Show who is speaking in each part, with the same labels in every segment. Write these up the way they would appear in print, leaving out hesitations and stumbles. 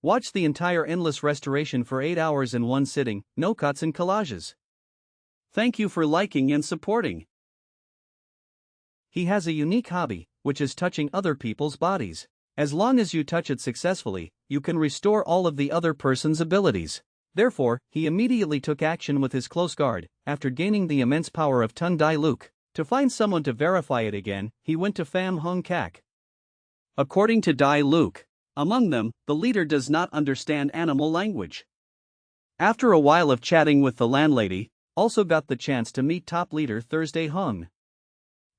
Speaker 1: Watch the entire endless restoration for 8 hours in one sitting, no cuts and collages. Thank you for liking and supporting. He has a unique hobby, which is touching other people's bodies. As long as you touch it successfully, you can restore all of the other person's abilities. Therefore, he immediately took action with his close guard, after gaining the immense power of Tun Dai Luke. To find someone to verify it again, he went to Pham Hung Kak. According to Dai Luke, among them, the leader does not understand animal language. After a while of chatting with the landlady, also got the chance to meet top leader Thursday Hung.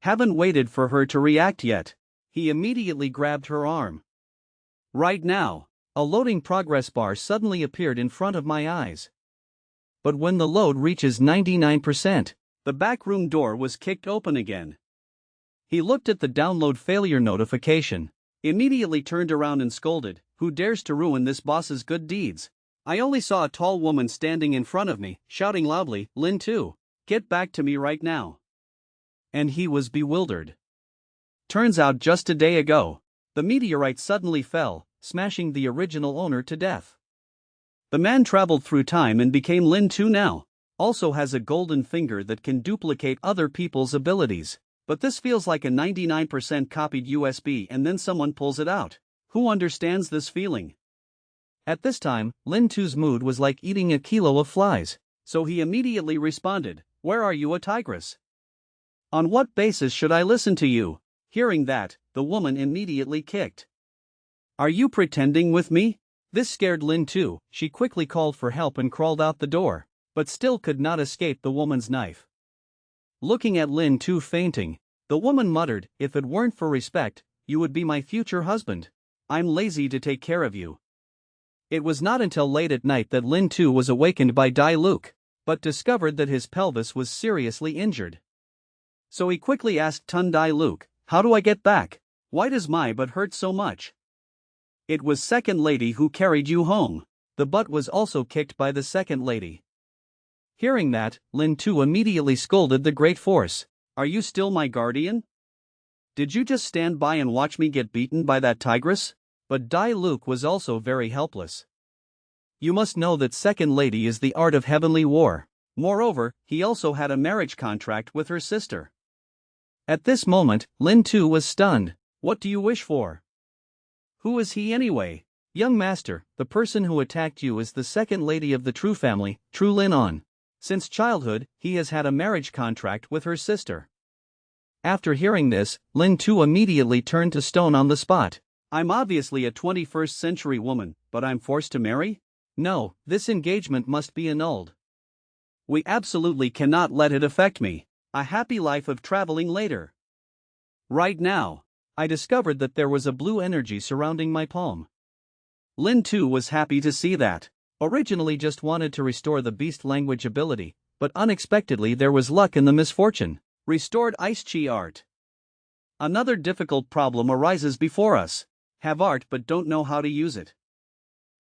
Speaker 1: Haven't waited for her to react yet. He immediately grabbed her arm. Right now, a loading progress bar suddenly appeared in front of my eyes. But when the load reaches 99%, the backroom door was kicked open again. He looked at the download failure notification, immediately turned around and scolded, "Who dares to ruin this boss's good deeds?" I only saw a tall woman standing in front of me, shouting loudly, "Lin Tu, get back to me right now." And he was bewildered. Turns out just a day ago, the meteorite suddenly fell, smashing the original owner to death. The man traveled through time and became Lin Tu now, also has a golden finger that can duplicate other people's abilities, but this feels like a 99% copied USB and then someone pulls it out. Who understands this feeling? At this time, Lin Tu's mood was like eating a kilo of flies, so he immediately responded, "Where are you, a tigress? On what basis should I listen to you?" Hearing that, the woman immediately kicked. "Are you pretending with me?" This scared Lin Tu. She quickly called for help and crawled out the door, but still could not escape the woman's knife. Looking at Lin Tu fainting, the woman muttered, "If it weren't for respect, you would be my future husband. I'm lazy to take care of you." It was not until late at night that Lin Tu was awakened by Dai Luke, but discovered that his pelvis was seriously injured. So he quickly asked Tun Dai Luke, "How do I get back? Why does my butt hurt so much?" "It was second lady who carried you home." The butt was also kicked by the second lady. Hearing that, Lin Tu immediately scolded the great force, "Are you still my guardian? Did you just stand by and watch me get beaten by that tigress?" But Dai Luke was also very helpless. You must know that second lady is the art of heavenly war. Moreover, he also had a marriage contract with her sister. At this moment, Lin Tu was stunned. "What do you wish for? Who is he anyway?" "Young master, the person who attacked you is the second lady of the True family, True Lin On. Since childhood, he has had a marriage contract with her sister." After hearing this, Lin Tu immediately turned to stone on the spot. "I'm obviously a 21st century woman, but I'm forced to marry? No, this engagement must be annulled. We absolutely cannot let it affect me. A happy life of traveling later. Right now, I discovered that there was a blue energy surrounding my palm." Lin Tu was happy to see that. Originally just wanted to restore the beast language ability, but unexpectedly there was luck in the misfortune. Restored Ice Chi art. Another difficult problem arises before us. Have art but don't know how to use it.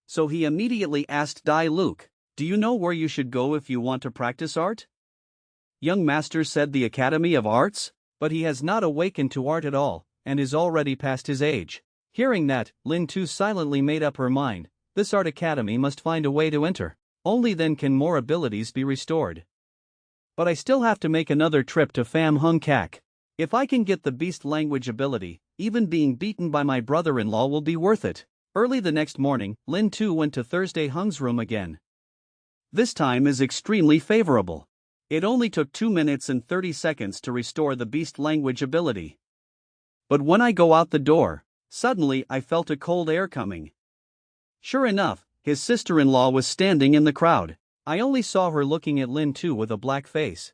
Speaker 1: So he immediately asked Dai Luke, "Do you know where you should go if you want to practice art?" Young master said the Academy of Arts, but he has not awakened to art at all, and is already past his age. Hearing that, Lin Tu silently made up her mind, this art academy must find a way to enter. Only then can more abilities be restored. But I still have to make another trip to Pham Hung Kak. If I can get the beast language ability, even being beaten by my brother-in-law will be worth it. Early the next morning, Lin Tu went to Thursday Hung's room again. This time is extremely favorable. It only took 2 minutes and 30 seconds to restore the beast language ability. But when I go out the door, suddenly I felt a cold air coming. Sure enough, his sister-in-law was standing in the crowd. I only saw her looking at Lin Tu with a black face.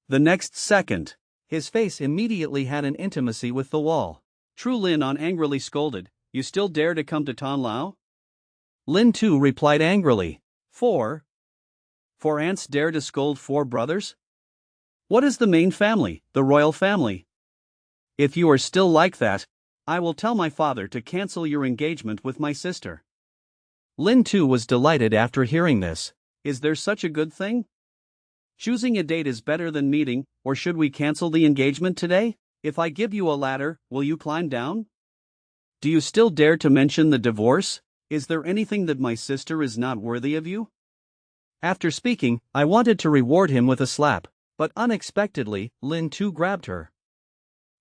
Speaker 1: The next second, his face immediately had an intimacy with the wall. True Lin On angrily scolded, "You still dare to come to Tan Lao?" Lin Tu replied angrily, Four ants dare to scold 4 brothers? What is the main family, the royal family? If you are still like that, I will tell my father to cancel your engagement with my sister." Lin Tu was delighted after hearing this. Is there such a good thing? Choosing a date is better than meeting, or should we cancel the engagement today? If I give you a ladder, will you climb down? Do you still dare to mention the divorce? Is there anything that my sister is not worthy of you? After speaking, I wanted to reward him with a slap, but unexpectedly, Lin Tu grabbed her.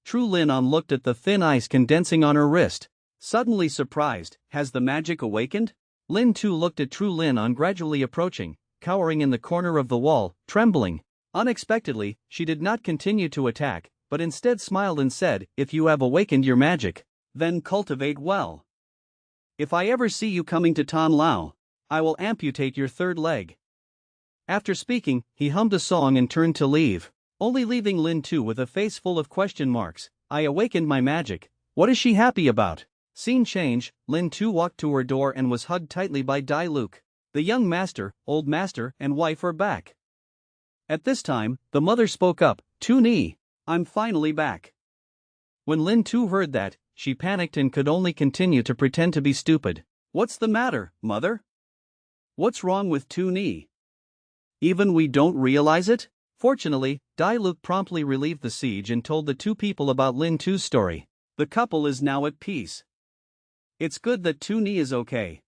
Speaker 1: True Lin On looked at the thin ice condensing on her wrist, suddenly surprised. Has the magic awakened? Lin Tu looked at True Lin On gradually approaching, cowering in the corner of the wall, trembling. Unexpectedly, she did not continue to attack, but instead smiled and said, if you have awakened your magic, then cultivate well. If I ever see you coming to Tan Lao, I will amputate your third leg. After speaking, he hummed a song and turned to leave, only leaving Lin Tu with a face full of question marks. I awakened my magic. What is she happy about? Scene change, Lin Tu walked to her door and was hugged tightly by Dai Luke. The young master, old master, and wife are back. At this time, the mother spoke up, Tu Ni, I'm finally back. When Lin Tu heard that, she panicked and could only continue to pretend to be stupid. What's the matter, mother? What's wrong with Tu Ni? Even we don't realize it? Fortunately, Dai Luke promptly relieved the siege and told the two people about Lin Tu's story. The couple is now at peace. It's good that Tu Ni is okay.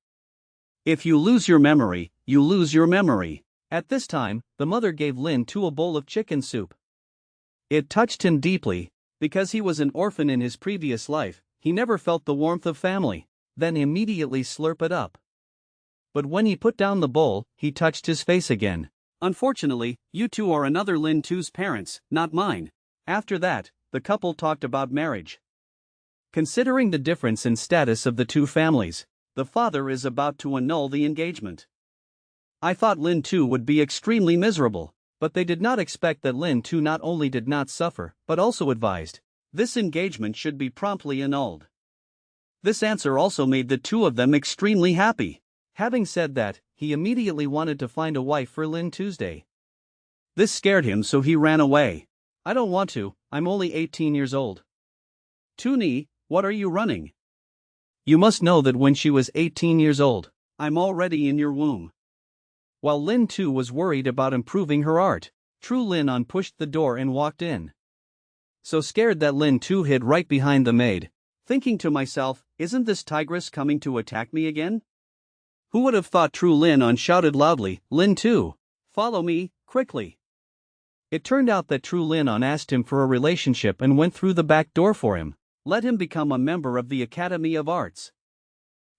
Speaker 1: If you lose your memory, you lose your memory. At this time, the mother gave Lin Tu a bowl of chicken soup. It touched him deeply. Because he was an orphan in his previous life, he never felt the warmth of family, then immediately slurp it up. But when he put down the bowl, he touched his face again. Unfortunately, you two are another Lin Tu's parents, not mine. After that, the couple talked about marriage. Considering the difference in status of the two families, the father is about to annul the engagement. I thought Lin Tu would be extremely miserable, but they did not expect that Lin Tu not only did not suffer, but also advised, this engagement should be promptly annulled. This answer also made the two of them extremely happy. Having said that, he immediately wanted to find a wife for Lin Tuesday. This scared him, so he ran away. I don't want to, I'm only 18 years old. Tu Ni, what are you running? You must know that when she was 18 years old, I'm already in your womb. While Lin Tu was worried about improving her art, True Lin On pushed the door and walked in. So scared that Lin Tu hid right behind the maid, thinking to myself, isn't this tigress coming to attack me again? Who would have thought? True Lin On shouted loudly, Lin Tu, follow me, quickly. It turned out that True Lin On asked him for a relationship and went through the back door for him, let him become a member of the Academy of Arts.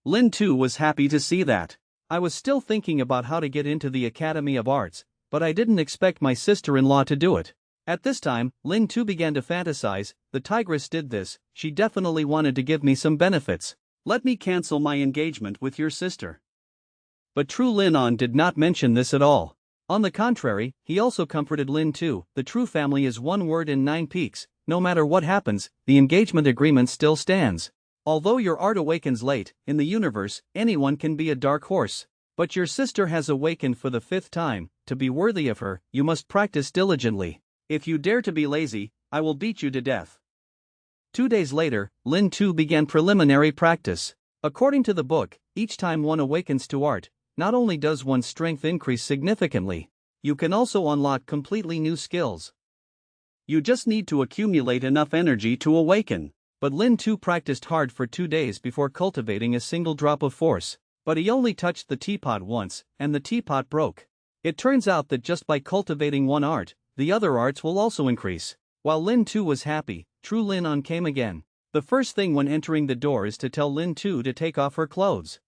Speaker 1: Lin Tu was happy to see that. I was still thinking about how to get into the Academy of Arts, but I didn't expect my sister-in-law to do it. At this time, Lin Tu began to fantasize, the tigress did this, she definitely wanted to give me some benefits. Let me cancel my engagement with your sister. But True Lin On did not mention this at all. On the contrary, he also comforted Lin Tu, the true family is one word in 9 peaks, no matter what happens, the engagement agreement still stands. Although your art awakens late, in the universe, anyone can be a dark horse. But your sister has awakened for the 5th time, to be worthy of her, you must practice diligently. If you dare to be lazy, I will beat you to death. 2 days later, Lin Tu began preliminary practice. According to the book, each time one awakens to art, not only does one's strength increase significantly, you can also unlock completely new skills. You just need to accumulate enough energy to awaken. But Lin Tu practiced hard for 2 days before cultivating a single drop of force. But he only touched the teapot once, and the teapot broke. It turns out that just by cultivating one art, the other arts will also increase. While Lin Tu was happy, True Lin On came again. The first thing when entering the door is to tell Lin Tu to take off her clothes.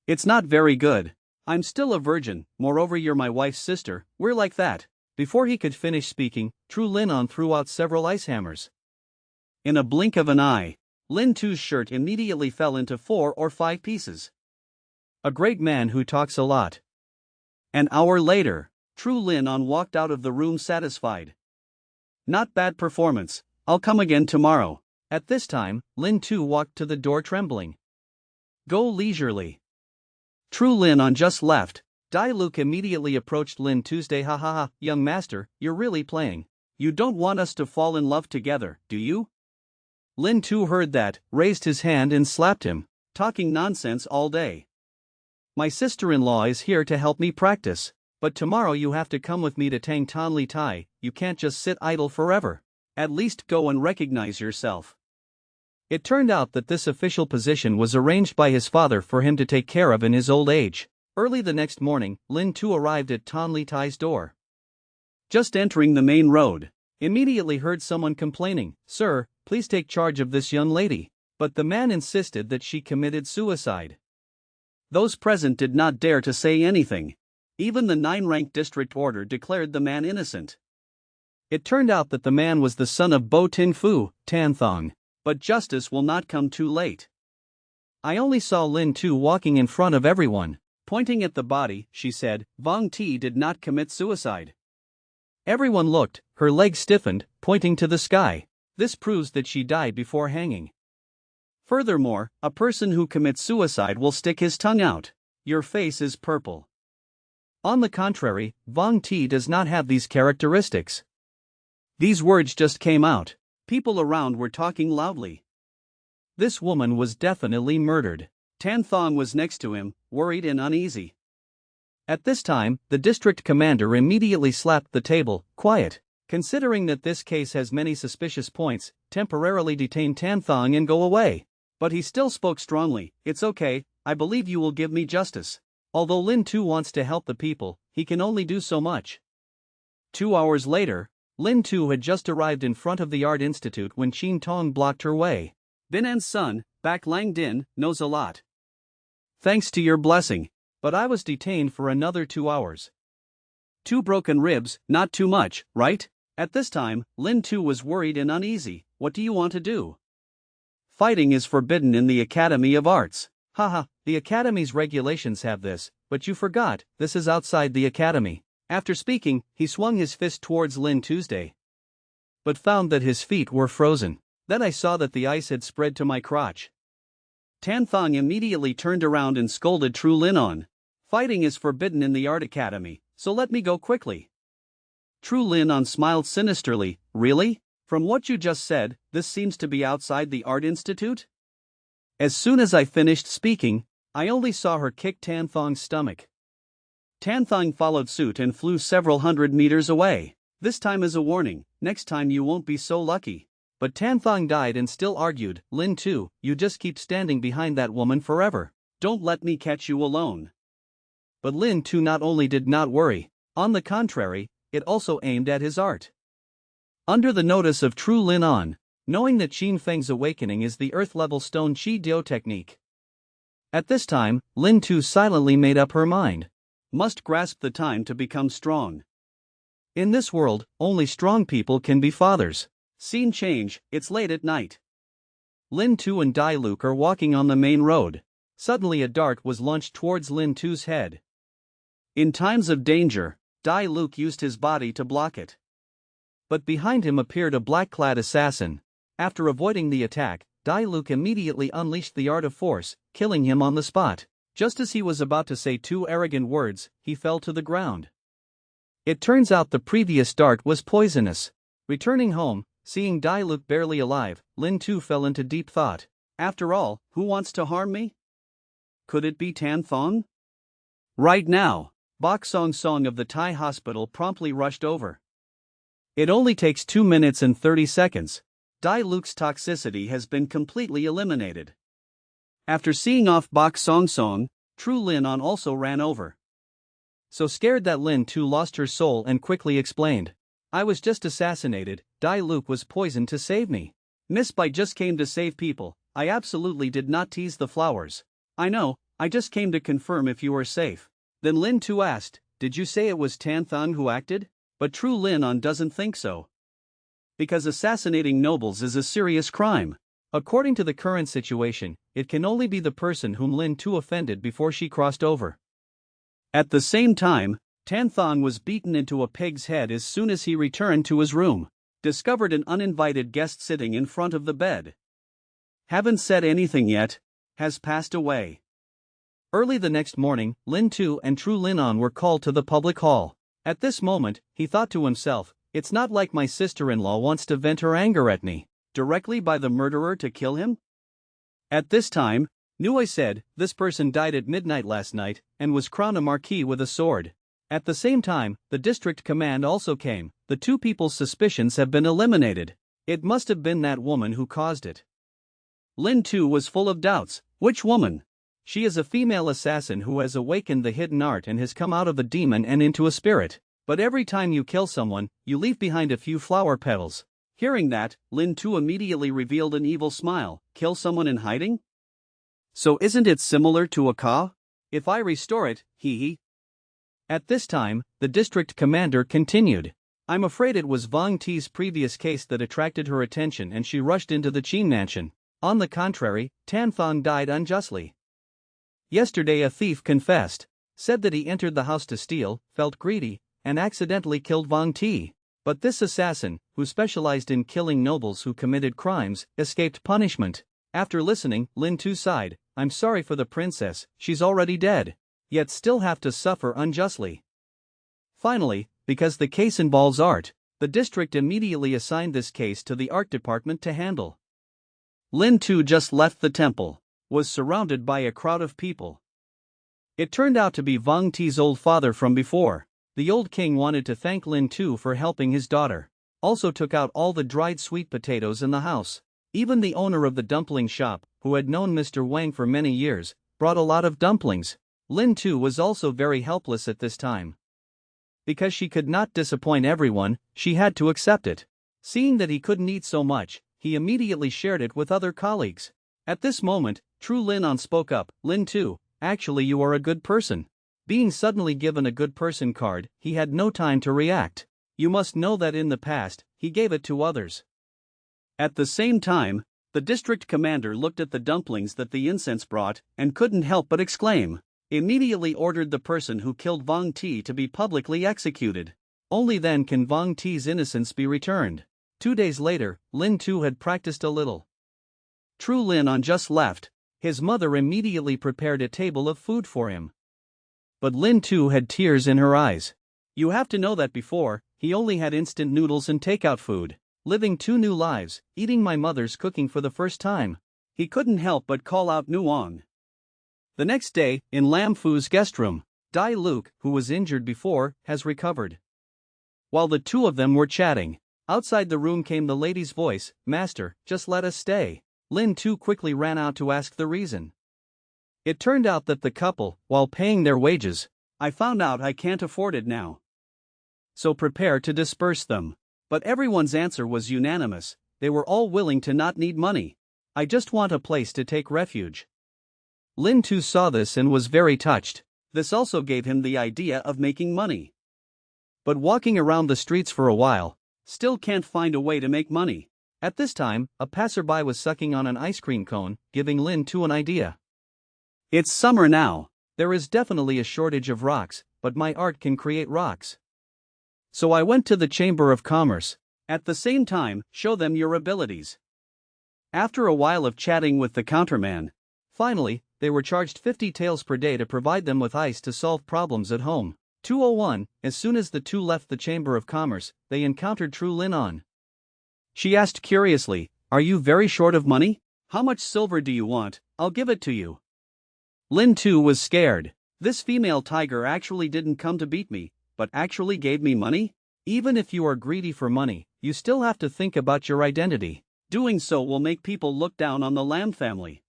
Speaker 1: It's not very good. I'm still a virgin, moreover you're my wife's sister, we're like that. Before he could finish speaking, True Lin On threw out several ice hammers. In a blink of an eye, Lin Tu's shirt immediately fell into 4 or 5 pieces. A great man who talks a lot. An hour later, True Lin On walked out of the room satisfied. Not bad performance, I'll come again tomorrow. At this time, Lin Tu walked to the door trembling. Go leisurely. True Lin On just left. Dai Luke immediately approached Lin Tuesday. Ha ha ha, young master, you're really playing. You don't want us to fall in love together, do you? Lin Tu heard that, raised his hand and slapped him. Talking nonsense all day. My sister-in-law is here to help me practice. But tomorrow you have to come with me to Tang Tan Li Tai, you can't just sit idle forever. At least go and recognize yourself. It turned out that this official position was arranged by his father for him to take care of in his old age. Early the next morning, Lin Tu arrived at Tan Li Tai's door. Just entering the main road, immediately heard someone complaining, "Sir, please take charge of this young lady." But the man insisted that she committed suicide. Those present did not dare to say anything. Even the 9-rank district order declared the man innocent. It turned out that the man was the son of Bo Ting Fu, Tan Thong. But justice will not come too late. I only saw Lin Tu walking in front of everyone. Pointing at the body, she said, "Vong Ti did not commit suicide." Everyone looked, her legs stiffened, pointing to the sky. This proves that she died before hanging. Furthermore, a person who commits suicide will stick his tongue out. Your face is purple. On the contrary, Vong Ti does not have these characteristics. These words just came out. People around were talking loudly. This woman was definitely murdered. Tan Thong was next to him, worried and uneasy. At this time, the district commander immediately slapped the table. "Quiet. Considering that this case has many suspicious points, temporarily detain Tan Thong and go away." But he still spoke strongly. "It's okay, I believe you will give me justice." Although Lin Tu wants to help the people, he can only do so much. 2 hours later, Lin Tu had just arrived in front of the Art Institute when Qin Tong blocked her way. "Binan's son, Bak Lang Din, knows a lot. Thanks to your blessing. But I was detained for another 2 hours. 2 broken ribs, not too much, right?" At this time, Lin Tu was worried and uneasy. "What do you want to do?" "Fighting is forbidden in the Academy of Arts." "Haha, the Academy's regulations have this, but you forgot, this is outside the Academy." After speaking, he swung his fist towards Lin Tuesday, but found that his feet were frozen. Then I saw that the ice had spread to my crotch. Tan Thong immediately turned around and scolded Tru Lin on. "Fighting is forbidden in the Art Academy, so let me go quickly." Tru Lin on smiled sinisterly. "Really? From what you just said, this seems to be outside the Art Institute?" As soon as I finished speaking, I only saw her kick Tan Thong's stomach. Tan Thong followed suit and flew several hundred meters away. "This time is a warning, next time you won't be so lucky." But Tan Thong died and still argued, "Lin Tu, you just keep standing behind that woman forever. Don't let me catch you alone." But Lin Tu not only did not worry, on the contrary, it also aimed at his art. Under the notice of Tru Lin On, knowing that Qin Feng's awakening is the earth-level stone Qi Dio technique. At this time, Lin Tu silently made up her mind. Must grasp the time to become strong. In this world, only strong people can be fathers. Scene change, it's late at night. Lin Tu and Dai Luke are walking on the main road. Suddenly a dart was launched towards Lin Tu's head. In times of danger, Dai Luke used his body to block it. But behind him appeared a black-clad assassin. After avoiding the attack, Dai Luke immediately unleashed the art of force, killing him on the spot. Just as he was about to say 2 arrogant words, he fell to the ground. It turns out the previous dart was poisonous. Returning home, seeing Dai Luke barely alive, Lin Tu fell into deep thought. After all, who wants to harm me? Could it be Tan Thong? Right now, Bok Song Song of the Thai hospital promptly rushed over. It only takes 2 minutes and 30 seconds. Dai Luke's toxicity has been completely eliminated. After seeing off Bok Song Song, Tru Lin On also ran over. So scared that Lin Tu lost her soul and quickly explained. "I was just assassinated, Dai Luke was poisoned to save me. Miss Bai just came to save people, I absolutely did not tease the flowers." "I know, I just came to confirm if you are safe." Then Lin Tu asked, "Did you say it was Tan Thong who acted?" But Tru Lin On doesn't think so. Because assassinating nobles is a serious crime. According to the current situation, it can only be the person whom Lin Tu offended before she crossed over. At the same time, Tan Thong was beaten into a pig's head as soon as he returned to his room. Discovered an uninvited guest sitting in front of the bed. Haven't said anything yet. Has passed away. Early the next morning, Lin Tu and Tru Lin On were called to the public hall. At this moment, he thought to himself, "It's not like my sister-in-law wants to vent her anger at me directly by the murderer to kill him." At this time, Nui said, "This person died at midnight last night, and was crowned a marquis with a sword." At the same time, the district command also came. The 2 people's suspicions have been eliminated. It must have been that woman who caused it. Lin Tu was full of doubts. Which woman? She is a female assassin who has awakened the hidden art and has come out of a demon and into a spirit. But every time you kill someone, you leave behind a few flower petals. Hearing that, Lin Tu immediately revealed an evil smile. Kill someone in hiding? So isn't it similar to a ka? If I restore it, hee hee. At this time, the district commander continued. I'm afraid it was Vang Ti's previous case that attracted her attention and she rushed into the Qin mansion. On the contrary, Tan Fang died unjustly. Yesterday a thief confessed, said that he entered the house to steal, felt greedy, and accidentally killed Vang Ti. But this assassin, who specialized in killing nobles who committed crimes, escaped punishment. After listening, Lin Tu sighed. I'm sorry for the princess, she's already dead. Yet still have to suffer unjustly. Finally, because the case involves art, the district immediately assigned this case to the art department to handle. Lin Tu just left the temple, was surrounded by a crowd of people. It turned out to be Vang Ti's old father from before. The old king wanted to thank Lin Tu for helping his daughter. Also took out all the dried sweet potatoes in the house. Even the owner of the dumpling shop, who had known Mr. Wang for many years, brought a lot of dumplings. Lin Tu was also very helpless at this time. Because she could not disappoint everyone, she had to accept it. Seeing that he couldn't eat so much, he immediately shared it with other colleagues. At this moment, True Lin On spoke up. Lin Tu, actually you are a good person. Being suddenly given a good person card, he had no time to react. You must know that in the past, he gave it to others. At the same time, the district commander looked at the dumplings that the incense brought and couldn't help but exclaim. Immediately ordered the person who killed Vang Ti to be publicly executed. Only then can Vang Ti's innocence be returned. 2 days later, Lin Tu had practiced a little. True Lin On just left. His mother immediately prepared a table of food for him. But Lin Tu had tears in her eyes. You have to know that before, he only had instant noodles and takeout food, living 2 new lives, eating my mother's cooking for the first time. He couldn't help but call out Nuong. The next day, in Lam Fu's guest room, Dai Luke, who was injured before, has recovered. While the two of them were chatting, outside the room came the lady's voice. Master, just let us stay. Lin Tu quickly ran out to ask the reason. It turned out that the couple, while paying their wages, I found out I can't afford it now. So prepare to disperse them. But everyone's answer was unanimous. They were all willing to not need money. I just want a place to take refuge. Lin Tu saw this and was very touched. This also gave him the idea of making money. But walking around the streets for a while, still can't find a way to make money. At this time, a passerby was sucking on an ice cream cone, giving Lin Tu an idea. It's summer now. There is definitely a shortage of rocks, but my art can create rocks. So I went to the Chamber of Commerce. At the same time, show them your abilities. After a while of chatting with the counterman, finally, they were charged 50 taels per day to provide them with ice to solve problems at home. 201, as soon as the two left the Chamber of Commerce, they encountered True Lin On. She asked curiously, are you very short of money? How much silver do you want? I'll give it to you. Lin Tu was scared. This female tiger actually didn't come to beat me, but actually gave me money? Even if you are greedy for money, you still have to think about your identity. Doing so will make people look down on the Lam family.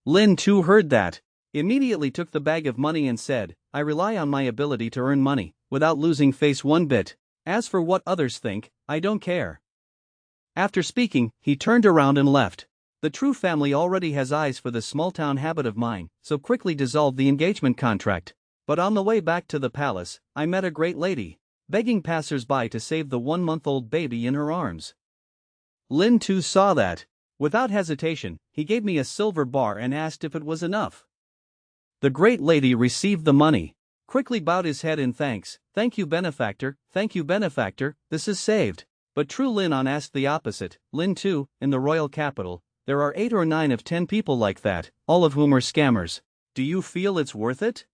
Speaker 1: Lin Tu heard that, immediately took the bag of money and said, I rely on my ability to earn money, without losing face one bit. As for what others think, I don't care. After speaking, he turned around and left. The True family already has eyes for this small-town habit of mine, so quickly dissolved the engagement contract. But on the way back to the palace, I met a great lady, begging passers-by to save the 1-month-old baby in her arms. Lin Tu saw that. Without hesitation, he gave me a silver bar and asked if it was enough. The great lady received the money, quickly bowed his head in thanks. Thank you, benefactor, this is saved. But True Lin On asked the opposite. Lin Tu, in the royal capital, there are 8 or 9 of 10 people like that, all of whom are scammers. Do you feel it's worth it?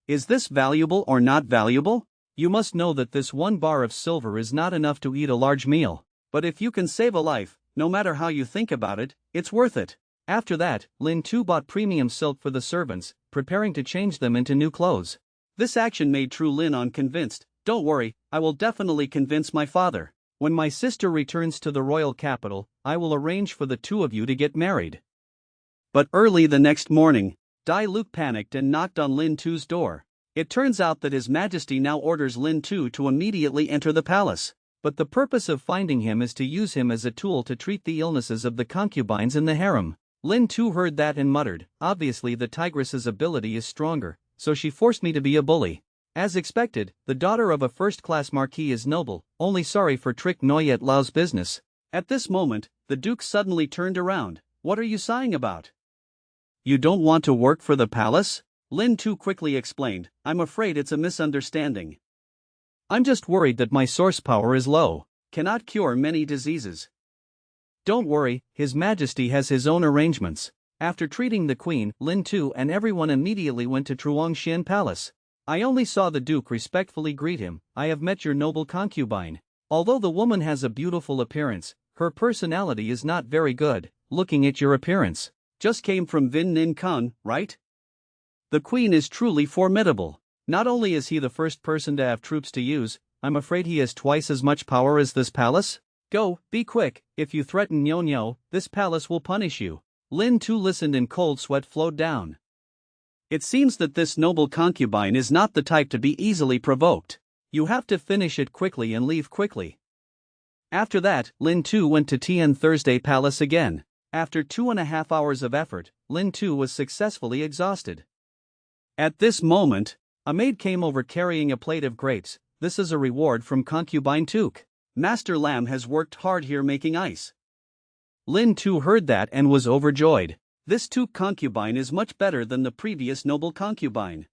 Speaker 1: Is this valuable or not valuable? You must know that this 1 bar of silver is not enough to eat a large meal. But if you can save a life, no matter how you think about it, it's worth it. After that, Lin Tu bought premium silk for the servants, preparing to change them into new clothes. This action made True Lin On convinced. Don't worry, I will definitely convince my father. When my sister returns to the royal capital, I will arrange for the two of you to get married. But early the next morning, Dai Luke panicked and knocked on Lin Tu's door. It turns out that His Majesty now orders Lin Tu to immediately enter the palace. But the purpose of finding him is to use him as a tool to treat the illnesses of the concubines in the harem. Lin Tu heard that and muttered, obviously the tigress's ability is stronger, so she forced me to be a bully. As expected, the daughter of a first-class marquis is noble, only sorry for Trick Noyet Lao's business. At this moment, the duke suddenly turned around. What are you sighing about? You don't want to work for the palace? Lin Tu quickly explained, I'm afraid it's a misunderstanding. I'm just worried that my source power is low, cannot cure many diseases. Don't worry, His Majesty has his own arrangements. After treating the queen, Lin Tu and everyone immediately went to Truongxian Palace. I only saw the duke respectfully greet him. I have met your noble concubine. Although the woman has a beautiful appearance, her personality is not very good. Looking at your appearance, just came from Vin Nin Kun, right? The queen is truly formidable. Not only is he the first person to have troops to use, I'm afraid he has twice as much power as this palace. Go, be quick, if you threaten Nyo, this palace will punish you. Lin Tu listened and cold sweat flowed down. It seems that this noble concubine is not the type to be easily provoked. You have to finish it quickly and leave quickly. After that, Lin Tu went to Tian Thursday Palace again. After 2.5 hours of effort, Lin Tu was successfully exhausted. At this moment, a maid came over carrying a plate of grapes. This is a reward from concubine Tuk. Master Lam has worked hard here making ice. Lin Tu heard that and was overjoyed. This Tuk concubine is much better than the previous noble concubine.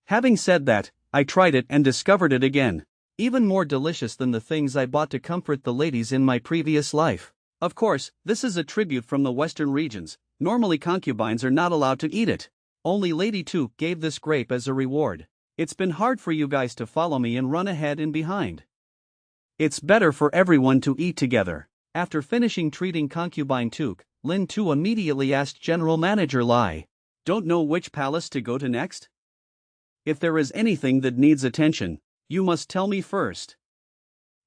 Speaker 1: Having said that, I tried it and discovered it again. Even more delicious than the things I bought to comfort the ladies in my previous life. Of course, this is a tribute from the western regions. Normally concubines are not allowed to eat it. Only Lady Tuk gave this grape as a reward. It's been hard for you guys to follow me and run ahead and behind. It's better for everyone to eat together. After finishing treating concubine Tuk, Lin Tu immediately asked General Manager Lai. Don't know which palace to go to next? If there is anything that needs attention, you must tell me first.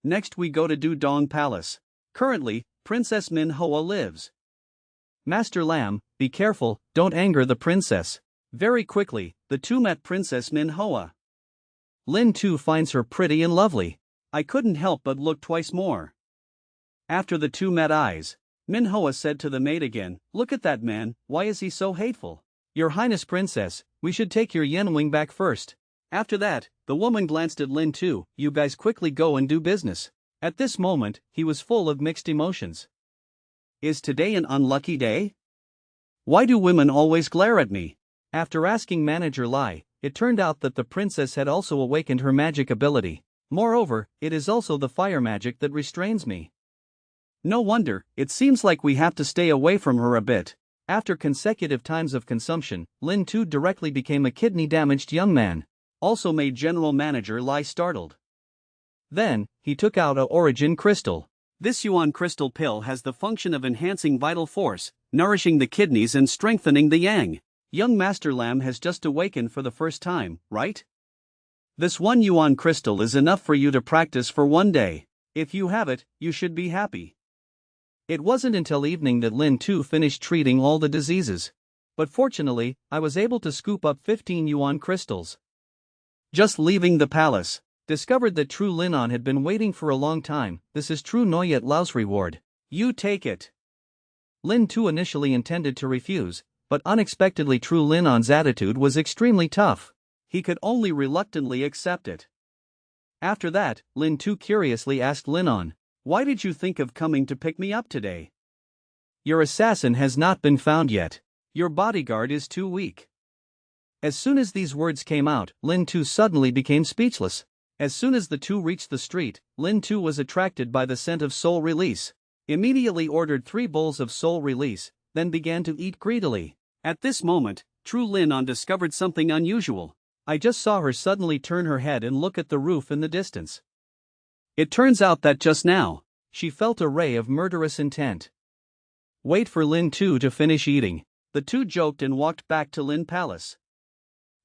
Speaker 1: Next we go to Dudong Palace. Currently, Princess Manhwa lives. Master Lam, be careful, don't anger the princess. Very quickly, the two met Princess Manhwa. Lin Tu finds her pretty and lovely. I couldn't help but look twice more. After the two met eyes, Manhwa said to the maid again, look at that man, why is he so hateful? Your Highness Princess, we should take your Yenwing back first. After that, the woman glanced at Lin Tu, you guys quickly go and do business. At this moment, he was full of mixed emotions. Is today an unlucky day? Why do women always glare at me? After asking Manager Lai, it turned out that the princess had also awakened her magic ability. Moreover, it is also the fire magic that restrains me. No wonder, it seems like we have to stay away from her a bit. After consecutive times of consumption, Lin Tu directly became a kidney-damaged young man. Also made General Manager Lai startled. Then, he took out a origin crystal. This Yuan crystal pill has the function of enhancing vital force, nourishing the kidneys and strengthening the yang. Young Master Lam has just awakened for the first time, right? This 1 Yuan crystal is enough for you to practice for 1 day. If you have it, you should be happy. It wasn't until evening that Lin Tu finished treating all the diseases. But fortunately, I was able to scoop up 15 Yuan crystals. Just leaving the palace, discovered that True Linon had been waiting for a long time. This is True Noyet Lao's reward. You take it. Lin Tu initially intended to refuse, but unexpectedly True Linon's attitude was extremely tough. He could only reluctantly accept it. After that, Lin Tu curiously asked Linon, why did you think of coming to pick me up today? Your assassin has not been found yet. Your bodyguard is too weak. As soon as these words came out, Lin Tu suddenly became speechless. As soon as the two reached the street, Lin Tu was attracted by the scent of soul release. Immediately ordered 3 bowls of soul release, then began to eat greedily. At this moment, True Linon discovered something unusual. I just saw her suddenly turn her head and look at the roof in the distance. It turns out that just now, she felt a ray of murderous intent. Wait for Lin Tu to finish eating. The two joked and walked back to Lin Palace.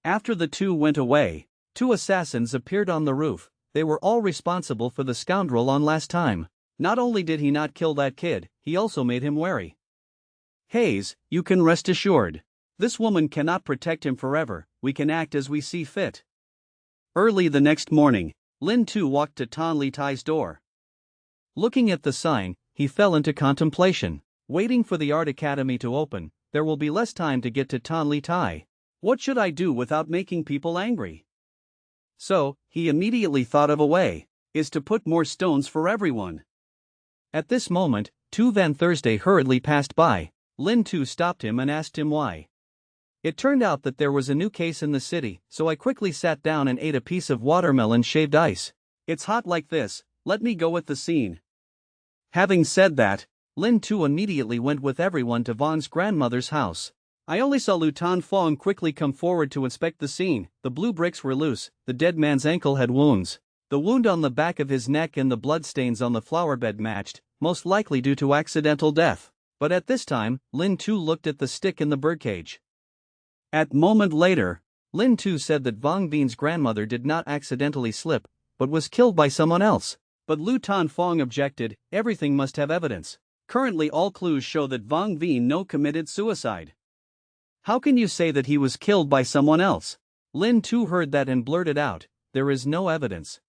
Speaker 1: After the two went away, 2 assassins appeared on the roof. They were all responsible for the scoundrel on last time. Not only did he not kill that kid, he also made him wary. Hayes, you can rest assured. This woman cannot protect him forever, we can act as we see fit. Early the next morning, Lin Tu walked to Tan Li Tai's door. Looking at the sign, he fell into contemplation. Waiting for the art academy to open, there will be less time to get to Tan Li Tai. What should I do without making people angry? So, he immediately thought of a way, is to put more stones for everyone. At this moment, Tu Van Thursday hurriedly passed by. Lin Tu stopped him and asked him why. It turned out that there was a new case in the city, so I quickly sat down and ate a piece of watermelon shaved ice. It's hot like this, let me go with the scene. Having said that, Lin Tu immediately went with everyone to Vong's grandmother's house. I only saw Lu Tan Fong quickly come forward to inspect the scene. The blue bricks were loose, the dead man's ankle had wounds. The wound on the back of his neck and the bloodstains on the flowerbed matched, most likely due to accidental death. But at this time, Lin Tu looked at the stick in the birdcage. At moment later, Lin Tu said that Vong Bin's grandmother did not accidentally slip, but was killed by someone else. But Lu Tan Fong objected, everything must have evidence. Currently all clues show that Vong Bin no committed suicide. How can you say that he was killed by someone else? Lin Tu heard that and blurted out, there is no evidence.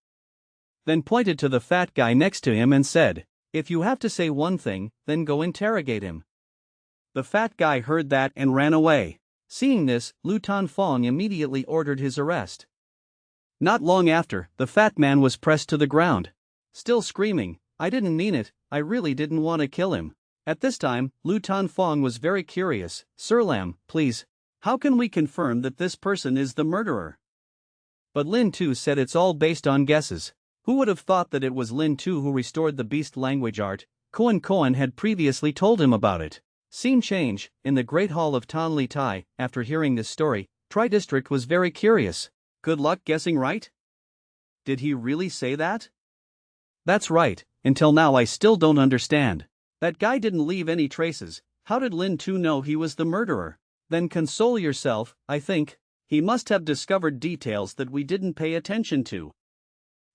Speaker 1: Then pointed to the fat guy next to him and said, if you have to say one thing, then go interrogate him. The fat guy heard that and ran away. Seeing this, Lu Tan Fong immediately ordered his arrest. Not long after, the fat man was pressed to the ground. Still screaming, I didn't mean it, I really didn't want to kill him. At this time, Lu Tan Fong was very curious. Sir Lam, please, how can we confirm that this person is the murderer? But Lin Tu said it's all based on guesses. Who would have thought that it was Lin Tu who restored the beast language art? Koan had previously told him about it. Scene change, in the Great Hall of Tan Li Tai. After hearing this story, Tri District was very curious. Good luck guessing right? Did he really say that? That's right, until now I still don't understand. That guy didn't leave any traces, how did Lin Tu know he was the murderer? Then console yourself, I think. He must have discovered details that we didn't pay attention to.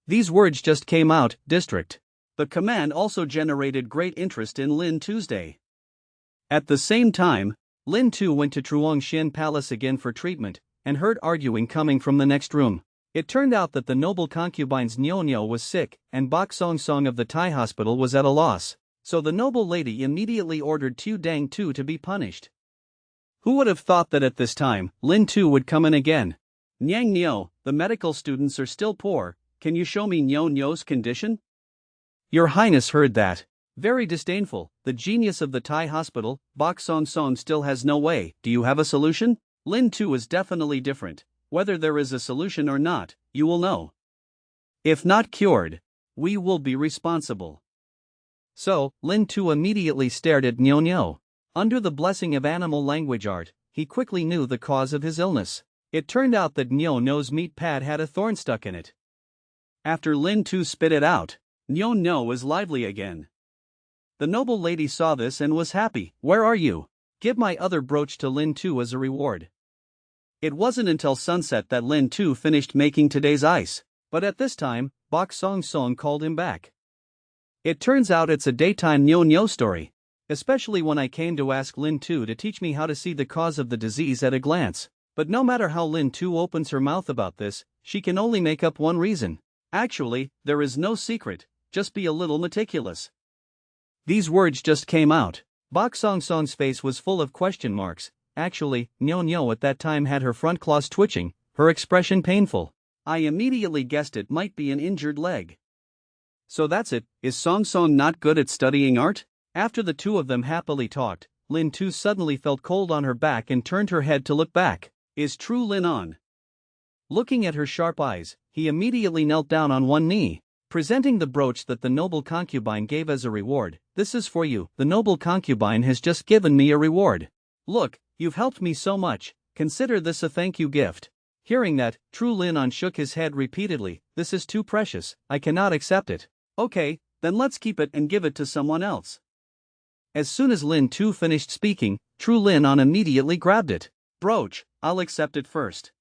Speaker 1: These words just came out, district. The command also generated great interest in Lin Tuesday. At the same time, Lin Tu went to Truong Xin Palace again for treatment, and heard arguing coming from the next room. It turned out that the noble concubine's Nyo was sick, and Bok Song Song of the Thai hospital was at a loss, so the noble lady immediately ordered Tu Dang Tu to be punished. Who would have thought that at this time, Lin Tu would come in again? Nyang Nyo, the medical students are still poor, can you show me Nyo's condition? Your Highness heard that. Very disdainful, the genius of the Thai hospital, Bok Song Song still has no way. Do you have a solution? Lin Tu is definitely different. Whether there is a solution or not, you will know. If not cured, we will be responsible. So, Lin Tu immediately stared at Nyo. Under the blessing of animal language art, he quickly knew the cause of his illness. It turned out that Nyo's meat pad had a thorn stuck in it. After Lin Tu spit it out, Nyo was lively again. The noble lady saw this and was happy. Where are you? Give my other brooch to Lin Tu as a reward. It wasn't until sunset that Lin Tu finished making today's ice, but at this time, Bok Song Song called him back. It turns out it's a daytime Nyo story, especially when I came to ask Lin Tu to teach me how to see the cause of the disease at a glance. But no matter how Lin Tu opens her mouth about this, she can only make up one reason. Actually, there is no secret, just be a little meticulous. These words just came out. Bok Song Song's face was full of question marks. Actually, Nyo at that time had her front claws twitching, her expression painful. I immediately guessed it might be an injured leg. So that's it, is Song Song not good at studying art? After the two of them happily talked, Lin Tu suddenly felt cold on her back and turned her head to look back. Is True Lin on? Looking at her sharp eyes, he immediately knelt down on one knee, presenting the brooch that the noble concubine gave as a reward. This is for you, the noble concubine has just given me a reward. Look, you've helped me so much, consider this a thank you gift. Hearing that, True Lin On shook his head repeatedly. This is too precious, I cannot accept it. Okay, then let's keep it and give it to someone else. As soon as Lin Tu finished speaking, True Lin On immediately grabbed it. Brooch, I'll accept it first.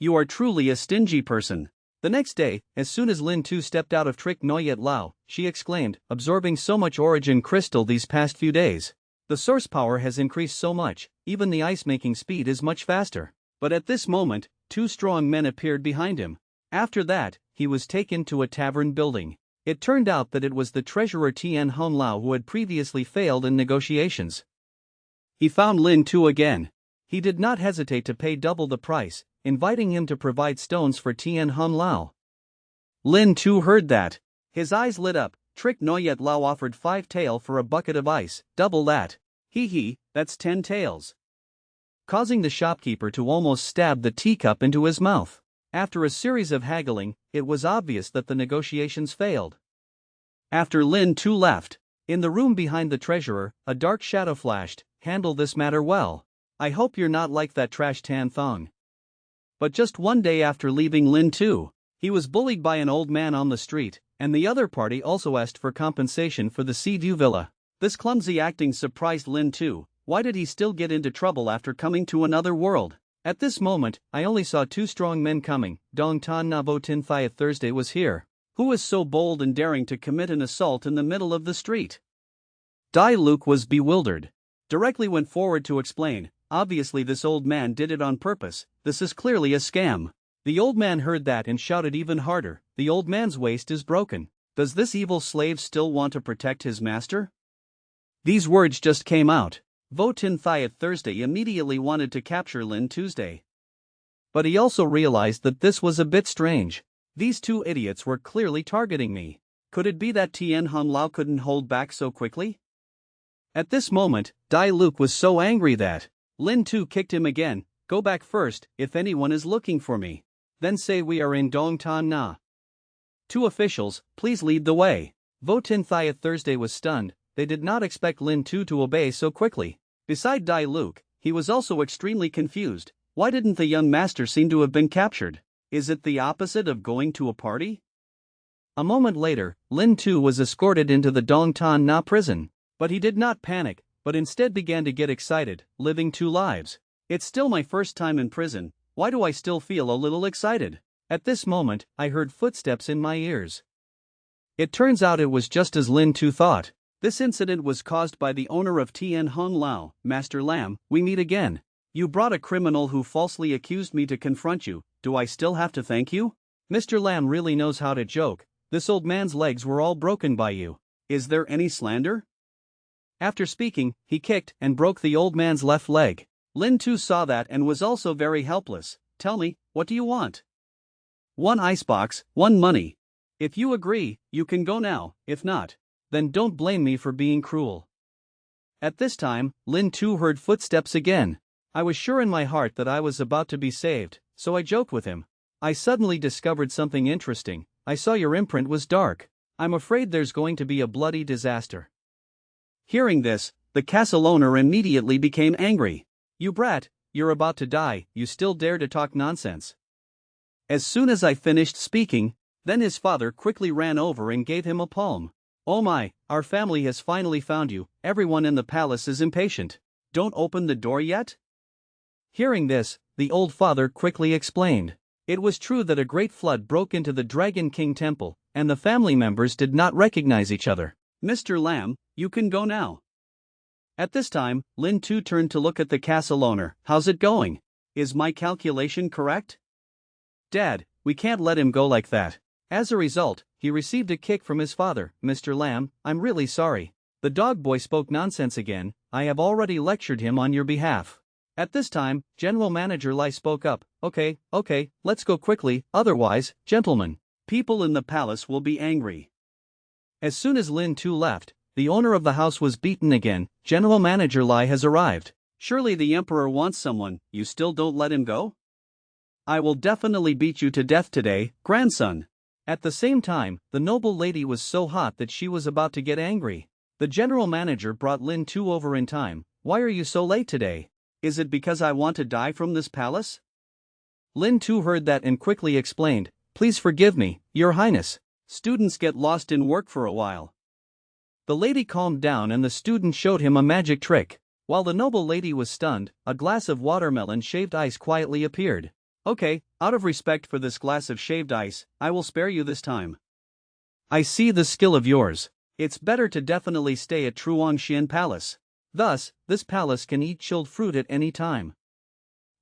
Speaker 1: You are truly a stingy person. The next day, as soon as Lin Tu stepped out of Trick Noyet Lao, she exclaimed, absorbing so much origin crystal these past few days. The source power has increased so much, even the ice-making speed is much faster. But at this moment, two strong men appeared behind him. After that, he was taken to a tavern building. It turned out that it was the treasurer Tian Hon Lao who had previously failed in negotiations. He found Lin Tu again. He did not hesitate to pay double the price, inviting him to provide stones for Tian Hon Lao. Lin Tu heard that. His eyes lit up. Trick Noyet Lao offered 5 tael for a bucket of ice, double that. Hee, that's 10 taels. Causing the shopkeeper to almost stab the teacup into his mouth. After a series of haggling, it was obvious that the negotiations failed. After Lin Tu left, in the room behind the treasurer, a dark shadow flashed. Handle this matter well. I hope you're not like that trash Tan Thong. But just one day after leaving Lin Tu, he was bullied by an old man on the street, and the other party also asked for compensation for the Sea View villa. This clumsy acting surprised Lin Tu. Why did he still get into trouble after coming to another world? At this moment, I only saw 2 strong men coming. Dong Tan Na Vo Tin Thiat Thursday was here. Who was so bold and daring to commit an assault in the middle of the street? Dai Luke was bewildered. Directly went forward to explain. Obviously this old man did it on purpose. This is clearly a scam. The old man heard that and shouted even harder. The old man's waist is broken. Does this evil slave still want to protect his master? These words just came out. Vo Tin Thiat Thursday immediately wanted to capture Lin Tuesday. But he also realized that this was a bit strange. These 2 idiots were clearly targeting me. Could it be that Tian Hon Lao couldn't hold back so quickly? At this moment, Dai Luke was so angry that Lin Tu kicked him again. Go back first, if anyone is looking for me. Then say we are in Dong Tan Na. 2 officials, please lead the way. Vo Tin Thiat Thursday was stunned. They did not expect Lin Tu to obey so quickly. Beside Dai Luke, he was also extremely confused. Why didn't the young master seem to have been captured? Is it the opposite of going to a party? A moment later, Lin Tu was escorted into the Dong Tan Na prison. But he did not panic, but instead began to get excited, living 2 lives. It's still my first time in prison. Why do I still feel a little excited? At this moment, I heard footsteps in my ears. It turns out it was just as Lin Tu thought. This incident was caused by the owner of Tian Hon Lao, Master Lam. We meet again. You brought a criminal who falsely accused me to confront you. Do I still have to thank you? Mr. Lam really knows how to joke. This old man's legs were all broken by you. Is there any slander? After speaking, he kicked and broke the old man's left leg. Lin Tu saw that and was also very helpless. Tell me, what do you want? 1 icebox, 1 money. If you agree, you can go now. If not, then don't blame me for being cruel. At this time, Lin Tu heard footsteps again. I was sure in my heart that I was about to be saved, so I joked with him. I suddenly discovered something interesting. I saw your imprint was dark. I'm afraid there's going to be a bloody disaster. Hearing this, the castle owner immediately became angry. You brat, you're about to die, you still dare to talk nonsense. As soon as I finished speaking, then his father quickly ran over and gave him a palm. Oh my, our family has finally found you. Everyone in the palace is impatient. Don't open the door yet? Hearing this, the old father quickly explained. It was true that a great flood broke into the Dragon King temple, and the family members did not recognize each other. Mr. Lam, you can go now. At this time, Lin Tu turned to look at the castle owner. How's it going? Is my calculation correct? Dad, we can't let him go like that. As a result, he received a kick from his father. Mr. Lam, I'm really sorry. The dog boy spoke nonsense again. I have already lectured him on your behalf. At this time, General Manager Lai spoke up. Okay, let's go quickly, otherwise, gentlemen, people in the palace will be angry. As soon as Lin Tu left, the owner of the house was beaten again. General Manager Lai has arrived. Surely the emperor wants someone, you still don't let him go? I will definitely beat you to death today, grandson. At the same time, the noble lady was so hot that she was about to get angry. The general manager brought Lin Tu over in time. Why are you so late today? Is it because I want to die from this palace? Lin Tu heard that and quickly explained. Please forgive me, Your Highness. Students get lost in work for a while. The lady calmed down and the student showed him a magic trick. While the noble lady was stunned, a glass of watermelon shaved ice quietly appeared. Okay, out of respect for this glass of shaved ice, I will spare you this time. I see the skill of yours. It's better to definitely stay at Truongxian Palace. Thus, this palace can eat chilled fruit at any time.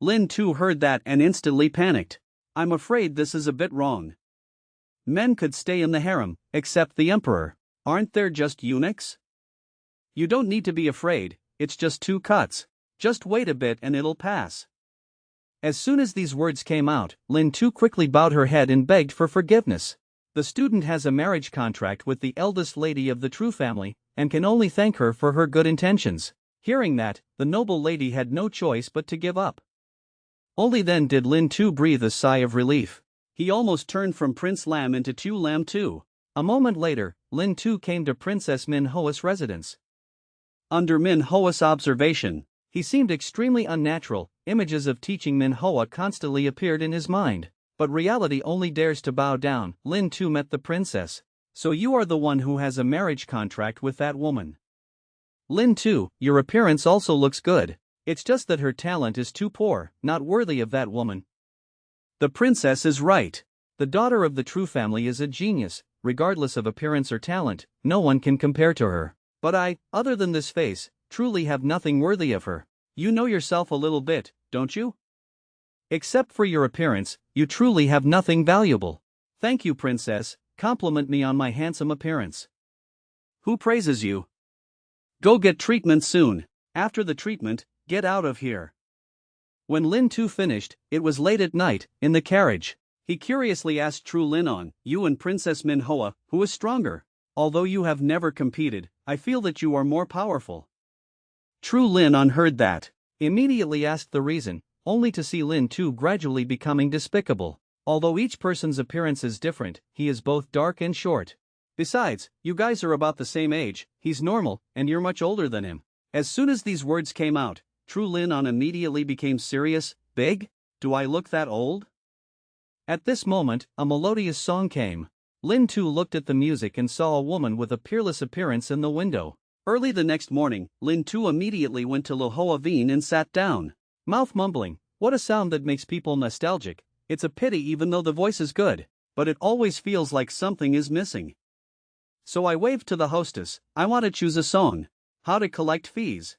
Speaker 1: Lin Tu heard that and instantly panicked. I'm afraid this is a bit wrong. Men could stay in the harem, except the emperor. Aren't there just eunuchs? You don't need to be afraid, it's just 2 cuts. Just wait a bit and it'll pass. As soon as these words came out, Lin Tu quickly bowed her head and begged for forgiveness. The student has a marriage contract with the eldest lady of the True family, and can only thank her for her good intentions. Hearing that, the noble lady had no choice but to give up. Only then did Lin Tu breathe a sigh of relief. He almost turned from Prince Lam into Tu Lam too. A moment later, Lin Tu came to Princess Manhwa's residence. Under Manhwa's observation, he seemed extremely unnatural. Images of teaching Manhwa constantly appeared in his mind, but reality only dares to bow down. Lin Tu met the princess. So you are the one who has a marriage contract with that woman. Lin Tu, your appearance also looks good. It's just that her talent is too poor, not worthy of that woman. The princess is right. The daughter of the True family is a genius, regardless of appearance or talent. No one can compare to her. But I, other than this face, truly have nothing worthy of her. You know yourself a little bit, don't you? Except for your appearance, you truly have nothing valuable. Thank you, princess. Compliment me on my handsome appearance. Who praises you? Go get treatment soon. After the treatment, get out of here. When Lin Tu finished, it was late at night, in the carriage. He curiously asked True Linon, you and Princess Manhwa, who is stronger? Although you have never competed, I feel that you are more powerful. True Linon heard that, immediately asked the reason, only to see Lin Tu gradually becoming despicable. Although each person's appearance is different, he is both dark and short. Besides, you guys are about the same age, he's normal, and you're much older than him. As soon as these words came out, True Linon immediately became serious. Big? Do I look that old? At this moment, a melodious song came. Lin Tu looked at the music and saw a woman with a peerless appearance in the window. Early the next morning, Lin Tu immediately went to Lohoa Veen and sat down. Mouth mumbling, what a sound that makes people nostalgic. It's a pity even though the voice is good, but it always feels like something is missing. So I waved to the hostess, I want to choose a song. How to collect fees.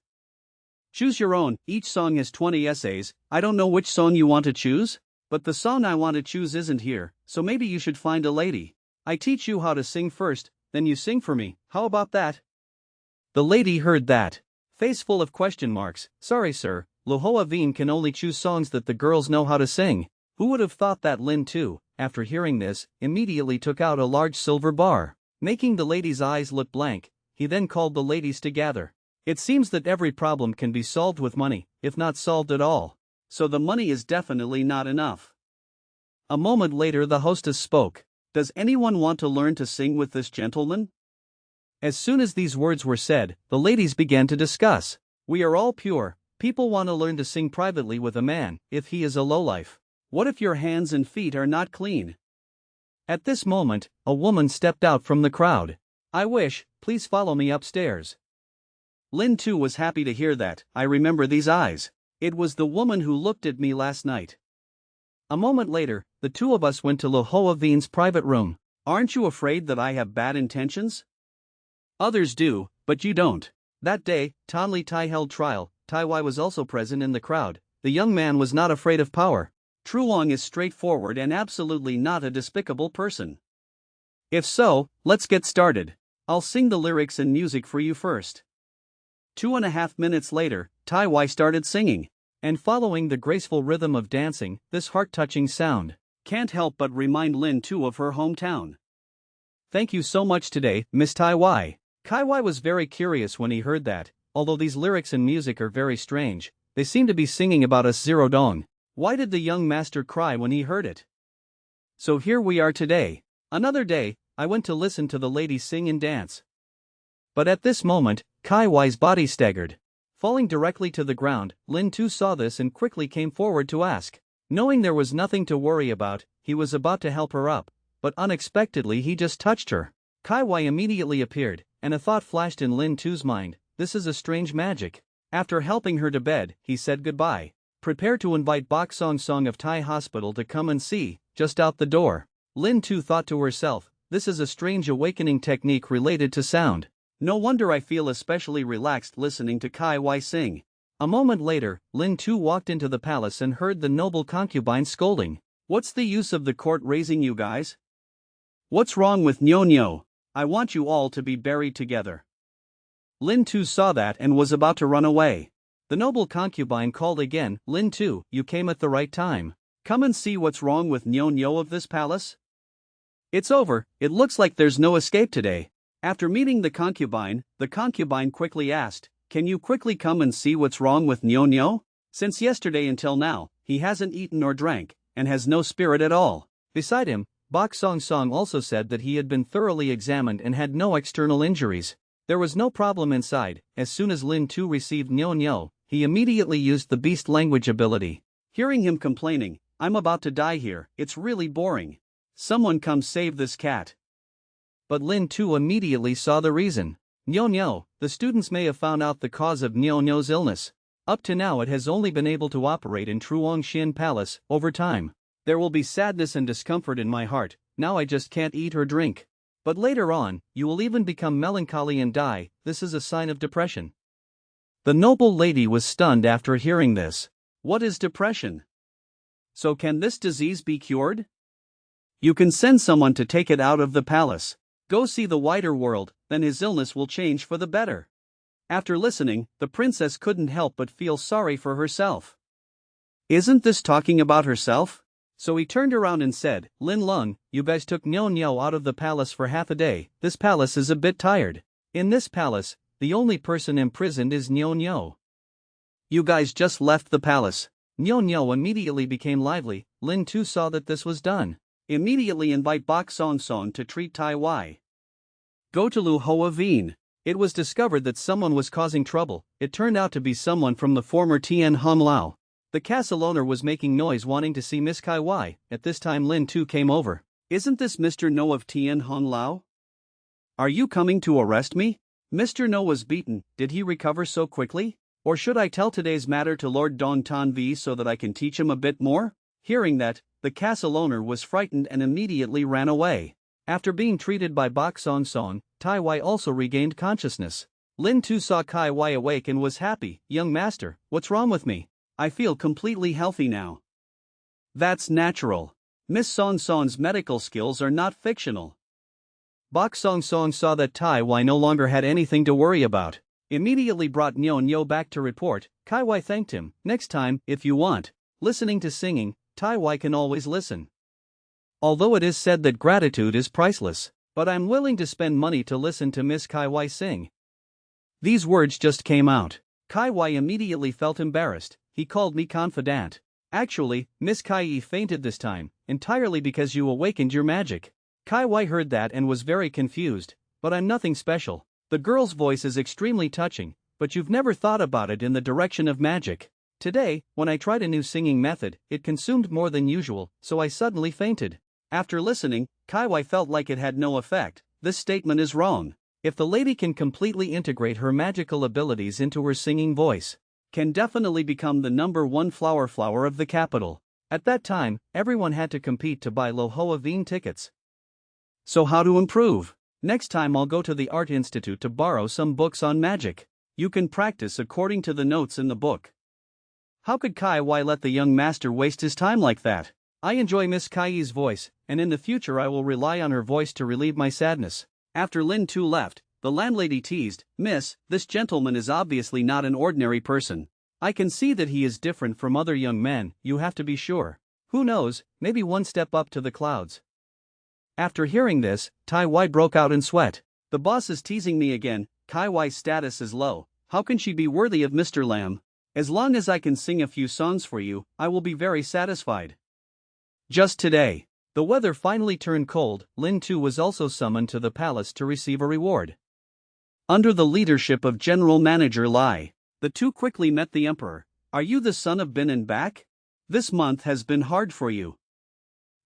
Speaker 1: Choose your own, each song has 20 essays. I don't know which song you want to choose, but the song I want to choose isn't here, so maybe you should find a lady. I teach you how to sing first, then you sing for me, how about that? The lady heard that. Face full of question marks, sorry sir, Lohoa Veen can only choose songs that the girls know how to sing. Who would have thought that? Lin Tu, after hearing this, immediately took out a large silver bar, making the lady's eyes look blank. He then called the ladies to gather. It seems that every problem can be solved with money, if not solved at all. So the money is definitely not enough. A moment later the hostess spoke. Does anyone want to learn to sing with this gentleman? As soon as these words were said, the ladies began to discuss. We are all pure. People want to learn to sing privately with a man, if he is a lowlife. What if your hands and feet are not clean? At this moment, a woman stepped out from the crowd. I wish, please follow me upstairs. Lin Tu was happy to hear that. I remember these eyes. It was the woman who looked at me last night. A moment later, the two of us went to Lohoa Veen's private room. Aren't you afraid that I have bad intentions? Others do, but you don't. That day, Tonli Tai held trial. Tai Wai was also present in the crowd. The young man was not afraid of power. Truong is straightforward and absolutely not a despicable person. If so, let's get started. I'll sing the lyrics and music for you first. 2.5 minutes later, Tai Wai started singing. And following the graceful rhythm of dancing, this heart-touching sound can't help but remind Lin Tu of her hometown. Thank you so much today, Miss Tai Wai. Tai Wai was very curious when he heard that. Although these lyrics and music are very strange, they seem to be singing about us Zero Dong. Why did the young master cry when he heard it? So here we are today. Another day, I went to listen to the ladies sing and dance. But at this moment, Tai Wai's body staggered. Falling directly to the ground, Lin Tu saw this and quickly came forward to ask. Knowing there was nothing to worry about, he was about to help her up, but unexpectedly he just touched her. Tai Wai immediately appeared, and a thought flashed in Lin Tu's mind. This is a strange magic. After helping her to bed, he said goodbye. Prepare to invite Bok Song Song of Tai Hospital to come and see, just out the door. Lin Tu thought to herself, this is a strange awakening technique related to sound. No wonder I feel especially relaxed listening to Kai Wai sing. A moment later, Lin Tu walked into the palace and heard the noble concubine scolding. What's the use of the court raising you guys? What's wrong with Nyo? I want you all to be buried together. Lin Tu saw that and was about to run away. The noble concubine called again, Lin Tu, you came at the right time. Come and see what's wrong with Nyo of this palace. It's over, it looks like there's no escape today. After meeting the concubine quickly asked, can you quickly come and see what's wrong with Nyo? Since yesterday until now, he hasn't eaten or drank, and has no spirit at all. Beside him, Bok Song Song also said that he had been thoroughly examined and had no external injuries. There was no problem inside. As soon as Lin Tu received Nyo, he immediately used the beast language ability. Hearing him complaining, I'm about to die here, it's really boring. Someone come save this cat. But Lin Tu immediately saw the reason. Nyo, the students may have found out the cause of Nyo's illness. Up to now it has only been able to operate in Truong Palace. Over time, there will be sadness and discomfort in my heart. Now I just can't eat or drink. But later on, you will even become melancholy and die. This is a sign of depression. The noble lady was stunned after hearing this. What is depression? So can this disease be cured? You can send someone to take it out of the palace. Go see the wider world, then his illness will change for the better. After listening, the princess couldn't help but feel sorry for herself. Isn't this talking about herself? So he turned around and said, Lin Lung, you guys took Nyo out of the palace for half a day. This palace is a bit tired. In this palace, the only person imprisoned is Nyo. You guys just left the palace. Nyo immediately became lively. Lin Tu saw that this was done. Immediately invite Bok Song Song to treat Tai Wai. Go to Lu Hoa Vien. It was discovered that someone was causing trouble. It turned out to be someone from the former Tien Hung Lao. The castle owner was making noise wanting to see Miss Kai Wai. At this time Lin Tu came over. Isn't this Mr. No of Tien Hung Lao? Are you coming to arrest me? Mr. No was beaten. Did he recover so quickly? Or should I tell today's matter to Lord Don Tan Vi so that I can teach him a bit more? Hearing that, the castle owner was frightened and immediately ran away. After being treated by Bok Song Song, Tai Wai also regained consciousness. Lin Tu saw Kai Wai awake and was happy. Young master, what's wrong with me? I feel completely healthy now. That's natural. Miss Song Song's medical skills are not fictional. Bok Song Song saw that Tai Wai no longer had anything to worry about. Immediately brought Nyo back to report. Kai Wai thanked him. Next time, if you want listening to singing, Tai Wai can always listen. Although it is said that gratitude is priceless, but I'm willing to spend money to listen to Miss Kai Wai sing. These words just came out. Kai Wai immediately felt embarrassed. He called me confidant. Actually, Miss Kai fainted this time, entirely because you awakened your magic. Kai Wai heard that and was very confused. But I'm nothing special. The girl's voice is extremely touching, but you've never thought about it in the direction of magic. Today, when I tried a new singing method, it consumed more than usual, so I suddenly fainted. After listening, Kai Wai felt like it had no effect. This statement is wrong. If the lady can completely integrate her magical abilities into her singing voice, can definitely become the #1 flower of the capital. At that time, everyone had to compete to buy Lo Hoa Vien tickets. So how to improve? Next time I'll go to the Art Institute to borrow some books on magic. You can practice according to the notes in the book. How could Kai Wai let the young master waste his time like that? I enjoy Miss Kai's voice, and in the future I will rely on her voice to relieve my sadness. After Lin Tu left, the landlady teased, Miss, this gentleman is obviously not an ordinary person. I can see that he is different from other young men, you have to be sure. Who knows, maybe one step up to the clouds. After hearing this, Tai Wai broke out in sweat. The boss is teasing me again. Kai Wai's status is low. How can she be worthy of Mr. Lam? As long as I can sing a few songs for you, I will be very satisfied. Just today, the weather finally turned cold. Lin Tu was also summoned to the palace to receive a reward. Under the leadership of General Manager Lai, the two quickly met the emperor. Are you the son of Bin and Bak? This month has been hard for you.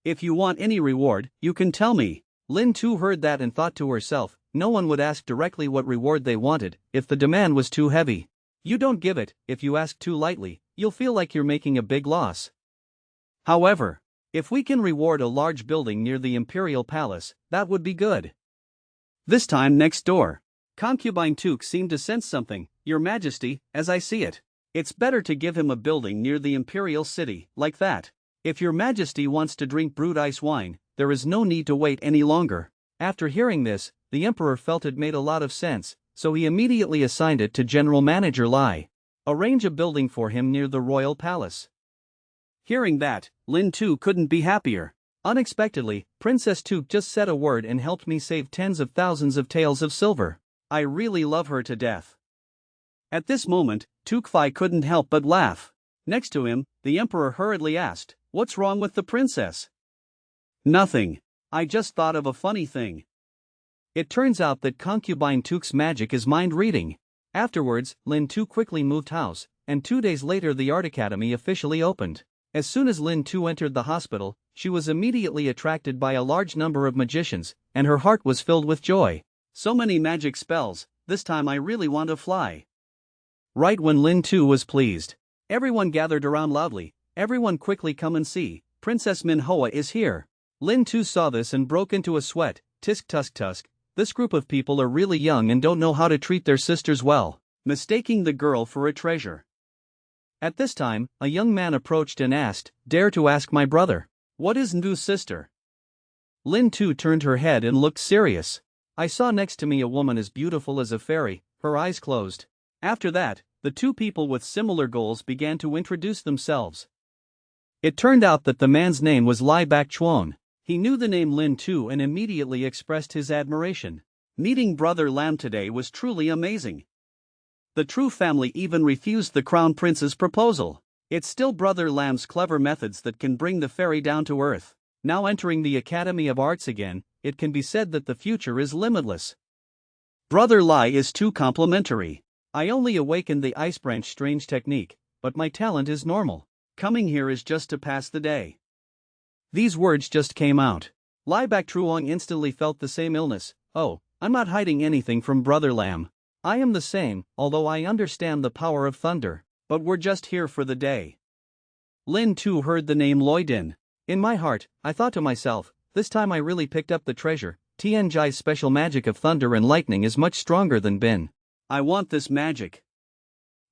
Speaker 1: If you want any reward, you can tell me. Lin Tu heard that and thought to herself, no one would ask directly what reward they wanted if the demand was too heavy. You don't give it. If you ask too lightly, you'll feel like you're making a big loss. However, if we can reward a large building near the imperial palace, that would be good. This time next door. Concubine Took seemed to sense something. Your Majesty, as I see it, it's better to give him a building near the imperial city, like that. If your Majesty wants to drink brewed ice wine, there is no need to wait any longer. After hearing this, the emperor felt it made a lot of sense, so he immediately assigned it to General Manager Lai. Arrange a building for him near the royal palace. Hearing that, Lin Tu couldn't be happier. Unexpectedly, Princess Took just said a word and helped me save tens of thousands of taels of silver. I really love her to death. At this moment, Tukfai couldn't help but laugh. Next to him, the emperor hurriedly asked, "What's wrong with the princess?" "Nothing. I just thought of a funny thing." It turns out that Concubine Took's magic is mind reading. Afterwards, Lin Tu quickly moved house, and 2 days later the Art Academy officially opened. As soon as Lin Tu entered the hospital, she was immediately attracted by a large number of magicians, and her heart was filled with joy. So many magic spells, this time I really want to fly. Right when Lin Tu was pleased, everyone gathered around loudly. "Everyone quickly come and see, Princess Manhwa is here." Lin Tu saw this and broke into a sweat. Tisk tusk tusk, this group of people are really young and don't know how to treat their sisters well, mistaking the girl for a treasure. At this time, a young man approached and asked, "Dare to ask my brother, what is Ndu's sister?" Lin Tu turned her head and looked serious. "I saw next to me a woman as beautiful as a fairy, her eyes closed." After that, the two people with similar goals began to introduce themselves. It turned out that the man's name was Lai Bak Chuan. He knew the name Lin Tu and immediately expressed his admiration. Meeting Brother Lam today was truly amazing. The True family even refused the Crown Prince's proposal. It's still Brother Lam's clever methods that can bring the fairy down to earth. Now entering the Academy of Arts again, it can be said that the future is limitless. Brother Lai is too complimentary. I only awakened the Ice Branch strange technique, but my talent is normal. Coming here is just to pass the day. These words just came out. Lai Bak Truong instantly felt the same illness. Oh, I'm not hiding anything from Brother Lam. I am the same, although I understand the power of thunder, but we're just here for the day. Lin Tu heard the name Loi Din. In my heart, I thought to myself, this time I really picked up the treasure. Tianjai's special magic of thunder and lightning is much stronger than Bin. I want this magic.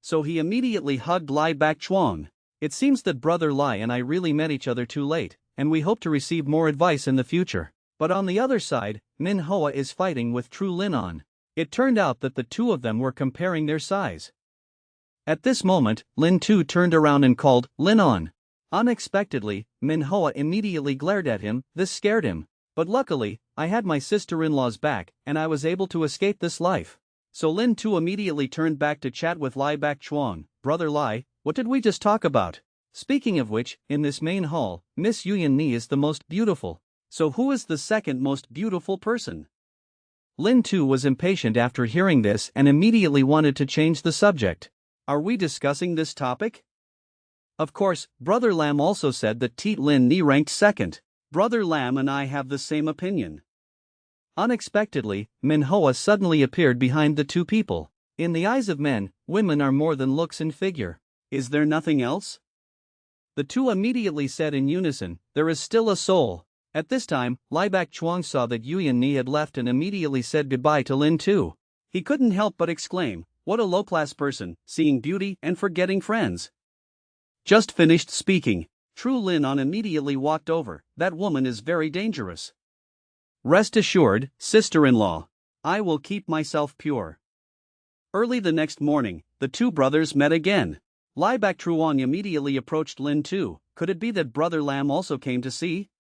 Speaker 1: So he immediately hugged Lai Bak Chuang. It seems that Brother Lai and I really met each other too late, and we hope to receive more advice in the future. But on the other side, Min Hoa is fighting with True Lin On. It turned out that the two of them were comparing their size. At this moment, Lin Tu turned around and called, "Lin On." Unexpectedly, Min Hoa immediately glared at him. This scared him. But luckily, I had my sister-in-law's back, and I was able to escape this life. So Lin Tu immediately turned back to chat with Lai Bak Chuang. "Brother Lai, what did we just talk about? Speaking of which, in this main hall, Miss Yuyan Ni is the most beautiful. So who is the second most beautiful person?" Lin Tu was impatient after hearing this and immediately wanted to change the subject. "Are we discussing this topic?" Of course, Brother Lam also said that Teet Lin Ni ranked second. Brother Lam and I have the same opinion. Unexpectedly, Min Hoa suddenly appeared behind the two people. In the eyes of men, women are more than looks and figure. Is there nothing else? The two immediately said in unison, "There is still a soul." At this time, Lai Bak Chuang saw that Yuyan Ni had left and immediately said goodbye to Lin Tu. He couldn't help but exclaim, "What a low-class person, seeing beauty and forgetting friends." Just finished speaking, True Lin On immediately walked over. "That woman is very dangerous." "Rest assured, sister-in-law. I will keep myself pure." Early the next morning, the two brothers met again. Lai Bak Truong immediately approached Lin Tu. Could it be that Brother Lam also came to see?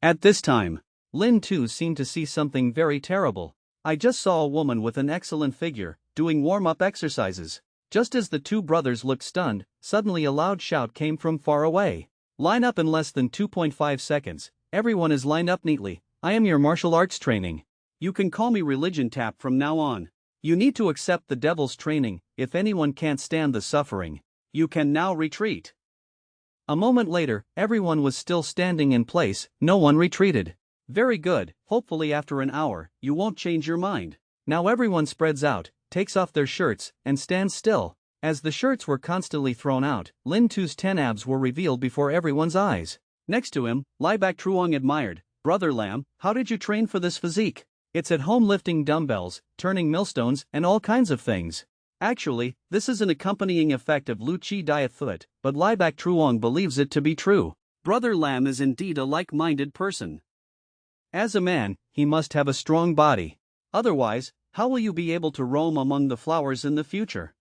Speaker 1: At this time, Lin Tu seemed to see something very terrible. "I just saw a woman with an excellent figure, doing warm-up exercises." Just as the two brothers looked stunned, suddenly a loud shout came from far away. "Line up in less than 2.5 seconds. Everyone is lined up neatly. I am your martial arts training. You can call me Religion Tap from now on. You need to accept the devil's training. If anyone can't stand the suffering, you can now retreat." A moment later, everyone was still standing in place, no one retreated. "Very good, hopefully after an hour, you won't change your mind." Now everyone spreads out, takes off their shirts, and stands still. As the shirts were constantly thrown out, Lin Tu's 10 abs were revealed before everyone's eyes. Next to him, Lai Bak Truong admired, "Brother Lam, how did you train for this physique? It's at home lifting dumbbells, turning millstones, and all kinds of things." Actually, this is an accompanying effect of Lu Chi diet foot, but Lai Bak Truong believes it to be true. Brother Lam is indeed a like-minded person. As a man, he must have a strong body. Otherwise, how will you be able to roam among the flowers in the future?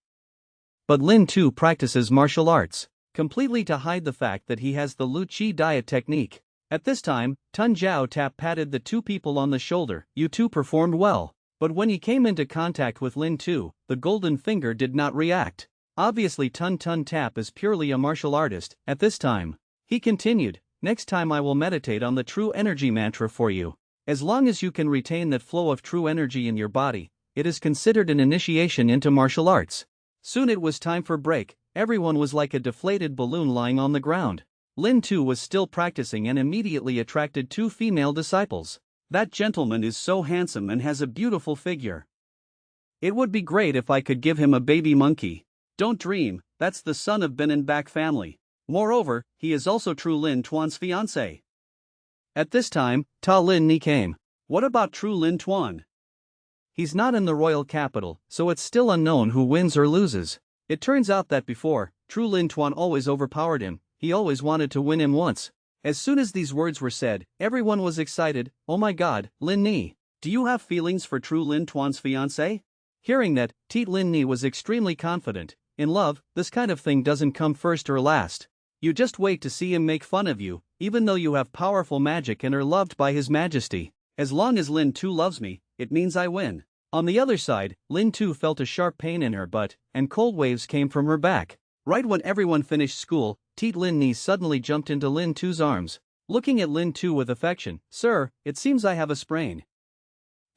Speaker 1: But Lin Tu practices martial arts, completely to hide the fact that he has the Lu Chi diet technique. At this time, Tun Jiao Tap patted the two people on the shoulder. "You two performed well." But when he came into contact with Lin Tu, the golden finger did not react. Obviously Tun Tap is purely a martial artist. At this time, he continued, "Next time I will meditate on the true energy mantra for you. As long as you can retain that flow of true energy in your body, it is considered an initiation into martial arts." Soon it was time for break. Everyone was like a deflated balloon lying on the ground. Lin Tu was still practicing and immediately attracted two female disciples. "That gentleman is so handsome and has a beautiful figure. It would be great if I could give him a baby monkey." "Don't dream, that's the son of Bin and Bak family. Moreover, he is also True Lin Tuan's fiancé." At this time, Ta Lin Ni came. "What about True Lin Tuan? He's not in the royal capital, so it's still unknown who wins or loses. It turns out that before, True Lin Tuan always overpowered him. He always wanted to win him once." As soon as these words were said, everyone was excited. "Oh my god, Lin Ni, do you have feelings for True Lin Tuan's fiancé?" Hearing that, Teet Lin Ni was extremely confident. "In love, this kind of thing doesn't come first or last. You just wait to see him make fun of you, even though you have powerful magic and are loved by His Majesty. As long as Lin Tu loves me, it means I win." On the other side, Lin Tu felt a sharp pain in her butt, and cold waves came from her back. Right when everyone finished school, Teet Lin Ni suddenly jumped into Lin Tu's arms. Looking at Lin Tu with affection, "Sir, it seems I have a sprain."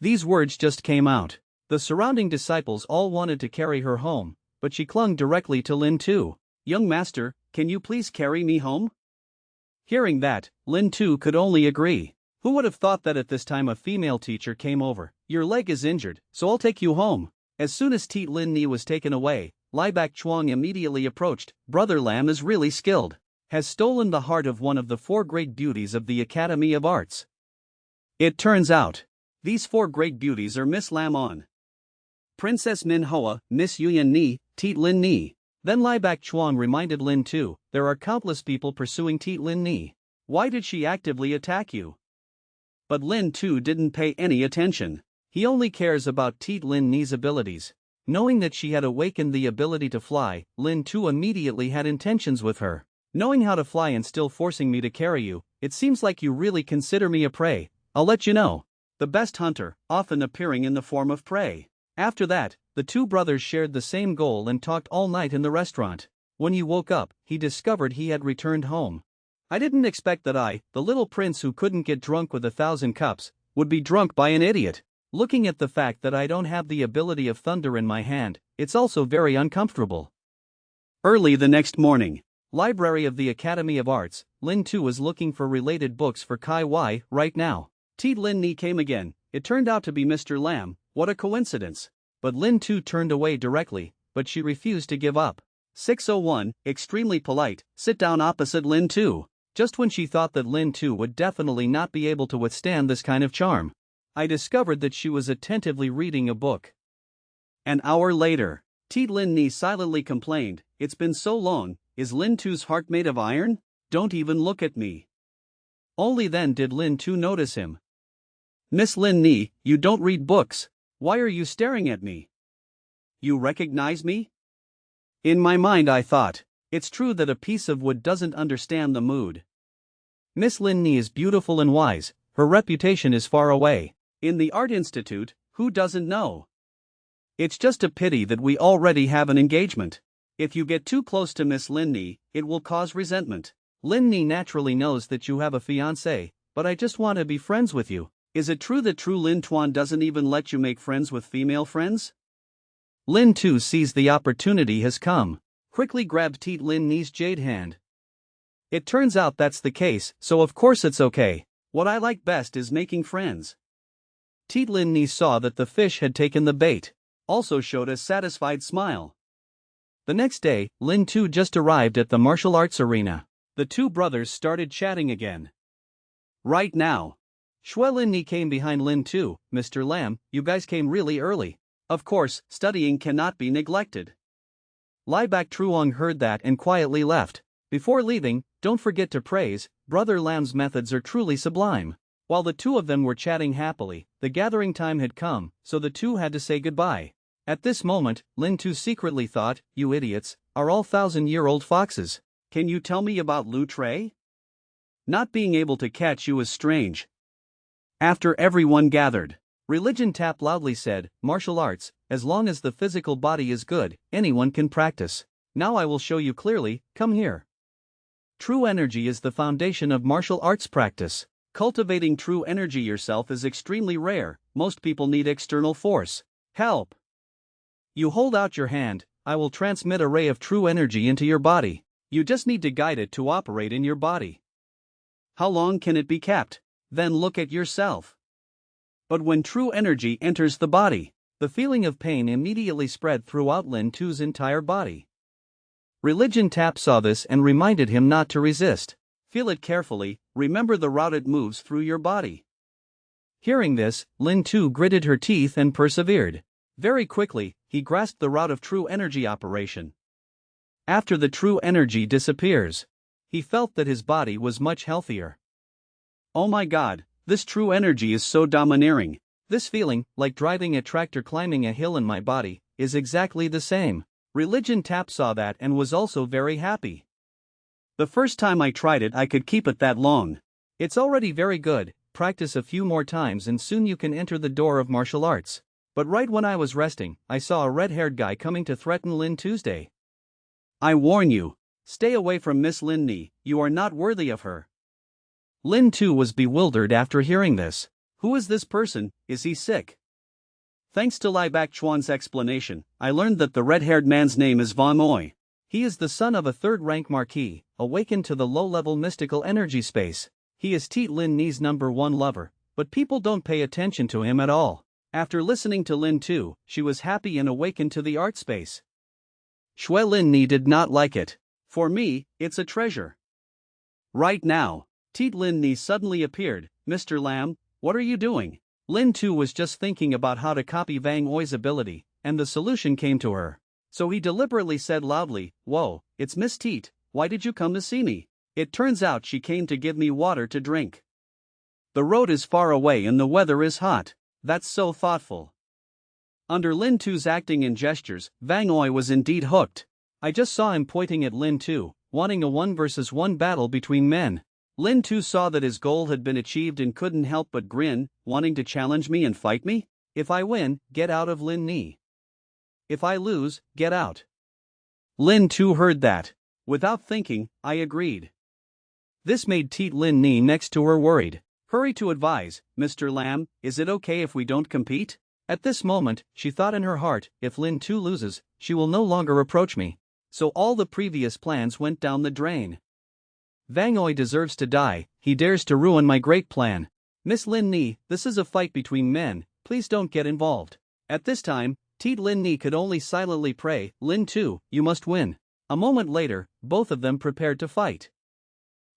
Speaker 1: These words just came out. The surrounding disciples all wanted to carry her home, but she clung directly to Lin Tu. "Young master, can you please carry me home?" Hearing that, Lin Tu could only agree. Who would have thought that at this time a female teacher came over? "Your leg is injured, so I'll take you home." As soon as Teet Lin Ni was taken away, Lai Bak Chuang immediately approached. "Brother Lam is really skilled. Has stolen the heart of one of the four great beauties of the Academy of Arts." It turns out, these four great beauties are Miss Lam On, Princess Manhwa, Miss Yuyan Ni, Teet Lin Ni. Then Lai Bak Chuang reminded Lin Tu, "There are countless people pursuing Teet Lin Ni. Why did she actively attack you?" But Lin Tu didn't pay any attention. He only cares about Teet Lin Ni's abilities. Knowing that she had awakened the ability to fly, Lin Tu immediately had intentions with her. "Knowing how to fly and still forcing me to carry you, it seems like you really consider me a prey. I'll let you know. The best hunter, often appearing in the form of prey." After that, the two brothers shared the same goal and talked all night in the restaurant. When he woke up, he discovered he had returned home. "I didn't expect that I, the little prince who couldn't get drunk with 1,000 cups, would be drunk by an idiot. Looking at the fact that I don't have the ability of thunder in my hand, it's also very uncomfortable." Early the next morning, Library of the Academy of Arts, Lin Tu was looking for related books for Kai Wai right now. Teet Lin Ni came again. It turned out to be Mr. Lam. What a coincidence. But Lin Tu turned away directly, but she refused to give up. 601, extremely polite, sit down opposite Lin Tu. Just when she thought that Lin Tu would definitely not be able to withstand this kind of charm, I discovered that she was attentively reading a book. An hour later, Teet Lin Ni silently complained, "It's been so long, is Lin Tu's heart made of iron? Don't even look at me." Only then did Lin Tu notice him. "Miss Lin Ni, you don't read books. Why are you staring at me? You recognize me?" In my mind I thought, it's true that a piece of wood doesn't understand the mood. Miss Lin Ni is beautiful and wise, her reputation is far away. In the Art Institute, who doesn't know? It's just a pity that we already have an engagement. If you get too close to Miss Lin Ni, it will cause resentment. Lin Ni naturally knows that you have a fiancé, but I just want to be friends with you. Is it true that True Lin Tuan doesn't even let you make friends with female friends? Lin Tu sees the opportunity has come. Quickly grabbed Teet Lin Ni's jade hand. It turns out that's the case, so of course it's okay. What I like best is making friends. Teet Lin Ni saw that the fish had taken the bait, also showed a satisfied smile. The next day, Lin Tu just arrived at the martial arts arena. The two brothers started chatting again. Right now. Xue Linni came behind Lin Tu. Mr. Lam, you guys came really early. Of course, studying cannot be neglected. Lai Bak Truong heard that and quietly left. Before leaving, don't forget to praise, Brother Lam's methods are truly sublime. While the two of them were chatting happily, the gathering time had come, so the two had to say goodbye. At this moment, Lin Tu secretly thought, you idiots, are all 1,000-year-old foxes. Can you tell me about Lu Trey? Not being able to catch you is strange. After everyone gathered, Religion Tap loudly said, martial arts, as long as the physical body is good, anyone can practice. Now I will show you clearly, come here. True energy is the foundation of martial arts practice. Cultivating true energy yourself is extremely rare, most people need external force. Help! You hold out your hand, I will transmit a ray of true energy into your body. You just need to guide it to operate in your body. How long can it be kept? Then look at yourself. But when true energy enters the body, the feeling of pain immediately spread throughout Lin Tu's entire body. Religion Tap saw this and reminded him not to resist. Feel it carefully, remember the route it moves through your body. Hearing this, Lin Tu gritted her teeth and persevered. Very quickly, he grasped the route of true energy operation. After the true energy disappears, he felt that his body was much healthier. Oh my God, this true energy is so domineering. This feeling, like driving a tractor climbing a hill in my body, is exactly the same. Religion Tap saw that and was also very happy. The first time I tried it, I could keep it that long. It's already very good, practice a few more times and soon you can enter the door of martial arts. But right when I was resting, I saw a red-haired guy coming to threaten Lin Tuesday. I warn you, stay away from Miss Lin Ni, you are not worthy of her. Lin Tu was bewildered after hearing this. Who is this person, is he sick? Thanks to Lai Bak Chuan's explanation, I learned that the red-haired man's name is Von Oi. He is the son of a third-rank marquis, awakened to the low-level mystical energy space. He is Tiet Lin Ni's #1 lover, but people don't pay attention to him at all. After listening to Lin Tu, she was happy and awakened to the art space. Xue Lin Ni did not like it. For me, it's a treasure. Right now, Tiet Lin Ni suddenly appeared. Mr. Lam, what are you doing? Lin Tu was just thinking about how to copy Vang Oi's ability, and the solution came to her. So he deliberately said loudly, Whoa, it's Miss Tiet, why did you come to see me? It turns out she came to give me water to drink. The road is far away and the weather is hot. That's so thoughtful. Under Lin Tu's acting and gestures, Vang Oi was indeed hooked. I just saw him pointing at Lin Tu, wanting a 1-versus-1 battle between men. Lin Tu saw that his goal had been achieved and couldn't help but grin, wanting to challenge me and fight me? If I win, get out of Lin Ni. If I lose, get out. Lin Tu heard that. Without thinking, I agreed. This made Tiet Lin Ni next to her worried. Hurry to advise, Mr. Lam, is it okay if we don't compete? At this moment, she thought in her heart, if Lin Tu loses, she will no longer approach me. So all the previous plans went down the drain. Vang Oi deserves to die, he dares to ruin my great plan. Miss Lin Ni, this is a fight between men, please don't get involved. At this time, Tiet Lin Ni could only silently pray, Lin Tu, you must win. A moment later, both of them prepared to fight.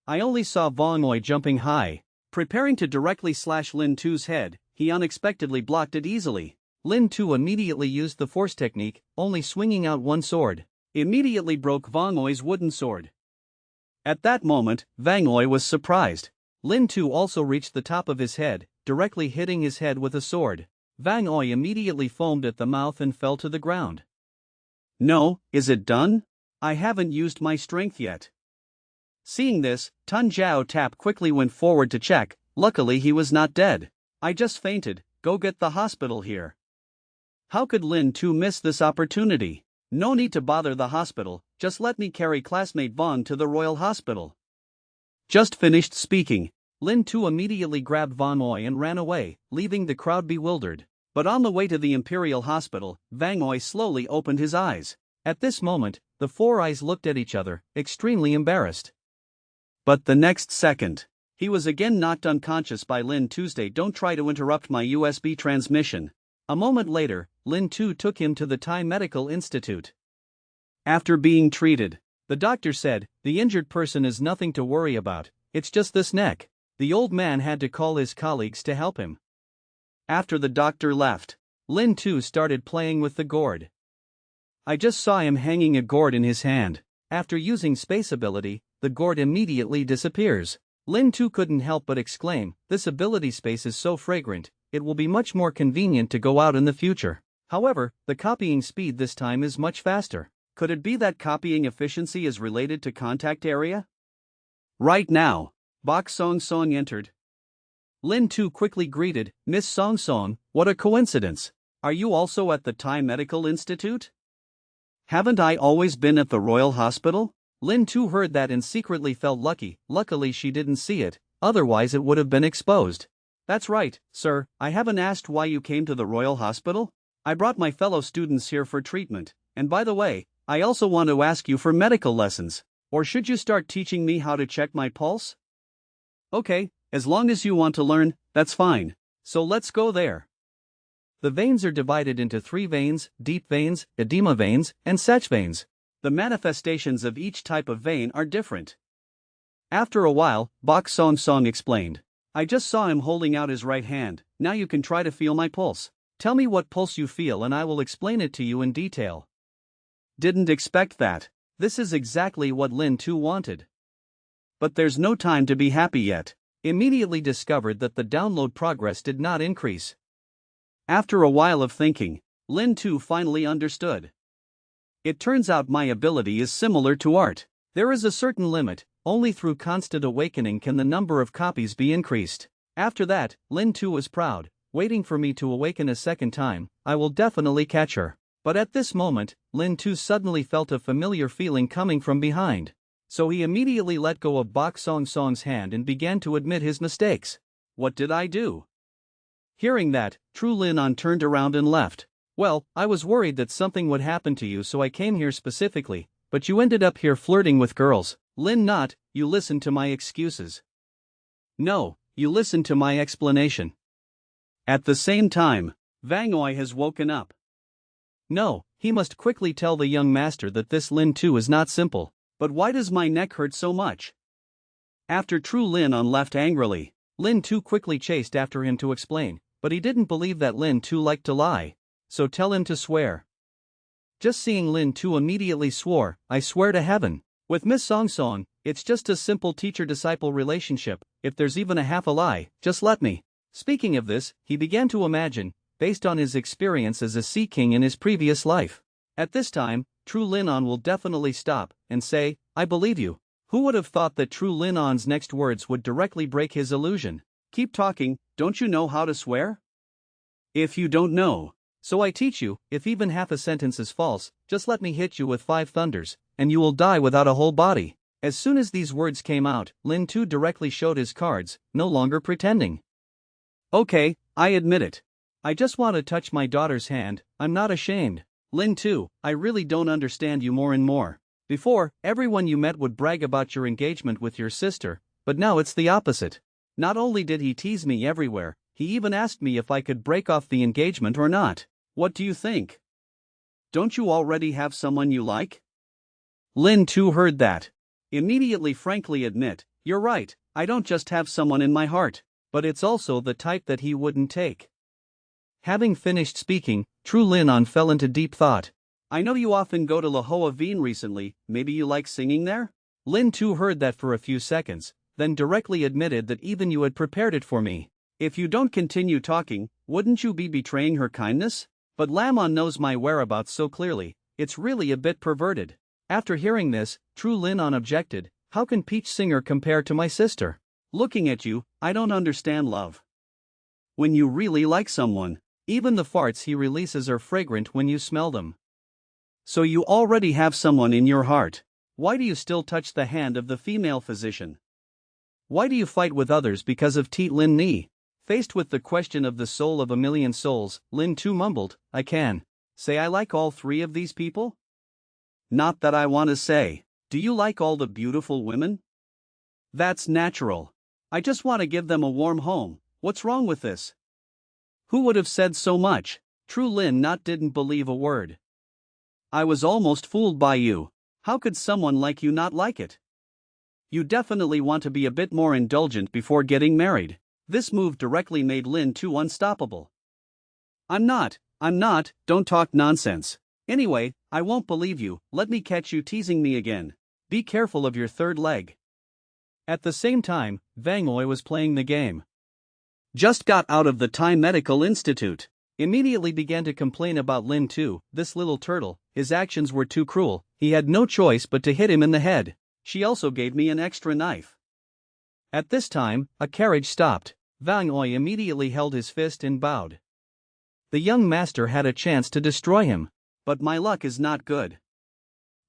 Speaker 1: I only saw Vang Oi jumping high. Preparing to directly slash Lin Tu's head, he unexpectedly blocked it easily. Lin Tu immediately used the force technique, only swinging out one sword. Immediately broke Vang Oi's wooden sword. At that moment, Vang Oi was surprised. Lin Tu also reached the top of his head, directly hitting his head with a sword. Vang Oi immediately foamed at the mouth and fell to the ground. No, is it done? I haven't used my strength yet. Seeing this, Tun Jiao Tap quickly went forward to check, luckily he was not dead. I just fainted, go get the hospital here. How could Lin Tu miss this opportunity? No need to bother the hospital, just let me carry classmate Vong to the Royal Hospital. Just finished speaking, Lin Tu immediately grabbed Vang Oi and ran away, leaving the crowd bewildered. But on the way to the Imperial Hospital, Vang Oi slowly opened his eyes. At this moment, the four eyes looked at each other, extremely embarrassed. But the next second, he was again knocked unconscious by Lin Tuesday. Don't try to interrupt my USB transmission. A moment later, Lin Tu took him to the Thai Medical Institute. After being treated, the doctor said, the injured person is nothing to worry about, it's just this neck. The old man had to call his colleagues to help him. After the doctor left, Lin Tu started playing with the gourd. I just saw him hanging a gourd in his hand. After using space ability, the gourd immediately disappears. Lin Tu couldn't help but exclaim, this ability space is so fragrant, it will be much more convenient to go out in the future. However, the copying speed this time is much faster. Could it be that copying efficiency is related to contact area? Right now, Bok Song Song entered. Lin Tu quickly greeted, Miss Song Song, what a coincidence. Are you also at the Thai Medical Institute? Haven't I always been at the Royal Hospital? Lin Tu heard that and secretly felt lucky. Luckily she didn't see it, otherwise it would have been exposed. That's right, sir, I haven't asked why you came to the Royal Hospital. I brought my fellow students here for treatment, and by the way, I also want to ask you for medical lessons. Or should you start teaching me how to check my pulse? Okay, as long as you want to learn, that's fine. So let's go there. The veins are divided into 3 veins, deep veins, edema veins, and Sach veins. The manifestations of each type of vein are different. After a while, Bok Song Song explained. I just saw him holding out his right hand, now you can try to feel my pulse. Tell me what pulse you feel and I will explain it to you in detail. Didn't expect that. This is exactly what Lin Tu wanted. But there's no time to be happy yet. Immediately discovered that the download progress did not increase. After a while of thinking, Lin Tu finally understood. It turns out my ability is similar to art. There is a certain limit, only through constant awakening can the number of copies be increased. After that, Lin Tu was proud, waiting for me to awaken a second time, I will definitely catch her. But at this moment, Lin Tu suddenly felt a familiar feeling coming from behind. So he immediately let go of Bok Song Song's hand and began to admit his mistakes. What did I do? Hearing that, True Lin On turned around and left. Well, I was worried that something would happen to you so I came here specifically, but you ended up here flirting with girls. Lin Not, you listened to my excuses. No, you listened to my explanation. At the same time, Vang Oi has woken up. No, he must quickly tell the young master that this Lin Tu is not simple. But why does my neck hurt so much? After True Lin On left angrily, Lin Tu quickly chased after him to explain, but he didn't believe that Lin Tu liked to lie. So tell him to swear. Just seeing Lin Tu immediately swore, I swear to heaven. With Miss Song Song, it's just a simple teacher-disciple relationship, if there's even a half a lie, just let me. Speaking of this, he began to imagine, based on his experience as a Sea King in his previous life. At this time, True Lin On will definitely stop and say, I believe you. Who would have thought that True Lin On's next words would directly break his illusion? Keep talking, don't you know how to swear? If you don't know, so I teach you, if even half a sentence is false, just let me hit you with 5 thunders, and you will die without a whole body. As soon as these words came out, Lin Tu directly showed his cards, no longer pretending. Okay, I admit it. I just want to touch my daughter's hand, I'm not ashamed. Lin Tu, I really don't understand you more and more. Before, everyone you met would brag about your engagement with your sister, but now it's the opposite. Not only did he tease me everywhere, he even asked me if I could break off the engagement or not. What do you think? Don't you already have someone you like? Lin Tu heard that. Immediately frankly admit, you're right, I don't just have someone in my heart, but it's also the type that he wouldn't take. Having finished speaking, True Lin On fell into deep thought. I know you often go to La Hoa Vien recently, maybe you like singing there? Lin Tu heard that for a few seconds, then directly admitted that even you had prepared it for me. If you don't continue talking, wouldn't you be betraying her kindness? But Lam On knows my whereabouts so clearly, it's really a bit perverted. After hearing this, True Lin On objected, how can Peach Singer compare to my sister? Looking at you, I don't understand love. When you really like someone, even the farts he releases are fragrant when you smell them. So you already have someone in your heart. Why do you still touch the hand of the female physician? Why do you fight with others because of Teet Lin Ni? Faced with the question of the soul of a million souls, Lin Tu mumbled, I can say I like all 3 of these people? Not that I want to say, do you like all the beautiful women? That's natural. I just want to give them a warm home, what's wrong with this? Who would have said so much? True Lin Not didn't believe a word. I was almost fooled by you. How could someone like you not like it? You definitely want to be a bit more indulgent before getting married. This move directly made Lin Tu unstoppable. I'm not, don't talk nonsense. Anyway, I won't believe you, let me catch you teasing me again. Be careful of your third leg. At the same time, Vang Oi was playing the game. Just got out of the Thai Medical Institute. Immediately began to complain about Lin Tu, this little turtle. His actions were too cruel, he had no choice but to hit him in the head. She also gave me an extra knife. At this time, a carriage stopped. Vang Oi immediately held his fist and bowed. The young master had a chance to destroy him. But my luck is not good.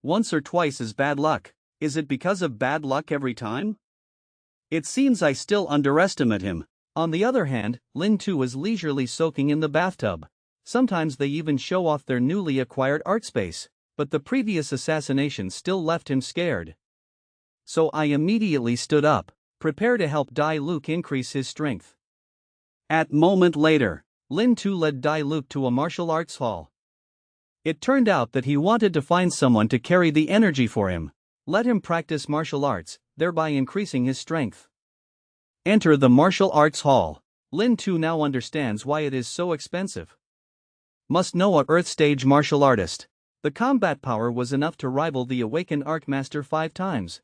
Speaker 1: Once or twice is bad luck. Is it because of bad luck every time? It seems I still underestimate him. On the other hand, Lin Tu was leisurely soaking in the bathtub. Sometimes they even show off their newly acquired art space. But the previous assassination still left him scared. So I immediately stood up, prepare to help Dai Luke increase his strength. At moment later, Lin Tu led Dai Luke to a martial arts hall. It turned out that he wanted to find someone to carry the energy for him. Let him practice martial arts, thereby increasing his strength. Enter the martial arts hall. Lin Tu now understands why it is so expensive. Must know a Earth stage martial artist. The combat power was enough to rival the awakened Archmaster 5 times.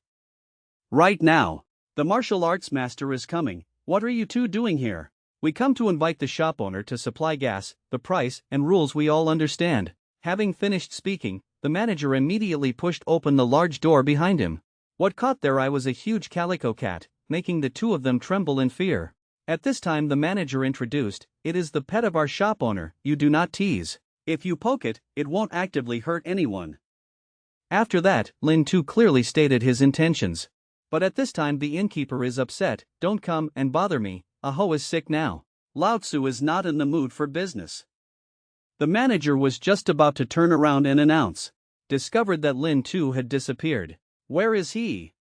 Speaker 1: Right now, the martial arts master is coming. What are you two doing here? We come to invite the shop owner to supply gas, the price, and rules we all understand. Having finished speaking, the manager immediately pushed open the large door behind him. What caught their eye was a huge calico cat, making the two of them tremble in fear. At this time the manager introduced, "It is the pet of our shop owner, you do not tease. If you poke it, it won't actively hurt anyone." After that, Lin Tu clearly stated his intentions. But at this time the innkeeper is upset, "Don't come and bother me, Aho is sick now." Lao Tzu is not in the mood for business. The manager was just about to turn around and announce. Discovered that Lin Tu had disappeared. Where is he?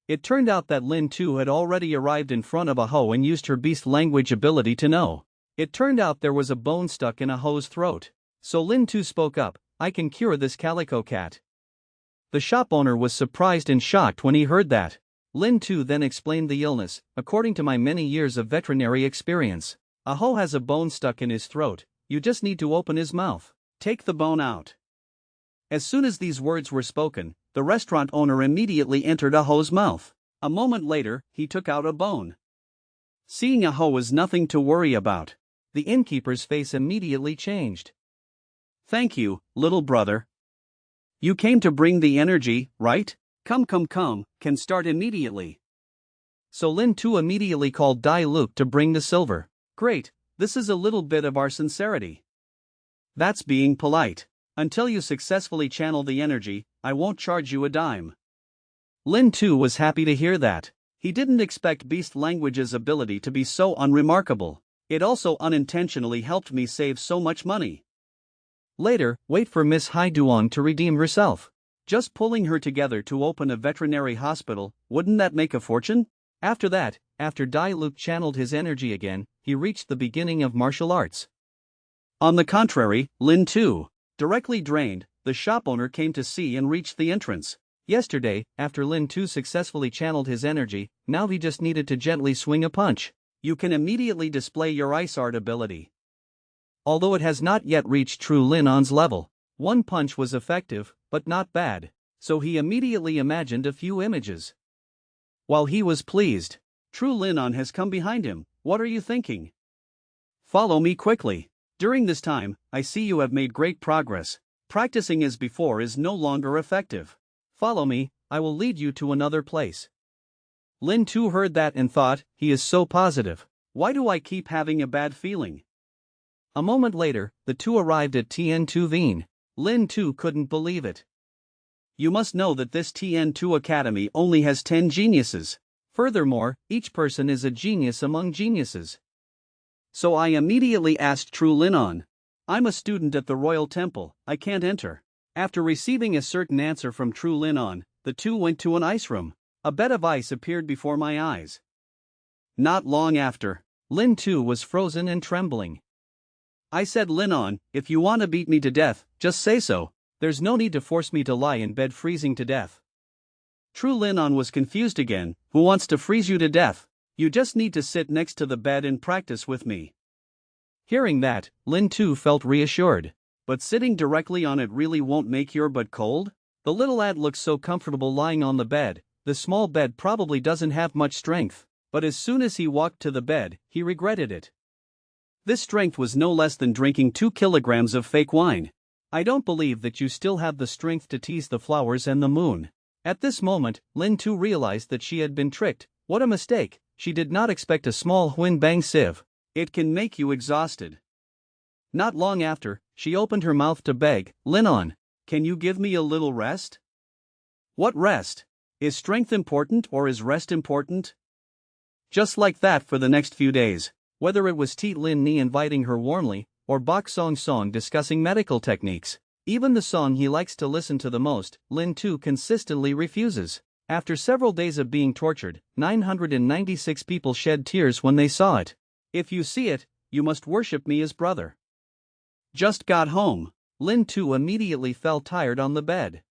Speaker 1: It turned out that Lin Tu had already arrived in front of Aho and used her beast language ability to know. It turned out there was a bone stuck in Aho's throat. So Lin Tu spoke up, "I can cure this calico cat." The shop owner was surprised and shocked when he heard that. Lin Tu then explained the illness. "According to my many years of veterinary experience, Aho has a bone stuck in his throat, you just need to open his mouth. Take the bone out." As soon as these words were spoken, the restaurant owner immediately entered Aho's mouth. A moment later, he took out a bone. Seeing Aho was nothing to worry about, the innkeeper's face immediately changed. "Thank you, little brother. You came to bring the energy, right? Come, can start immediately." So Lin Tu immediately called Dai Luke to bring the silver. "Great, this is a little bit of our sincerity. That's being polite. Until you successfully channel the energy, I won't charge you a dime." Lin Tu was happy to hear that. He didn't expect Beast Language's ability to be so unremarkable. It also unintentionally helped me save so much money. Later, wait for Miss Hai Duong to redeem herself. Just pulling her together to open a veterinary hospital, wouldn't that make a fortune? After that, after Dai Luke channeled his energy again, he reached the beginning of martial arts. On the contrary, Lin Tu, directly drained, the shop owner came to see and reached the entrance. Yesterday, after Lin Tu successfully channeled his energy, now he just needed to gently swing a punch. You can immediately display your ice art ability. Although it has not yet reached True Lin On's level, one punch was effective, but not bad, so he immediately imagined a few images. While he was pleased, True Lin On has come behind him. "What are you thinking? Follow me quickly. During this time, I see you have made great progress. Practicing as before is no longer effective. Follow me, I will lead you to another place." Lin Tu heard that and thought, he is so positive. Why do I keep having a bad feeling? A moment later, the two arrived at Tien Tu Vien. Lin Tu couldn't believe it. You must know that this Tien Tu Academy only has 10 geniuses. Furthermore, each person is a genius among geniuses. So I immediately asked True Lin On. "I'm a student at the Royal Temple, I can't enter." After receiving a certain answer from True Lin On, the two went to an ice room. A bed of ice appeared before my eyes. Not long after, Lin Tu was frozen and trembling. I said, "Lin On, if you want to beat me to death, just say so. There's no need to force me to lie in bed freezing to death. True Lin was confused again. Who wants to freeze you to death? You just need to sit next to the bed and practice with me. Hearing that, Lin Tu felt reassured. But sitting directly on it really won't make your butt cold? The little lad looks so comfortable lying on the bed. The small bed probably doesn't have much strength. But as soon as he walked to the bed, he regretted it. This strength was no less than drinking 2 kilograms of fake wine. I don't believe that you still have the strength to tease the flowers and the moon. At this moment, Lin Tu realized that she had been tricked. What a mistake! She did not expect a small Huin Bang sieve. It can make you exhausted. Not long after, she opened her mouth to beg, Lin, can you give me a little rest? What rest? Is strength important or is rest important? Just like that for the next few days. Whether it was Teet Lin Ni inviting her warmly, or Bok Song discussing medical techniques, even the song he likes to listen to the most, Lin Tu consistently refuses. After several days of being tortured, 996 people shed tears when they saw it. If you see it, you must worship me as brother. Just got home. Lin Tu immediately fell tired on the bed.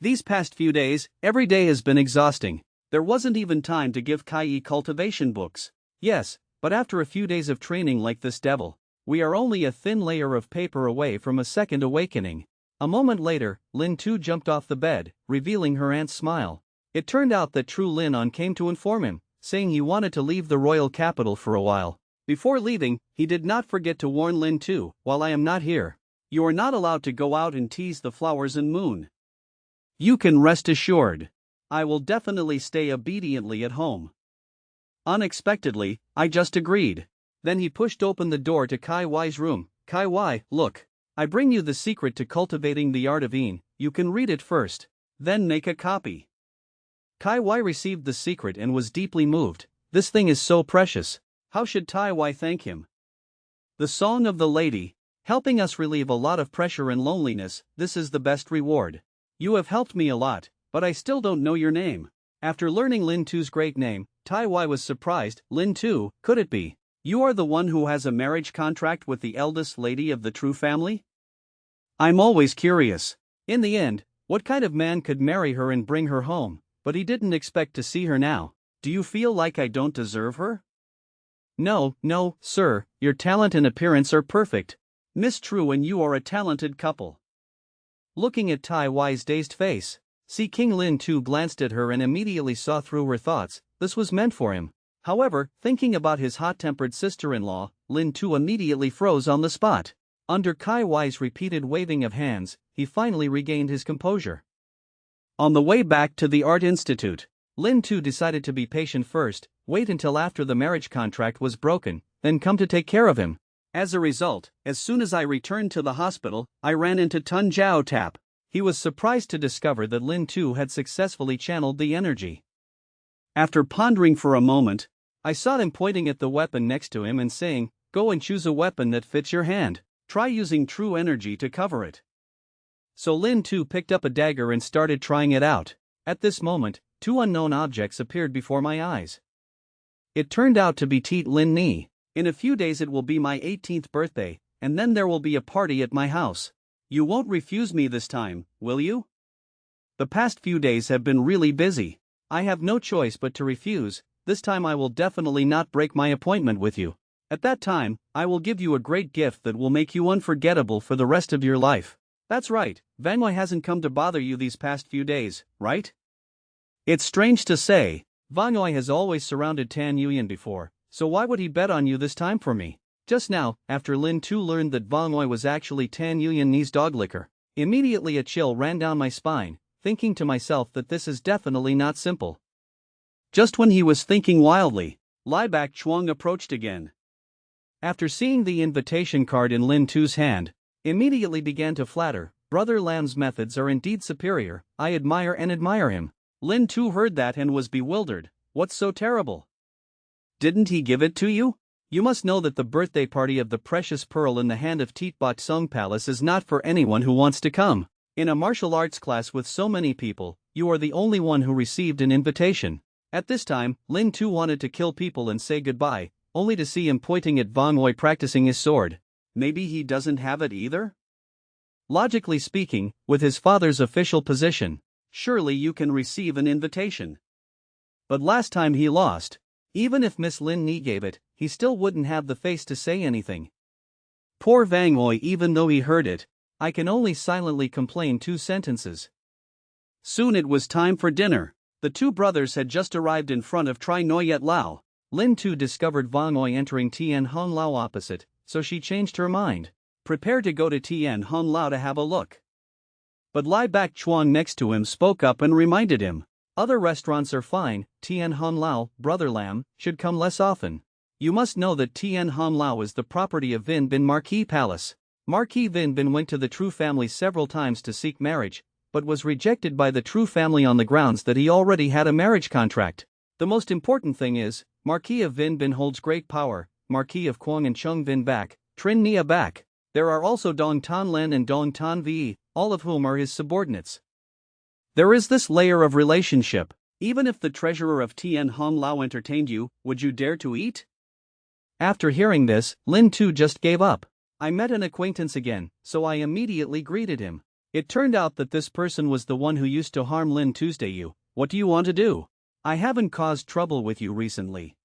Speaker 1: These past few days, every day has been exhausting. There wasn't even time to give Kai cultivation books. Yes, but after a few days of training like this devil, we are only a thin layer of paper away from a second awakening. A moment later, Lin Tu jumped off the bed, revealing her aunt's smile. It turned out that True Lin came to inform him, saying he wanted to leave the royal capital for a while. Before leaving, he did not forget to warn Lin Tu, while I am not here, you are not allowed to go out and tease the flowers and moon. You can rest assured. I will definitely stay obediently at home. Unexpectedly, I just agreed. Then he pushed open the door to Kai Y's room. Kai Y, look. I bring you the secret to cultivating the art of yin. You can read it first, then make a copy. Kai Y received the secret and was deeply moved. This thing is so precious. How should Tai Y thank him? The Song of the Lady, helping us relieve a lot of pressure and loneliness. This is the best reward. You have helped me a lot, but I still don't know your name. After learning Lin Tu's great name, Tai Y was surprised. Lin Tu, could it be? You are the one who has a marriage contract with the eldest lady of the True family? I'm always curious. In the end, what kind of man could marry her and bring her home? But he didn't expect to see her now. Do you feel like I don't deserve her? No, sir, your talent and appearance are perfect. Miss True and you are a talented couple. Looking at Tai Y's dazed face, King Lin Tu glanced at her and immediately saw through her thoughts. This was meant for him. However, thinking about his hot-tempered sister-in-law, Lin Tu immediately froze on the spot. Under Kai Y's repeated waving of hands, he finally regained his composure. On the way back to the Art Institute, Lin Tu decided to be patient first, wait until after the marriage contract was broken, then come to take care of him. As a result, as soon as I returned to the hospital, I ran into Tun Jiao Tap. He was surprised to discover that Lin Tu had successfully channeled the energy. After pondering for a moment, I saw him pointing at the weapon next to him and saying, "Go and choose a weapon that fits your hand. Try using true energy to cover it." So Lin Tu picked up a dagger and started trying it out. At this moment, 2 unknown objects appeared before my eyes. It turned out to be Teet Lin Ni. In a few days it will be my 18th birthday, and then there will be a party at my house. You won't refuse me this time, will you? The past few days have been really busy. I have no choice but to refuse. This time I will definitely not break my appointment with you. At that time, I will give you a great gift that will make you unforgettable for the rest of your life. That's right, Manhwa hasn't come to bother you these past few days, right? It's strange to say, Manhwa has always surrounded Tan Yuyan before, so why would he bet on you this time for me? Just now, after Lin Tu learned that Manhwa was actually Tan Yuyan Ni's dog licker, immediately a chill ran down my spine, thinking to myself that this is definitely not simple. Just when he was thinking wildly, Lai Bak Chuang approached again. After seeing the invitation card in Lin Tu's hand, immediately began to flatter. Brother Lam's methods are indeed superior. I admire him. Lin Tu heard that and was bewildered. What's so terrible? Didn't he give it to you? You must know that the birthday party of the precious pearl in the hand of Teet Bot Sung Palace is not for anyone who wants to come. In a martial arts class with so many people, you are the only one who received an invitation. At this time, Lin Tu wanted to kill people and say goodbye, only to see him pointing at Manhwa practicing his sword. Maybe he doesn't have it either? Logically speaking, with his father's official position, surely you can receive an invitation. But last time he lost, even if Miss Lin Ni gave it, he still wouldn't have the face to say anything. Poor Vang Oi, even though he heard it, I can only silently complain 2 sentences. Soon it was time for dinner. The 2 brothers had just arrived in front of Tri Noyet Lao. Lin Tu discovered Vang Oi entering Tien Hon Lao opposite, so she changed her mind, prepared to go to Tien Hon Lao to have a look. But Lai Bak Chuang next to him spoke up and reminded him, other restaurants are fine, Tien Hon Lao, Brother Lam, should come less often. You must know that Tien Hon Lao is the property of Vin Bin Marquis Palace. Marquis Vin Bin went to the True family several times to seek marriage, but was rejected by the True family on the grounds that he already had a marriage contract. The most important thing is, Marquis of Vin Bin holds great power, Marquis of Quang and Chung Vin Bak, Trin Nia Bak. There are also Dong Tan Len and Dong Tan Vi, all of whom are his subordinates. There is this layer of relationship. Even if the treasurer of Tien Hon Lao entertained you, would you dare to eat? After hearing this, Lin Tu just gave up. I met an acquaintance again, so I immediately greeted him. It turned out that this person was the one who used to harm Lin Tuesday. You, what do you want to do? I haven't caused trouble with you recently.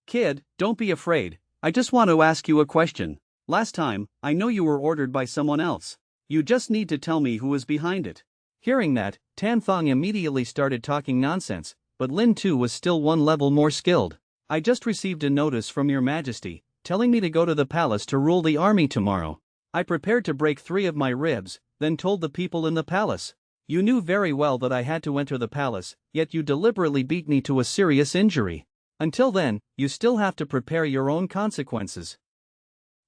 Speaker 1: Kid, don't be afraid, I just want to ask you a question. Last time, I know you were ordered by someone else. You just need to tell me who was behind it. Hearing that, Tan Thong immediately started talking nonsense, but Lin Tu was still one level more skilled. I just received a notice from your majesty, telling me to go to the palace to rule the army tomorrow. I prepared to break 3 of my ribs, then told the people in the palace. You knew very well that I had to enter the palace, yet you deliberately beat me to a serious injury. Until then, you still have to prepare your own consequences.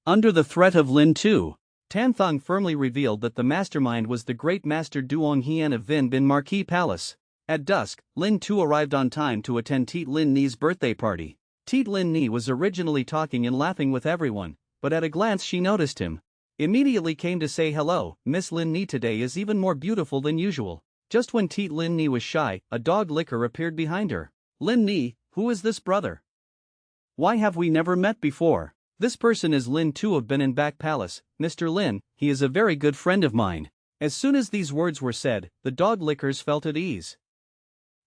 Speaker 1: Under the threat of Lin Tu, Tan Thong firmly revealed that the mastermind was the great master Duong Hien of Vin Bin Marquis Palace. At dusk, Lin Tu arrived on time to attend Teet Lin Ni's birthday party. Teet Lin Ni was originally talking and laughing with everyone, but at a glance she noticed him. Immediately came to say hello. Miss Lin Ni today is even more beautiful than usual. Just when Teet Lin Ni was shy, a dog licker appeared behind her. Lin Ni, who is this brother? Why have we never met before? This person is Lin Tu of Benin Back Palace. Mr. Lin, he is a very good friend of mine. As soon as these words were said, the dog lickers felt at ease.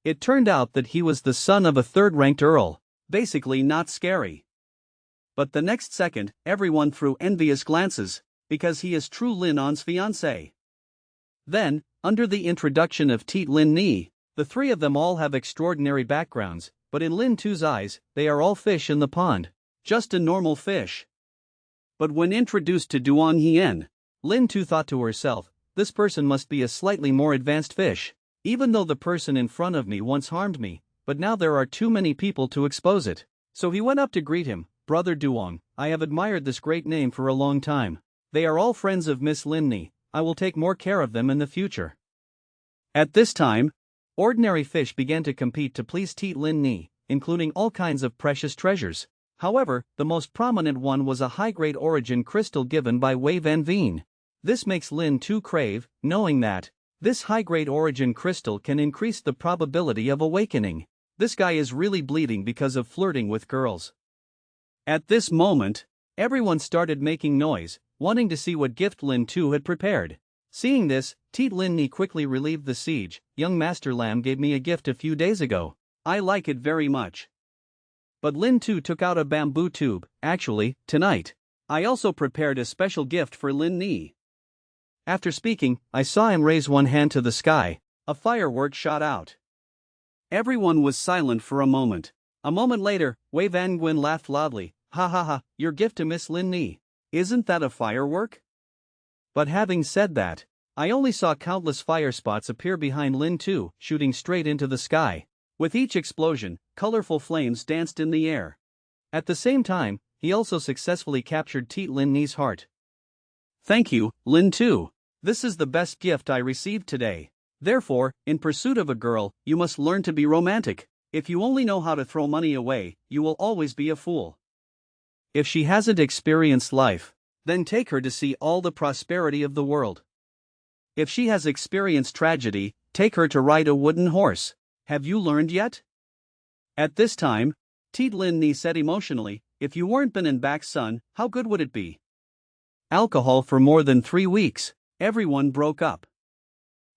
Speaker 1: It turned out that he was the son of a 3rd-ranked earl, basically not scary. But the next second, everyone threw envious glances, because he is True Lin On's fiancé. Then, under the introduction of Teet Lin Ni, the 3 of them all have extraordinary backgrounds, but in Lin Tu's eyes, they are all fish in the pond. Just a normal fish. But when introduced to Duong Hien, Lin Tu thought to herself, this person must be a slightly more advanced fish. Even though the person in front of me once harmed me, but now there are too many people to expose it. So he went up to greet him. Brother Duong, I have admired this great name for a long time. They are all friends of Miss Lin Ni. I will take more care of them in the future. At this time, ordinary fish began to compete to please Teet Lin Ni, including all kinds of precious treasures. However, the most prominent one was a high-grade origin crystal given by Wei Van Veen. This makes Lin Tu crave, knowing that this high-grade origin crystal can increase the probability of awakening. This guy is really bleeding because of flirting with girls. At this moment, everyone started making noise, wanting to see what gift Lin Tu had prepared. Seeing this, Teet Lin Ni quickly relieved the siege. Young Master Lam gave me a gift a few days ago. I like it very much. But Lin Tu took out a bamboo tube. Actually, tonight, I also prepared a special gift for Lin Ni. After speaking, I saw him raise one hand to the sky. A firework shot out. Everyone was silent for a moment. A moment later, Wei Van Nguyen laughed loudly. Ha ha ha, your gift to Miss Lin Ni. Isn't that a firework? But having said that, I only saw countless fire spots appear behind Lin Tu, shooting straight into the sky. With each explosion, colorful flames danced in the air. At the same time, he also successfully captured Teet Lin Ni's heart. Thank you, Lin Tu. This is the best gift I received today. Therefore, in pursuit of a girl, you must learn to be romantic. If you only know how to throw money away, you will always be a fool. If she hasn't experienced life, then take her to see all the prosperity of the world. If she has experienced tragedy, take her to ride a wooden horse. Have you learned yet? At this time, Teet Lin Ni said emotionally, if you weren't been in back sun, how good would it be? Alcohol for more than 3 weeks. Everyone broke up.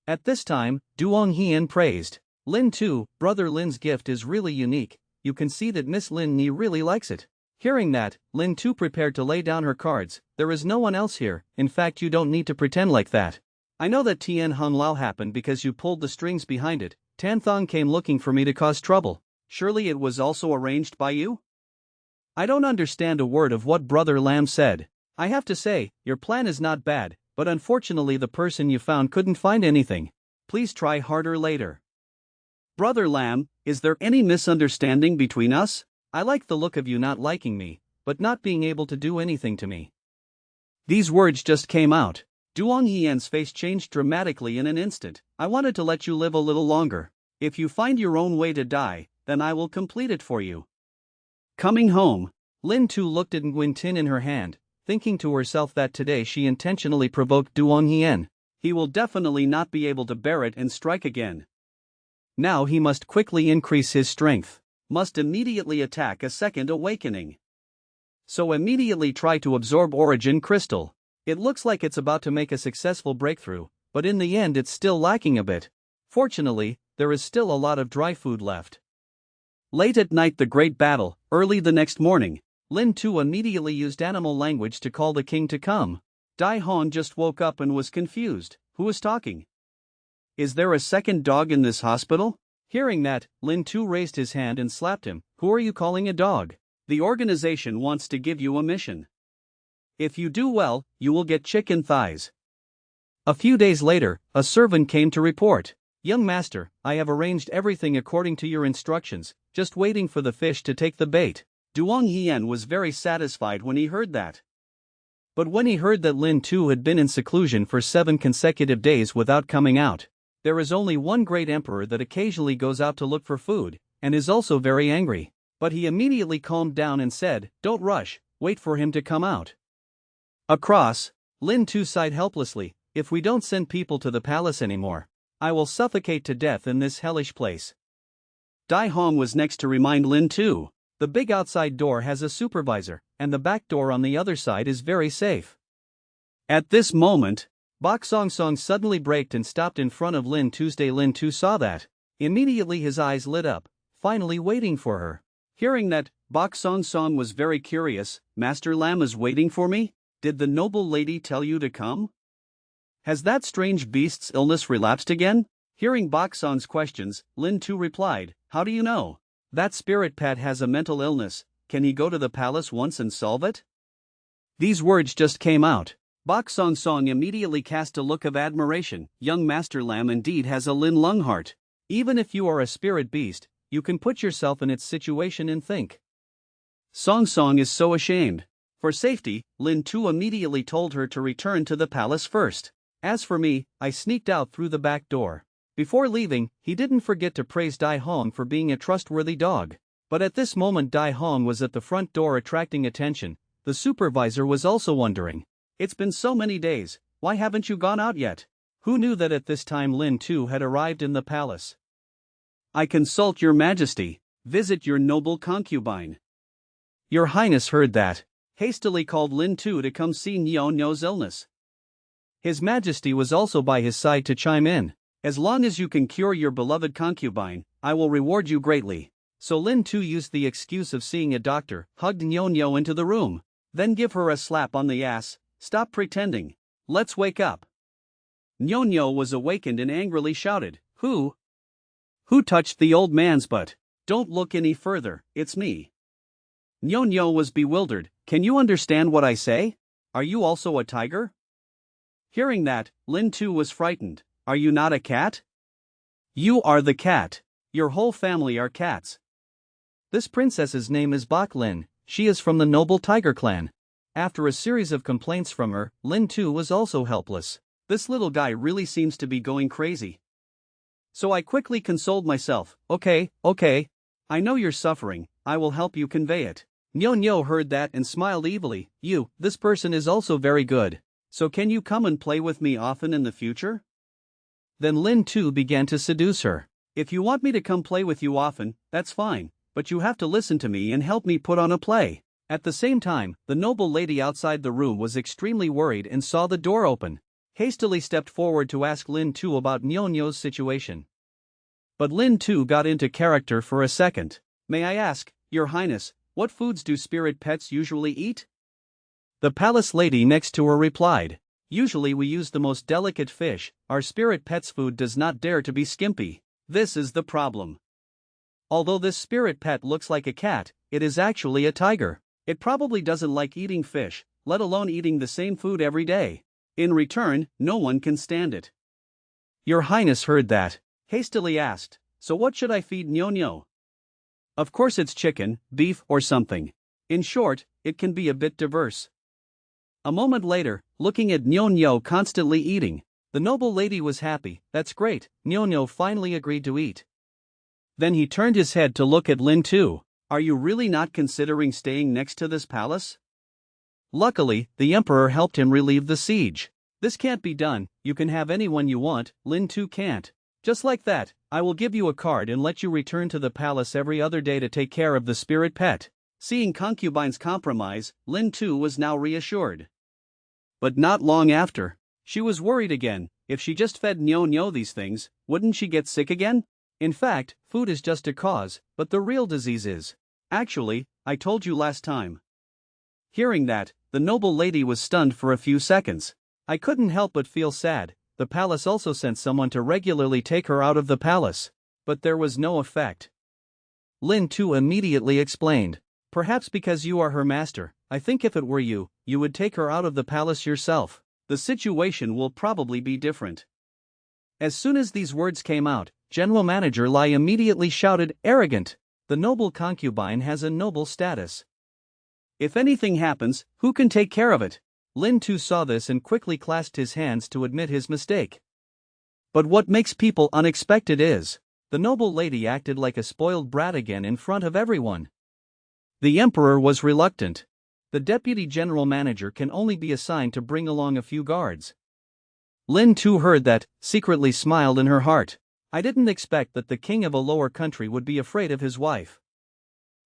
Speaker 1: At this time, Duong Hien praised Lin Tu, brother Lin's gift is really unique, you can see that Miss Lin Ni really likes it. Hearing that, Lin Tu prepared to lay down her cards. There is no one else here, in fact you don't need to pretend like that. I know that Tian Hung Lao happened because you pulled the strings behind it. Tan Thong came looking for me to cause trouble. Surely it was also arranged by you? I don't understand a word of what Brother Lam said. I have to say, your plan is not bad, but unfortunately the person you found couldn't find anything. Please try harder later. Brother Lam, is there any misunderstanding between us? I like the look of you not liking me, but not being able to do anything to me. These words just came out. Duong Hien's face changed dramatically in an instant. I wanted to let you live a little longer. If you find your own way to die, then I will complete it for you. Coming home, Lin Tu looked at Nguyen Tin in her hand, thinking to herself that today she intentionally provoked Duong Hien. He will definitely not be able to bear it and strike again. Now he must quickly increase his strength. Must immediately attack a second awakening. So immediately try to absorb Origin Crystal. It looks like it's about to make a successful breakthrough, but in the end it's still lacking a bit. Fortunately, there is still a lot of dry food left. Late at night the great battle, early the next morning, Lin Tu immediately used animal language to call the king to come. Dai Hong just woke up and was confused. Who is talking? Is there a second dog in this hospital? Hearing that, Lin Tu raised his hand and slapped him. Who are you calling a dog? The organization wants to give you a mission. If you do well, you will get chicken thighs. A few days later, a servant came to report. Young master, I have arranged everything according to your instructions, just waiting for the fish to take the bait. Duong Hien was very satisfied when he heard that. But when he heard that Lin Tu had been in seclusion for 7 consecutive days without coming out, there is only one great emperor that occasionally goes out to look for food, and is also very angry. But he immediately calmed down and said, don't rush, wait for him to come out. Across, Lin Tu sighed helplessly, if we don't send people to the palace anymore, I will suffocate to death in this hellish place. Dai Hong was next to remind Lin Tu, the big outside door has a supervisor, and the back door on the other side is very safe. At this moment, Bok Song Song suddenly braked and stopped in front of Lin Tu. Lin Tu saw that. Immediately his eyes lit up, finally waiting for her. Hearing that, Bok Song Song was very curious. Master Lam is waiting for me? Did the noble lady tell you to come? Has that strange beast's illness relapsed again? Hearing Bok Song's questions, Lin Tu replied, how do you know? That spirit pet has a mental illness, can he go to the palace once and solve it? These words just came out. Bok Song Song immediately cast a look of admiration. Young Master Lam indeed has a Lin Lung heart. Even if you are a spirit beast, you can put yourself in its situation and think. Song Song is so ashamed. For safety, Lin Tu immediately told her to return to the palace first. As for me, I sneaked out through the back door. Before leaving, he didn't forget to praise Dai Hong for being a trustworthy dog. But at this moment Dai Hong was at the front door attracting attention. The supervisor was also wondering. It's been so many days, why haven't you gone out yet? Who knew that at this time Lin Tu had arrived in the palace? I consult your majesty, visit your noble concubine. Your highness heard that. Hastily called Lin Tu to come see Nyo Nyo's illness. His majesty was also by his side to chime in. As long as you can cure your beloved concubine, I will reward you greatly. So Lin Tu used the excuse of seeing a doctor, hugged Nyo Nyo into the room. Then give her a slap on the ass. Stop pretending. Let's wake up. Nyo Nyo was awakened and angrily shouted, Who touched the old man's butt? Don't look any further, it's me. Nyo Nyo was bewildered. Can you understand what I say? Are you also a tiger? Hearing that, Lin Tu was frightened. Are you not a cat? You are the cat. Your whole family are cats. This princess's name is Bok Lin. She is from the noble tiger clan. After a series of complaints from her, Lin Tu was also helpless. This little guy really seems to be going crazy. So I quickly consoled myself. Okay. I know you're suffering, I will help you convey it. Nyo Nyo heard that and smiled evilly. This person is also very good. So can you come and play with me often in the future? Then Lin Tu began to seduce her. If you want me to come play with you often, that's fine, but you have to listen to me and help me put on a play. At the same time, the noble lady outside the room was extremely worried and saw the door open. hastily stepped forward to ask Lin Tu about Nyonyo's situation. But Lin Tu got into character for a second. "May I ask, Your Highness, what foods do spirit pets usually eat?" The palace lady next to her replied, "Usually we use the most delicate fish, our spirit pet's food does not dare to be skimpy. This is the problem. Although this spirit pet looks like a cat, it is actually a tiger. It probably doesn't like eating fish, let alone eating the same food every day. In return, no one can stand it." Your Highness heard that, hastily asked, "So what should I feed Nyonyo?" "Of course it's chicken, beef or something. In short, it can be a bit diverse." A moment later, looking at Nyonyo constantly eating, the noble lady was happy. "That's great," Nyonyo finally agreed to eat. Then he turned his head to look at Lin Tu. "Are you really not considering staying next to this palace?" Luckily, the emperor helped him relieve the siege. "This can't be done, you can have anyone you want, Lin Tu can't. Just like that, I will give you a card and let you return to the palace every other day to take care of the spirit pet." Seeing concubine's compromise, Lin Tu was now reassured. But not long after, she was worried again. If she just fed Nyonyo these things, wouldn't she get sick again? In fact, food is just a cause, but the real disease is. "Actually, I told you last time." Hearing that, the noble lady was stunned for a few seconds. "I couldn't help but feel sad. The palace also sent someone to regularly take her out of the palace. But there was no effect." Lin Tu immediately explained, "Perhaps because you are her master, I think if it were you, you would take her out of the palace yourself. The situation will probably be different." As soon as these words came out, General Manager Lai immediately shouted, "Arrogant! The noble concubine has a noble status. If anything happens, who can take care of it?" Lin Tu saw this and quickly clasped his hands to admit his mistake. But what makes people unexpected is, the noble lady acted like a spoiled brat again in front of everyone. The emperor was reluctant. The deputy general manager can only be assigned to bring along a few guards. Lin Tu heard that, secretly smiled in her heart. "I didn't expect that the king of a lower country would be afraid of his wife."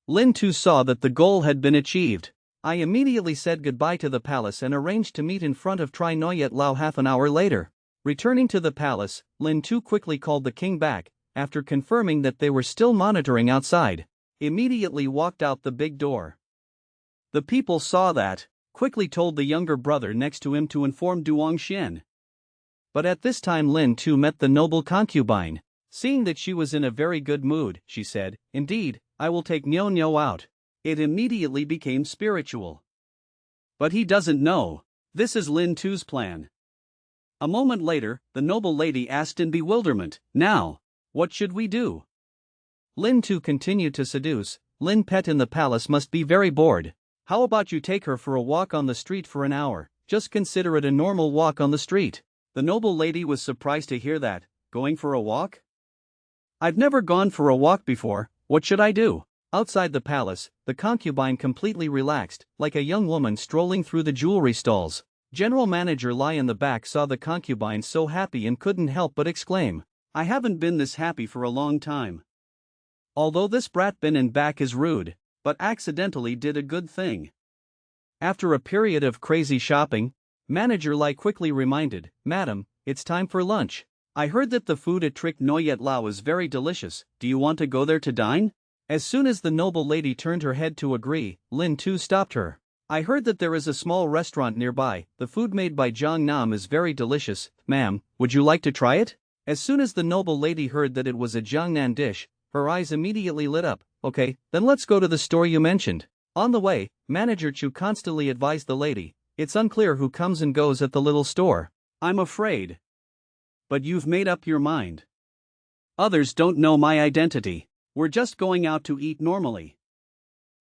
Speaker 1: Lin Tu saw that the goal had been achieved. "I immediately said goodbye to the palace and arranged to meet in front of Tri Noyet Lao half an hour later." Returning to the palace, Lin Tu quickly called the king back, after confirming that they were still monitoring outside. Immediately walked out the big door. The people saw that, quickly told the younger brother next to him to inform Duong Xian. But at this time Lin Tu met the noble concubine. Seeing that she was in a very good mood, she said, "Indeed, I will take Nyonyo out." It immediately became spiritual. But he doesn't know. This is Lin Tu's plan. A moment later, the noble lady asked in bewilderment, "Now, what should we do?" Lin Tu continued to seduce. "Lin Pet in the palace must be very bored. How about you take her for a walk on the street for an hour? Just consider it a normal walk on the street." The noble lady was surprised to hear that. "Going for a walk? I've never gone for a walk before, what should I do?" Outside the palace, the concubine completely relaxed, like a young woman strolling through the jewelry stalls. General Manager Lai in the back saw the concubine so happy and couldn't help but exclaim, "I haven't been this happy for a long time." Although this brat bin in back is rude, but accidentally did a good thing. After a period of crazy shopping, Manager Lai quickly reminded, "Madam, it's time for lunch. I heard that the food at Trick Noyet Lao is very delicious. Do you want to go there to dine?" As soon as the noble lady turned her head to agree, Lin Tu stopped her. "I heard that there is a small restaurant nearby. The food made by Jiang Nam is very delicious. Ma'am, would you like to try it?" As soon as the noble lady heard that it was a Jiangnan dish, her eyes immediately lit up. "Okay, then let's go to the store you mentioned." On the way, Manager Chu constantly advised the lady, "It's unclear who comes and goes at the little store. I'm afraid. But you've made up your mind. Others don't know my identity. We're just going out to eat normally."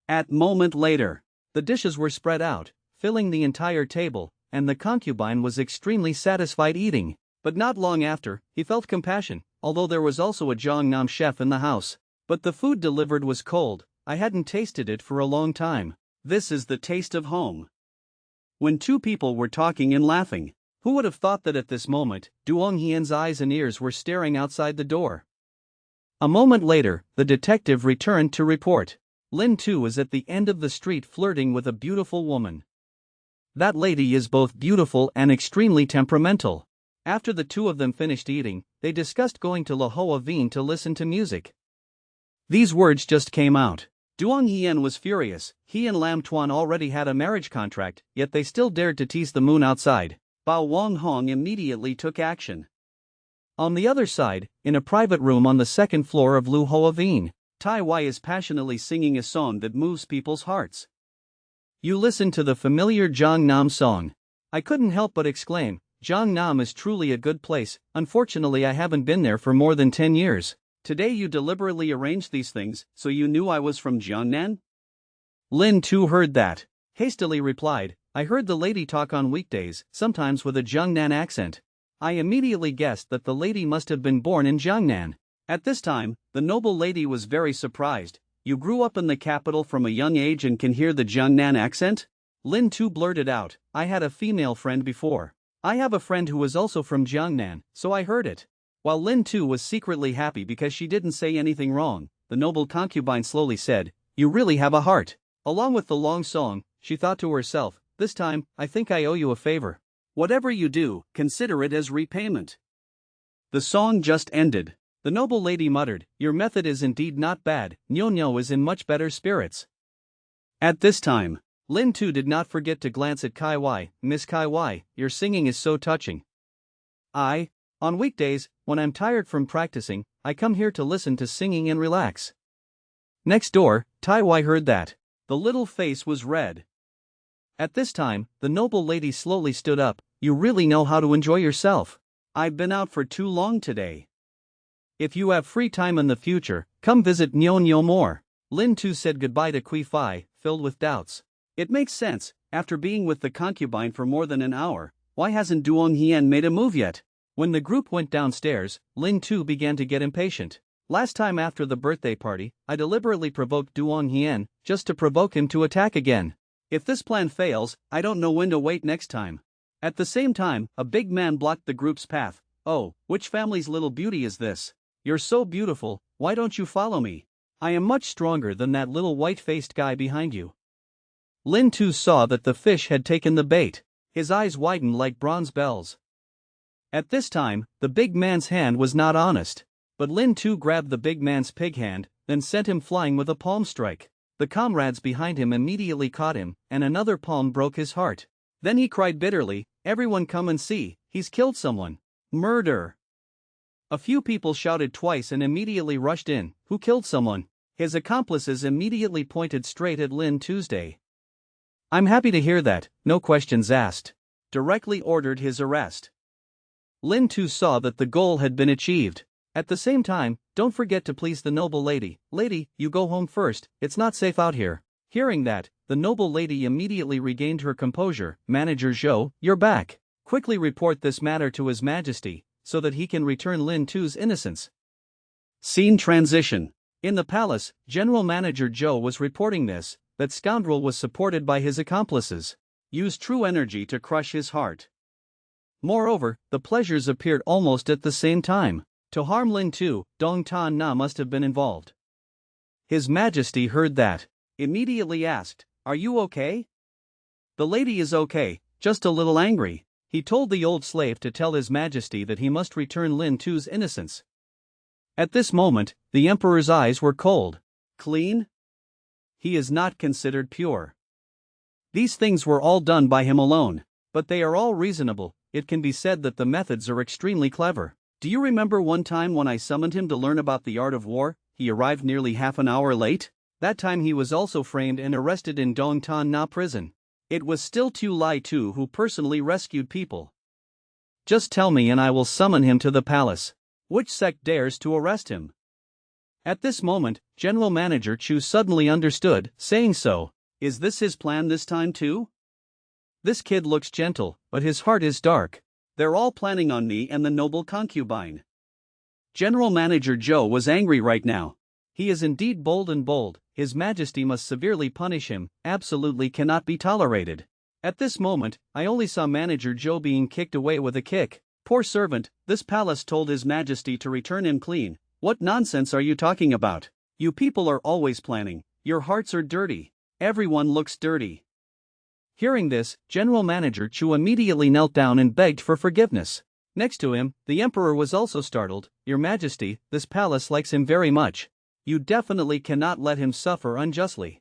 Speaker 1: At moment later, the dishes were spread out, filling the entire table, and the concubine was extremely satisfied eating. But not long after, he felt compassion, although there was also a Jiangnam chef in the house. "But the food delivered was cold. I hadn't tasted it for a long time. This is the taste of home." When two people were talking and laughing, who would have thought that at this moment, Duong Hien's eyes and ears were staring outside the door? A moment later, the detective returned to report. Lin Tu was at the end of the street flirting with a beautiful woman. That lady is both beautiful and extremely temperamental. After the two of them finished eating, they discussed going to La Hoa Vine to listen to music. These words just came out. Duong Hien was furious. He and Lam Tuan already had a marriage contract, yet they still dared to tease the moon outside. Bao Wang Hong immediately took action. On the other side, in a private room on the second floor of Lu Hoa Vine, Tai Wai is passionately singing a song that moves people's hearts. You listen to the familiar Jiang Nam song. I couldn't help but exclaim, Jiang Nam is truly a good place. Unfortunately, I haven't been there for more than 10 years. Today you deliberately arranged these things, so you knew I was from Jiangnan? Lin Tu heard that. Hastily replied, I heard the lady talk on weekdays, sometimes with a Jiangnan accent. I immediately guessed that the lady must have been born in Jiangnan. At this time, the noble lady was very surprised. You grew up in the capital from a young age and can hear the Jiangnan accent? Lin Tu blurted out, I had a female friend before. I have a friend who was also from Jiangnan, so I heard it. While Lin Tu was secretly happy because she didn't say anything wrong, the noble concubine slowly said, You really have a heart. Along with the long song, she thought to herself, This time, I think I owe you a favor. Whatever you do, consider it as repayment. The song just ended. The noble lady muttered, Your method is indeed not bad. Nyo is in much better spirits. At this time, Lin Tu did not forget to glance at Kai Wai. Miss Kai Wai, your singing is so touching. On weekdays, when I'm tired from practicing, I come here to listen to singing and relax. Next door, Tai Wai heard that. The little face was red. At this time, the noble lady slowly stood up. You really know how to enjoy yourself. I've been out for too long today. If you have free time in the future, come visit Nyo more. Lin Tu said goodbye to Kui Fai, filled with doubts. It makes sense, after being with the concubine for more than an hour, why hasn't Duong Hien made a move yet? When the group went downstairs, Lin Tu began to get impatient. Last time after the birthday party, I deliberately provoked Duong Hien, just to provoke him to attack again. If this plan fails, I don't know when to wait next time. At the same time, a big man blocked the group's path. Oh, which family's little beauty is this? You're so beautiful, why don't you follow me? I am much stronger than that little white-faced guy behind you. Lin Tu saw that the fish had taken the bait. His eyes widened like bronze bells. At this time, the big man's hand was not honest. But Lin Tu grabbed the big man's pig hand, then sent him flying with a palm strike. The comrades behind him immediately caught him, and another palm broke his heart. Then he cried bitterly, Everyone come and see, he's killed someone. Murder! A few people shouted twice and immediately rushed in. Who killed someone? His accomplices immediately pointed straight at Lin Tuesday. I'm happy to hear that, no questions asked. Directly ordered his arrest. Lin Tu saw that the goal had been achieved. At the same time, don't forget to please the noble lady. Lady, you go home first, it's not safe out here. Hearing that, the noble lady immediately regained her composure. Manager Zhou, you're back. Quickly report this matter to His Majesty, so that he can return Lin Tu's innocence. Scene transition. In the palace, General Manager Zhou was reporting this, that scoundrel was supported by his accomplices. Used true energy to crush his heart. Moreover, the pleasures appeared almost at the same time. To harm Lin Tu, Dong Tan Na must have been involved. His Majesty heard that. Immediately asked, Are you okay? The lady is okay, just a little angry. He told the old slave to tell His Majesty that he must return Lin Tu's innocence. At this moment, the Emperor's eyes were cold. Clean? He is not considered pure. These things were all done by him alone, but they are all reasonable. It can be said that the methods are extremely clever. Do you remember one time when I summoned him to learn about the art of war? He arrived nearly half an hour late. That time he was also framed and arrested in Dong Tan Na prison. It was still Tu Lai Tu who personally rescued people. Just tell me and I will summon him to the palace. Which sect dares to arrest him? At this moment, General Manager Chu suddenly understood, saying so. Is this his plan this time too? This kid looks gentle, but his heart is dark. They're all planning on me and the noble concubine. General Manager Zhou was angry right now. He is indeed bold and bold. His Majesty must severely punish him, absolutely cannot be tolerated. At this moment, I only saw Manager Zhou being kicked away with a kick. Poor servant, this palace told His Majesty to return him clean. What nonsense are you talking about? You people are always planning. Your hearts are dirty. Everyone looks dirty. Hearing this, General Manager Chu immediately knelt down and begged for forgiveness. Next to him, the emperor was also startled. Your Majesty, this palace likes him very much. You definitely cannot let him suffer unjustly.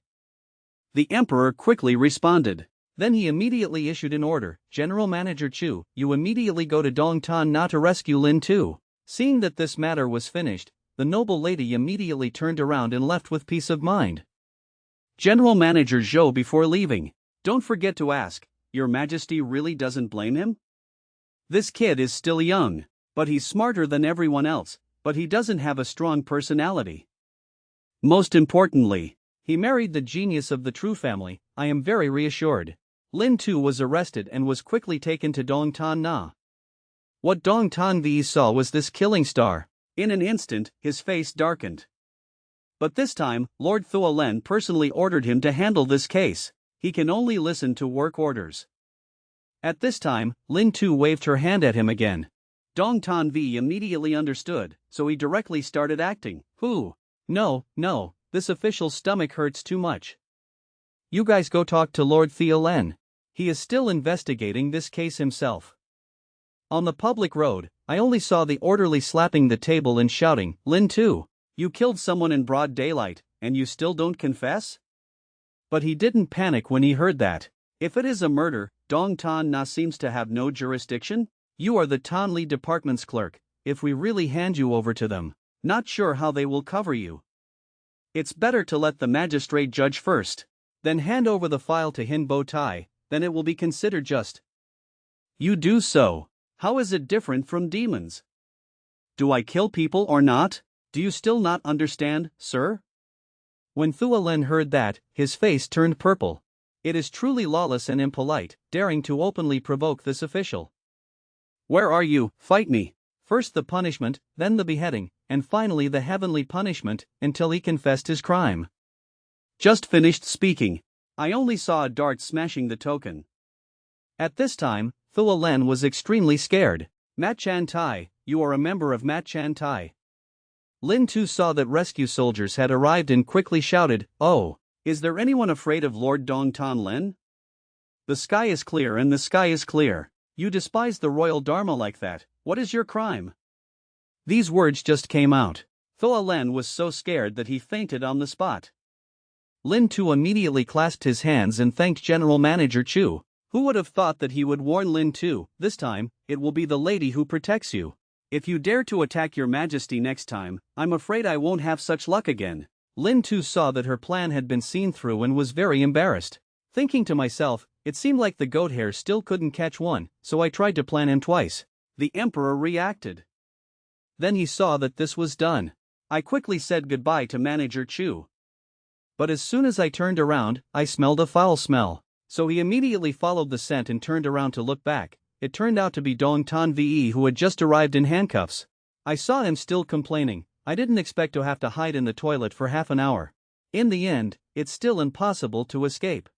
Speaker 1: The emperor quickly responded. Then he immediately issued an order. General Manager Chu, you immediately go to Dongtan Na to rescue Lin Tu. Seeing that this matter was finished, the noble lady immediately turned around and left with peace of mind. General Manager Zhou before leaving. Don't forget to ask, Your Majesty really doesn't blame him? This kid is still young, but he's smarter than everyone else, but he doesn't have a strong personality. Most importantly, he married the genius of the True family. I am very reassured. Lin Tu was arrested and was quickly taken to Dongtan Na. What Dongtan Vi saw was this killing star. In an instant, his face darkened. But this time, Lord Thua Len personally ordered him to handle this case. He can only listen to work orders. At this time, Lin Tu waved her hand at him again. Dongtan Vi immediately understood, so he directly started acting. No, this official's stomach hurts too much. You guys go talk to Lord Thua Len. He is still investigating this case himself. On the public road, I only saw the orderly slapping the table and shouting, Lin Tu, you killed someone in broad daylight, and you still don't confess? But he didn't panic when he heard that. If it is a murder, Dongtan Na seems to have no jurisdiction? You are the Tanli department's clerk. If we really hand you over to them, not sure how they will cover you. It's better to let the magistrate judge first. Then hand over the file to Hin Bo Tai, then it will be considered just. You do so. How is it different from demons? Do I kill people or not? Do you still not understand, sir? When Thua Len heard that, his face turned purple. It is truly lawless and impolite, daring to openly provoke this official. Where are you? Fight me. First the punishment, then the beheading, and finally the heavenly punishment, until he confessed his crime. Just finished speaking. I only saw a dart smashing the token. At this time, Thua Len was extremely scared. Mat Chan Tai, you are a member of Mat Chan Tai. Lin Tu saw that rescue soldiers had arrived and quickly shouted, Oh, is there anyone afraid of Lord Dongtan Len? The sky is clear and the sky is clear. You despise the royal dharma like that. What is your crime? These words just came out. Thua Len was so scared that he fainted on the spot. Lin Tu immediately clasped his hands and thanked General Manager Chu. Who would have thought that he would warn Lin Tu? This time, it will be the lady who protects you. If you dare to attack your majesty next time, I'm afraid I won't have such luck again. Lin Tu saw that her plan had been seen through and was very embarrassed. Thinking to myself, it seemed like the goat hair still couldn't catch one, so I tried to plan him twice. The emperor reacted. Then he saw that this was done. I quickly said goodbye to Manager Chu. But as soon as I turned around, I smelled a foul smell. So he immediately followed the scent and turned around to look back. It turned out to be Dongtan Ve who had just arrived in handcuffs. I saw him still complaining. I didn't expect to have to hide in the toilet for half an hour. In the end, it's still impossible to escape.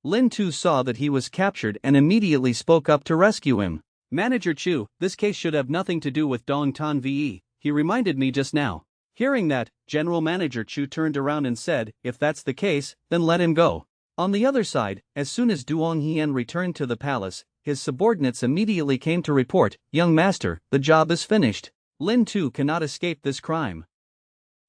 Speaker 1: Lin Tu saw that he was captured and immediately spoke up to rescue him. Manager Chu, this case should have nothing to do with Dongtan Ve. He reminded me just now. Hearing that, General Manager Chu turned around and said, if that's the case, then let him go. On the other side, as soon as Duong Hien returned to the palace, his subordinates immediately came to report, Young master, the job is finished. Lin Tu cannot escape this crime.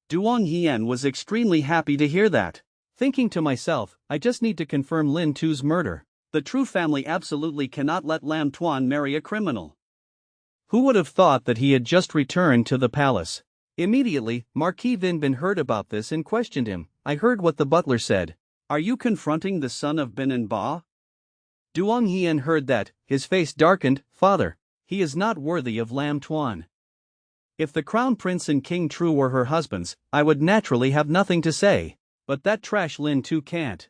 Speaker 1: Duong Hien was extremely happy to hear that. Thinking to myself, I just need to confirm Lin Tu's murder. The True family absolutely cannot let Lam Tuan marry a criminal. Who would have thought that he had just returned to the palace? Immediately, Marquis Vin Bin heard about this and questioned him. I heard what the butler said. Are you confronting the son of Bin and Ba? Duong Hien heard that, his face darkened. Father, he is not worthy of Lam Tuan. If the crown prince and King True were her husbands, I would naturally have nothing to say. But that trash Lin Tu can't.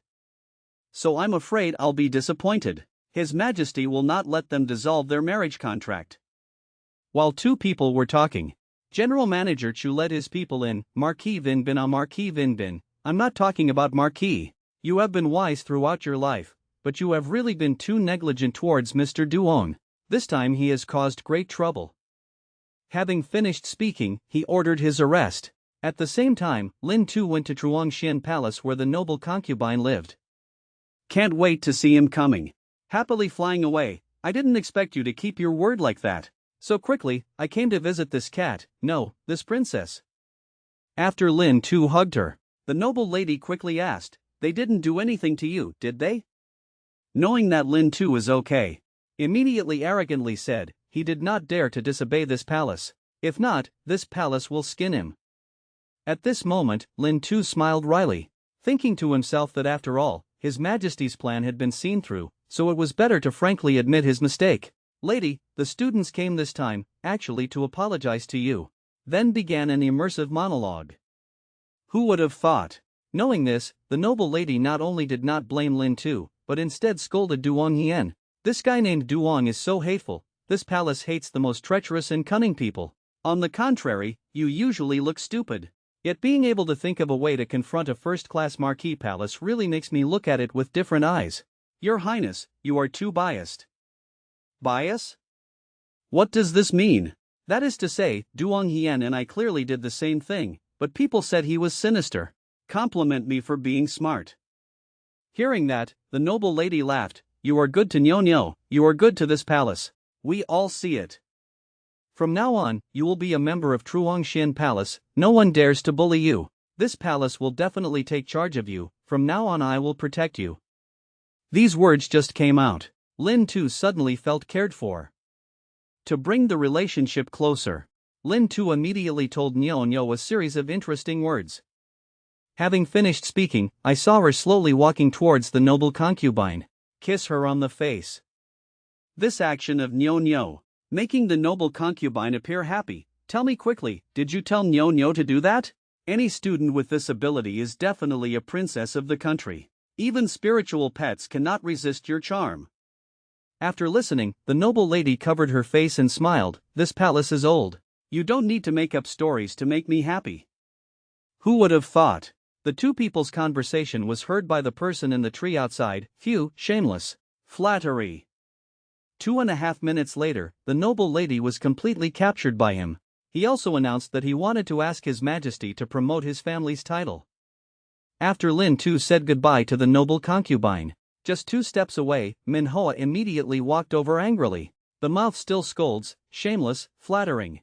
Speaker 1: So I'm afraid I'll be disappointed. His Majesty will not let them dissolve their marriage contract. While two people were talking, General Manager Chu led his people in. Marquis Vin Bin. Marquis Vin Bin, I'm not talking about Marquis. You have been wise throughout your life, but you have really been too negligent towards Mr. Duong. This time he has caused great trouble. Having finished speaking, he ordered his arrest. At the same time, Lin Tu went to Truong Xian Palace where the noble concubine lived. Can't wait to see him coming. Happily flying away. I didn't expect you to keep your word like that. So quickly, I came to visit this cat, no, this princess. After Lin Tu hugged her, the noble lady quickly asked, they didn't do anything to you, did they? Knowing that Lin Tu was okay, immediately arrogantly said, he did not dare to disobey this palace. If not, this palace will skin him. At this moment, Lin Tu smiled wryly, thinking to himself that after all, His Majesty's plan had been seen through, so it was better to frankly admit his mistake. Lady, the students came this time, actually to apologize to you. Then began an immersive monologue. Who would have thought? Knowing this, the noble lady not only did not blame Lin Tu, but instead scolded Duong Hien. This guy named Duong is so hateful, this palace hates the most treacherous and cunning people. On the contrary, you usually look stupid. Yet being able to think of a way to confront a first-class marquee palace really makes me look at it with different eyes. Your Highness, you are too biased. Bias? What does this mean? That is to say, Duong Hien and I clearly did the same thing, but people said he was sinister. Compliment me for being smart. Hearing that, the noble lady laughed. You are good to Nyo, you are good to this palace. We all see it. From now on, you will be a member of Truongshin Palace, no one dares to bully you. This palace will definitely take charge of you, from now on I will protect you. These words just came out. Lin Tu suddenly felt cared for. To bring the relationship closer, Lin Tu immediately told Nyo a series of interesting words. Having finished speaking, I saw her slowly walking towards the noble concubine. Kiss her on the face. This action of Nyo, making the noble concubine appear happy. Tell me quickly, did you tell Nyo to do that? Any student with this ability is definitely a princess of the country. Even spiritual pets cannot resist your charm. After listening, the noble lady covered her face and smiled. This palace is old. You don't need to make up stories to make me happy. Who would have thought? The two people's conversation was heard by the person in the tree outside. Phew, shameless. Flattery. 2.5 minutes later, the noble lady was completely captured by him. He also announced that he wanted to ask His Majesty to promote his family's title. After Lin Tu said goodbye to the noble concubine, just 2 steps away, Manhwa immediately walked over angrily. The mouth still scolds, shameless, flattering.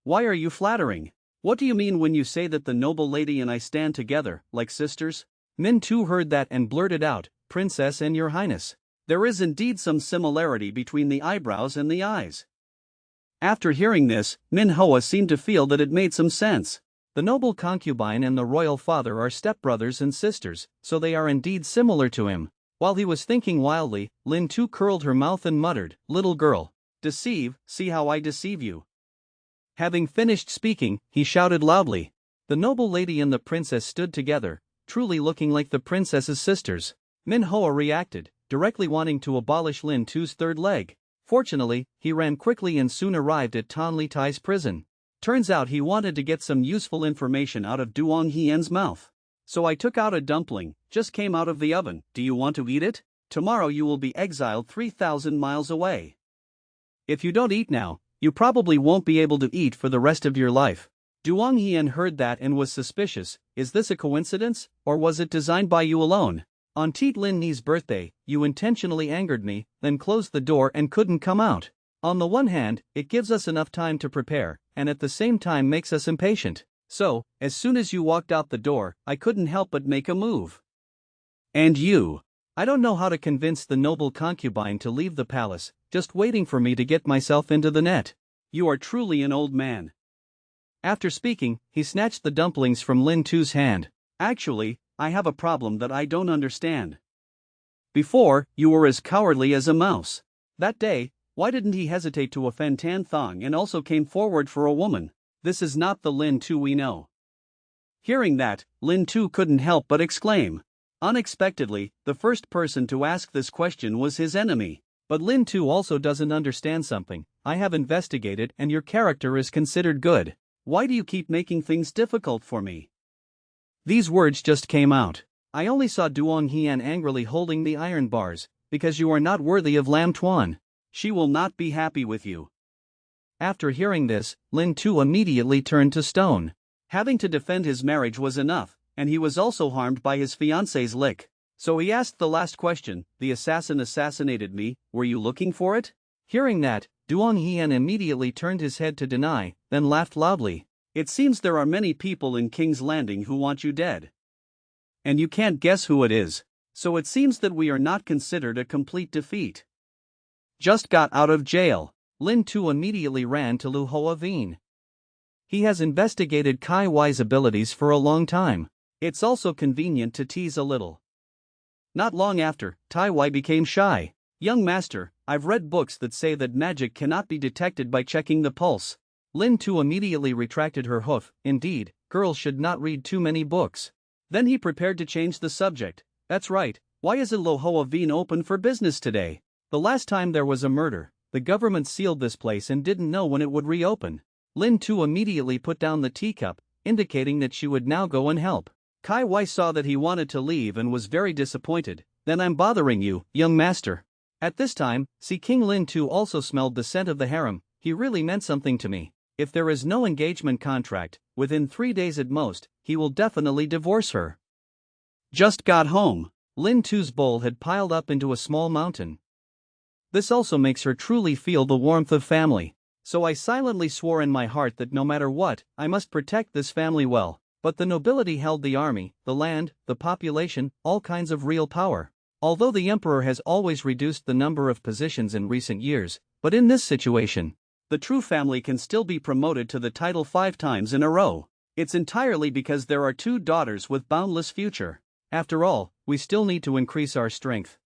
Speaker 1: Why are you flattering? What do you mean when you say that the noble lady and I stand together, like sisters? Min Tu heard that and blurted out, Princess and Your Highness. There is indeed some similarity between the eyebrows and the eyes. After hearing this, Manhwa seemed to feel that it made some sense. The noble concubine and the royal father are stepbrothers and sisters, so they are indeed similar to him. While he was thinking wildly, Lin Tu curled her mouth and muttered, Little girl. Deceive, see how I deceive you. Having finished speaking, he shouted loudly. The noble lady and the princess stood together, truly looking like the princess's sisters. Manhwa reacted, directly wanting to abolish Lin Tu's third leg. Fortunately, he ran quickly and soon arrived at Tan Li Tai's prison. Turns out he wanted to get some useful information out of Duong Hien's mouth. So I took out a dumpling, just came out of the oven. Do you want to eat it? Tomorrow you will be exiled 3,000 miles away. If you don't eat now, you probably won't be able to eat for the rest of your life. Duong Hien heard that and was suspicious. Is this a coincidence, or was it designed by you alone? On Tiet Lin Ni's birthday, you intentionally angered me, then closed the door and couldn't come out. On the one hand, it gives us enough time to prepare, and at the same time makes us impatient. So, as soon as you walked out the door, I couldn't help but make a move. And you? I don't know how to convince the noble concubine to leave the palace, just waiting for me to get myself into the net. You are truly an old man. After speaking, he snatched the dumplings from Lin Tu's hand. Actually, I have a problem that I don't understand. Before, you were as cowardly as a mouse. That day, why didn't he hesitate to offend Tan Thong and also came forward for a woman? This is not the Lin Tu we know. Hearing that, Lin Tu couldn't help but exclaim. Unexpectedly, the first person to ask this question was his enemy. But Lin Tu also doesn't understand something. I have investigated and your character is considered good. Why do you keep making things difficult for me? These words just came out. I only saw Duong Hien angrily holding the iron bars, because you are not worthy of Lam Tuan. She will not be happy with you. After hearing this, Lin Tu immediately turned to stone. Having to defend his marriage was enough, and he was also harmed by his fiancée's lick. So he asked the last question, the assassin assassinated me, were you looking for it? Hearing that, Duong Hien immediately turned his head to deny, then laughed loudly. It seems there are many people in King's Landing who want you dead. And you can't guess who it is. So it seems that we are not considered a complete defeat. Just got out of jail. Lin Tu immediately ran to Lu Hoa Vien. He has investigated Kai Wai's abilities for a long time. It's also convenient to tease a little. Not long after, Tai Wai became shy. Young master, I've read books that say that magic cannot be detected by checking the pulse. Lin Tu immediately retracted her hoof. Indeed, girls should not read too many books. Then he prepared to change the subject. That's right, why isn't Lo Hoa Vien open for business today? The last time there was a murder, the government sealed this place and didn't know when it would reopen. Lin Tu immediately put down the teacup, indicating that she would now go and help. Kai Wai saw that he wanted to leave and was very disappointed. Then I'm bothering you, young master. At this time, see King Lin Tu also smelled the scent of the harem. He really meant something to me. If there is no engagement contract, within 3 days at most, he will definitely divorce her. Just got home. Lin Tu's bowl had piled up into a small mountain. This also makes her truly feel the warmth of family. So I silently swore in my heart that no matter what, I must protect this family well. But the nobility held the army, the land, the population, all kinds of real power. Although the emperor has always reduced the number of positions in recent years, but in this situation, the true family can still be promoted to the title 5 times in a row. It's entirely because there are 2 daughters with boundless future. After all, we still need to increase our strength.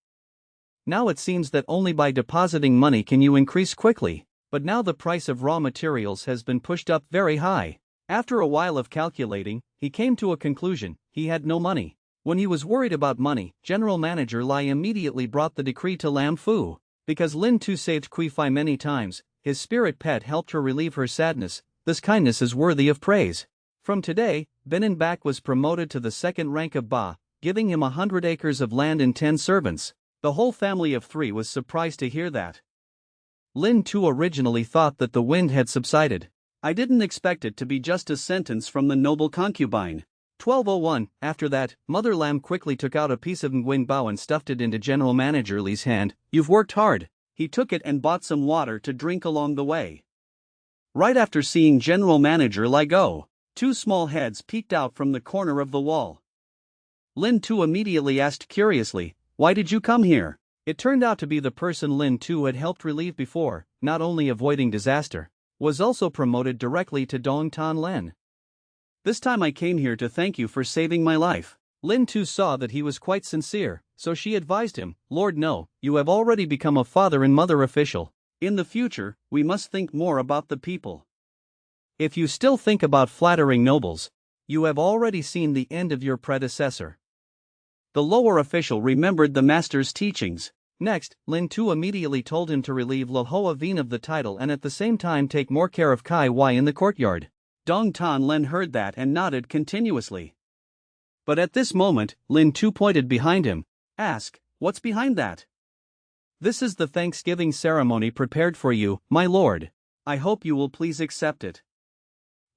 Speaker 1: Now it seems that only by depositing money can you increase quickly, but now the price of raw materials has been pushed up very high. After a while of calculating, he came to a conclusion: he had no money. When he was worried about money, General Manager Lai immediately brought the decree to Lam Fu. Because Lin Tu saved Kui Fai many times, his spirit pet helped her relieve her sadness. This kindness is worthy of praise. From today, Benin Bak was promoted to the 2nd rank of Ba, giving him 100 acres of land and 10 servants. The whole family of 3 was surprised to hear that. Lin Tu originally thought that the wind had subsided. I didn't expect it to be just a sentence from the noble concubine. 1201. After that, Mother Lam quickly took out a piece of Nguyen Bao and stuffed it into General Manager Li's hand. You've worked hard. He took it and bought some water to drink along the way. Right after seeing General Manager Li go, 2 small heads peeked out from the corner of the wall. Lin Tu immediately asked curiously, why did you come here? It turned out to be the person Lin Tu had helped relieve before, not only avoiding disaster, was also promoted directly to Dong Tan Len. This time I came here to thank you for saving my life. Lin Tu saw that he was quite sincere, so she advised him, Lord no, you have already become a father and mother official. In the future, we must think more about the people. If you still think about flattering nobles, you have already seen the end of your predecessor. The lower official remembered the master's teachings. Next, Lin Tu immediately told him to relieve Lo Hoa Vien of the title and at the same time take more care of Kai Wai in the courtyard. Dong Tan Len heard that and nodded continuously. But at this moment, Lin Tu pointed behind him. Ask, what's behind that? This is the Thanksgiving ceremony prepared for you, my lord. I hope you will please accept it.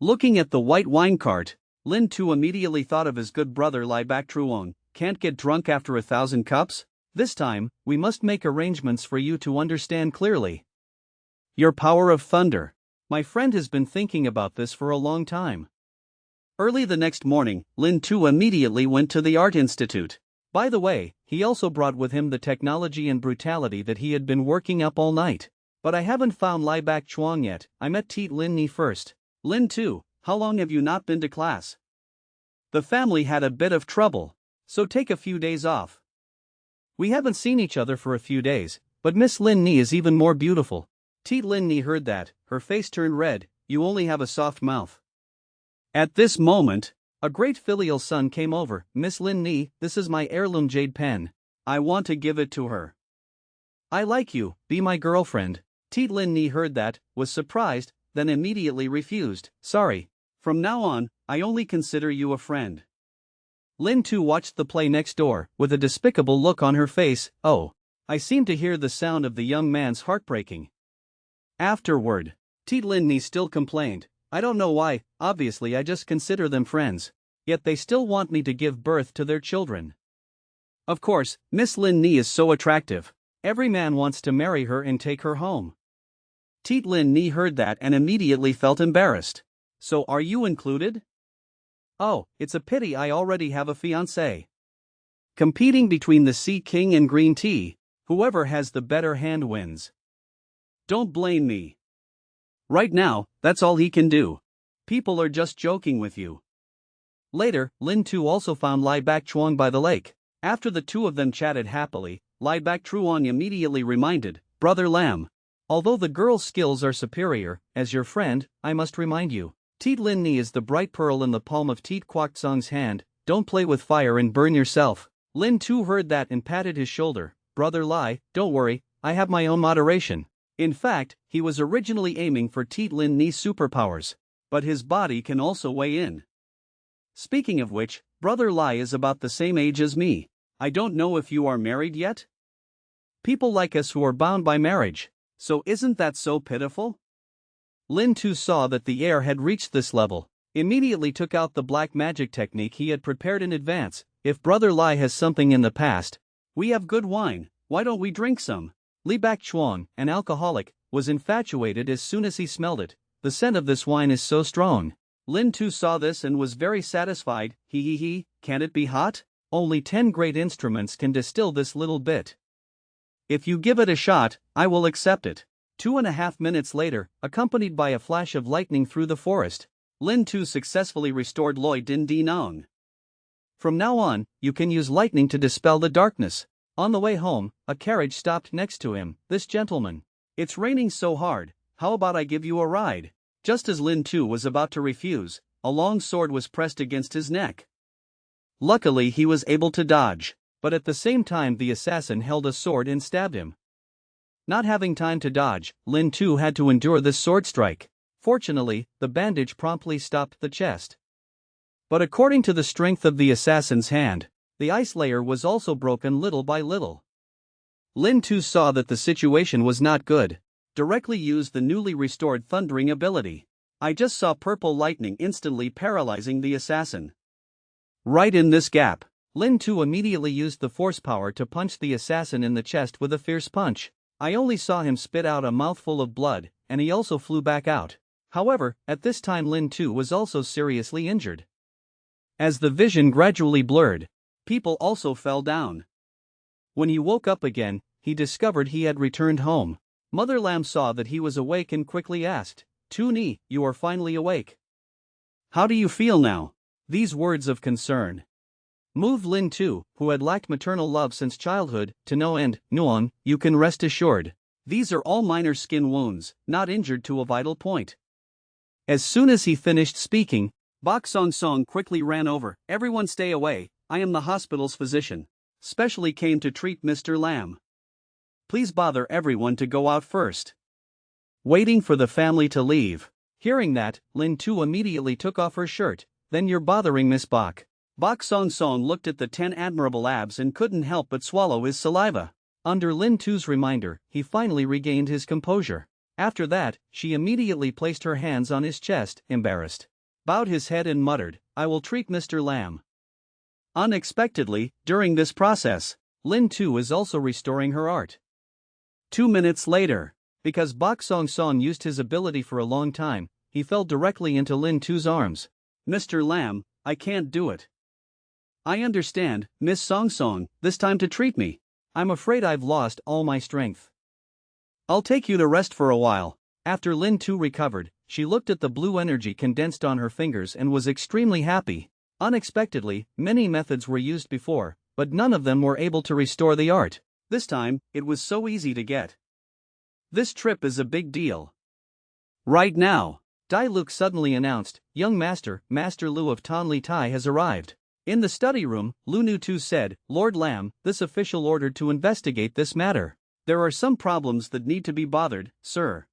Speaker 1: Looking at the white wine cart, Lin Tu immediately thought of his good brother Lai Bak Truong. Can't get drunk after 1,000 cups? This time, we must make arrangements for you to understand clearly. Your power of thunder. My friend has been thinking about this for a long time. Early the next morning, Lin Tu immediately went to the Art Institute. By the way, he also brought with him the technology and brutality that he had been working up all night. But I haven't found Lai Bak Chuang yet. I met Teet Lin Ni first. Lin Tu, how long have you not been to class? The family had a bit of trouble, so take a few days off. We haven't seen each other for a few days, but Miss Lin Ni is even more beautiful. Teet Lin Ni heard that, her face turned red. You only have a soft mouth. At this moment, a great filial son came over. Miss Lin Ni, this is my heirloom jade pen. I want to give it to her. I like you, be my girlfriend. Teet Lin Ni heard that, was surprised, then immediately refused. Sorry. From now on, I only consider you a friend. Lin Tu watched the play next door, with a despicable look on her face. Oh, I seem to hear the sound of the young man's heart breaking. Afterward, Teet Lin Ni still complained. I don't know why, obviously I just consider them friends. Yet they still want me to give birth to their children. Of course, Miss Lin Ni is so attractive. Every man wants to marry her and take her home. Teet Lin Ni heard that and immediately felt embarrassed. So are you included? Oh, it's a pity I already have a fiancé. Competing between the Sea King and green tea, whoever has the better hand wins. Don't blame me. Right now, that's all he can do. People are just joking with you. Later, Lin Tu also found Lai Bak Chuang by the lake. After the two of them chatted happily, Lai Bak Truong immediately reminded, Brother Lam. Although the girl's skills are superior, as your friend, I must remind you. Teet Lin Ni is the bright pearl in the palm of Teet Kwok Tsong's hand. Don't play with fire and burn yourself. Lin Tu heard that and patted his shoulder. Brother Lai, don't worry, I have my own moderation. In fact, he was originally aiming for Teet Lin Ni's superpowers. But his body can also weigh in. Speaking of which, Brother Lai is about the same age as me. I don't know if you are married yet? People like us who are bound by marriage. So isn't that so pitiful? Lin Tu saw that the heir had reached this level, immediately took out the black magic technique he had prepared in advance. If Brother Lai has something in the past, we have good wine, why don't we drink some? Li Bak Chuang, an alcoholic, was infatuated as soon as he smelled it. The scent of this wine is so strong. Lin Tu saw this and was very satisfied. Can it be hot? Only 10 great instruments can distill this little bit. If you give it a shot, I will accept it. 2.5 minutes later, accompanied by a flash of lightning through the forest, Lin Tu successfully restored Loi Din Di Nong. From now on, you can use lightning to dispel the darkness. On the way home, a carriage stopped next to him. This gentleman. It's raining so hard, how about I give you a ride? Just as Lin Tu was about to refuse, a long sword was pressed against his neck. Luckily he was able to dodge, but at the same time the assassin held a sword and stabbed him. Not having time to dodge, Lin Tu had to endure this sword strike. Fortunately, the bandage promptly stopped the chest. But according to the strength of the assassin's hand, the ice layer was also broken little by little. Lin Tu saw that the situation was not good. Directly used the newly restored thundering ability. I just saw purple lightning instantly paralyzing the assassin. Right in this gap, Lin Tu immediately used the force power to punch the assassin in the chest with a fierce punch. I only saw him spit out a mouthful of blood, and he also flew back out. However, at this time Lin Tu was also seriously injured. As the vision gradually blurred, people also fell down. When he woke up again, he discovered he had returned home. Mother Lam saw that he was awake and quickly asked, Tu Ni, you are finally awake. How do you feel now? These words of concern moved Lin Tu, who had lacked maternal love since childhood, to no end. Nuon, you can rest assured. These are all minor skin wounds, not injured to a vital point. As soon as he finished speaking, Bok Song Song quickly ran over. Everyone stay away, I am the hospital's physician. Specially came to treat Mr. Lam. Please bother everyone to go out first. Waiting for the family to leave. Hearing that, Lin Tu immediately took off her shirt. Then you're bothering Miss Bok. Bok Song Song looked at the 10 admirable abs and couldn't help but swallow his saliva. Under Lin Tu's reminder, he finally regained his composure. After that, she immediately placed her hands on his chest, embarrassed. Bowed his head and muttered, I will treat Mr. Lam. Unexpectedly, during this process, Lin Tu is also restoring her art. 2 minutes later, because Bok Song Song used his ability for a long time, he fell directly into Lin Tu's arms. Mr. Lam, I can't do it. I understand, Miss Song Song, this time to treat me. I'm afraid I've lost all my strength. I'll take you to rest for a while. After Lin Tu recovered, she looked at the blue energy condensed on her fingers and was extremely happy. Unexpectedly, many methods were used before, but none of them were able to restore the art. This time, it was so easy to get. This trip is a big deal. Right now, Dai Luke suddenly announced, Young Master, Master Lu of Tan Li Tai has arrived. In the study room, Lu Nu Tu said, Lord Lam, this official ordered to investigate this matter. There are some problems that need to be bothered, sir.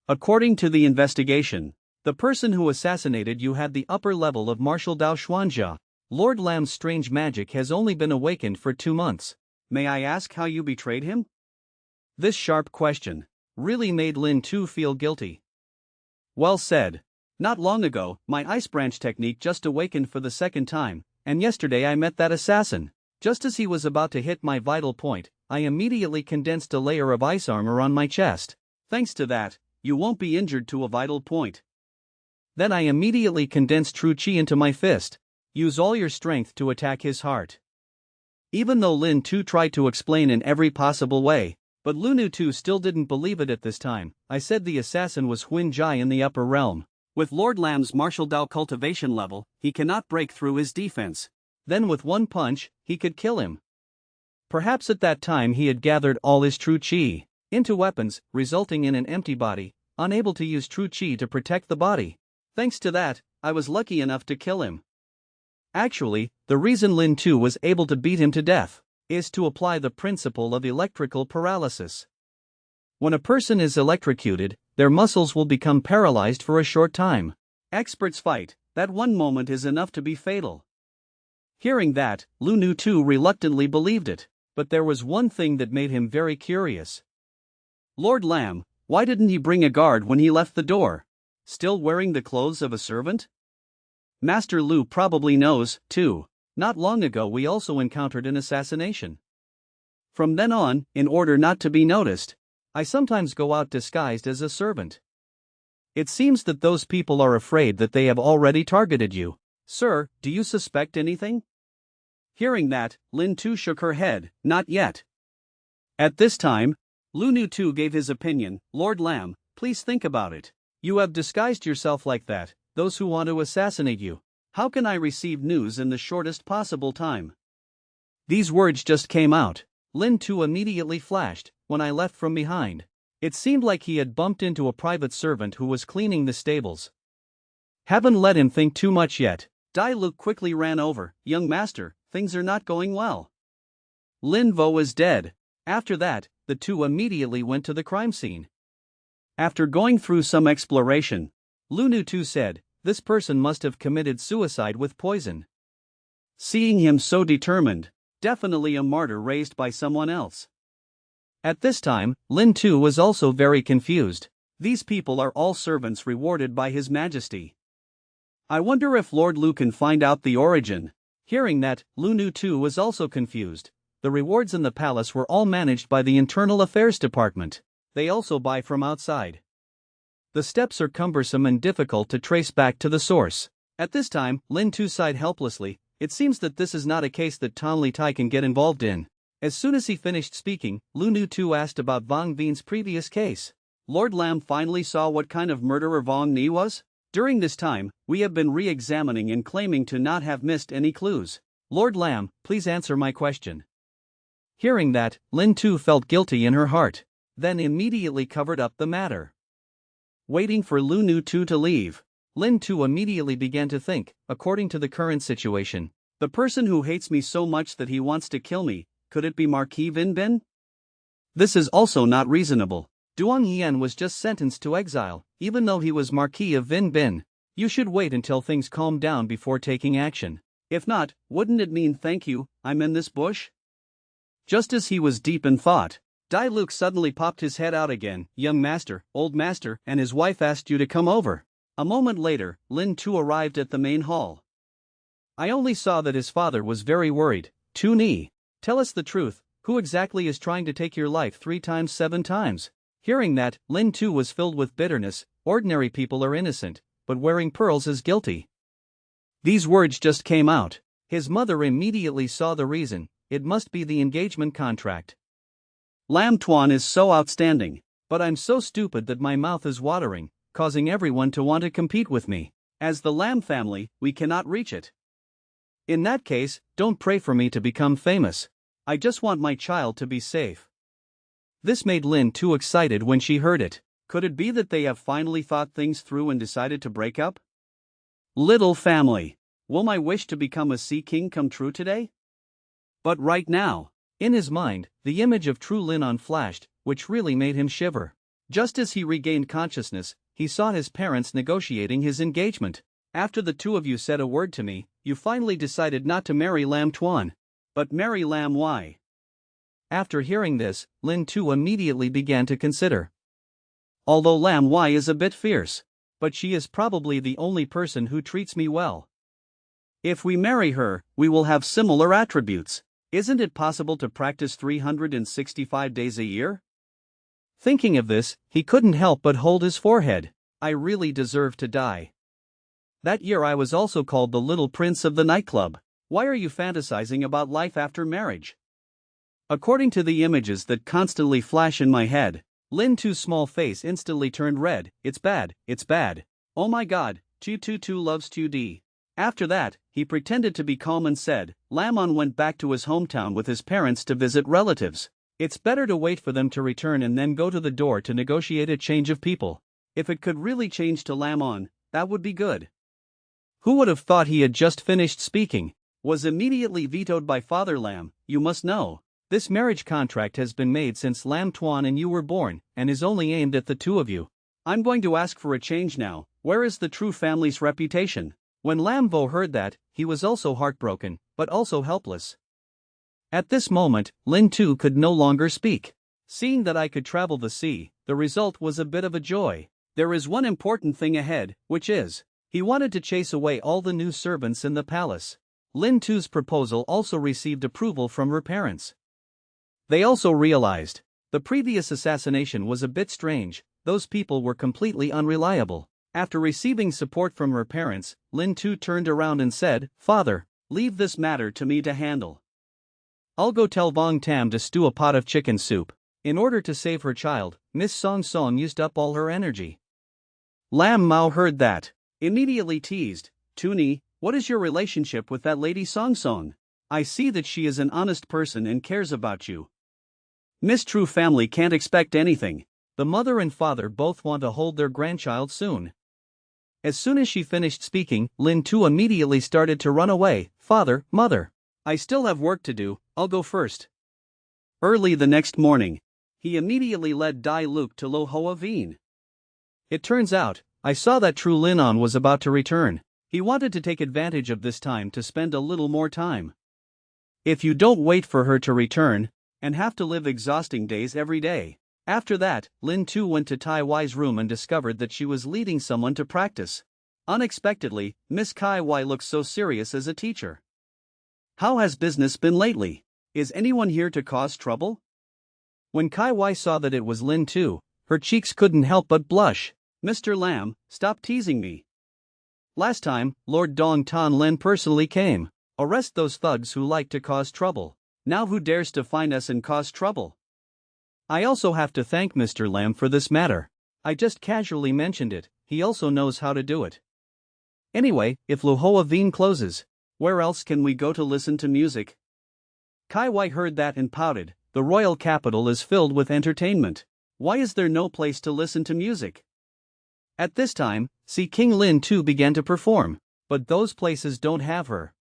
Speaker 1: According to the investigation, the person who assassinated you had the upper level of martial Dao Xuanjia. Lord Lam's strange magic has only been awakened for 2 months. May I ask how you betrayed him? This sharp question really made Lin Tu feel guilty. Well said. Not long ago, my ice branch technique just awakened for the second time, and yesterday I met that assassin. Just as he was about to hit my vital point, I immediately condensed a layer of ice armor on my chest. Thanks to that, you won't be injured to a vital point. Then I immediately condensed true chi into my fist. Use all your strength to attack his heart. Even though Lin Tu tried to explain in every possible way, but Lin Tu still didn't believe it at this time, I said the assassin was Huin Jai in the upper realm. With Lord Lam's martial Dao cultivation level, he cannot break through his defense. Then with one punch, he could kill him. Perhaps at that time he had gathered all his true chi into weapons, resulting in an empty body, unable to use true chi to protect the body. Thanks to that, I was lucky enough to kill him. Actually, the reason Lin Tu was able to beat him to death is to apply the principle of electrical paralysis. When a person is electrocuted, their muscles will become paralyzed for a short time. Experts fight, that one moment is enough to be fatal. Hearing that, Lin Tu reluctantly believed it, but there was one thing that made him very curious. Lord Lam, why didn't he bring a guard when he left the door? Still wearing the clothes of a servant? Master Lu probably knows, too. Not long ago we also encountered an assassination. From then on, in order not to be noticed, I sometimes go out disguised as a servant. It seems that those people are afraid that they have already targeted you. Sir, do you suspect anything? Hearing that, Lin Tu shook her head, not yet. At this time, Lin Tu gave his opinion. Lord Lam, please think about it. You have disguised yourself like that, those who want to assassinate you. How can I receive news in the shortest possible time? These words just came out. Lin Tu immediately flashed, when I left from behind. It seemed like he had bumped into a private servant who was cleaning the stables. Haven't let him think too much yet. Dai Luke quickly ran over. Young master, things are not going well. Lin Vo is dead. After that, the two immediately went to the crime scene. After going through some exploration, Lin Tu said, this person must have committed suicide with poison. Seeing him so determined, definitely a martyr raised by someone else. At this time, Lin Tu was also very confused. These people are all servants rewarded by His Majesty. I wonder if Lord Lu can find out the origin. Hearing that, Lin Tu was also confused. The rewards in the palace were all managed by the Internal Affairs Department. They also buy from outside. The steps are cumbersome and difficult to trace back to the source. At this time, Lin Tu sighed helplessly. It seems that this is not a case that Tan Li Tai can get involved in. As soon as he finished speaking, Lin Tu asked about Vang Vin's previous case. Lord Lam finally saw what kind of murderer Vang Ni was? During this time, we have been re-examining and claiming to not have missed any clues. Lord Lam, please answer my question. Hearing that, Lin Tu felt guilty in her heart, then immediately covered up the matter. Waiting for Lin Tu to leave, Lin Tu immediately began to think, according to the current situation, the person who hates me so much that he wants to kill me, could it be Marquis Vin Bin? This is also not reasonable. Duang Yan was just sentenced to exile, even though he was Marquis of Vin Bin. You should wait until things calm down before taking action. If not, wouldn't it mean thank you, I'm in this bush? Just as he was deep in thought, Dai Luke suddenly popped his head out again. Young master, old master, and his wife asked you to come over. A moment later, Lin Tu arrived at the main hall. I only saw that his father was very worried. Tu Ni, tell us the truth, who exactly is trying to take your life 3 times 7 times? Hearing that, Lin Tu was filled with bitterness. Ordinary people are innocent, but wearing pearls is guilty. These words just came out. His mother immediately saw the reason. It must be the engagement contract. Lam Tuan is so outstanding, but I'm so stupid that my mouth is watering, causing everyone to want to compete with me. As the Lam family, we cannot reach it. In that case, don't pray for me to become famous. I just want my child to be safe. This made Lin too excited when she heard it. Could it be that they have finally thought things through and decided to break up? Little family, will my wish to become a sea king come true today? But right now, in his mind, the image of True Lin On flashed, which really made him shiver. Just as he regained consciousness, he saw his parents negotiating his engagement. After the two of you said a word to me, you finally decided not to marry Lam Tuan, but marry Lam Y. After hearing this, Lin Tu immediately began to consider. Although Lam Y is a bit fierce, but she is probably the only person who treats me well. If we marry her, we will have similar attributes. Isn't it possible to practice 365 days a year? Thinking of this, he couldn't help but hold his forehead. I really deserve to die. That year I was also called the little prince of the nightclub. Why are you fantasizing about life after marriage? According to the images that constantly flash in my head, Lin Tu's small face instantly turned red. It's bad, it's bad. Oh my god, Tu loves Tu D. After that, he pretended to be calm and said, Lamon went back to his hometown with his parents to visit relatives. It's better to wait for them to return and then go to the door to negotiate a change of people. If it could really change to Lamon, that would be good. Who would have thought he had just finished speaking? Was immediately vetoed by Father Lam. You must know, this marriage contract has been made since Lam Tuan and you were born, and is only aimed at the two of you. I'm going to ask for a change now. Where is the true family's reputation? When Lam Vo heard that, he was also heartbroken, but also helpless. At this moment, Lin Tu could no longer speak. Seeing that I could travel the sea, the result was a bit of a joy. There is one important thing ahead, which is, he wanted to chase away all the new servants in the palace. Lin Tu's proposal also received approval from her parents. They also realized, the previous assassination was a bit strange, those people were completely unreliable. After receiving support from her parents, Lin Tu turned around and said, Father, leave this matter to me to handle. I'll go tell Vong Tam to stew a pot of chicken soup. In order to save her child, Miss Song Song used up all her energy. Lam Mao heard that. Immediately teased, Tuni, what is your relationship with that lady Song Song? I see that she is an honest person and cares about you. Miss True family can't expect anything. The mother and father both want to hold their grandchild soon. As soon as she finished speaking, Lin Tu immediately started to run away. Father, mother, I still have work to do, I'll go first. Early the next morning, he immediately led Dai Luke to Lo Hoa Vien. It turns out, I saw that True Lin On was about to return. He wanted to take advantage of this time to spend a little more time. If you don't wait for her to return, and have to live exhausting days every day. After that, Lin Tu went to Tai Wei's room and discovered that she was leading someone to practice. Unexpectedly, Miss Kai Wai looked so serious as a teacher. How has business been lately? Is anyone here to cause trouble? When Kai Wai saw that it was Lin Tu, her cheeks couldn't help but blush. Mr. Lam, stop teasing me. Last time, Lord Dong Tan Len personally came. Arrest those thugs who like to cause trouble. Now who dares to find us and cause trouble? I also have to thank Mr. Lam for this matter. I just casually mentioned it, he also knows how to do it. Anyway, if Lo Hoa Vien closes, where else can we go to listen to music? Kai Wai heard that and pouted. The royal capital is filled with entertainment. Why is there no place to listen to music? At this time, see King Lin Tu began to perform, but those places don't have her.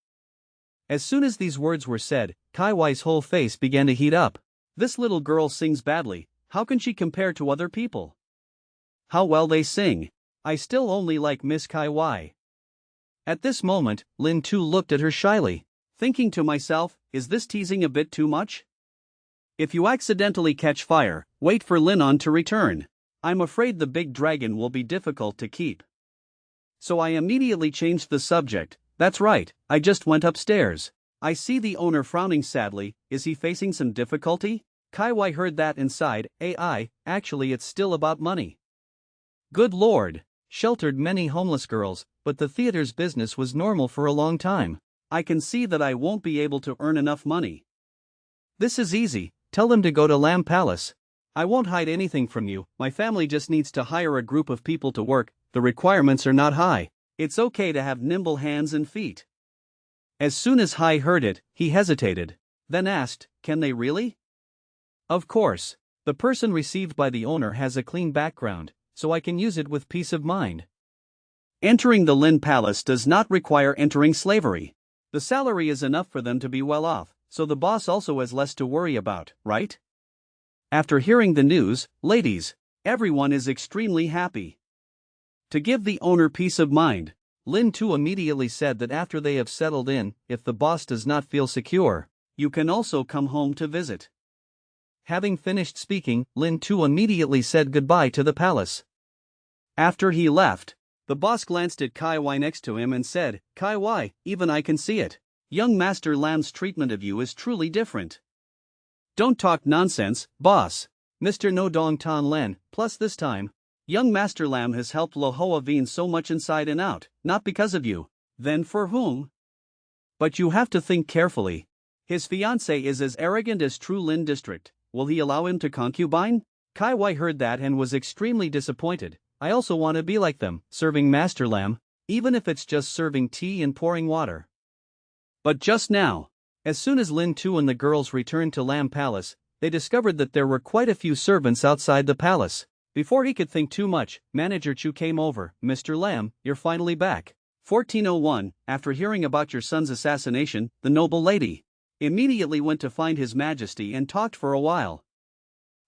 Speaker 1: As soon as these words were said, Kai Wai's whole face began to heat up. This little girl sings badly, how can she compare to other people? How well they sing. I still only like Miss Kai Wai. At this moment, Lin Tu looked at her shyly, thinking to myself, is this teasing a bit too much? If you accidentally catch fire, wait for Lin On to return. I'm afraid the big dragon will be difficult to keep. So I immediately changed the subject. That's right, I just went upstairs. I see the owner frowning sadly, is he facing some difficulty? Kai Wai heard that and sighed, actually it's still about money. Good lord, sheltered many homeless girls, but the theater's business was normal for a long time. I can see that I won't be able to earn enough money. This is easy, tell them to go to Lam Palace. I won't hide anything from you, my family just needs to hire a group of people to work, the requirements are not high. It's okay to have nimble hands and feet. As soon as Hai heard it, he hesitated, then asked, can they really? Of course. The person received by the owner has a clean background, so I can use it with peace of mind. Entering the Lin Palace does not require entering slavery. The salary is enough for them to be well off, so the boss also has less to worry about, right? After hearing the news, ladies, everyone is extremely happy. To give the owner peace of mind, Lin Tu immediately said that after they have settled in, if the boss does not feel secure, you can also come home to visit. Having finished speaking, Lin Tu immediately said goodbye to the palace. After he left, the boss glanced at Kai Wai next to him and said, Kai Wai, even I can see it. young Master Lam's treatment of you is truly different. Don't talk nonsense, boss. Mr. No Dong Tan Len, plus this time, young Master Lam has helped Lo Hoa Vien so much inside and out, not because of you. Then for whom? But you have to think carefully. His fiancée is as arrogant as true Lin District. Will he allow him to concubine? Kai Wai heard that and was extremely disappointed. I also want to be like them, serving Master Lam, even if it's just serving tea and pouring water. But just now, as soon as Lin Tu and the girls returned to Lam Palace, they discovered that there were quite a few servants outside the palace. Before he could think too much, Manager Chu came over. Mr. Lam, you're finally back. 1401, after hearing about your son's assassination, the noble lady immediately went to find His Majesty and talked for a while.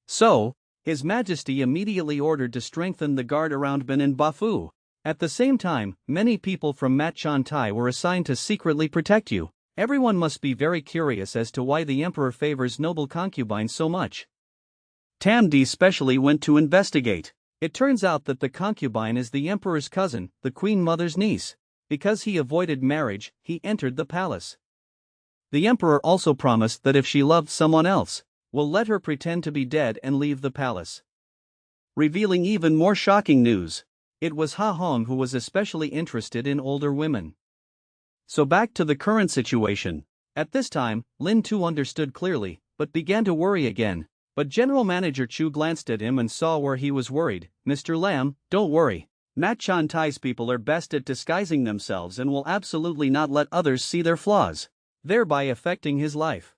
Speaker 1: So, His Majesty immediately ordered to strengthen the guard around Benin Bafu. At the same time, many people from Mat Chan Tai were assigned to secretly protect you. Everyone must be very curious as to why the emperor favors noble concubines so much. Tam Di specially went to investigate. It turns out that the concubine is the emperor's cousin, the queen mother's niece. Because he avoided marriage, he entered the palace. The emperor also promised that if she loved someone else, will let her pretend to be dead and leave the palace. Revealing even more shocking news. It was Ha Hong who was especially interested in older women. So back to the current situation. At this time, Lin Tu understood clearly, but began to worry again. But General Manager Chu glanced at him and saw where he was worried. Mr. Lam, don't worry. Mat Chan Tai's people are best at disguising themselves and will absolutely not let others see their flaws, thereby affecting his life.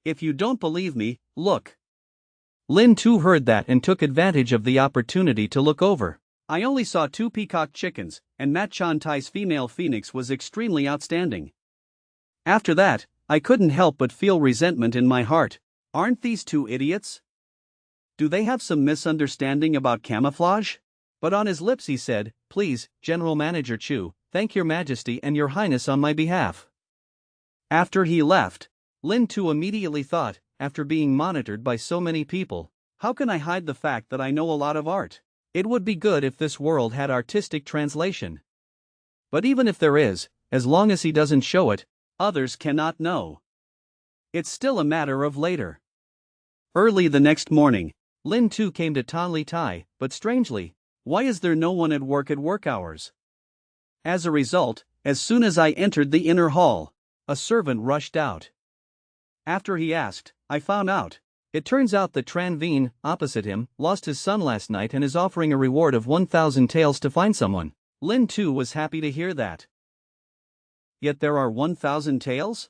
Speaker 1: If you don't believe me, look. Lin Tu heard that and took advantage of the opportunity to look over. I only saw 2 peacock chickens, and Mat Chan Tai's female phoenix was extremely outstanding. After that, I couldn't help but feel resentment in my heart. Aren't these 2 idiots? Do they have some misunderstanding about camouflage? But on his lips he said, Please, General Manager Chu, thank Your Majesty and Your Highness on my behalf. After he left, Lin Tu immediately thought, after being monitored by so many people, how can I hide the fact that I know a lot of art? It would be good if this world had artistic translation. But even if there is, as long as he doesn't show it, others cannot know. It's still a matter of later. Early the next morning, Lin Tu came to Tan Li Tai, but strangely, why is there no one at work hours? As a result, as soon as I entered the inner hall, a servant rushed out. After he asked, I found out. It turns out that Tran Vien, opposite him, lost his son last night and is offering a reward of 1,000 taels to find someone. Lin Tu was happy to hear that. Yet there are 1,000 taels?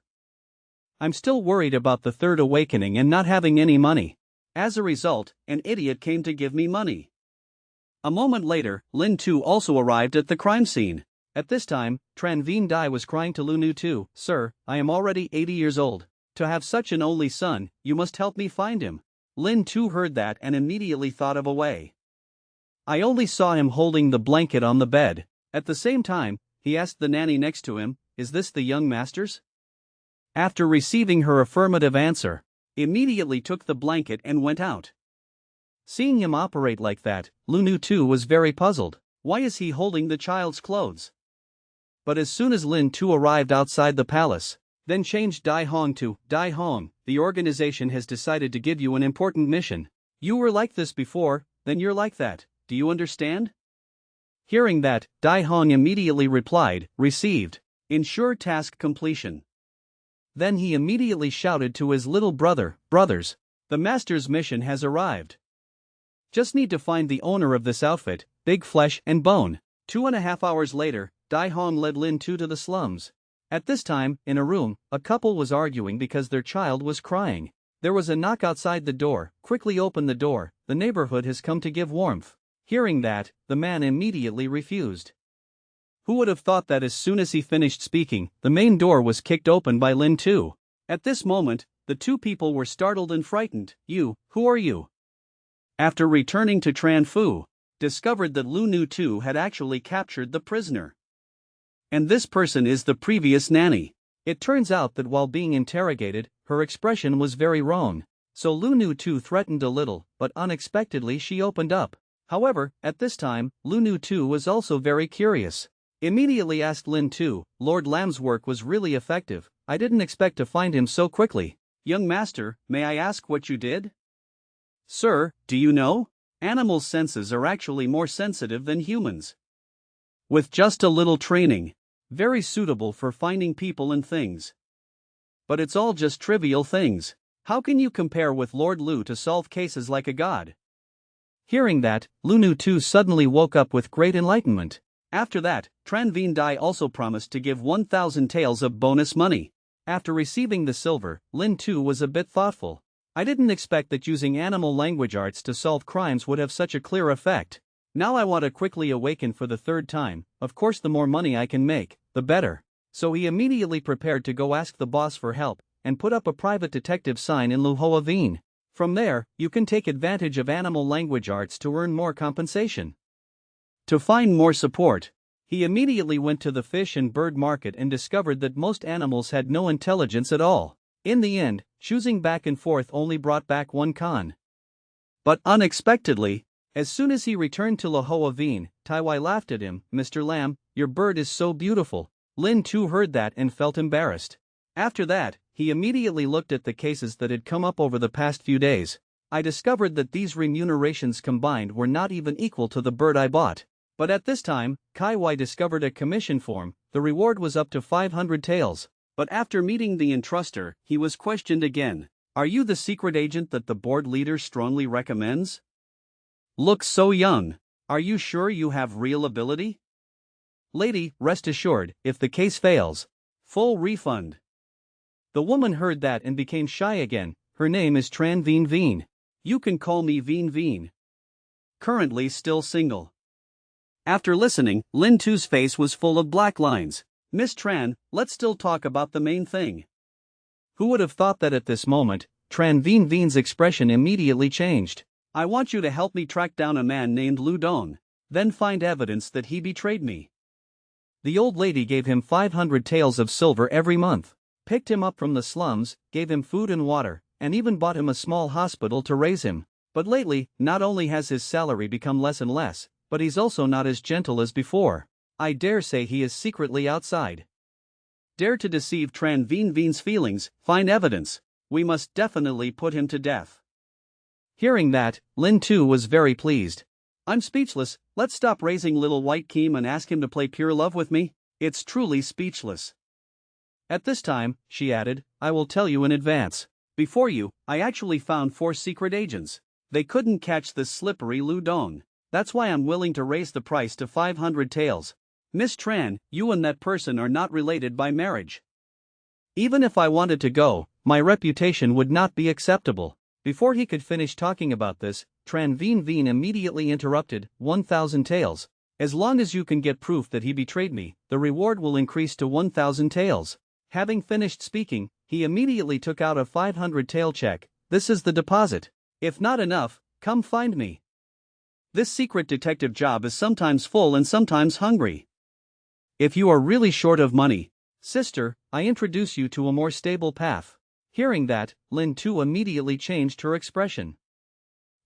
Speaker 1: I'm still worried about the third awakening and not having any money. As a result, an idiot came to give me money. A moment later, Lin Tu also arrived at the crime scene. At this time, Tran Vien Dai was crying to Lin Tu, Sir, I am already 80 years old. To have such an only son, you must help me find him. Lin Tu heard that and immediately thought of a way. I only saw him holding the blanket on the bed. At the same time, he asked the nanny next to him, Is this the young master's? After receiving her affirmative answer, immediately took the blanket and went out. Seeing him operate like that, Lin Tu was very puzzled. Why is he holding the child's clothes? But as soon as Lin Tu arrived outside the palace, then changed Dai Hong to, Dai Hong, the organization has decided to give you an important mission. You were like this before, then you're like that, do you understand? Hearing that, Dai Hong immediately replied, Received. Ensure task completion. Then he immediately shouted to his little brother, Brothers, the master's mission has arrived. Just need to find the owner of this outfit, Big Flesh and Bone. 2.5 hours later, Dai Hong led Lin Tu to the slums. At this time, in a room, a couple was arguing because their child was crying. There was a knock outside the door. Quickly open the door, the neighborhood has come to give warmth. Hearing that, the man immediately refused. Who would have thought that as soon as he finished speaking, the main door was kicked open by Lin Tu. At this moment, the 2 people were startled and frightened. Who are you? After returning to Tran Fu, discovered that Lin Tu had actually captured the prisoner. And this person is the previous nanny. It turns out that while being interrogated, her expression was very wrong. So Lin Tu threatened a little, but unexpectedly she opened up. However, at this time, Lin Tu was also very curious. Immediately asked Lin Tu. Lord Lam's work was really effective. I didn't expect to find him so quickly. Young master, may I ask what you did? Sir, do you know? Animals' senses are actually more sensitive than humans. With just a little training. Very suitable for finding people and things. But it's all just trivial things. How can you compare with Lord Lu to solve cases like a god? Hearing that, Lin Tu suddenly woke up with great enlightenment. After that, Tran Vien Dai also promised to give 1,000 taels of bonus money. After receiving the silver, Lin Tu was a bit thoughtful. I didn't expect that using animal language arts to solve crimes would have such a clear effect. Now I want to quickly awaken for the third time. Of course, the more money I can make, the better. So he immediately prepared to go ask the boss for help, and put up a private detective sign in Luohua Vien. From there, you can take advantage of animal language arts to earn more compensation. To find more support, he immediately went to the fish and bird market and discovered that most animals had no intelligence at all. In the end, choosing back and forth only brought back one con. But unexpectedly, as soon as he returned to Luohua Vien, Tai Wai laughed at him. Mr. Lam, your bird is so beautiful. Lin Tu heard that and felt embarrassed. After that, he immediately looked at the cases that had come up over the past few days. I discovered that these remunerations combined were not even equal to the bird I bought. But at this time, Kai Wai discovered a commission form. The reward was up to 500 taels. But after meeting the entruster, he was questioned again. Are you the secret agent that the board leader strongly recommends? Looks so young. Are you sure you have real ability? Lady, rest assured, if the case fails, full refund. The woman heard that and became shy again. Her name is Tran Vien Vien. You can call me Vien Vien. Currently still single. After listening, Lin Tu's face was full of black lines. Miss Tran, let's still talk about the main thing. Who would have thought that at this moment, Tran Vien Vien's expression immediately changed. I want you to help me track down a man named Lu Dong, then find evidence that he betrayed me. The old lady gave him 500 taels of silver every month, picked him up from the slums, gave him food and water, and even bought him a small hospital to raise him. But lately, not only has his salary become less and less, but he's also not as gentle as before. I dare say he is secretly outside. Dare to deceive Tran Vien Vien's feelings, find evidence. We must definitely put him to death. Hearing that, Lin Tu was very pleased. I'm speechless. Let's stop raising little white Kim and ask him to play pure love with me. It's truly speechless. At this time, she added, I will tell you in advance. Before you, I actually found 4 secret agents. They couldn't catch this slippery Lu Dong. That's why I'm willing to raise the price to 500 taels. Miss Tran, you and that person are not related by marriage. Even if I wanted to go, my reputation would not be acceptable. Before he could finish talking about this, Tran Vien Vien immediately interrupted. 1,000 taels. As long as you can get proof that he betrayed me, the reward will increase to 1,000 taels. Having finished speaking, he immediately took out a 500 tael check. This is the deposit. If not enough, come find me. This secret detective job is sometimes full and sometimes hungry. If you are really short of money, sister, I introduce you to a more stable path. Hearing that, Lin Tu immediately changed her expression.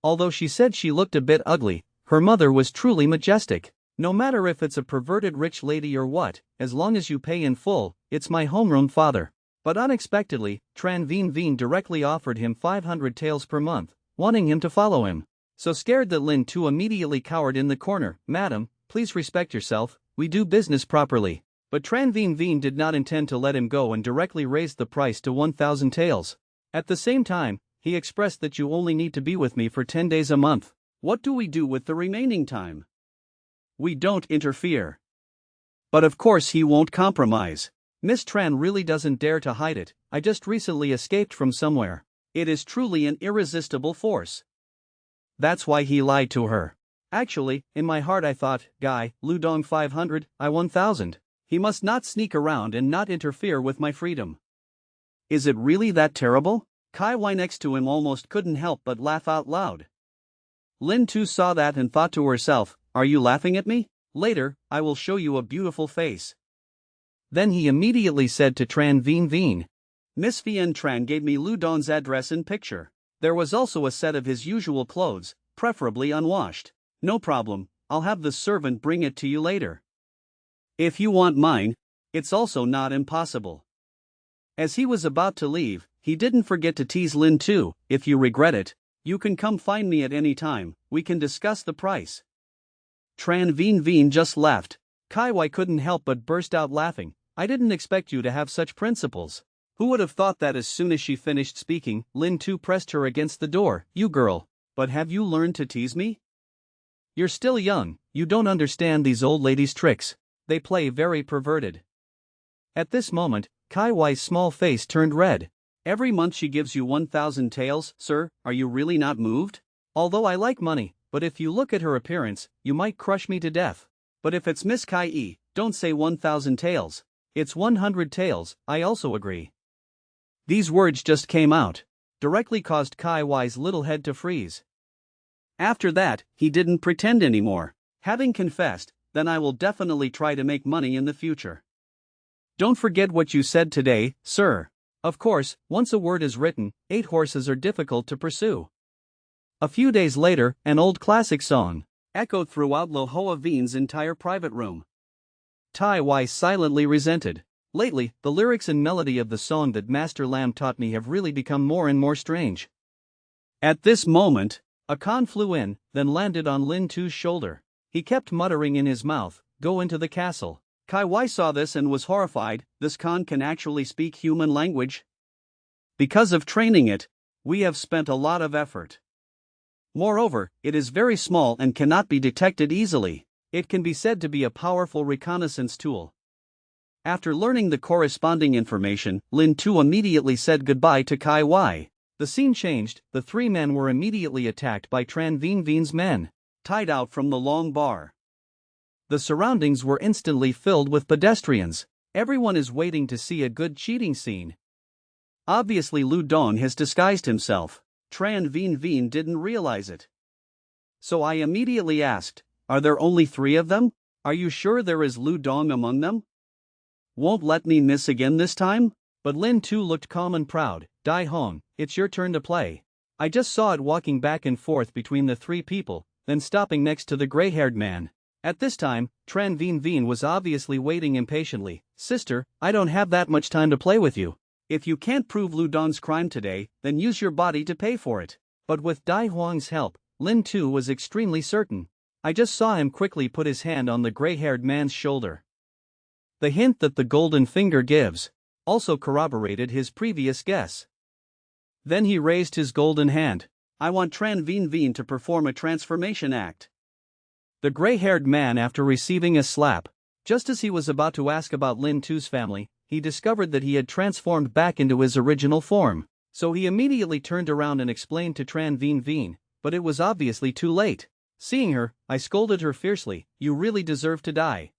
Speaker 1: Although she said she looked a bit ugly, her mother was truly majestic. No matter if it's a perverted rich lady or what, as long as you pay in full, it's my homegrown father. But unexpectedly, Tran Vien Vien directly offered him 500 taels per month, wanting him to follow him. So scared that Lin Tu immediately cowered in the corner. Madam, please respect yourself, we do business properly. But Tran Vien Vien did not intend to let him go and directly raised the price to 1,000 taels. At the same time, he expressed that you only need to be with me for 10 days a month. What do we do with the remaining time? We don't interfere. But of course he won't compromise. Miss Tran really doesn't dare to hide it. I just recently escaped from somewhere. It is truly an irresistible force. That's why he lied to her. Actually, in my heart I thought, guy, Lu Dong 500, I 1,000. He must not sneak around and not interfere with my freedom. Is it really that terrible? Kai Wai next to him almost couldn't help but laugh out loud. Lin Tu saw that and thought to herself, are you laughing at me? Later, I will show you a beautiful face. Then he immediately said to Tran Vien Vien, Miss Vien Tran gave me Lu Dong's address and picture. There was also a set of his usual clothes, preferably unwashed. No problem, I'll have the servant bring it to you later. If you want mine, it's also not impossible. As he was about to leave, he didn't forget to tease Lin Tu. If you regret it, you can come find me at any time, we can discuss the price. Tran Veen Veen just laughed. Kai Wai couldn't help but burst out laughing. I didn't expect you to have such principles. Who would have thought that? As soon as she finished speaking, Lin Tu pressed her against the door. You girl, but have you learned to tease me? You're still young, you don't understand these old ladies' tricks. They play very perverted. At this moment, Kai Wai's small face turned red. Every month she gives you 1,000 taels, sir, are you really not moved? Although I like money, but if you look at her appearance, you might crush me to death. But if it's Miss Kai Yi, don't say 1,000 taels. It's 100 taels, I also agree. These words just came out, directly caused Kai Wai's little head to freeze. After that, he didn't pretend anymore. Having confessed, then I will definitely try to make money in the future. Don't forget what you said today, sir. Of course, once a word is written, 8 horses are difficult to pursue. A few days later, an old classic song echoed throughout Lo Hoa Veen's entire private room. Tai Wai silently resented. Lately, the lyrics and melody of the song that Master Lam taught me have really become more and more strange. At this moment, a Khan flew in, then landed on Lin Tu's shoulder. He kept muttering in his mouth, "Go into the castle." Kai Wai saw this and was horrified. This Khan can actually speak human language? Because of training it, we have spent a lot of effort. Moreover, it is very small and cannot be detected easily. It can be said to be a powerful reconnaissance tool. After learning the corresponding information, Lin Tu immediately said goodbye to Kai Wai. The scene changed. The 3 men were immediately attacked by Tran Veen Veen's men, tied out from the long bar. The surroundings were instantly filled with pedestrians. Everyone is waiting to see a good cheating scene. Obviously Lu Dong has disguised himself. Tran Veen Veen didn't realize it. So I immediately asked, are there only 3 of them? Are you sure there is Lu Dong among them? Won't let me miss again this time? But Lin Tu looked calm and proud. Dai Hong, it's your turn to play. I just saw it walking back and forth between the 3 people, then stopping next to the gray-haired man. At this time, Tran Veen Veen was obviously waiting impatiently. Sister, I don't have that much time to play with you. If you can't prove Lu Dong's crime today, then use your body to pay for it. But with Dai Huang's help, Lin Tu was extremely certain. I just saw him quickly put his hand on the gray-haired man's shoulder. The hint that the golden finger gives also corroborated his previous guess. Then he raised his golden hand. I want Tran Veen Veen to perform a transformation act. The gray-haired man, after receiving a slap, just as he was about to ask about Lin Tu's family, he discovered that he had transformed back into his original form. So he immediately turned around and explained to Tran Veen Veen, but it was obviously too late. Seeing her, I scolded her fiercely. You really deserve to die.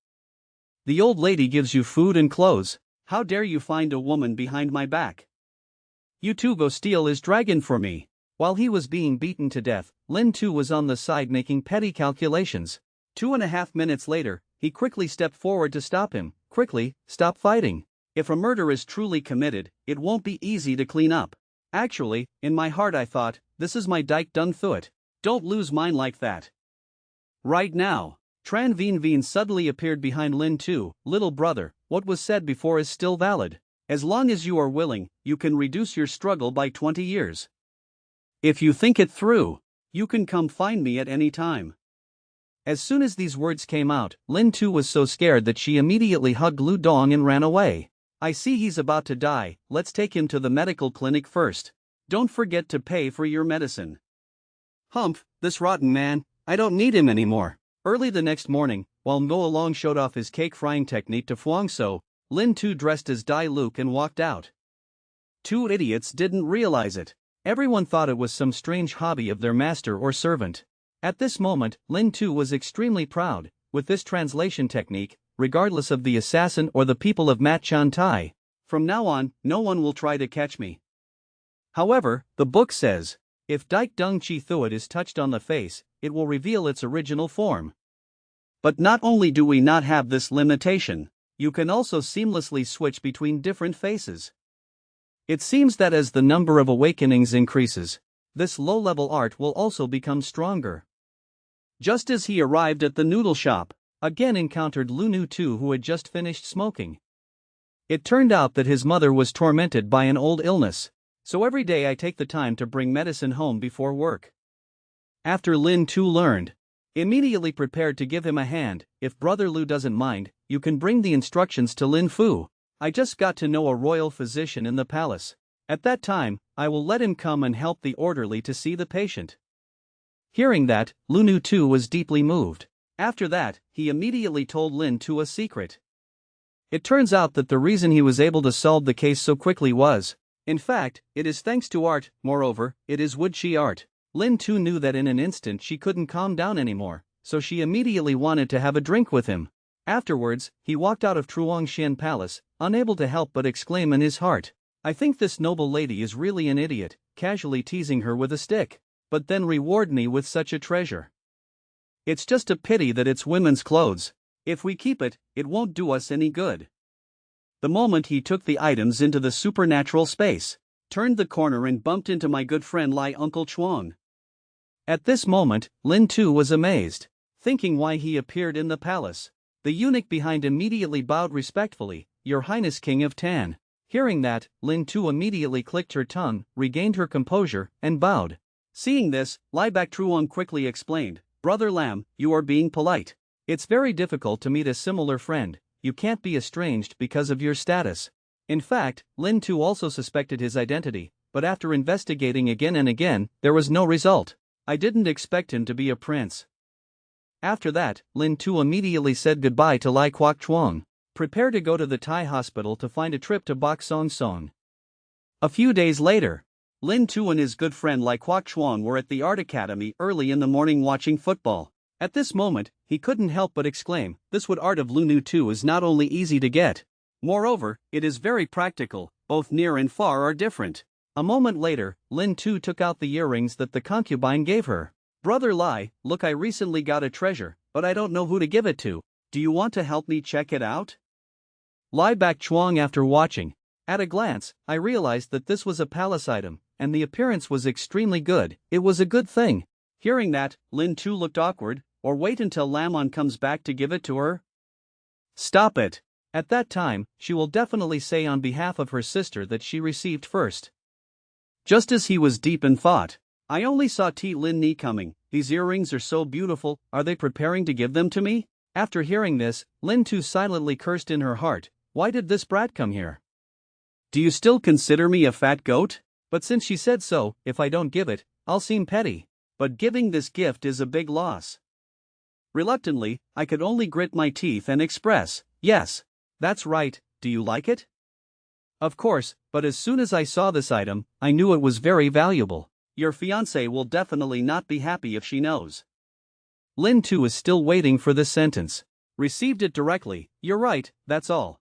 Speaker 1: The old lady gives you food and clothes. How dare you find a woman behind my back? You two go steal his dragon for me. While he was being beaten to death, Lin Tu was on the side making petty calculations. 2.5 minutes later, he quickly stepped forward to stop him. Quickly, stop fighting. If a murder is truly committed, it won't be easy to clean up. Actually, in my heart I thought, this is my Dike Dung Thuit. Don't lose mine like that. Right now. Tran Veen Veen suddenly appeared behind Lin Tu. Little brother, what was said before is still valid. As long as you are willing, you can reduce your struggle by 20 years. If you think it through, you can come find me at any time. As soon as these words came out, Lin Tu was so scared that she immediately hugged Lu Dong and ran away. I see he's about to die, let's take him to the medical clinic first. Don't forget to pay for your medicine. Humph, this rotten man, I don't need him anymore. Early the next morning, while Ngo Long showed off his cake frying technique to Fuang So, Lin Tu dressed as Dai Luke and walked out. 2 idiots didn't realize it. Everyone thought it was some strange hobby of their master or servant. At this moment, Lin Tu was extremely proud. With this translation technique, regardless of the assassin or the people of Mat Chan Tai, from now on, no one will try to catch me. However, the book says, if Dike Dung Chi Thuit is touched on the face, it will reveal its original form. But not only do we not have this limitation, you can also seamlessly switch between different faces. It seems that as the number of awakenings increases, this low-level art will also become stronger. Just as he arrived at the noodle shop, again encountered Lin Tu, who had just finished smoking. It turned out that his mother was tormented by an old illness, so every day I take the time to bring medicine home before work. After Lin Tu learned, immediately prepared to give him a hand. If Brother Lu doesn't mind, you can bring the instructions to Lin Fu. I just got to know a royal physician in the palace. At that time, I will let him come and help the orderly to see the patient. Hearing that, Lin Tu was deeply moved. After that, he immediately told Lin Tu a secret. It turns out that the reason he was able to solve the case so quickly was, in fact, it is thanks to art. Moreover, it is wuxi art. Lin Tu knew that in an instant she couldn't calm down anymore, so she immediately wanted to have a drink with him. Afterwards, he walked out of Truongxian Palace, unable to help but exclaim in his heart, "I think this noble lady is really an idiot," casually teasing her with a stick. But then reward me with such a treasure. It's just a pity that it's women's clothes. If we keep it, it won't do us any good. The moment he took the items into the supernatural space, turned the corner and bumped into my good friend Lai Uncle Chuang. At this moment, Lin Tu was amazed, thinking why he appeared in the palace. The eunuch behind immediately bowed respectfully, "Your Highness King of Tan." Hearing that, Lin Tu immediately clicked her tongue, regained her composure, and bowed. Seeing this, Lai Bak Truong quickly explained, "Brother Lam, you are being polite. It's very difficult to meet a similar friend. You can't be estranged because of your status." In fact, Lin Tu also suspected his identity, but after investigating again and again, there was no result. I didn't expect him to be a prince. After that, Lin Tu immediately said goodbye to Lai Kwok Chuang. Prepare to go to the Thai hospital to find a trip to Bok Song Song. A few days later, Lin Tu and his good friend Lai Kwok Chuang were at the art academy early in the morning watching football. At this moment, he couldn't help but exclaim, "This wood art of Lin Tu is not only easy to get. Moreover, it is very practical, both near and far are different." A moment later, Lin Tu took out the earrings that the concubine gave her. "Brother Lai, look, I recently got a treasure, but I don't know who to give it to. Do you want to help me check it out?" Lai Bak Chuang, after watching, at a glance, I realized that this was a palace item, and the appearance was extremely good. It was a good thing. Hearing that, Lin Tu looked awkward. "Or wait until Lamon comes back to give it to her?" "Stop it. At that time, she will definitely say on behalf of her sister that she received first." Just as he was deep in thought, I only saw Ti Lin Ni coming. "These earrings are so beautiful, are they preparing to give them to me?" After hearing this, Lin Tu silently cursed in her heart, "Why did this brat come here? Do you still consider me a fat goat?" But since she said so, if I don't give it, I'll seem petty. But giving this gift is a big loss. Reluctantly, I could only grit my teeth and express, "Yes, that's right, do you like it?" Of course, but as soon as I saw this item, I knew it was very valuable. "Your fiancée will definitely not be happy if she knows." Lin Tu is still waiting for this sentence. "Received it directly, you're right, that's all."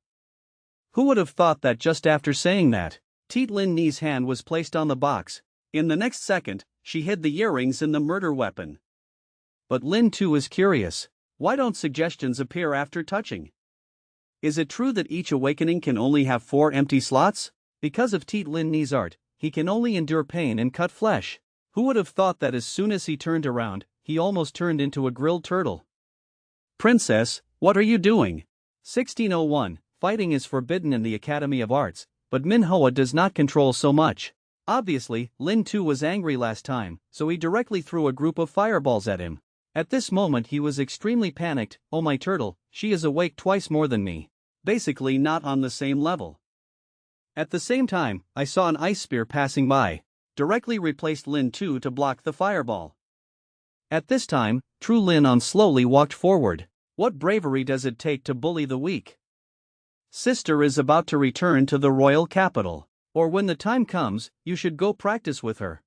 Speaker 1: Who would have thought that just after saying that, Ti Lin Ni's hand was placed on the box. In the next second, she hid the earrings in the murder weapon. But Lin Tu is curious. Why don't suggestions appear after touching? Is it true that each awakening can only have 4 empty slots? Because of Ti Lin Ni's art, he can only endure pain and cut flesh. Who would have thought that as soon as he turned around, he almost turned into a grilled turtle? "Princess, what are you doing?" 1601. Fighting is forbidden in the Academy of Arts, but Manhwa does not control so much. Obviously, Lin Tu was angry last time, so he directly threw a group of fireballs at him. At this moment he was extremely panicked. "Oh my turtle, she is awake twice more than me. Basically not on the same level." At the same time, I saw an ice spear passing by. Directly replaced Lin Tu to block the fireball. At this time, True Lin On slowly walked forward. What bravery does it take to bully the weak? Sister is about to return to the royal capital. Or when the time comes, you should go practice with her.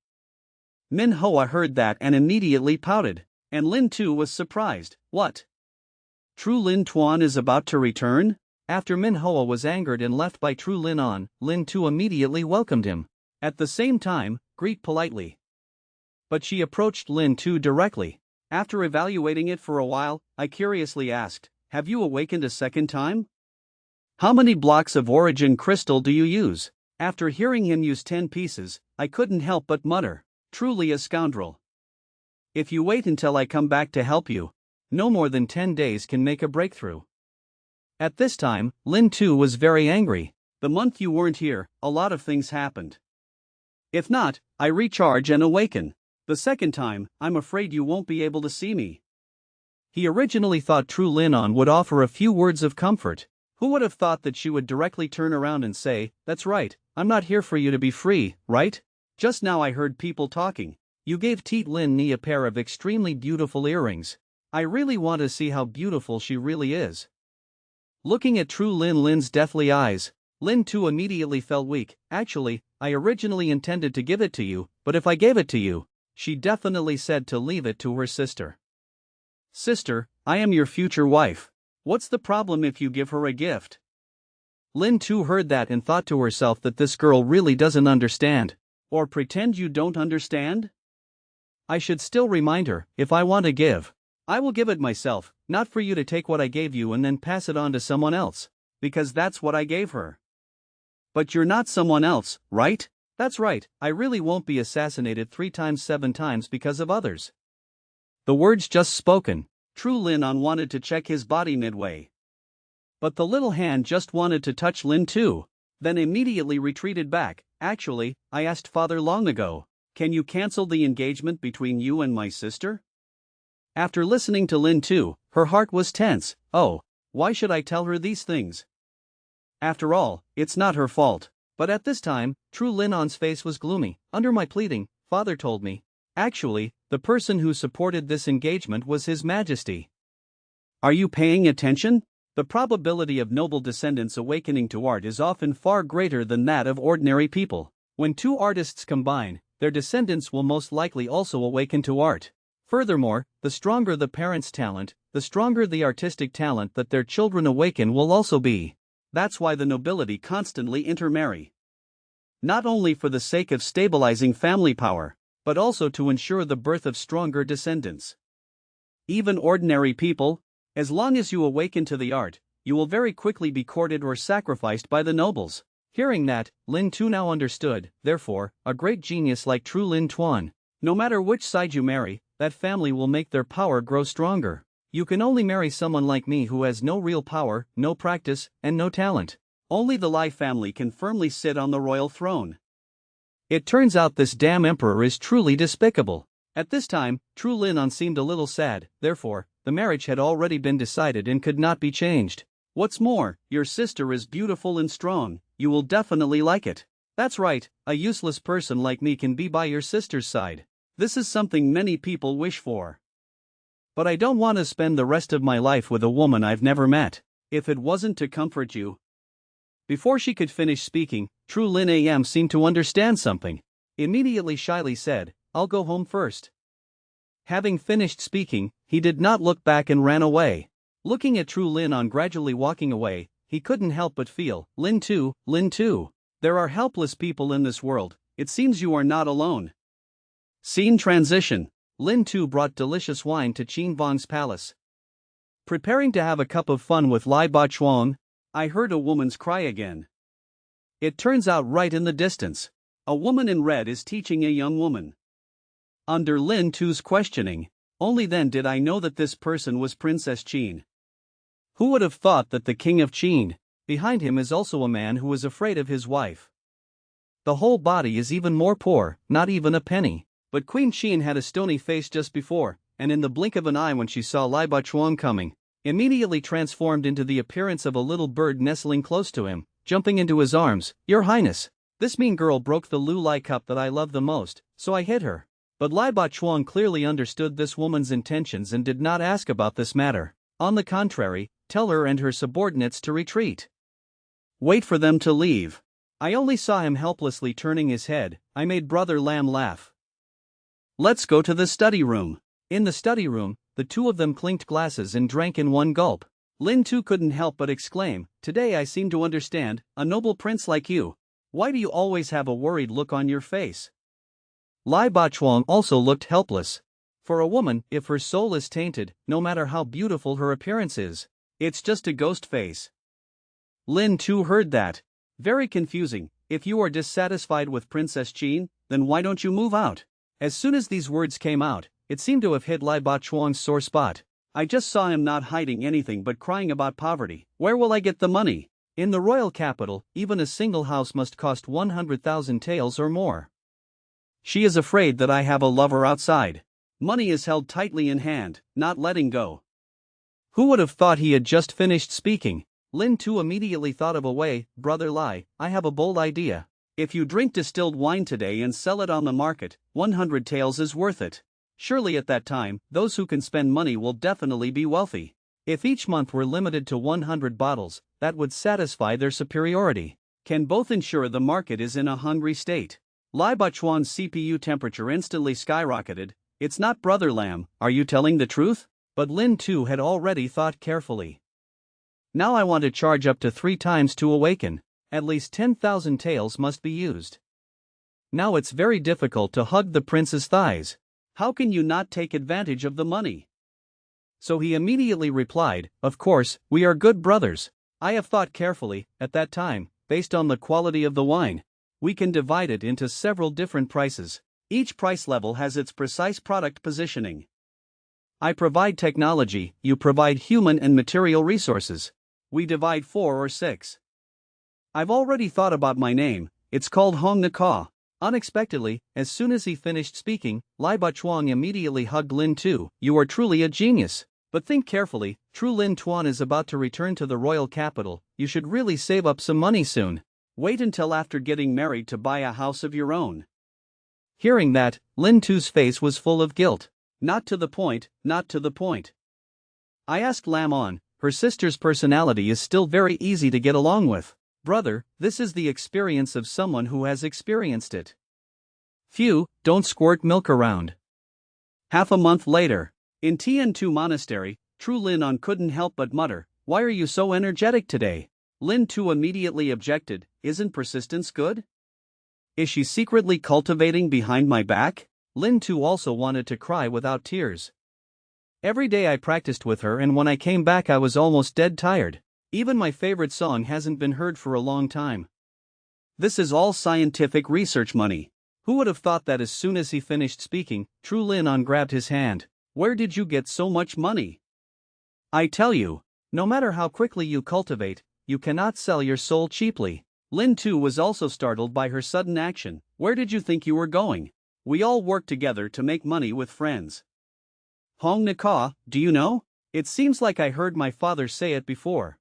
Speaker 1: Manhwa heard that and immediately pouted. And Lin Tu was surprised. What? True Lin Tuan is about to return? After Manhwa was angered and left by True Lin On, Lin Tu immediately welcomed him. At the same time, greet politely. But she approached Lin Tu directly. After evaluating it for a while, I curiously asked, "Have you awakened a second time? How many blocks of origin crystal do you use?" After hearing him use 10 pieces, I couldn't help but mutter, "Truly a scoundrel. If you wait until I come back to help you, No more than 10 days can make a breakthrough. At this time, Lin Tu was very angry. The month you weren't here, a lot of things happened. If not, I recharge and awaken. The second time, I'm afraid you won't be able to see me. He originally thought True Lin On would offer a few words of comfort. Who would have thought that she would directly turn around and say, "That's right, I'm not here for you to be free, right? Just now I heard people talking. You gave Teet Lin Ni a pair of extremely beautiful earrings. I really want to see how beautiful she really is." Looking at True Lin Lin's deathly eyes, Lin Tu immediately felt weak. "Actually, I originally intended to give it to you, but if I gave it to you," she definitely said to leave it to her sister. "Sister, I am your future wife. What's the problem if you give her a gift?" Lin Tu heard that and thought to herself that this girl really doesn't understand. Or pretend you don't understand? I should still remind her, if I want to give, I will give it myself, not for you to take what I gave you and then pass it on to someone else, because that's what I gave her. But you're not someone else, right? That's right, I really won't be assassinated 3 times 7 times because of others. The words just spoken, True Lin On wanted to check his body midway. But the little hand just wanted to touch Lin Tu, then immediately retreated back. "Actually, I asked father long ago, can you cancel the engagement between you and my sister?" After listening to Lin Tu, her heart was tense. Oh, why should I tell her these things? After all, it's not her fault. But at this time, True Lin On's face was gloomy. "Under my pleading, father told me. Actually, the person who supported this engagement was His Majesty." Are you paying attention? The probability of noble descendants awakening to art is often far greater than that of ordinary people. When 2 artists combine, their descendants will most likely also awaken to art. Furthermore, the stronger the parents' talent, the stronger the artistic talent that their children awaken will also be. That's why the nobility constantly intermarry. Not only for the sake of stabilizing family power, but also to ensure the birth of stronger descendants. Even ordinary people, as long as you awaken to the art, you will very quickly be courted or sacrificed by the nobles. Hearing that, Lin Tu now understood. Therefore, a great genius like True Lin Tuan, no matter which side you marry, that family will make their power grow stronger. You can only marry someone like me who has no real power, no practice, and no talent. Only the Lai family can firmly sit on the royal throne. It turns out this damn emperor is truly despicable. At this time, True Lin On seemed a little sad. Therefore, the marriage had already been decided and could not be changed. What's more, your sister is beautiful and strong. You will definitely like it. That's right, a useless person like me can be by your sister's side. This is something many people wish for. But I don't want to spend the rest of my life with a woman I've never met. If it wasn't to comfort you. Before she could finish speaking, True Lin Am seemed to understand something. Immediately shyly said, "I'll go home first." Having finished speaking, he did not look back and ran away. Looking at True Lin On gradually walking away, he couldn't help but feel, Lin Tu, there are helpless people in this world, it seems you are not alone. Scene transition. Lin Tu brought delicious wine to Qin Vong's palace. Preparing to have a cup of fun with Lai Ba Chuang, I heard a woman's cry again. It turns out right in the distance, a woman in red is teaching a young woman. Under Lin Tu's questioning, only then did I know that this person was Princess Qin. Who would have thought that the king of Qin, behind him is also a man who is afraid of his wife. The whole body is even more poor, not even a penny. But Queen Qin had a stony face just before, and in the blink of an eye when she saw Lai Ba Chuang coming, immediately transformed into the appearance of a little bird nestling close to him, jumping into his arms. "Your Highness, this mean girl broke the Lu Lai cup that I love the most, so I hit her." But Lai Ba Chuang clearly understood this woman's intentions and did not ask about this matter. On the contrary, tell her and her subordinates to retreat. Wait for them to leave. I only saw him helplessly turning his head. I made Brother Lam laugh. Let's go to the study room. In the study room, the two of them clinked glasses and drank in one gulp. Lin Tu couldn't help but exclaim, "Today I seem to understand, a noble prince like you. Why do you always have a worried look on your face?" Lai Ba Chuang also looked helpless. For a woman, if her soul is tainted, no matter how beautiful her appearance is, it's just a ghost face. Lin Tu heard that. Very confusing. If you are dissatisfied with Princess Qin, then why don't you move out? As soon as these words came out, it seemed to have hit Lai Ba Chuang's sore spot. I just saw him not hiding anything but crying about poverty. Where will I get the money? In the royal capital, even a single house must cost 100,000 taels or more. She is afraid that I have a lover outside. Money is held tightly in hand, not letting go. Who would have thought he had just finished speaking? Lin Tu immediately thought of a way. Brother Lai, I have a bold idea. If you drink distilled wine today and sell it on the market, 100 taels is worth it. Surely at that time, those who can spend money will definitely be wealthy. If each month were limited to 100 bottles, that would satisfy their superiority. Can both ensure the market is in a hungry state. Lai Bachuan's CPU temperature instantly skyrocketed. It's not Brother Lam, are you telling the truth? But Lin Tu had already thought carefully. Now I want to charge up to 3 times to awaken. At least 10,000 taels must be used. Now it's very difficult to hug the prince's thighs. How can you not take advantage of the money? So he immediately replied, of course, we are good brothers. I have thought carefully, at that time, based on the quality of the wine. We can divide it into several different prices. Each price level has its precise product positioning. I provide technology, you provide human and material resources. We divide 4 or 6. I've already thought about my name, it's called Hong Naka. Unexpectedly, as soon as he finished speaking, Lai Bachuang immediately hugged Lin Tu. You are truly a genius. But think carefully, True Lin Tuan is about to return to the royal capital, you should really save up some money soon. Wait until after getting married to buy a house of your own. Hearing that, Lin Tu's face was full of guilt. Not to the point, not to the point. I asked Lam On, her sister's personality is still very easy to get along with. Brother, this is the experience of someone who has experienced it. Phew, don't squirt milk around. Half a month later, in Tian Tu Monastery, True Lin On couldn't help but mutter, why are you so energetic today? Lin Tu immediately objected, isn't persistence good? Is she secretly cultivating behind my back? Lin Tu also wanted to cry without tears. Every day I practiced with her and when I came back I was almost dead tired. Even my favorite song hasn't been heard for a long time. This is all scientific research money. Who would have thought that as soon as he finished speaking, True Lin On grabbed his hand. Where did you get so much money? I tell you, no matter how quickly you cultivate, you cannot sell your soul cheaply. Lin Tu was also startled by her sudden action. Where did you think you were going? We all work together to make money with friends. Hong Naka, do you know? It seems like I heard my father say it before.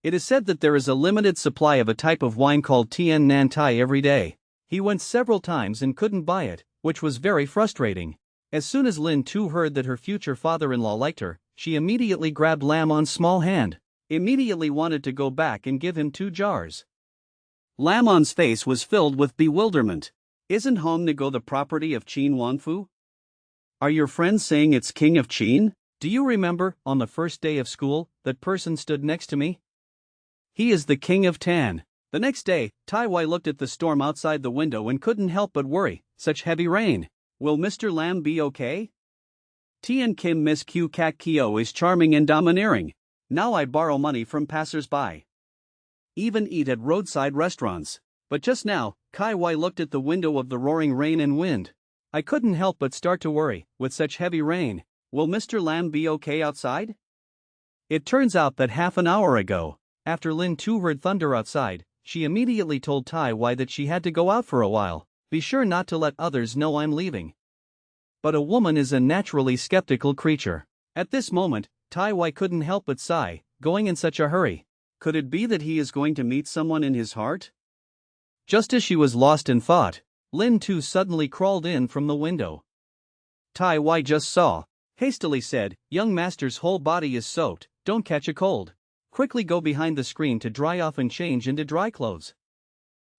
Speaker 1: It is said that there is a limited supply of a type of wine called Tian Nan Tai every day. He went several times and couldn't buy it, which was very frustrating. As soon as Lin Tu heard that her future father-in-law liked her, she immediately grabbed Lam On's small hand. Immediately wanted to go back and give him 2 jars. Lam On's face was filled with bewilderment. Isn't Hong Nago the property of Qin Wangfu? Are your friends saying it's King of Qin? Do you remember, on the first day of school, that person stood next to me? He is the King of Tan. The next day, Tai Wai looked at the storm outside the window and couldn't help but worry. Such heavy rain. Will Mr. Lam be okay? Tian Kim Miss Q Kak Kyo is charming and domineering. Now I borrow money from passers-by. Even eat at roadside restaurants. But just now, Kai Wai looked at the window of the roaring rain and wind. I couldn't help but start to worry, with such heavy rain, will Mr. Lam be okay outside? It turns out that half an hour ago, after Lin Tu heard thunder outside, she immediately told Tai Wai that she had to go out for a while. Be sure not to let others know I'm leaving. But a woman is a naturally skeptical creature. At this moment, Tai Wai couldn't help but sigh, going in such a hurry. Could it be that he is going to meet someone in his heart? Just as she was lost in thought, Lin Tu suddenly crawled in from the window. Tai Wai just saw, hastily said, young master's whole body is soaked, don't catch a cold. Quickly go behind the screen to dry off and change into dry clothes.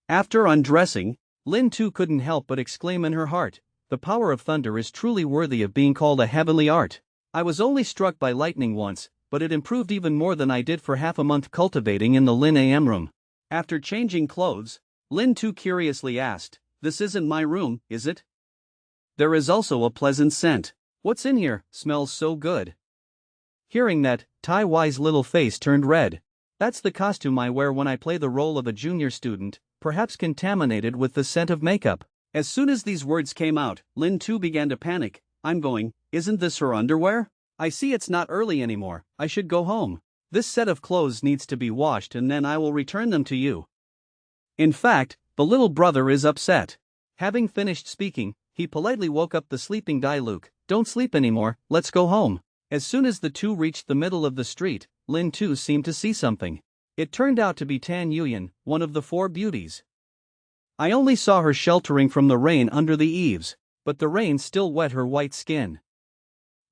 Speaker 1: After undressing, Lin Tu couldn't help but exclaim in her heart, the power of thunder is truly worthy of being called a heavenly art. I was only struck by lightning once, but it improved even more than I did for half a month cultivating in the Lin AM room. After changing clothes, Lin Tu curiously asked, this isn't my room, is it? There is also a pleasant scent. What's in here, smells so good. Hearing that, Tai Wai's little face turned red. That's the costume I wear when I play the role of a junior student, perhaps contaminated with the scent of makeup. As soon as these words came out, Lin Tu began to panic. I'm going, isn't this her underwear? I see it's not early anymore, I should go home. This set of clothes needs to be washed and then I will return them to you. In fact, the little brother is upset. Having finished speaking, he politely woke up the sleeping Dai-Luke. Don't sleep anymore, let's go home. As soon as the two reached the middle of the street, Lin Tu seemed to see something. It turned out to be Tan Yuyan, one of the four beauties. I only saw her sheltering from the rain under the eaves, but the rain still wet her white skin.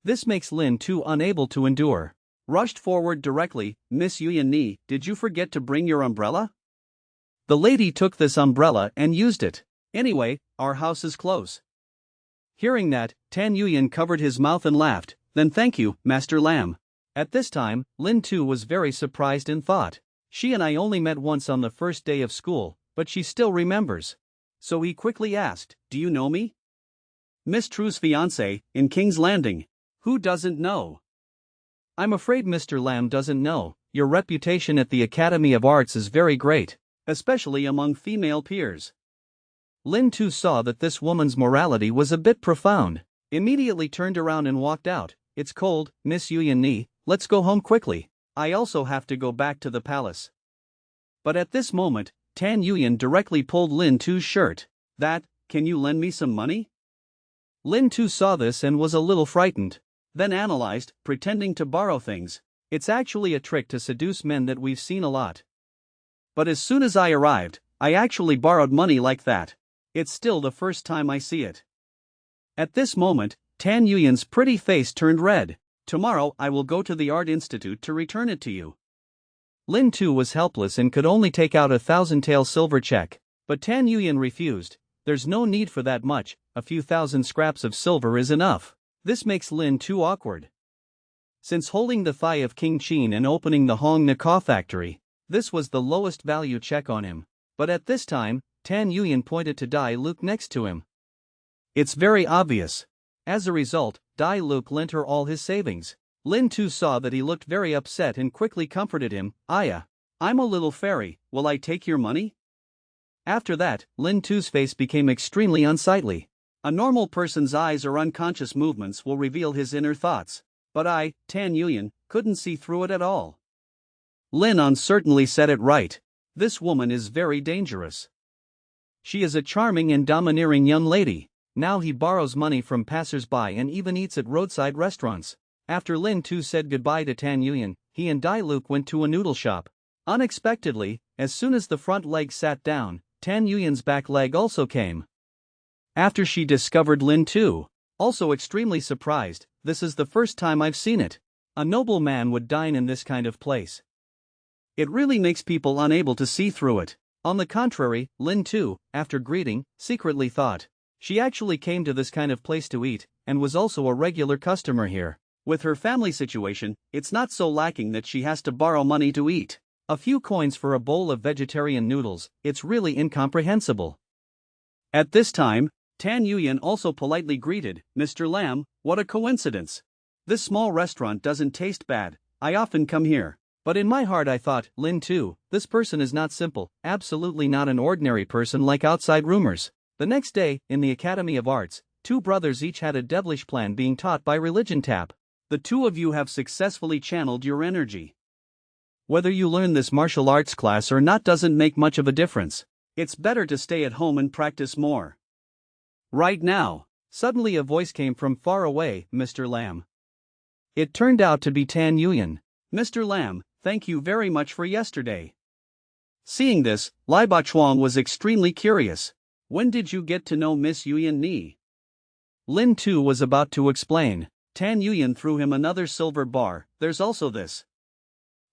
Speaker 1: This makes Lin Tu unable to endure. Rushed forward directly, Miss Yuyan Ni, did you forget to bring your umbrella? The lady took this umbrella and used it. Anyway, our house is close. Hearing that, Tan Yuyan covered his mouth and laughed, then thank you, Master Lamb. At this time, Lin Tu was very surprised and thought, she and I only met once on the first day of school, but she still remembers. So he quickly asked, do you know me? Miss True's fiancé, in King's Landing. Who doesn't know? I'm afraid Mr. Lamb doesn't know. Your reputation at the Academy of Arts is very great, especially among female peers. Lin Tu saw that this woman's morality was a bit profound, immediately turned around and walked out. It's cold, Miss Yuyan Ni, let's go home quickly. I also have to go back to the palace. But at this moment, Tan Yuyan directly pulled Lin Tu's shirt. Can you lend me some money? Lin Tu saw this and was a little frightened, then analyzed, pretending to borrow things. It's actually a trick to seduce men that we've seen a lot. But as soon as I arrived, I actually borrowed money like that. It's still the first time I see it. At this moment, Tan Yuyan's pretty face turned red. Tomorrow I will go to the Art Institute to return it to you. Lin Tu was helpless and could only take out 1,000-tael silver check, but Tan Yuyan refused. There's no need for that much, a few thousand scraps of silver is enough. This makes Lin Tu awkward. Since holding the thigh of King Qin and opening the Hong Naka factory, this was the lowest value check on him. But at this time, Tan Yuyan pointed to Dai-Luke next to him. It's very obvious. As a result, Dai-Luke lent her all his savings. Lin Tu saw that he looked very upset and quickly comforted him. I'm a little fairy, will I take your money? After that, Lin Tu's face became extremely unsightly. A normal person's eyes or unconscious movements will reveal his inner thoughts. But I, Tan Yuyan, couldn't see through it at all. Lin Un certainly said it right. This woman is very dangerous. She is a charming and domineering young lady. Now he borrows money from passers-by and even eats at roadside restaurants. After Lin Tu said goodbye to Tan Yuyan, he and Dai-Luke went to a noodle shop. Unexpectedly, as soon as the front leg sat down, Tan Yuyan's back leg also came. After she discovered Lin Tu, also extremely surprised, this is the first time I've seen it. A noble man would dine in this kind of place. It really makes people unable to see through it. On the contrary, Lin Tu, after greeting, secretly thought, she actually came to this kind of place to eat, and was also a regular customer here. With her family situation, it's not so lacking that she has to borrow money to eat. A few coins for a bowl of vegetarian noodles, it's really incomprehensible. At this time, Tan Yuyan also politely greeted, Mr. Lam, what a coincidence. This small restaurant doesn't taste bad, I often come here. But in my heart I thought, Lin Tu, this person is not simple, absolutely not an ordinary person like outside rumors. The next day, in the Academy of Arts, two brothers each had a devilish plan being taught by Religion Tap. The two of you have successfully channeled your energy. Whether you learn this martial arts class or not doesn't make much of a difference. It's better to stay at home and practice more. Right now, suddenly a voice came from far away, Mr. Lam. It turned out to be Tan Yuyan. Mr. Lam, thank you very much for yesterday. Seeing this, Lai Bachuang was extremely curious. When did you get to know Miss Yuyan Ni? Lin Tu was about to explain. Tan Yuyan threw him another silver bar. There's also this.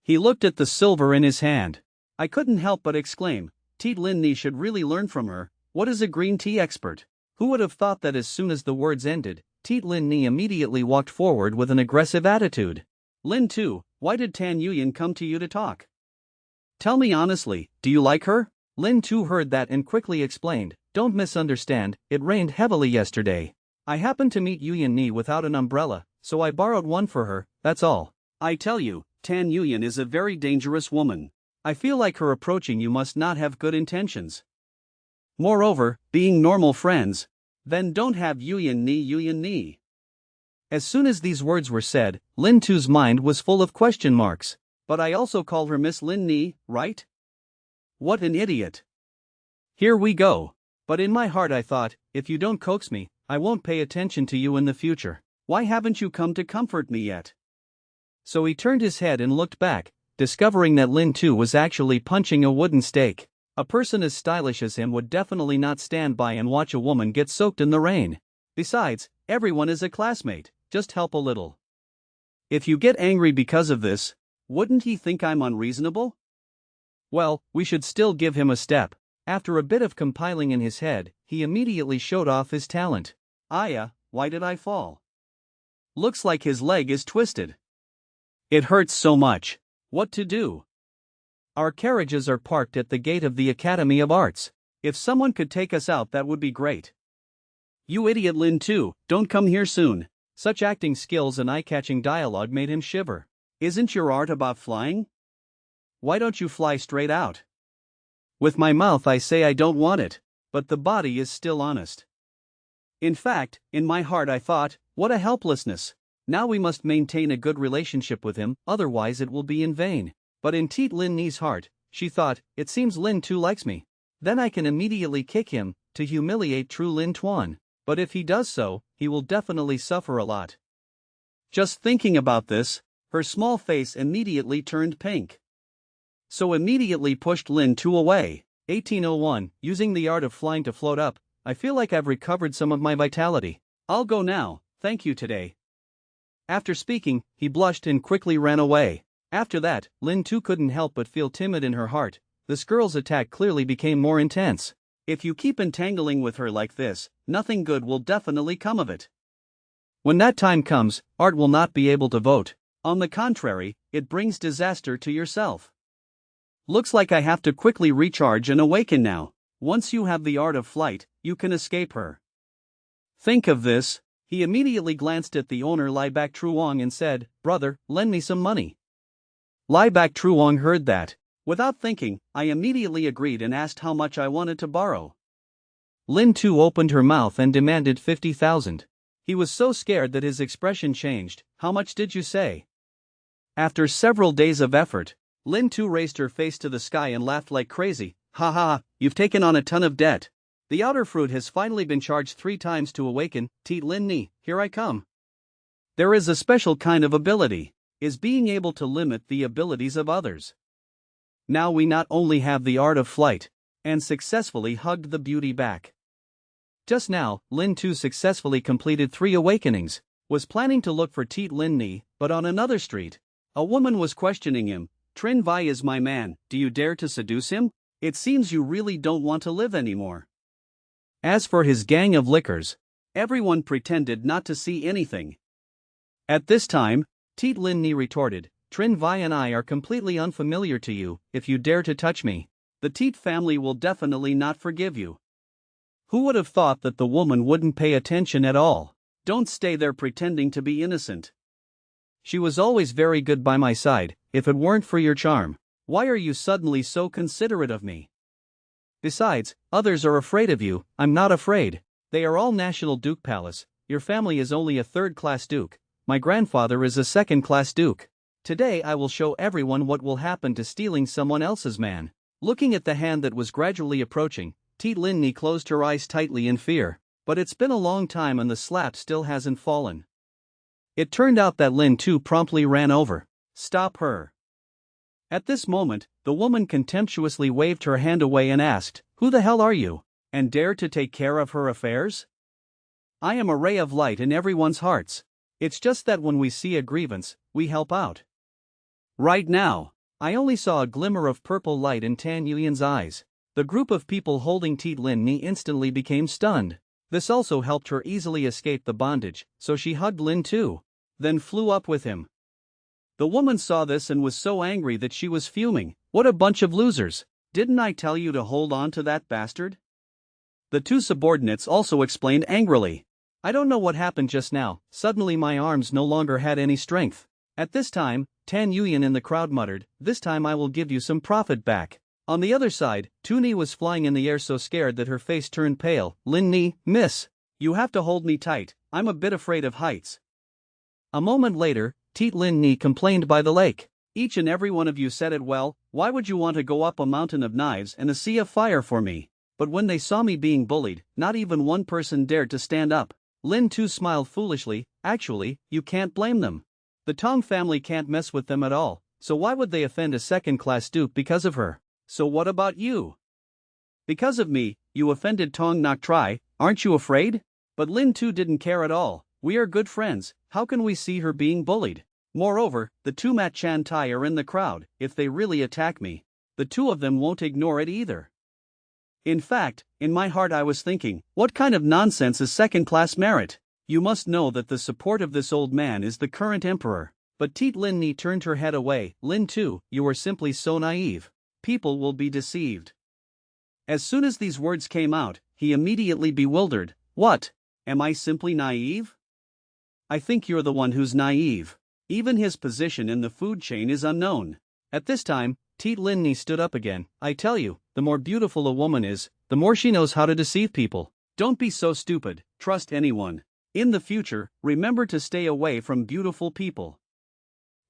Speaker 1: He looked at the silver in his hand. I couldn't help but exclaim, Teet Lin Ni should really learn from her. What is a green tea expert? Who would have thought that as soon as the words ended, Teet Lin Ni immediately walked forward with an aggressive attitude. Lin Tu, why did Tan Yuyan come to you to talk? Tell me honestly, do you like her? Lin Tu heard that and quickly explained, don't misunderstand, it rained heavily yesterday. I happened to meet Yuyan Ni without an umbrella, so I borrowed one for her, that's all. I tell you, Tan Yuyan is a very dangerous woman. I feel like her approaching you must not have good intentions. Moreover, being normal friends, then don't have Yuyan Ni. As soon as these words were said, Lin Tu's mind was full of question marks. But I also call her Miss Lin Ni, right? What an idiot. Here we go. But in my heart I thought, if you don't coax me, I won't pay attention to you in the future. Why haven't you come to comfort me yet? So he turned his head and looked back, discovering that Lin Tu was actually punching a wooden stake. A person as stylish as him would definitely not stand by and watch a woman get soaked in the rain. Besides, everyone is a classmate, just help a little. If you get angry because of this, wouldn't he think I'm unreasonable? Well, we should still give him a step. After a bit of compiling in his head, he immediately showed off his talent. Aya, why did I fall? Looks like his leg is twisted. It hurts so much. What to do? Our carriages are parked at the gate of the Academy of Arts. If someone could take us out, that would be great. You idiot Lin Tu, don't come here soon. Such acting skills and eye-catching dialogue made him shiver. Isn't your art about flying? Why don't you fly straight out? With my mouth I say I don't want it, but the body is still honest. In fact, in my heart I thought, what a helplessness. Now we must maintain a good relationship with him, otherwise it will be in vain. But in Teet Lin Ni's heart, she thought, it seems Lin Tu likes me. Then I can immediately kick him, to humiliate true Lin Tuan. But if he does so, he will definitely suffer a lot. Just thinking about this, her small face immediately turned pink. So immediately pushed Lin Tu away. 1801, using the art of flying to float up, I feel like I've recovered some of my vitality. I'll go now, thank you today. After speaking, he blushed and quickly ran away. After that, Lin Tu couldn't help but feel timid in her heart. This girl's attack clearly became more intense. If you keep entangling with her like this, nothing good will definitely come of it. When that time comes, art will not be able to vote. On the contrary, it brings disaster to yourself. Looks like I have to quickly recharge and awaken now. Once you have the art of flight, you can escape her. Think of this. He immediately glanced at the owner Lai Bak Truong and said, "Brother, lend me some money." Lai Bak Truong heard that. Without thinking, I immediately agreed and asked how much I wanted to borrow. Lin Tu opened her mouth and demanded 50,000. He was so scared that his expression changed. How much did you say? After several days of effort, Lin Tu raised her face to the sky and laughed like crazy. Ha ha, you've taken on a ton of debt. The outer fruit has finally been charged 3 times to awaken. Teet Lin Ni, here I come. There is a special kind of ability, is being able to limit the abilities of others. Now we not only have the art of flight, and successfully hugged the beauty back. Just now, Lin Tu successfully completed 3 awakenings, was planning to look for Teet Lin Ni, but on another street, a woman was questioning him. Trin Vai is my man, do you dare to seduce him? It seems you really don't want to live anymore. As for his gang of lickers, everyone pretended not to see anything. At this time, Teet Lin Ni retorted, Trin Vai and I are completely unfamiliar to you. If you dare to touch me, the Teet family will definitely not forgive you. Who would have thought that the woman wouldn't pay attention at all? Don't stay there pretending to be innocent. She was always very good by my side. If it weren't for your charm, why are you suddenly so considerate of me? Besides, others are afraid of you. I'm not afraid. They are all National Duke Palace. Your family is only a 3rd-class duke. My grandfather is a 2nd-class duke. Today I will show everyone what will happen to stealing someone else's man. Looking at the hand that was gradually approaching, Teet Lin Ni closed her eyes tightly in fear. But it's been a long time and the slap still hasn't fallen. It turned out that Lin Tu promptly ran over. Stop her. At this moment, the woman contemptuously waved her hand away and asked, Who the hell are you? And dare to take care of her affairs? I am a ray of light in everyone's hearts. It's just that when we see a grievance, we help out. Right now, I only saw a glimmer of purple light in Tan Yuyan's eyes. The group of people holding Teet Lin Ni instantly became stunned. This also helped her easily escape the bondage, so she hugged Lin Tu, then flew up with him. The woman saw this and was so angry that she was fuming. What a bunch of losers! Didn't I tell you to hold on to that bastard? The 2 subordinates also explained angrily. I don't know what happened just now, suddenly my arms no longer had any strength. At this time, Tan Yuyan in the crowd muttered, This time I will give you some profit back. On the other side, Tu Ni was flying in the air so scared that her face turned pale. Lin Ni, miss, you have to hold me tight, I'm a bit afraid of heights. A moment later, Teet Lin Ni complained by the lake. Each and every one of you said it well, why would you want to go up a mountain of knives and a sea of fire for me? But when they saw me being bullied, not even one person dared to stand up. Lin Tu smiled foolishly. Actually, you can't blame them. The Tong family can't mess with them at all, so why would they offend a second-class duke because of her? So what about you? Because of me, you offended Tong Nok Tri, aren't you afraid? But Lin Tu didn't care at all. We are good friends, how can we see her being bullied? Moreover, the two Mat Chan Tai are in the crowd. If they really attack me, the two of them won't ignore it either. In fact, in my heart I was thinking, what kind of nonsense is second-class merit? You must know that the support of this old man is the current emperor. But Teet Lin Ni turned her head away. Lin Tu, you are simply so naive. People will be deceived. As soon as these words came out, he immediately bewildered. What? Am I simply naive? I think you're the one who's naive. Even his position in the food chain is unknown. At this time, Teet Lin Ni stood up again. I tell you, the more beautiful a woman is, the more she knows how to deceive people. Don't be so stupid, trust anyone. In the future, remember to stay away from beautiful people.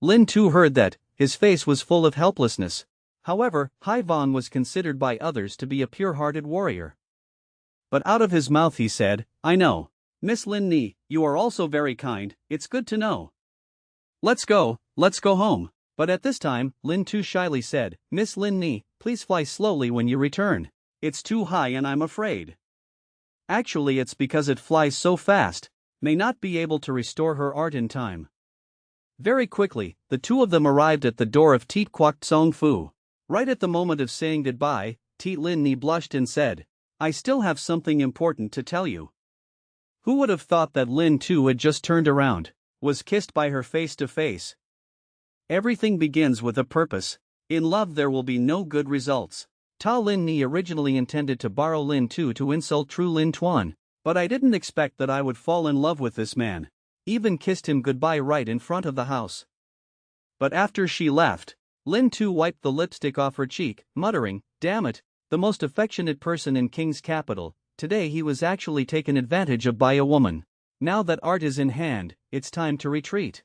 Speaker 1: Lin Tu heard that. His face was full of helplessness. However, Hai Van was considered by others to be a pure-hearted warrior. But out of his mouth he said, I know. Miss Lin Ni, you are also very kind, it's good to know. Let's go home. But at this time, Lin Tu shyly said, Miss Lin Ni, please fly slowly when you return. It's too high and I'm afraid. Actually it's because it flies so fast, may not be able to restore her art in time. Very quickly, the two of them arrived at the door of Teet Kwak Tsong Fu. Right at the moment of saying goodbye, Teet Lin Ni blushed and said, I still have something important to tell you. Who would have thought that Lin Tu had just turned around, was kissed by her face to face? Everything begins with a purpose. In love there will be no good results. Ta Lin Ni originally intended to borrow Lin Tu to insult True Lin Tuan, but I didn't expect that I would fall in love with this man. Even kissed him goodbye right in front of the house. But after she left, Lin Tu wiped the lipstick off her cheek, muttering, damn it, the most affectionate person in King's capital, today he was actually taken advantage of by a woman. Now that art is in hand, it's time to retreat.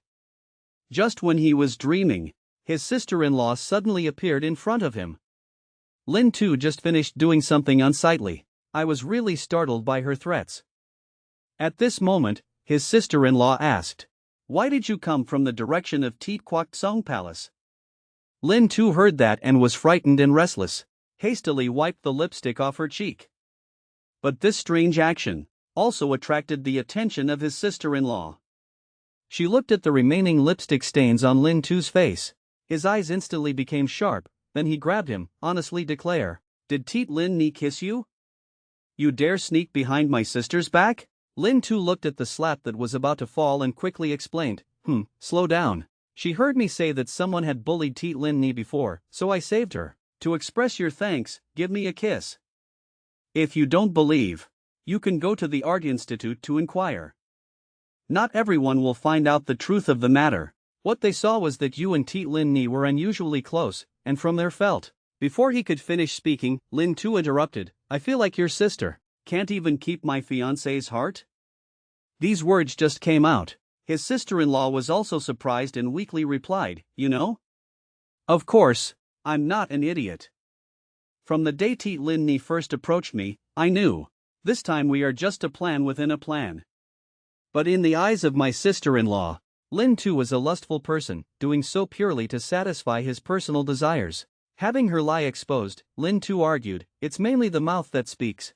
Speaker 1: Just when he was dreaming, his sister-in-law suddenly appeared in front of him. Lin Tu just finished doing something unsightly. I was really startled by her threats. At this moment, his sister-in-law asked, why did you come from the direction of Teet Kwak Tsong Palace? Lin Tu heard that and was frightened and restless, hastily wiped the lipstick off her cheek. But this strange action also attracted the attention of his sister-in-law. She looked at the remaining lipstick stains on Lin Tu's face. His eyes instantly became sharp, then he grabbed him. Honestly declare, did Teet Lin Ni kiss you? You dare sneak behind my sister's back? Lin Tu looked at the slap that was about to fall and quickly explained, slow down. She heard me say that someone had bullied Teet Lin Ni before, so I saved her. To express your thanks, give me a kiss. If you don't believe, you can go to the Art Institute to inquire. Not everyone will find out the truth of the matter. What they saw was that you and Teet Lin Ni were unusually close, and from there felt. Before he could finish speaking, Lin Tu interrupted, I feel like your sister. Can't even keep my fiancé's heart? These words just came out. His sister-in-law was also surprised and weakly replied, you know? Of course, I'm not an idiot. From the day Teet Lin Ni first approached me, I knew. This time we are just a plan within a plan. But in the eyes of my sister-in-law, Lin Tu was a lustful person, doing so purely to satisfy his personal desires. Having her lie exposed, Lin Tu argued, it's mainly the mouth that speaks.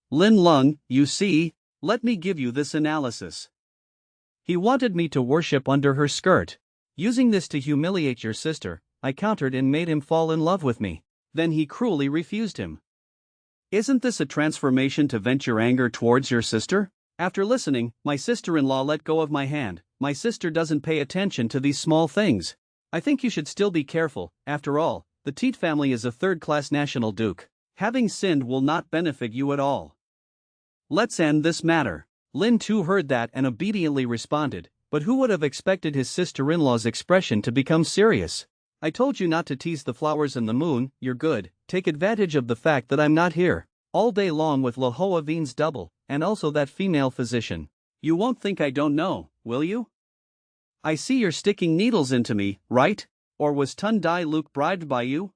Speaker 1: Lin Lung, you see, let me give you this analysis. He wanted me to worship under her skirt. Using this to humiliate your sister, I countered and made him fall in love with me. Then he cruelly refused him. Isn't this a transformation to vent your anger towards your sister? After listening, my sister-in-law let go of my hand. My sister doesn't pay attention to these small things. I think you should still be careful. After all, the Teet family is a third-class national duke. Having sinned will not benefit you at all. Let's end this matter. Lin Tu heard that and obediently responded, but who would have expected his sister-in-law's expression to become serious? I told you not to tease the flowers and the moon, you're good. Take advantage of the fact that I'm not here all day long with Lo Hoa Veen's double, and also that female physician. You won't think I don't know, will you? I see you're sticking needles into me, right? Or was Tun Dai Luke bribed by you?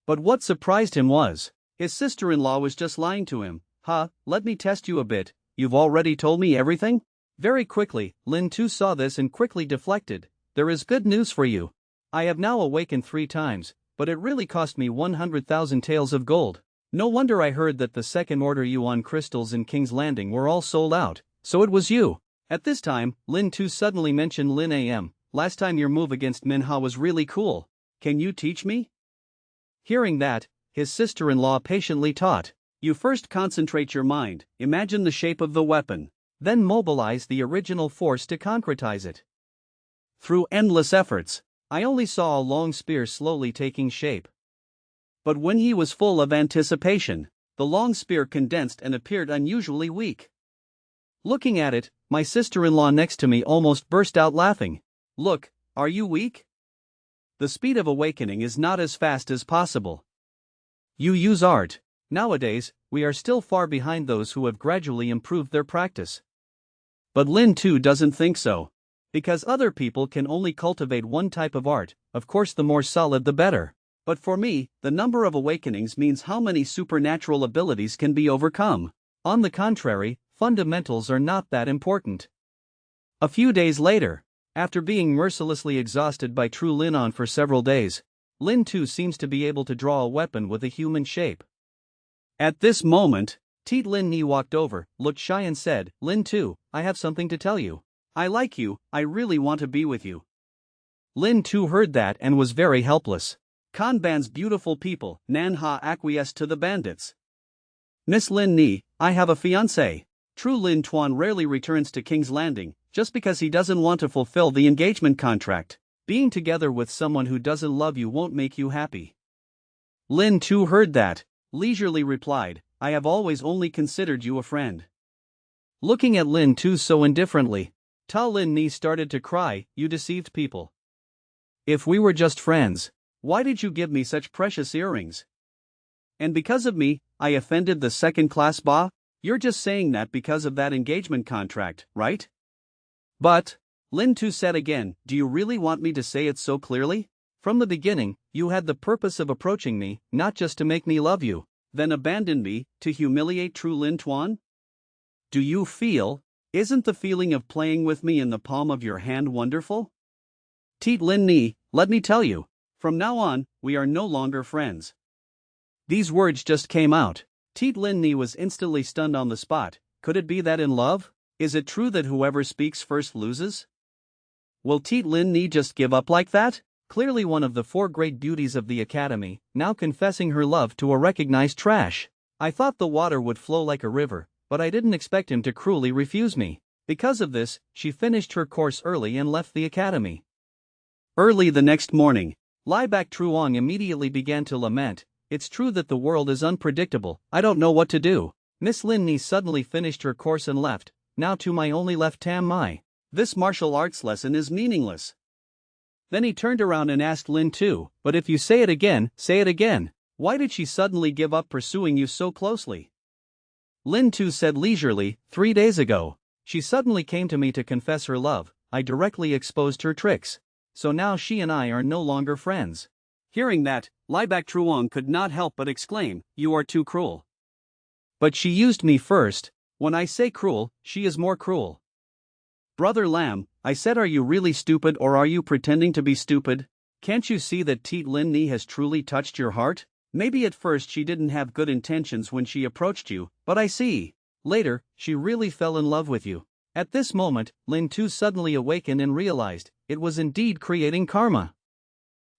Speaker 1: But what surprised him was, his sister-in-law was just lying to him. Let me test you a bit, you've already told me everything? Very quickly, Lin Tu saw this and quickly deflected. There is good news for you. I have now awakened 3 times, but it really cost me 100,000 taels of gold. No wonder I heard that the second order yuan crystals in King's Landing were all sold out, so it was you. At this time, Lin Tu suddenly mentioned Lin Am. Last time your move against Manhwa was really cool. Can you teach me? Hearing that, his sister-in-law patiently taught. You first concentrate your mind, imagine the shape of the weapon, then mobilize the original force to concretize it. Through endless efforts, I only saw a long spear slowly taking shape. But when he was full of anticipation, the long spear condensed and appeared unusually weak. Looking at it, my sister-in-law next to me almost burst out laughing. Look, are you weak? The speed of awakening is not as fast as possible. You use art. Nowadays, we are still far behind those who have gradually improved their practice. But Lin Tu doesn't think so. Because other people can only cultivate one type of art, of course the more solid the better. But for me, the number of awakenings means how many supernatural abilities can be overcome. On the contrary, fundamentals are not that important. A few days later, after being mercilessly exhausted by True Lin On for several days, Lin Tu seems to be able to draw a weapon with a human shape. At this moment, Teet Lin Ni walked over, looked shy and said, Lin Tu, I have something to tell you. I like you, I really want to be with you. Lin Tu heard that and was very helpless. Kanban's beautiful people, Nanha acquiesced to the bandits. Miss Lin Ni, I have a fiancé. True Lin Tuan rarely returns to King's Landing, just because he doesn't want to fulfill the engagement contract. Being together with someone who doesn't love you won't make you happy. Lin Tu heard that, leisurely replied, I have always only considered you a friend. Looking at Lin Tu so indifferently, Ta Lin Ni started to cry, you deceived people. If we were just friends, why did you give me such precious earrings? And because of me, I offended the second-class ba? You're just saying that because of that engagement contract, right? But, Lin Tu said again, do you really want me to say it so clearly? From the beginning, you had the purpose of approaching me, not just to make me love you, then abandon me, to humiliate True Lin Tuan? Do you feel, isn't the feeling of playing with me in the palm of your hand wonderful? Teet Lin Ni, let me tell you, from now on, we are no longer friends. These words just came out. Teet Lin Ni was instantly stunned on the spot. Could it be that in love? Is it true that whoever speaks first loses? Will Teet Lin Ni just give up like that? Clearly one of the 4 great beauties of the academy, now confessing her love to a recognized trash. I thought the water would flow like a river, but I didn't expect him to cruelly refuse me. Because of this, she finished her course early and left the academy. Early the next morning, Lai Bak Truong immediately began to lament. It's true that the world is unpredictable, I don't know what to do. Miss Lin Ni suddenly finished her course and left. Now to my only left Tam Mai. This martial arts lesson is meaningless. Then he turned around and asked Lin Tu, but if you say it again, say it again. Why did she suddenly give up pursuing you so closely? Lin Tu said leisurely, 3 days ago. She suddenly came to me to confess her love. I directly exposed her tricks. So now she and I are no longer friends. Hearing that, Lai Bak Truong could not help but exclaim, you are too cruel. But she used me first. When I say cruel, she is more cruel. Brother Lam, I said, are you really stupid or are you pretending to be stupid? Can't you see that Teet Lin Ni has truly touched your heart? Maybe at first she didn't have good intentions when she approached you, but I see. Later, she really fell in love with you. At this moment, Lin Tu suddenly awakened and realized, it was indeed creating karma.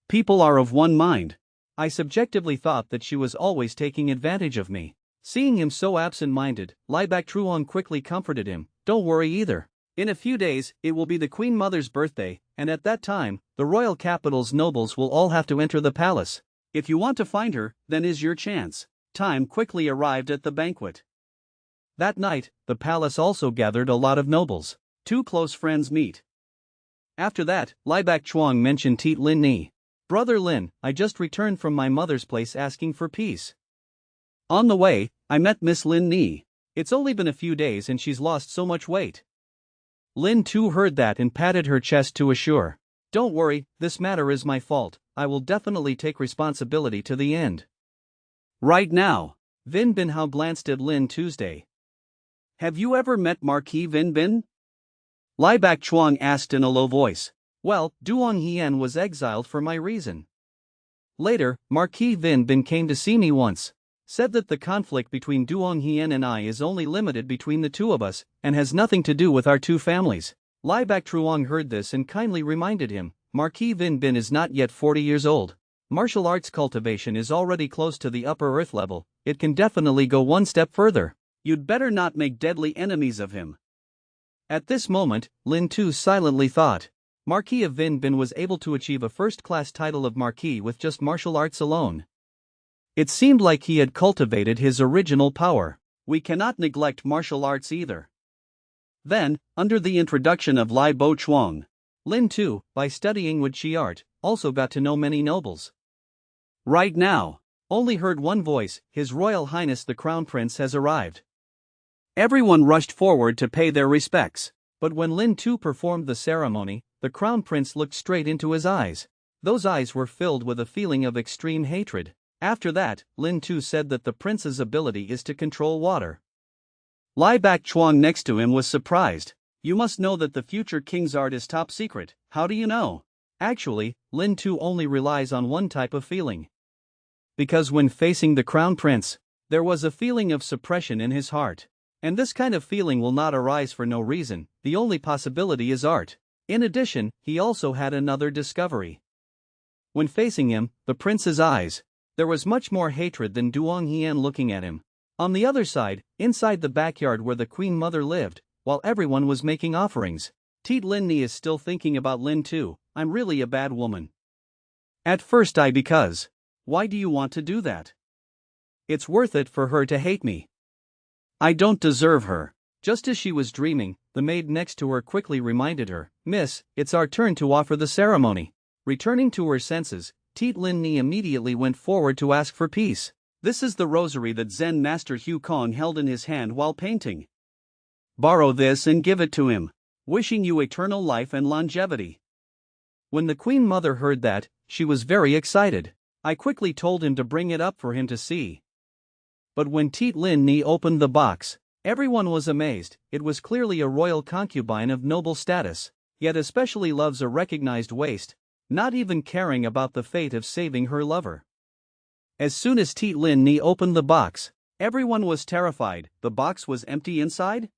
Speaker 1: People are of one mind. I subjectively thought that she was always taking advantage of me. Seeing him so absent-minded, Lai Bak Truong quickly comforted him, don't worry either. In a few days, it will be the Queen Mother's birthday, and at that time, the royal capital's nobles will all have to enter the palace. If you want to find her, then is your chance. Time quickly arrived at the banquet. That night, the palace also gathered a lot of nobles. 2 close friends meet. After that, Lai Bak Truong mentioned Teet Lin Ni. Brother Lin, I just returned from my mother's place asking for peace. On the way, I met Miss Lin Ni. It's only been a few days and she's lost so much weight. Lin Tu heard that and patted her chest to assure. Don't worry, this matter is my fault, I will definitely take responsibility to the end. Right now. Vin Bin Hao glanced at Lin Tuesday. Have you ever met Marquis Vin Bin? Lai Bak Chuang asked in a low voice. Well, Duong Hien was exiled for my reason. Later, Marquis Vin Bin came to see me once. Said that the conflict between Duong Hien and I is only limited between the two of us, and has nothing to do with our two families. Lai Bak Truong heard this and kindly reminded him, Marquis Vin Bin is not yet 40 years old. Martial arts cultivation is already close to the upper earth level, it can definitely go one step further. You'd better not make deadly enemies of him. At this moment, Lin Tu silently thought. Marquis of Vin Bin was able to achieve a first-class title of Marquis with just martial arts alone. It seemed like he had cultivated his original power. We cannot neglect martial arts either. Then, under the introduction of Lai Bo Chuang, Lin Tu, by studying Wuxi art, also got to know many nobles. Right now, only heard one voice, His Royal Highness the Crown Prince has arrived. Everyone rushed forward to pay their respects, but when Lin Tu performed the ceremony, the Crown Prince looked straight into his eyes. Those eyes were filled with a feeling of extreme hatred. After that, Lin Tu said that the prince's ability is to control water. Lai Bak Chuang next to him was surprised. You must know that the future king's art is top secret. How do you know? Actually, Lin Tu only relies on one type of feeling. Because when facing the Crown Prince, there was a feeling of suppression in his heart. And this kind of feeling will not arise for no reason, the only possibility is art. In addition, he also had another discovery. When facing him, the prince's eyes, there was much more hatred than Duong Hien looking at him. On the other side, inside the backyard where the Queen Mother lived, while everyone was making offerings, Tiet Lin Ni is still thinking about Lin Tu. I'm really a bad woman. At first because. Why do you want to do that? It's worth it for her to hate me. I don't deserve her. Just as she was dreaming, the maid next to her quickly reminded her, Miss, it's our turn to offer the ceremony. Returning to her senses, Tiet Lin Ni immediately went forward to ask for peace. This is the rosary that Zen Master Hu Kong held in his hand while painting. Borrow this and give it to him. Wishing you eternal life and longevity. When the Queen Mother heard that, she was very excited. I quickly told him to bring it up for him to see. But when Tiet Lin Ni opened the box, everyone was amazed. It was clearly a royal concubine of noble status, yet especially loves a recognized waist, not even caring about the fate of saving her lover. As soon as Tiet Lin Ni opened the box, everyone was terrified. The box was empty inside?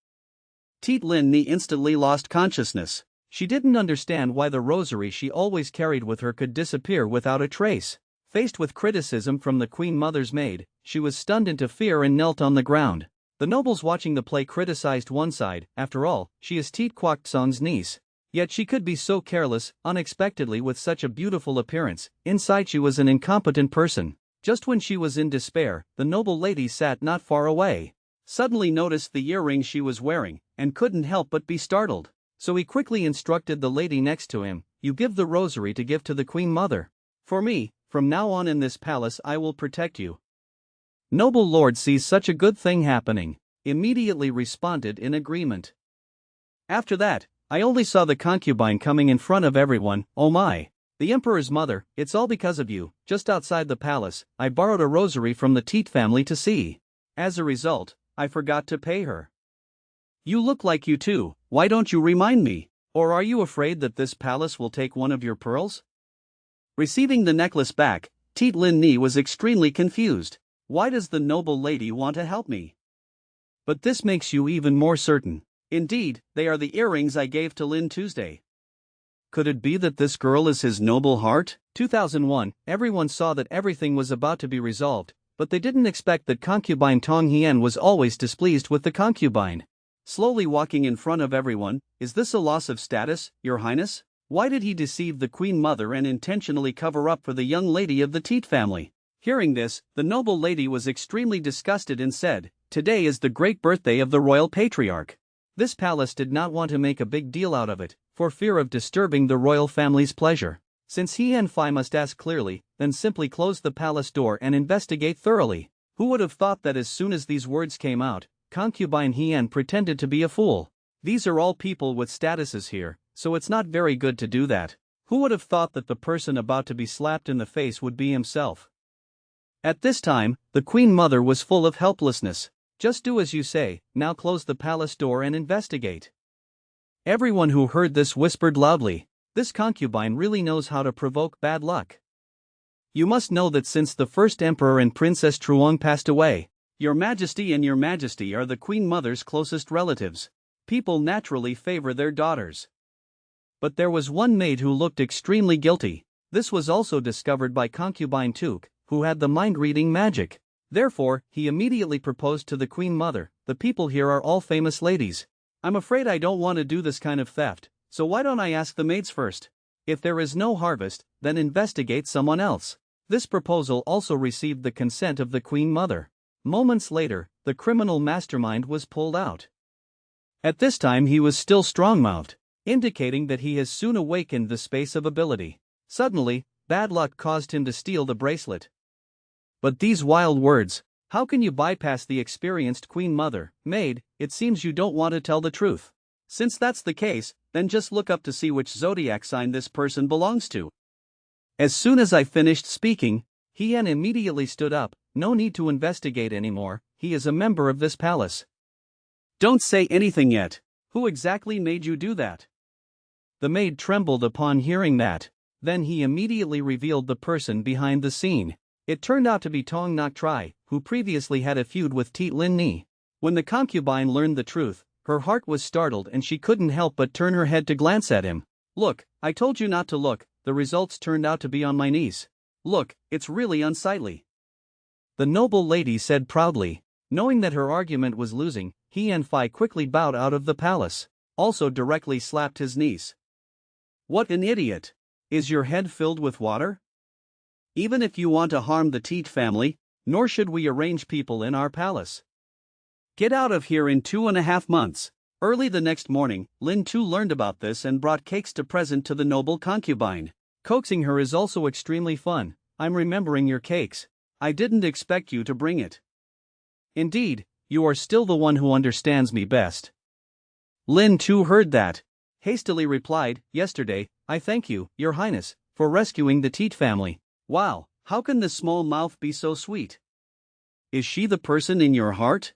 Speaker 1: Tiet Lin Ni instantly lost consciousness. She didn't understand why the rosary she always carried with her could disappear without a trace. Faced with criticism from the Queen Mother's maid, she was stunned into fear and knelt on the ground. The nobles watching the play criticized one side. After all, she is Tiet Kwok Tsong's niece. Yet she could be so careless, unexpectedly with such a beautiful appearance. Inside she was an incompetent person. Just when she was in despair, the noble lady sat not far away. Suddenly noticed the earrings she was wearing, and couldn't help but be startled. So he quickly instructed the lady next to him, you give the rosary to give to the Queen Mother. For me, from now on in this palace I will protect you. Noble lord sees such a good thing happening, immediately responded in agreement. After that, I only saw the concubine coming in front of everyone. Oh my! The Emperor's mother, it's all because of you. Just outside the palace, I borrowed a rosary from the Tiet family to see. As a result, I forgot to pay her. You look like you too, why don't you remind me? Or are you afraid that this palace will take one of your pearls? Receiving the necklace back, Tiet Lin Ni was extremely confused. Why does the noble lady want to help me? But this makes you even more certain. Indeed, they are the earrings I gave to Lin Tuesday. Could it be that this girl is his noble heart? 2001, everyone saw that everything was about to be resolved, but they didn't expect that concubine Tong Hien was always displeased with the concubine. Slowly walking in front of everyone, is this a loss of status, Your Highness? Why did he deceive the Queen Mother and intentionally cover up for the young lady of the Tiet family? Hearing this, the noble lady was extremely disgusted and said, Today is the great birthday of the royal patriarch. This palace did not want to make a big deal out of it, for fear of disturbing the royal family's pleasure. Since he and Phi must ask clearly, then simply close the palace door and investigate thoroughly. Who would have thought that as soon as these words came out, concubine Hien pretended to be a fool? These are all people with statuses here, so it's not very good to do that. Who would have thought that the person about to be slapped in the face would be himself? At this time, the Queen Mother was full of helplessness. Just do as you say, now close the palace door and investigate. Everyone who heard this whispered loudly, this concubine really knows how to provoke bad luck. You must know that since the first emperor and Princess Truong passed away, Your Majesty and Your Majesty are the Queen Mother's closest relatives. People naturally favor their daughters. But there was one maid who looked extremely guilty. This was also discovered by concubine Tuk, who had the mind-reading magic. Therefore, he immediately proposed to the Queen Mother, the people here are all famous ladies. I'm afraid I don't want to do this kind of theft, so why don't I ask the maids first? If there is no harvest, then investigate someone else. This proposal also received the consent of the Queen Mother. Moments later, the criminal mastermind was pulled out. At this time he was still strong-mouthed, indicating that he has soon awakened the space of ability. Suddenly, bad luck caused him to steal the bracelet. But these wild words, how can you bypass the experienced Queen Mother, maid? It seems you don't want to tell the truth. Since that's the case, then just look up to see which zodiac sign this person belongs to. As soon as I finished speaking, Hien immediately stood up. No need to investigate anymore, he is a member of this palace. Don't say anything yet. Who exactly made you do that? The maid trembled upon hearing that. Then he immediately revealed the person behind the scene. It turned out to be Tong Nok Tri, who previously had a feud with Tit Lin Ni. When the concubine learned the truth, her heart was startled and she couldn't help but turn her head to glance at him. Look, I told you not to look, the results turned out to be on my niece. Look, it's really unsightly. The noble lady said proudly. Knowing that her argument was losing, Hien Fai quickly bowed out of the palace, also directly slapped his niece. What an idiot! Is your head filled with water? Even if you want to harm the Tit family, nor should we arrange people in our palace. Get out of here in 2.5 months. Early the next morning, Lin Tu learned about this and brought cakes to present to the noble concubine. Coaxing her is also extremely fun. I'm remembering your cakes. I didn't expect you to bring it. Indeed, you are still the one who understands me best. Lin Tu heard that. Hastily replied, yesterday, I thank you, Your Highness, for rescuing the Tit family. Wow, how can this small mouth be so sweet? Is she the person in your heart?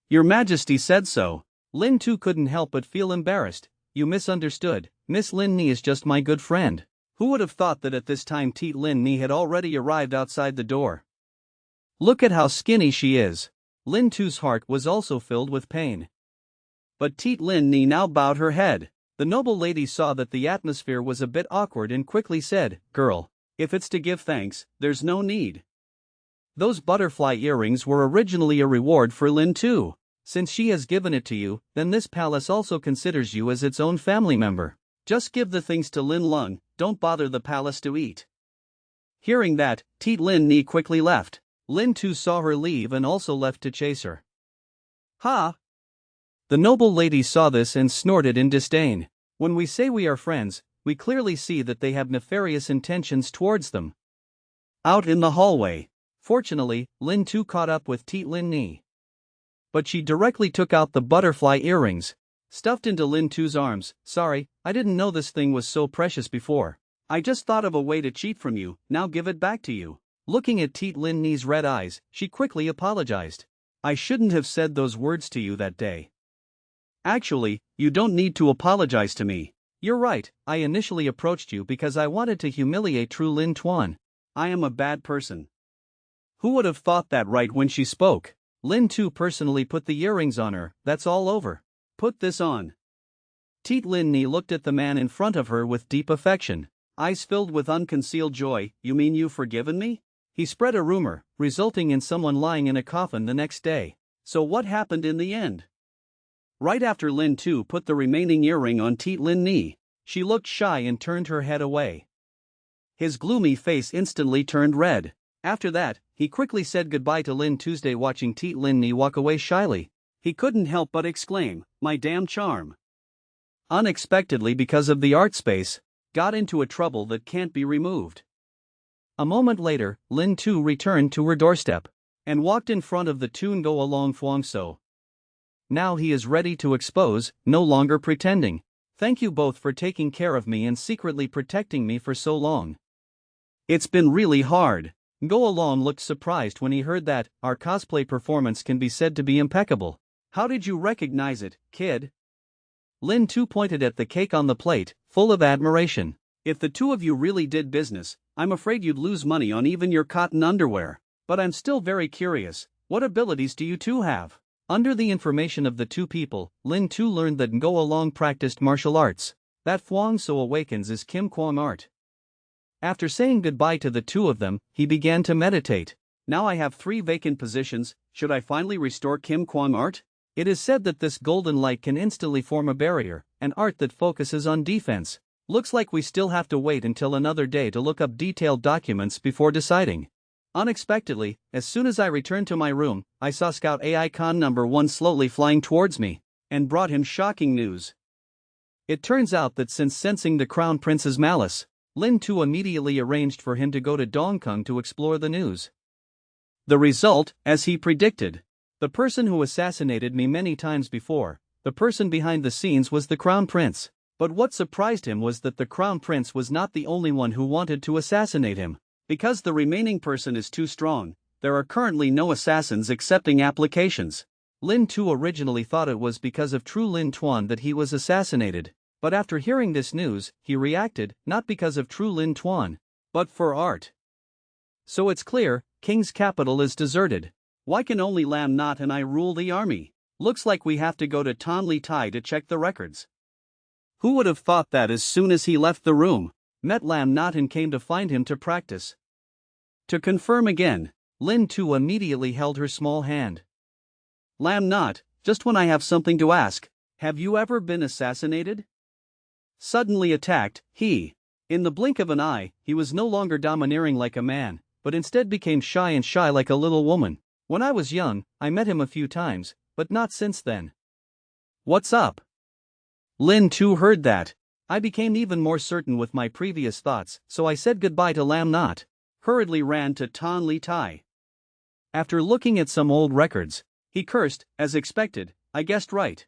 Speaker 1: Your Majesty said so. Lin Tu couldn't help but feel embarrassed. You misunderstood. Miss Lin Ni is just my good friend. Who would have thought that at this time Tit Lin Ni had already arrived outside the door? Look at how skinny she is. Lin Tu's heart was also filled with pain. But Tit Lin Ni now bowed her head. The noble lady saw that the atmosphere was a bit awkward and quickly said, Girl, if it's to give thanks, there's no need. Those butterfly earrings were originally a reward for Lin Tu. Since she has given it to you, then this palace also considers you as its own family member. Just give the things to Lin Lung, don't bother the palace to eat. Hearing that, Tit Lin Ni quickly left. Lin Tu saw her leave and also left to chase her. Ha! The noble lady saw this and snorted in disdain. When we say we are friends, we clearly see that they have nefarious intentions towards them. Out in the hallway. Fortunately, Lin Tu caught up with Tit Lin Ni. But she directly took out the butterfly earrings, stuffed into Lin Tu's arms. Sorry, I didn't know this thing was so precious before. I just thought of a way to cheat from you, now give it back to you. Looking at Tit Lin Ni's red eyes, she quickly apologized. I shouldn't have said those words to you that day. Actually, you don't need to apologize to me. You're right, I initially approached you because I wanted to humiliate True Lin Tuan. I am a bad person. Who would have thought that right when she spoke? Lin Tu personally put the earrings on her, that's all over. Put this on. Tit Lin Ni looked at the man in front of her with deep affection, eyes filled with unconcealed joy. You mean you've forgiven me? He spread a rumor, resulting in someone lying in a coffin the next day. So what happened in the end? Right after Lin Tu put the remaining earring on Tit Lin Ni, she looked shy and turned her head away. His gloomy face instantly turned red. After that, he quickly said goodbye to Lin Tuesday, watching Tit Lin Ni walk away shyly. He couldn't help but exclaim, my damn charm. Unexpectedly, because of the art space, got into a trouble that can't be removed. A moment later, Lin Tu returned to her doorstep and walked in front of the Tun Go along Fuang So. Now he is ready to expose, no longer pretending. Thank you both for taking care of me and secretly protecting me for so long. It's been really hard. Go Along looked surprised when he heard that our cosplay performance can be said to be impeccable. How did you recognize it, kid? Lin Tu pointed at the cake on the plate, full of admiration. If the two of you really did business, I'm afraid you'd lose money on even your cotton underwear. But I'm still very curious, what abilities do you two have? Under the information of the two people, Lin Tu learned that Go Along practiced martial arts. That Phuong So awakens is Kim Kwang art. After saying goodbye to the two of them, he began to meditate. Now I have 3 vacant positions, should I finally restore Kim Kwang art? It is said that this golden light can instantly form a barrier, an art that focuses on defense. Looks like we still have to wait until another day to look up detailed documents before deciding. Unexpectedly, as soon as I returned to my room, I saw Scout AI Con number 1 slowly flying towards me, and brought him shocking news. It turns out that since sensing the Crown Prince's malice, Lin Tu immediately arranged for him to go to Dongkeng to explore the news. The result, as he predicted. The person who assassinated me many times before, the person behind the scenes was the Crown Prince. But what surprised him was that the Crown Prince was not the only one who wanted to assassinate him. Because the remaining person is too strong, there are currently no assassins accepting applications. Lin Tu originally thought it was because of True Lin Tuan that he was assassinated. But after hearing this news, he reacted, not because of True Lin Tuan, but for art. So it's clear, King's capital is deserted. Why can only Lam Not and I rule the army? Looks like we have to go to Tan Li Tai to check the records. Who would have thought that as soon as he left the room? Met Lam Not and came to find him to practice. To confirm again, Lin Tu immediately held her small hand. Lam Not, just when I have something to ask, have you ever been assassinated? Suddenly attacked, in the blink of an eye, he was no longer domineering like a man, but instead became shy like a little woman. When I was young, I met him a few times, but not since then. What's up? Lin Tu heard that. I became even more certain with my previous thoughts, so I said goodbye to Lam Not. Hurriedly ran to Tan Li Tai. After looking at some old records, he cursed, as expected, I guessed right.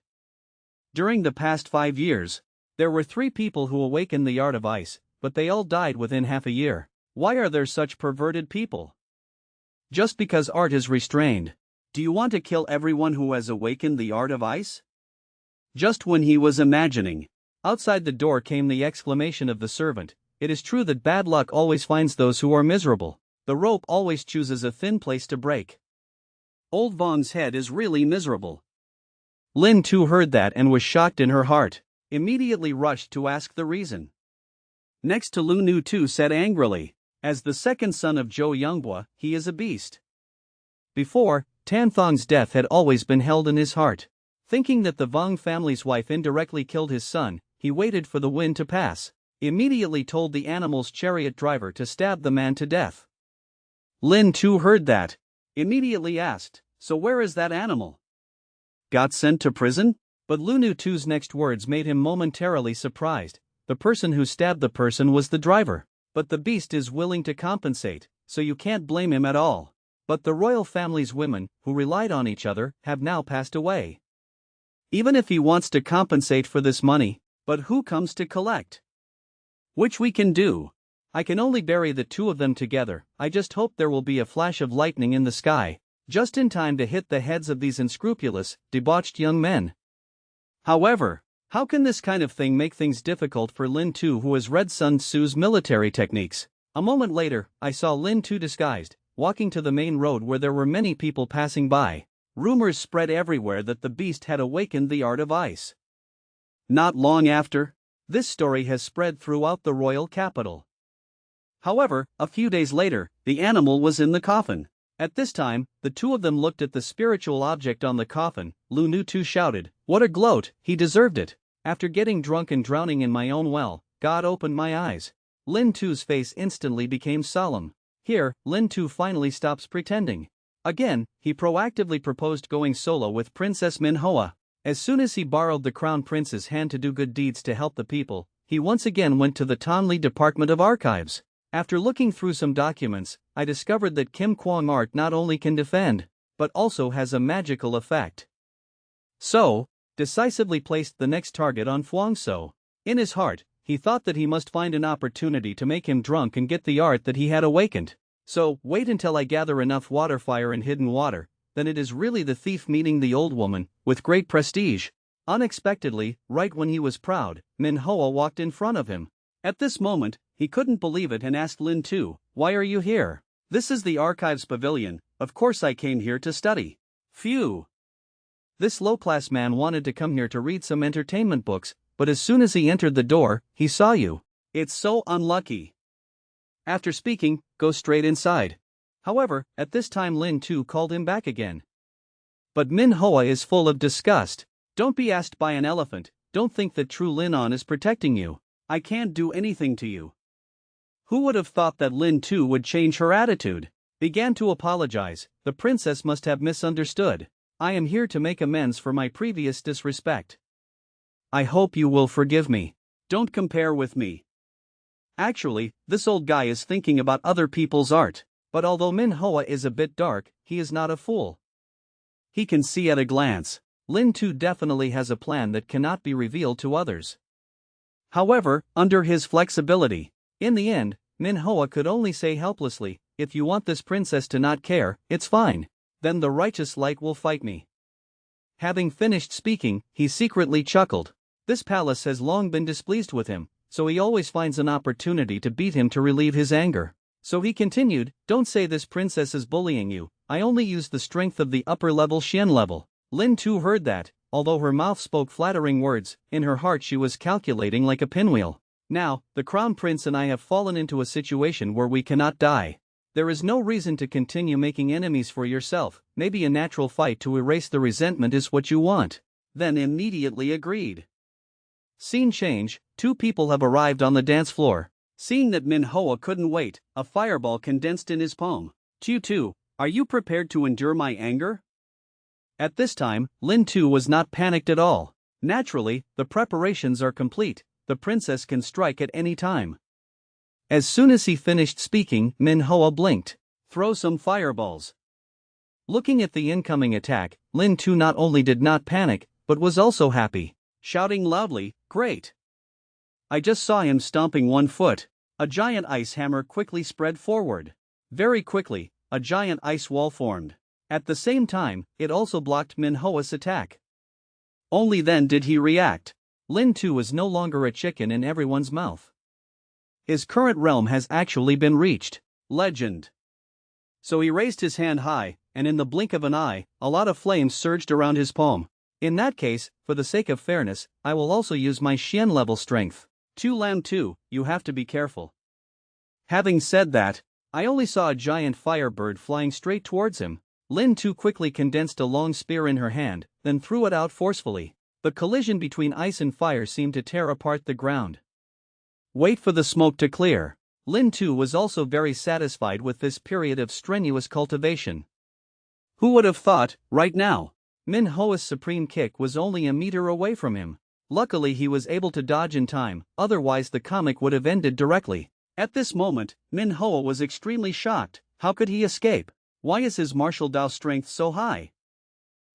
Speaker 1: During the past 5 years, there were 3 people who awakened the art of ice, but they all died within half a year. Why are there such perverted people? Just because art is restrained. Do you want to kill everyone who has awakened the art of ice? Just when he was imagining. Outside the door came the exclamation of the servant. It is true that bad luck always finds those who are miserable. The rope always chooses a thin place to break. Old Vong's head is really miserable. Lin Tu heard that and was shocked in her heart. Immediately rushed to ask the reason. Next to Lu Tu said angrily, as the second son of Zhou Yonghua, he is a beast. Before, Tan Thong's death had always been held in his heart. Thinking that the Vong family's wife indirectly killed his son, he waited for the wind to pass. Immediately told the animal's chariot driver to stab the man to death. Lin Tu heard that. Immediately asked, so where is that animal? Got sent to prison? But Lu Tu's next words made him momentarily surprised. The person who stabbed the person was the driver. But the beast is willing to compensate, so you can't blame him at all. But the royal family's women, who relied on each other, have now passed away. Even if he wants to compensate for this money, but who comes to collect? Which we can do. I can only bury the two of them together. I just hope there will be a flash of lightning in the sky, just in time to hit the heads of these unscrupulous, debauched young men. However, how can this kind of thing make things difficult for Lin Tu, who has read Sun Tzu's military techniques? A moment later, I saw Lin Tu disguised, walking to the main road where there were many people passing by. Rumors spread everywhere that the beast had awakened the art of ice. Not long after, this story has spread throughout the royal capital. However, a few days later, the animal was in the coffin. At this time, the two of them looked at the spiritual object on the coffin. Lu Tu shouted, "What a gloat, he deserved it. After getting drunk and drowning in my own well, God opened my eyes." Lin Tu's face instantly became solemn. Here, Lin Tu finally stops pretending. Again, he proactively proposed going solo with Princess Manhwa. As soon as he borrowed the crown prince's hand to do good deeds to help the people, he once again went to the Tanli Department of Archives. After looking through some documents, I discovered that Kim Kwang art not only can defend, but also has a magical effect. So, decisively placed the next target on Fuang So. In his heart, he thought that he must find an opportunity to make him drunk and get the art that he had awakened. So, wait until I gather enough water fire and hidden water, then it is really the thief meeting the old woman, with great prestige. Unexpectedly, right when he was proud, Manhwa walked in front of him. At this moment, he couldn't believe it and asked Lin Tu, "Why are you here?" "This is the Archives Pavilion, of course I came here to study." Phew! This low-class man wanted to come here to read some entertainment books, but as soon as he entered the door, he saw you. It's so unlucky. After speaking, go straight inside. However, at this time Lin Tu called him back again. But Manhwa is full of disgust. Don't be asked by an elephant, don't think that true Lin On is protecting you. I can't do anything to you. Who would have thought that Lin Tu would change her attitude? Began to apologize, the princess must have misunderstood. I am here to make amends for my previous disrespect. I hope you will forgive me. Don't compare with me. Actually, this old guy is thinking about other people's art, but although Manhwa is a bit dark, he is not a fool. He can see at a glance. Lin Tu definitely has a plan that cannot be revealed to others. However, under his flexibility, in the end, Manhwa could only say helplessly, "If you want this princess to not care, it's fine. Then the righteous light will fight me." Having finished speaking, he secretly chuckled. This palace has long been displeased with him, so he always finds an opportunity to beat him to relieve his anger. So he continued, "Don't say this princess is bullying you, I only use the strength of the upper level Xian level." Lin Tu heard that, although her mouth spoke flattering words, in her heart she was calculating like a pinwheel. Now, the crown prince and I have fallen into a situation where we cannot die. There is no reason to continue making enemies for yourself, maybe a natural fight to erase the resentment is what you want. Then immediately agreed. Scene change, two people have arrived on the dance floor. Seeing that Manhwa couldn't wait, a fireball condensed in his palm. "Tu, are you prepared to endure my anger?" At this time, Lin Tu was not panicked at all. Naturally, the preparations are complete, the princess can strike at any time. As soon as he finished speaking, Manhwa blinked. "Throw some fireballs." Looking at the incoming attack, Lin Tu not only did not panic, but was also happy. Shouting loudly, "Great! I just saw him stomping one foot." A giant ice hammer quickly spread forward. Very quickly, a giant ice wall formed. At the same time, it also blocked Manhwa's attack. Only then did he react. Lin Tu is no longer a chicken in everyone's mouth. His current realm has actually been reached. Legend. So he raised his hand high, and in the blink of an eye, a lot of flames surged around his palm. In that case, for the sake of fairness, I will also use my Xian level strength. Lam Tu, you have to be careful. Having said that, I only saw a giant firebird flying straight towards him. Lin Tu quickly condensed a long spear in her hand, then threw it out forcefully. The collision between ice and fire seemed to tear apart the ground. Wait for the smoke to clear. Lin Tu was also very satisfied with this period of strenuous cultivation. Who would have thought, right now? Manhwa's supreme kick was only a meter away from him. Luckily he was able to dodge in time, otherwise the comic would have ended directly. At this moment, Manhwa was extremely shocked. How could he escape? Why is his martial Dao strength so high?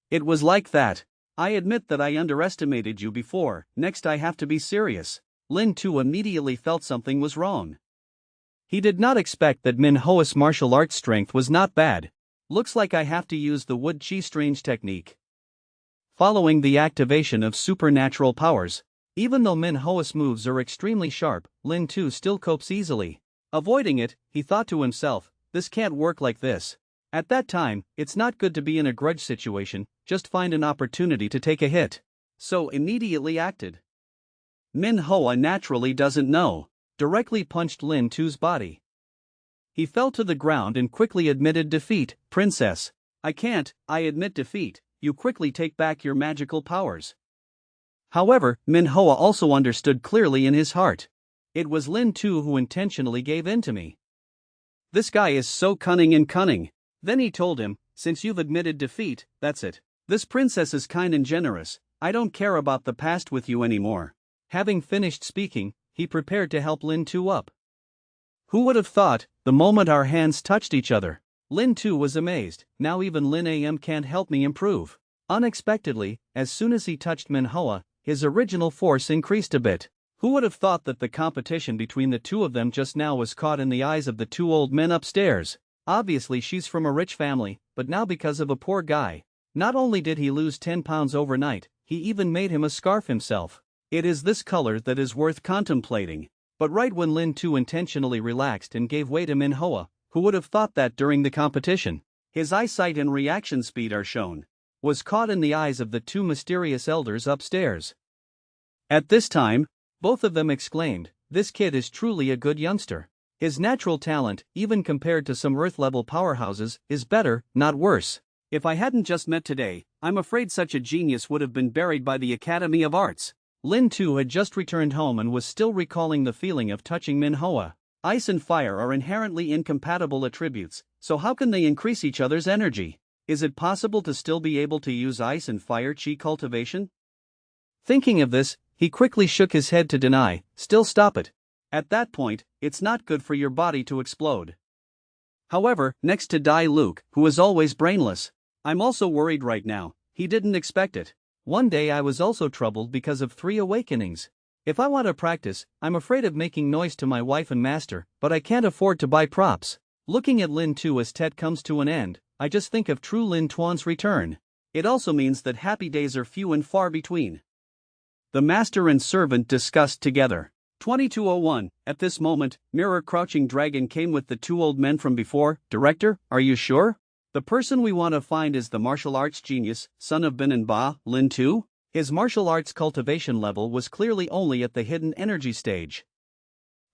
Speaker 1: It was like that. I admit that I underestimated you before, next I have to be serious. Lin Tu immediately felt something was wrong. He did not expect that Manhwa's martial arts strength was not bad. Looks like I have to use the Wood Chi Strange technique. Following the activation of supernatural powers, even though Manhwa's moves are extremely sharp, Lin Tu still copes easily. Avoiding it, he thought to himself, this can't work like this. At that time, it's not good to be in a grudge situation, just find an opportunity to take a hit. So immediately acted. Manhwa naturally doesn't know. Directly punched Lin Tu's body. He fell to the ground and quickly admitted defeat. Princess, I can't, I admit defeat, you quickly take back your magical powers. However, Manhwa also understood clearly in his heart. It was Lin Tu who intentionally gave in to me. This guy is so cunning and cunning. Then he told him, since you've admitted defeat, that's it. This princess is kind and generous, I don't care about the past with you anymore. Having finished speaking, he prepared to help Lin Tu up. Who would have thought, the moment our hands touched each other? Lin Tu was amazed, now even Lin Am can't help me improve. Unexpectedly, as soon as he touched Manhwa, his original force increased a bit. Who would have thought that the competition between the two of them just now was caught in the eyes of the two old men upstairs? Obviously she's from a rich family, but now because of a poor guy. Not only did he lose 10 pounds overnight, he even made him a scarf himself. It is this color that is worth contemplating. But right when Lin Tu intentionally relaxed and gave way to Manhwa, who would have thought that during the competition, his eyesight and reaction speed are shown, was caught in the eyes of the two mysterious elders upstairs. At this time, both of them exclaimed, "This kid is truly a good youngster. His natural talent, even compared to some Earth-level powerhouses, is better, not worse. If I hadn't just met today, I'm afraid such a genius would have been buried by the Academy of Arts." Lin Tu had just returned home and was still recalling the feeling of touching Manhwa. Ice and fire are inherently incompatible attributes, so how can they increase each other's energy? Is it possible to still be able to use ice and fire chi cultivation? Thinking of this, he quickly shook his head to deny, "Still stop it. At that point, it's not good for your body to explode." However, next to Dai Luke, who is always brainless, I'm also worried right now. He didn't expect it. One day I was also troubled because of 3 awakenings. If I want to practice, I'm afraid of making noise to my wife and master, but I can't afford to buy props. Looking at Lin Tu as Tet comes to an end, I just think of true Lin Tuan's return. It also means that happy days are few and far between. The master and servant discussed together. 2201. At this moment, Mirror Crouching Dragon came with the 2 old men from before. "Director, are you sure? The person we want to find is the martial arts genius, son of Bin and Ba, Lin Tu." His martial arts cultivation level was clearly only at the hidden energy stage.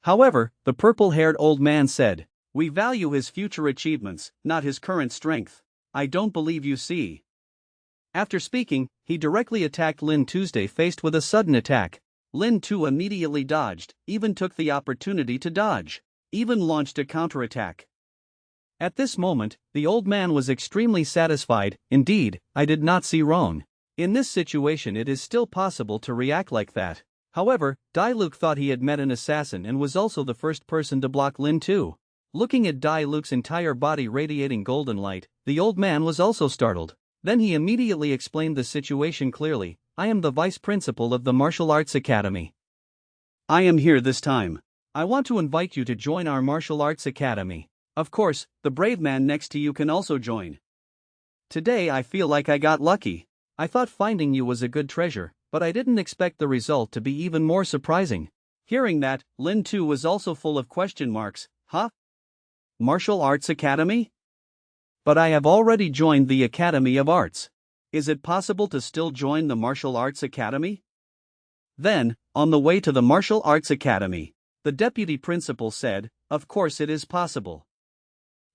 Speaker 1: However, the purple-haired old man said, "We value his future achievements, not his current strength. I don't believe you see." After speaking, he directly attacked Lin Tuesday faced with a sudden attack. Lin Tu immediately dodged, even took the opportunity to dodge, even launched a counterattack. At this moment, the old man was extremely satisfied. Indeed, I did not see wrong. In this situation it is still possible to react like that. However, Dai Luke thought he had met an assassin and was also the first person to block Lin Tu. Looking at Dai Luke's entire body radiating golden light, the old man was also startled. Then he immediately explained the situation clearly. "I am the vice principal of the Martial Arts Academy. I am here this time. I want to invite you to join our Martial Arts Academy. Of course, the brave man next to you can also join. Today I feel like I got lucky. I thought finding you was a good treasure, but I didn't expect the result to be even more surprising." Hearing that, Lin Tu was also full of question marks. "Huh? Martial Arts Academy? But I have already joined the Academy of Arts. Is it possible to still join the Martial Arts Academy?" Then, on the way to the Martial Arts Academy, the deputy principal said, "Of course it is possible.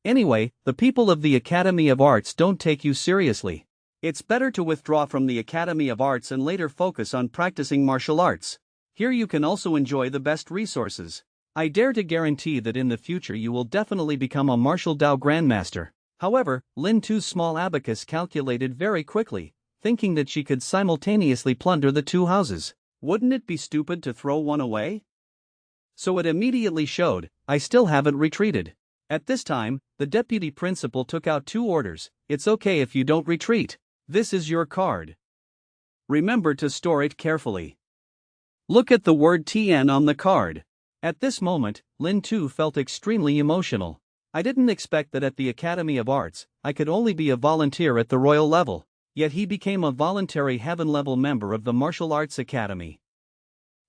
Speaker 1: Anyway, the people of the Academy of Arts don't take you seriously. It's better to withdraw from the Academy of Arts and later focus on practicing martial arts. Here you can also enjoy the best resources. I dare to guarantee that in the future you will definitely become a martial Dao Grandmaster." However, Lin Tu's small abacus calculated very quickly, thinking that she could simultaneously plunder the 2 houses. Wouldn't it be stupid to throw one away? So it immediately showed, "I still haven't retreated." At this time, the deputy principal took out 2 orders. "It's okay if you don't retreat. This is your card. Remember to store it carefully. Look at the word TN on the card." At this moment, Lin Tu felt extremely emotional. I didn't expect that at the Academy of Arts, I could only be a volunteer at the royal level. Yet he became a voluntary heaven-level member of the Martial Arts Academy.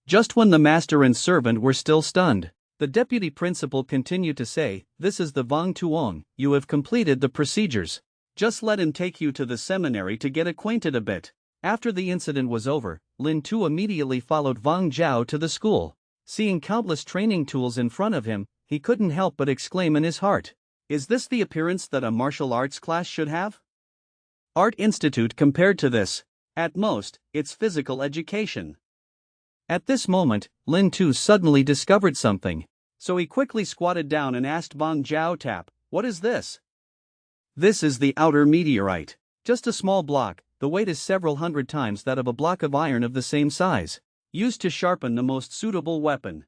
Speaker 1: Just when the master and servant were still stunned, the deputy principal continued to say, "This is the Vang Tuong, you have completed the procedures. Just let him take you to the seminary to get acquainted a bit." After the incident was over, Lin Tu immediately followed Vang Zhao to the school. Seeing countless training tools in front of him, he couldn't help but exclaim in his heart, "Is this the appearance that a martial arts class should have? Art Institute compared to this. At most, it's physical education." At this moment, Lin Tu suddenly discovered something. So he quickly squatted down and asked Vang Zhao Tap, "What is this?" "This is the outer meteorite. Just a small block, the weight is several hundred times that of a block of iron of the same size. Used to sharpen the most suitable weapon."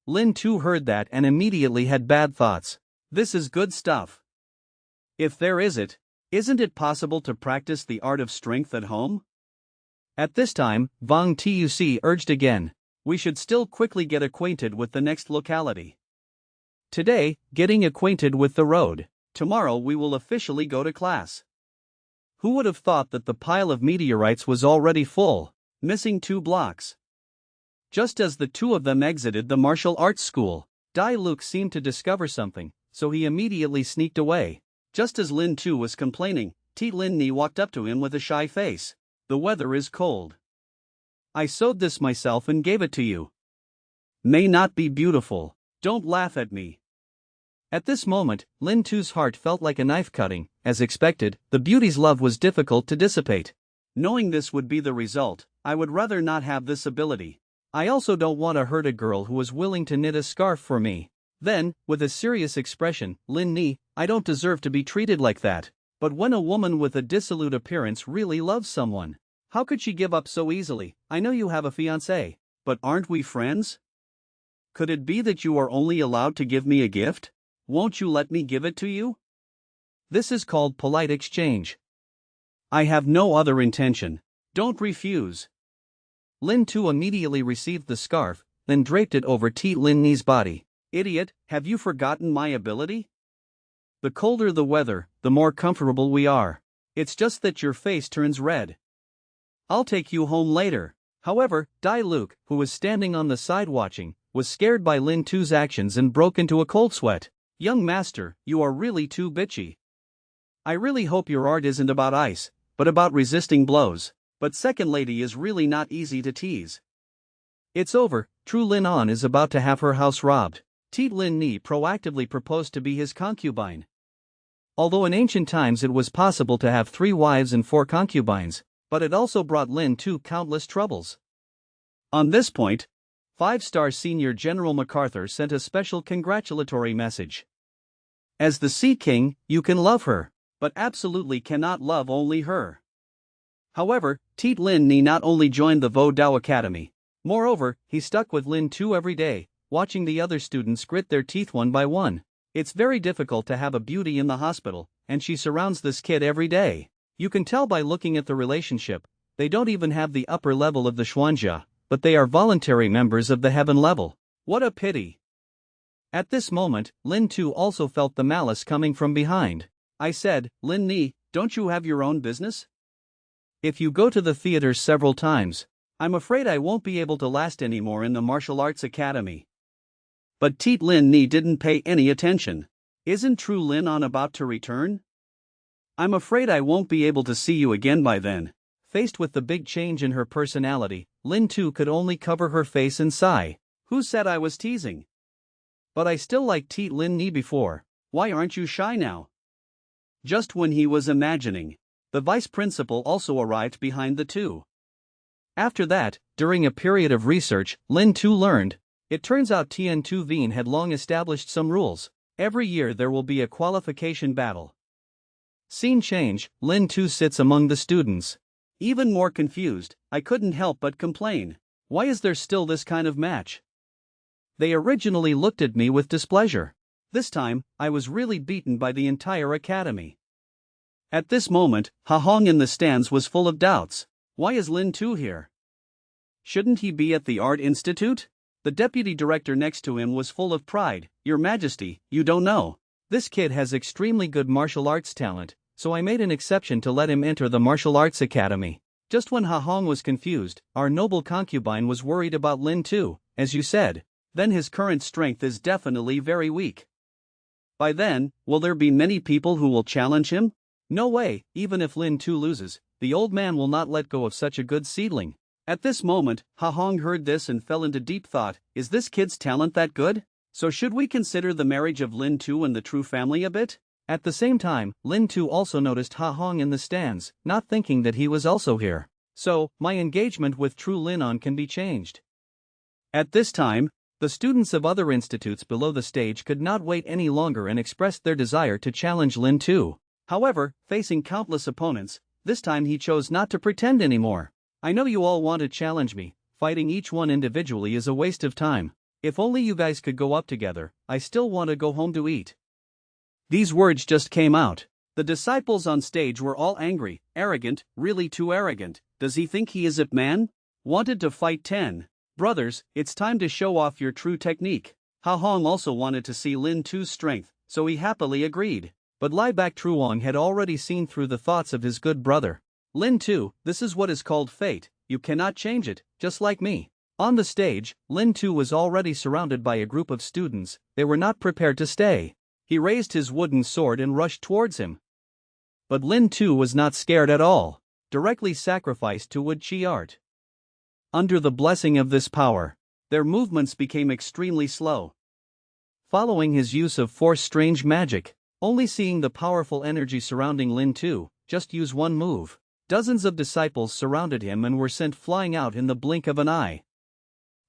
Speaker 1: Lin Tu heard that and immediately had bad thoughts. This is good stuff. If there is it, Isn't it possible to practice the art of strength at home? At this time, Vang Tuc urged again. We should still quickly get acquainted with the next locality. Today, getting acquainted with the road. Tomorrow we will officially go to class. Who would have thought that the pile of meteorites was already full, missing 2 blocks? Just as the two of them exited the martial arts school, Dai Luke seemed to discover something, so he immediately sneaked away. Just as Lin Tu was complaining, Lin Ni walked up to him with a shy face. The weather is cold. I sewed this myself and gave it to you. May not be beautiful. Don't laugh at me. At this moment, Lin Tu's heart felt like a knife cutting. As expected, the beauty's love was difficult to dissipate. Knowing this would be the result, I would rather not have this ability. I also don't want to hurt a girl who was willing to knit a scarf for me. Then, with a serious expression, Lin Ni, I don't deserve to be treated like that. But when a woman with a dissolute appearance really loves someone, how could she give up so easily? I know you have a fiancé, but aren't we friends? Could it be that you are only allowed to give me a gift? Won't you let me give it to you? This is called polite exchange. I have no other intention. Don't refuse. Lin Tu immediately received the scarf, then draped it over Lin Ni's body. Idiot, have you forgotten my ability? The colder the weather, the more comfortable we are. It's just that your face turns red. I'll take you home later. However, Dai Luke, who was standing on the side watching, was scared by Lin Tu's actions and broke into a cold sweat. Young master, you are really too bitchy. I really hope your art isn't about ice, but about resisting blows. But second lady is really not easy to tease. It's over, True Lin On is about to have her house robbed. Lin Ni proactively proposed to be his concubine. Although in ancient times it was possible to have 3 wives and 4 concubines, but it also brought Lin Tu countless troubles. On this point, 5-star Senior General MacArthur sent a special congratulatory message. As the Sea King, you can love her, but absolutely cannot love only her. However, Lin Ni not only joined the Vo Dao Academy, moreover, he stuck with Lin Tu every day, watching the other students grit their teeth one by one. It's very difficult to have a beauty in the hospital, and she surrounds this kid every day. You can tell by looking at the relationship, they don't even have the upper level of the Xuanjia, but they are voluntary members of the heaven level. What a pity. At this moment, Lin Tu also felt the malice coming from behind. I said, Lin Ni, don't you have your own business? If you go to the theater several times, I'm afraid I won't be able to last anymore in the martial arts academy. But Lin Ni didn't pay any attention. Isn't True Lin On about to return? I'm afraid I won't be able to see you again by then. Faced with the big change in her personality, Lin Tu could only cover her face and sigh. Who said I was teasing? But I still liked Lin Ni before. Why aren't you shy now? Just when he was imagining, the vice principal also arrived behind the two. After that, during a period of research, Lin Tu learned. It turns out Tian Tu Vien had long established some rules. Every year there will be a qualification battle. Scene change, Lin Tu sits among the students. Even more confused, I couldn't help but complain. Why is there still this kind of match? They originally looked at me with displeasure. This time, I was really beaten by the entire academy. At this moment, Ha Hong in the stands was full of doubts. Why is Lin Tu here? Shouldn't he be at the Art Institute? The deputy director next to him was full of pride. Your Majesty, you don't know. This kid has extremely good martial arts talent, so I made an exception to let him enter the martial arts academy. Just when Ha Hong was confused, our noble concubine was worried about Lin Tu, as you said. Then his current strength is definitely very weak. By then, will there be many people who will challenge him? No way, even if Lin Tu loses, the old man will not let go of such a good seedling. At this moment, Ha Hong heard this and fell into deep thought. Is this kid's talent that good? So should we consider the marriage of Lin Tu and the True family a bit? At the same time, Lin Tu also noticed Ha Hong in the stands, not thinking that he was also here. So, my engagement with True Lin On can be changed. At this time, the students of other institutes below the stage could not wait any longer and expressed their desire to challenge Lin Tu. However, facing countless opponents, this time he chose not to pretend anymore. I know you all want to challenge me, fighting each one individually is a waste of time. If only you guys could go up together, I still want to go home to eat. These words just came out. The disciples on stage were all angry, arrogant, really too arrogant. Does he think he is Ip Man? Wanted to fight 10. Brothers, it's time to show off your true technique. Ha Hong also wanted to see Lin Tu's strength, so he happily agreed. But Lai Bak Truong had already seen through the thoughts of his good brother. Lin Tu, this is what is called fate, you cannot change it, just like me. On the stage, Lin Tu was already surrounded by a group of students, they were not prepared to stay. He raised his wooden sword and rushed towards him. But Lin Tu was not scared at all, directly sacrificed to wood chi art. Under the blessing of this power, their movements became extremely slow. Following his use of force strange magic, only seeing the powerful energy surrounding Lin Tu, just use one move. Dozens of disciples surrounded him and were sent flying out in the blink of an eye.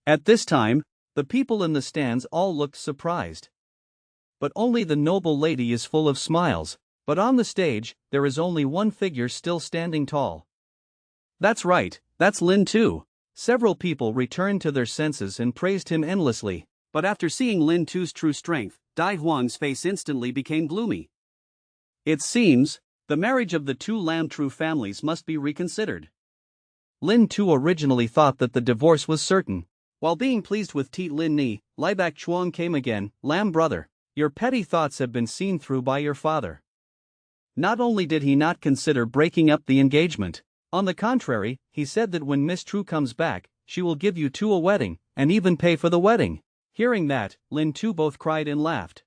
Speaker 1: At this time, the people in the stands all looked surprised. But only the noble lady is full of smiles, but on the stage, there is only one figure still standing tall. That's right, that's Lin Tu. Several people returned to their senses and praised him endlessly, but after seeing Lin Tu's true strength, Dai Huang's face instantly became gloomy. It seems, the marriage of the two Lam Tru families must be reconsidered. Lin Tu originally thought that the divorce was certain. While being pleased with Tit Lin Ni, Lai Bak Chuang came again. Lam brother, your petty thoughts have been seen through by your father. Not only did he not consider breaking up the engagement, on the contrary, he said that when Miss Tru comes back, she will give you two a wedding, and even pay for the wedding. Hearing that, Lin Tu both cried and laughed.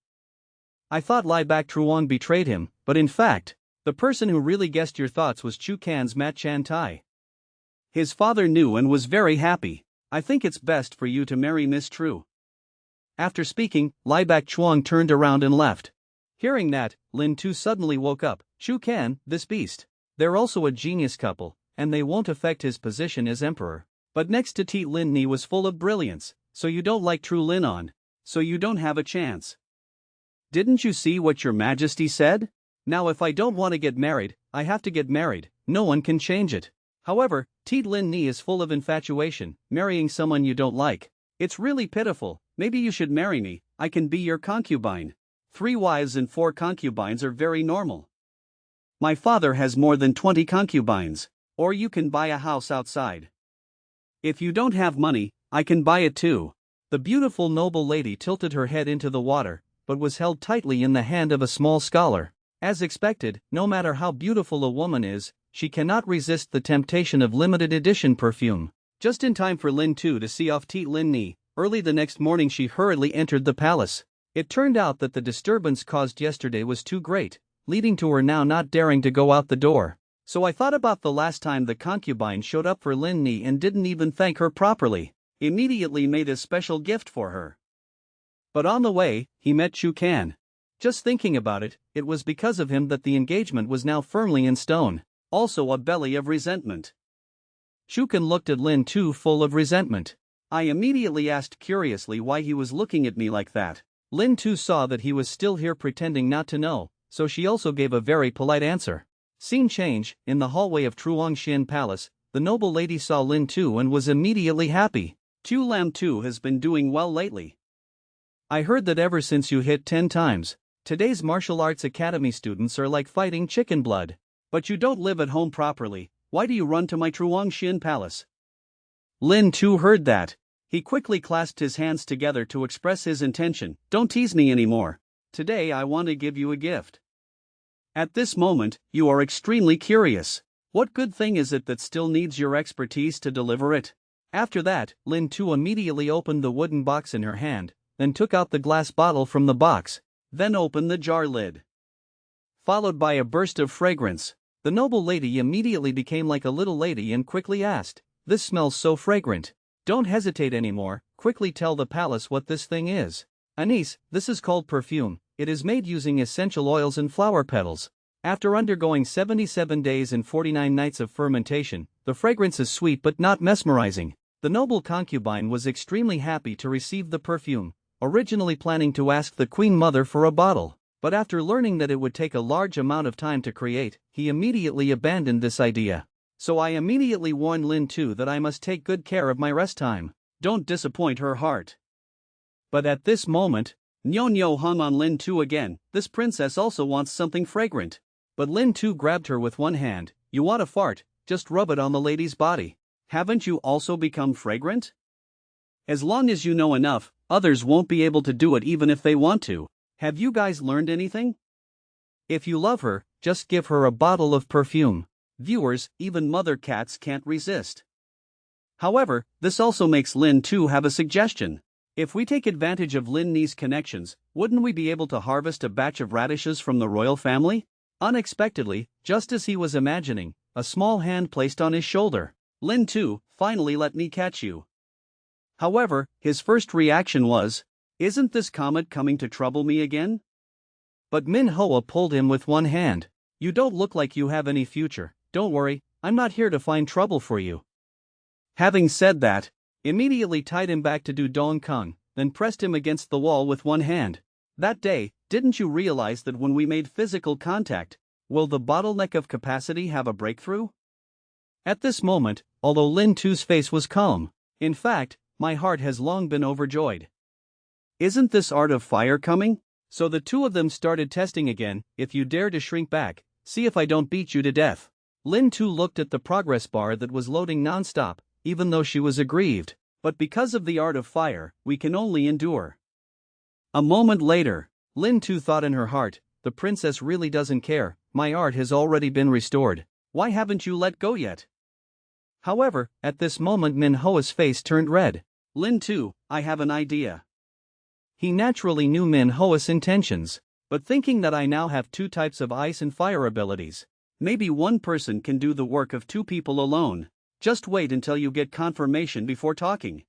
Speaker 1: I thought Lai Bak Truong betrayed him, but in fact, the person who really guessed your thoughts was Chu Kan's Mat Chan Tai. His father knew and was very happy. I think it's best for you to marry Miss Tru. After speaking, Lai Bak Chuang turned around and left. Hearing that, Lin Tu suddenly woke up. Chu Kan, this beast. They're also a genius couple, and they won't affect his position as emperor. But next to Tit Lin Ni was full of brilliance, so you don't like Tru Lin On. So you don't have a chance. Didn't you see what your majesty said? Now if I don't want to get married, I have to get married, no one can change it. However, Tit Lin Ni is full of infatuation, marrying someone you don't like. It's really pitiful, maybe you should marry me, I can be your concubine. 3 wives and 4 concubines are very normal. My father has more than 20 concubines, or you can buy a house outside. If you don't have money, I can buy it too. The beautiful noble lady tilted her head into the water, but was held tightly in the hand of a small scholar. As expected, no matter how beautiful a woman is, she cannot resist the temptation of limited edition perfume. Just in time for Lin Tu to see off Tit Lin Ni, early the next morning she hurriedly entered the palace. It turned out that the disturbance caused yesterday was too great, leading to her now not daring to go out the door. So I thought about the last time the concubine showed up for Lin Ni and didn't even thank her properly. Immediately made a special gift for her. But on the way, he met Chu Kan. Just thinking about it, it was because of him that the engagement was now firmly in stone. Also a belly of resentment. Chu Kan looked at Lin Tu full of resentment. I immediately asked curiously why he was looking at me like that. Lin Tu saw that he was still here pretending not to know, so she also gave a very polite answer. Scene change, in the hallway of Truongxian Palace, the noble lady saw Lin Tu and was immediately happy. Tu Lam Tu has been doing well lately. I heard that ever since you hit 10 times, today's martial arts academy students are like fighting chicken blood. But you don't live at home properly, why do you run to my Truongxian Palace? Lin Tu heard that. He quickly clasped his hands together to express his intention. Don't tease me anymore. Today I want to give you a gift. At this moment, you are extremely curious. What good thing is it that still needs your expertise to deliver it? After that, Lin Tu immediately opened the wooden box in her hand, then took out the glass bottle from the box, then opened the jar lid. Followed by a burst of fragrance. The noble lady immediately became like a little lady and quickly asked, "This smells so fragrant. Don't hesitate anymore, quickly tell the palace what this thing is." Anis, this is called perfume, it is made using essential oils and flower petals. After undergoing 77 days and 49 nights of fermentation, the fragrance is sweet but not mesmerizing. The noble concubine was extremely happy to receive the perfume, originally planning to ask the queen mother for a bottle. But after learning that it would take a large amount of time to create, he immediately abandoned this idea. So I immediately warned Lin Tu that I must take good care of my rest time. Don't disappoint her heart. But at this moment, Nyo Nyo hung on Lin Tu again. This princess also wants something fragrant. But Lin Tu grabbed her with one hand. You want to fart? Just rub it on the lady's body. Haven't you also become fragrant? As long as you know enough, others won't be able to do it even if they want to. Have you guys learned anything? If you love her, just give her a bottle of perfume. Viewers, even mother cats can't resist. However, this also makes Lin Tu have a suggestion. If we take advantage of Lin Ni's connections, wouldn't we be able to harvest a batch of radishes from the royal family? Unexpectedly, just as he was imagining, a small hand placed on his shoulder. Lin Tu, finally let me catch you. However, his first reaction was, isn't this comet coming to trouble me again? But Manhwa pulled him with one hand. You don't look like you have any future. Don't worry, I'm not here to find trouble for you. Having said that, immediately tied him back to Dong Kung, then pressed him against the wall with one hand. That day, didn't you realize that when we made physical contact, will the bottleneck of capacity have a breakthrough? At this moment, although Lin Tu's face was calm, in fact, my heart has long been overjoyed. Isn't this art of fire coming? So the two of them started testing again. If you dare to shrink back, see if I don't beat you to death. Lin Tu looked at the progress bar that was loading non-stop, even though she was aggrieved. But because of the art of fire, we can only endure. A moment later, Lin Tu thought in her heart, the princess really doesn't care, my art has already been restored. Why haven't you let go yet? However, at this moment Manhwa's face turned red. Lin Tu, I have an idea. He naturally knew Manhwa's intentions, but thinking that I now have two types of ice and fire abilities, maybe one person can do the work of two people alone. Just wait until you get confirmation before talking.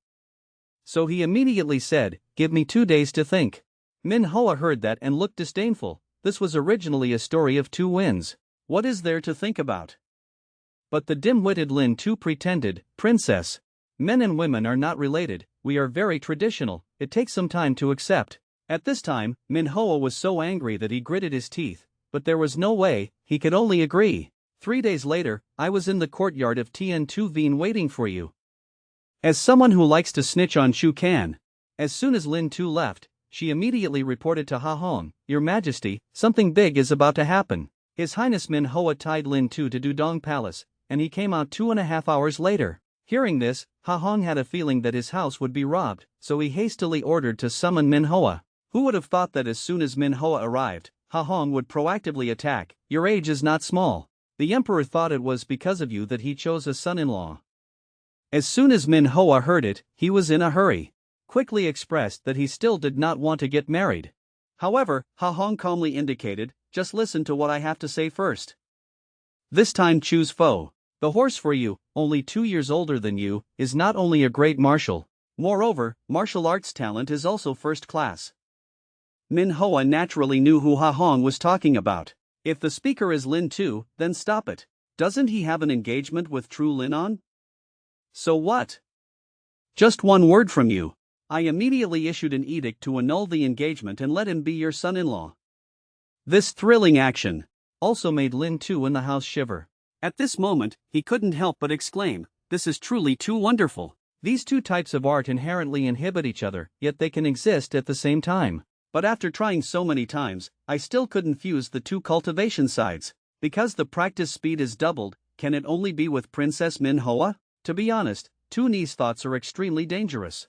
Speaker 1: So he immediately said, give me 2 days to think. Manhwa heard that and looked disdainful. This was originally a story of 2 wins. What is there to think about? But the dim-witted Lin Tu pretended, Princess, men and women are not related, we are very traditional, it takes some time to accept. At this time, Manhwa was so angry that he gritted his teeth, but there was no way, he could only agree. 3 days later, I was in the courtyard of Tien Tu Vien waiting for you. As someone who likes to snitch on Shu Kan, as soon as Lin Tu left, she immediately reported to Ha Hong, Your Majesty, something big is about to happen. His Highness Manhwa tied Lin Tu to Dudong Palace, and he came out 2.5 hours later. Hearing this, Ha Hong had a feeling that his house would be robbed, so he hastily ordered to summon Manhwa. Who would have thought that as soon as Manhwa arrived, Ha Hong would proactively attack? Your age is not small. The emperor thought it was because of you that he chose a son-in-law. As soon as Manhwa heard it, he was in a hurry. Quickly expressed that he still did not want to get married. However, Ha Hong calmly indicated, just listen to what I have to say first. This time choose foe. The horse for you, only 2 years older than you, is not only a great marshal. Moreover, martial arts talent is also first class. Manhwa naturally knew who Ha Hong was talking about. If the speaker is Lin Tu, then stop it. Doesn't he have an engagement with True Lin on? So what? Just one word from you. I immediately issued an edict to annul the engagement and let him be your son-in-law. This thrilling action also made Lin Tu in the house shiver. At this moment, he couldn't help but exclaim, this is truly too wonderful. These two types of art inherently inhibit each other, yet they can exist at the same time. But after trying so many times, I still couldn't fuse the two cultivation sides. Because the practice speed is doubled, can it only be with Princess Manhwa? To be honest, Tu Ni's thoughts are extremely dangerous.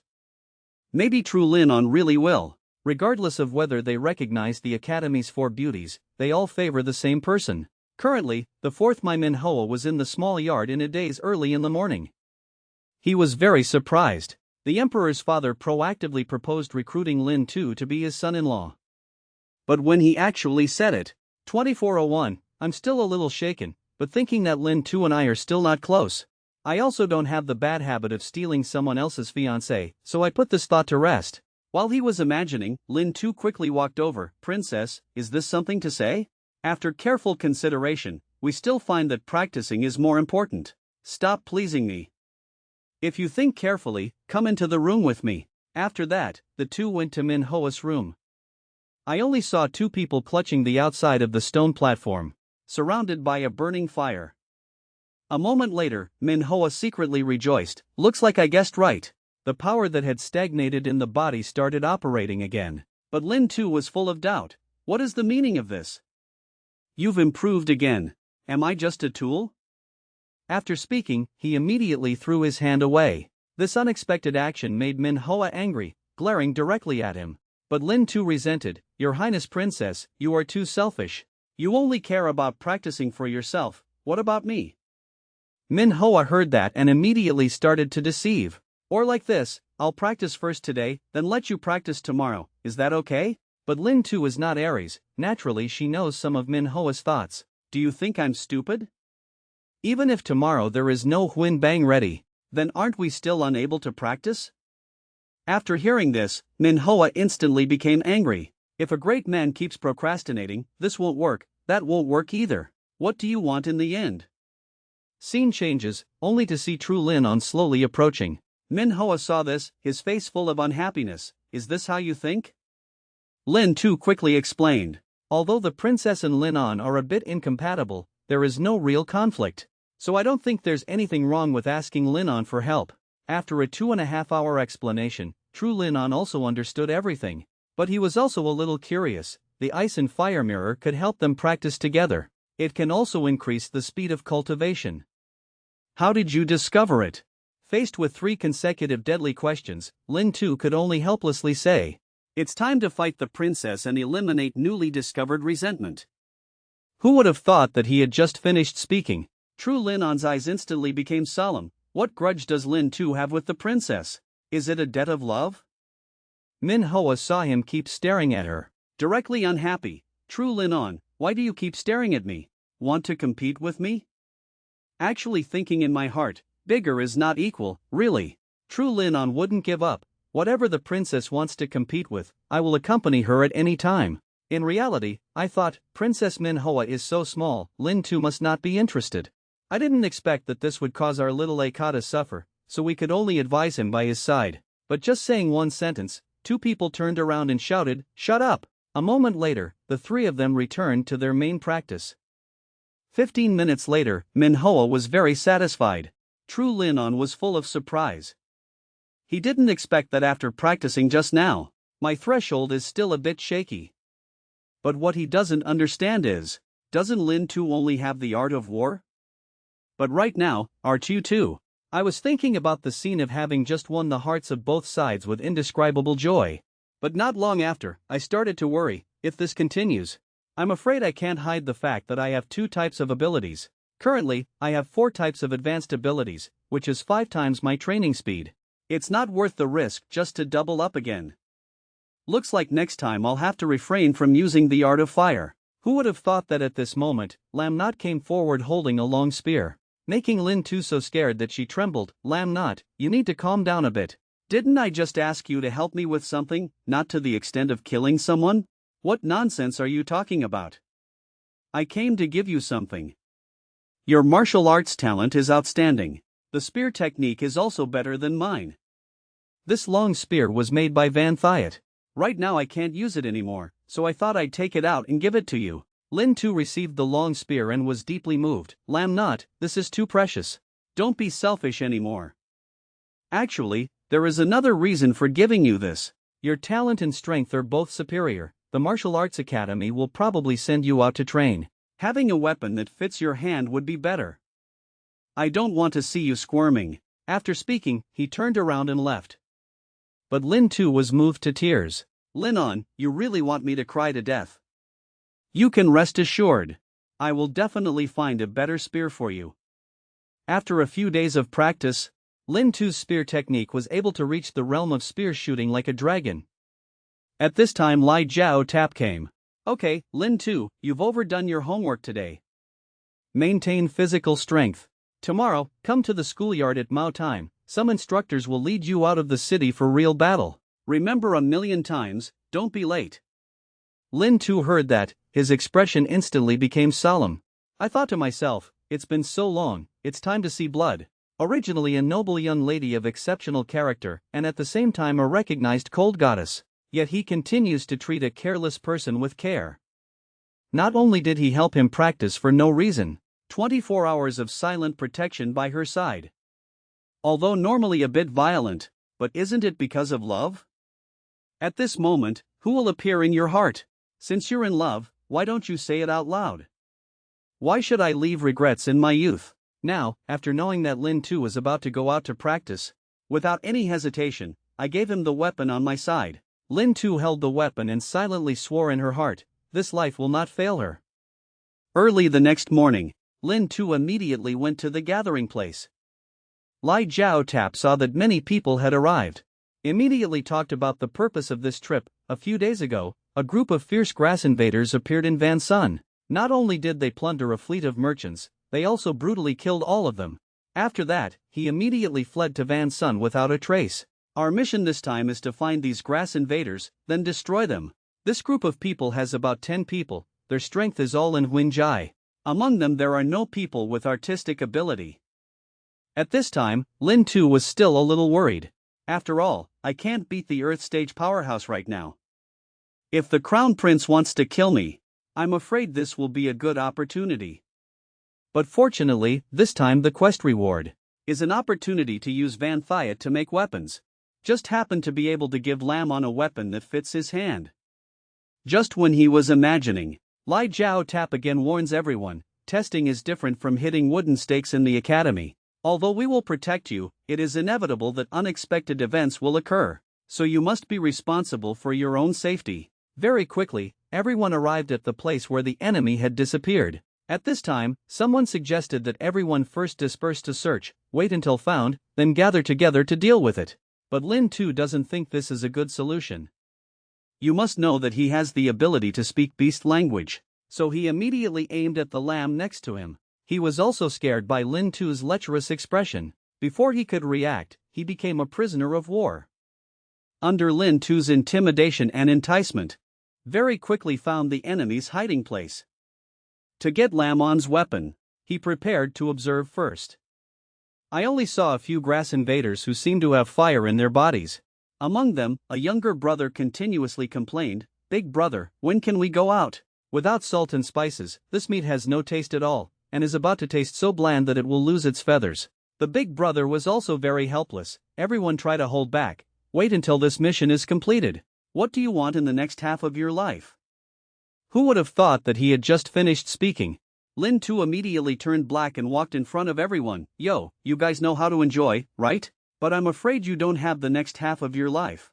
Speaker 1: Maybe True Lin on really will. Regardless of whether they recognize the Academy's 4 beauties, they all favor the same person. Currently, the 4th Manhwa was in the small yard in a daze early in the morning. He was very surprised. The emperor's father proactively proposed recruiting Lin Tu to be his son-in-law. But when he actually said it, 2401, I'm still a little shaken, but thinking that Lin Tu and I are still not close. I also don't have the bad habit of stealing someone else's fiancé, so I put this thought to rest. While he was imagining, Lin Tu quickly walked over. Princess, is this something to say? After careful consideration, we still find that practicing is more important. Stop pleasing me. If you think carefully, come into the room with me. After that, the two went to Manhwa's room. I only saw 2 people clutching the outside of the stone platform, surrounded by a burning fire. A moment later, Manhwa secretly rejoiced. Looks like I guessed right. The power that had stagnated in the body started operating again. But Lin Tu was full of doubt. What is the meaning of this? You've improved again. Am I just a tool? After speaking, he immediately threw his hand away. This unexpected action made Manhwa angry, glaring directly at him. But Lin Tu resented, "Your Highness Princess, you are too selfish. You only care about practicing for yourself. What about me?" Manhwa heard that and immediately started to deceive. "Or like this, I'll practice first today, then let you practice tomorrow. Is that okay?" But Lin Tu is not Aries. Naturally, she knows some of Manhwa's thoughts. "Do you think I'm stupid? Even if tomorrow there is no Huin Bang ready, then aren't we still unable to practice?" After hearing this, Manhwa instantly became angry. "If a great man keeps procrastinating, this won't work, that won't work either. What do you want in the end?" Scene changes, only to see True Lin On slowly approaching. Manhwa saw this, his face full of unhappiness. "Is this how you think?" Lin Tu quickly explained. "Although the princess and Lin On are a bit incompatible, there is no real conflict. So I don't think there's anything wrong with asking Lin On for help." After a 2.5-hour explanation, True Lin On also understood everything. But he was also a little curious. The ice and fire mirror could help them practice together. It can also increase the speed of cultivation. "How did you discover it?" Faced with 3 consecutive deadly questions, Lin Tu could only helplessly say, "It's time to fight the princess and eliminate newly discovered resentment." Who would have thought that he had just finished speaking? True Lin On's eyes instantly became solemn. What grudge does Lin Tu have with the princess? Is it a debt of love? Manhwa saw him keep staring at her. Directly unhappy. "True Lin On, why do you keep staring at me? Want to compete with me?" Actually thinking in my heart, bigger is not equal, really. True Lin On wouldn't give up. Whatever the princess wants to compete with, I will accompany her at any time. In reality, I thought, Princess Manhwa is so small, Lin Tu must not be interested. I didn't expect that this would cause our little Aka to suffer, so we could only advise him by his side. But just saying one sentence, 2 people turned around and shouted, "Shut up!" A moment later, the 3 of them returned to their main practice. 15 minutes later, Manhwa was very satisfied. True Lin On was full of surprise. He didn't expect that after practicing just now. "My threshold is still a bit shaky." But what he doesn't understand is, doesn't Lin Tu only have the art of war? But right now, aren't you too? I was thinking about the scene of having just won the hearts of both sides with indescribable joy. But not long after, I started to worry, if this continues. I'm afraid I can't hide the fact that I have 2 types of abilities. Currently, I have 4 types of advanced abilities, which is 5 times my training speed. It's not worth the risk just to double up again. Looks like next time I'll have to refrain from using the art of fire. Who would have thought that at this moment, Lam Not came forward holding a long spear, making Lin Tu so scared that she trembled. "Lam Not, you need to calm down a bit. Didn't I just ask you to help me with something, not to the extent of killing someone? What nonsense are you talking about? I came to give you something. Your martial arts talent is outstanding. The spear technique is also better than mine." This long spear was made by Van Thiet. "Right now I can't use it anymore, so I thought I'd take it out and give it to you." Lin Tu received the long spear and was deeply moved. "Lam Not, this is too precious. Don't be selfish anymore. Actually, there is another reason for giving you this. Your talent and strength are both superior. The Martial Arts Academy will probably send you out to train. Having a weapon that fits your hand would be better. I don't want to see you squirming." After speaking, he turned around and left. But Lin Tu was moved to tears. "Lin On, you really want me to cry to death? You can rest assured. I will definitely find a better spear for you." After a few days of practice, Lin Tu's spear technique was able to reach the realm of spear shooting like a dragon. At this time Lai Jiao Tap came. "Okay, Lin Tu, you've overdone your homework today. Maintain physical strength. Tomorrow, come to the schoolyard at Mao time. Some instructors will lead you out of the city for real battle. Remember a million times, don't be late." Lin Tu heard that, his expression instantly became solemn. I thought to myself, it's been so long, it's time to see blood. Originally a noble young lady of exceptional character and at the same time a recognized cold goddess, yet he continues to treat a careless person with care. Not only did he help him practice for no reason, 24 hours of silent protection by her side. Although normally a bit violent, but isn't it because of love? At this moment, who will appear in your heart? Since you're in love, why don't you say it out loud? Why should I leave regrets in my youth? Now, after knowing that Lin Tu was about to go out to practice, without any hesitation, I gave him the weapon on my side. Lin Tu held the weapon and silently swore in her heart, this life will not fail her. Early the next morning, Lin Tu immediately went to the gathering place. Lai Jiao Tap saw that many people had arrived. Immediately talked about the purpose of this trip. A few days ago, a group of fierce grass invaders appeared in Van Sun. Not only did they plunder a fleet of merchants, they also brutally killed all of them. After that, he immediately fled to Van Sun without a trace. Our mission this time is to find these grass invaders, then destroy them. This group of people has about 10 people, their strength is all in Huinjai. Among them there are no people with artistic ability. At this time, Lin Tu was still a little worried. After all, I can't beat the Earth stage powerhouse right now. If the Crown Prince wants to kill me, I'm afraid this will be a good opportunity. But fortunately, this time the quest reward is an opportunity to use Van Thiet to make weapons. Just happened to be able to give Lam on a weapon that fits his hand. Just when he was imagining, Lai Jiao Tap again warns everyone, testing is different from hitting wooden stakes in the academy. Although we will protect you, it is inevitable that unexpected events will occur, so you must be responsible for your own safety. Very quickly, everyone arrived at the place where the enemy had disappeared. At this time, someone suggested that everyone first disperse to search, wait until found, then gather together to deal with it. But Lin Tu doesn't think this is a good solution. You must know that he has the ability to speak beast language, so he immediately aimed at the lamb next to him. He was also scared by Lin Tu's lecherous expression. Before he could react, he became a prisoner of war. Under Lin Tu's intimidation and enticement, very quickly found the enemy's hiding place. To get Lam On's weapon, he prepared to observe first. I only saw a few grass invaders who seemed to have fire in their bodies. Among them, a younger brother continuously complained, "Big brother, when can we go out? Without salt and spices, this meat has no taste at all, and is about to taste so bland that it will lose its feathers." The big brother was also very helpless. Everyone try to hold back. Wait until this mission is completed. What do you want in the next half of your life? Who would have thought that he had just finished speaking? Lin Tu immediately turned black and walked in front of everyone. Yo, you guys know how to enjoy, right? But I'm afraid you don't have the next half of your life.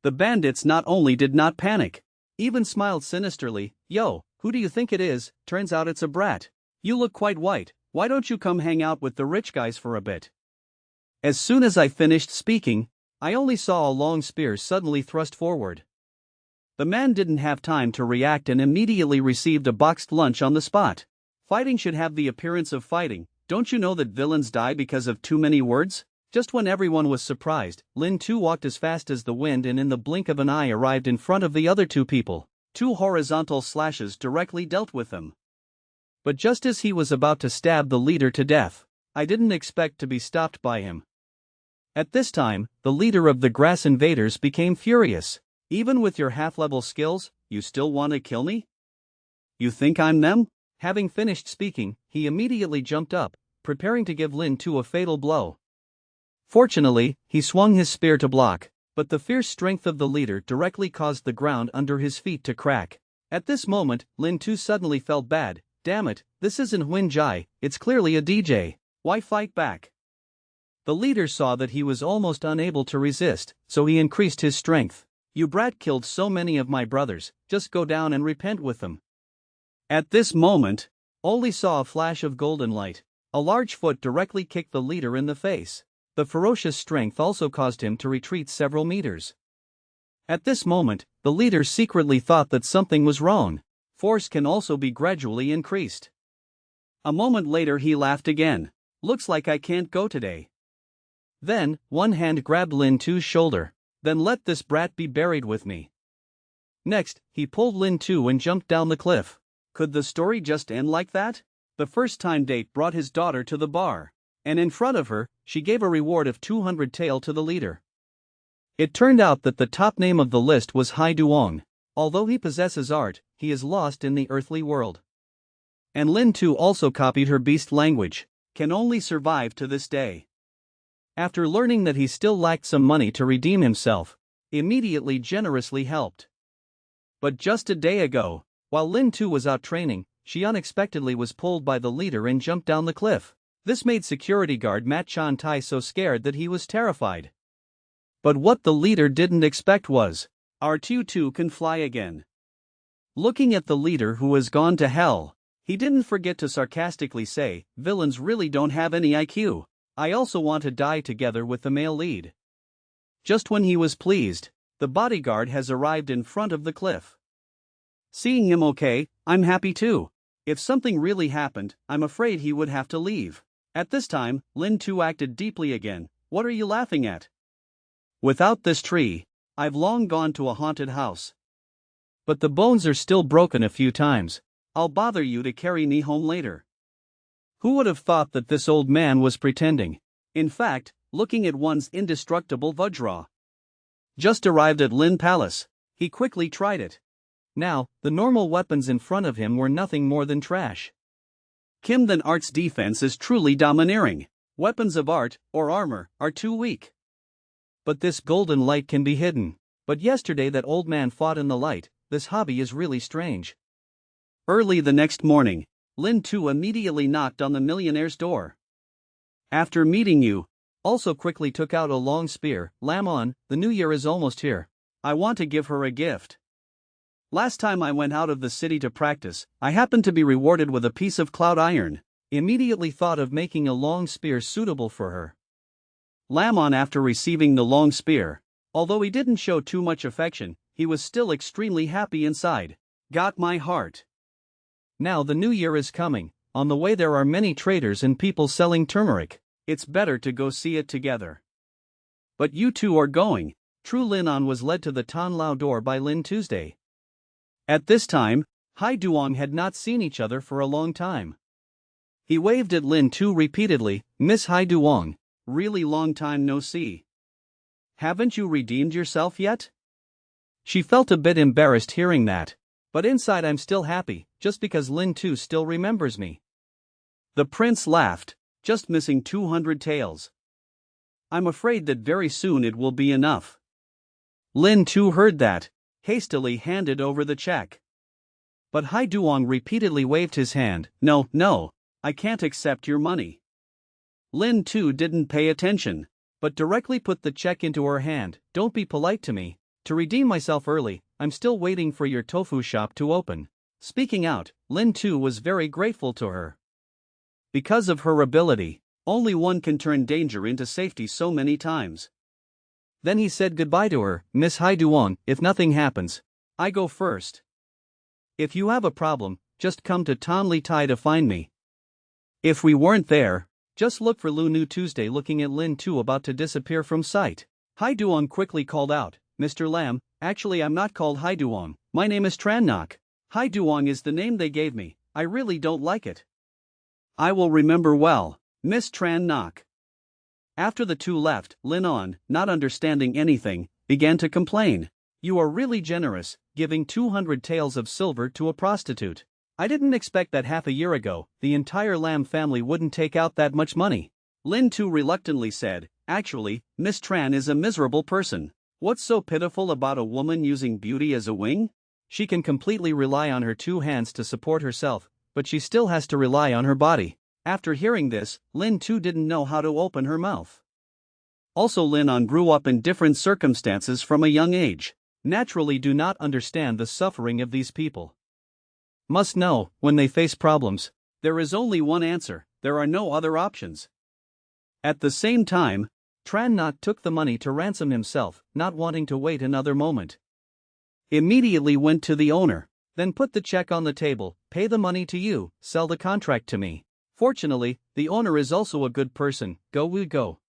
Speaker 1: The bandits not only did not panic, even smiled sinisterly. Yo, who do you think it is? Turns out it's a brat. You look quite white, why don't you come hang out with the rich guys for a bit? As soon as I finished speaking, I only saw a long spear suddenly thrust forward. The man didn't have time to react and immediately received a boxed lunch on the spot. Fighting should have the appearance of fighting. Don't you know that villains die because of too many words? Just when everyone was surprised, Lin Tu walked as fast as the wind and in the blink of an eye arrived in front of the other two people. 2 horizontal slashes directly dealt with them. But just as he was about to stab the leader to death, I didn't expect to be stopped by him. At this time, the leader of the grass invaders became furious. Even with your half-level skills, you still want to kill me? You think I'm them? Having finished speaking, he immediately jumped up, preparing to give Lin Tu a fatal blow. Fortunately, he swung his spear to block, but the fierce strength of the leader directly caused the ground under his feet to crack. At this moment, Lin Tu suddenly felt bad. Damn it, this isn't Huinjai, it's clearly a DJ. Why fight back? The leader saw that he was almost unable to resist, so he increased his strength. You brat killed so many of my brothers, just go down and repent with them. At this moment, Oli saw a flash of golden light. A large foot directly kicked the leader in the face. The ferocious strength also caused him to retreat several meters. At this moment, the leader secretly thought that something was wrong. Force can also be gradually increased. A moment later he laughed again. Looks like I can't go today. Then, one hand grabbed Lin Tu's shoulder. Then let this brat be buried with me. Next, he pulled Lin Tu and jumped down the cliff. Could the story just end like that? The first-time date brought his daughter to the bar, and in front of her, she gave a reward of 200 tael to the leader. It turned out that the top name of the list was Hai Duong. Although he possesses art, he is lost in the earthly world. And Lin Tu also copied her beast language, can only survive to this day. After learning that he still lacked some money to redeem himself, immediately generously helped. But just a day ago, while Lin Tu was out training, she unexpectedly was pulled by the leader and jumped down the cliff. This made security guard Mat Chan Tai so scared that he was terrified. But what the leader didn't expect was, our tutu can fly again. Looking at the leader who has gone to hell, he didn't forget to sarcastically say, villains really don't have any IQ. I also want to die together with the male lead. Just when he was pleased, the bodyguard has arrived in front of the cliff. Seeing him okay, I'm happy too. If something really happened, I'm afraid he would have to leave. At this time, Lin Tu acted deeply again. What are you laughing at? Without this tree, I've long gone to a haunted house. But the bones are still broken a few times. I'll bother you to carry me home later. Who would have thought that this old man was pretending? In fact, looking at one's indestructible Vajra. Just arrived at Lin Palace, he quickly tried it. Now, the normal weapons in front of him were nothing more than trash. Kim Than Art's defense is truly domineering. Weapons of art, or armor, are too weak. But this golden light can be hidden. But yesterday that old man fought in the light. This hobby is really strange. Early the next morning, Lin Tu immediately knocked on the millionaire's door. After meeting you, also quickly took out a long spear. Lam on, the new year is almost here. I want to give her a gift. Last time I went out of the city to practice, I happened to be rewarded with a piece of cloud iron. Immediately thought of making a long spear suitable for her. Lam on, after receiving the long spear, although he didn't show too much affection, he was still extremely happy inside. Got my heart. Now the new year is coming. On the way there are many traders and people selling turmeric. It's better to go see it together. But you two are going. True Lin On was led to the Tan Lao door by Lin Tuesday. At this time, Hai Duong had not seen each other for a long time. He waved at Lin Tu repeatedly. Miss Hai Duong, really long time no see. Haven't you redeemed yourself yet? She felt a bit embarrassed hearing that. But inside I'm still happy, just because Lin Tu still remembers me. The prince laughed, just missing 200 taels. I'm afraid that very soon it will be enough. Lin Tu heard that, hastily handed over the check. But Hai Duong repeatedly waved his hand. No, I can't accept your money. Lin Tu didn't pay attention, but directly put the check into her hand. Don't be polite to me. To redeem myself early, I'm still waiting for your tofu shop to open. Speaking out, Lin Tu was very grateful to her. Because of her ability, only one can turn danger into safety so many times. Then he said goodbye to her. Miss Hai Duong, if nothing happens, I go first. If you have a problem, just come to Tan Li Tai to find me. If we weren't there, just look for Lu Nu Tuesday looking at Lin Tu about to disappear from sight. Hai Duong quickly called out, Mr. Lam, actually I'm not called Hai Duong, my name is Tran Nok. Hai Duong is the name they gave me, I really don't like it. I will remember well, Miss Tran Nok. After the two left, Lin On, not understanding anything, began to complain. You are really generous, giving 200 taels of silver to a prostitute. I didn't expect that half a year ago, the entire Lam family wouldn't take out that much money. Lin Tu reluctantly said, actually, Miss Tran is a miserable person. What's so pitiful about a woman using beauty as a wing? She can completely rely on her two hands to support herself, but she still has to rely on her body. After hearing this, Lin Tu didn't know how to open her mouth. Also Lin On grew up in different circumstances from a young age. Naturally do not understand the suffering of these people. Must know, when they face problems, there is only one answer, there are no other options. At the same time, Tran Nok took the money to ransom himself, not wanting to wait another moment. Immediately went to the owner, then put the check on the table, pay the money to you, sell the contract to me. Fortunately, the owner is also a good person. Go we go.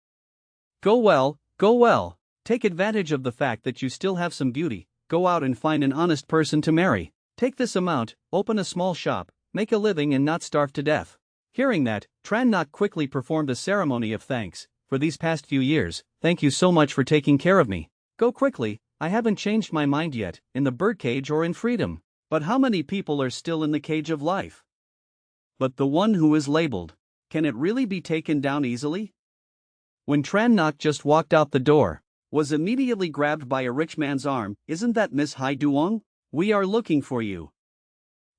Speaker 1: Go well, take advantage of the fact that you still have some beauty, go out and find an honest person to marry. Take this amount, open a small shop, make a living and not starve to death. Hearing that, Tran Nok quickly performed a ceremony of thanks. For these past few years, thank you so much for taking care of me. Go quickly, I haven't changed my mind yet, in the birdcage or in freedom. But how many people are still in the cage of life? But the one who is labeled, can it really be taken down easily? When Tran Nok just walked out the door, was immediately grabbed by a rich man's arm. Isn't that Miss Hai Duong? We are looking for you.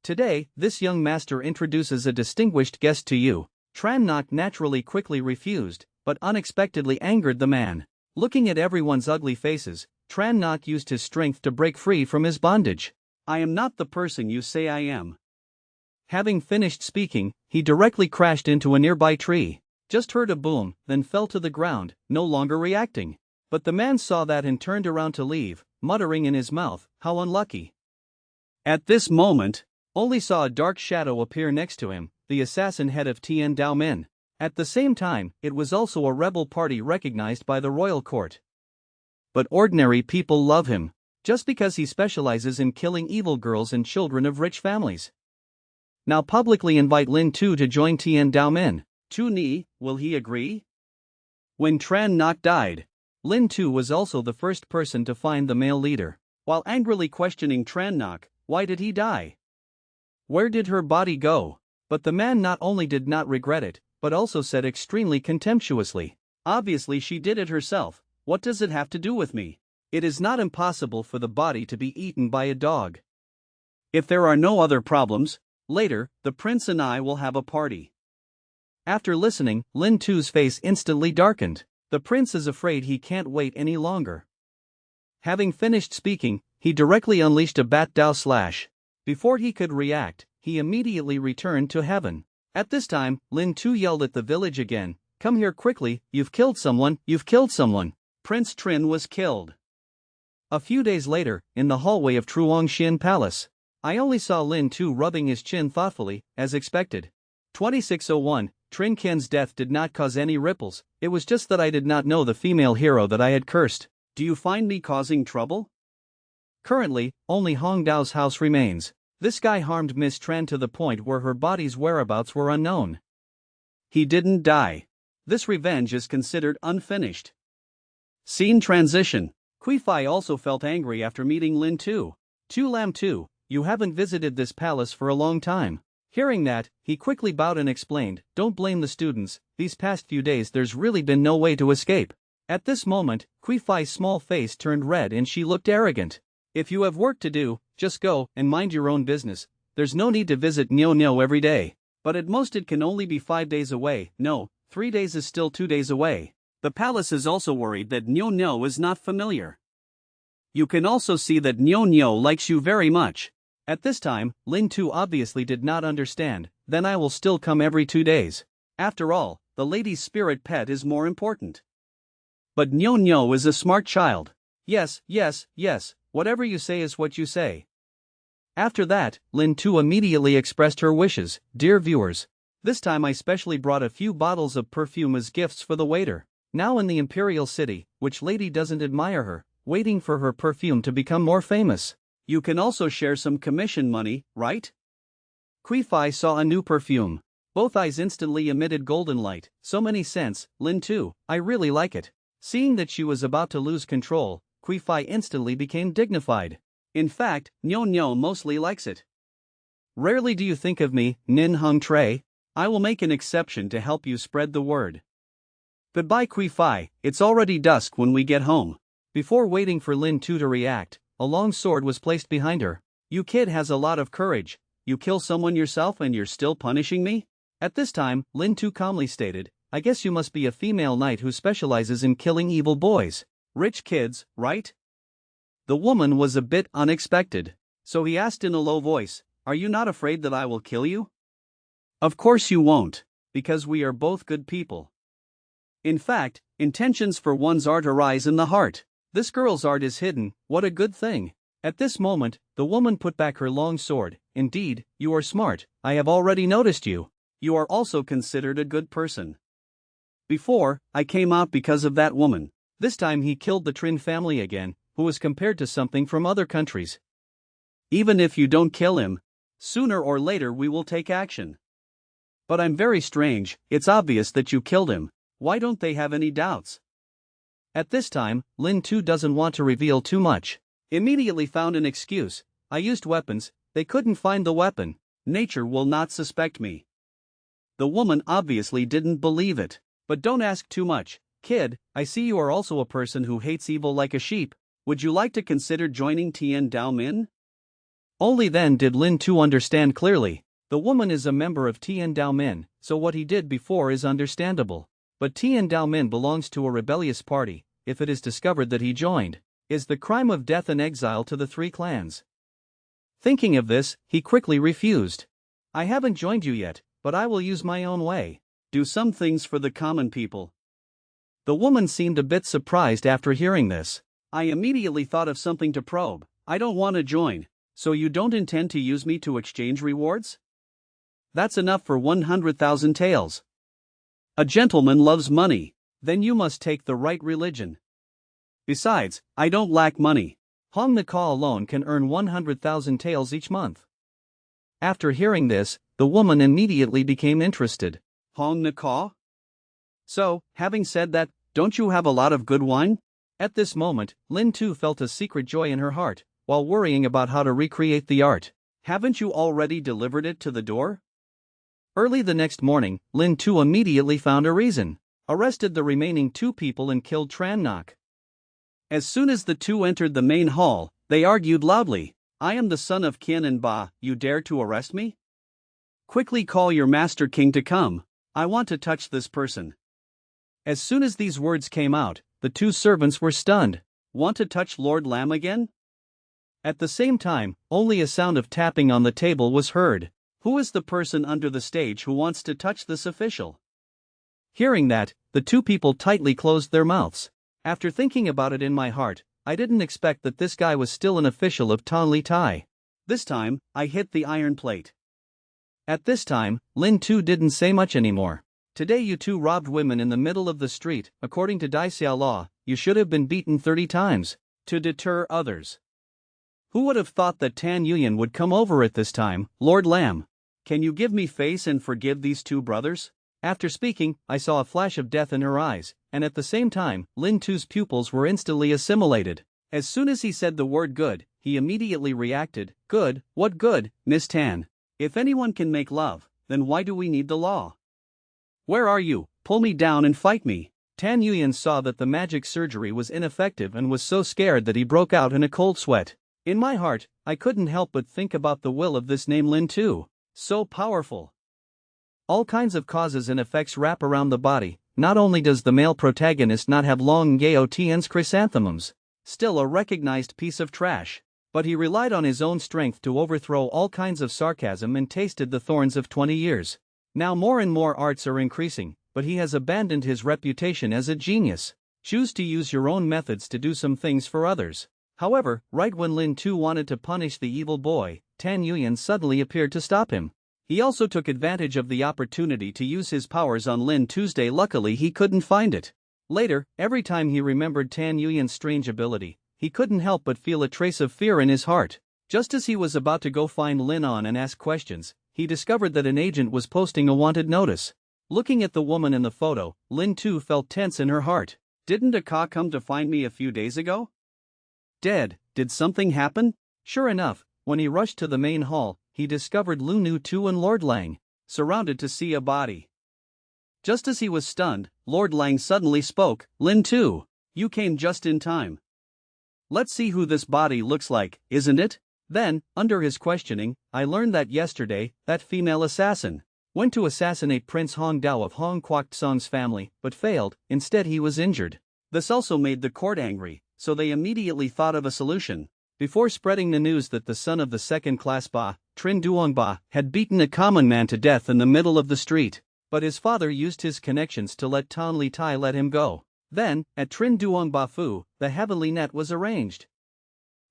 Speaker 1: Today, this young master introduces a distinguished guest to you. Tran Nok naturally quickly refused, but unexpectedly angered the man. Looking at everyone's ugly faces, Tran Nok used his strength to break free from his bondage. I am not the person you say I am. Having finished speaking, he directly crashed into a nearby tree. Just heard a boom, then fell to the ground, no longer reacting. But the man saw that and turned around to leave, muttering in his mouth, how unlucky. At this moment, only saw a dark shadow appear next to him, the assassin head of Tian Dao Min. At the same time, it was also a rebel party recognized by the royal court. But ordinary people love him, just because he specializes in killing evil girls and children of rich families. Now publicly invite Lin Tu to join Tian Dao Min. Tu Ni, will he agree? When Tran Nok died, Lin Tu was also the first person to find the male leader. While angrily questioning Tran Nok, why did he die? Where did her body go? But the man not only did not regret it, but also said extremely contemptuously, obviously she did it herself, what does it have to do with me? It is not impossible for the body to be eaten by a dog. If there are no other problems, later, the prince and I will have a party. After listening, Lin Tu's face instantly darkened. The prince is afraid he can't wait any longer. Having finished speaking, he directly unleashed a bat dao slash. Before he could react, he immediately returned to heaven. At this time, Lin Tu yelled at the village again, come here quickly, you've killed someone, you've killed someone. Prince Trin was killed. A few days later, in the hallway of Truongxin Palace, I only saw Lin Tu rubbing his chin thoughtfully, as expected. 2601, Trin Ken's death did not cause any ripples, it was just that I did not know the female hero that I had cursed. Do you find me causing trouble? Currently, only Hong Dao's house remains. This guy harmed Miss Tran to the point where her body's whereabouts were unknown. He didn't die. This revenge is considered unfinished. Scene transition. Kui Fai also felt angry after meeting Lin Tu. Tu Lam Tu, you haven't visited this palace for a long time. Hearing that, he quickly bowed and explained, don't blame the students, these past few days there's really been no way to escape. At this moment, Kui Fai's small face turned red and she looked arrogant. If you have work to do, just go and mind your own business. There's no need to visit Nyo Nyo every day. But at most it can only be 5 days away, no, 3 days is still 2 days away. The palace is also worried that Nyo Nyo is not familiar. You can also see that Nyo Nyo likes you very much. At this time, Lin Tu obviously did not understand, then I will still come every 2 days. After all, the lady's spirit pet is more important. But Nyo Nyo is a smart child. Yes, whatever you say is what you say. After that, Lin Tu immediately expressed her wishes. Dear viewers, this time I specially brought a few bottles of perfume as gifts for the waiter. Now in the imperial city, which lady doesn't admire her, waiting for her perfume to become more famous? You can also share some commission money, right? Kui Fai saw a new perfume. Both eyes instantly emitted golden light. So many scents, Lin Tu, I really like it. Seeing that she was about to lose control, Kui Fai instantly became dignified. In fact, Nyo Nyo mostly likes it. Rarely do you think of me, Nin Hung Tre. I will make an exception to help you spread the word. Goodbye Kui Fai, it's already dusk when we get home. Before waiting for Lin Tu to react, a long sword was placed behind her. You kid has a lot of courage. You kill someone yourself and you're still punishing me? At this time, Lin Tu calmly stated, I guess you must be a female knight who specializes in killing evil boys. Rich kids, right? The woman was a bit unexpected. So he asked in a low voice, are you not afraid that I will kill you? Of course you won't, because we are both good people. In fact, intentions for one's art arise in the heart. This girl's art is hidden, what a good thing. At this moment, the woman put back her long sword. Indeed, you are smart, I have already noticed you. You are also considered a good person. Before, I came out because of that woman. This time he killed the Trin family again, who was compared to something from other countries. Even if you don't kill him, sooner or later we will take action. But I'm very strange, it's obvious that you killed him. Why don't they have any doubts? At this time, Lin Tu doesn't want to reveal too much. Immediately found an excuse. I used weapons, they couldn't find the weapon. Nature will not suspect me. The woman obviously didn't believe it. But don't ask too much. Kid, I see you are also a person who hates evil like a sheep. Would you like to consider joining Tian Dao Min? Only then did Lin Tu understand clearly. The woman is a member of Tian Dao Min, so what he did before is understandable. But Tian Dao Min belongs to a rebellious party. If it is discovered that he joined, is the crime of death and exile to the 3 clans. Thinking of this, he quickly refused. I haven't joined you yet, but I will use my own way. Do some things for the common people. The woman seemed a bit surprised after hearing this. I immediately thought of something to probe. I don't want to join. So you don't intend to use me to exchange rewards? That's enough for 100,000 taels. A gentleman loves money. Then you must take the right religion. Besides, I don't lack money. Hong Nakau alone can earn 100,000 taels each month. After hearing this, the woman immediately became interested. Hong Nakau? So, having said that, don't you have a lot of good wine? At this moment, Lin Tu felt a secret joy in her heart, while worrying about how to recreate the art. Haven't you already delivered it to the door? Early the next morning, Lin Tu immediately found a reason. Arrested the remaining 2 people and killed Tran Nok. As soon as the 2 entered the main hall, they argued loudly. I am the son of Qian and Ba, you dare to arrest me? Quickly call your master king to come. I want to touch this person. As soon as these words came out, the 2 servants were stunned. Want to touch Lord Lam again? At the same time, only a sound of tapping on the table was heard. Who is the person under the stage who wants to touch this official? Hearing that, the 2 people tightly closed their mouths. After thinking about it in my heart, I didn't expect that this guy was still an official of Tan Li Tai. This time, I hit the iron plate. At this time, Lin Tu didn't say much anymore. Today you 2 robbed women in the middle of the street. According to Dai Xiao law, you should have been beaten 30 times. To deter others. Who would have thought that Tan Yuyan would come over at this time? Lord Lam, can you give me face and forgive these 2 brothers? After speaking, I saw a flash of death in her eyes, and at the same time, Lin Tu's pupils were instantly assimilated. As soon as he said the word good, he immediately reacted. Good? What good, Miss Tan? If anyone can make love, then why do we need the law? Where are you? Pull me down and fight me. Tan Yuyan saw that the magic surgery was ineffective and was so scared that he broke out in a cold sweat. In my heart, I couldn't help but think about the will of this name Lin Tu. So powerful. All kinds of causes and effects wrap around the body. Not only does the male protagonist not have long Gao Tian's chrysanthemums, still a recognized piece of trash, but he relied on his own strength to overthrow all kinds of sarcasm and tasted the thorns of 20 years. Now more and more arts are increasing, but he has abandoned his reputation as a genius. Choose to use your own methods to do some things for others. However, right when Lin Tu wanted to punish the evil boy, Tan Yuyan suddenly appeared to stop him. He also took advantage of the opportunity to use his powers on Lin Tuesday. Luckily he couldn't find it. Later, every time he remembered Tan Yuyan's strange ability, he couldn't help but feel a trace of fear in his heart. Just as he was about to go find Lin On and ask questions, he discovered that an agent was posting a wanted notice. Looking at the woman in the photo, Lin Tu felt tense in her heart. Didn't a car come to find me a few days ago? Dead. Did something happen? Sure enough, when he rushed to the main hall, he discovered Lu Nu Tu and Lord Lang, surrounded to see a body. Just as he was stunned, Lord Lang suddenly spoke. Lin Tu, you came just in time. Let's see who this body looks like, isn't it? Then, under his questioning, I learned that yesterday, that female assassin went to assassinate Prince Hong Dao of Hong Kwok Song's family, but failed. Instead he was injured. This also made the court angry, so they immediately thought of a solution. Before spreading the news that the son of the second-class Ba, Trin Duong Ba, had beaten a common man to death in the middle of the street, but his father used his connections to let Tan Li Tai let him go. Then, at Trin Duong Ba Fu, the heavenly net was arranged.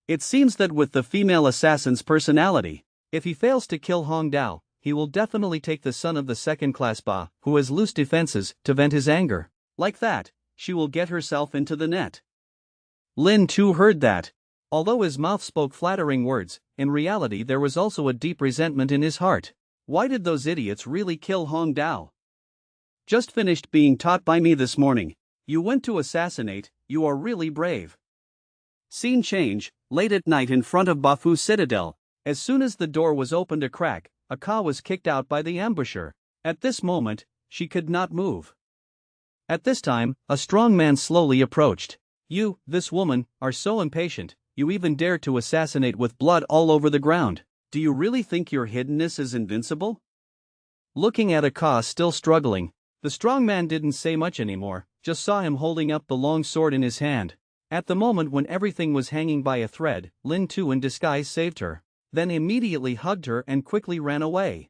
Speaker 1: It seems that with the female assassin's personality, if he fails to kill Hong Dao, he will definitely take the son of the second-class Ba, who has loose defenses, to vent his anger. Like that, she will get herself into the net. Lin Tu heard that. Although his mouth spoke flattering words, in reality there was also a deep resentment in his heart. Why did those idiots really kill Hong Dao? Just finished being taught by me this morning. You went to assassinate, you are really brave. Scene change, late at night in front of Bafu Citadel. As soon as the door was opened a crack, a Ka was kicked out by the ambusher. At this moment, she could not move. At this time, a strong man slowly approached. You, this woman, are so impatient. you even dare to assassinate with blood all over the ground. Do you really think your hiddenness is invincible? Looking at Aka still struggling, the strong man didn't say much anymore, just saw him holding up the long sword in his hand. At the moment when everything was hanging by a thread, Lin Tu in disguise saved her, then immediately hugged her and quickly ran away.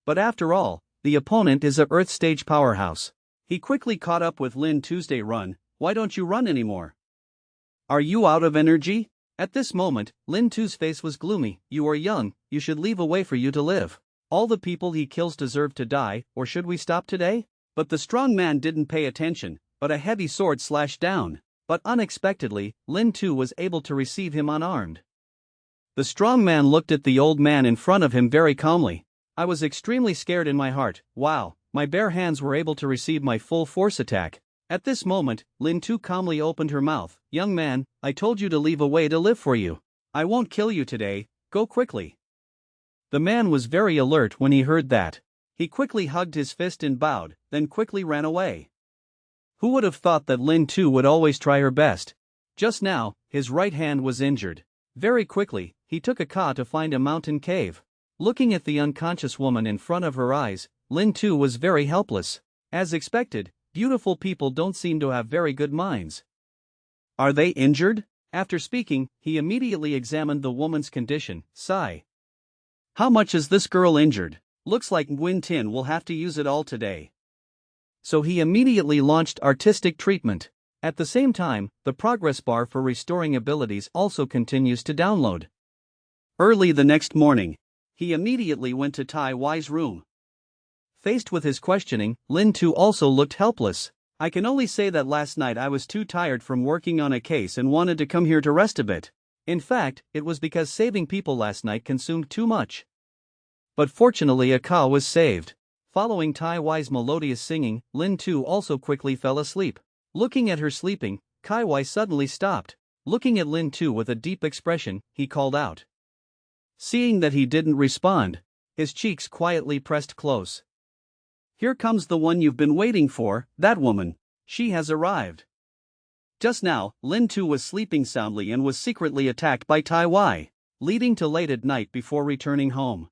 Speaker 1: But after all, the opponent is a Earth stage powerhouse. He quickly caught up with Lin Tuesday. Run, why don't you run anymore? Are you out of energy? At this moment, Lin Tu's face was gloomy. You are young, you should leave a way for you to live. All the people he kills deserve to die, or should we stop today? But the strong man didn't pay attention, but a heavy sword slashed down. But unexpectedly, Lin Tu was able to receive him unarmed. The strong man looked at the old man in front of him very calmly. I was extremely scared in my heart. Wow, my bare hands were able to receive my full force attack. At this moment, Lin Tu calmly opened her mouth. Young man, I told you to leave a way to live for you. I won't kill you today, go quickly. The man was very alert when he heard that. He quickly hugged his fist and bowed, then quickly ran away. Who would have thought that Lin Tu would always try her best? Just now, his right hand was injured. Very quickly, he took Aka to find a mountain cave. Looking at the unconscious woman in front of her eyes, Lin Tu was very helpless. As expected, beautiful people don't seem to have very good minds. Are they injured? After speaking, he immediately examined the woman's condition. Sigh. How much is this girl injured? Looks like Nguyen Tin will have to use it all today. So he immediately launched artistic treatment. At the same time, the progress bar for restoring abilities also continues to download. Early the next morning, he immediately went to Tai Wei's room. Faced with his questioning, Lin Tu also looked helpless. I can only say that last night I was too tired from working on a case and wanted to come here to rest a bit. In fact, it was because saving people last night consumed too much. But fortunately Aka was saved. Following Tai Wei's melodious singing, Lin Tu also quickly fell asleep. Looking at her sleeping, Tai Wei suddenly stopped. Looking at Lin Tu with a deep expression, he called out. Seeing that he didn't respond, his cheeks quietly pressed close. Here comes the one you've been waiting for, that woman. She has arrived. Just now, Lin Tu was sleeping soundly and was secretly attacked by Tai Wei, leading to late at night before returning home.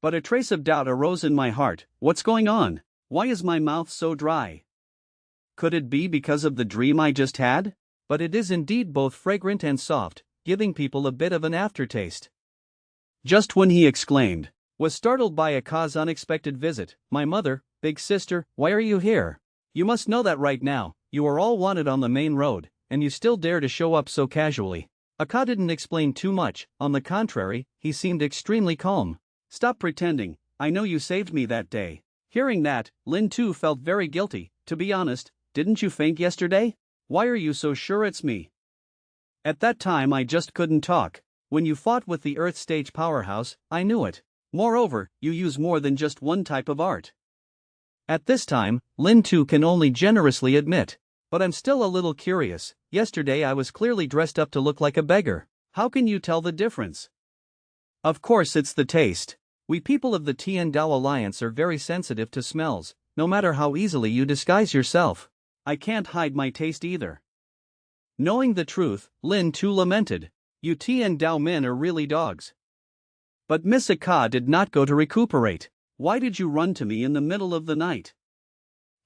Speaker 1: But a trace of doubt arose in my heart. What's going on? Why is my mouth so dry? Could it be because of the dream I just had? But it is indeed both fragrant and soft, giving people a bit of an aftertaste. Just when he exclaimed, was startled by Aka's unexpected visit. My mother, big sister, why are you here? You must know that right now, you are all wanted on the main road, and you still dare to show up so casually. Aka didn't explain too much, on the contrary, he seemed extremely calm. Stop pretending, I know you saved me that day. Hearing that, Lin Tu felt very guilty. To be honest, didn't you faint yesterday? Why are you so sure it's me? At that time I just couldn't talk. When you fought with the Earth stage powerhouse, I knew it. Moreover, you use more than just one type of art. At this time, Lin Tu can only generously admit. But I'm still a little curious. Yesterday I was clearly dressed up to look like a beggar. How can you tell the difference? Of course it's the taste. We people of the Tian Dao Alliance are very sensitive to smells, no matter how easily you disguise yourself. I can't hide my taste either. Knowing the truth, Lin Tu lamented. You Tian Dao men are really dogs. But Miss Aka did not go to recuperate. Why did you run to me in the middle of the night?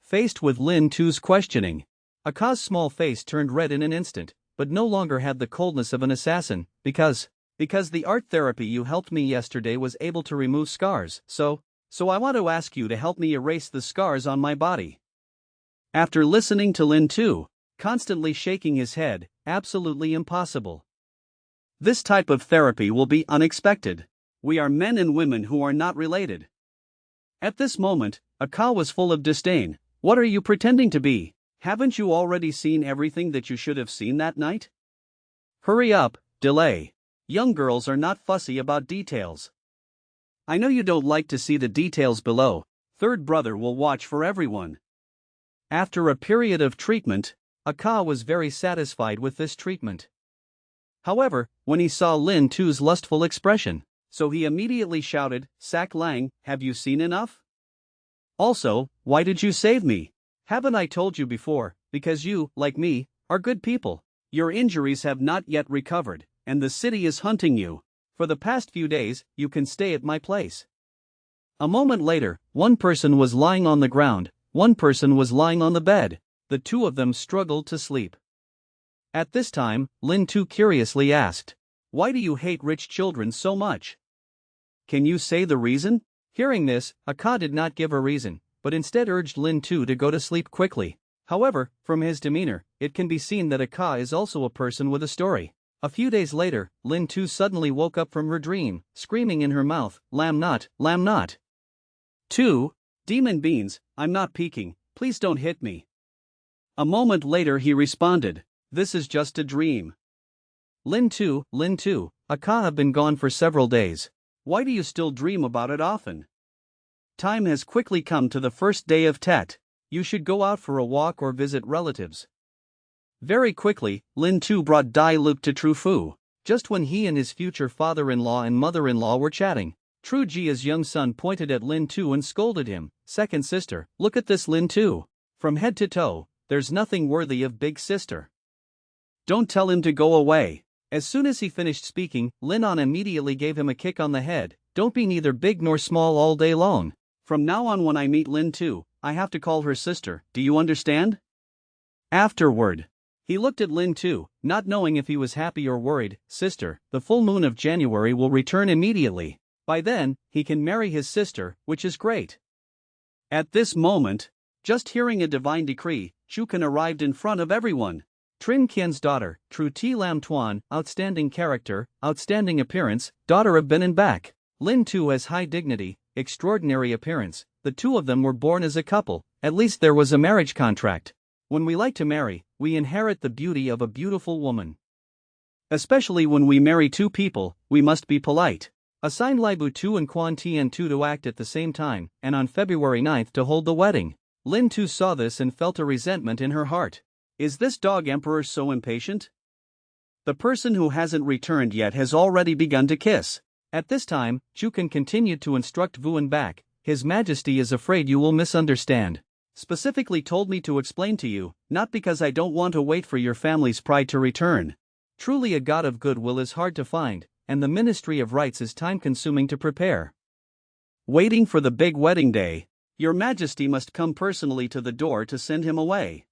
Speaker 1: Faced with Lin Tu's questioning, Aka's small face turned red in an instant, but no longer had the coldness of an assassin, because the art therapy you helped me yesterday was able to remove scars, so I want to ask you to help me erase the scars on my body. After listening to Lin Tu, constantly shaking his head, absolutely impossible. This type of therapy will be unexpected. We are men and women who are not related. At this moment, Aka was full of disdain. What are you pretending to be? Haven't you already seen everything that you should have seen that night? Hurry up, delay. Young girls are not fussy about details. I know you don't like to see the details below. Third brother will watch for everyone. After a period of treatment, Aka was very satisfied with this treatment. However, when he saw Lin Tu's lustful expression, so he immediately shouted, Sak Lang, have you seen enough? Also, why did you save me? Haven't I told you before, because you, like me, are good people. Your injuries have not yet recovered, and the city is hunting you. For the past few days, you can stay at my place. A moment later, one person was lying on the ground, one person was lying on the bed. The two of them struggled to sleep. At this time, Lin Tu curiously asked, "Why do you hate rich children so much? Can you say the reason?" Hearing this, Aka did not give a reason, but instead urged Lin Tu to go to sleep quickly. However, from his demeanor, it can be seen that Aka is also a person with a story. A few days later, Lin Tu suddenly woke up from her dream, screaming in her mouth, lam not, lam not. 2. Demon beans, I'm not peeking, please don't hit me." A moment later he responded, "This is just a dream." Lin Tu, Aka have been gone for several days. Why do you still dream about it often? Time has quickly come to the first day of Tet. You should go out for a walk or visit relatives. Very quickly, Lin Tu brought Dai Luke to Tru Fu. Just when he and his future father-in-law and mother-in-law were chatting, Tru Jia's young son pointed at Lin Tu and scolded him, "Second sister, look at this Lin Tu. From head to toe, there's nothing worthy of big sister. Don't tell him to go away." As soon as he finished speaking, Lin An immediately gave him a kick on the head. "Don't be neither big nor small all day long. From now on when I meet Lin Tu, I have to call her sister, do you understand?" Afterward, he looked at Lin Tu, not knowing if he was happy or worried. "Sister, the full moon of January will return immediately. By then, he can marry his sister, which is great." At this moment, just hearing a divine decree, Chukan arrived in front of everyone. Trin Qian's daughter, Tru Ti Lam Tuan, outstanding character, outstanding appearance, daughter of Ben and Bak. Lin Tu has high dignity, extraordinary appearance. The two of them were born as a couple, at least there was a marriage contract. When we like to marry, we inherit the beauty of a beautiful woman. Especially when we marry two people, we must be polite. Assign Lai Bu Tu and Quan Tian Tu to act at the same time, and on February 9th to hold the wedding. Lin Tu saw this and felt a resentment in her heart. Is this dog emperor so impatient? The person who hasn't returned yet has already begun to kiss. At this time, Chukan continued to instruct Vu and Bak. His Majesty is afraid you will misunderstand. Specifically told me to explain to you, not because I don't want to wait for your family's pride to return. Truly a god of goodwill is hard to find, and the Ministry of Rites is time-consuming to prepare. Waiting for the big wedding day, your Majesty must come personally to the door to send him away.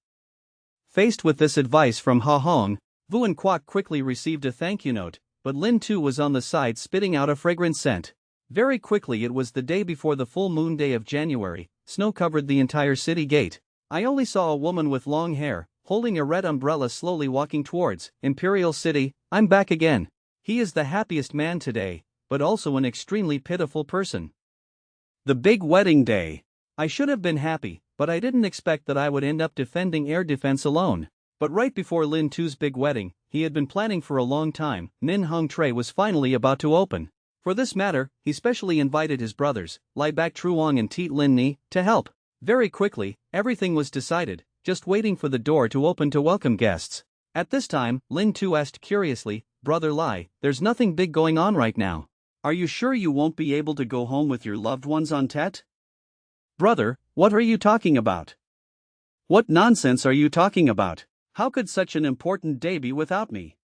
Speaker 1: Faced with this advice from Ha Hong, Vu and Kwok quickly received a thank you note, but Lin Tu was on the side spitting out a fragrant scent. Very quickly it was the day before the full moon day of January. Snow covered the entire city gate. I only saw a woman with long hair, holding a red umbrella slowly walking towards Imperial City. I'm back again. He is the happiest man today, but also an extremely pitiful person. The big wedding day. I should have been happy, but I didn't expect that I would end up defending air defense alone. But right before Lin Tu's big wedding, he had been planning for a long time, Nin Hung Tray was finally about to open. For this matter, he specially invited his brothers, Lai Bak Truong and Teet Lin Ni, to help. Very quickly, everything was decided, just waiting for the door to open to welcome guests. At this time, Lin Tu asked curiously, "Brother Lai, there's nothing big going on right now. Are you sure you won't be able to go home with your loved ones on Tet?" "Brother, what are you talking about? What nonsense are you talking about? How could such an important day be without me?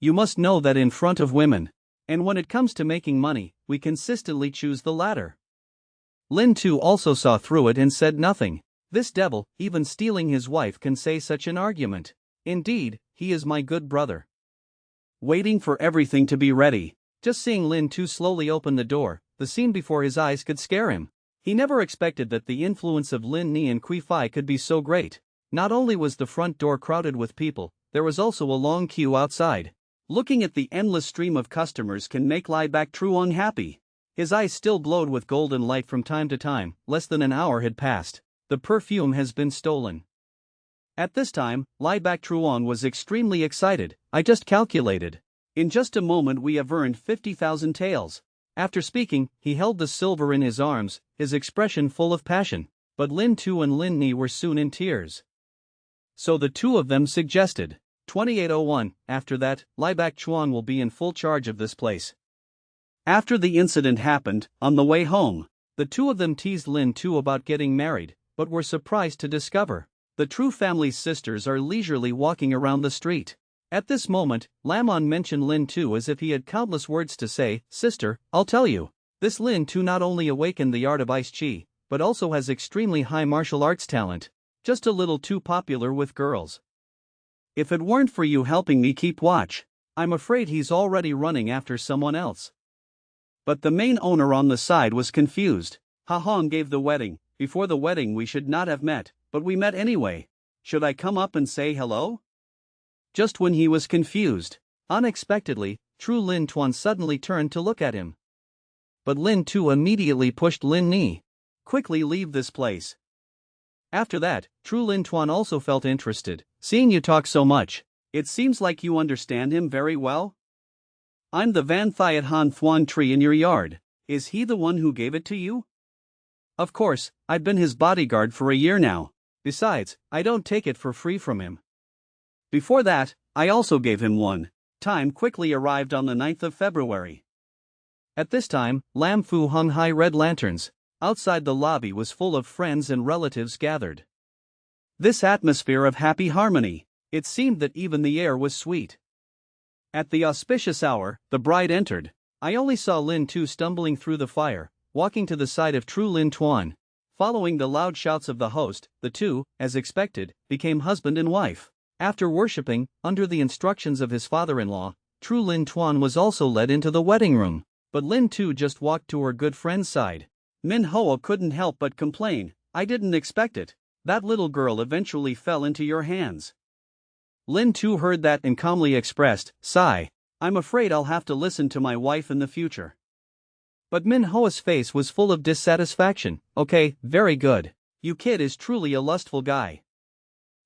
Speaker 1: You must know that in front of women, and when it comes to making money, we consistently choose the latter." Lin Tu also saw through it and said nothing. This devil, even stealing his wife, can say such an argument. Indeed, he is my good brother. Waiting for everything to be ready. Just seeing Lin Tu slowly open the door, the scene before his eyes could scare him. He never expected that the influence of Lin Ni and Kui Fai could be so great. Not only was the front door crowded with people, there was also a long queue outside. Looking at the endless stream of customers can make Lai Bak Truong happy. His eyes still glowed with golden light from time to time. Less than an hour had passed. The perfume has been stolen. At this time, Lai Bak Truong was extremely excited. I just calculated. In just a moment we have earned 50,000 taels. After speaking, he held the silver in his arms, his expression full of passion. But Lin Tu and Lin Ni were soon in tears. So the two of them suggested, 2801, after that, Lai Bak Chuan will be in full charge of this place. After the incident happened, on the way home, the two of them teased Lin Tu about getting married, but were surprised to discover the true family's sisters are leisurely walking around the street. At this moment, Lamon mentioned Lin Tu as if he had countless words to say. Sister, I'll tell you. This Lin Tu not only awakened the art of Ice Chi, but also has extremely high martial arts talent. Just a little too popular with girls. If it weren't for you helping me keep watch, I'm afraid he's already running after someone else. But the main owner on the side was confused. Ha Hong gave the wedding. Before the wedding we should not have met, but we met anyway. Should I come up and say hello? Just when he was confused, unexpectedly, True Lin Tuan suddenly turned to look at him. But Lin Tu immediately pushed Lin Ni. Quickly leave this place. After that, True Lin Tuan also felt interested. Seeing you talk so much, it seems like you understand him very well. I'm the Van Thiet Han Thuan tree in your yard. Is he the one who gave it to you? Of course, I've been his bodyguard for a year now. Besides, I don't take it for free from him. Before that, I also gave him one. Time quickly arrived on the 9th of February. At this time, Lam Fu hung high red lanterns. Outside the lobby was full of friends and relatives gathered. This atmosphere of happy harmony, it seemed that even the air was sweet. At the auspicious hour, the bride entered. I only saw Lin Tu stumbling through the fire, walking to the side of True Lin Tuan. Following the loud shouts of the host, the two, as expected, became husband and wife. After worshipping, under the instructions of his father-in-law, True Lin Tuan was also led into the wedding room. But Lin Tu just walked to her good friend's side. Manhwa couldn't help but complain. I didn't expect it. That little girl eventually fell into your hands. Lin Tu heard that and calmly expressed, sigh. I'm afraid I'll have to listen to my wife in the future. But Manhwa's face was full of dissatisfaction. Okay, very good. You kid is truly a lustful guy.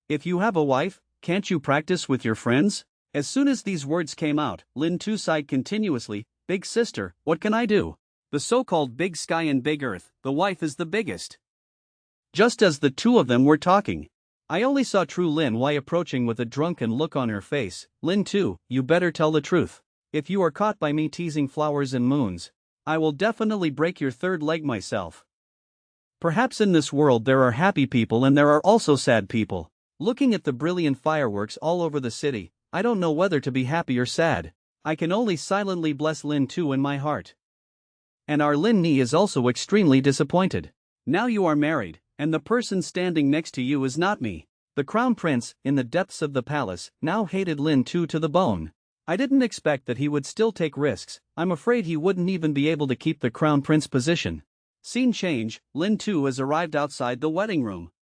Speaker 1: If you have a wife, can't you practice with your friends? As soon as these words came out, Lin Tu sighed continuously. Big sister, what can I do? The so-called big sky and big earth, the wife is the biggest. Just as the two of them were talking, I only saw True Lin Y approaching with a drunken look on her face. Lin Tu, you better tell the truth. If you are caught by me teasing flowers and moons, I will definitely break your third leg myself. Perhaps in this world there are happy people and there are also sad people. Looking at the brilliant fireworks all over the city, I don't know whether to be happy or sad. I can only silently bless Lin Tu in my heart. And our Lin Ni is also extremely disappointed. Now you are married, and the person standing next to you is not me. The crown prince, in the depths of the palace, now hated Lin Tu to the bone. I didn't expect that he would still take risks. I'm afraid he wouldn't even be able to keep the crown prince position. Scene change, Lin Tu has arrived outside the wedding room.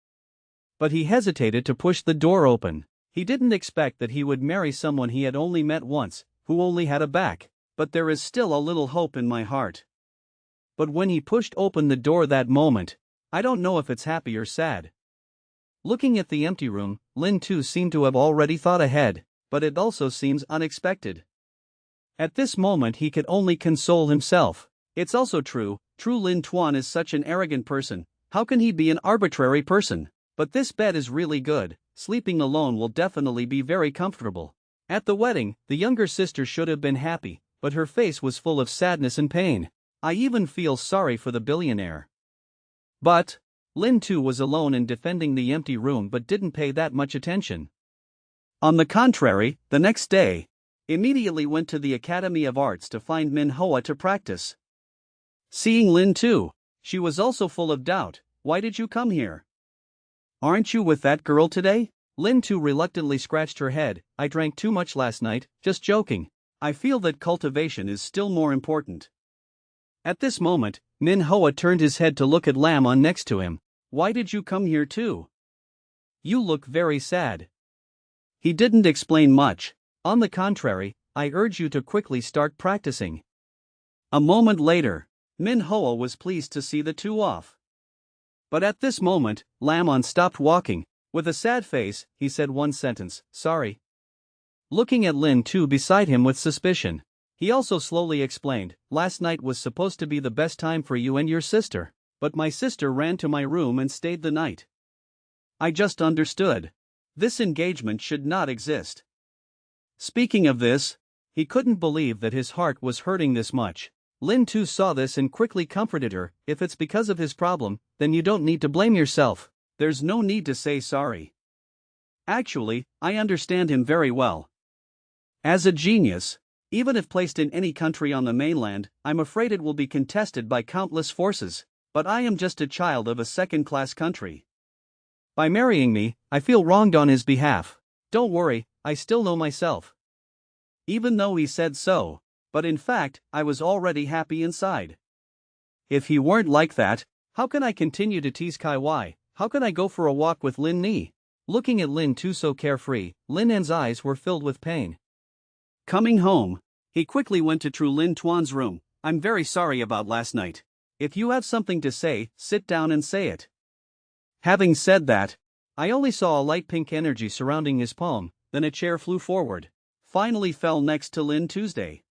Speaker 1: But he hesitated to push the door open. He didn't expect that he would marry someone he had only met once, who only had a back. But there is still a little hope in my heart. But when he pushed open the door that moment, I don't know if it's happy or sad. Looking at the empty room, Lin Tu seemed to have already thought ahead, but it also seems unexpected. At this moment he could only console himself. It's also true, True Lin Tuan is such an arrogant person. How can he be an arbitrary person? But this bed is really good. Sleeping alone will definitely be very comfortable. At the wedding, the younger sister should have been happy, but her face was full of sadness and pain. I even feel sorry for the billionaire. But Lin Tu was alone in defending the empty room but didn't pay that much attention. On the contrary, the next day, immediately went to the Academy of Arts to find Manhwa to practice. Seeing Lin Tu, she was also full of doubt. Why did you come here? Aren't you with that girl today? Lin Tu reluctantly scratched her head. I drank too much last night, just joking. I feel that cultivation is still more important. At this moment, Manhwa turned his head to look at Lamon next to him. Why did you come here too? You look very sad. He didn't explain much. On the contrary, I urge you to quickly start practicing. A moment later, Manhwa was pleased to see the two off. But at this moment, Lamon stopped walking. With a sad face, he said one sentence, sorry. Looking at Lin Tu beside him with suspicion, he also slowly explained, last night was supposed to be the best time for you and your sister, but my sister ran to my room and stayed the night. I just understood. This engagement should not exist. Speaking of this, he couldn't believe that his heart was hurting this much. Lin Tu saw this and quickly comforted her. If it's because of his problem, then you don't need to blame yourself. There's no need to say sorry. Actually, I understand him very well. As a genius, even if placed in any country on the mainland, I'm afraid it will be contested by countless forces, but I am just a child of a second-class country. By marrying me, I feel wronged on his behalf. Don't worry, I still know myself. Even though he said so, but in fact, I was already happy inside. If he weren't like that, how can I continue to tease Kai Wai? How can I go for a walk with Lin Ni? Looking at Lin Tu so carefree, Lin En's eyes were filled with pain. Coming home, he quickly went to Tru Lin Tuan's room. I'm very sorry about last night. If you have something to say, sit down and say it. Having said that, I only saw a light pink energy surrounding his palm, then a chair flew forward, finally fell next to Lin Tuesday.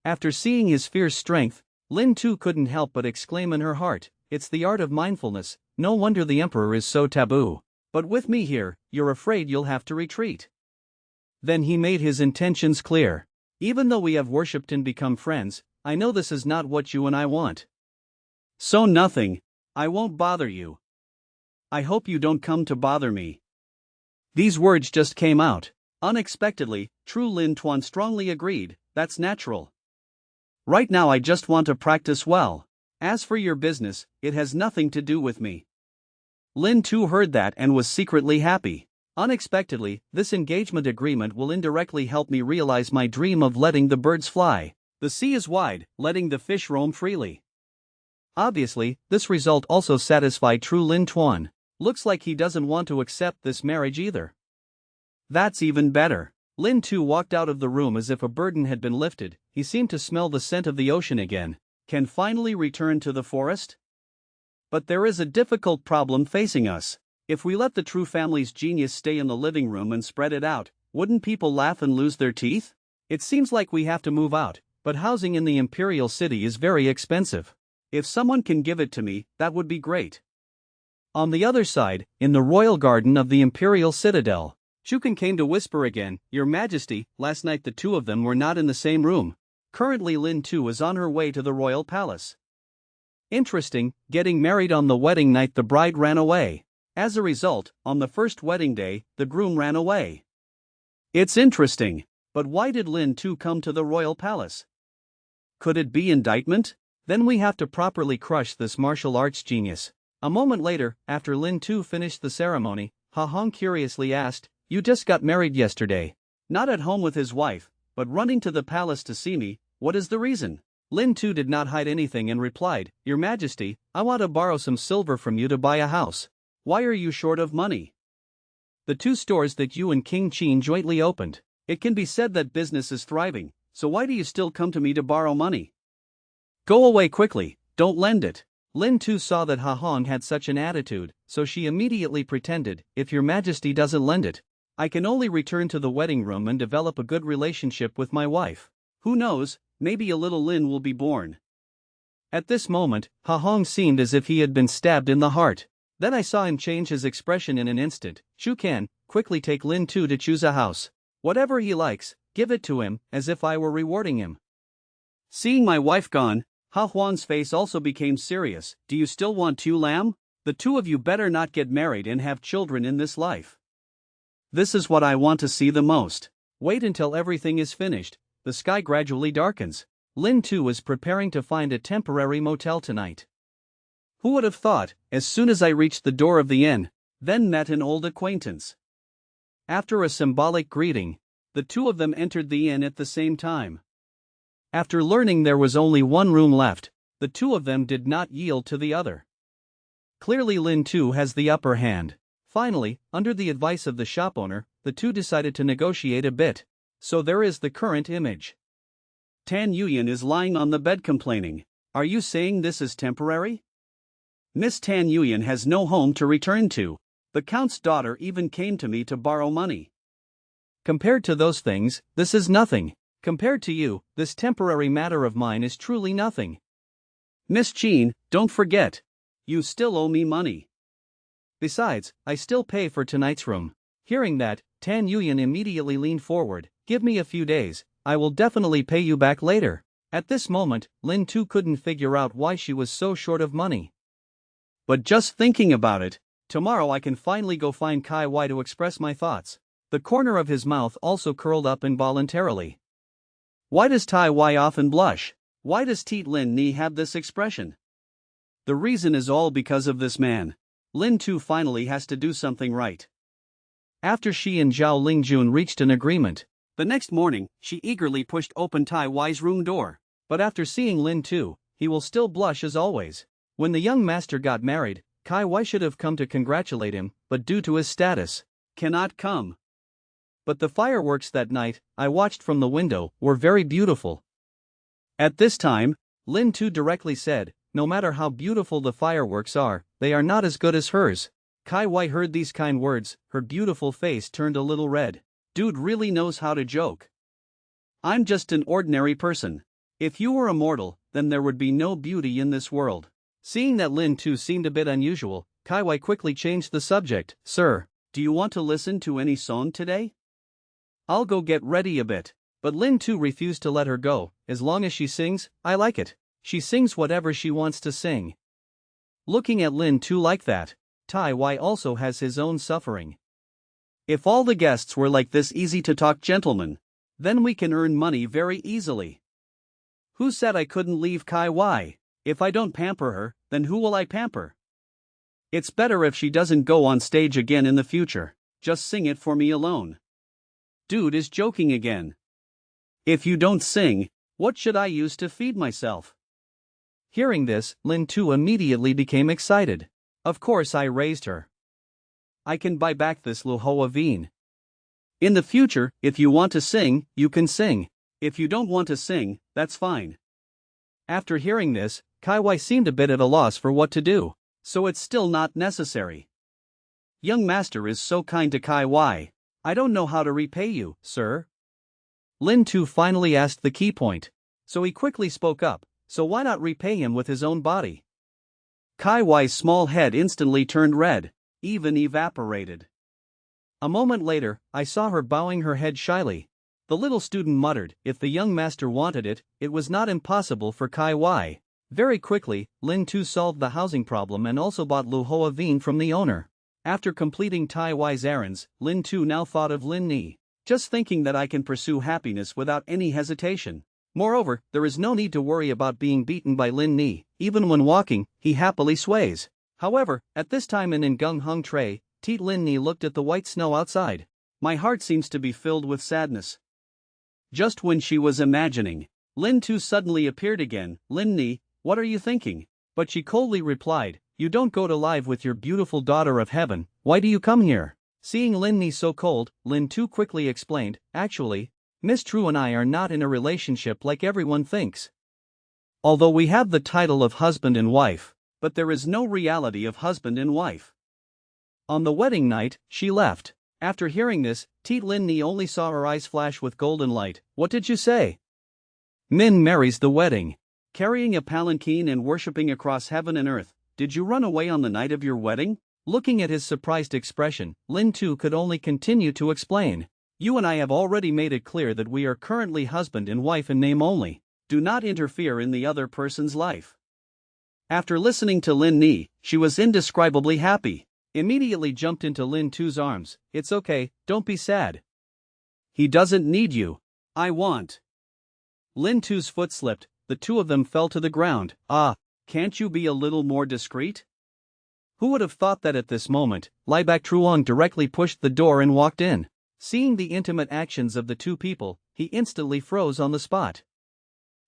Speaker 1: After seeing his fierce strength, Lin Tu couldn't help but exclaim in her heart, it's the art of mindfulness, no wonder the emperor is so taboo. But with me here, you're afraid you'll have to retreat. Then he made his intentions clear. Even though we have worshipped and become friends, I know this is not what you and I want. So nothing. I won't bother you. I hope you don't come to bother me. These words just came out. Unexpectedly, Tru Lin Tuan strongly agreed, that's natural. Right now I just want to practice well. As for your business, it has nothing to do with me. Lin Tu heard that and was secretly happy. Unexpectedly, this engagement agreement will indirectly help me realize my dream of letting the birds fly. The sea is wide, letting the fish roam freely. Obviously, this result also satisfied Tru Lin Tuan. Looks like he doesn't want to accept this marriage either. That's even better. Lin Tu walked out of the room as if a burden had been lifted. He seemed to smell the scent of the ocean again. Can finally return to the forest? But there is a difficult problem facing us. If we let the Tru family's genius stay in the living room and spread it out, wouldn't people laugh and lose their teeth? It seems like we have to move out, but housing in the imperial city is very expensive. If someone can give it to me, that would be great. On the other side, in the royal garden of the imperial citadel, Shukan came to whisper again, Your Majesty, last night the two of them were not in the same room. Currently Lin Tu is on her way to the royal palace. Interesting, getting married on the wedding night the bride ran away. As a result, on the first wedding day, the groom ran away. It's interesting, but why did Lin Tu come to the royal palace? Could it be indictment? Then we have to properly crush this martial arts genius. A moment later, after Lin Tu finished the ceremony, Ha Hong curiously asked, You just got married yesterday. Not at home with his wife, but running to the palace to see me, what is the reason? Lin Tu did not hide anything and replied, Your Majesty, I want to borrow some silver from you to buy a house. Why are you short of money? The two stores that you and King Qin jointly opened. It can be said that business is thriving, so why do you still come to me to borrow money? Go away quickly, don't lend it. Lin Tu saw that Ha Hong had such an attitude, so she immediately pretended, If Your Majesty doesn't lend it, I can only return to the wedding room and develop a good relationship with my wife. Who knows, maybe a little Lin will be born. At this moment, Ha Hong seemed as if he had been stabbed in the heart. Then I saw him change his expression in an instant. Shukan, quickly take Lin Tu to choose a house. Whatever he likes, give it to him, as if I were rewarding him. Seeing my wife gone, Ha Huan's face also became serious. Do you still want Tu Lam? The two of you better not get married and have children in this life. This is what I want to see the most. Wait until everything is finished. The sky gradually darkens. Lin Tu is preparing to find a temporary motel tonight. Who would have thought, as soon as I reached the door of the inn, then met an old acquaintance. After a symbolic greeting, the two of them entered the inn at the same time. After learning there was only one room left, the two of them did not yield to the other. Clearly Lin Tu has the upper hand. Finally, under the advice of the shop owner, the two decided to negotiate a bit. So there is the current image. Tan Yuyan is lying on the bed complaining. Are you saying this is temporary? Miss Tan Yuyan has no home to return to. The count's daughter even came to me to borrow money. Compared to those things, this is nothing. Compared to you, this temporary matter of mine is truly nothing. Miss Qin, don't forget. You still owe me money. Besides, I still pay for tonight's room. Hearing that, Tan Yuyan immediately leaned forward. Give me a few days, I will definitely pay you back later. At this moment, Lin Tu couldn't figure out why she was so short of money. But just thinking about it, tomorrow I can finally go find Kai Wai to express my thoughts. The corner of his mouth also curled up involuntarily. Why does Tai Wai often blush? Why does Teet Lin Ni have this expression? The reason is all because of this man. Lin Tu finally has to do something right. After she and Zhao Lingjun reached an agreement, the next morning, she eagerly pushed open Tai Wai's room door. But after seeing Lin Tu, he will still blush as always. When the young master got married, Tai Wai should have come to congratulate him, but due to his status, cannot come. But the fireworks that night, I watched from the window, were very beautiful. At this time, Lin Tu directly said, no matter how beautiful the fireworks are, they are not as good as hers. Tai Wai heard these kind words, her beautiful face turned a little red. Dude really knows how to joke. I'm just an ordinary person. If you were immortal, then there would be no beauty in this world. Seeing that Lin Tu seemed a bit unusual, Tai Wai quickly changed the subject. Sir, do you want to listen to any song today? I'll go get ready a bit. But Lin Tu refused to let her go. As long as she sings, I like it. She sings whatever she wants to sing. Looking at Lin Tu like that, Tai Wai also has his own suffering. If all the guests were like this easy-to-talk gentlemen, then we can earn money very easily. Who said I couldn't leave Tai Wai? If I don't pamper her, then who will I pamper? It's better if she doesn't go on stage again in the future. Just sing it for me alone. Dude is joking again. If you don't sing, what should I use to feed myself? Hearing this, Lin Tu immediately became excited. Of course I raised her. I can buy back this Lu Hoa Vien. In the future, if you want to sing, you can sing. If you don't want to sing, that's fine. After hearing this, Tai Wai seemed a bit at a loss for what to do. So it's still not necessary. Young master is so kind to Tai Wai. I don't know how to repay you, sir. Lin Tu finally asked the key point. So he quickly spoke up, so why not repay him with his own body? Tai Wai's small head instantly turned red, even evaporated. A moment later, I saw her bowing her head shyly. The little student muttered, if the young master wanted it, it was not impossible for Tai Wai. Very quickly, Lin Tu solved the housing problem and also bought Lu Hoa Vien from the owner. After completing Tai Wai's errands, Lin Tu now thought of Lin Ni. Just thinking that I can pursue happiness without any hesitation. Moreover, there is no need to worry about being beaten by Lin Ni. Even when walking, he happily sways. However, at this time in Ngung Hung Tray, Teet Lin Ni looked at the white snow outside. My heart seems to be filled with sadness. Just when she was imagining, Lin Tu suddenly appeared again. Lin Ni, what are you thinking? But she coldly replied, you don't go to live with your beautiful daughter of heaven, why do you come here? Seeing Lin Ni so cold, Lin Tu quickly explained, actually, Miss True and I are not in a relationship like everyone thinks. Although we have the title of husband and wife, but there is no reality of husband and wife. On the wedding night, she left. After hearing this, Teet Lin Ni only saw her eyes flash with golden light. What did you say? Min marries the wedding. Carrying a palanquin and worshipping across heaven and earth, did you run away on the night of your wedding? Looking at his surprised expression, Lin Tu could only continue to explain. You and I have already made it clear that we are currently husband and wife in name only. Do not interfere in the other person's life. After listening to Lin Ni, she was indescribably happy. Immediately jumped into Lin Tu's arms. It's okay, don't be sad. He doesn't need you. I want. Lin Tu's foot slipped, the two of them fell to the ground. Ah, can't you be a little more discreet? Who would have thought that at this moment, Lai Bak Truong directly pushed the door and walked in. Seeing the intimate actions of the two people, he instantly froze on the spot.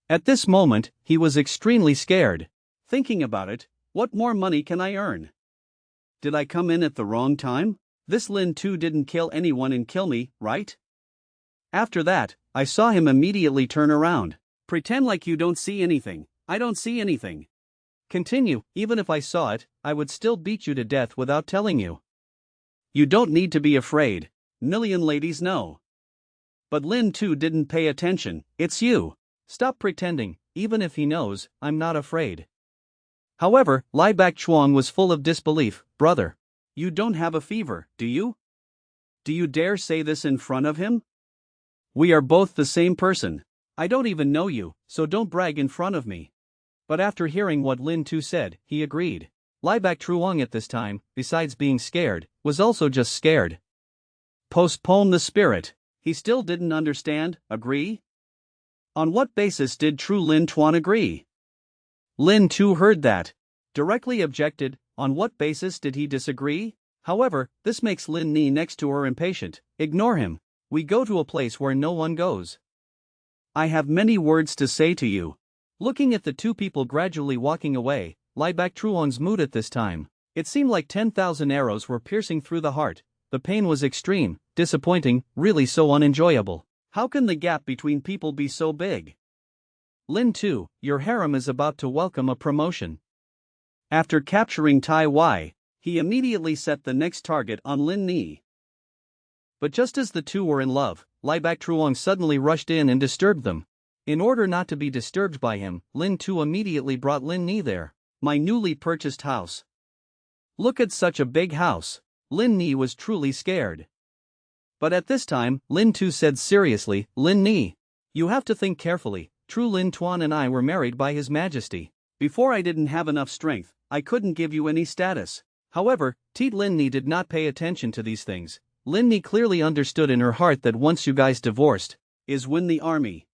Speaker 1: At this moment, he was extremely scared. Thinking about it, what more money can I earn? Did I come in at the wrong time? This Lin Tu didn't kill anyone and kill me, right? After that, I saw him immediately turn around. Pretend like you don't see anything. I don't see anything. Continue, even if I saw it, I would still beat you to death without telling you. You don't need to be afraid. Million ladies know. But Lin Tu didn't pay attention. It's you. Stop pretending, even if he knows, I'm not afraid. However, Lai Bak Chuang was full of disbelief. Brother, you don't have a fever, do you? Do you dare say this in front of him? We are both the same person. I don't even know you, so don't brag in front of me. But after hearing what Lin Tu said, he agreed. Lai Bak Truong at this time, besides being scared, was also just scared. Postpone the spirit. He still didn't understand. Agree? On what basis did true Lin Tuan agree? Lin Tu heard that. Directly objected. On what basis did he disagree? However, this makes Lin Ni next to her impatient. Ignore him. We go to a place where no one goes. I have many words to say to you. Looking at the two people gradually walking away, Lai Bak Truong's mood at this time. It seemed like 10,000 arrows were piercing through the heart. The pain was extreme, disappointing, really so unenjoyable. How can the gap between people be so big? Lin Tu, your harem is about to welcome a promotion. After capturing Tai Wai, he immediately set the next target on Lin Ni. But just as the two were in love, Lai Bak Truong suddenly rushed in and disturbed them. In order not to be disturbed by him, Lin Tu immediately brought Lin Ni there. My newly purchased house. Look at such a big house. Lin Ni was truly scared. But at this time, Lin Tu said seriously, Lin Ni, you have to think carefully. True Lin Tuan and I were married by His Majesty. Before I didn't have enough strength, I couldn't give you any status. However, Teet Lin Ni did not pay attention to these things. Lin Ni clearly understood in her heart that once you guys divorced, is win the army.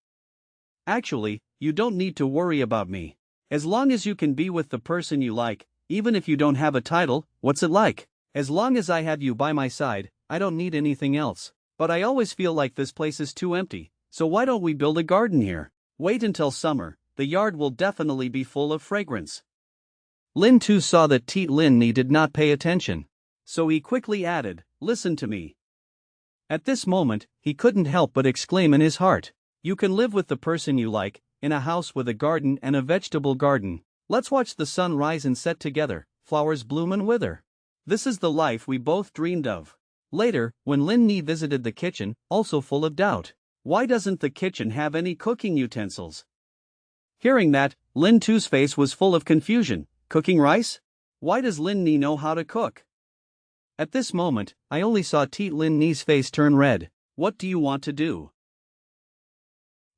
Speaker 1: Actually, you don't need to worry about me. As long as you can be with the person you like, even if you don't have a title, what's it like? As long as I have you by my side, I don't need anything else. But I always feel like this place is too empty, so why don't we build a garden here? Wait until summer, the yard will definitely be full of fragrance. Lin Tu saw that Teet Lin Ni did not pay attention. So he quickly added, listen to me. At this moment, he couldn't help but exclaim in his heart. You can live with the person you like, in a house with a garden and a vegetable garden. Let's watch the sun rise and set together, flowers bloom and wither. This is the life we both dreamed of. Later, when Lin Ni visited the kitchen, also full of doubt. Why doesn't the kitchen have any cooking utensils? Hearing that, Lin Tu's face was full of confusion. Cooking rice? Why does Lin Ni know how to cook? At this moment, I only saw Teet Lin Ni's face turn red. What do you want to do?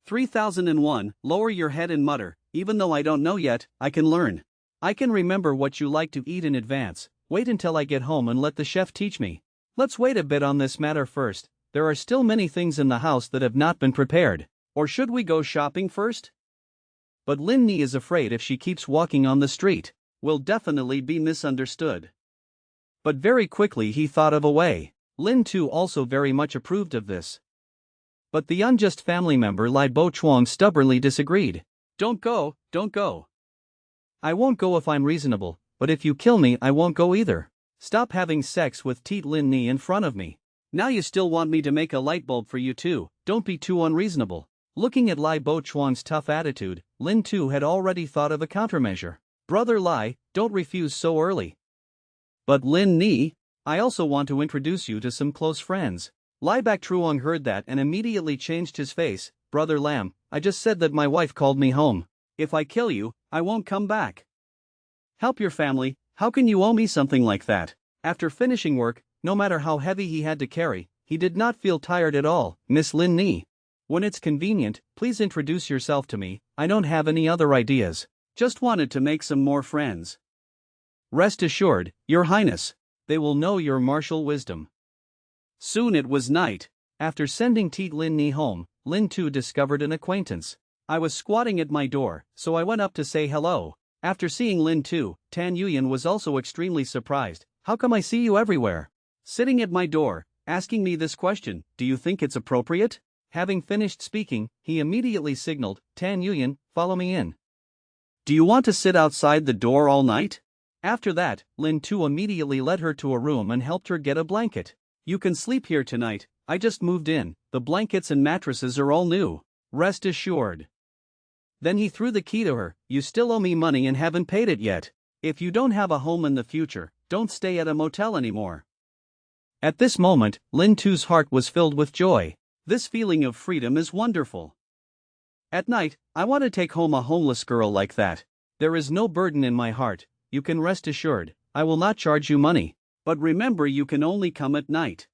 Speaker 1: 3001, lower your head and mutter, even though I don't know yet, I can learn. I can remember what you like to eat in advance. Wait until I get home and let the chef teach me. Let's wait a bit on this matter first. There are still many things in the house that have not been prepared. Or should we go shopping first? But Lin Ni is afraid if she keeps walking on the street, will definitely be misunderstood. But very quickly he thought of a way. Lin Tu also very much approved of this. But the unjust family member Lai Bo Chuang stubbornly disagreed. Don't go, don't go. I won't go if I'm reasonable, but if you kill me I won't go either. Stop having sex with Teet Lin Ni in front of me. Now you still want me to make a light bulb for you too, don't be too unreasonable. Looking at Lai Bo Chuang's tough attitude, Lin Tu had already thought of a countermeasure. Brother Lai, don't refuse so early. But Lin Ni, I also want to introduce you to some close friends. Lai Bak Truong heard that and immediately changed his face. Brother Lam, I just said that my wife called me home. If I kill you, I won't come back. Help your family, how can you owe me something like that? After finishing work, no matter how heavy he had to carry, he did not feel tired at all. Miss Lin Ni. When it's convenient, please introduce yourself to me. I don't have any other ideas. Just wanted to make some more friends. Rest assured, Your Highness, they will know your martial wisdom. Soon it was night. After sending Teet Lin Ni home, Lin Tu discovered an acquaintance. I was squatting at my door, so I went up to say hello. After seeing Lin Tu, Tan Yuyan was also extremely surprised. How come I see you everywhere? Sitting at my door, asking me this question, do you think it's appropriate? Having finished speaking, he immediately signaled, Tan Yuyan, follow me in. Do you want to sit outside the door all night? After that, Lin Tu immediately led her to a room and helped her get a blanket. You can sleep here tonight, I just moved in, the blankets and mattresses are all new. Rest assured. Then he threw the key to her, you still owe me money and haven't paid it yet. If you don't have a home in the future, don't stay at a motel anymore. At this moment, Lin Tu's heart was filled with joy. This feeling of freedom is wonderful. At night, I want to take home a homeless girl like that. There is no burden in my heart, you can rest assured, I will not charge you money. But remember you can only come at night.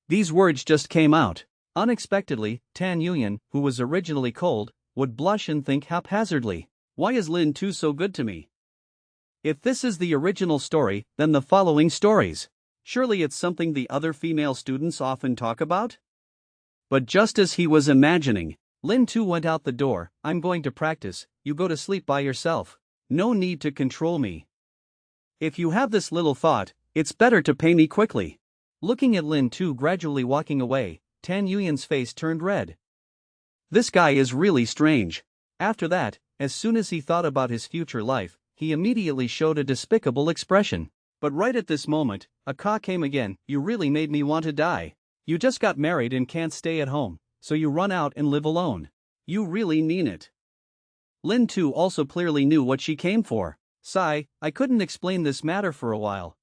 Speaker 1: These words just came out. Unexpectedly, Tan Yuyan, who was originally cold, would blush and think haphazardly, why is Lin Tu so good to me? If this is the original story, then the following stories. Surely it's something the other female students often talk about? But just as he was imagining, Lin Tu went out the door. I'm going to practice, you go to sleep by yourself. No need to control me. If you have this little thought, it's better to pay me quickly. Looking at Lin Tu gradually walking away, Tan Yuyan's face turned red. This guy is really strange. After that, as soon as he thought about his future life, he immediately showed a despicable expression. But right at this moment, a caw came again. You really made me want to die. You just got married and can't stay at home, so you run out and live alone. You really mean it. Lin Tu also clearly knew what she came for. Sigh, I couldn't explain this matter for a while.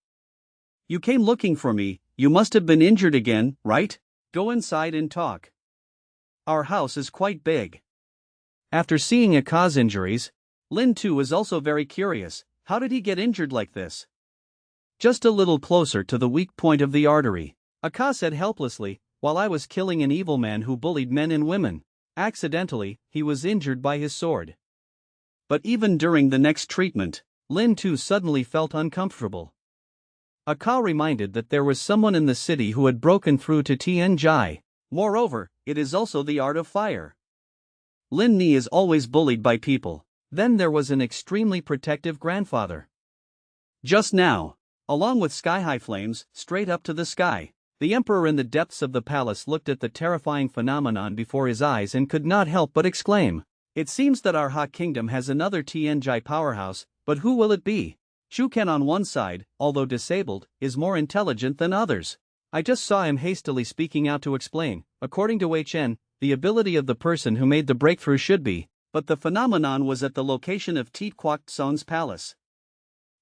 Speaker 1: You came looking for me, you must have been injured again, right? Go inside and talk. Our house is quite big. After seeing Aka's injuries, Lin Tu is also very curious. How did he get injured like this? Just a little closer to the weak point of the artery, Aka said helplessly, while I was killing an evil man who bullied men and women. Accidentally, he was injured by his sword. But even during the next treatment, Lin Tu suddenly felt uncomfortable. Aka reminded that there was someone in the city who had broken through to Tianjai. Moreover, it is also the art of fire. Lin Ni is always bullied by people. Then there was an extremely protective grandfather. Just now, along with sky-high flames, straight up to the sky, the emperor in the depths of the palace looked at the terrifying phenomenon before his eyes and could not help but exclaim, it seems that our Ha kingdom has another Tianjai powerhouse, but who will it be? Shuken on one side, although disabled, is more intelligent than others. I just saw him hastily speaking out to explain, according to Wei Chen, the ability of the person who made the breakthrough should be, but the phenomenon was at the location of Teat Kwok Tsong's palace.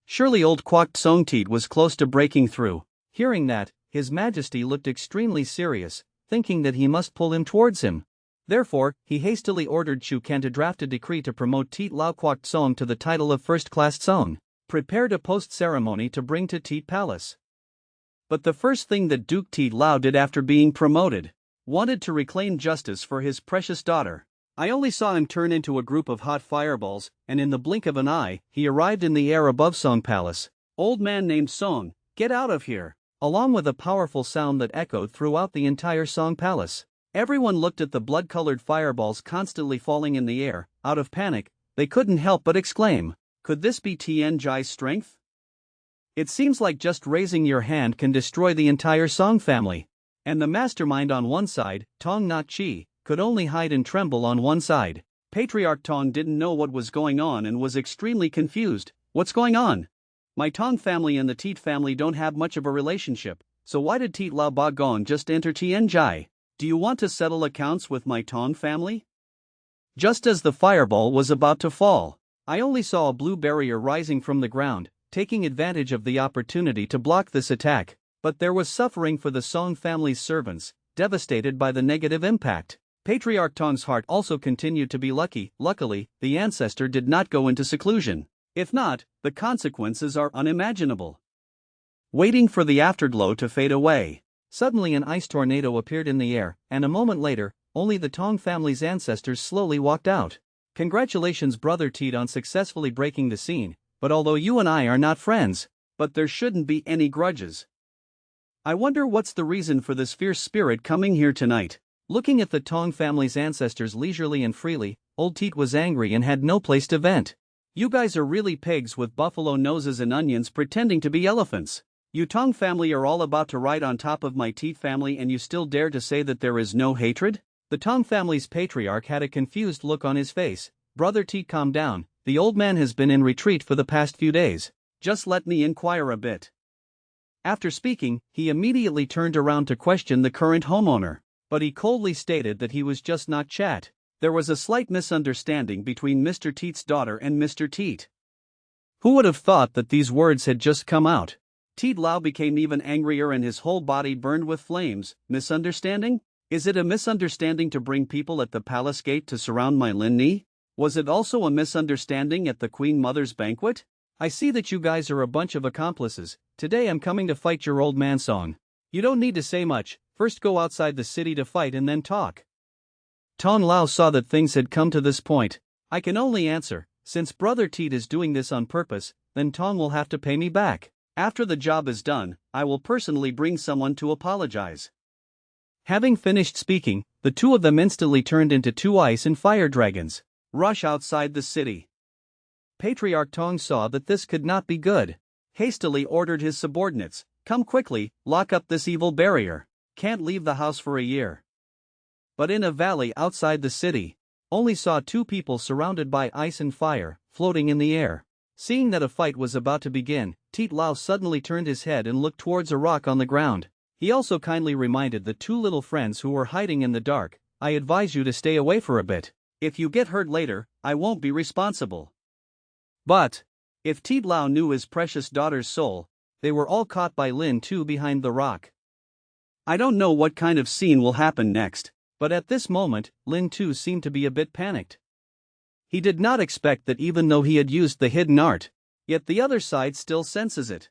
Speaker 1: Surely old Kwok Tsong Teat was close to breaking through. Hearing that, His Majesty looked extremely serious, thinking that he must pull him towards him. Therefore, he hastily ordered Chu Ken to draft a decree to promote Teat Lao Kwok Tsong to the title of first-class Tsong, prepared a post-ceremony to bring to Teat Palace. But the first thing that Duke Teat Lao did after being promoted, wanted to reclaim justice for his precious daughter. I only saw him turn into a group of hot fireballs, and in the blink of an eye, he arrived in the air above Song Palace. Old man named Song, get out of here! Along with a powerful sound that echoed throughout the entire Song Palace. Everyone looked at the blood-colored fireballs constantly falling in the air. Out of panic, they couldn't help but exclaim, could this be Tianjai's strength? It seems like just raising your hand can destroy the entire Song family. And the mastermind on one side, Tong Not Chi, could only hide and tremble on one side. Patriarch Tong didn't know what was going on and was extremely confused. What's going on? My Tong family and the Teat family don't have much of a relationship, so why did Teat Lao Ba Gong just enter Tianjai? Do you want to settle accounts with my Tong family? Just as the fireball was about to fall, I only saw a blue barrier rising from the ground, taking advantage of the opportunity to block this attack, but there was suffering for the Song family's servants, devastated by the negative impact. Patriarch Tong's heart also continued to be lucky. Luckily, the ancestor did not go into seclusion. If not, the consequences are unimaginable. Waiting for the afterglow to fade away, suddenly an ice tornado appeared in the air, and a moment later, only the Tong family's ancestors slowly walked out. Congratulations, Brother Teat, on successfully breaking the scene, but although you and I are not friends, but there shouldn't be any grudges. I wonder what's the reason for this fierce spirit coming here tonight. Looking at the Tong family's ancestors leisurely and freely, old Teat was angry and had no place to vent. You guys are really pigs with buffalo noses and onions pretending to be elephants. You Tong family are all about to ride on top of my Teat family and you still dare to say that there is no hatred? The Tong family's patriarch had a confused look on his face. Brother Teat, calm down, the old man has been in retreat for the past few days. Just let me inquire a bit. After speaking, he immediately turned around to question the current homeowner, but he coldly stated that he was just not chat. There was a slight misunderstanding between Mr. Teat's daughter and Mr. Teat. Who would have thought that these words had just come out? Teat Lao became even angrier and his whole body burned with flames. Misunderstanding? Is it a misunderstanding to bring people at the palace gate to surround my Lin Ni? Was it also a misunderstanding at the Queen Mother's banquet? I see that you guys are a bunch of accomplices. Today I'm coming to fight your old man Song. You don't need to say much, first go outside the city to fight and then talk. Tong Lao saw that things had come to this point. I can only answer, since Brother Teat is doing this on purpose, then Tong will have to pay me back. After the job is done, I will personally bring someone to apologize. Having finished speaking, the two of them instantly turned into two ice and fire dragons. Rush outside the city. Patriarch Tong saw that this could not be good. Hastily ordered his subordinates, "Come quickly, lock up this evil barrier. Can't leave the house for a year." But in a valley outside the city, only saw two people surrounded by ice and fire, floating in the air. Seeing that a fight was about to begin, Tit Lao suddenly turned his head and looked towards a rock on the ground. He also kindly reminded the two little friends who were hiding in the dark, "I advise you to stay away for a bit. If you get hurt later, I won't be responsible." But if Tit Lao knew his precious daughter's soul, they were all caught by Lin Tu behind the rock. I don't know what kind of scene will happen next, but at this moment, Lin Tu seemed to be a bit panicked. He did not expect that even though he had used the hidden art, yet the other side still senses it.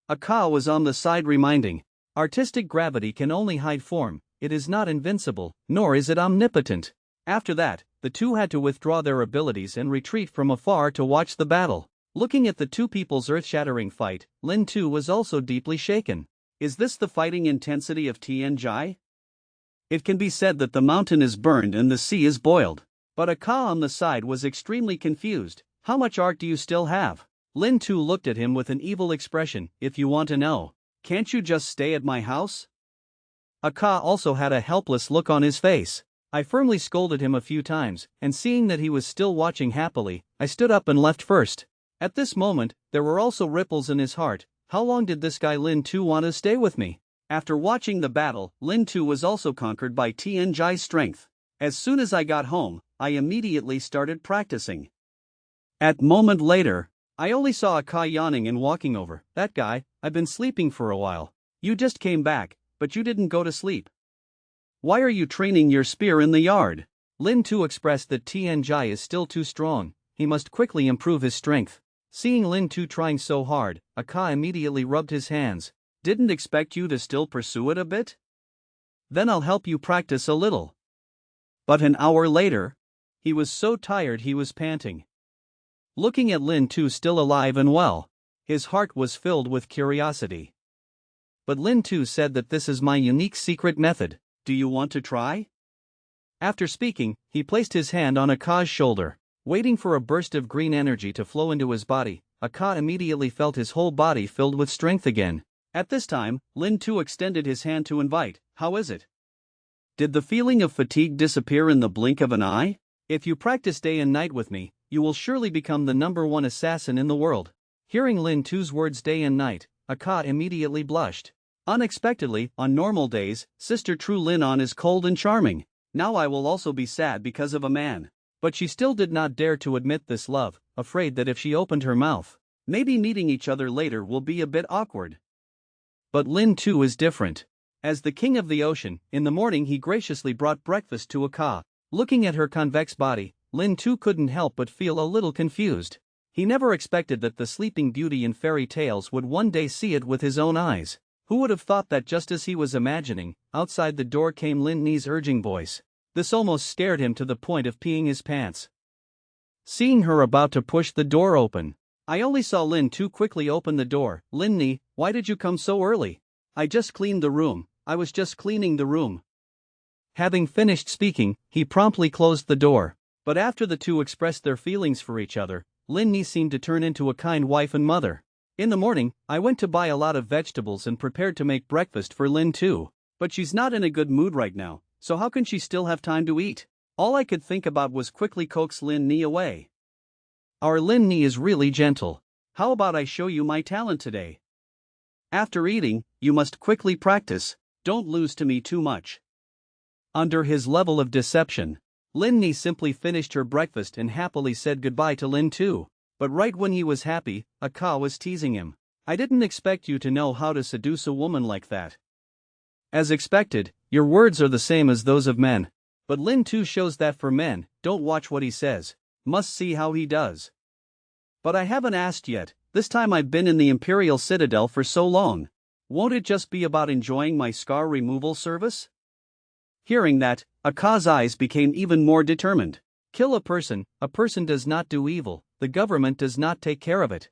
Speaker 1: A Ka was on the side reminding, "Artistic gravity can only hide form, it is not invincible, nor is it omnipotent." After that, the two had to withdraw their abilities and retreat from afar to watch the battle. Looking at the two people's earth-shattering fight, Lin Tu was also deeply shaken. Is this the fighting intensity of Tianjai? It can be said that the mountain is burned and the sea is boiled. But a Ka on the side was extremely confused. "How much art do you still have?" Lin Tu looked at him with an evil expression. "If you want to know, can't you just stay at my house?" A Ka also had a helpless look on his face. I firmly scolded him a few times, and seeing that he was still watching happily, I stood up and left first. At this moment, there were also ripples in his heart. How long did this guy Lin Tu want to stay with me? After watching the battle, Lin Tu was also conquered by Tianjai's strength. As soon as I got home, I immediately started practicing. At moment later, I only saw a Ka yawning and walking over. "That guy, I've been sleeping for a while. You just came back, but you didn't go to sleep. Why are you training your spear in the yard?" Lin Tu expressed that Tianjai is still too strong, he must quickly improve his strength. Seeing Lin Tu trying so hard, a Ka immediately rubbed his hands. "Didn't expect you to still pursue it a bit? Then I'll help you practice a little." But an hour later, he was so tired he was panting. Looking at Lin Tu still alive and well, his heart was filled with curiosity. But Lin Tu said that this is my unique secret method. Do you want to try? After speaking, he placed his hand on a Ka's shoulder. Waiting for a burst of green energy to flow into his body, a Ka immediately felt his whole body filled with strength again. At this time, Lin Tu extended his hand to invite. "How is it? Did the feeling of fatigue disappear in the blink of an eye? If you practice day and night with me, you will surely become the #1 assassin in the world." Hearing Lin Tu's words day and night, a Ka immediately blushed. Unexpectedly, on normal days, Sister True Lin On is cold and charming. Now I will also be sad because of a man. But she still did not dare to admit this love, afraid that if she opened her mouth, maybe meeting each other later will be a bit awkward. But Lin Tu is different. As the king of the ocean, in the morning he graciously brought breakfast to a Ka. Looking at her convex body, Lin Tu couldn't help but feel a little confused. He never expected that the sleeping beauty in fairy tales would one day see it with his own eyes. Who would have thought that just as he was imagining, outside the door came Lin Ni's urging voice. This almost scared him to the point of peeing his pants. Seeing her about to push the door open, I only saw Lin Tu quickly open the door. "Lin Ni, why did you come so early?" "I just cleaned the room. I was just cleaning the room." Having finished speaking, he promptly closed the door. But after the two expressed their feelings for each other, Lin Ni seemed to turn into a kind wife and mother. In the morning, I went to buy a lot of vegetables and prepared to make breakfast for Lin Tu. But she's not in a good mood right now, so how can she still have time to eat? All I could think about was quickly coax Lin Ni away. Our Lin Ni is really gentle. How about I show you my talent today? After eating, you must quickly practice. Don't lose to me too much. Under his level of deception, Lin Ni simply finished her breakfast and happily said goodbye to Lin Tu. But right when he was happy, a Ka was teasing him. "I didn't expect you to know how to seduce a woman like that." As expected, your words are the same as those of men. But Lin Tu shows that for men, don't watch what he says, must see how he does. But I haven't asked yet, this time I've been in the Imperial Citadel for so long. Won't it just be about enjoying my scar removal service? Hearing that, a Ka's eyes became even more determined. Kill a person does not do evil, the government does not take care of it.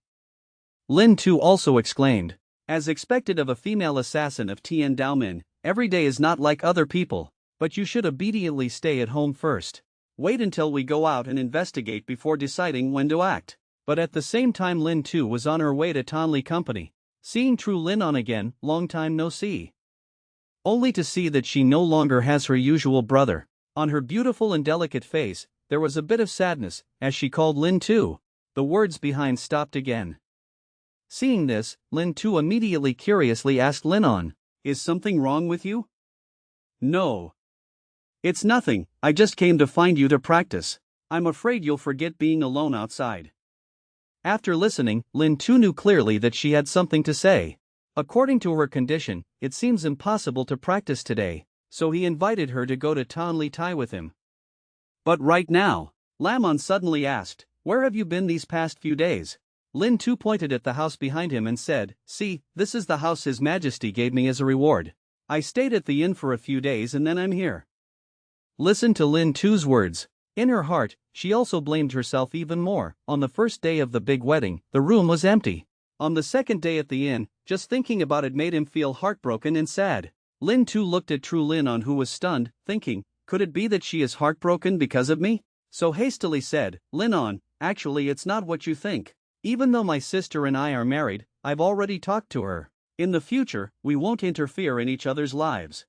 Speaker 1: Lin Tu also exclaimed. As expected of a female assassin of Tian Daomin, every day is not like other people, but you should obediently stay at home first. Wait until we go out and investigate before deciding when to act. But at the same time Lin Tu was on her way to Tanli Company, seeing True Lin On again, long time no see. Only to see that she no longer has her usual brother. On her beautiful and delicate face, there was a bit of sadness, as she called Lin Tu. The words behind stopped again. Seeing this, Lin Tu immediately curiously asked Lin On, "Is something wrong with you?" "No. It's nothing, I just came to find you to practice. I'm afraid you'll forget being alone outside." After listening, Lin Tu knew clearly that she had something to say. According to her condition, it seems impossible to practice today, so he invited her to go to Tanli Tai with him. "But right now," Lamon suddenly asked, "where have you been these past few days?" Lin Tu pointed at the house behind him and said, "See, this is the house His Majesty gave me as a reward. I stayed at the inn for a few days and then I'm here." Listen to Lin Tu's words. In her heart, she also blamed herself even more. On the first day of the big wedding, the room was empty. On the second day at the inn, just thinking about it made him feel heartbroken and sad. Lin Tu looked at True Lin On, who was stunned, thinking, could it be that she is heartbroken because of me? So hastily said, "Lin On, actually it's not what you think. Even though my sister and I are married, I've already talked to her. In the future, we won't interfere in each other's lives.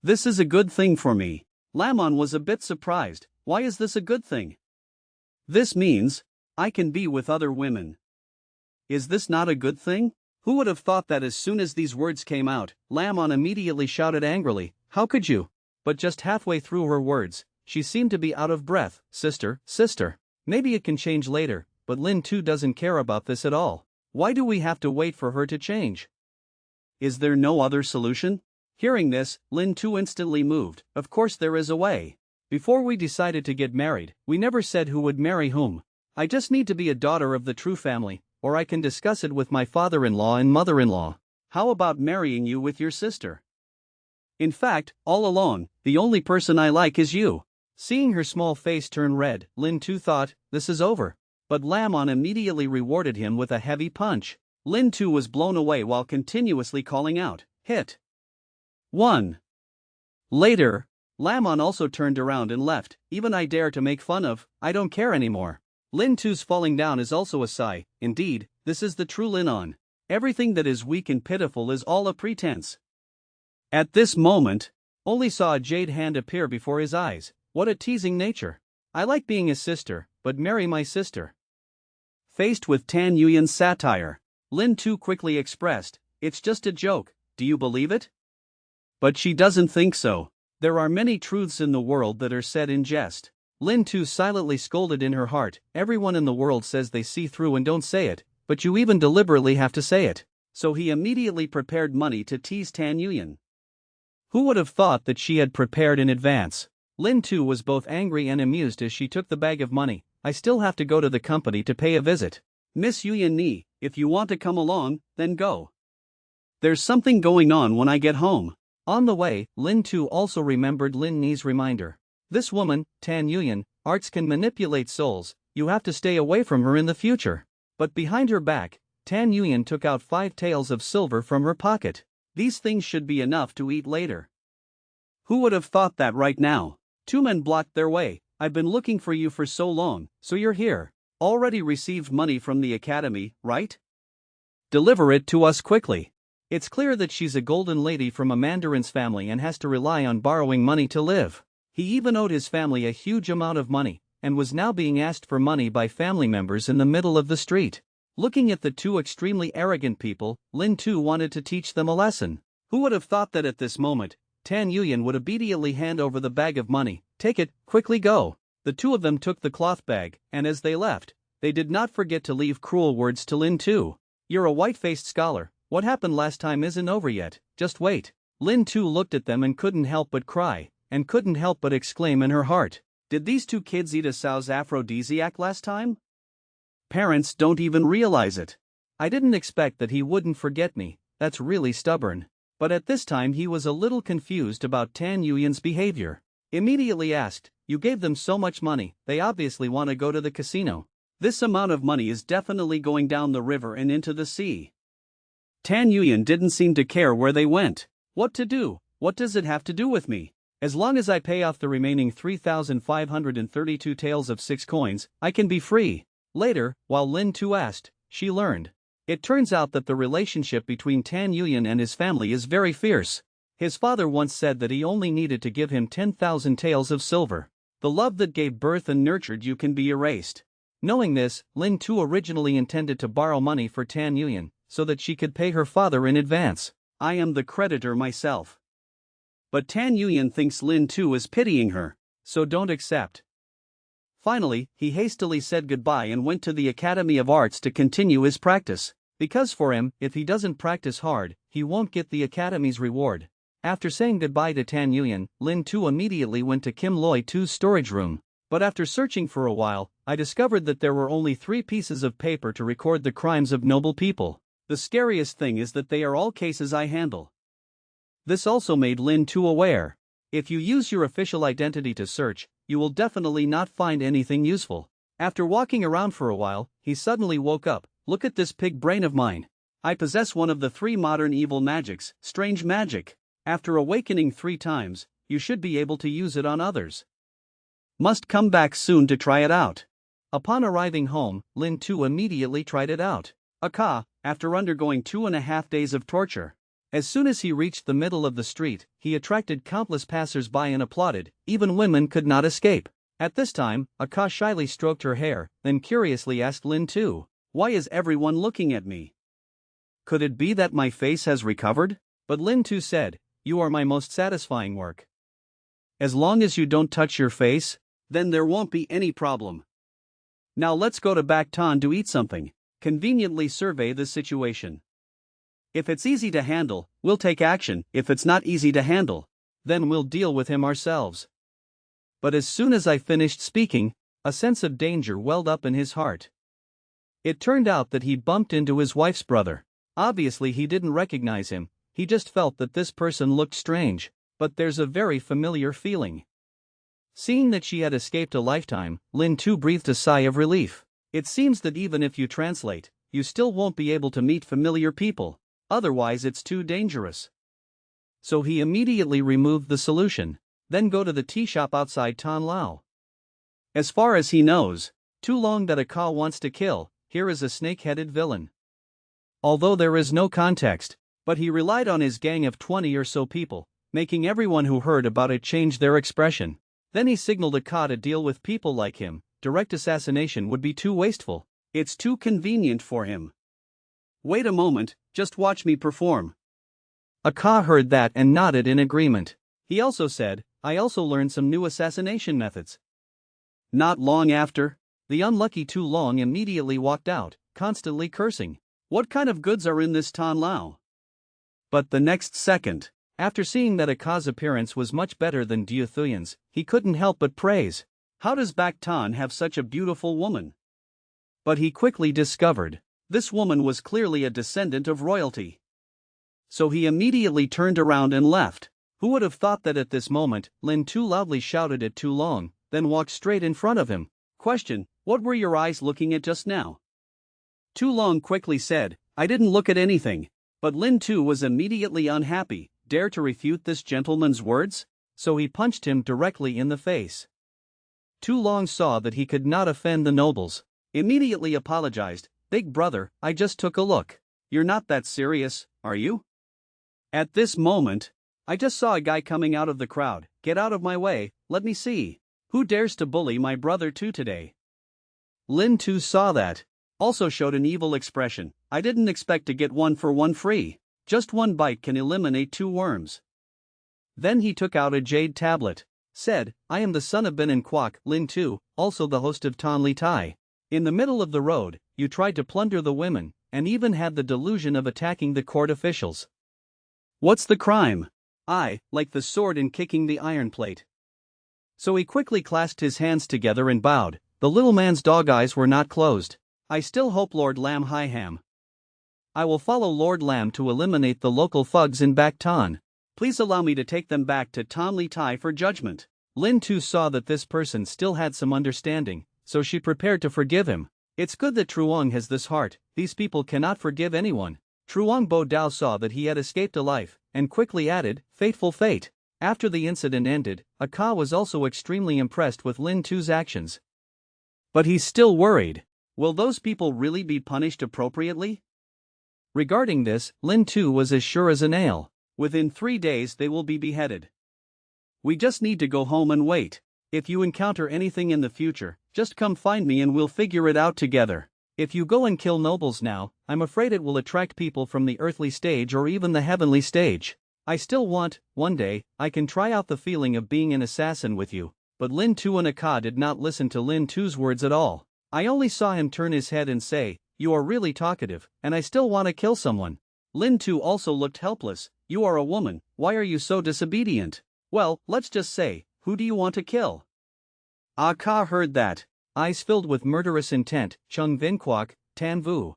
Speaker 1: This is a good thing for me." Lamon was a bit surprised. Why is this a good thing? "This means I can be with other women." Is this not a good thing? Who would have thought that? As soon as these words came out, Lamon immediately shouted angrily, "How could you?" But just halfway through her words, she seemed to be out of breath. Sister. Maybe it can change later, but Lin Tu doesn't care about this at all. Why do we have to wait for her to change? Is there no other solution? Hearing this, Lin Tu instantly moved. Of course there is a way. Before we decided to get married, we never said who would marry whom. I just need to be a daughter of the True family, or I can discuss it with my father-in-law and mother-in-law. How about marrying you with your sister? In fact, all along, the only person I like is you." Seeing her small face turn red, Lin Tu thought, this is over. But Lamon immediately rewarded him with a heavy punch. Lin Tu was blown away while continuously calling out, "Hit! 1." Later, Lamon also turned around and left. Even I dare to make fun of, I don't care anymore. Lin Tu's falling down is also a sigh. Indeed, this is the true Lin On. Everything that is weak and pitiful is all a pretense. At this moment, only saw a jade hand appear before his eyes. What a teasing nature. I like being a sister, but marry my sister. Faced with Tan Yuyan's satire, Lin Tu quickly expressed, "It's just a joke, do you believe it?" But she doesn't think so. There are many truths in the world that are said in jest. Lin Tu silently scolded in her heart, everyone in the world says they see through and don't say it, but you even deliberately have to say it. So he immediately prepared money to tease Tan Yuyan. Who would have thought that she had prepared in advance? Lin Tu was both angry and amused as she took the bag of money. I still have to go to the company to pay a visit. Miss Yuyan Ni, if you want to come along, then go. There's something going on when I get home. On the way, Lin Tu also remembered Lin Ni's reminder. This woman, Tan Yuyan, arts can manipulate souls, you have to stay away from her in the future. But behind her back, Tan Yuyan took out 5 taels of silver from her pocket. These things should be enough to eat later. Who would have thought that right now? 2 men blocked their way. I've been looking for you for so long, so you're here. Already received money from the academy, right? Deliver it to us quickly. It's clear that she's a golden lady from a mandarin's family and has to rely on borrowing money to live. He even owed his family a huge amount of money, and was now being asked for money by family members in the middle of the street. Looking at the 2 extremely arrogant people, Lin Tu wanted to teach them a lesson. Who would have thought that at this moment, Tan Yuyan would obediently hand over the bag of money. Take it, quickly go. The 2 of them took the cloth bag, and as they left, they did not forget to leave cruel words to Lin Tu. You're a white-faced scholar, what happened last time isn't over yet, just wait. Lin Tu looked at them and couldn't help but cry, and couldn't help but exclaim in her heart. Did these 2 kids eat a sow's aphrodisiac last time? Parents don't even realize it. I didn't expect that he wouldn't forget me, that's really stubborn. But at this time he was a little confused about Tan Yuyan's behavior. Immediately asked, you gave them so much money, they obviously want to go to the casino. This amount of money is definitely going down the river and into the sea. Tan Yuyan didn't seem to care where they went. What to do? What does it have to do with me? As long as I pay off the remaining 3,532 taels of 6 coins, I can be free. Later, while Lin Tu asked, she learned. It turns out that the relationship between Tan Yuyan and his family is very fierce. His father once said that he only needed to give him 10,000 taels of silver. The love that gave birth and nurtured you can be erased. Knowing this, Lin Tu originally intended to borrow money for Tan Yuyan, so that she could pay her father in advance. I am the creditor myself. But Tan Yuyan thinks Lin Tu is pitying her, so don't accept. Finally, he hastily said goodbye and went to the Academy of Arts to continue his practice. Because for him, if he doesn't practice hard, he won't get the Academy's reward. After saying goodbye to Tan Yuyan, Lin Tu immediately went to Kim Loi Tu's storage room. But after searching for a while, I discovered that there were only 3 pieces of paper to record the crimes of noble people. The scariest thing is that they are all cases I handle. This also made Lin Tu aware. If you use your official identity to search, you will definitely not find anything useful. After walking around for a while, he suddenly woke up. Look at this pig brain of mine. I possess one of the 3 modern evil magics, strange magic. After awakening 3 times, you should be able to use it on others. Must come back soon to try it out. Upon arriving home, Lin Tu immediately tried it out. After undergoing 2.5 days of torture. As soon as he reached the middle of the street, he attracted countless passers-by and applauded. Even women could not escape. At this time, Aka shyly stroked her hair, then curiously asked Lin Tu, "Why is everyone looking at me? Could it be that my face has recovered?" But Lin Tu said, "You are my most satisfying work. As long as you don't touch your face, then there won't be any problem. Now let's go to Bacton to eat something. Conveniently survey the situation. If it's easy to handle, we'll take action. If it's not easy to handle, then we'll deal with him ourselves." But as soon as I finished speaking, a sense of danger welled up in his heart. It turned out that he bumped into his wife's brother. Obviously he didn't recognize him, he just felt that this person looked strange, but there's a very familiar feeling. Seeing that she had escaped a lifetime, Lin Tu breathed a sigh of relief. It seems that even if you translate, you still won't be able to meet familiar people. Otherwise it's too dangerous. So he immediately removed the solution, then go to the tea shop outside Tan Lao. As far as he knows, too long that Aka wants to kill, here is a snake-headed villain. Although there is no context, but he relied on his gang of 20 or so people, making everyone who heard about it change their expression. Then he signaled Aka to deal with people like him. Direct assassination would be too wasteful. It's too convenient for him. Wait a moment, just watch me perform. Aka heard that and nodded in agreement. He also said, "I also learned some new assassination methods." Not long after, the unlucky Tu Long immediately walked out, constantly cursing. What kind of goods are in this Tan Lao? But the next second, after seeing that Aka's appearance was much better than Dieu Thuyan's, he couldn't help but praise. How does Bacton have such a beautiful woman? But he quickly discovered, this woman was clearly a descendant of royalty. So he immediately turned around and left. Who would have thought that at this moment, Lin Tu loudly shouted at Tu Long, then walked straight in front of him. Question, what were your eyes looking at just now? Tu Long quickly said, I didn't look at anything. But Lin Tu was immediately unhappy. Dare to refute this gentleman's words? So he punched him directly in the face. Tu Long saw that he could not offend the nobles. Immediately apologized. Big brother, I just took a look. You're not that serious, are you? At this moment, I just saw a guy coming out of the crowd. Get out of my way, let me see. Who dares to bully my brother Tu today? Lin Tu saw that. Also showed an evil expression. I didn't expect to get 1 for 1 free. Just 1 bite can eliminate 2 worms. Then he took out a jade tablet. Said, I am the son of Ben and Kwok, Lin Tu, also the host of Tan Li Tai. In the middle of the road, you tried to plunder the women, and even had the delusion of attacking the court officials. What's the crime? I, like the sword in kicking the iron plate. So he quickly clasped his hands together and bowed. The little man's dog eyes were not closed. I still hope Lord Lam Hai Ham. I will follow Lord Lam to eliminate the local thugs in Bacton. Please allow me to take them back to Tan Li Tai for judgment. Lin Tu saw that this person still had some understanding, so she prepared to forgive him. It's good that Truong has this heart, these people cannot forgive anyone. Truong Bo Dao saw that he had escaped alive, and quickly added, fateful fate. After the incident ended, Aka was also extremely impressed with Lin Tu's actions. But he's still worried. Will those people really be punished appropriately? Regarding this, Lin Tu was as sure as a nail. Within 3 days they will be beheaded. We just need to go home and wait. If you encounter anything in the future, just come find me and we'll figure it out together. If you go and kill nobles now, I'm afraid it will attract people from the earthly stage or even the heavenly stage. I still want, one day, I can try out the feeling of being an assassin with you. But Lin Tu and Aka did not listen to Lin Tu's words at all. I only saw him turn his head and say, you are really talkative, and I still want to kill someone. Lin Tu also looked helpless. You are a woman, why are you so disobedient? Well, let's just say, who do you want to kill? Aka heard that. Eyes filled with murderous intent, Chung Vinquak, Tan Vu.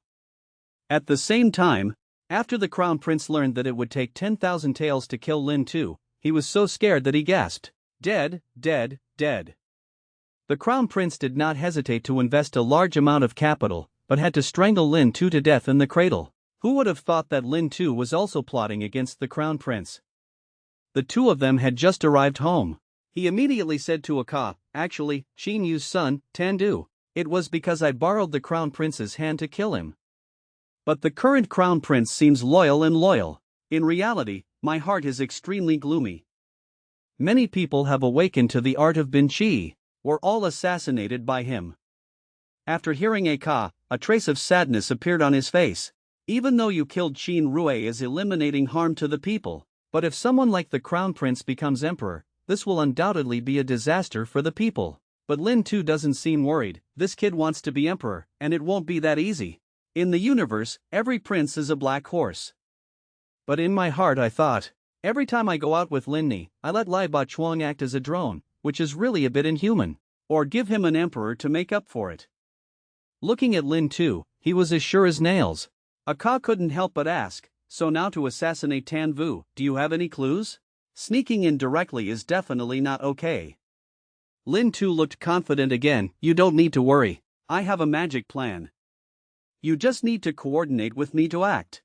Speaker 1: At the same time, after the crown prince learned that it would take 10,000 taels to kill Lin Tu, he was so scared that he gasped, dead, dead, dead. The crown prince did not hesitate to invest a large amount of capital, but had to strangle Lin Tu to death in the cradle. Who would have thought that Lin Tu was also plotting against the crown prince? The two of them had just arrived home. He immediately said to Aka, actually, Xin Yu's son, Tandu. It was because I borrowed the crown prince's hand to kill him. But the current crown prince seems loyal. In reality, my heart is extremely gloomy. Many people have awakened to the art of Bin Chi, were all assassinated by him. After hearing Aka, a trace of sadness appeared on his face. Even though you killed Qin Rue is eliminating harm to the people, but if someone like the crown prince becomes emperor, this will undoubtedly be a disaster for the people. But Lin Tu doesn't seem worried, this kid wants to be emperor, and it won't be that easy. In the universe, every prince is a black horse. But in my heart I thought, every time I go out with Lin Ni, I let Lai Ba Chuang act as a drone, which is really a bit inhuman. Or give him an emperor to make up for it. Looking at Lin Tu, he was as sure as nails. Aka couldn't help but ask, so now to assassinate Tan Vu, do you have any clues? Sneaking in directly is definitely not okay. Lin Tu looked confident again, you don't need to worry. I have a magic plan. You just need to coordinate with me to act.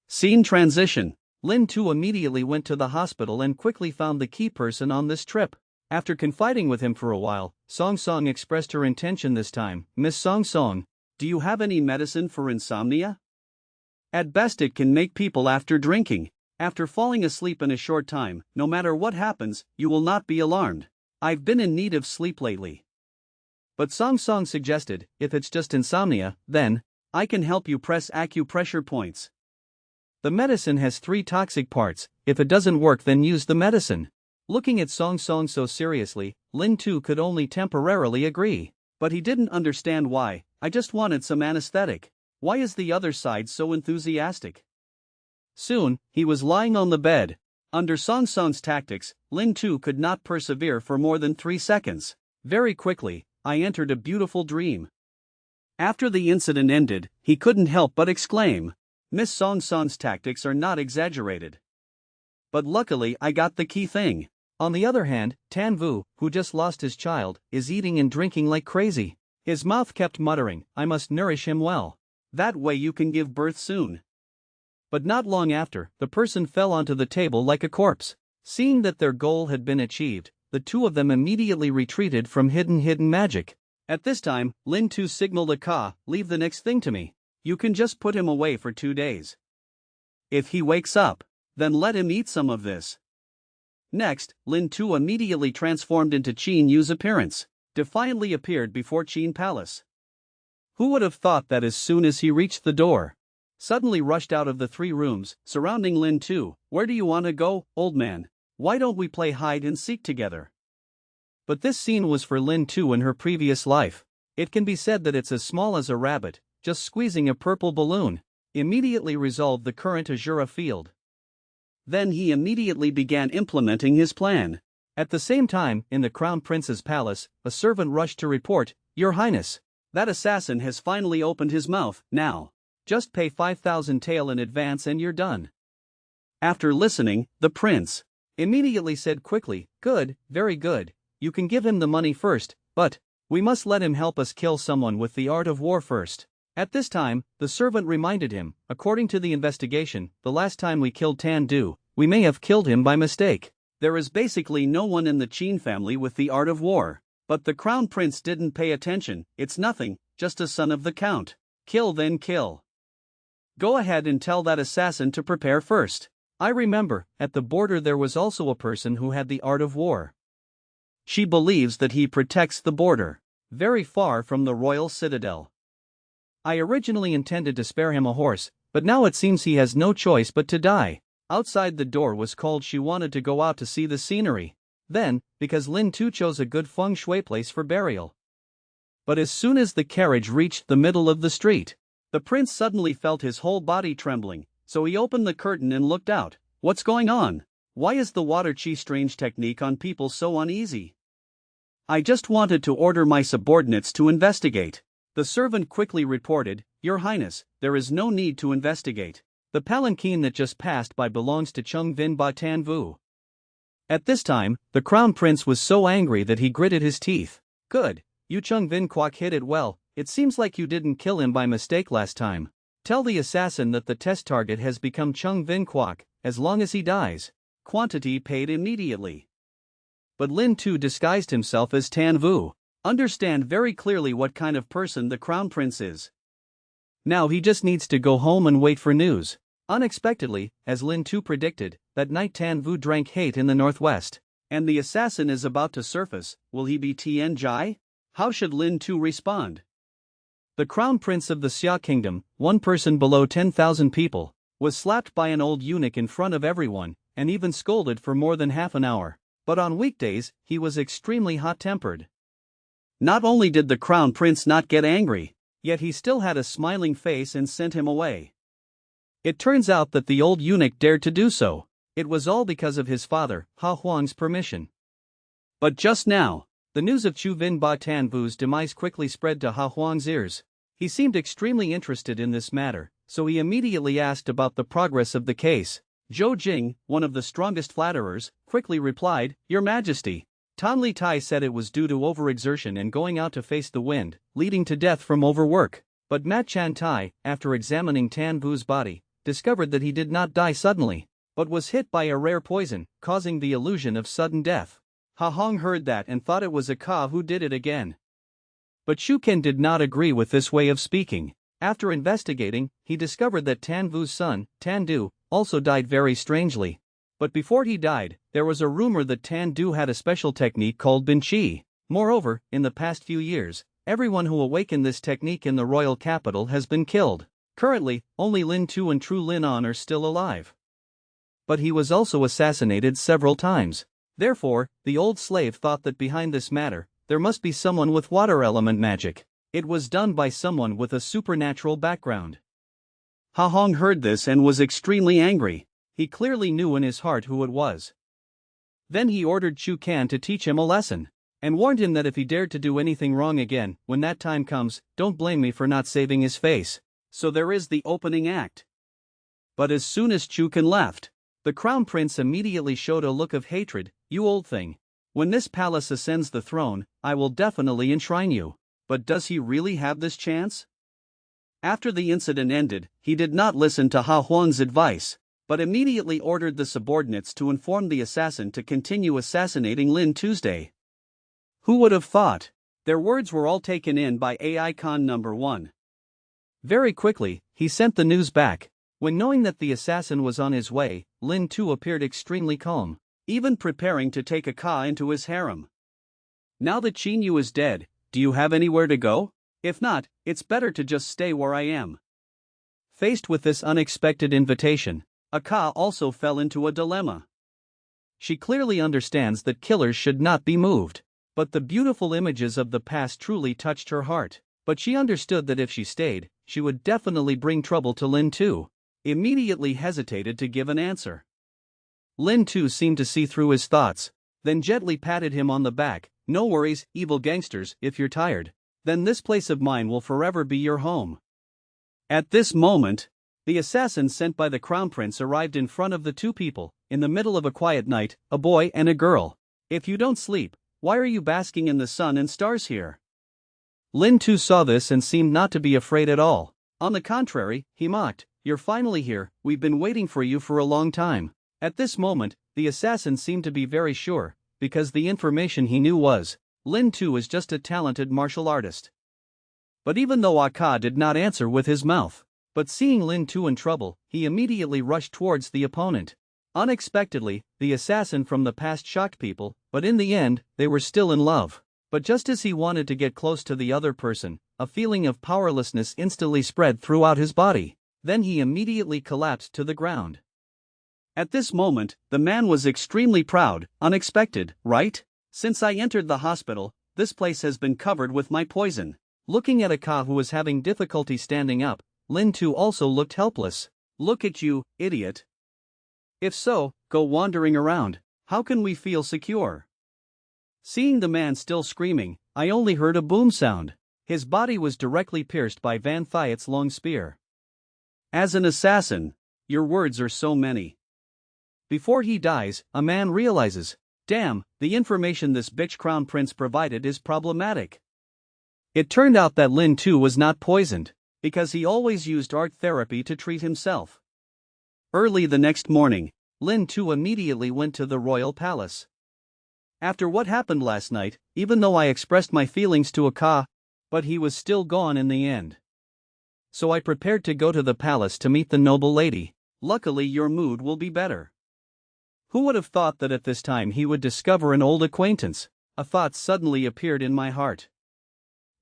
Speaker 1: Scene transition. Lin Tu immediately went to the hospital and quickly found the key person on this trip. After confiding with him for a while, Song Song expressed her intention this time. Miss Song Song, do you have any medicine for insomnia? At best it can make people after drinking. After falling asleep in a short time, no matter what happens, you will not be alarmed. I've been in need of sleep lately. But Song Song suggested, if it's just insomnia, then I can help you press acupressure points. The medicine has 3 toxic parts, if it doesn't work then use the medicine. Looking at Song Song so seriously, Lin Tu could only temporarily agree. But he didn't understand why. I just wanted some anesthetic. Why is the other side so enthusiastic? Soon, he was lying on the bed. Under Song Song's tactics, Lin Tu could not persevere for more than 3 seconds. Very quickly, I entered a beautiful dream. After the incident ended, he couldn't help but exclaim, Miss Song Song's tactics are not exaggerated. But luckily I got the key thing. On the other hand, Tan Vu, who just lost his child, is eating and drinking like crazy. His mouth kept muttering, I must nourish him well. That way you can give birth soon. But not long after, the person fell onto the table like a corpse. Seeing that their goal had been achieved, the two of them immediately retreated from hidden magic. At this time, Lin Tu signaled Aka, leave the next thing to me. You can just put him away for 2 days. If he wakes up, then let him eat some of this. Next, Lin Tu immediately transformed into Qin Yu's appearance, defiantly appeared before Qin Palace. Who would have thought that as soon as he reached the door, suddenly rushed out of the 3 rooms, surrounding Lin Tu, where do you want to go, old man? Why don't we play hide and seek together? But this scene was for Lin Tu in her previous life. It can be said that it's as small as a rabbit, just squeezing a purple balloon, immediately resolved the current Azura field. Then he immediately began implementing his plan. At the same time, in the Crown Prince's palace, a servant rushed to report, Your Highness, that assassin has finally opened his mouth. Now, just pay 5,000 tael in advance and you're done. After listening, the prince immediately said quickly, Good, very good, you can give him the money first, but We must let him help us kill someone with the art of war first. At this time, the servant reminded him, according to the investigation, the last time we killed Tan Du, we may have killed him by mistake. There is basically no one in the Qin family with the art of war. But the crown prince didn't pay attention. It's nothing, just a son of the count. Kill then kill. Go ahead and tell that assassin to prepare first. I remember, at the border there was also a person who had the art of war. She believes that he protects the border, very far from the royal citadel. I originally intended to spare him a horse, but now it seems he has no choice but to die. Outside the door was called. She wanted to go out to see the scenery. Then, because Lin Tu chose a good feng shui place for burial. But as soon as the carriage reached the middle of the street, the prince suddenly felt his whole body trembling, so he opened the curtain and looked out. What's going on? Why is the water chi strange technique on people so uneasy? I just wanted to order my subordinates to investigate. The servant quickly reported, Your Highness, there is no need to investigate. The palanquin that just passed by belongs to Chung Vin Ba Tan Vu. At this time, the crown prince was so angry that he gritted his teeth. Good, you Chung Vin Kwok hit it well. It seems like you didn't kill him by mistake last time. Tell the assassin that the test target has become Chung Vin Kwok, as long as he dies. Quantity paid immediately. But Lin Tu disguised himself as Tan Vu. Understand very clearly what kind of person the crown prince is. Now he just needs to go home and wait for news. Unexpectedly, as Lin Tu predicted, that night Tan Vu drank hate in the northwest. And the assassin is about to surface. Will he be Tian Jai? How should Lin Tu respond? The crown prince of the Xia kingdom, one person below 10,000 people, was slapped by an old eunuch in front of everyone, and even scolded for more than half an hour. But on weekdays, he was extremely hot-tempered. Not only did the crown prince not get angry, yet he still had a smiling face and sent him away. It turns out that the old eunuch dared to do so. It was all because of his father, Ha Huang's permission. But just now, the news of Chu Vin Ba Tan Vu's demise quickly spread to Ha Huang's ears. He seemed extremely interested in this matter, so he immediately asked about the progress of the case. Zhou Jing, one of the strongest flatterers, quickly replied, Your Majesty. Tan Li Tai said it was due to overexertion and going out to face the wind, leading to death from overwork. But Ma Chan Tai, after examining Tan Vu's body, discovered that he did not die suddenly, but was hit by a rare poison, causing the illusion of sudden death. Ha Hong heard that and thought it was a Ka who did it again. But Shu Ken did not agree with this way of speaking. After investigating, he discovered that Tan Vu's son, Tan Du, also died very strangely. But before he died, there was a rumor that Tan Du had a special technique called Bin Chi. Moreover, in the past few years, everyone who awakened this technique in the royal capital has been killed. Currently, only Lin Tu and True Lin On are still alive. But he was also assassinated several times. Therefore, the old slave thought that behind this matter, there must be someone with water element magic. It was done by someone with a supernatural background. Ha Hong heard this and was extremely angry. He clearly knew in his heart who it was. Then he ordered Chu Kan to teach him a lesson, and warned him that if he dared to do anything wrong again, when that time comes, don't blame me for not saving his face. So there is the opening act. But as soon as Chu Kan left, the crown prince immediately showed a look of hatred. You old thing. When this palace ascends the throne, I will definitely enshrine you. But does he really have this chance? After the incident ended, he did not listen to Ha Huang's advice, but immediately ordered the subordinates to inform the assassin to continue assassinating Lin Tuesday. Who would have thought? Their words were all taken in by AI Con number 1. Very quickly, he sent the news back. When knowing that the assassin was on his way, Lin Tu appeared extremely calm, even preparing to take a Ka into his harem. Now that Qin Yu is dead, do you have anywhere to go? If not, it's better to just stay where I am. Faced with this unexpected invitation, Ka also fell into a dilemma. She clearly understands that killers should not be moved, but the beautiful images of the past truly touched her heart. But she understood that if she stayed, she would definitely bring trouble to Lin Tu. Immediately hesitated to give an answer. Lin Tu seemed to see through his thoughts, then gently patted him on the back. No worries, evil gangsters, if you're tired, then this place of mine will forever be your home. At this moment, the assassin sent by the crown prince arrived in front of the two people, in the middle of a quiet night, a boy and a girl. If you don't sleep, why are you basking in the sun and stars here? Lin Tu saw this and seemed not to be afraid at all. On the contrary, he mocked, "You're finally here, we've been waiting for you for a long time." At this moment, the assassin seemed to be very sure, because the information he knew was, Lin Tu is just a talented martial artist. But even though Aka did not answer with his mouth, but seeing Lin Tu in trouble, he immediately rushed towards the opponent. Unexpectedly, the assassin from the past shocked people, but in the end, they were still in love. But just as he wanted to get close to the other person, a feeling of powerlessness instantly spread throughout his body. Then he immediately collapsed to the ground. At this moment, the man was extremely proud. Unexpected, right? Since I entered the hospital, this place has been covered with my poison. Looking at Aka, who was having difficulty standing up, Lin Tu also looked helpless. Look at you, idiot. If so, go wandering around. How can we feel secure? Seeing the man still screaming, I only heard a boom sound. His body was directly pierced by Van Thiet's long spear. As an assassin, your words are so many. Before he dies, a man realizes, damn, the information this bitch crown prince provided is problematic. It turned out that Lin Tu was not poisoned, because he always used art therapy to treat himself. Early the next morning, Lin Tu immediately went to the royal palace. After what happened last night, even though I expressed my feelings to Aka, but he was still gone in the end. So I prepared to go to the palace to meet the noble lady. Luckily your mood will be better. Who would have thought that at this time he would discover an old acquaintance? A thought suddenly appeared in my heart.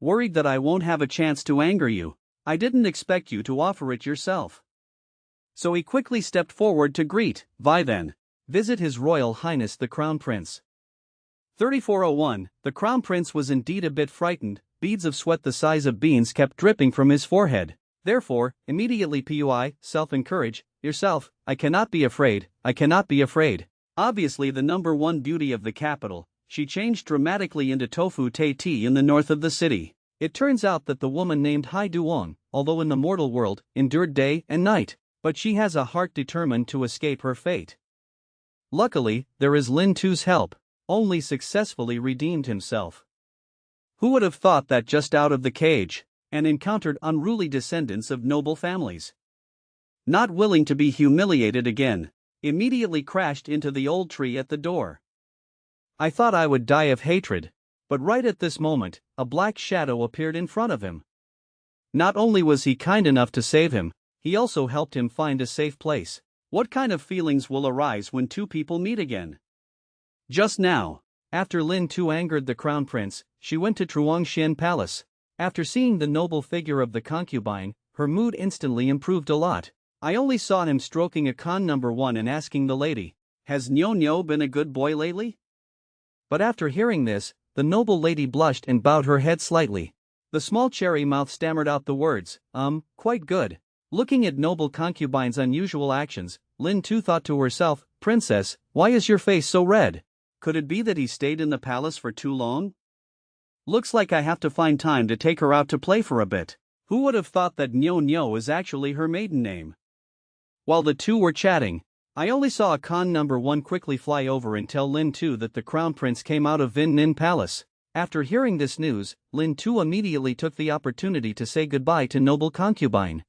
Speaker 1: Worried that I won't have a chance to anger you, I didn't expect you to offer it yourself. So he quickly stepped forward to greet, Vi then, visit His Royal Highness the Crown Prince. 3401, the Crown Prince was indeed a bit frightened, beads of sweat the size of beans kept dripping from his forehead. Therefore, immediately self-encourage yourself, I cannot be afraid, I cannot be afraid. Obviously the number one beauty of the capital, she changed dramatically into Tofu Tay Tea in the north of the city. It turns out that the woman named Hai Duong, although in the mortal world, endured day and night, but she has a heart determined to escape her fate. Luckily, there is Lin Tu's help. Only successfully redeemed himself. Who would have thought that just out of the cage, and encountered unruly descendants of noble families? Not willing to be humiliated again, immediately crashed into the old tree at the door. I thought I would die of hatred, but right at this moment, a black shadow appeared in front of him. Not only was he kind enough to save him, he also helped him find a safe place. What kind of feelings will arise when two people meet again? Just now, after Lin Tu angered the crown prince, she went to Truongxian Palace. After seeing the noble figure of the concubine, her mood instantly improved a lot. I only saw him stroking Akan number 1 and asking the lady, has Nyo been a good boy lately? But after hearing this, the noble lady blushed and bowed her head slightly. The small cherry mouth stammered out the words, quite good. Looking at noble concubine's unusual actions, Lin Tu thought to herself, Princess, why is your face so red? Could it be that he stayed in the palace for too long? Looks like I have to find time to take her out to play for a bit. Who would have thought that Nyo is actually her maiden name? While the two were chatting, I only saw Akan number 1 quickly fly over and tell Lin Tu that the crown prince came out of Vin Nin Palace. After hearing this news, Lin Tu immediately took the opportunity to say goodbye to noble concubine.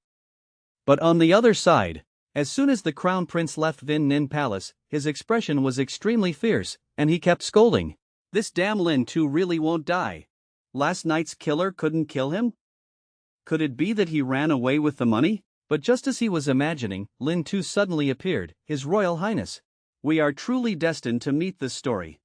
Speaker 1: But on the other side, as soon as the crown prince left Vin Nin Palace, his expression was extremely fierce, and he kept scolding. This damn Lin Tu really won't die. Last night's killer couldn't kill him? Could it be that he ran away with the money? But just as he was imagining, Lin Tu suddenly appeared, His Royal Highness. We are truly destined to meet this story.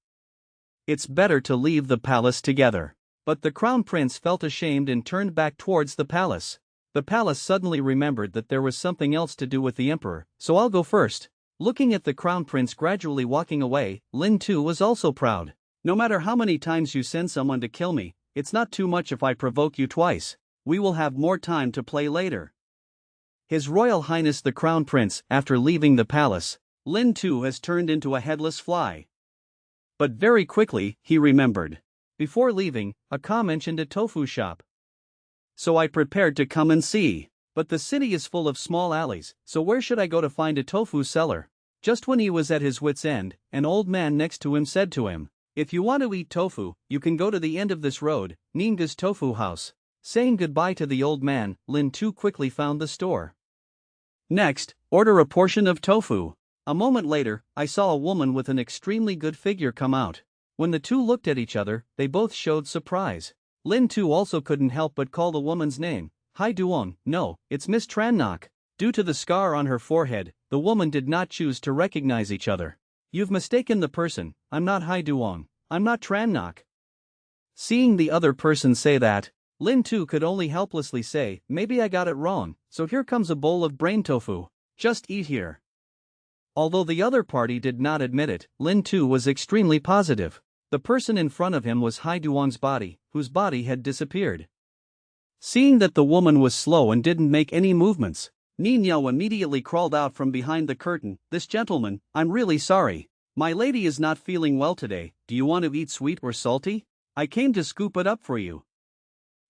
Speaker 1: It's better to leave the palace together. But the crown prince felt ashamed and turned back towards the palace. The palace suddenly remembered that there was something else to do with the emperor, so I'll go first. Looking at the crown prince gradually walking away, Lin Tu was also proud. No matter how many times you send someone to kill me, it's not too much if I provoke you twice. We will have more time to play later. His Royal Highness the Crown Prince. After leaving the palace, Lin Tu has turned into a headless fly. But very quickly, he remembered. Before leaving, Aka mentioned a tofu shop. So I prepared to come and see. But the city is full of small alleys, so where should I go to find a tofu seller? Just when he was at his wit's end, an old man next to him said to him, If you want to eat tofu, you can go to the end of this road, Ninga's Tofu House. Saying goodbye to the old man, Lin Tu quickly found the store. Next, order a portion of tofu. A moment later, I saw a woman with an extremely good figure come out. When the two looked at each other, they both showed surprise. Lin Tu also couldn't help but call the woman's name. Hai Duong, no, it's Miss Trannock. Due to the scar on her forehead, the woman did not choose to recognize each other. You've mistaken the person, I'm not Hai Duong, I'm not Trannock. Seeing the other person say that, Lin Tu could only helplessly say, maybe I got it wrong, so here comes a bowl of brain tofu. Just eat here. Although the other party did not admit it, Lin Tu was extremely positive. The person in front of him was Hai Duong's body, whose body had disappeared. Seeing that the woman was slow and didn't make any movements, Nino immediately crawled out from behind the curtain. This gentleman, I'm really sorry. My lady is not feeling well today. Do you want to eat sweet or salty? I came to scoop it up for you.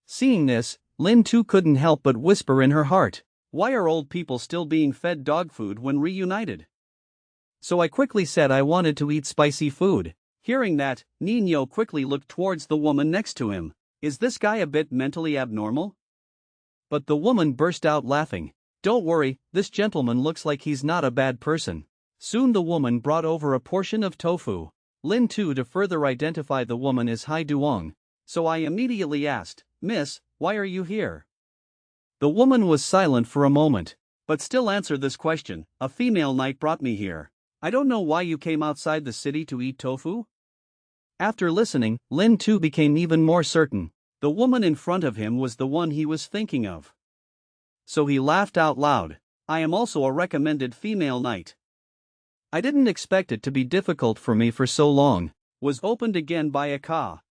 Speaker 1: Seeing this, Lin Tu couldn't help but whisper in her heart, why are old people still being fed dog food when reunited? So I quickly said I wanted to eat spicy food. Hearing that, Nino quickly looked towards the woman next to him. Is this guy a bit mentally abnormal? But the woman burst out laughing. Don't worry, this gentleman looks like he's not a bad person. Soon the woman brought over a portion of tofu. Lin Tu to further identify the woman as Hai Duong. So I immediately asked, Miss, why are you here? The woman was silent for a moment, but still answered this question. A female knight brought me here. I don't know why you came outside the city to eat tofu. After listening, Lin Tu became even more certain. The woman in front of him was the one he was thinking of. So he laughed out loud. I am also a recommended female knight. I didn't expect it to be difficult for me for so long. Was opened again by a ka.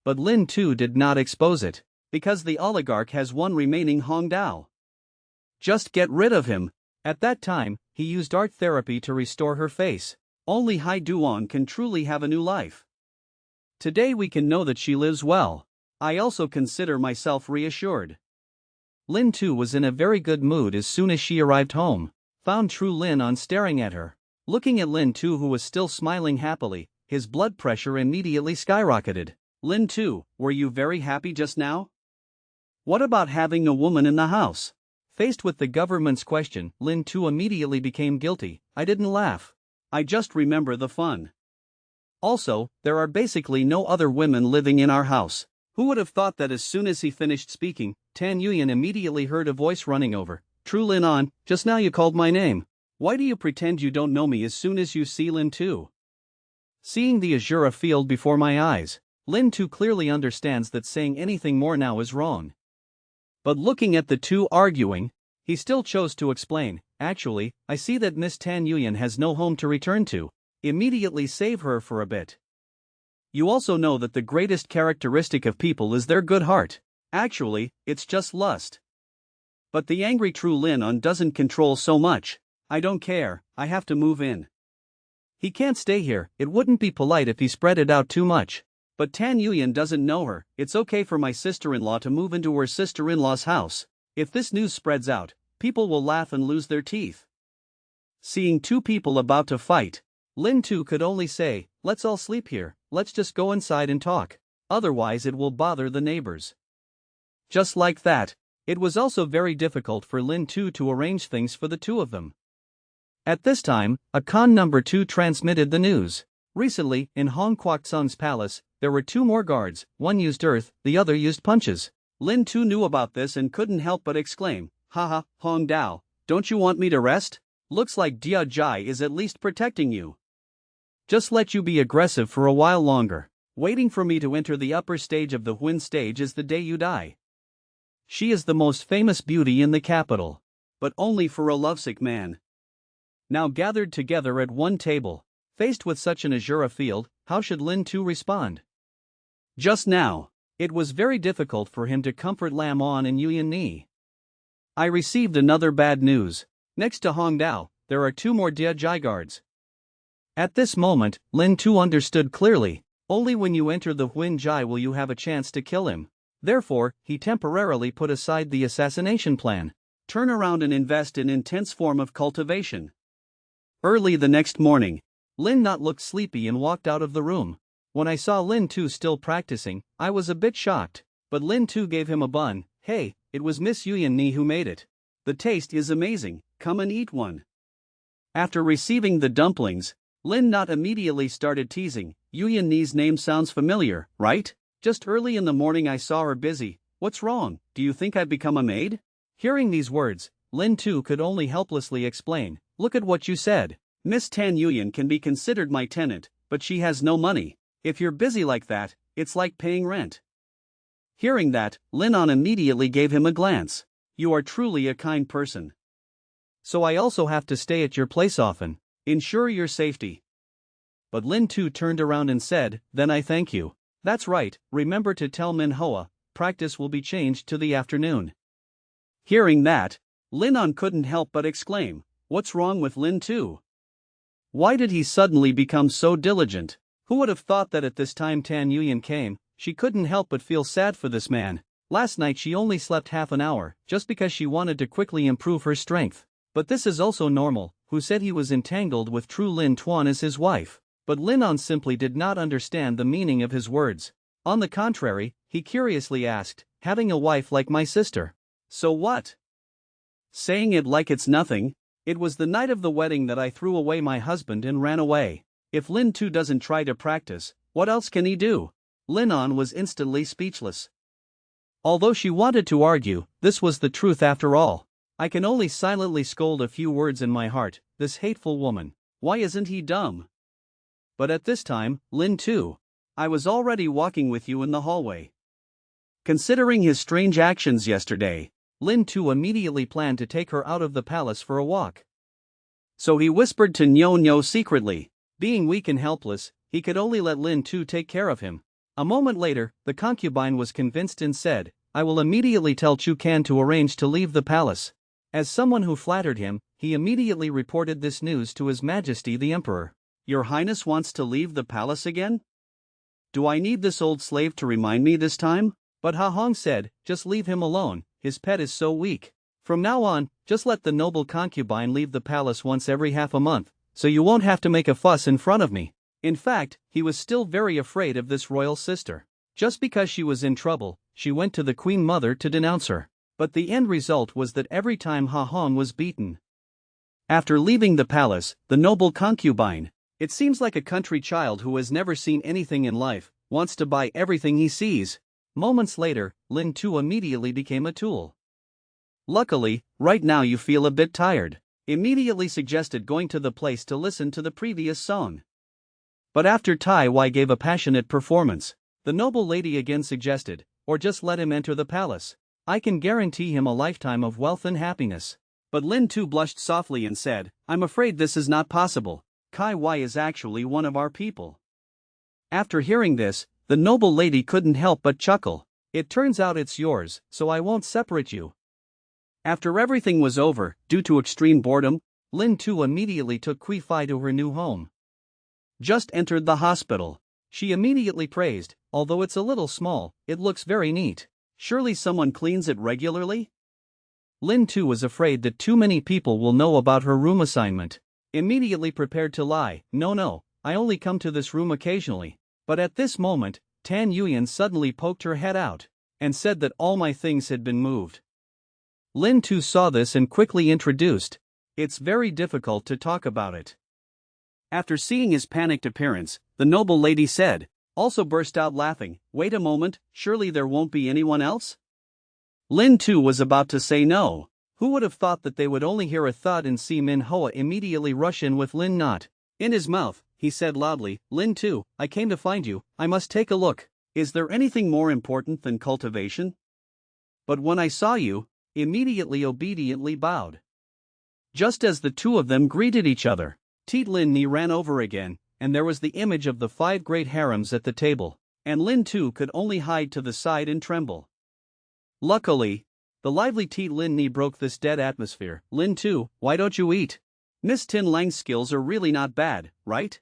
Speaker 1: But Lin Tu did not expose it, because the oligarch has one remaining Hongdao. Just get rid of him. At that time, he used art therapy to restore her face. Only Hai Duong can truly have a new life. Today we can know that she lives well. I also consider myself reassured. Lin Tu was in a very good mood as soon as she arrived home, found True Lin on staring at her. Looking at Lin Tu, who was still smiling happily, his blood pressure immediately skyrocketed. Lin Tu, were you very happy just now? What about having a woman in the house? Faced with the government's question, Lin Tu immediately became guilty. I didn't laugh. I just remember the fun. Also, there are basically no other women living in our house. Who would have thought that? As soon as he finished speaking, Tan Yuyan immediately heard a voice running over. True Lin on, just now you called my name. Why do you pretend you don't know me as soon as you see Lin Tu? Seeing the Azura field before my eyes, Lin Tu clearly understands that saying anything more now is wrong. But looking at the two arguing, he still chose to explain. Actually, I see that Miss Tan Yuyan has no home to return to. Immediately save her for a bit. You also know that the greatest characteristic of people is their good heart. Actually, it's just lust. But the angry True Lin on doesn't control so much. I don't care, I have to move in. He can't stay here, it wouldn't be polite if he spread it out too much. But Tan Yuyan doesn't know her. It's okay for my sister-in-law to move into her sister-in-law's house. If this news spreads out, people will laugh and lose their teeth. Seeing two people about to fight, Lin Tu could only say, let's all sleep here, let's just go inside and talk. Otherwise it will bother the neighbors. Just like that, it was also very difficult for Lin Tu to arrange things for the two of them. At this time, a Khan number 2 transmitted the news. Recently, in Hong Kwok Sung's palace, there were two more guards, one used earth, the other used punches. Lin Tu knew about this and couldn't help but exclaim, haha, Hong Dao, don't you want me to rest? Looks like Dia Jai is at least protecting you. Just let you be aggressive for a while longer. Waiting for me to enter the upper stage of the Huin stage is the day you die. She is the most famous beauty in the capital. But only for a lovesick man. Now gathered together at one table, faced with such an Azura field, how should Lin Tu respond? Just now, it was very difficult for him to comfort Lam On and Yuyan Ni. I received another bad news. Next to Hong Dao, there are two more Dia Jai guards. At this moment, Lin Tu understood clearly, only when you enter the Huin Jai will you have a chance to kill him. Therefore, he temporarily put aside the assassination plan. Turn around and invest in intense form of cultivation. Early the next morning, Lin not looked sleepy and walked out of the room. When I saw Lin Tu still practicing, I was a bit shocked, but Lin Tu gave him a bun. Hey, it was Miss Yuyan Ni who made it. The taste is amazing, come and eat one. After receiving the dumplings, Lin not immediately started teasing. Yuyan Ni's name sounds familiar, right? Just early in the morning I saw her busy. What's wrong, do you think I've become a maid? Hearing these words, Lin Tu could only helplessly explain. Look at what you said. Miss Tan Yuyan can be considered my tenant, but she has no money. If you're busy like that, it's like paying rent. Hearing that, Lin On immediately gave him a glance. You are truly a kind person. So I also have to stay at your place often. Ensure your safety. But Lin Tu turned around and said, then I thank you. That's right, remember to tell Manhwa, practice will be changed to the afternoon. Hearing that, Lin On couldn't help but exclaim, what's wrong with Lin Tu? Why did he suddenly become so diligent? Who would have thought that at this time Tan Yuyan came? She couldn't help but feel sad for this man. Last night she only slept half an hour, just because she wanted to quickly improve her strength. But this is also normal. Who said he was entangled with true Lin Tuan as his wife? But Lin On simply did not understand the meaning of his words. On the contrary, he curiously asked, having a wife like my sister. So what? Saying it like it's nothing. It was the night of the wedding that I threw away my husband and ran away. If Lin Tu doesn't try to practice, what else can he do? Lin On was instantly speechless. Although she wanted to argue, this was the truth after all. I can only silently scold a few words in my heart, this hateful woman. Why isn't he dumb? But at this time, Lin Tu, I was already walking with you in the hallway. Considering his strange actions yesterday, Lin Tu immediately planned to take her out of the palace for a walk. So he whispered to Nyo Nyo secretly. Being weak and helpless, he could only let Lin Tu take care of him. A moment later, the concubine was convinced and said, I will immediately tell Chu Kan to arrange to leave the palace. As someone who flattered him, he immediately reported this news to His Majesty the Emperor. Your Highness wants to leave the palace again? Do I need this old slave to remind me this time? But Ha Hong said, just leave him alone, his pet is so weak. From now on, just let the noble concubine leave the palace once every half a month, so you won't have to make a fuss in front of me. In fact, he was still very afraid of this royal sister. Just because she was in trouble, she went to the Queen Mother to denounce her. But the end result was that every time Ha Hong was beaten. After leaving the palace, the noble concubine, it seems like a country child who has never seen anything in life, wants to buy everything he sees. Moments later, Lin Tu immediately became a tool. Luckily, right now you feel a bit tired. Immediately suggested going to the place to listen to the previous song. But after Tai Wai gave a passionate performance, the noble lady again suggested, or just let him enter the palace. I can guarantee him a lifetime of wealth and happiness. But Lin Tu blushed softly and said, I'm afraid this is not possible. Kai Wai is actually one of our people. After hearing this, the noble lady couldn't help but chuckle. It turns out it's yours, so I won't separate you. After everything was over, due to extreme boredom, Lin Tu immediately took Kui Fai to her new home. Just entered the hospital. She immediately praised, although it's a little small, it looks very neat. Surely someone cleans it regularly? Lin Tu was afraid that too many people will know about her room assignment. Immediately prepared to lie, no, I only come to this room occasionally. But at this moment, Tan Yuyan suddenly poked her head out, and said that all my things had been moved. Lin Tu saw this and quickly introduced. It's very difficult to talk about it. After seeing his panicked appearance, the noble lady said, also burst out laughing, wait a moment, surely there won't be anyone else? Lin Tu was about to say no. Who would have thought that they would only hear a thud and see Min Hoa immediately rush in with Lin Not in his mouth? He said loudly, Lin Tu, I came to find you, I must take a look. Is there anything more important than cultivation? But when I saw you, immediately obediently bowed. Just as the two of them greeted each other, Tiet Lin Ni ran over again, and there was the image of the 5 great harems at the table, and Lin Tu could only hide to the side and tremble. Luckily, the lively Tiet Lin Ni broke this dead atmosphere. Lin Tu, why don't you eat? Miss Tin Lang's skills are really not bad, right?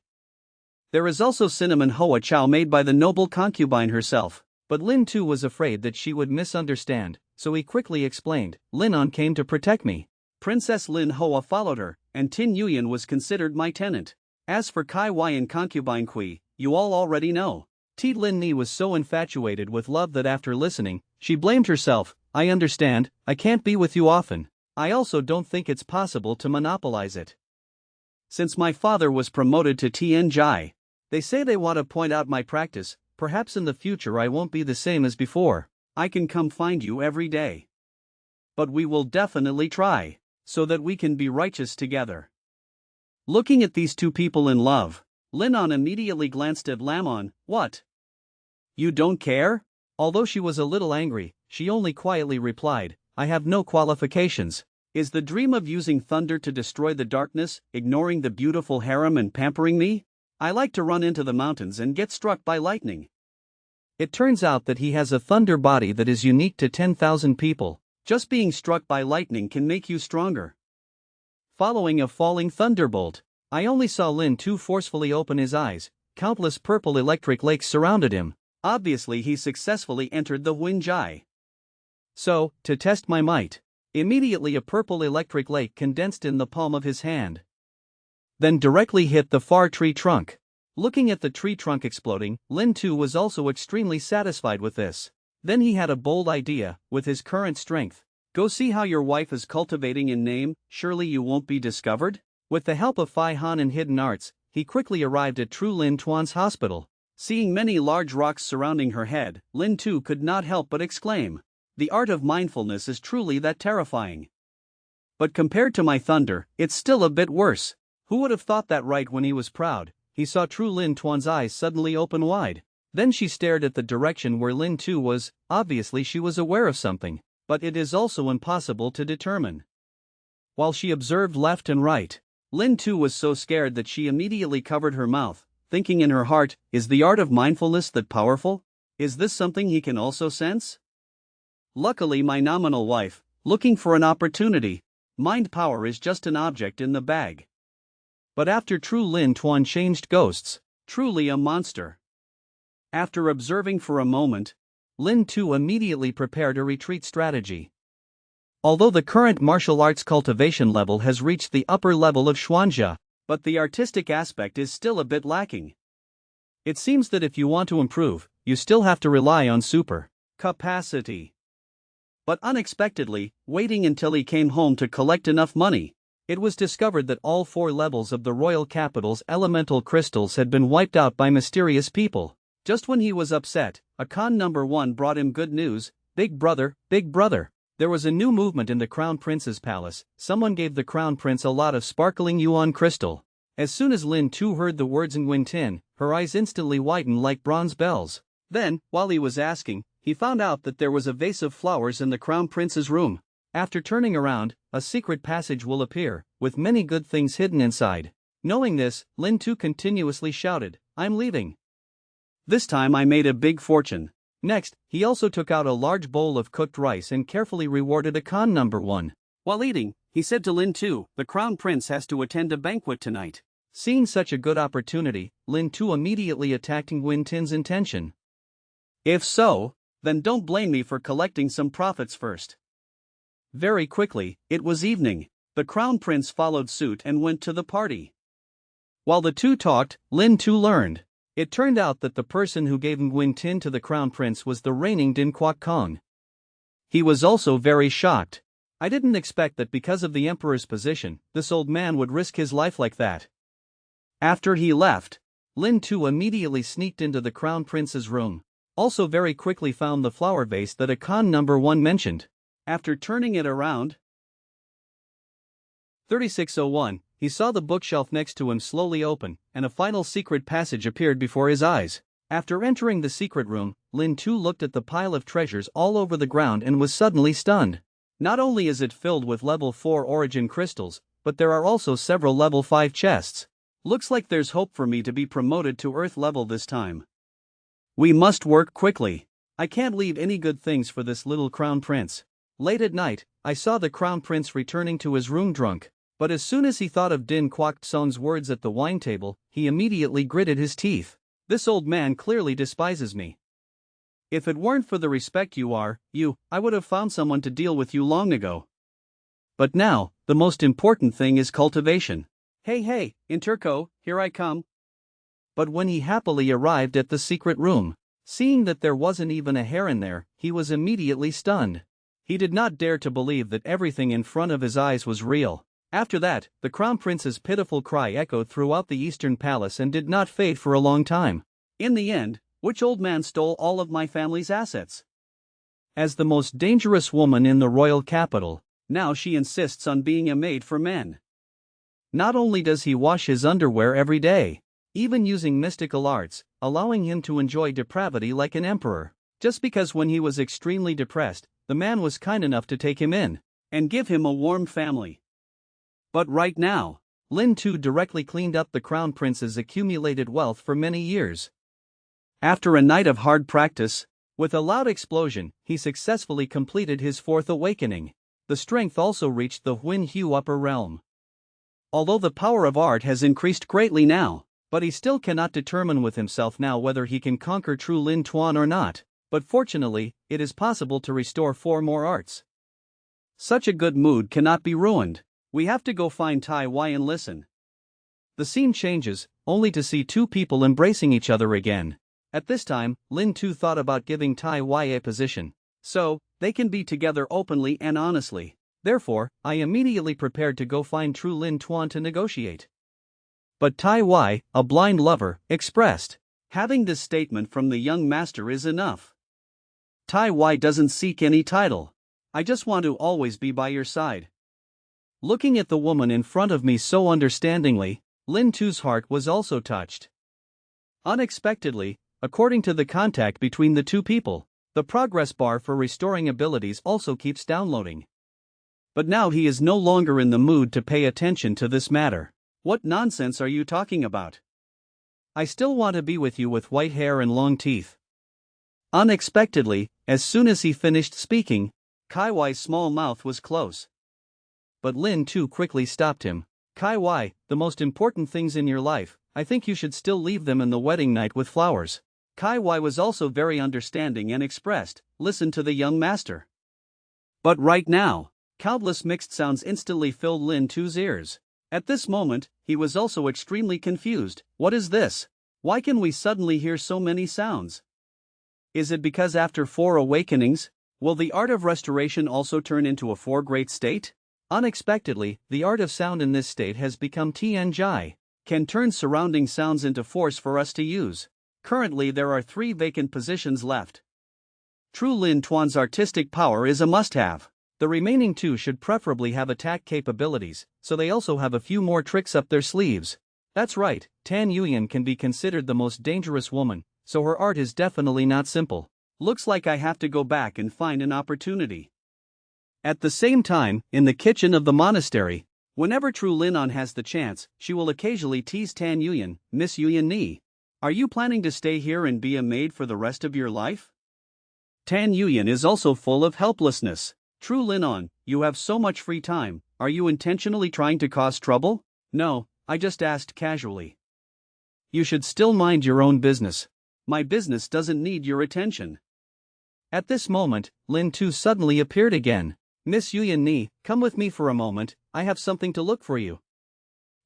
Speaker 1: There is also cinnamon hoa chow made by the noble concubine herself, but Lin Tu was afraid that she would misunderstand, so he quickly explained, Lin On came to protect me. Princess Lin Hoa followed her, and Tin Yuyan was considered my tenant. As for Kai Wai and concubine Kui, you all already know. Lin Tu was so infatuated with love that after listening, she blamed herself. I understand, I can't be with you often. I also don't think it's possible to monopolize it. Since my father was promoted to TNJ, they say they want to point out my practice. Perhaps in the future I won't be the same as before. I can come find you every day. But we will definitely try, so that we can be righteous together. Looking at these two people in love, Lin Tu immediately glanced at Lamon. What? You don't care? Although she was a little angry, she only quietly replied, I have no qualifications. Is the dream of using thunder to destroy the darkness, ignoring the beautiful harem and pampering me? I like to run into the mountains and get struck by lightning. It turns out that he has a thunder body that is unique to 10,000 people. Just being struck by lightning can make you stronger. Following a falling thunderbolt, I only saw Lin Tu forcefully open his eyes. Countless purple electric lakes surrounded him. Obviously he successfully entered the Winjai. So, to test my might, immediately a purple electric lake condensed in the palm of his hand. Then directly hit the far tree trunk. Looking at the tree trunk exploding, Lin Tu was also extremely satisfied with this. Then he had a bold idea. With his current strength, go see how your wife is cultivating in name, surely you won't be discovered? With the help of Fai Han and hidden arts, he quickly arrived at True Lin Tuan's hospital. Seeing many large rocks surrounding her head, Lin Tu could not help but exclaim, the art of mindfulness is truly that terrifying. But compared to my thunder, it's still a bit worse. Who would have thought that? Right when he was proud, he saw True Lin Tuan's eyes suddenly open wide. Then she stared at the direction where Lin Tu was. Obviously she was aware of something, but it is also impossible to determine. While she observed left and right, Lin Tu was so scared that she immediately covered her mouth, thinking in her heart, is the art of mindfulness that powerful? Is this something he can also sense? Luckily my nominal wife, looking for an opportunity, mind power is just an object in the bag. But after True Lin Tuan changed ghosts, truly a monster. After observing for a moment, Lin Tu immediately prepared a retreat strategy. Although the current martial arts cultivation level has reached the upper level of Xuanjia, but the artistic aspect is still a bit lacking. It seems that if you want to improve, you still have to rely on super capacity. But unexpectedly, waiting until he came home to collect enough money, it was discovered that all 4 levels of the royal capital's elemental crystals had been wiped out by mysterious people. Just when he was upset, Akan number 1 brought him good news. Big brother, there was a new movement in the Crown Prince's palace. Someone gave the Crown Prince a lot of sparkling yuan crystal. As soon as Lin Tu heard the words Nguyen Tin, her eyes instantly whitened like bronze bells. Then, while he was asking, he found out that there was a vase of flowers in the Crown Prince's room. After turning around, a secret passage will appear, with many good things hidden inside. Knowing this, Lin Tu continuously shouted, I'm leaving. This time I made a big fortune. Next, he also took out a large bowl of cooked rice and carefully rewarded Akan number 1. While eating, he said to Lin Tu, the Crown Prince has to attend a banquet tonight. Seeing such a good opportunity, Lin Tu immediately attacked Nguyen Tin's intention. If so, then don't blame me for collecting some profits first. Very quickly, it was evening. The Crown Prince followed suit and went to the party. While the two talked, Lin Tu learned. It turned out that the person who gave Nguyen Tin to the Crown Prince was the reigning Din Quoc Kong. He was also very shocked. I didn't expect that because of the Emperor's position, this old man would risk his life like that. After he left, Lin Tu immediately sneaked into the Crown Prince's room. Also very quickly found the flower vase that Akan number 1 mentioned. After turning it around, 3601, he saw the bookshelf next to him slowly open, and a final secret passage appeared before his eyes. After entering the secret room, Lin Tu looked at the pile of treasures all over the ground and was suddenly stunned. Not only is it filled with level 4 origin crystals, but there are also several level 5 chests. Looks like there's hope for me to be promoted to Earth level this time. We must work quickly. I can't leave any good things for this little Crown Prince. Late at night, I saw the Crown Prince returning to his room drunk. But as soon as he thought of Din Quoc Song's words at the wine table, he immediately gritted his teeth. This old man clearly despises me. If it weren't for the respect I would have found someone to deal with you long ago. But now, the most important thing is cultivation. Hey, Interco, here I come. But when he happily arrived at the secret room, seeing that there wasn't even a hair in there, he was immediately stunned. He did not dare to believe that everything in front of his eyes was real. After that, the crown prince's pitiful cry echoed throughout the eastern palace and did not fade for a long time. In the end, which old man stole all of my family's assets? As the most dangerous woman in the royal capital, now she insists on being a maid for men. Not only does he wash his underwear every day, even using mystical arts, allowing him to enjoy depravity like an emperor, just because when he was extremely depressed, the man was kind enough to take him in and give him a warm family. But right now, Lin Tu directly cleaned up the crown prince's accumulated wealth for many years. After a night of hard practice, with a loud explosion, he successfully completed his fourth awakening. The strength also reached the Huin Hu upper realm. Although the power of art has increased greatly now, but he still cannot determine with himself now whether he can conquer true Lin Tuan or not. But fortunately, it is possible to restore 4 more arts. Such a good mood cannot be ruined. We have to go find Tai Wai and listen. The scene changes, only to see 2 people embracing each other again. At this time, Lin Tu thought about giving Tai Wai a position, so they can be together openly and honestly. Therefore, I immediately prepared to go find true Lin Tuan to negotiate. But Tai Wai, a blind lover, expressed, having this statement from the young master is enough. Tai Wai doesn't seek any title. I just want to always be by your side. Looking at the woman in front of me so understandingly, Lin Tu's heart was also touched. Unexpectedly, according to the contact between the 2 people, the progress bar for restoring abilities also keeps downloading. But now he is no longer in the mood to pay attention to this matter. What nonsense are you talking about? I still want to be with you with white hair and long teeth. Unexpectedly, as soon as he finished speaking, Kai Wai's small mouth was close. But Lin Tu quickly stopped him. Kai Wai, the most important things in your life, I think you should still leave them in the wedding night with flowers. Kai Wai was also very understanding and expressed, listen to the young master. But right now, countless mixed sounds instantly filled Lin Tu's ears. At this moment, he was also extremely confused. What is this? Why can we suddenly hear so many sounds? Is it because after 4 awakenings, will the art of restoration also turn into a 4 great state? Unexpectedly, the art of sound in this state has become Tian Jai, can turn surrounding sounds into force for us to use. Currently there are 3 vacant positions left. True Lin Tuan's artistic power is a must-have. The remaining 2 should preferably have attack capabilities, so they also have a few more tricks up their sleeves. That's right, Tan Yuyan can be considered the most dangerous woman, so her art is definitely not simple. Looks like I have to go back and find an opportunity. At the same time, in the kitchen of the monastery, whenever True Linon has the chance, she will occasionally tease Tan Yuyan, Miss Yuyan Ni. Are you planning to stay here and be a maid for the rest of your life? Tan Yuyan is also full of helplessness. True Linon, you have so much free time, are you intentionally trying to cause trouble? No, I just asked casually. You should still mind your own business. My business doesn't need your attention. At this moment, Lin Tu suddenly appeared again. Miss Yuyan Ni, come with me for a moment, I have something to look for you.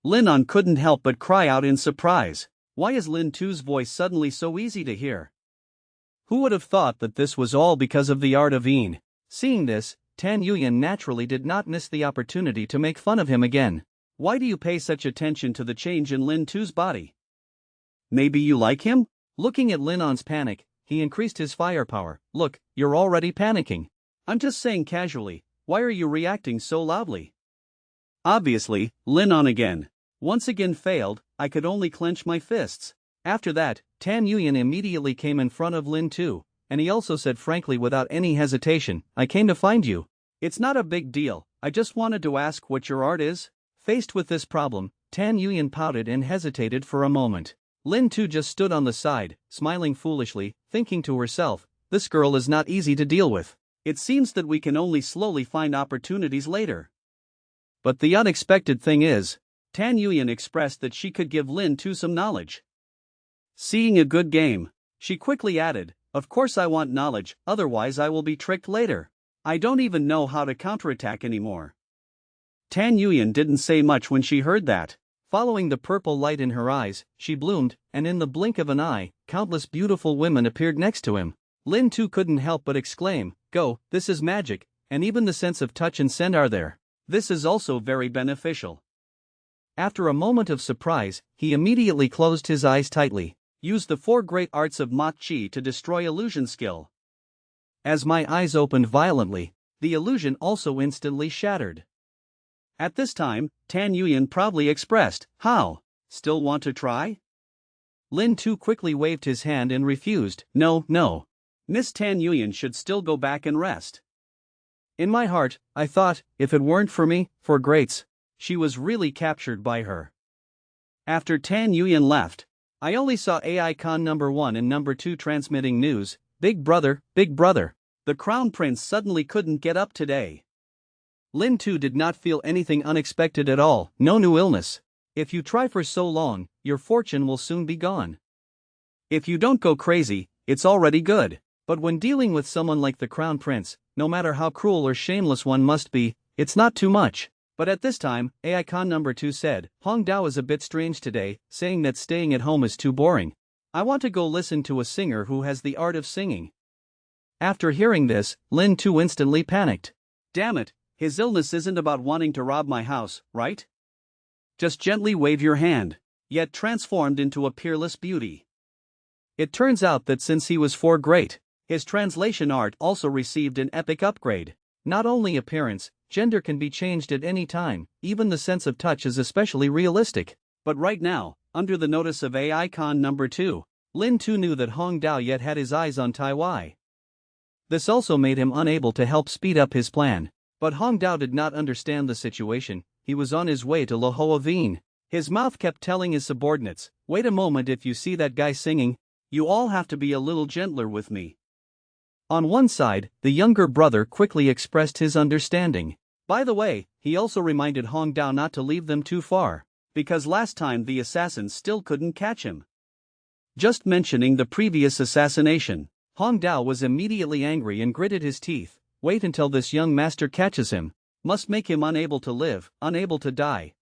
Speaker 1: Linon couldn't help but cry out in surprise. Why is Lin Tu's voice suddenly so easy to hear? Who would have thought that this was all because of the art of Yin? Seeing this, Tan Yuyan naturally did not miss the opportunity to make fun of him again. Why do you pay such attention to the change in Lin Tu's body? Maybe you like him? Looking at Linon's panic, he increased his firepower. Look, you're already panicking. I'm just saying casually, why are you reacting so loudly? Obviously, Linon again. Once again failed, I could only clench my fists. After that, Tan Yuyan immediately came in front of Lin Tu, and he also said frankly without any hesitation, I came to find you. It's not a big deal, I just wanted to ask what your art is. Faced with this problem, Tan Yuyan pouted and hesitated for a moment. Lin Tu just stood on the side, smiling foolishly, thinking to herself, this girl is not easy to deal with. It seems that we can only slowly find opportunities later. But the unexpected thing is, Tan Yuyan expressed that she could give Lin Tu some knowledge. Seeing a good game, she quickly added, of course I want knowledge, otherwise I will be tricked later. I don't even know how to counterattack anymore. Tan Yuyan didn't say much when she heard that. Following the purple light in her eyes, she bloomed, and in the blink of an eye, countless beautiful women appeared next to him. Lin Tu couldn't help but exclaim, "Go, this is magic, and even the sense of touch and scent are there. This is also very beneficial." After a moment of surprise, he immediately closed his eyes tightly, used the 4 great arts of Mach Chi to destroy illusion skill. As my eyes opened violently, the illusion also instantly shattered. At this time, Tan Yuyan proudly expressed, "How? Still want to try?" Lin Tu quickly waved his hand and refused, No. Miss Tan Yuyan should still go back and rest." In my heart, I thought, if it weren't for me, for greats, she was really captured by her. After Tan Yuyan left, I only saw AI Con number 1 and number 2 transmitting news, Big brother, the crown prince suddenly couldn't get up today." Lin Tu did not feel anything unexpected at all, no new illness. If you try for so long, your fortune will soon be gone. If you don't go crazy, it's already good. But when dealing with someone like the crown prince, no matter how cruel or shameless one must be, it's not too much. But at this time, AI Con number 2 said, "Hong Dao is a bit strange today, saying that staying at home is too boring. I want to go listen to a singer who has the art of singing." After hearing this, Lin Tu instantly panicked. Damn it, his illness isn't about wanting to rob my house, right? Just gently wave your hand. Yet transformed into a peerless beauty. It turns out that since he was 4 great, his translation art also received an epic upgrade. Not only appearance, gender can be changed at any time, even the sense of touch is especially realistic. But right now, under the notice of AI Con number 2, Lin Tu knew that Hong Dao yet had his eyes on Tai Wai. This also made him unable to help speed up his plan. But Hong Dao did not understand the situation. He was on his way to Lohoa Veen. His mouth kept telling his subordinates, "Wait a moment, if you see that guy singing, you all have to be a little gentler with me." On one side, the younger brother quickly expressed his understanding. By the way, he also reminded Hong Dao not to leave them too far, because last time the assassins still couldn't catch him. Just mentioning the previous assassination, Hong Dao was immediately angry and gritted his teeth. Wait until this young master catches him. Must make him unable to live, unable to die.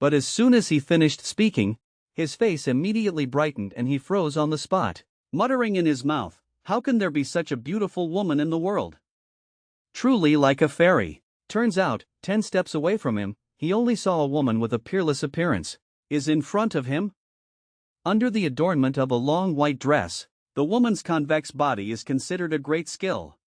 Speaker 1: But as soon as he finished speaking, his face immediately brightened and he froze on the spot, muttering in his mouth, "How can there be such a beautiful woman in the world? Truly like a fairy." Turns out, 10 steps away from him, he only saw a woman with a peerless appearance. Is in front of him? Under the adornment of a long white dress, the woman's convex body is considered a great skill.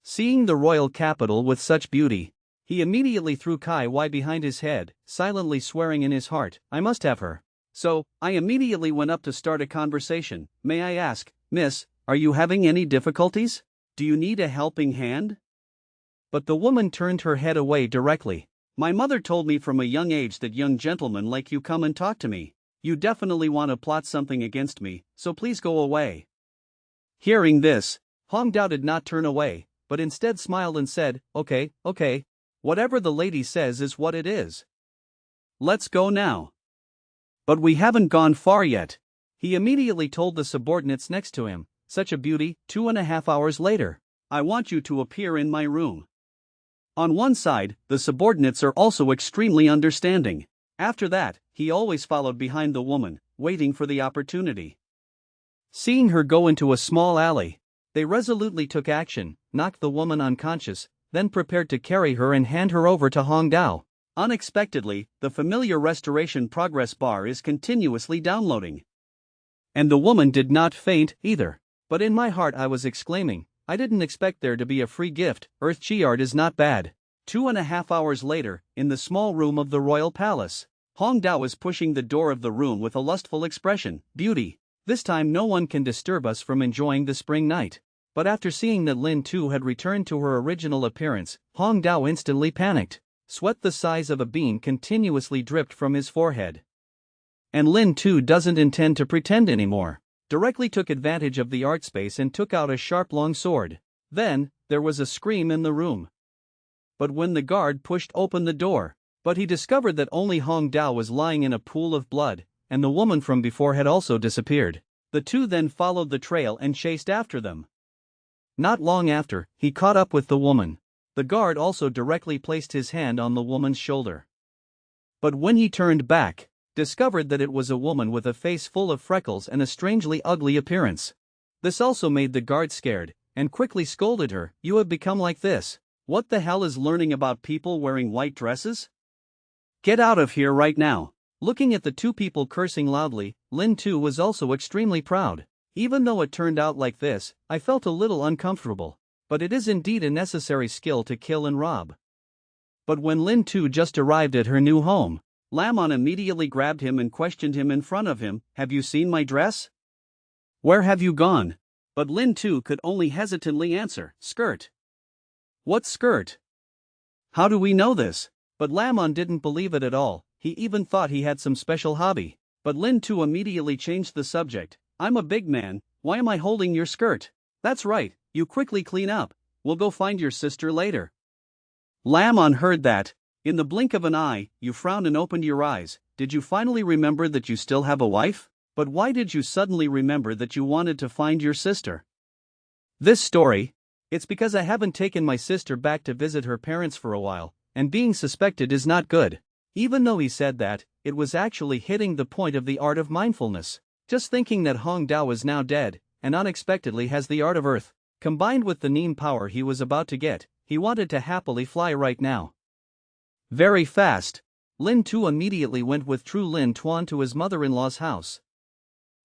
Speaker 1: Seeing the royal capital with such beauty, he immediately threw Kai Wai behind his head, silently swearing in his heart, "I must have her." So, I immediately went up to start a conversation. "May I ask, miss, are you having any difficulties? Do you need a helping hand?" But the woman turned her head away directly. "My mother told me from a young age that young gentlemen like you come and talk to me. You definitely want to plot something against me, so please go away." Hearing this, Hong Dao did not turn away, but instead smiled and said, Okay, whatever the lady says is what it is. Let's go now." "But we haven't gone far yet," he immediately told the subordinates next to him. "Such a beauty, 2.5 hours later. I want you to appear in my room." On one side, the subordinates are also extremely understanding. After that, he always followed behind the woman, waiting for the opportunity. Seeing her go into a small alley, they resolutely took action, knocked the woman unconscious, then prepared to carry her and hand her over to Hong Dao. Unexpectedly, the familiar restoration progress bar is continuously downloading. And the woman did not faint either. But in my heart I was exclaiming, I didn't expect there to be a free gift. Earth Chi art is not bad. 2.5 hours later, in the small room of the royal palace, Hong Dao is pushing the door of the room with a lustful expression. "Beauty. This time no one can disturb us from enjoying the spring night." But after seeing that Lin Tu had returned to her original appearance, Hong Dao instantly panicked. Sweat the size of a bean continuously dripped from his forehead. And Lin Tu doesn't intend to pretend anymore. Directly took advantage of the art space and took out a sharp long sword. Then, there was a scream in the room. But when the guard pushed open the door, he discovered that only Hong Dao was lying in a pool of blood, and the woman from before had also disappeared. The two then followed the trail and chased after them. Not long after, he caught up with the woman. The guard also directly placed his hand on the woman's shoulder. But when he turned back, discovered that it was a woman with a face full of freckles and a strangely ugly appearance. This also made the guard scared, and quickly scolded her, "You have become like this. What the hell is learning about people wearing white dresses? Get out of here right now." Looking at the two people cursing loudly, Lin Tu was also extremely proud. Even though it turned out like this, I felt a little uncomfortable. But it is indeed a necessary skill to kill and rob. But when Lin Tu just arrived at her new home, Lamon immediately grabbed him and questioned him in front of him, "Have you seen my dress? Where have you gone?" But Lin Tu could only hesitantly answer, "Skirt." "What skirt? How do we know this?" But Lamon didn't believe it at all. He even thought he had some special hobby. But Lin Tu immediately changed the subject. "I'm a big man, why am I holding your skirt? That's right, you quickly clean up, we'll go find your sister later." Lamon heard that. In the blink of an eye, you frowned and opened your eyes. Did you finally remember that you still have a wife? But why did you suddenly remember that you wanted to find your sister? This story? It's because I haven't taken my sister back to visit her parents for a while, and being suspected is not good. Even though he said that, it was actually hitting the point of the art of mindfulness. Just thinking that Hong Dao is now dead, and unexpectedly has the art of earth, combined with the Neem power he was about to get, he wanted to happily fly right now. Very fast, Lin Tu immediately went with True Lin Tuan to his mother-in-law's house.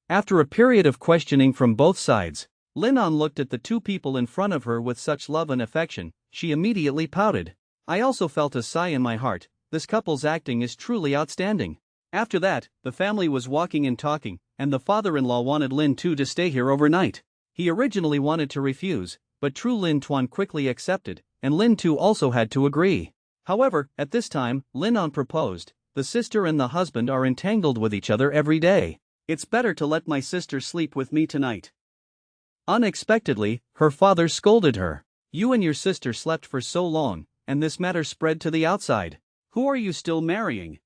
Speaker 1: After a period of questioning from both sides, Lin An looked at the two people in front of her with such love and affection, she immediately pouted. I also felt a sigh in my heart, this couple's acting is truly outstanding. After that, the family was walking and talking, and the father-in-law wanted Lin Tu to stay here overnight. He originally wanted to refuse, but True Lin Tuan quickly accepted, and Lin Tu also had to agree. However, at this time, Lin An proposed, the sister and the husband are entangled with each other every day. It's better to let my sister sleep with me tonight. Unexpectedly, her father scolded her. You and your sister slept for so long, and this matter spread to the outside. Who are you still marrying?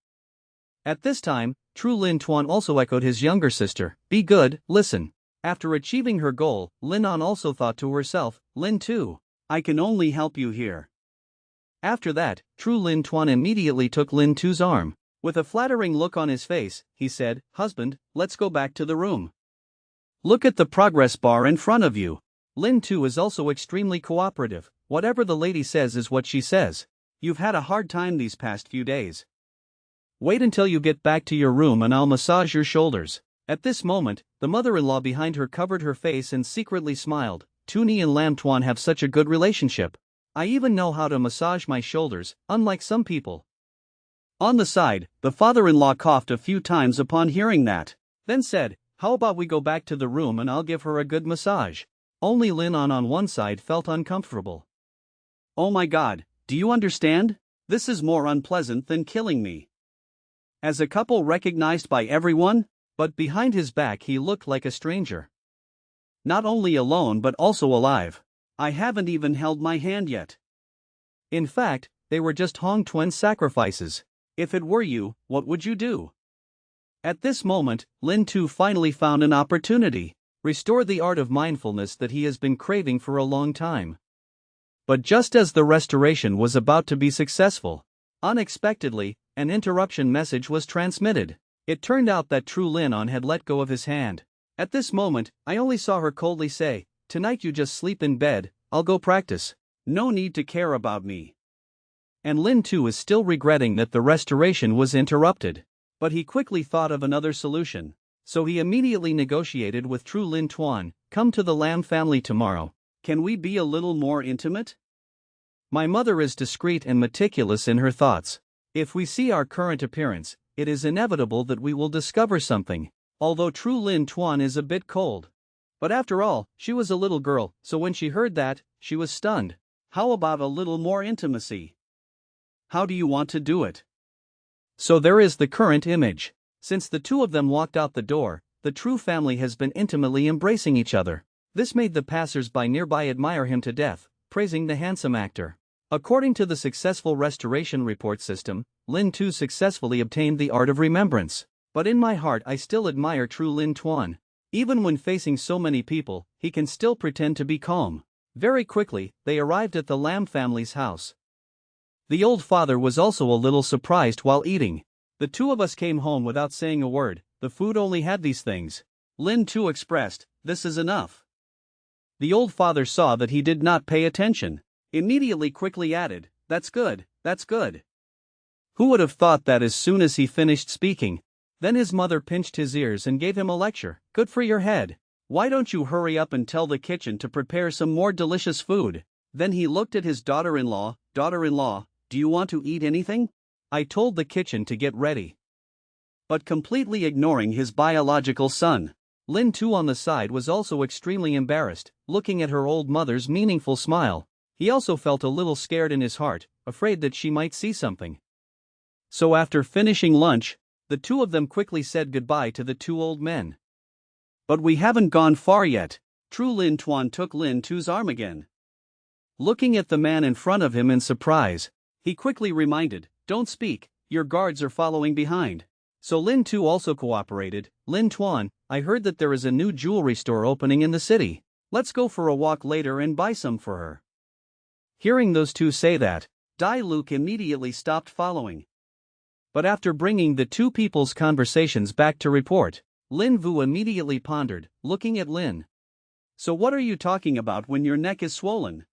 Speaker 1: At this time, True Lin Tuan also echoed his younger sister, be good, listen. After achieving her goal, Lin An also thought to herself, Lin Tu, I can only help you here. After that, True Lin Tuan immediately took Lin Tu's arm. With a flattering look on his face, he said, Husband, let's go back to the room. Look at the progress bar in front of you. Lin Tu is also extremely cooperative. Whatever the lady says is what she says. You've had a hard time these past few days. Wait until you get back to your room and I'll massage your shoulders. At this moment, the mother-in-law behind her covered her face and secretly smiled. Tuni and Lam Tuan have such a good relationship. I even know how to massage my shoulders, unlike some people. On the side, the father-in-law coughed a few times upon hearing that, then said, how about we go back to the room and I'll give her a good massage. Only Lin An on one side felt uncomfortable. Oh my god, do you understand? This is more unpleasant than killing me. As a couple recognized by everyone, but behind his back he looked like a stranger. Not only alone but also alive. I haven't even held my hand yet. In fact, they were just Hong Tuan's sacrifices. If it were you, what would you do? At this moment, Lin Tu finally found an opportunity. Restore the art of mindfulness that he has been craving for a long time. But just as the restoration was about to be successful, unexpectedly, an interruption message was transmitted. It turned out that True Lin An had let go of his hand. At this moment, I only saw her coldly say, tonight you just sleep in bed, I'll go practice. No need to care about me. And Lin Tu is still regretting that the restoration was interrupted. But he quickly thought of another solution. So he immediately negotiated with True Lin Tuan, come to the Lam family tomorrow. Can we be a little more intimate? My mother is discreet and meticulous in her thoughts. If we see our current appearance, it is inevitable that we will discover something. Although True Lin Tuan is a bit cold. But after all, she was a little girl, so when she heard that, she was stunned. How about a little more intimacy? How do you want to do it? So there is the current image. Since the two of them walked out the door, the True family has been intimately embracing each other. This made the passers-by nearby admire him to death, praising the handsome actor. According to the successful restoration report system, Lin Tu successfully obtained the art of remembrance. But in my heart I still admire True Lin Tuan. Even when facing so many people, he can still pretend to be calm. Very quickly, they arrived at the Lam family's house. The old father was also a little surprised while eating. The two of us came home without saying a word, the food only had these things. Lin Tu expressed, this is enough. The old father saw that he did not pay attention. Immediately quickly added, that's good, that's good. Who would have thought that as soon as he finished speaking? Then his mother pinched his ears and gave him a lecture, good for your head. Why don't you hurry up and tell the kitchen to prepare some more delicious food? Then he looked at his daughter-in-law, do you want to eat anything? I told the kitchen to get ready. But completely ignoring his biological son. Lin Tu on the side was also extremely embarrassed, looking at her old mother's meaningful smile. He also felt a little scared in his heart, afraid that she might see something. So after finishing lunch, the two of them quickly said goodbye to the two old men. But we haven't gone far yet. True Lin Tuan took Lin Tu's arm again. Looking at the man in front of him in surprise, he quickly reminded, don't speak, your guards are following behind. So Lin Tu also cooperated, Lin Tuan, I heard that there is a new jewelry store opening in the city. Let's go for a walk later and buy some for her. Hearing those two say that, Dai Luke immediately stopped following. But after bringing the two people's conversations back to report, Lin Vu immediately pondered, looking at Lin. So what are you talking about when your neck is swollen?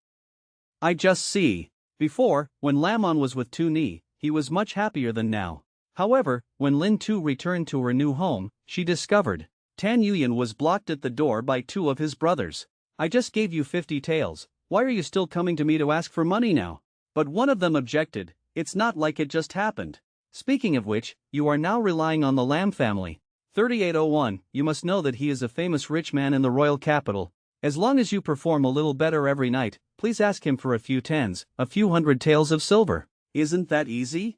Speaker 1: I just see. Before, when Lamon was with Tu Ni, he was much happier than now. However, when Lin Tu returned to her new home, she discovered Tan Yuyan was blocked at the door by two of his brothers. I just gave you 50 taels, why are you still coming to me to ask for money now? But one of them objected, it's not like it just happened. Speaking of which, you are now relying on the Lam family. 3801, you must know that he is a famous rich man in the royal capital. As long as you perform a little better every night, please ask him for a few tens, a few hundred taels of silver. Isn't that easy?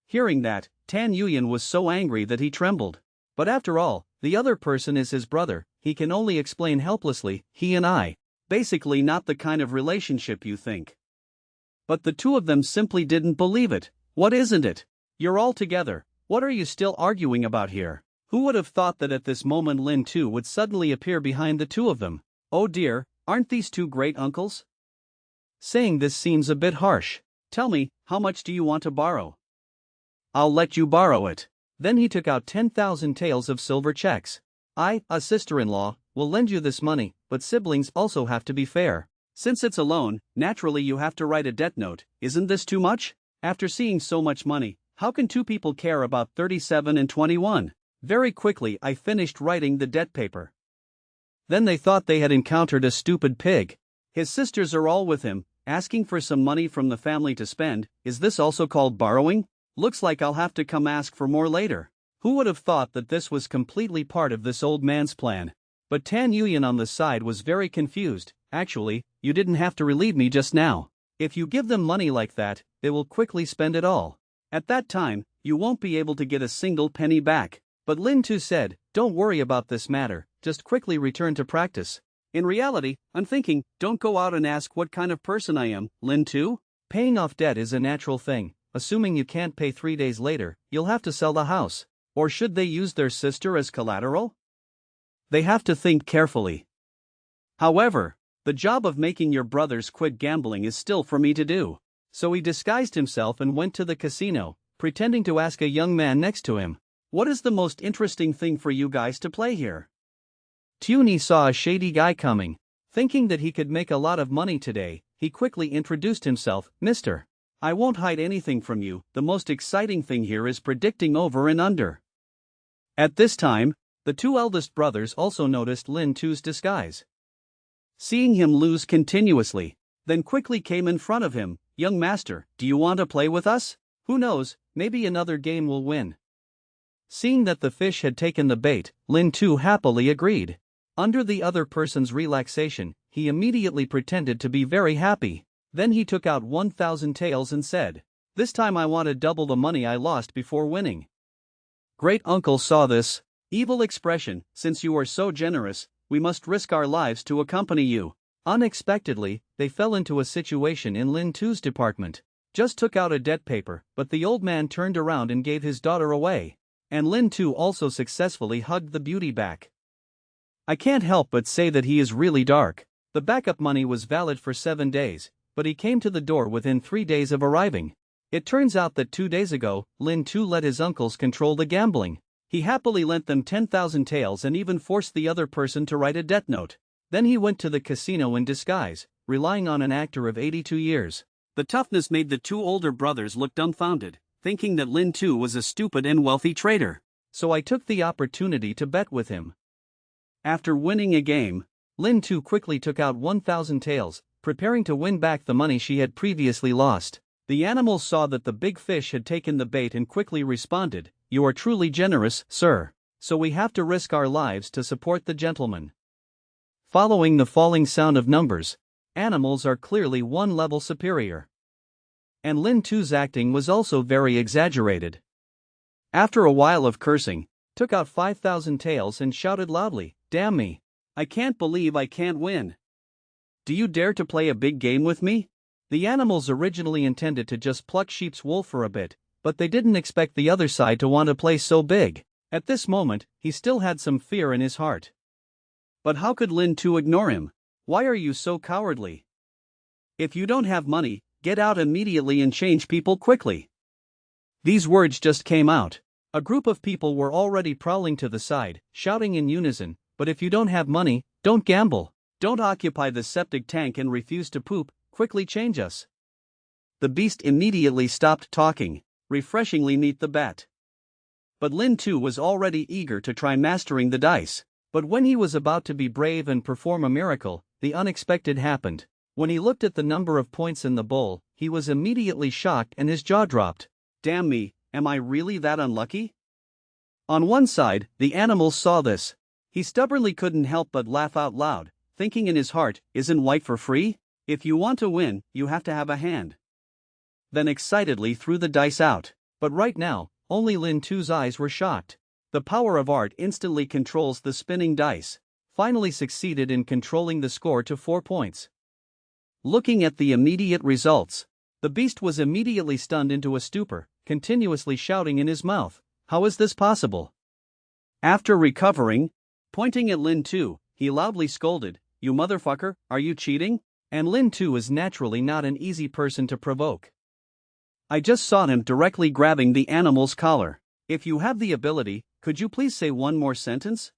Speaker 1: Hearing that, Tan Yuyan was so angry that he trembled. But after all, the other person is his brother, he can only explain helplessly, he and I. Basically not the kind of relationship you think. But the two of them simply didn't believe it. What isn't it? You're all together, what are you still arguing about here? Who would have thought that at this moment Lin Tu would suddenly appear behind the two of them? Oh dear, aren't these two great uncles? Saying this seems a bit harsh. Tell me, how much do you want to borrow? I'll let you borrow it. Then he took out 10,000 taels of silver checks. I, a sister-in-law, will lend you this money, but siblings also have to be fair. Since it's a loan, naturally you have to write a debt note. Isn't this too much? After seeing so much money, how can two people care about 37 and 21? Very quickly I finished writing the debt paper. Then they thought they had encountered a stupid pig. His sisters are all with him, asking for some money from the family to spend. Is this also called borrowing? Looks like I'll have to come ask for more later. Who would have thought that this was completely part of this old man's plan? But Tan Yuyan on the side was very confused. Actually, you didn't have to relieve me just now. If you give them money like that, they will quickly spend it all. At that time, you won't be able to get a single penny back. But Lin Tu said, don't worry about this matter, just quickly return to practice. In reality, I'm thinking, don't go out and ask what kind of person I am, Lin Tu. Paying off debt is a natural thing. Assuming you can't pay 3 days later, you'll have to sell the house. Or should they use their sister as collateral? They have to think carefully. However, the job of making your brothers quit gambling is still for me to do. So he disguised himself and went to the casino, pretending to ask a young man next to him, what is the most interesting thing for you guys to play here? Tuni saw a shady guy coming. Thinking that he could make a lot of money today, he quickly introduced himself, Mr. I won't hide anything from you, the most exciting thing here is predicting over and under. At this time, the two eldest brothers also noticed Lin Tu's disguise. Seeing him lose continuously, then quickly came in front of him, young master, do you want to play with us? Who knows, maybe another game will win. Seeing that the fish had taken the bait, Lin Tu happily agreed. Under the other person's relaxation, he immediately pretended to be very happy. Then he took out 1,000 taels and said, this time I want to double the money I lost before winning. Great uncle saw this evil expression, since you are so generous, we must risk our lives to accompany you. Unexpectedly, they fell into a situation in Lin Tu's department. Just took out a debt paper, but the old man turned around and gave his daughter away. And Lin Tu also successfully hugged the beauty back. I can't help but say that he is really dark. The backup money was valid for 7 days, but he came to the door within 3 days of arriving. It turns out that 2 days ago, Lin Tu let his uncles control the gambling. He happily lent them 10,000 taels and even forced the other person to write a death note. Then he went to the casino in disguise, relying on an actor of 82 years. The toughness made the two older brothers look dumbfounded, thinking that Lin Tu was a stupid and wealthy traitor. So I took the opportunity to bet with him. After winning a game, Lin Tu quickly took out 1,000 taels, preparing to win back the money she had previously lost. The animals saw that the big fish had taken the bait and quickly responded, "You are truly generous, sir. So we have to risk our lives to support the gentleman." Following the falling sound of numbers, animals are clearly one level superior. And Lin Tu's acting was also very exaggerated. After a while of cursing, took out 5,000 taels and shouted loudly, "Damn me! I can't believe I can't win. Do you dare to play a big game with me?" The animals originally intended to just pluck sheep's wool for a bit, but they didn't expect the other side to want to play so big. At this moment, he still had some fear in his heart. But how could Lin Tu ignore him? "Why are you so cowardly? If you don't have money, get out immediately and change people quickly." These words just came out. A group of people were already prowling to the side, shouting in unison, "But if you don't have money, don't gamble. Don't occupy the septic tank and refuse to poop, quickly change us." The beast immediately stopped talking, refreshingly neat the bet. But Lin Tu was already eager to try mastering the dice. But when he was about to be brave and perform a miracle, the unexpected happened. When he looked at the number of points in the bowl, he was immediately shocked and his jaw dropped. "Damn me, am I really that unlucky?" On one side, the animals saw this. He stubbornly couldn't help but laugh out loud, thinking in his heart, "Isn't white for free? If you want to win, you have to have a hand." Then excitedly threw the dice out. But right now, only Lin Tu's eyes were shocked. The power of art instantly controls the spinning dice. Finally succeeded in controlling the score to 4 points. Looking at the immediate results, the beast was immediately stunned into a stupor, continuously shouting in his mouth, "How is this possible?" After recovering, pointing at Lin Tu, he loudly scolded, "You motherfucker, are you cheating?" And Lin Tu is naturally not an easy person to provoke. I just saw him directly grabbing the animal's collar. "If you have the ability, could you please say one more sentence?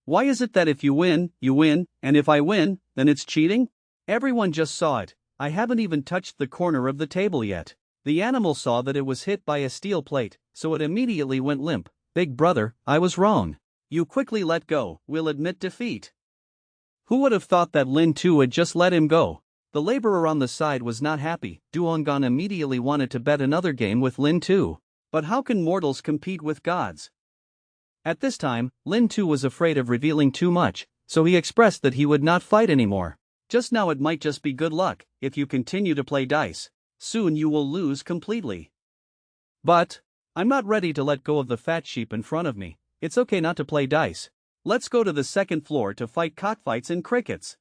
Speaker 1: Why is it that if you win, and if I win, then it's cheating?" Everyone just saw it. I haven't even touched the corner of the table yet. The animal saw that it was hit by a steel plate, so it immediately went limp. "Big brother, I was wrong. You quickly let go, we'll admit defeat." Who would have thought that Lin Tu had just let him go? The laborer on the side was not happy. Duongan immediately wanted to bet another game with Lin Tu. But how can mortals compete with gods? At this time, Lin Tu was afraid of revealing too much, so he expressed that he would not fight anymore. "Just now it might just be good luck. If you continue to play dice, soon you will lose completely. But I'm not ready to let go of the fat sheep in front of me. It's okay not to play dice. Let's go to the second floor to fight cockfights and crickets."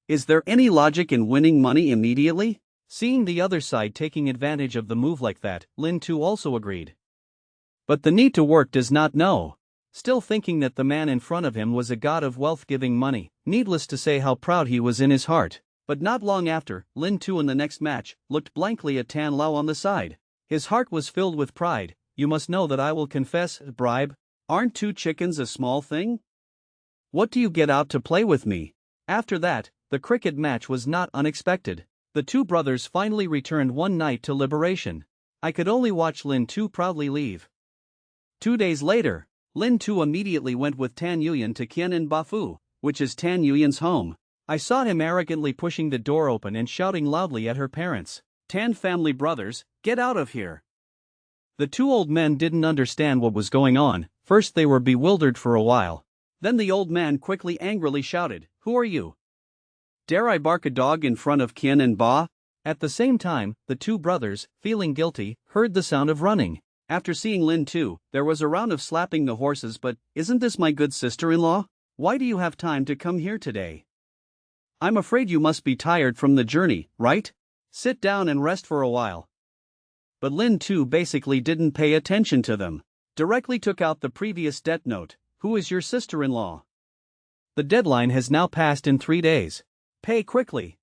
Speaker 1: Is there any logic in winning money immediately? Seeing the other side taking advantage of the move like that, Lin Tu also agreed. But the need to work does not know. Still thinking that the man in front of him was a god of wealth giving money, needless to say how proud he was in his heart. But not long after, Lin Tu in the next match, looked blankly at Tan Lao on the side. His heart was filled with pride. "You must know that I will confess, bribe. Aren't 2 chickens a small thing? What do you get out to play with me?" After that, the cricket match was not unexpected. The two brothers finally returned one night to liberation. I could only watch Lin Tu proudly leave. 2 days later, Lin Tu immediately went with Tan Yuyan to Qianan Bafu, which is Tan Yuyan's home. I saw him arrogantly pushing the door open and shouting loudly at her parents, "Tan family brothers, get out of here." The 2 old men didn't understand what was going on. First they were bewildered for a while. Then the old man quickly angrily shouted, "Who are you? Dare I bark a dog in front of Qian and Ba?" At the same time, the 2 brothers, feeling guilty, heard the sound of running. After seeing Lin Tu, there was a round of slapping the horses. "But isn't this my good sister-in-law? Why do you have time to come here today? I'm afraid you must be tired from the journey, right? Sit down and rest for a while." But Lin Tu basically didn't pay attention to them. Directly took out the previous debt note. "Who is your sister-in-law? The deadline has now passed in 3 days. Pay quickly."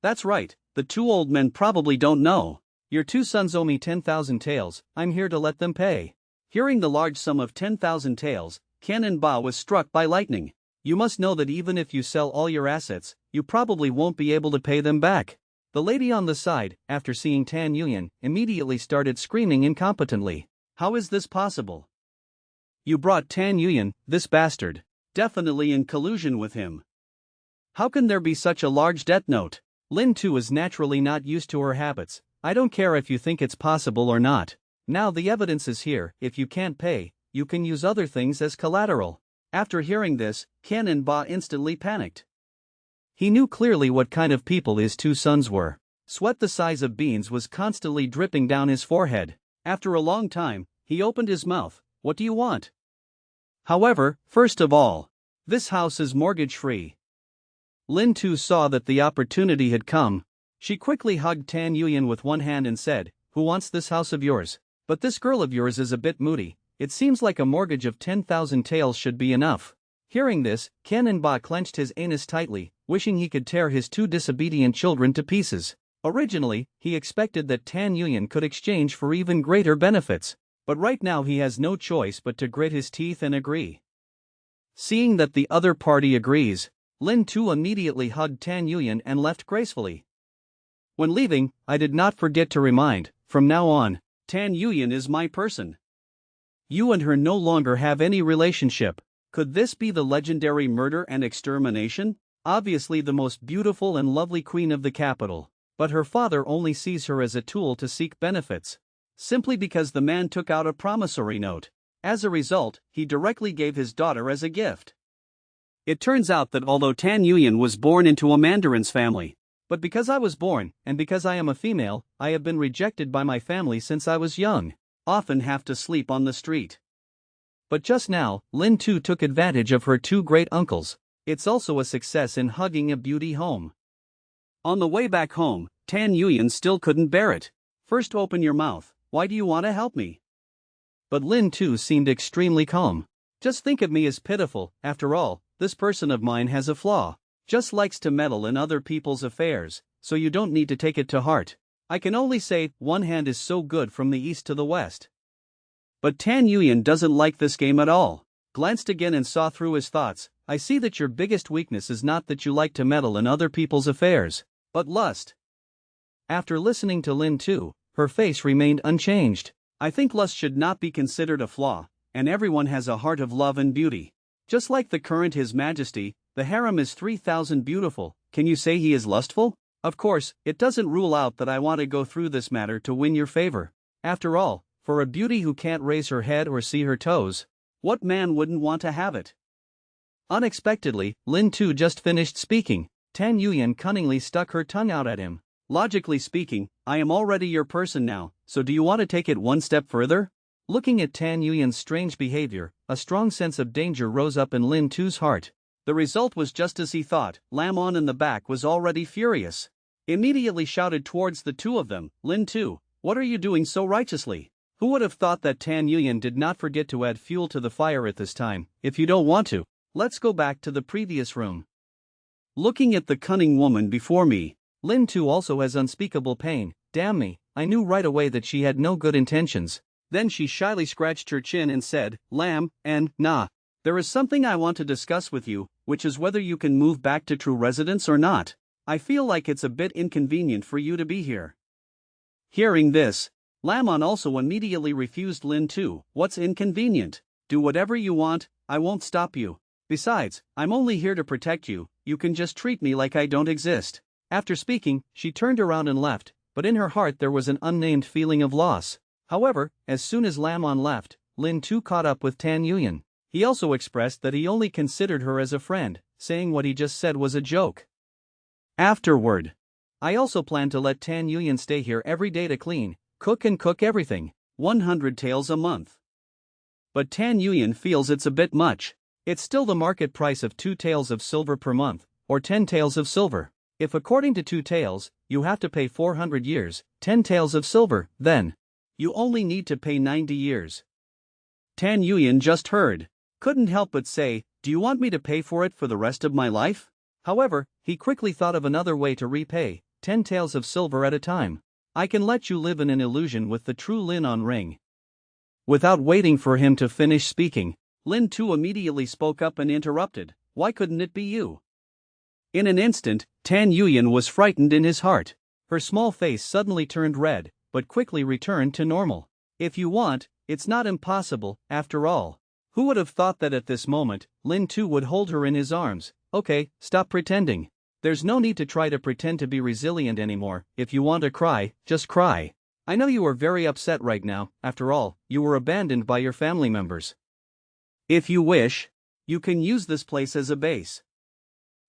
Speaker 1: That's right, the 2 old men probably don't know. Your 2 sons owe me 10,000 taels, I'm here to let them pay. Hearing the large sum of 10,000 taels, Canon Ba was struck by lightning. You must know that even if you sell all your assets, you probably won't be able to pay them back. The lady on the side, after seeing Tan Yuyan, immediately started screaming incompetently. How is this possible? You brought Tan Yuyan, this bastard. Definitely in collusion with him. How can there be such a large debt note? Lin Tu is naturally not used to her habits. I don't care if you think it's possible or not. Now the evidence is here. If you can't pay, you can use other things as collateral. After hearing this, Canon Ba instantly panicked. He knew clearly what kind of people his 2 sons were. Sweat the size of beans was constantly dripping down his forehead. After a long time, he opened his mouth. What do you want? However, first of all, this house is mortgage-free. Lin Tu saw that the opportunity had come. She quickly hugged Tan Yuyan with one hand and said, Who wants this house of yours? But this girl of yours is a bit moody. It seems like a mortgage of 10,000 taels should be enough. Hearing this, Canon Ba clenched his anus tightly, wishing he could tear his 2 disobedient children to pieces. Originally, he expected that Tan Yuyan could exchange for even greater benefits. But right now he has no choice but to grit his teeth and agree. Seeing that the other party agrees, Lin Tu immediately hugged Tan Yuyan and left gracefully. When leaving, I did not forget to remind, from now on, Tan Yuyan is my person. You and her no longer have any relationship. Could this be the legendary murder and extermination? Obviously the most beautiful and lovely queen of the capital, but her father only sees her as a tool to seek benefits. Simply because the man took out a promissory note. As a result, he directly gave his daughter as a gift. It turns out that although Tan Yuyan was born into a mandarin's family, but because I was born, and because I am a female, I have been rejected by my family since I was young. Often have to sleep on the street. But just now, Lin Tu took advantage of her 2 great uncles. It's also a success in hugging a beauty home. On the way back home, Tan Yuyan still couldn't bear it. First open your mouth, why do you want to help me? But Lin Tu seemed extremely calm. Just think of me as pitiful, after all, this person of mine has a flaw. Just likes to meddle in other people's affairs, so you don't need to take it to heart. I can only say, one hand is so good from the east to the west. But Tan Yuyan doesn't like this game at all. Glanced again and saw through his thoughts. I see that your biggest weakness is not that you like to meddle in other people's affairs, but lust. After listening to Lin Tu, her face remained unchanged. I think lust should not be considered a flaw, and everyone has a heart of love and beauty. Just like the current His Majesty, the harem is 3,000 beautiful. Can you say he is lustful? Of course, it doesn't rule out that I want to go through this matter to win your favor. After all, for a beauty who can't raise her head or see her toes, what man wouldn't want to have it? Unexpectedly, Lin Tu just finished speaking. Tan Yuyan cunningly stuck her tongue out at him. Logically speaking, I am already your person now, so do you want to take it one step further? Looking at Tan Yuyan's strange behavior, a strong sense of danger rose up in Lin Tu's heart. The result was just as he thought. Lam On in the back was already furious. Immediately shouted towards the 2 of them, Lin Tu, what are you doing so righteously? Who would have thought that Tan Yuyan did not forget to add fuel to the fire at this time? If you don't want to, let's go back to the previous room. Looking at the cunning woman before me, Lin Tu also has unspeakable pain. Damn me, I knew right away that she had no good intentions. Then she shyly scratched her chin and said, Lam, and, nah. There is something I want to discuss with you, which is whether you can move back to true residence or not. I feel like it's a bit inconvenient for you to be here. Hearing this, Lamon also immediately refused Lin Tu. What's inconvenient? Do whatever you want, I won't stop you. Besides, I'm only here to protect you, you can just treat me like I don't exist. After speaking, she turned around and left, but in her heart there was an unnamed feeling of loss. However, as soon as Lamon left, Lin Tu caught up with Tan Yuyan. He also expressed that he only considered her as a friend, saying what he just said was a joke. Afterward, I also plan to let Tan Yuyan stay here every day to clean, cook everything, 100 taels a month. But Tan Yuyan feels it's a bit much. It's still the market price of 2 taels of silver per month, or 10 taels of silver. If according to 2 taels, you have to pay 400 years, 10 taels of silver, then you only need to pay 90 years. Tan Yuyan just heard. Couldn't help but say, do you want me to pay for it for the rest of my life? However, he quickly thought of another way to repay, 10 taels of silver at a time. I can let you live in an illusion with the true Lin on ring. Without waiting for him to finish speaking, Lin Tu immediately spoke up and interrupted, why couldn't it be you? In an instant, Tan Yuyan was frightened in his heart. Her small face suddenly turned red, but quickly returned to normal. If you want, it's not impossible, after all. Who would have thought that at this moment, Lin Tu would hold her in his arms? Okay, stop pretending. There's no need to try to pretend to be resilient anymore. If you want to cry, just cry. I know you are very upset right now, after all, you were abandoned by your family members. If you wish, you can use this place as a base.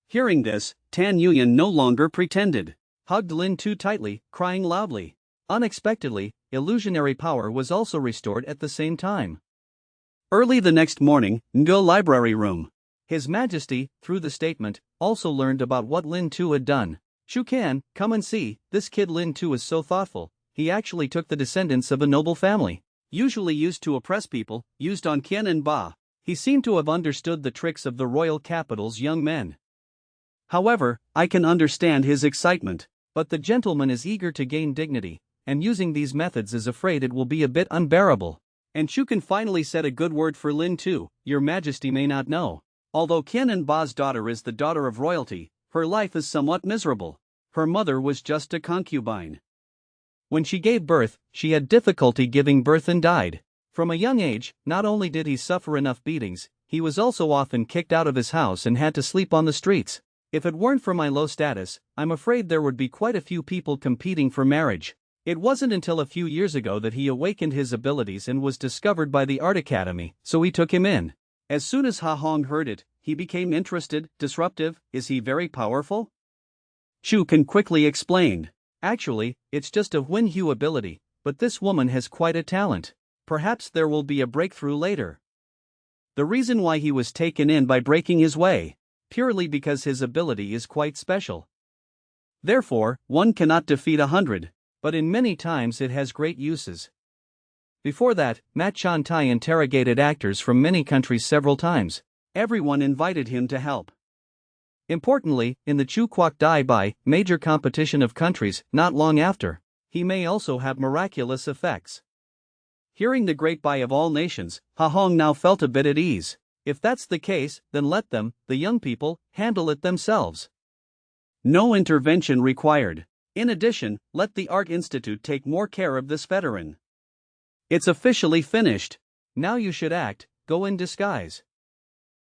Speaker 1: Hearing this, Tan Yuyan no longer pretended. Hugged Lin Tu tightly, crying loudly. Unexpectedly, illusionary power was also restored at the same time. Early the next morning, Ngo library room. His Majesty, through the statement, also learned about what Lin Tu had done. Shu Kan, come and see, this kid Lin Tu is so thoughtful, he actually took the descendants of a noble family. Usually used to oppress people, used on Qian and Ba. He seemed to have understood the tricks of the royal capital's young men. However, I can understand his excitement, but the gentleman is eager to gain dignity, and using these methods is afraid it will be a bit unbearable. And Shu Kan finally said a good word for Lin Tu. Your Majesty may not know. Although Qian and Ba's daughter is the daughter of royalty, her life is somewhat miserable. Her mother was just a concubine. When she gave birth, she had difficulty giving birth and died. From a young age, not only did he suffer enough beatings, he was also often kicked out of his house and had to sleep on the streets. If it weren't for my low status, I'm afraid there would be quite a few people competing for marriage. It wasn't until a few years ago that he awakened his abilities and was discovered by the Art Academy, so he took him in. As soon as Ha Hong heard it, he became interested. Disruptive, is he very powerful? Shu Kan quickly explained. Actually, it's just a Wen Hu ability, but this woman has quite a talent. Perhaps there will be a breakthrough later. The reason why he was taken in by breaking his way, purely because his ability is quite special. Therefore, one cannot defeat 100, but in many times it has great uses. Before that, Mat Chan Tai interrogated actors from many countries several times. Everyone invited him to help. Importantly, in the Chu Kwok Dai Bai, major competition of countries, not long after, he may also have miraculous effects. Hearing the great Bai of all nations, Ha Hong now felt a bit at ease. If that's the case, then let them, the young people, handle it themselves. No intervention required. In addition, let the Art Institute take more care of this veteran. It's officially finished. Now you should act, go in disguise.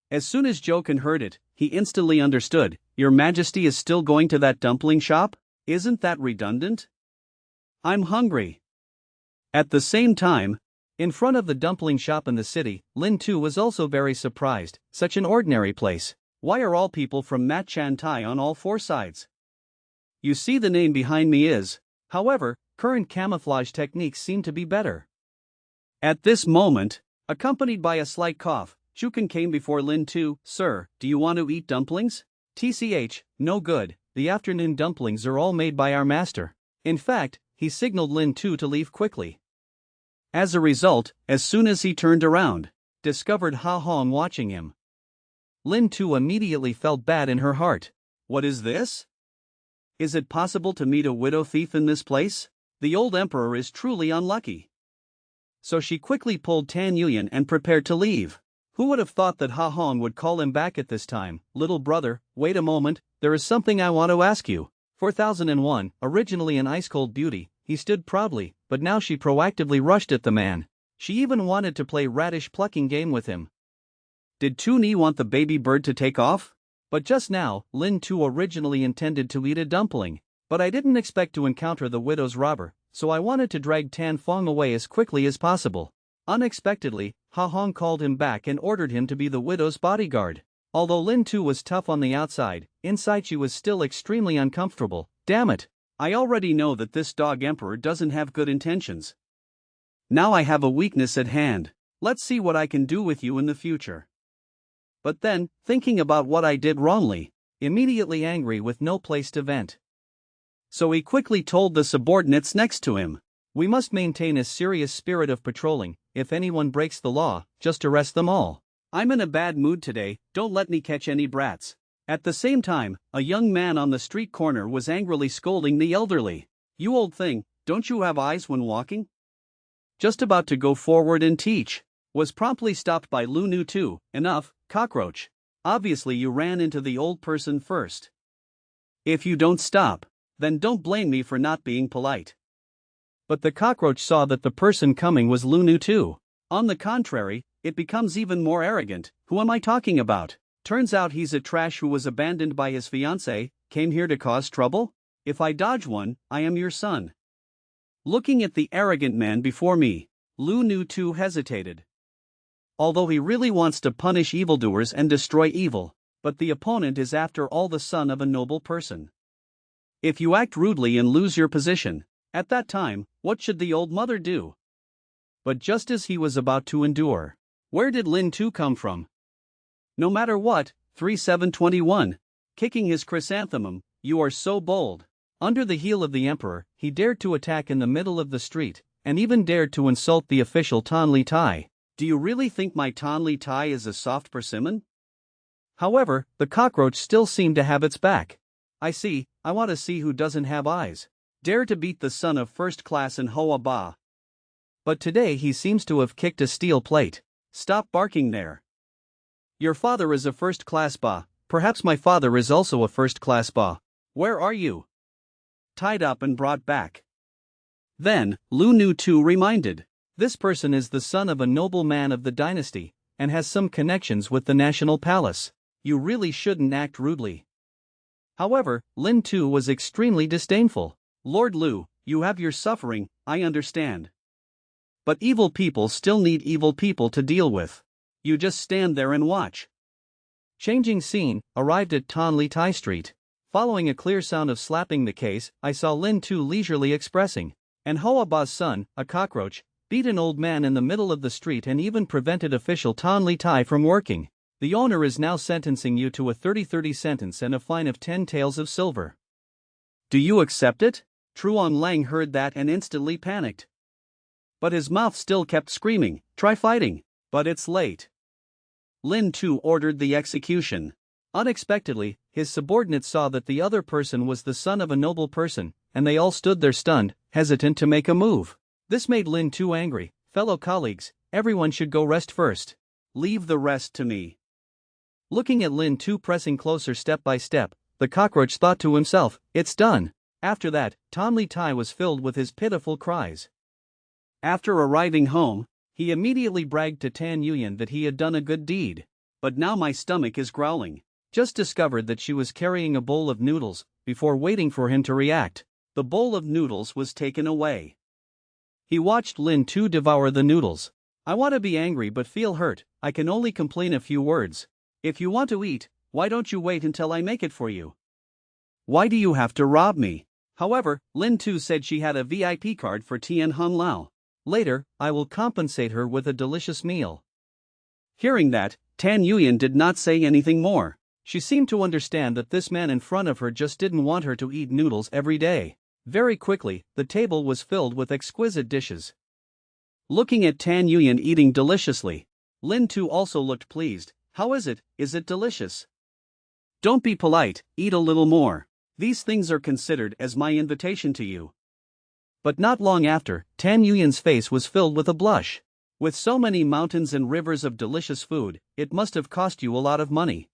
Speaker 1: As soon as Zhou Kan heard it, he instantly understood. Your Majesty is still going to that dumpling shop? Isn't that redundant? I'm hungry. At the same time, in front of the dumpling shop in the city, Lin Tu was also very surprised. Such an ordinary place. Why are all people from Mat Chan Tai on all four sides? You see, the name behind me is. However, current camouflage techniques seem to be better. At this moment, accompanied by a slight cough, Shu Kan came before Lin Tu. Sir, do you want to eat dumplings? TCH, no good, the afternoon dumplings are all made by our master. In fact, he signaled Lin Tu to leave quickly. As a result, as soon as he turned around, discovered Ha Hong watching him. Lin Tu immediately felt bad in her heart. What is this? Is it possible to meet a widow thief in this place? The old emperor is truly unlucky. So she quickly pulled Tan Yuyan and prepared to leave. Who would have thought that Ha Hong would call him back at this time? Little brother, wait a moment, there is something I want to ask you. 4001, originally an ice-cold beauty, he stood proudly, but now she proactively rushed at the man. She even wanted to play radish plucking game with him. Did Tu Ni want the baby bird to take off? But just now, Lin Tu originally intended to eat a dumpling, but I didn't expect to encounter the widow's robber, so I wanted to drag Tan Fong away as quickly as possible. Unexpectedly, Ha Hong called him back and ordered him to be the widow's bodyguard. Although Lin Tu was tough on the outside, inside she was still extremely uncomfortable. Damn it! I already know that this dog emperor doesn't have good intentions. Now I have a weakness at hand. Let's see what I can do with you in the future. But then, thinking about what I did wrongly, immediately angry with no place to vent. So he quickly told the subordinates next to him, we must maintain a serious spirit of patrolling. If anyone breaks the law, just arrest them all. I'm in a bad mood today, don't let me catch any brats. At the same time, a young man on the street corner was angrily scolding the elderly. You old thing, Don't you have eyes when walking? Just about to go forward and teach. Was promptly stopped by Lin Tu. Enough, cockroach. Obviously you ran into the old person first. If you don't stop, then don't blame me for not being polite. But the cockroach saw that the person coming was Lin Tu. On the contrary, it becomes even more arrogant. Who am I talking about? Turns out he's a trash who was abandoned by his fiancée, came here to cause trouble? If I dodge one, I am your son. Looking at the arrogant man before me, Lin Tu hesitated. Although he really wants to punish evildoers and destroy evil, but the opponent is after all the son of a noble person. If you act rudely and lose your position, at that time, what should the old mother do? But just as he was about to endure, where did Lin Tu come from? No matter what, 3721, kicking his chrysanthemum, you are so bold. Under the heel of the emperor, he dared to attack in the middle of the street, and even dared to insult the official Tan Li Tai. Do you really think my Tan Li Tai is a soft persimmon? However, the cockroach still seemed to have its back. I want to see who doesn't have eyes. Dare to beat the son of first class in Hoa Ba. But today he seems to have kicked a steel plate. Stop barking there. Your father is a first class ba. Perhaps my father is also a first class ba. Where are you? Tied up and brought back. Then, Lin Tu reminded. This person is the son of a noble man of the dynasty, and has some connections with the national palace. You really shouldn't act rudely. However, Lin Tu was extremely disdainful. Lord Lu, you have your suffering, I understand. But evil people still need evil people to deal with. You just stand there and watch. Changing scene, arrived at Tan Li Tai Street. Following a clear sound of slapping the case, I saw Lin Tu leisurely expressing. And Hoa Ba's son, a cockroach, beat an old man in the middle of the street and even prevented official Tan Li Tai from working. The owner is now sentencing you to a 30-30 sentence and a fine of 10 taels of silver. Do you accept it? Truong Lang heard that and instantly panicked. But his mouth still kept screaming, try fighting, but it's late. Lin Tu ordered the execution. Unexpectedly, his subordinates saw that the other person was the son of a noble person, and they all stood there stunned, hesitant to make a move. This made Lin Tu angry. Fellow colleagues, everyone should go rest first. Leave the rest to me. Looking at Lin Tu pressing closer step by step, the cockroach thought to himself, it's done. After that, Tan Li Tai was filled with his pitiful cries. After arriving home, he immediately bragged to Tan Yuyan that he had done a good deed. But now my stomach is growling. Just discovered that she was carrying a bowl of noodles. Before waiting for him to react, the bowl of noodles was taken away. He watched Lin Tu devour the noodles. I want to be angry but feel hurt. I can only complain a few words. If you want to eat, why don't you wait until I make it for you? Why do you have to rob me? However, Lin Tu said she had a VIP card for Tian Han Lao. Later, I will compensate her with a delicious meal. Hearing that, Tan Yuyan did not say anything more. She seemed to understand that this man in front of her just didn't want her to eat noodles every day. Very quickly, the table was filled with exquisite dishes. Looking at Tan Yuyan eating deliciously, Lin Tu also looked pleased. How is it? Is it delicious? Don't be polite, eat a little more. These things are considered as my invitation to you. But not long after, Tan Yuyan's face was filled with a blush. With so many mountains and rivers of delicious food, it must have cost you a lot of money.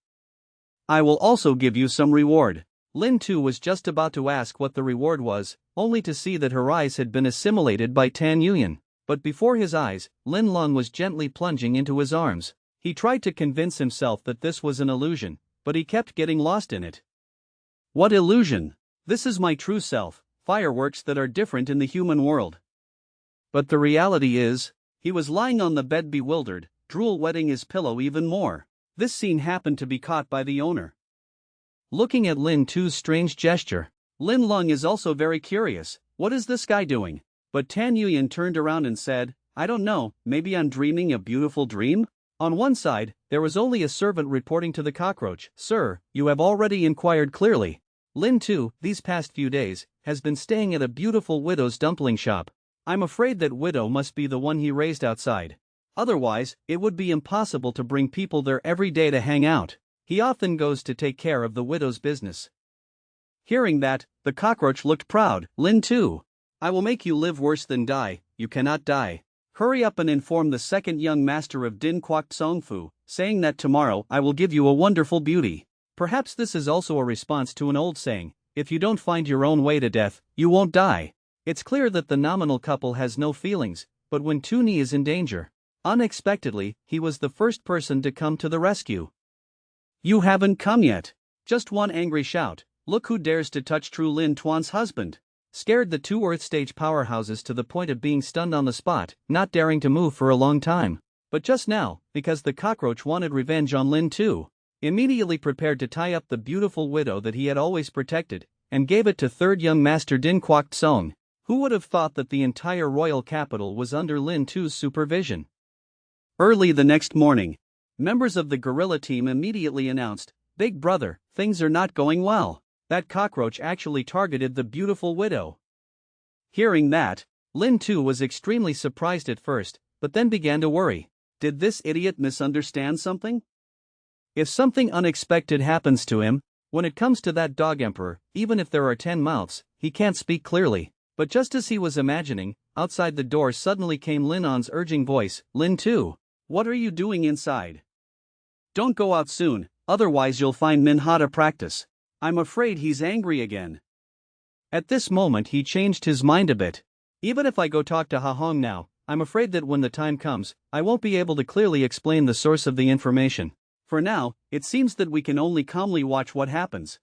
Speaker 1: I will also give you some reward. Lin Tu was just about to ask what the reward was, only to see that her eyes had been assimilated by Tan Yuyan. But before his eyes, Lin Lung was gently plunging into his arms. He tried to convince himself that this was an illusion, but he kept getting lost in it. What illusion? This is my true self, fireworks that are different in the human world. But the reality is, he was lying on the bed bewildered, drool wetting his pillow even more. This scene happened to be caught by the owner. Looking at Lin Tu's strange gesture, Lin Lung is also very curious. What is this guy doing? But Tan Yuyan turned around and said, I don't know, maybe I'm dreaming a beautiful dream? On one side, there was only a servant reporting to the cockroach. Sir, you have already inquired clearly. Lin Tu, these past few days, has been staying at a beautiful widow's dumpling shop. I'm afraid that widow must be the one he raised outside. Otherwise, it would be impossible to bring people there every day to hang out. He often goes to take care of the widow's business. Hearing that, the cockroach looked proud. Lin Tu, I will make you live worse than die, you cannot die. Hurry up and inform the second young master of Din Kwok Song Fu, saying that tomorrow I will give you a wonderful beauty. Perhaps this is also a response to an old saying, if you don't find your own way to death, you won't die. It's clear that the nominal couple has no feelings, but when Tuni is in danger, unexpectedly, he was the first person to come to the rescue. You haven't come yet. Just one angry shout, look who dares to touch True Lin Tuan's husband. Scared the two Earth stage powerhouses to the point of being stunned on the spot, not daring to move for a long time. But just now, because the cockroach wanted revenge on Lin Tu, immediately prepared to tie up the beautiful widow that he had always protected, and gave it to third young master Din Kwok Song. Who would have thought that the entire royal capital was under Lin Tu's supervision? Early the next morning, members of the guerrilla team immediately announced, Big brother, things are not going well. That cockroach actually targeted the beautiful widow. Hearing that, Lin Tu was extremely surprised at first, but then began to worry. Did this idiot misunderstand something? If something unexpected happens to him, when it comes to that dog emperor, even if there are 10 mouths, he can't speak clearly. But just as he was imagining, outside the door suddenly came Lin An's urging voice, Lin Tu, what are you doing inside? Don't go out soon, otherwise you'll find Manhwa to practice. I'm afraid he's angry again. At this moment he changed his mind a bit. Even if I go talk to Ha Hong now, I'm afraid that when the time comes, I won't be able to clearly explain the source of the information. For now, it seems that we can only calmly watch what happens.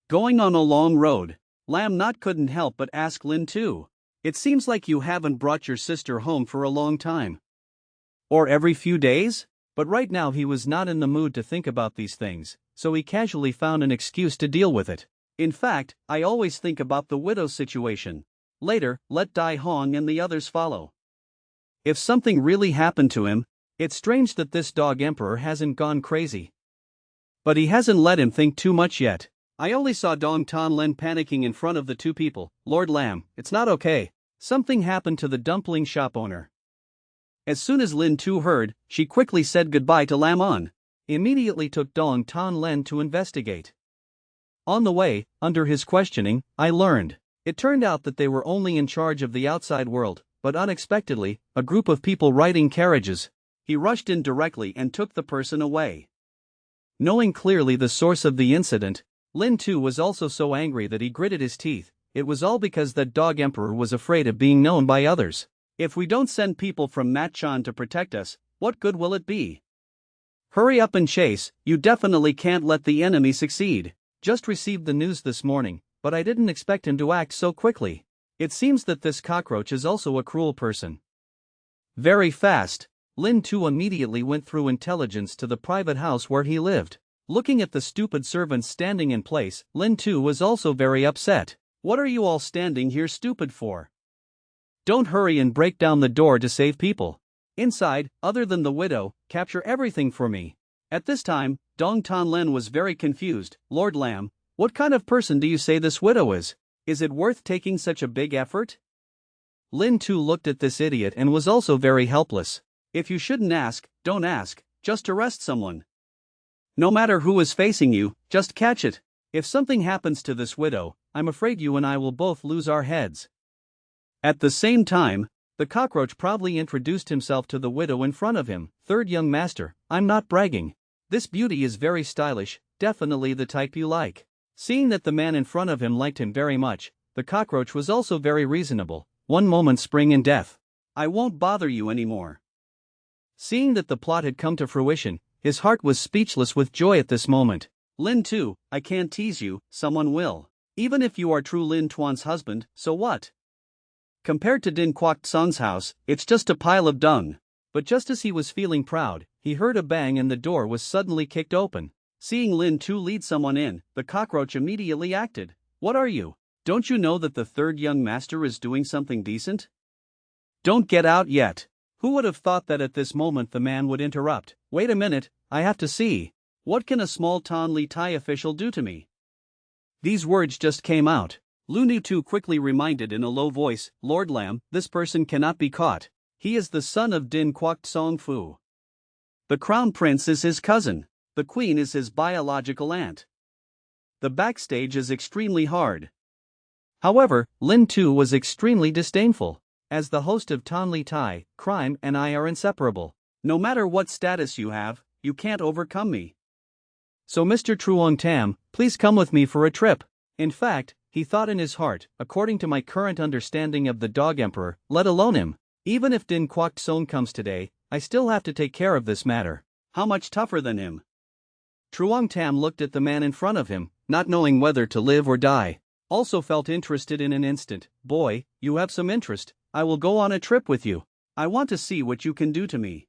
Speaker 1: Going on a long road, Lam Not couldn't help but ask Lin Tu. It seems like you haven't brought your sister home for a long time. Or every few days? But right now he was not in the mood to think about these things, so he casually found an excuse to deal with it. In fact, I always think about the widow situation. Later, let Dai Hong and the others follow. If something really happened to him, it's strange that this dog emperor hasn't gone crazy. But he hasn't let him think too much yet. I only saw Dong Tan Len panicking in front of the two people. Lord Lam, it's not okay. Something happened to the dumpling shop owner. As soon as Lin Tu heard, she quickly said goodbye to Lam On. Immediately took Dong Tan Len to investigate. On the way, under his questioning, I learned. It turned out that they were only in charge of the outside world, but unexpectedly, a group of people riding carriages. He rushed in directly and took the person away. Knowing clearly the source of the incident, Lin Tu was also so angry that he gritted his teeth. It was all because that dog emperor was afraid of being known by others. If we don't send people from Matchan to protect us, what good will it be? Hurry up and chase, you definitely can't let the enemy succeed. Just received the news this morning, but I didn't expect him to act so quickly. It seems that this cockroach is also a cruel person. Very fast, Lin Tu immediately went through intelligence to the private house where he lived. Looking at the stupid servants standing in place, Lin Tu was also very upset. What are you all standing here stupid for? Don't hurry and break down the door to save people. Inside, other than the widow, capture everything for me. At this time, Dong Tan Len was very confused. Lord Lam, what kind of person do you say this widow is? Is it worth taking such a big effort? Lin Tu looked at this idiot and was also very helpless. If you shouldn't ask, don't ask, just arrest someone. No matter who is facing you, just catch it. If something happens to this widow, I'm afraid you and I will both lose our heads. At the same time, the cockroach proudly introduced himself to the widow in front of him. Third young master, I'm not bragging. This beauty is very stylish, definitely the type you like. Seeing that the man in front of him liked him very much, the cockroach was also very reasonable. One moment spring and death. I won't bother you anymore. Seeing that the plot had come to fruition, his heart was speechless with joy at this moment. Lin Tu, I can't tease you, someone will. Even if you are true Lin Tuan's husband, so what? Compared to Din Kwok Song's house, it's just a pile of dung. But just as he was feeling proud, he heard a bang and the door was suddenly kicked open. Seeing Lin Tu lead someone in, the cockroach immediately acted. What are you? Don't you know that the third young master is doing something decent? Don't get out yet. Who would have thought that at this moment the man would interrupt? Wait a minute, I have to see. What can a small Tan Li Tai official do to me? These words just came out. Lin Tu quickly reminded in a low voice, Lord Lam, this person cannot be caught. He is the son of Din Kwok Song Fu. The crown prince is his cousin. The queen is his biological aunt. The backstage is extremely hard. However, Lin Tu was extremely disdainful. As the host of Tan Li Tai, crime and I are inseparable. No matter what status you have, you can't overcome me. So Mr. Truong Tam, please come with me for a trip. In fact, he thought in his heart, according to my current understanding of the Dog Emperor, let alone him. Even if Din Kwok Song comes today, I still have to take care of this matter. How much tougher than him? Truong Tam looked at the man in front of him, not knowing whether to live or die. Also felt interested in an instant. Boy, you have some interest, I will go on a trip with you. I want to see what you can do to me.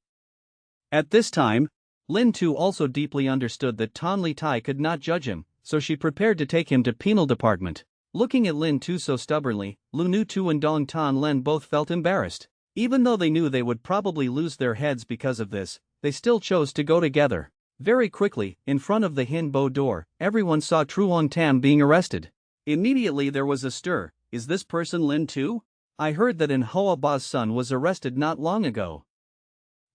Speaker 1: At this time, Lin Tu also deeply understood that Tan Li Tai could not judge him, so she prepared to take him to penal department. Looking at Lin Tu so stubbornly, Lu Nu Tu and Dong Tan Len both felt embarrassed. Even though they knew they would probably lose their heads because of this, they still chose to go together. Very quickly, in front of the Hin Bo door, everyone saw Truong Tam being arrested. Immediately there was a stir. Is this person Lin Tu? I heard that In Hoa Ba's son was arrested not long ago.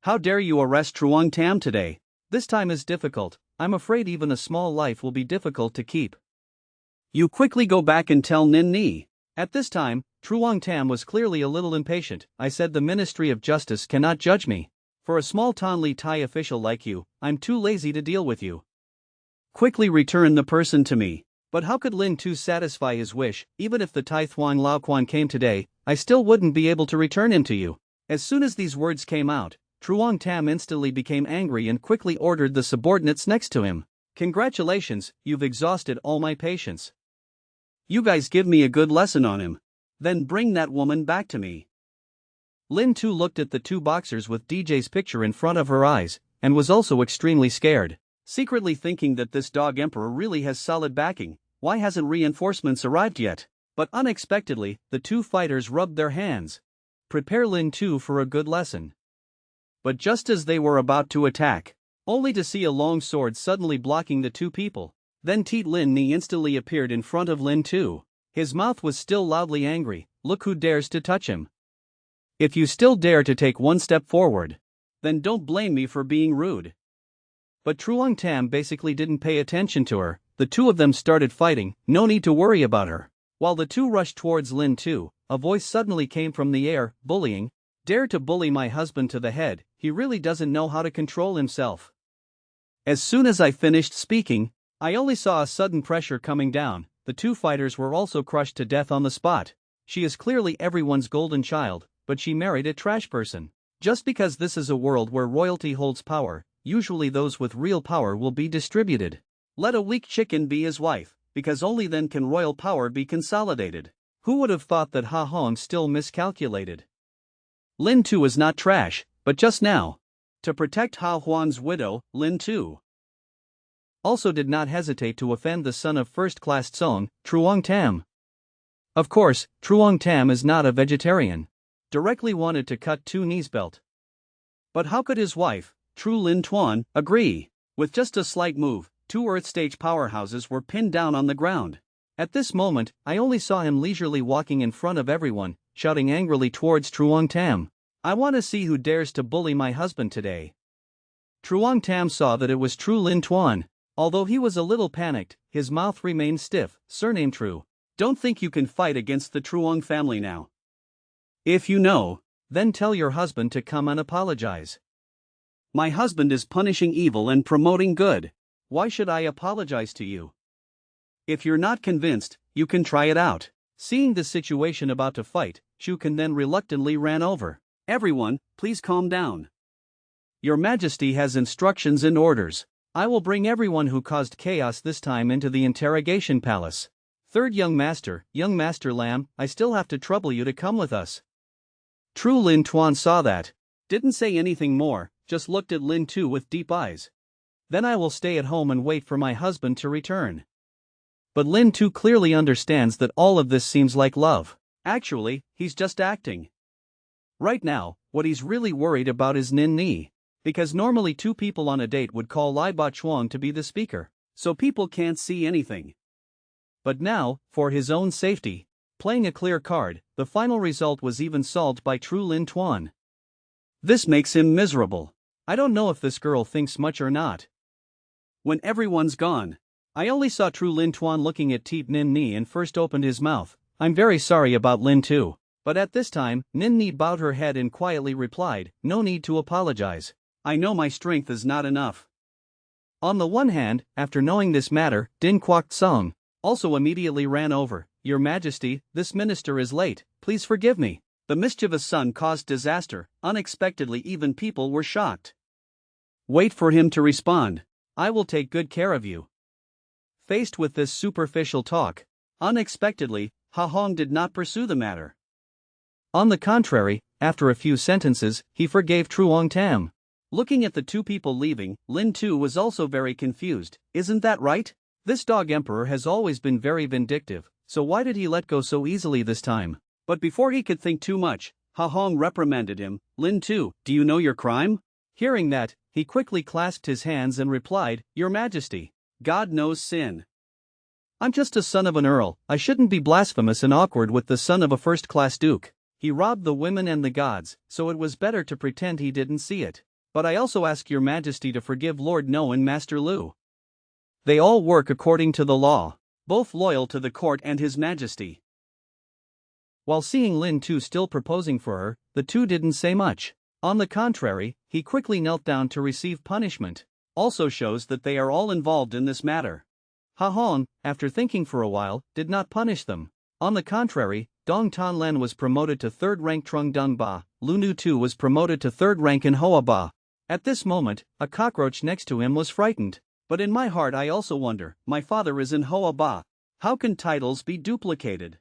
Speaker 1: How dare you arrest Truong Tam today? This time is difficult. I'm afraid even a small life will be difficult to keep. You quickly go back and tell Nin Ni. At this time, Truong Tam was clearly a little impatient. I said the Ministry of Justice cannot judge me. For a small Tan Li Tai official like you, I'm too lazy to deal with you. Quickly return the person to me. But how could Lin Tu satisfy his wish? Even if the Tai Thuong Lao Quan came today, I still wouldn't be able to return him to you. As soon as these words came out, Truong Tam instantly became angry and quickly ordered the subordinates next to him. Congratulations, you've exhausted all my patience. You guys give me a good lesson on him. Then bring that woman back to me. Lin Tu looked at the two boxers with DJ's picture in front of her eyes, and was also extremely scared. Secretly thinking that this Dog Emperor really has solid backing. Why hasn't reinforcements arrived yet? But unexpectedly, the two fighters rubbed their hands. Prepare Lin Tu for a good lesson. But just as they were about to attack, only to see a long sword suddenly blocking the two people, then Teet Lin Ni instantly appeared in front of Lin Tu. His mouth was still loudly angry. Look who dares to touch him. If you still dare to take one step forward, then don't blame me for being rude. But Truong Tam basically didn't pay attention to her. The two of them started fighting, no need to worry about her. While the two rushed towards Lin Tu, a voice suddenly came from the air, bullying. Dare to bully my husband to the head, he really doesn't know how to control himself. As soon as I finished speaking, I only saw a sudden pressure coming down. The two fighters were also crushed to death on the spot. She is clearly everyone's golden child, but she married a trash person. Just because this is a world where royalty holds power, usually those with real power will be distributed. Let a weak chicken be his wife, because only then can royal power be consolidated. Who would have thought that Ha Hong still miscalculated? Lin Tu is not trash, but just now, to protect Ha Huan's widow, Lin Tu also did not hesitate to offend the son of first-class Song, Truong Tam. Of course, Truong Tam is not a vegetarian. Directly wanted to cut Tu Ni's belt. But how could his wife, Tru Lin Tuan, agree? With just a slight move, two Earth-stage powerhouses were pinned down on the ground. At this moment, I only saw him leisurely walking in front of everyone, shouting angrily towards Truong Tam. I want to see who dares to bully my husband today. Truong Tam saw that it was Tru Lin Tuan. Although he was a little panicked, his mouth remained stiff. Surname Tru. Don't think you can fight against the Truong family now. If you know, then tell your husband to come and apologize. My husband is punishing evil and promoting good. Why should I apologize to you? If you're not convinced, you can try it out. Seeing the situation about to fight, Shu Kan then reluctantly ran over. Everyone, please calm down. Your Majesty has instructions and orders. I will bring everyone who caused chaos this time into the interrogation palace. Third young master Lam, I still have to trouble you to come with us. Tru Lin Tuan saw that. Didn't say anything more, just looked at Lin Tu with deep eyes. Then I will stay at home and wait for my husband to return. But Lin Tu clearly understands that all of this seems like love. Actually, he's just acting. Right now, what he's really worried about is Nin Ni. Because normally two people on a date would call Lai Ba Chuang to be the speaker, so people can't see anything. But now, for his own safety, playing a clear card, the final result was even solved by Tru Lin Tuan. This makes him miserable. I don't know if this girl thinks much or not. When everyone's gone, I only saw Tru Lin Tuan looking at Teep Nin Ni and first opened his mouth. I'm very sorry about Lin Tu. But at this time, Nin Ni bowed her head and quietly replied, no need to apologize. I know my strength is not enough. On the one hand, after knowing this matter, Din Kwok Song also immediately ran over. Your Majesty, this minister is late, please forgive me. The mischievous son caused disaster, unexpectedly even people were shocked. Wait for him to respond. I will take good care of you. Faced with this superficial talk, unexpectedly, Ha Hong did not pursue the matter. On the contrary, after a few sentences, he forgave Truong Tam. Looking at the two people leaving, Lin Tu was also very confused. Isn't that right? This dog emperor has always been very vindictive, so why did he let go so easily this time? But before he could think too much, Ha Hong reprimanded him. Lin Tu, do you know your crime? Hearing that, he quickly clasped his hands and replied, Your Majesty, God knows sin. I'm just a son of an earl, I shouldn't be blasphemous and awkward with the son of a first-class duke. He robbed the women and the gods, so it was better to pretend he didn't see it. But I also ask your Majesty to forgive Lord No and Master Lu. They all work according to the law, both loyal to the court and His Majesty. While seeing Lin Tu still proposing for her, the two didn't say much. On the contrary, he quickly knelt down to receive punishment. Also shows that they are all involved in this matter. Ha Hong, after thinking for a while, did not punish them. On the contrary, Dong Tan Len was promoted to 3rd rank Trung Dung Ba, Lu Nu Tu was promoted to 3rd rank in Hoa Ba. At this moment, a cockroach next to him was frightened. But in my heart I also wonder, my father is in Hoa Ba. How can titles be duplicated?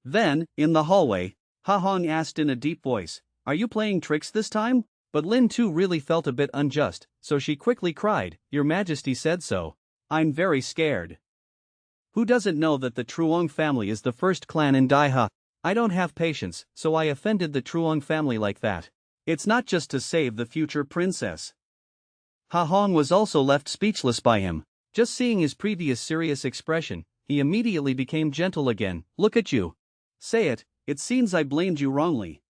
Speaker 1: Then, in the hallway, Ha Hong asked in a deep voice, Are you playing tricks this time? But Lin Tu really felt a bit unjust, so she quickly cried, Your Majesty said so. I'm very scared. Who doesn't know that the Truong family is the first clan in Daiha? I don't have patience, so I offended the Truong family like that. It's not just to save the future princess. Ha Hong was also left speechless by him. Just seeing his previous serious expression, he immediately became gentle again. Look at you. Say it, it seems I blamed you wrongly.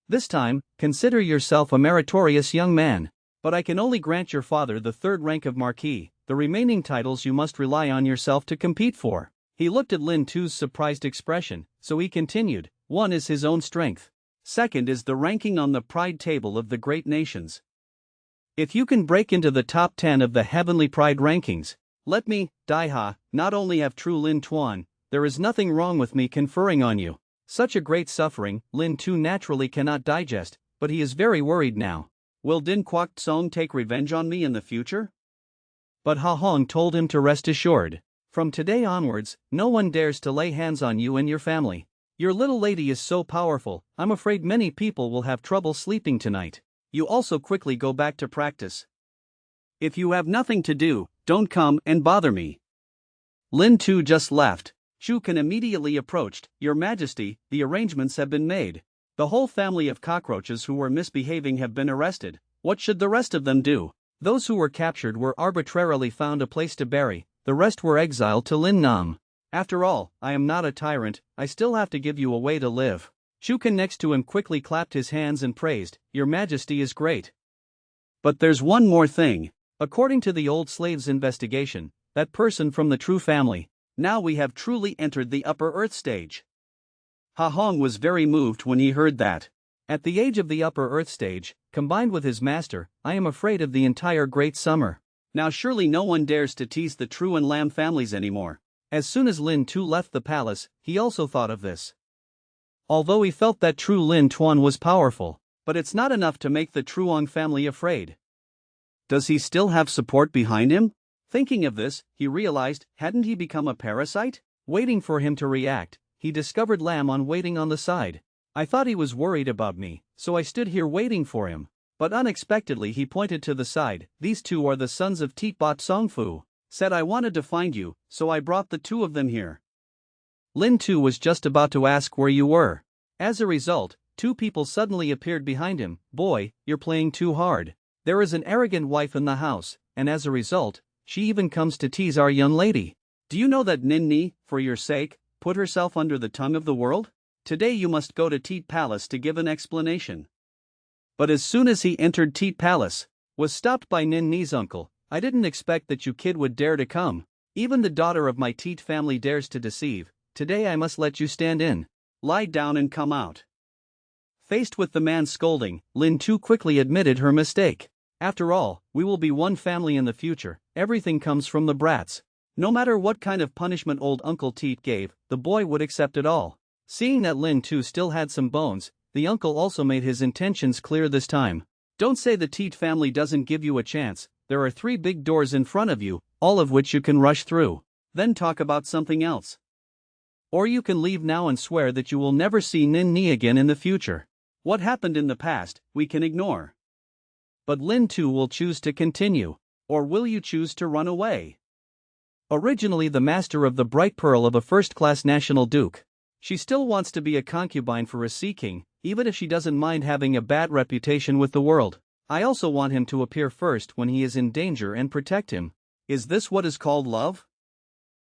Speaker 1: This time, consider yourself a meritorious young man. But I can only grant your father the 3rd rank of Marquis, the remaining titles you must rely on yourself to compete for. He looked at Lin Tu's surprised expression, so he continued, 1 is his own strength. 2nd is the ranking on the pride table of the great nations. If you can break into the top 10 of the heavenly pride rankings, let me, Daiha, not only have true Lin Tuan, there is nothing wrong with me conferring on you. Such a great suffering, Lin Tu naturally cannot digest, but he is very worried now. Will Din Kwok Song take revenge on me in the future? But Ha Hong told him to rest assured. From today onwards, no one dares to lay hands on you and your family. Your little lady is so powerful, I'm afraid many people will have trouble sleeping tonight. You also quickly go back to practice. If you have nothing to do, don't come and bother me. Lin Tu just left. Shu Kan immediately approached, Your Majesty, the arrangements have been made. The whole family of cockroaches who were misbehaving have been arrested. What should the rest of them do? Those who were captured were arbitrarily found a place to bury, the rest were exiled to Lin Nam. After all, I am not a tyrant, I still have to give you a way to live. Shu Kan next to him quickly clapped his hands and praised, Your Majesty is great. But there's one more thing. According to the old slave's investigation, that person from the true family, now we have truly entered the upper earth stage. Ha Hong was very moved when he heard that. At the age of the upper earth stage, combined with his master, I am afraid of the entire great summer. Now surely no one dares to tease the True and Lam families anymore. As soon as Lin Tu left the palace, he also thought of this. Although he felt that true Lin Tuan was powerful, but it's not enough to make the Truong family afraid. Does he still have support behind him? Thinking of this, he realized, hadn't he become a parasite? Waiting for him to react, he discovered Lam on waiting on the side. I thought he was worried about me, so I stood here waiting for him. But unexpectedly he pointed to the side. These two are the sons of Tit Bot Songfu. Said I wanted to find you, so I brought the two of them here. Lin Tu was just about to ask where you were. As a result, two people suddenly appeared behind him. Boy, you're playing too hard. There is an arrogant wife in the house, and as a result, she even comes to tease our young lady. Do you know that Nin Ni, for your sake, put herself under the tongue of the world? Today you must go to Tit Palace to give an explanation. But as soon as he entered Tit Palace, was stopped by Nin Ni's uncle. I didn't expect that you kid would dare to come. Even the daughter of my Tit family dares to deceive. today I must let you stand in. Lie down and come out. Faced with the man's scolding, Lin Tu quickly admitted her mistake. After all, we will be one family in the future, everything comes from the brats. No matter what kind of punishment old Uncle Teet gave, the boy would accept it all. Seeing that Lin Tu still had some bones, the uncle also made his intentions clear this time. Don't say the Teet family doesn't give you a chance, there are 3 big doors in front of you, all of which you can rush through. Then talk about something else. Or you can leave now and swear that you will never see Nin Ni again in the future. What happened in the past, we can ignore. But Lin Tu will choose to continue. Or will you choose to run away? Originally the master of the bright pearl of a first-class national duke, she still wants to be a concubine for a sea king, even if she doesn't mind having a bad reputation with the world. I also want him to appear first when he is in danger and protect him. Is this what is called love?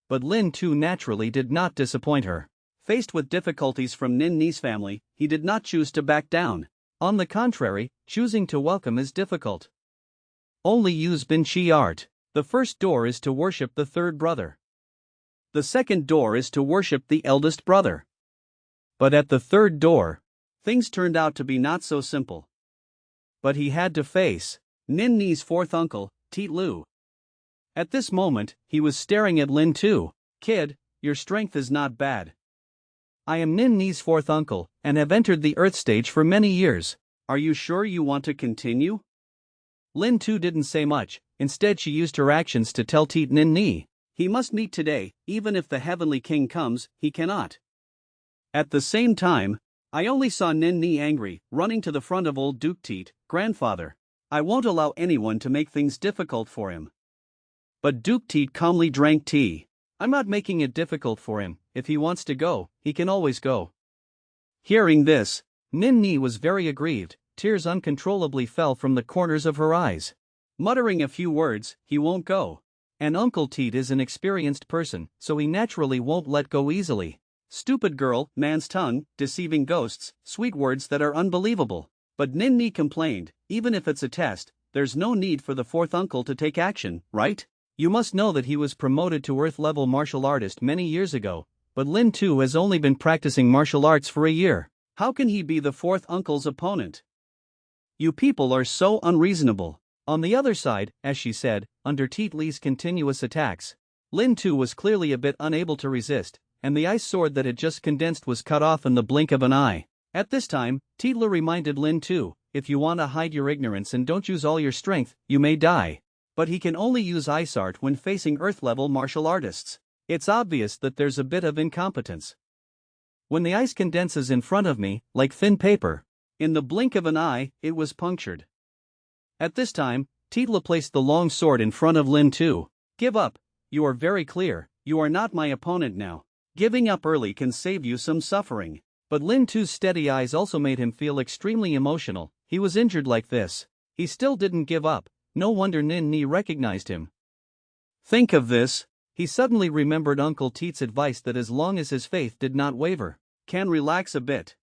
Speaker 1: But Lin Tu naturally did not disappoint her. Faced with difficulties from Nin Ni's family, he did not choose to back down. On the contrary, choosing to welcome is difficult. Only use Bin Chi art. The first door is to worship the third brother. The second door is to worship the eldest brother. But at the third door, things turned out to be not so simple. But he had to face Nin Ni's fourth uncle, Teet Lu. At this moment, he was staring at Lin Tu. Kid, your strength is not bad. I am Nin Ni's fourth uncle, and have entered the Earth stage for many years. Are you sure you want to continue? Lin Tu didn't say much, instead she used her actions to tell Teet Nin Ni. He must meet today, even if the Heavenly King comes, he cannot. At the same time, I only saw Nin Ni angry, running to the front of old Duke Teet, grandfather. I won't allow anyone to make things difficult for him. But Duke Teet calmly drank tea. I'm not making it difficult for him, if he wants to go, he can always go. Hearing this, Nin Ni was very aggrieved, tears uncontrollably fell from the corners of her eyes. Muttering a few words, he won't go. And Uncle Teet is an experienced person, so he naturally won't let go easily. Stupid girl, man's tongue, deceiving ghosts, sweet words that are unbelievable. But Nin Ni complained, even if it's a test, there's no need for the fourth uncle to take action, right? You must know that he was promoted to Earth-level martial artist many years ago, but Lin Tu has only been practicing martial arts for a year. How can he be the fourth uncle's opponent? You people are so unreasonable. On the other side, as she said, under Teet Li's continuous attacks, Lin Tu was clearly a bit unable to resist, and the ice sword that had just condensed was cut off in the blink of an eye. At this time, Teet Li reminded Lin Tu, if you want to hide your ignorance and don't use all your strength, you may die. But he can only use ice art when facing Earth-level martial artists. It's obvious that there's a bit of incompetence. When the ice condenses in front of me, like thin paper, in the blink of an eye, it was punctured. At this time, Teet Li placed the long sword in front of Lin Tu. Give up, you are very clear, you are not my opponent now. Giving up early can save you some suffering. But Lin Tu's steady eyes also made him feel extremely emotional. He was injured like this. He still didn't give up. No wonder Nin Ni recognized him. Think of this. He suddenly remembered Uncle Teet's advice that as long as his faith did not waver, can relax a bit.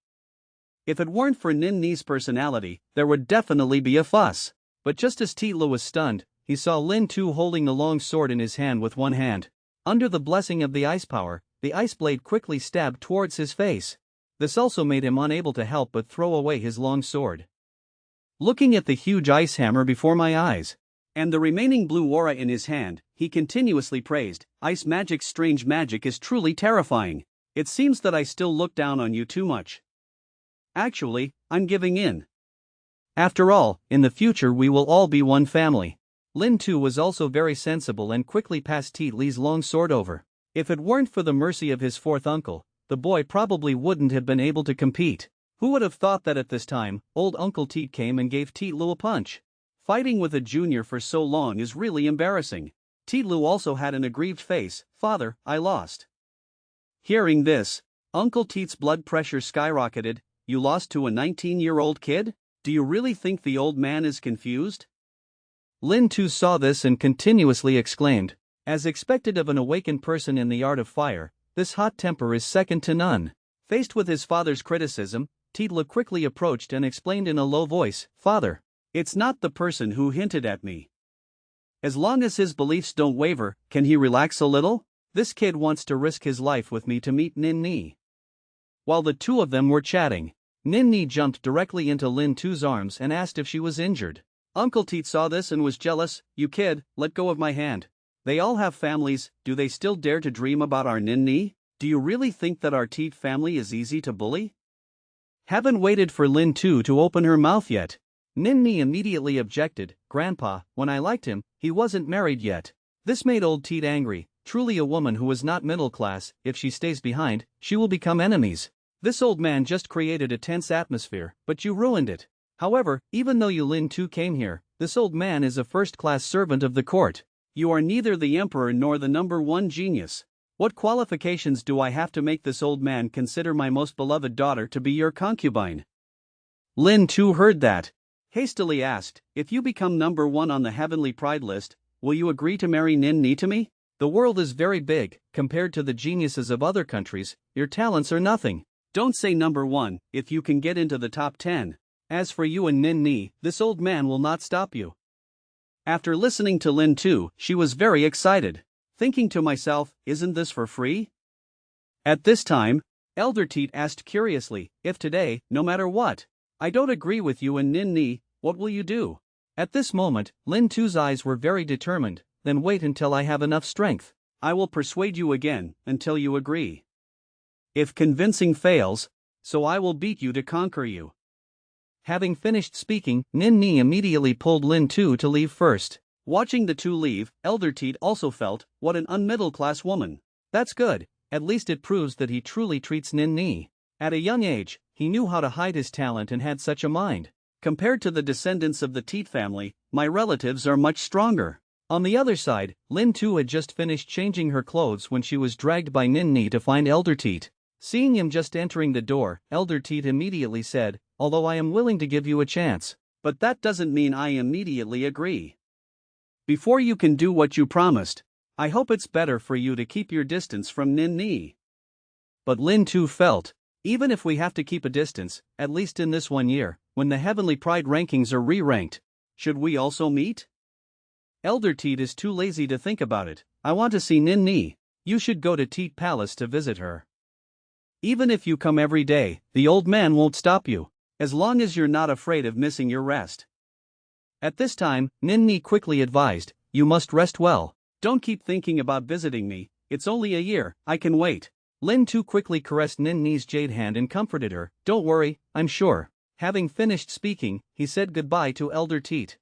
Speaker 1: If it weren't for Nin Ni's personality, there would definitely be a fuss. But just as Teet Li was stunned, he saw Lin Tu holding the long sword in his hand with one hand. Under the blessing of the ice power, the ice blade quickly stabbed towards his face. This also made him unable to help but throw away his long sword. Looking at the huge ice hammer before my eyes, and the remaining blue aura in his hand, he continuously praised, ice magic's strange magic is truly terrifying. It seems that I still look down on you too much. Actually, I'm giving in. After all, in the future we will all be one family. Lin Tu was also very sensible and quickly passed Teet Li's long sword over. If it weren't for the mercy of his fourth uncle, the boy probably wouldn't have been able to compete. Who would have thought that at this time, old Uncle Teet came and gave Teet Lu a punch? Fighting with a junior for so long is really embarrassing. Teet Lu also had an aggrieved face. Father, I lost. Hearing this, Uncle Teet's blood pressure skyrocketed. You lost to a 19-year-old kid? Do you really think the old man is confused? Lin Tu saw this and continuously exclaimed. As expected of an awakened person in the art of fire, this hot temper is second to none. Faced with his father's criticism, Teet Lu quickly approached and explained in a low voice, Father, it's not the person who hinted at me. As long as his beliefs don't waver, can he relax a little? This kid wants to risk his life with me to meet Nin Ni. While the two of them were chatting, Nin Ni jumped directly into Lin Tu's arms and asked if she was injured. Uncle Teet saw this and was jealous. You kid, let go of my hand. They all have families, do they still dare to dream about our Nin Ni? Do you really think that our Teet family is easy to bully? Haven't waited for Lin Tu to open her mouth yet. Nin Ni immediately objected. Grandpa, when I liked him, he wasn't married yet. This made old Teet angry. Truly a woman who is not middle class, if she stays behind, she will become enemies. This old man just created a tense atmosphere, but you ruined it. However, even though you Lin Tu came here, this old man is a first-class servant of the court. You are neither the emperor nor the #1 genius. What qualifications do I have to make this old man consider my most beloved daughter to be your concubine? Lin Tu heard that. Hastily asked, if you become #1 on the heavenly pride list, will you agree to marry Nin Ni to me? The world is very big, compared to the geniuses of other countries, your talents are nothing. Don't say #1, if you can get into the top 10. As for you and Nin Ni, this old man will not stop you. After listening to Lin Tu, she was very excited. Thinking to myself, isn't this for free? At this time, Elder Teet asked curiously, if today, no matter what, I don't agree with you and Nin Ni, what will you do? At this moment, Lin Tu's eyes were very determined. Then wait until I have enough strength. I will persuade you again, until you agree. If convincing fails, so I will beat you to conquer you. Having finished speaking, Nin Ni immediately pulled Lin Tu to leave first. Watching the two leave, Elder Teet also felt, what an unmiddle-class woman. That's good, at least it proves that he truly treats Nin Ni. At a young age, he knew how to hide his talent and had such a mind. Compared to the descendants of the Teet family, my relatives are much stronger. On the other side, Lin Tu had just finished changing her clothes when she was dragged by Nin Ni to find Elder Teet. Seeing him just entering the door, Elder Teet immediately said, although I am willing to give you a chance, but that doesn't mean I immediately agree. Before you can do what you promised, I hope it's better for you to keep your distance from Nin Ni. But Lin Tu felt, even if we have to keep a distance, at least in this 1 year, when the Heavenly Pride rankings are re-ranked, should we also meet? Elder Teet is too lazy to think about it. I want to see Nin Ni. You should go to Teet Palace to visit her. Even if you come every day, the old man won't stop you, as long as you're not afraid of missing your rest. At this time, Nin Ni quickly advised, you must rest well. Don't keep thinking about visiting me, it's only a year, I can wait. Lin Tu quickly caressed Nin Ni's jade hand and comforted her, don't worry, I'm sure. Having finished speaking, he said goodbye to Elder Teet.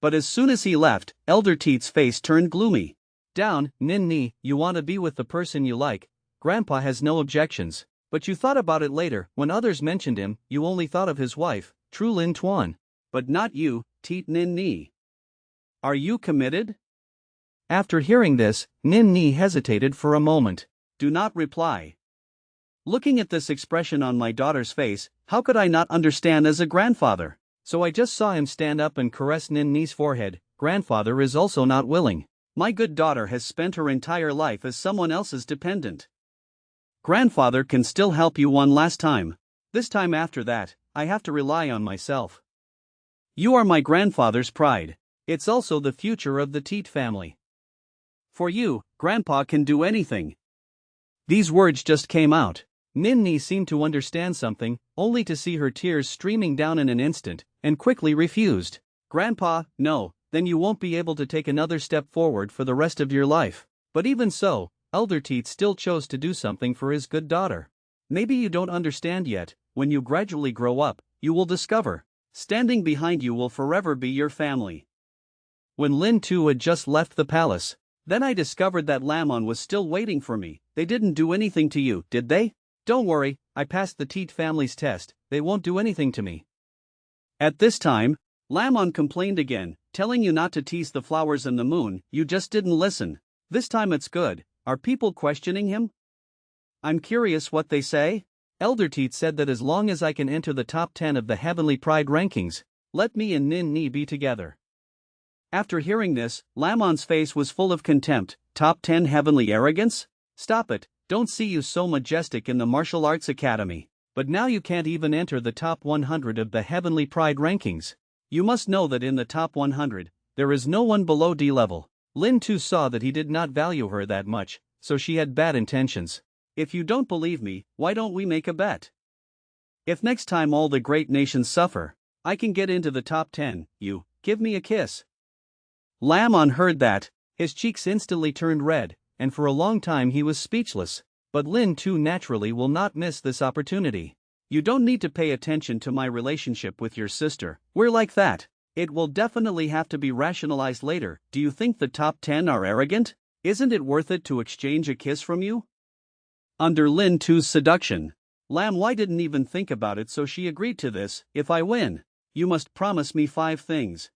Speaker 1: But as soon as he left, Elder Teet's face turned gloomy. Down, Nin Ni, you want to be with the person you like. Grandpa has no objections, but you thought about it later. When others mentioned him, you only thought of his wife, True Lin Tuan. But not you, Teet Nin Ni. Are you committed? After hearing this, Nin Ni hesitated for a moment. Do not reply. Looking at this expression on my daughter's face, how could I not understand as a grandfather? So I just saw him stand up and caress Nin Ni's forehead. Grandfather is also not willing. My good daughter has spent her entire life as someone else's dependent. Grandfather can still help you one last time. This time after that, I have to rely on myself. You are my grandfather's pride. It's also the future of the Teet family. For you, Grandpa can do anything. These words just came out. Nin Ni seemed to understand something, only to see her tears streaming down in an instant, and quickly refused. Grandpa, no, then you won't be able to take another step forward for the rest of your life. But even so, Elder Teet still chose to do something for his good daughter. Maybe you don't understand yet, when you gradually grow up, you will discover. Standing behind you will forever be your family. When Lin Tu had just left the palace, then I discovered that Lamon was still waiting for me. They didn't do anything to you, did they? Don't worry, I passed the Teet family's test, they won't do anything to me. At this time, Lamon complained again, telling you not to tease the flowers and the moon, you just didn't listen. This time it's good. Are people questioning him? I'm curious what they say. Elder Teet said that as long as I can enter the top 10 of the Heavenly Pride rankings, let me and Nin Ni be together. After hearing this, Lamon's face was full of contempt. Top 10 heavenly arrogance? Stop it, don't see you so majestic in the Martial Arts Academy. But now you can't even enter the top 100 of the Heavenly Pride rankings. You must know that in the top 100, there is no one below D level. Lin Tu saw that he did not value her that much, so she had bad intentions. If you don't believe me, why don't we make a bet? If next time all the great nations suffer, I can get into the top 10, you give me a kiss. Lam On heard that, his cheeks instantly turned red, and for a long time he was speechless. But Lin Tu naturally will not miss this opportunity. You don't need to pay attention to my relationship with your sister, we're like that. It will definitely have to be rationalized later. Do you think the top 10 are arrogant? Isn't it worth it to exchange a kiss from you? Under Lin Tu's seduction, Lam Wai didn't even think about it, so she agreed to this. If I win, you must promise me 5 things.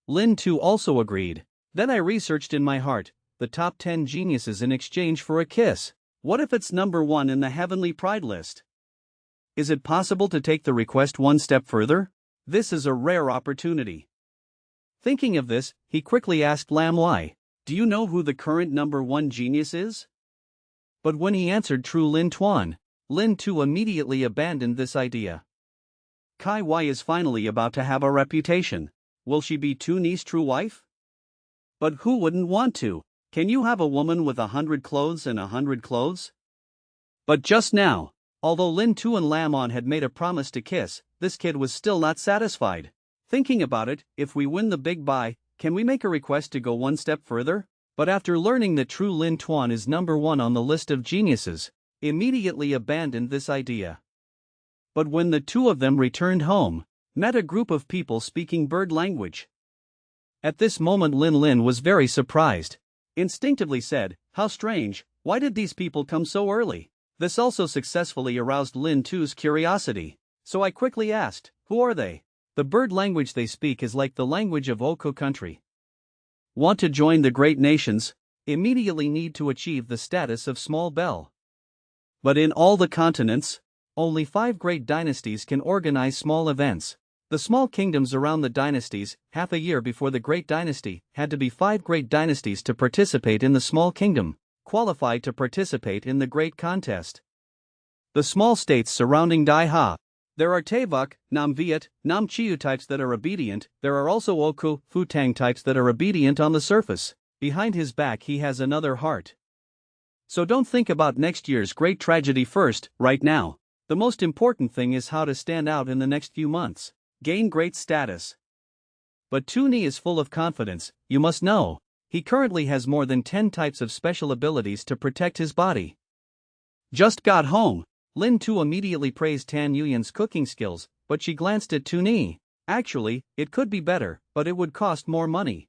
Speaker 1: Lin Tu also agreed. Then I researched in my heart the top 10 geniuses in exchange for a kiss. What if it's number 1 in the heavenly pride list? Is it possible to take the request one step further? This is a rare opportunity. Thinking of this, he quickly asked Lam Wai, do you know who the current number 1 genius is? But when he answered True Lin Tuan, Lin Tu immediately abandoned this idea. Kai Wai is finally about to have a reputation. Will she be Tu Ni's true wife? But who wouldn't want to? Can you have a woman with 100 clothes and 100 clothes? But just now, although Lin Tu and Lam On had made a promise to kiss, this kid was still not satisfied. Thinking about it, if we win the big buy, can we make a request to go one step further? But after learning that True Lin Tuan is number 1 on the list of geniuses, immediately abandoned this idea. But when the two of them returned home, met a group of people speaking bird language. At this moment Lin was very surprised. Instinctively said, how strange, why did these people come so early? This also successfully aroused Lin Tu's curiosity. So I quickly asked, who are they? The bird language they speak is like the language of Oko country. Want to join the great nations? Immediately need to achieve the status of small bell. But in all the continents, only 5 great dynasties can organize small events. The small kingdoms around the dynasties, half a year before the great dynasty, had to be 5 great dynasties to participate in the small kingdom, qualified to participate in the great contest. The small states surrounding Dai Ha. There are Tavok, Nam Viet, Nam Chiu types that are obedient, there are also Oku, Futang types that are obedient on the surface. Behind his back he has another heart. So don't think about next year's great tragedy first, right now. The most important thing is how to stand out in the next few months. Gain great status. But Tu Ni is full of confidence, you must know. He currently has more than 10 types of special abilities to protect his body. Just got home. Lin Tu immediately praised Tan Yuyan's cooking skills, but she glanced at Tu Ni. Actually, it could be better, but it would cost more money.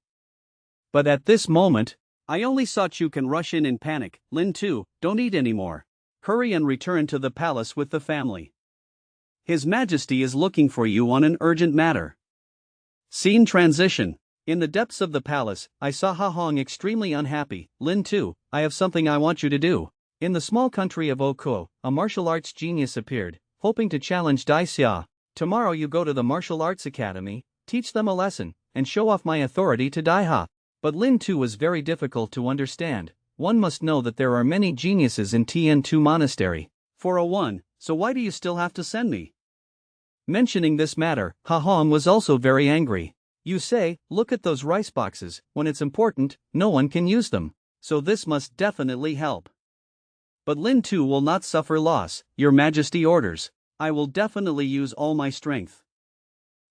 Speaker 1: But at this moment, I only saw Chu can rush in panic. Lin Tu, don't eat anymore. Hurry and return to the palace with the family. His Majesty is looking for you on an urgent matter. Scene transition. In the depths of the palace, I saw Ha Hong extremely unhappy. Lin Tu, I have something I want you to do. In the small country of Oko, a martial arts genius appeared, hoping to challenge Dai Xia. Tomorrow you go to the martial arts academy, teach them a lesson, and show off my authority to Dai Ha. But Lin Tu was very difficult to understand. One must know that there are many geniuses in Tien Tu Monastery. 401, so why do you still have to send me? Mentioning this matter, Ha Hong was also very angry. You say, look at those rice boxes, when it's important, no one can use them. So this must definitely help. But Lin Tu will not suffer loss, Your Majesty orders. I will definitely use all my strength.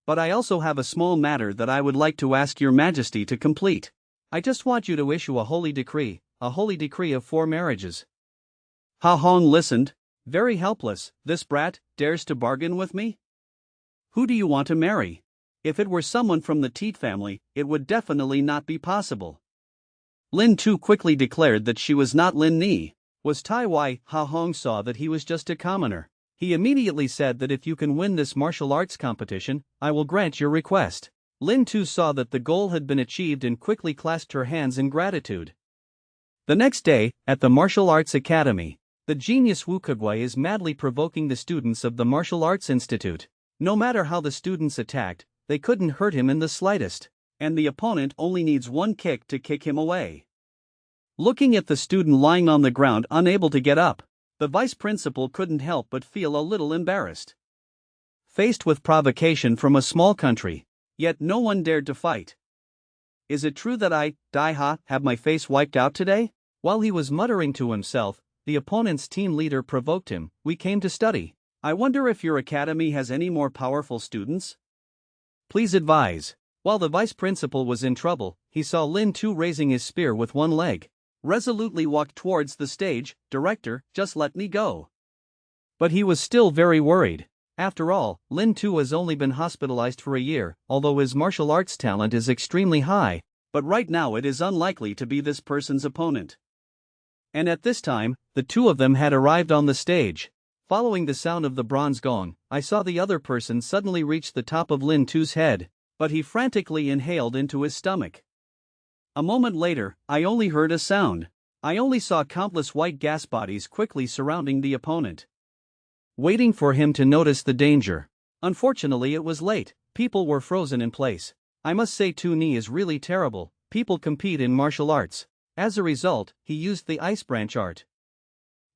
Speaker 1: But I also have a small matter that I would like to ask Your Majesty to complete. I just want you to issue a holy decree of 4 marriages. Ha Hong listened, very helpless. This brat dares to bargain with me? Who do you want to marry? If it were someone from the Teet family, it would definitely not be possible. Lin Tu quickly declared that she was not Lin Ni. Was Tai Wai? Ha Hong saw that he was just a commoner. He immediately said that if you can win this martial arts competition, I will grant your request. Lin Tu saw that the goal had been achieved and quickly clasped her hands in gratitude. The next day, at the Martial Arts Academy, the genius Wu Kugwai is madly provoking the students of the Martial Arts Institute. No matter how the students attacked, they couldn't hurt him in the slightest, and the opponent only needs one kick to kick him away. Looking at the student lying on the ground unable to get up, the vice principal couldn't help but feel a little embarrassed. Faced with provocation from a small country, yet no one dared to fight. Is it true that I, Dai Ha, have my face wiped out today? While he was muttering to himself, the opponent's team leader provoked him. "We came to study. I wonder if your academy has any more powerful students? Please advise." While the vice principal was in trouble, he saw Lin Tu raising his spear with one leg. Resolutely walked towards the stage. "Director, just let me go." But he was still very worried. After all, Lin Tu has only been hospitalized for a year, although his martial arts talent is extremely high, but right now it is unlikely to be this person's opponent. And at this time, the two of them had arrived on the stage. Following the sound of the bronze gong, I saw the other person suddenly reach the top of Lin Tu's head, but he frantically inhaled into his stomach. A moment later, I only heard a sound. I only saw countless white gas bodies quickly surrounding the opponent, waiting for him to notice the danger. Unfortunately, it was late. People were frozen in place. I must say Tu Ni is really terrible. People compete in martial arts. As a result, he used the ice branch art.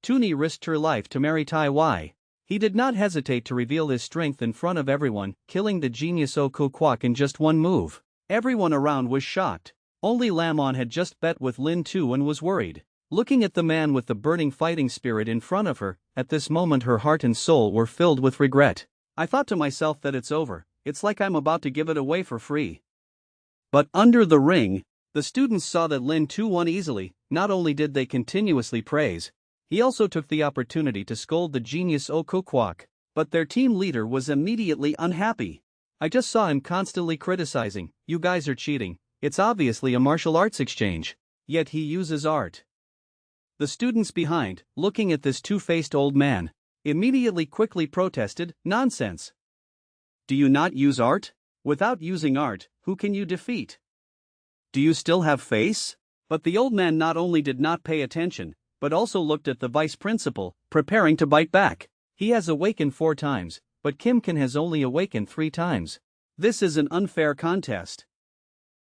Speaker 1: Tu Ni risked her life to marry Tai Wai. He did not hesitate to reveal his strength in front of everyone, killing the genius Oku Kwak in just one move. Everyone around was shocked. Only Lamon had just bet with Lin Tu and was worried. Looking at the man with the burning fighting spirit in front of her, at this moment her heart and soul were filled with regret. I thought to myself that it's over. It's like I'm about to give it away for free. But under the ring, the students saw that Lin Tu won easily. Not only did they continuously praise, he also took the opportunity to scold the genius Oku Kwak, but their team leader was immediately unhappy. I just saw him constantly criticizing, "You guys are cheating, it's obviously a martial arts exchange. Yet he uses art." The students behind, looking at this two-faced old man, immediately quickly protested, "Nonsense! Do you not use art? Without using art, who can you defeat? Do you still have face?" But the old man not only did not pay attention, but also looked at the vice principal, preparing to bite back. He has awakened 4 times, but Kim Kan has only awakened 3 times. This is an unfair contest.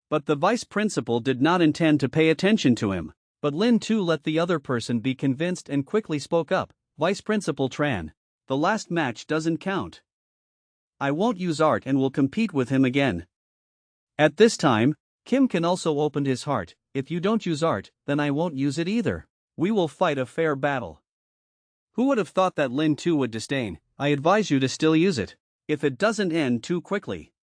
Speaker 1: But the vice principal did not intend to pay attention to him. But Lin Tu let the other person be convinced and quickly spoke up. "Vice Principal Tran, the last match doesn't count. I won't use art and will compete with him again." At this time, Kim Kan also opened his heart. "If you don't use art, then I won't use it either. We will fight a fair battle." Who would have thought that Lin Tu would disdain? I advise you to still use it, if it doesn't end too quickly.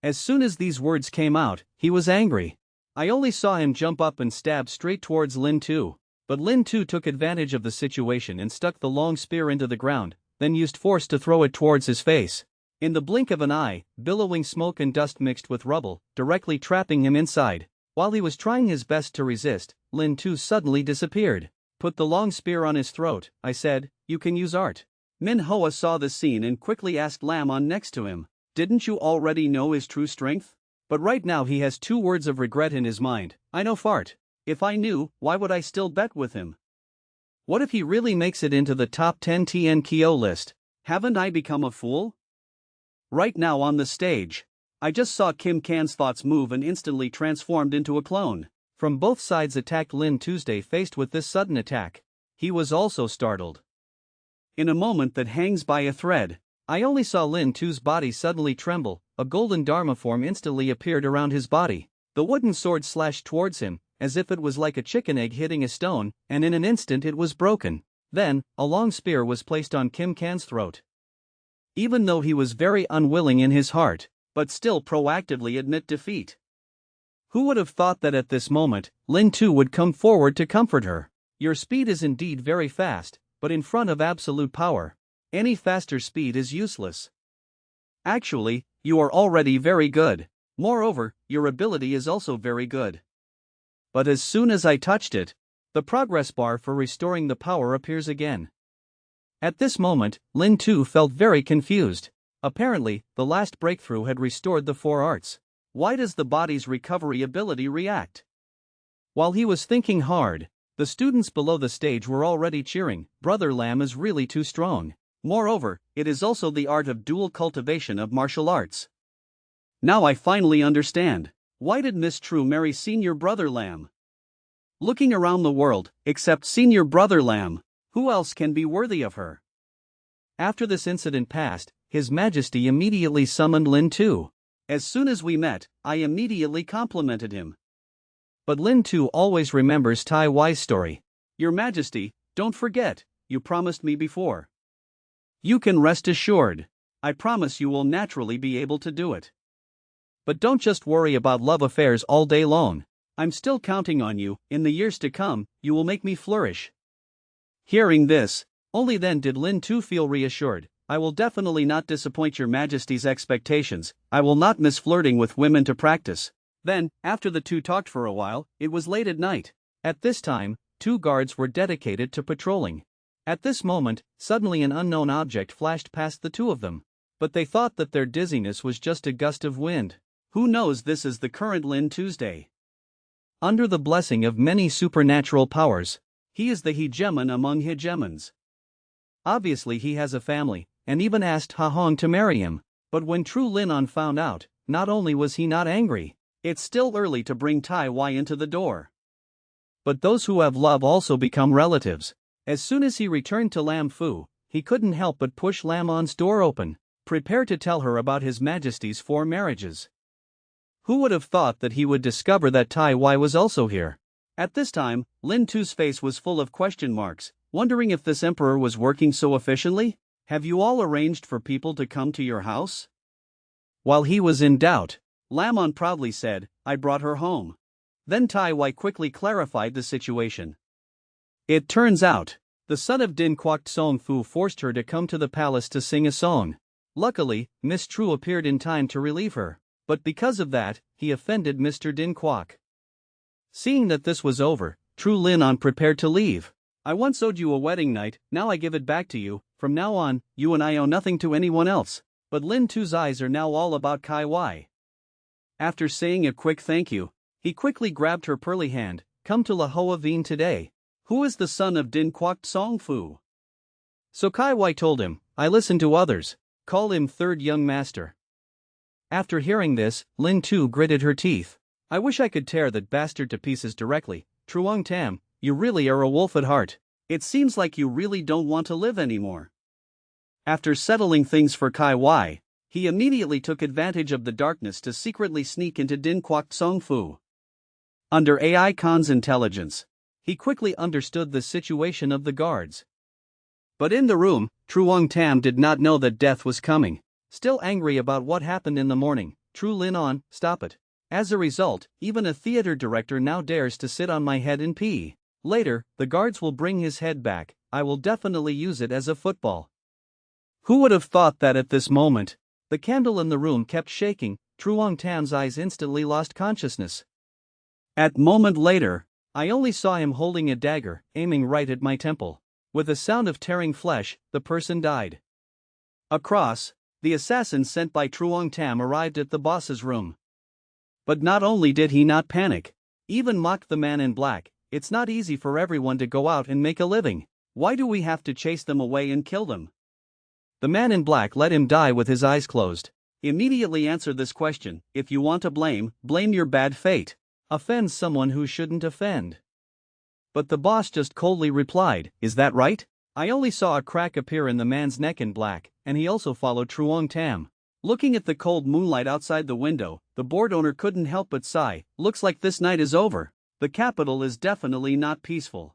Speaker 1: As soon as these words came out, he was angry. I only saw him jump up and stab straight towards Lin Tu, but Lin Tu took advantage of the situation and stuck the long spear into the ground, then used force to throw it towards his face. In the blink of an eye, billowing smoke and dust mixed with rubble, directly trapping him inside. While he was trying his best to resist, Lin Tu suddenly disappeared. "Put the long spear on his throat," I said. "You can use art." Manhwa saw the scene and quickly asked Lamon next to him, "Didn't you already know his true strength?" But right now he has 2 words of regret in his mind. "I know fart. If I knew, why would I still bet with him? What if he really makes it into the top 10 TN Kyo list? Haven't I become a fool?" Right now on the stage, I just saw Kim Kan's thoughts move and instantly transformed into a clone. From both sides attacked Lin Tuesday. Faced with this sudden attack, he was also startled. In a moment that hangs by a thread, I only saw Lin Tu's body suddenly tremble. A golden dharma form instantly appeared around his body. The wooden sword slashed towards him, as if it was like a chicken egg hitting a stone, and in an instant it was broken. Then, a long spear was placed on Kim Kan's throat. Even though he was very unwilling in his heart, but still proactively admit defeat. Who would have thought that at this moment, Lin Tu would come forward to comfort her? "Your speed is indeed very fast, but in front of absolute power, any faster speed is useless. Actually, you are already very good. Moreover, your ability is also very good." But as soon as I touched it, the progress bar for restoring the power appears again. At this moment, Lin Tu felt very confused. Apparently, the last breakthrough had restored the 4 arts. Why does the body's recovery ability react? While he was thinking hard, the students below the stage were already cheering. "Brother Lam is really too strong. Moreover, it is also the art of dual cultivation of martial arts. Now I finally understand. Why did Miss True marry Senior Brother Lam? Looking around the world, except Senior Brother Lam, who else can be worthy of her?" After this incident passed, His Majesty immediately summoned Lin Tu. As soon as we met, I immediately complimented him. But Lin Tu always remembers Tai Wei's story. Your Majesty, don't forget, you promised me before. You can rest assured. I promise you will naturally be able to do it. But don't just worry about love affairs all day long. I'm still counting on you. In the years to come, you will make me flourish. Hearing this, only then did Lin Tu feel reassured. I will definitely not disappoint your Majesty's expectations. I will not miss flirting with women to practice. Then, after the two talked for a while, it was late at night. At this time, 2 guards were dedicated to patrolling. At this moment, suddenly an unknown object flashed past the 2 of them. But they thought that their dizziness was just a gust of wind. Who knows, this is the current Lin Tuesday. Under the blessing of many supernatural powers, he is the hegemon among hegemons. Obviously he has a family, and even asked Ha Hong to marry him. But when True Lin On found out, not only was he not angry, it's still early to bring Tai Wai into the door. But those who have love also become relatives. As soon as he returned to Lam Fu, he couldn't help but push Lam On's door open, prepare to tell her about His Majesty's 4 marriages. Who would have thought that he would discover that Tai Wai was also here? At this time, Lin Tu's face was full of question marks, wondering if this emperor was working so efficiently. Have you all arranged for people to come to your house? While he was in doubt, Lam On proudly said, I brought her home. Then Tai Wai quickly clarified the situation. It turns out, the son of Din Quoc Song Fu forced her to come to the palace to sing a song. Luckily, Miss True appeared in time to relieve her. But because of that, he offended Mr. Din Quoc. Seeing that this was over, True Lin On prepared to leave. I once owed you a wedding night, now I give it back to you. From now on, you and I owe nothing to anyone else. But Lin Tu's eyes are now all about Kai Wai. After saying a quick thank you, he quickly grabbed her pearly hand. Come to La Hoa Vien today. Who is the son of Din Quoc Song Fu? So Kai Wai told him, I listen to others. Call him third young master. After hearing this, Lin Tu gritted her teeth. I wish I could tear that bastard to pieces directly. Truong Tam, you really are a wolf at heart. It seems like you really don't want to live anymore. After settling things for Kai Wai, he immediately took advantage of the darkness to secretly sneak into Din Quoc Song Fu. Under AI Khan's intelligence, he quickly understood the situation of the guards. But in the room, Truong Tam did not know that death was coming. Still angry about what happened in the morning, True Lin On, stop it. As a result, even a theater director now dares to sit on my head and pee. Later, the guards will bring his head back. I will definitely use it as a football. Who would have thought that at this moment? The candle in the room kept shaking. Truong Tam's eyes instantly lost consciousness. At moment later, I only saw him holding a dagger, aiming right at my temple. With a sound of tearing flesh, the person died. Across, the assassin sent by Truong Tam arrived at the boss's room. But not only did he not panic, even mocked the man in black. It's not easy for everyone to go out and make a living. Why do we have to chase them away and kill them? The man in black let him die with his eyes closed. Immediately answer this question. If you want to blame your bad fate. Offend someone who shouldn't offend. But the boss just coldly replied, is that right? I only saw a crack appear in the man's neck in black, and he also followed Truong Tam. Looking at the cold moonlight outside the window, the board owner couldn't help but sigh. Looks like this night is over. The capital is definitely not peaceful.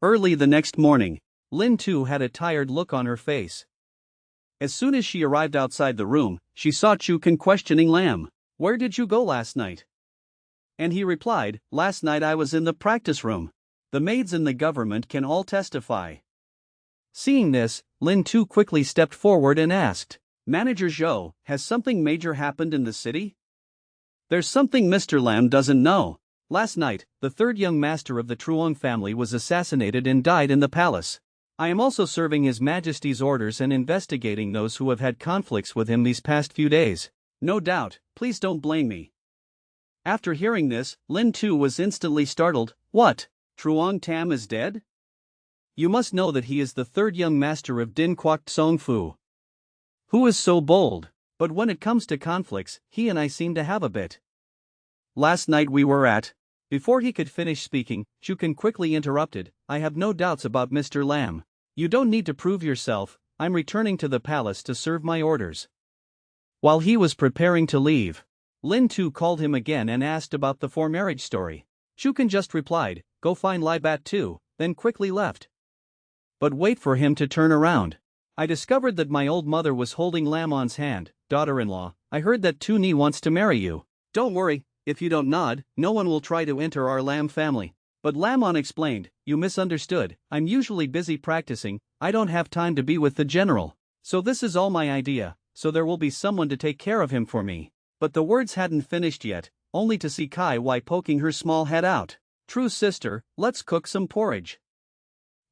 Speaker 1: Early the next morning, Lin Tu had a tired look on her face. As soon as she arrived outside the room, she saw Chu Kan questioning Lam. Where did you go last night? And he replied, last night I was in the practice room. The maids in the government can all testify. Seeing this, Lin Tu quickly stepped forward and asked, Manager Zhou, has something major happened in the city? There's something Mr. Lam doesn't know. Last night, the third young master of the Truong family was assassinated and died in the palace. I am also serving His Majesty's orders and investigating those who have had conflicts with him these past few days. No doubt, please don't blame me. After hearing this, Lin Tu was instantly startled. What? Truong Tam is dead? You must know that he is the third young master of Din Quoc Song Fu. Who is so bold? But when it comes to conflicts, he and I seem to have a bit. Last night we were at. Before he could finish speaking, Chu Kan quickly interrupted. I have no doubts about Mr. Lam. You don't need to prove yourself. I'm returning to the palace to serve my orders. While he was preparing to leave, Lin Tu called him again and asked about the foremarriage story. Shukan just replied, "Go find Libat too," then quickly left. But wait for him to turn around. I discovered that my old mother was holding Lamon's hand. "Daughter-in-law, I heard that Tuni wants to marry you. Don't worry, if you don't nod, no one will try to enter our Lam family." But Lamon explained, "You misunderstood, I'm usually busy practicing, I don't have time to be with the general. So this is all my idea, so there will be someone to take care of him for me." But the words hadn't finished yet, only to see Kai Wai poking her small head out. "True sister, let's cook some porridge."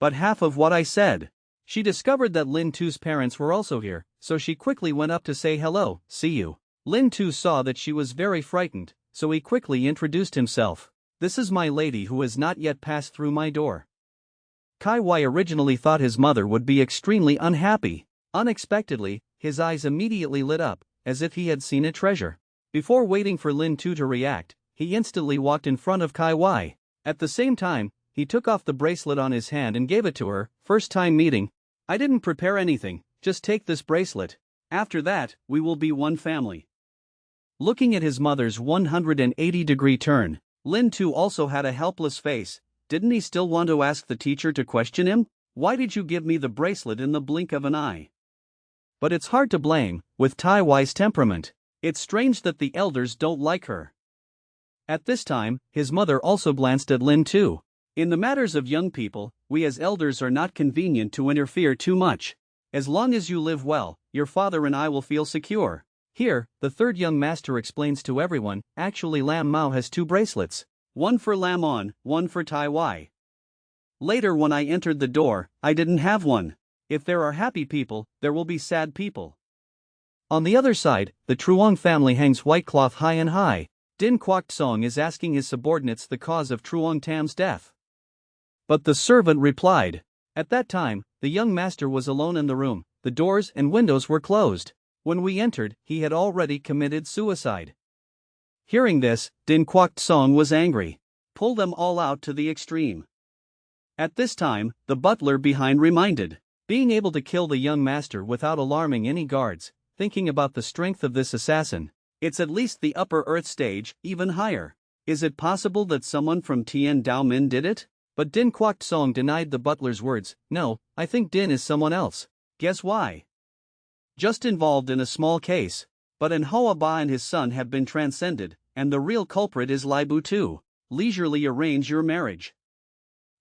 Speaker 1: But half of what I said. She discovered that Lin Tu's parents were also here, so she quickly went up to say hello, "See you." Lin Tu saw that she was very frightened, so he quickly introduced himself. "This is my lady who has not yet passed through my door." Kai Wai originally thought his mother would be extremely unhappy. Unexpectedly, his eyes immediately lit up, as if he had seen a treasure. Before waiting for Lin Tu to react, he instantly walked in front of Kai Wai. At the same time, he took off the bracelet on his hand and gave it to her. "First time meeting. I didn't prepare anything, just take this bracelet. After that, we will be one family." Looking at his mother's 180-degree turn, Lin Tu also had a helpless face. Didn't he still want to ask the teacher to question him? "Why did you give me the bracelet in the blink of an eye?" But it's hard to blame, with Tai Wai's temperament. It's strange that the elders don't like her. At this time, his mother also glanced at Lin Tu. "In the matters of young people, we as elders are not convenient to interfere too much. As long as you live well, your father and I will feel secure." Here, the third young master explains to everyone, actually Lam Mao has 2 bracelets. One for Lamon, one for Tai Wai. Later when I entered the door, I didn't have one. If there are happy people, there will be sad people. On the other side, the Truong family hangs white cloth high and high. Din Quoc Song is asking his subordinates the cause of Truong Tam's death. But the servant replied. At that time, the young master was alone in the room, the doors and windows were closed. When we entered, he had already committed suicide. Hearing this, Din Quoc Song was angry. "Pull them all out to the extreme." At this time, the butler behind reminded. Being able to kill the young master without alarming any guards, thinking about the strength of this assassin, it's at least the upper earth stage, even higher. Is it possible that someone from Tien Dao Min did it? But Din Quoc Song denied the butler's words. "No, I think Din is someone else." Guess why? Just involved in a small case. But Hoa Ba and his son have been transcended, and the real culprit is Lai Bu Tu. Leisurely arrange your marriage.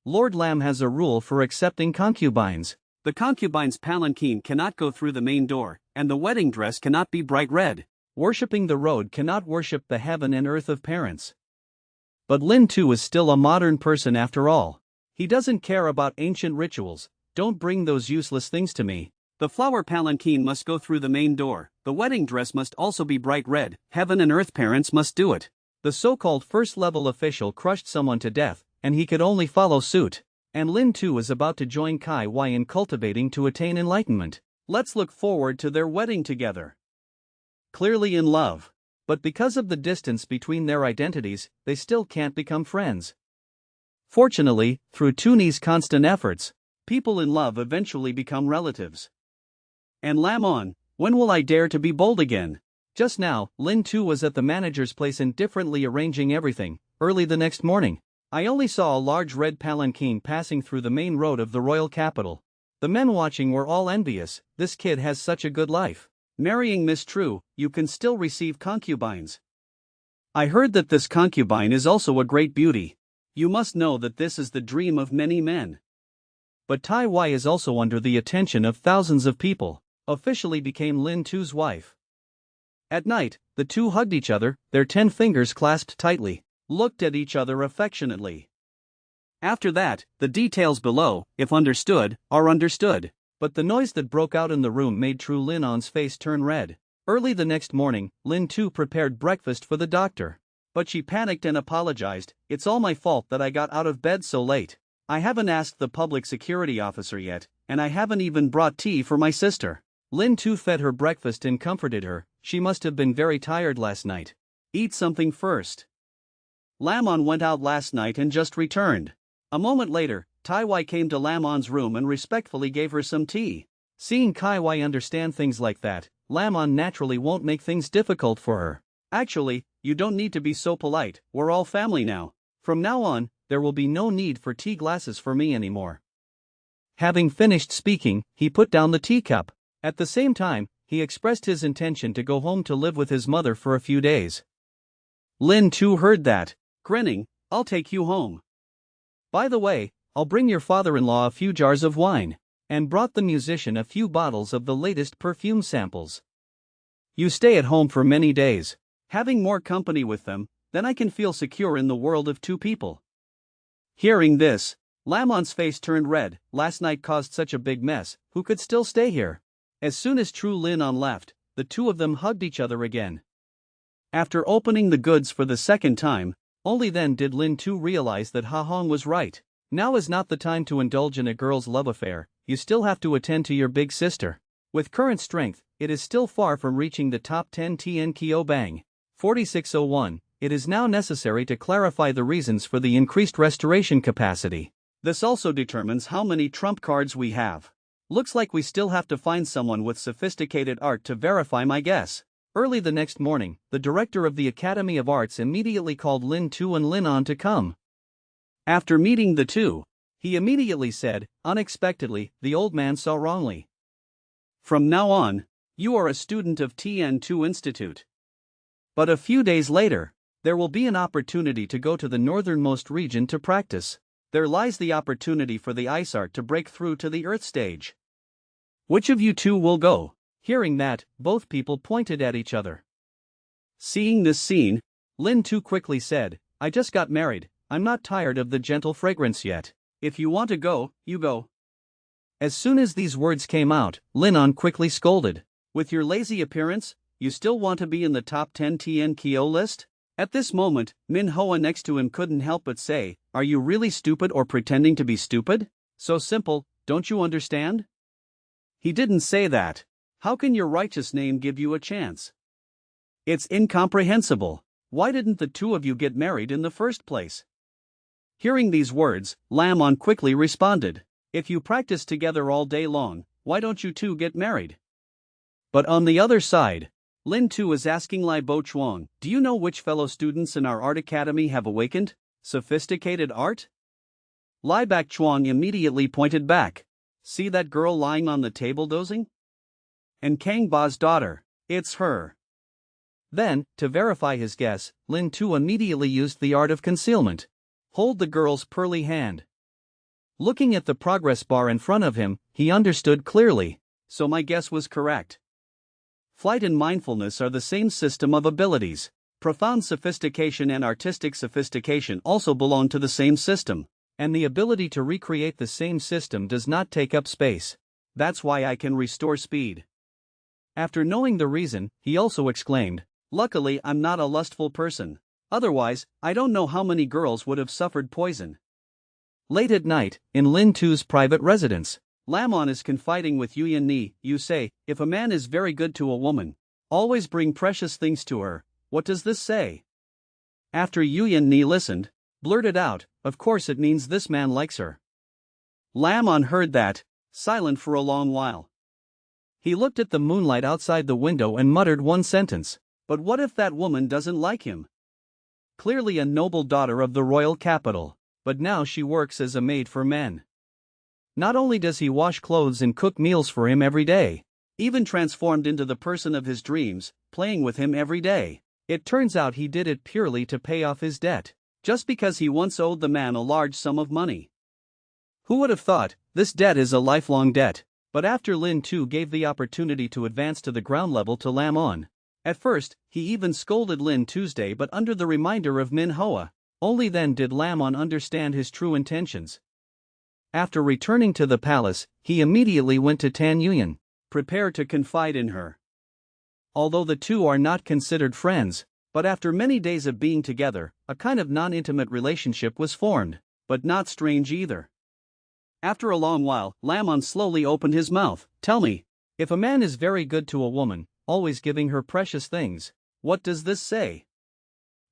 Speaker 1: Lord Lam has a rule for accepting concubines. The concubine's palanquin cannot go through the main door, and the wedding dress cannot be bright red. Worshipping the road cannot worship the heaven and earth of parents. But Lin Tu is still a modern person after all. He doesn't care about ancient rituals. "Don't bring those useless things to me. The flower palanquin must go through the main door, the wedding dress must also be bright red, heaven and earth parents must do it." The so-called first-level official crushed someone to death, and he could only follow suit. And Lin Tu is about to join Kai Wai in cultivating to attain enlightenment. Let's look forward to their wedding together. Clearly in love. But because of the distance between their identities, they still can't become friends. Fortunately, through Tuni's constant efforts, people in love eventually become relatives. And Lamon, when will I dare to be bold again? Just now, Lin Tu was at the manager's place indifferently arranging everything. Early the next morning, I only saw a large red palanquin passing through the main road of the royal capital. The men watching were all envious. "This kid has such a good life. Marrying Miss True, you can still receive concubines. I heard that this concubine is also a great beauty. You must know that this is the dream of many men." But Tai Wai is also under the attention of thousands of people. Officially became Lin Tu's wife. At night, the two hugged each other, their 10 fingers clasped tightly, looked at each other affectionately. After that, the details below, if understood, are understood. But the noise that broke out in the room made True Lin On's face turn red. Early the next morning, Lin Tu prepared breakfast for the doctor. But she panicked and apologized. "It's all my fault that I got out of bed so late. I haven't asked the public security officer yet, and I haven't even brought tea for my sister." Lin Tu fed her breakfast and comforted her. "She must have been very tired last night. Eat something first." Lamon went out last night and just returned. A moment later, Tai Wai came to Lamon's room and respectfully gave her some tea. Seeing Kai Wai understand things like that, Lamon naturally won't make things difficult for her. "Actually, you don't need to be so polite, we're all family now. From now on, there will be no need for tea glasses for me anymore. Having finished speaking, he put down the teacup. At the same time, he expressed his intention to go home to live with his mother for a few days. Lin Tu heard that, grinning. I'll take you home. By the way, I'll bring your father-in-law a few jars of wine, and brought the musician a few bottles of the latest perfume samples. You stay at home for many days, having more company with them, then I can feel secure in the world of two people. Hearing this, Lamon's face turned red. Last night caused such a big mess, who could still stay here? As soon as True Lin On left, the two of them hugged each other again. After opening the goods for the second time, only then did Lin Tu realize that Ha Hong was right. Now is not the time to indulge in a girl's love affair, you still have to attend to your big sister. With current strength, it is still far from reaching the top 10 TN Kyo Bang. 4601, it is now necessary to clarify the reasons for the increased restoration capacity. This also determines how many trump cards we have. Looks like we still have to find someone with sophisticated art to verify my guess. Early the next morning, the director of the Academy of Arts immediately called Lin Tu and Lin On to come. After meeting the two, he immediately said, unexpectedly, the old man saw wrongly. From now on, you are a student of TN2 Institute. But a few days later, there will be an opportunity to go to the northernmost region to practice. There lies the opportunity for the ice art to break through to the earth stage. Which of you two will go? Hearing that, both people pointed at each other. Seeing this scene, Lin Tu quickly said, I just got married, I'm not tired of the gentle fragrance yet. If you want to go, you go. As soon as these words came out, Lin On quickly scolded. With your lazy appearance, you still want to be in the top 10 TN Kyo list? At this moment, Manhwa next to him couldn't help but say, are you really stupid or pretending to be stupid? So simple, don't you understand? He didn't say that. How can your righteous name give you a chance? It's incomprehensible. Why didn't the two of you get married in the first place? Hearing these words, Lamon quickly responded, if you practice together all day long, why don't you two get married? But on the other side, Lin Tu is asking Lai Bo Chuang, do you know which fellow students in our art academy have awakened sophisticated art? Lai Bak Chuang immediately pointed back. See that girl lying on the table dozing? And Kang Ba's daughter, it's her. Then, to verify his guess, Lin Tu immediately used the art of concealment. Hold the girl's pearly hand. Looking at the progress bar in front of him, he understood clearly. So my guess was correct. Flight and mindfulness are the same system of abilities. Profound sophistication and artistic sophistication also belong to the same system. And the ability to recreate the same system does not take up space. That's why I can restore speed. After knowing the reason, he also exclaimed, luckily I'm not a lustful person. Otherwise, I don't know how many girls would have suffered poison. Late at night, in Lin Tu's private residence, Lamon is confiding with Yuyan Ni. You say, if a man is very good to a woman, always bring precious things to her. What does this say? After Yuyan Ni listened, blurted out, of course it means this man likes her. Lamon heard that, silent for a long while. He looked at the moonlight outside the window and muttered one sentence, but what if that woman doesn't like him? Clearly a noble daughter of the royal capital, but now she works as a maid for men. Not only does he wash clothes and cook meals for him every day, even transformed into the person of his dreams, playing with him every day. It turns out he did it purely to pay off his debt, just because he once owed the man a large sum of money. Who would have thought, this debt is a lifelong debt? But after Lin Tu gave the opportunity to advance to the ground level to Lamon. At first, he even scolded Lin Tuesday, but under the reminder of Manhwa, only then did Lamon understand his true intentions. After returning to the palace, he immediately went to Tan Yuyan, prepared to confide in her. Although the two are not considered friends, but after many days of being together, a kind of non-intimate relationship was formed, but not strange either. After a long while, Lamon slowly opened his mouth. Tell me, if a man is very good to a woman, always giving her precious things, what does this say?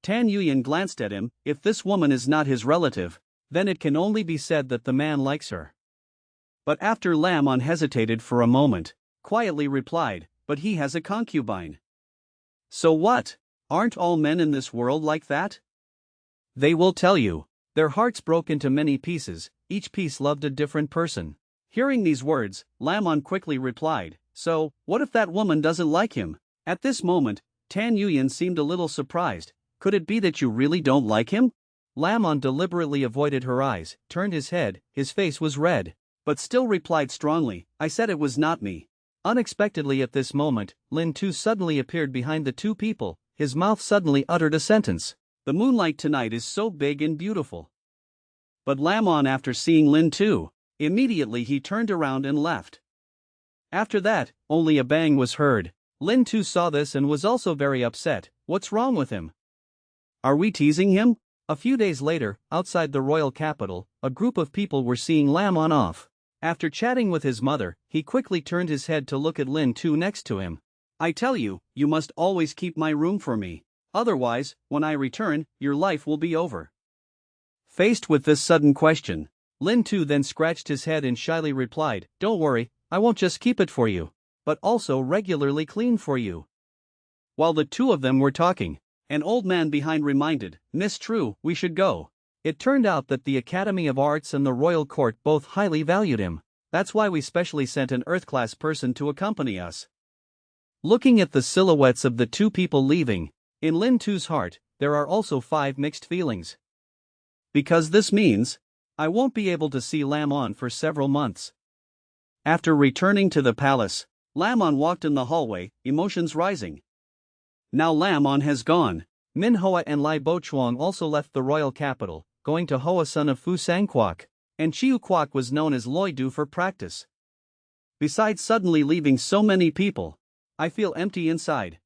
Speaker 1: Tan Yuyan glanced at him. If this woman is not his relative, then it can only be said that the man likes her. But after Lamon hesitated for a moment, quietly replied, but he has a concubine. So what? Aren't all men in this world like that? They will tell you. Their hearts broke into many pieces, each piece loved a different person. Hearing these words, Lamon quickly replied, "So, what if that woman doesn't like him?" At this moment, Tan Yuyan seemed a little surprised. "Could it be that you really don't like him?" Lamon deliberately avoided her eyes, turned his head, his face was red, but still replied strongly, "I said it was not me." Unexpectedly at this moment, Lin Tu suddenly appeared behind the two people, his mouth suddenly uttered a sentence. "The moonlight tonight is so big and beautiful." But Lamon, after seeing Lin Tu, immediately he turned around and left. After that, only a bang was heard. Lin Tu saw this and was also very upset. What's wrong with him? Are we teasing him? A few days later, outside the royal capital, a group of people were seeing Lamon off. After chatting with his mother, he quickly turned his head to look at Lin Tu next to him. "I tell you, you must always keep my room for me. Otherwise, when I return, your life will be over." Faced with this sudden question, Lin Tu then scratched his head and shyly replied, "Don't worry, I won't just keep it for you, but also regularly clean for you." While the two of them were talking, an old man behind reminded, "Miss True, we should go." It turned out that the Academy of Arts and the royal court both highly valued him. That's why we specially sent an Earth-class person to accompany us. Looking at the silhouettes of the two people leaving, in Lin Tu's heart, there are also 5 mixed feelings. Because this means, I won't be able to see Lamon for several months. After returning to the palace, Lamon walked in the hallway, emotions rising. Now Lamon has gone. Manhwa and Lai Bochuang also left the royal capital, going to Hoa, son of Fu Sangquok, and Chiu Kwok was known as Loi Du for practice. Besides suddenly leaving so many people, I feel empty inside.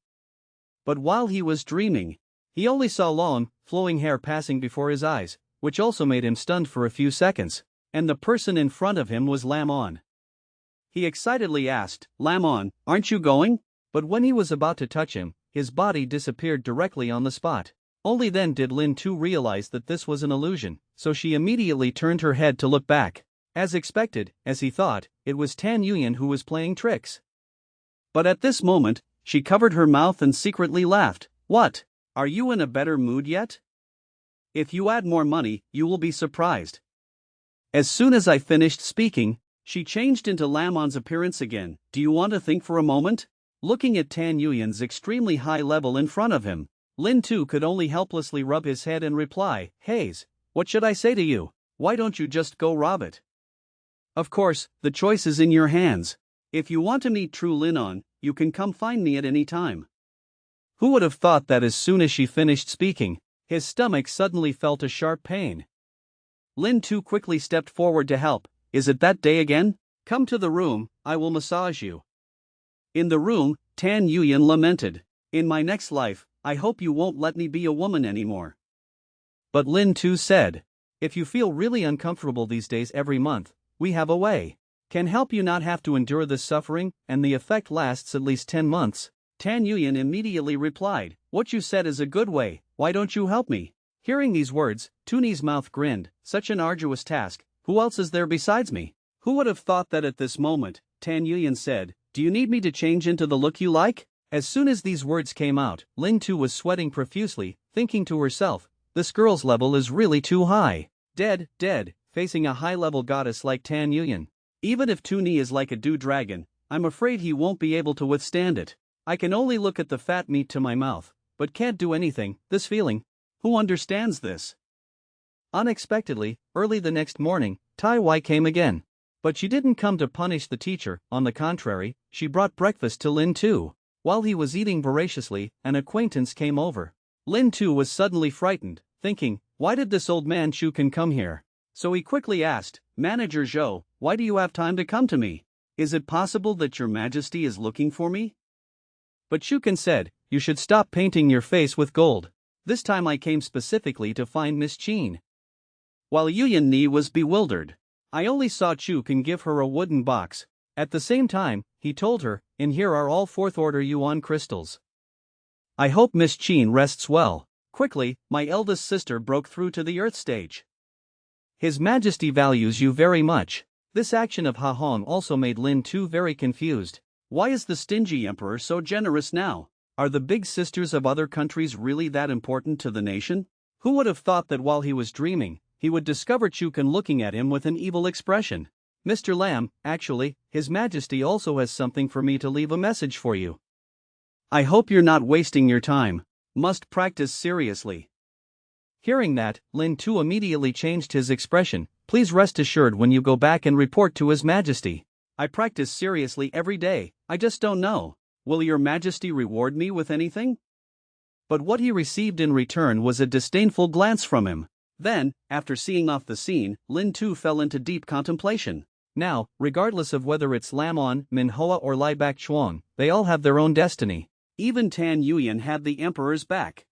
Speaker 1: But while he was dreaming, he only saw long, flowing hair passing before his eyes, which also made him stunned for a few seconds, and the person in front of him was Lamon. He excitedly asked, "Lamon, aren't you going?" But when he was about to touch him, his body disappeared directly on the spot. Only then did Lin Tu realize that this was an illusion, so she immediately turned her head to look back. As expected, as he thought, it was Tan Yuyan who was playing tricks. But at this moment, she covered her mouth and secretly laughed. "What? Are you in a better mood yet? If you add more money, you will be surprised." As soon as I finished speaking, she changed into Lamon's appearance again. Do you want to think for a moment? Looking at Tan Yuyan's extremely high level in front of him, Lin Tu could only helplessly rub his head and reply, "Haze, what should I say to you? Why don't you just go rob it?" Of course, the choice is in your hands. If you want to meet True Linon, you can come find me at any time. Who would have thought that as soon as she finished speaking, his stomach suddenly felt a sharp pain. Lin Tu quickly stepped forward to help. "Is it that day again? Come to the room, I will massage you." In the room, Tan Yuyan lamented, "In my next life, I hope you won't let me be a woman anymore." But Lin Tu said, "If you feel really uncomfortable these days every month, we have a way. Can help you not have to endure this suffering, and the effect lasts at least 10 months. Tan Yuyan immediately replied, "What you said is a good way, why don't you help me?" Hearing these words, Tuni's mouth grinned, "Such an arduous task, who else is there besides me?" Who would have thought that at this moment, Tan Yuyan said, "Do you need me to change into the look you like?" As soon as these words came out, Lin Tu was sweating profusely, thinking to herself, "This girl's level is really too high." Dead, facing a high-level goddess like Tan Yuyan. Even if Tuni is like a dew dragon, I'm afraid he won't be able to withstand it. I can only look at the fat meat to my mouth, but can't do anything. This feeling. Who understands this? Unexpectedly, early the next morning, Tai Wai came again. But she didn't come to punish the teacher, on the contrary, she brought breakfast to Lin Tu. While he was eating voraciously, an acquaintance came over. Lin Tu was suddenly frightened, thinking, why did this old man Shuken come here? So he quickly asked, Manager Zhou, why do you have time to come to me? Is it possible that your majesty is looking for me? But Shuken said, you should stop painting your face with gold. This time I came specifically to find Miss Qin. While Yuyan Ni was bewildered. I only saw Shuken give her a wooden box. At the same time, he told her, in here are all 4th order yuan crystals. I hope Miss Qin rests well. Quickly, my eldest sister broke through to the earth stage. His Majesty values you very much. This action of Ha Hong also made Lin Tu very confused. Why is the stingy emperor so generous now? Are the big sisters of other countries really that important to the nation? Who would have thought that while he was dreaming, he would discover Chukan looking at him with an evil expression? Mr. Lamb, actually, His Majesty also has something for me to leave a message for you. I hope you're not wasting your time. Must practice seriously. Hearing that, Lin Tu immediately changed his expression. Please rest assured when you go back and report to His Majesty. I practice seriously every day, I just don't know. Will Your Majesty reward me with anything? But what he received in return was a disdainful glance from him. Then, after seeing off the scene, Lin Tu fell into deep contemplation. Now, regardless of whether it's Lamon, Manhwa or Lai Bak Chuang, they all have their own destiny. Even Tan Yuyan had the emperor's back.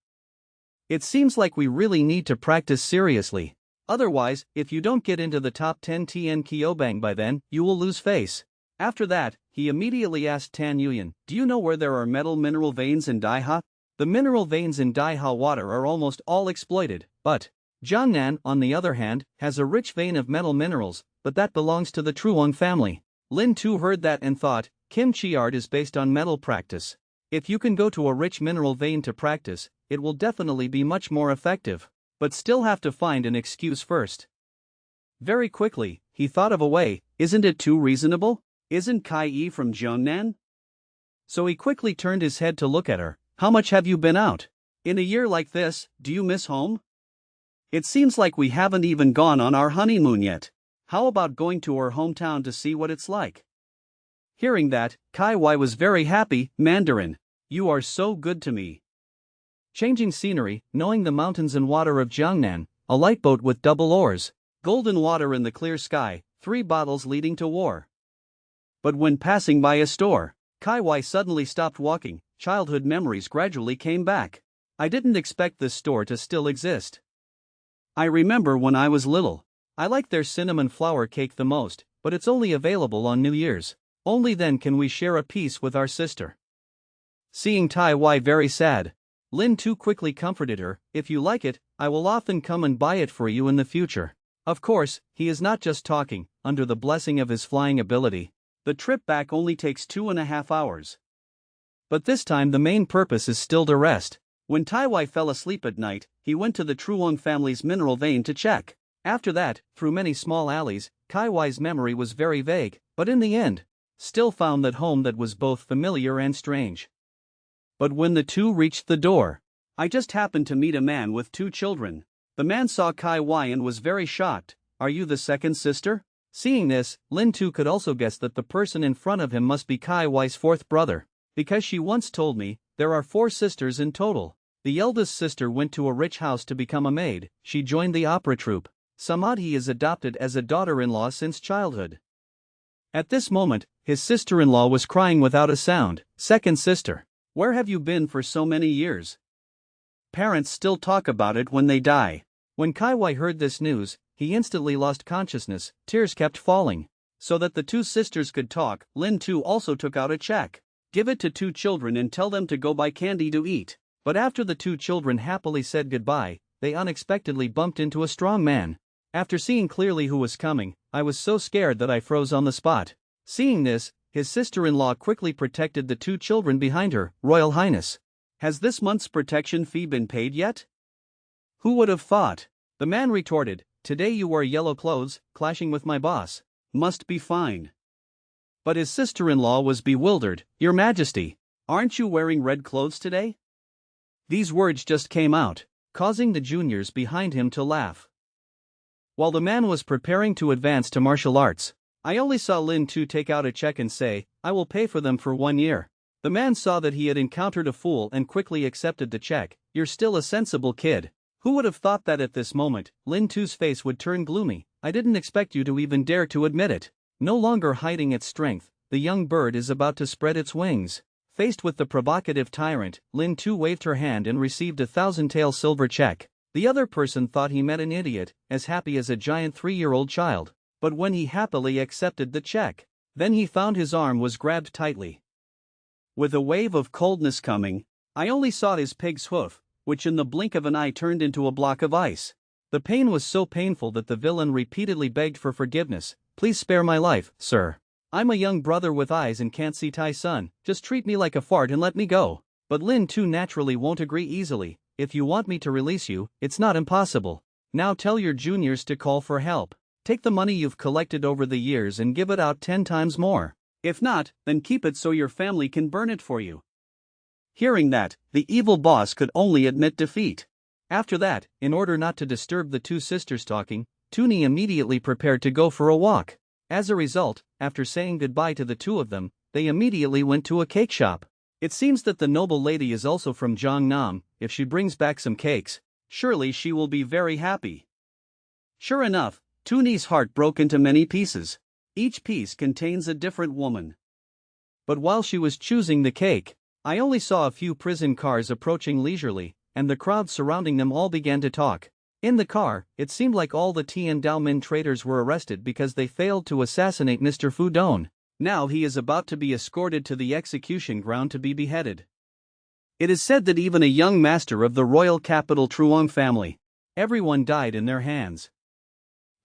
Speaker 1: It seems like we really need to practice seriously. Otherwise, if you don't get into the top 10 TN Kyobang by then, you will lose face. After that, he immediately asked Tan Yuyan, do you know where there are metal mineral veins in Daiha? The mineral veins in Daiha water are almost all exploited, but Jiangnan, on the other hand, has a rich vein of metal minerals, but that belongs to the Truong family. Lin Tu heard that and thought, kimchi art is based on metal practice. If you can go to a rich mineral vein to practice, it will definitely be much more effective. But still have to find an excuse first. Very quickly, he thought of a way. Isn't it too reasonable? Isn't Kai Yi from Jiangnan? So he quickly turned his head to look at her. How much have you been out? In a year like this, do you miss home? It seems like we haven't even gone on our honeymoon yet. How about going to our hometown to see what it's like? Hearing that, Kai Wai was very happy. Mandarin, you are so good to me. Changing scenery, knowing the mountains and water of Jiangnan, a light boat with double oars, golden water in the clear sky, 3 bottles leading to war. But when passing by a store, Kai Wai suddenly stopped walking. Childhood memories gradually came back. I didn't expect this store to still exist. I remember when I was little. I like their cinnamon flour cake the most, but it's only available on New Year's. Only then can we share a piece with our sister. Seeing Tai Wai very sad, Lin Tu quickly comforted her. If you like it, I will often come and buy it for you in the future. Of course, he is not just talking. Under the blessing of his flying ability, the trip back only takes 2.5 hours. But this time the main purpose is still to rest. When Tai Wai fell asleep at night, he went to the Truong family's mineral vein to check. After that, through many small alleys, Kai Wai's memory was very vague, but in the end, still found that home that was both familiar and strange. But when the two reached the door, I just happened to meet a man with 2 children. The man saw Kai Wai and was very shocked. Are you the second sister? Seeing this, Lin Tu could also guess that the person in front of him must be Kai Wai's 4th brother, because she once told me, there are 4 sisters in total. The eldest sister went to a rich house to become a maid. She joined the opera troupe. Samadhi is adopted as a daughter-in-law since childhood. At this moment, his sister-in-law was crying without a sound. Second sister, where have you been for so many years? Parents still talk about it when they die. When Kai Wai heard this news, he instantly lost consciousness. Tears kept falling. So that the 2 sisters could talk, Lin Tu also took out a check. Give it to 2 children and tell them to go buy candy to eat. But after the 2 children happily said goodbye, they unexpectedly bumped into a strong man. After seeing clearly who was coming, I was so scared that I froze on the spot. Seeing this, his sister-in-law quickly protected the 2 children behind her. Royal Highness, has this month's protection fee been paid yet? Who would have thought? The man retorted, today you wear yellow clothes, clashing with my boss. Must be fine. But his sister-in-law was bewildered. Your Majesty, aren't you wearing red clothes today? These words just came out, causing the juniors behind him to laugh. While the man was preparing to advance to martial arts, I only saw Lin Tu take out a check and say, I will pay for them for 1 year. The man saw that he had encountered a fool and quickly accepted the check. You're still a sensible kid. Who would have thought that at this moment, Lin Tu's face would turn gloomy? I didn't expect you to even dare to admit it. No longer hiding its strength, the young bird is about to spread its wings. Faced with the provocative tyrant, Lin Tu waved her hand and received a 1,000-tael silver check. The other person thought he met an idiot, as happy as a giant 3-year-old child. But when he happily accepted the check, then he found his arm was grabbed tightly. With a wave of coldness coming, I only saw his pig's hoof, which in the blink of an eye turned into a block of ice. The pain was so painful that the villain repeatedly begged for forgiveness. Please spare my life, sir. I'm a young brother with eyes and can't see Tai Sun. Just treat me like a fart and let me go. But Lin Tu naturally won't agree easily. if you want me to release you, it's not impossible. Now tell your juniors to call for help. Take the money you've collected over the years and give it out 10 times more. If not, then keep it so your family can burn it for you." Hearing that, the evil boss could only admit defeat. After that, in order not to disturb the two sisters talking, Toonie immediately prepared to go for a walk. As a result, after saying goodbye to the two of them, they immediately went to a cake shop. It seems that the noble lady is also from Jeonnam. If she brings back some cakes, surely she will be very happy. Sure enough, Toonie's heart broke into many pieces. Each piece contains a different woman. But while she was choosing the cake, I only saw a few prison cars approaching leisurely, and the crowd surrounding them all began to talk. In the car, it seemed like all the Tian Daomin traitors were arrested because they failed to assassinate Mr. Fu Dong. Now he is about to be escorted to the execution ground to be beheaded. It is said that even a young master of the royal capital Truong family, everyone died in their hands.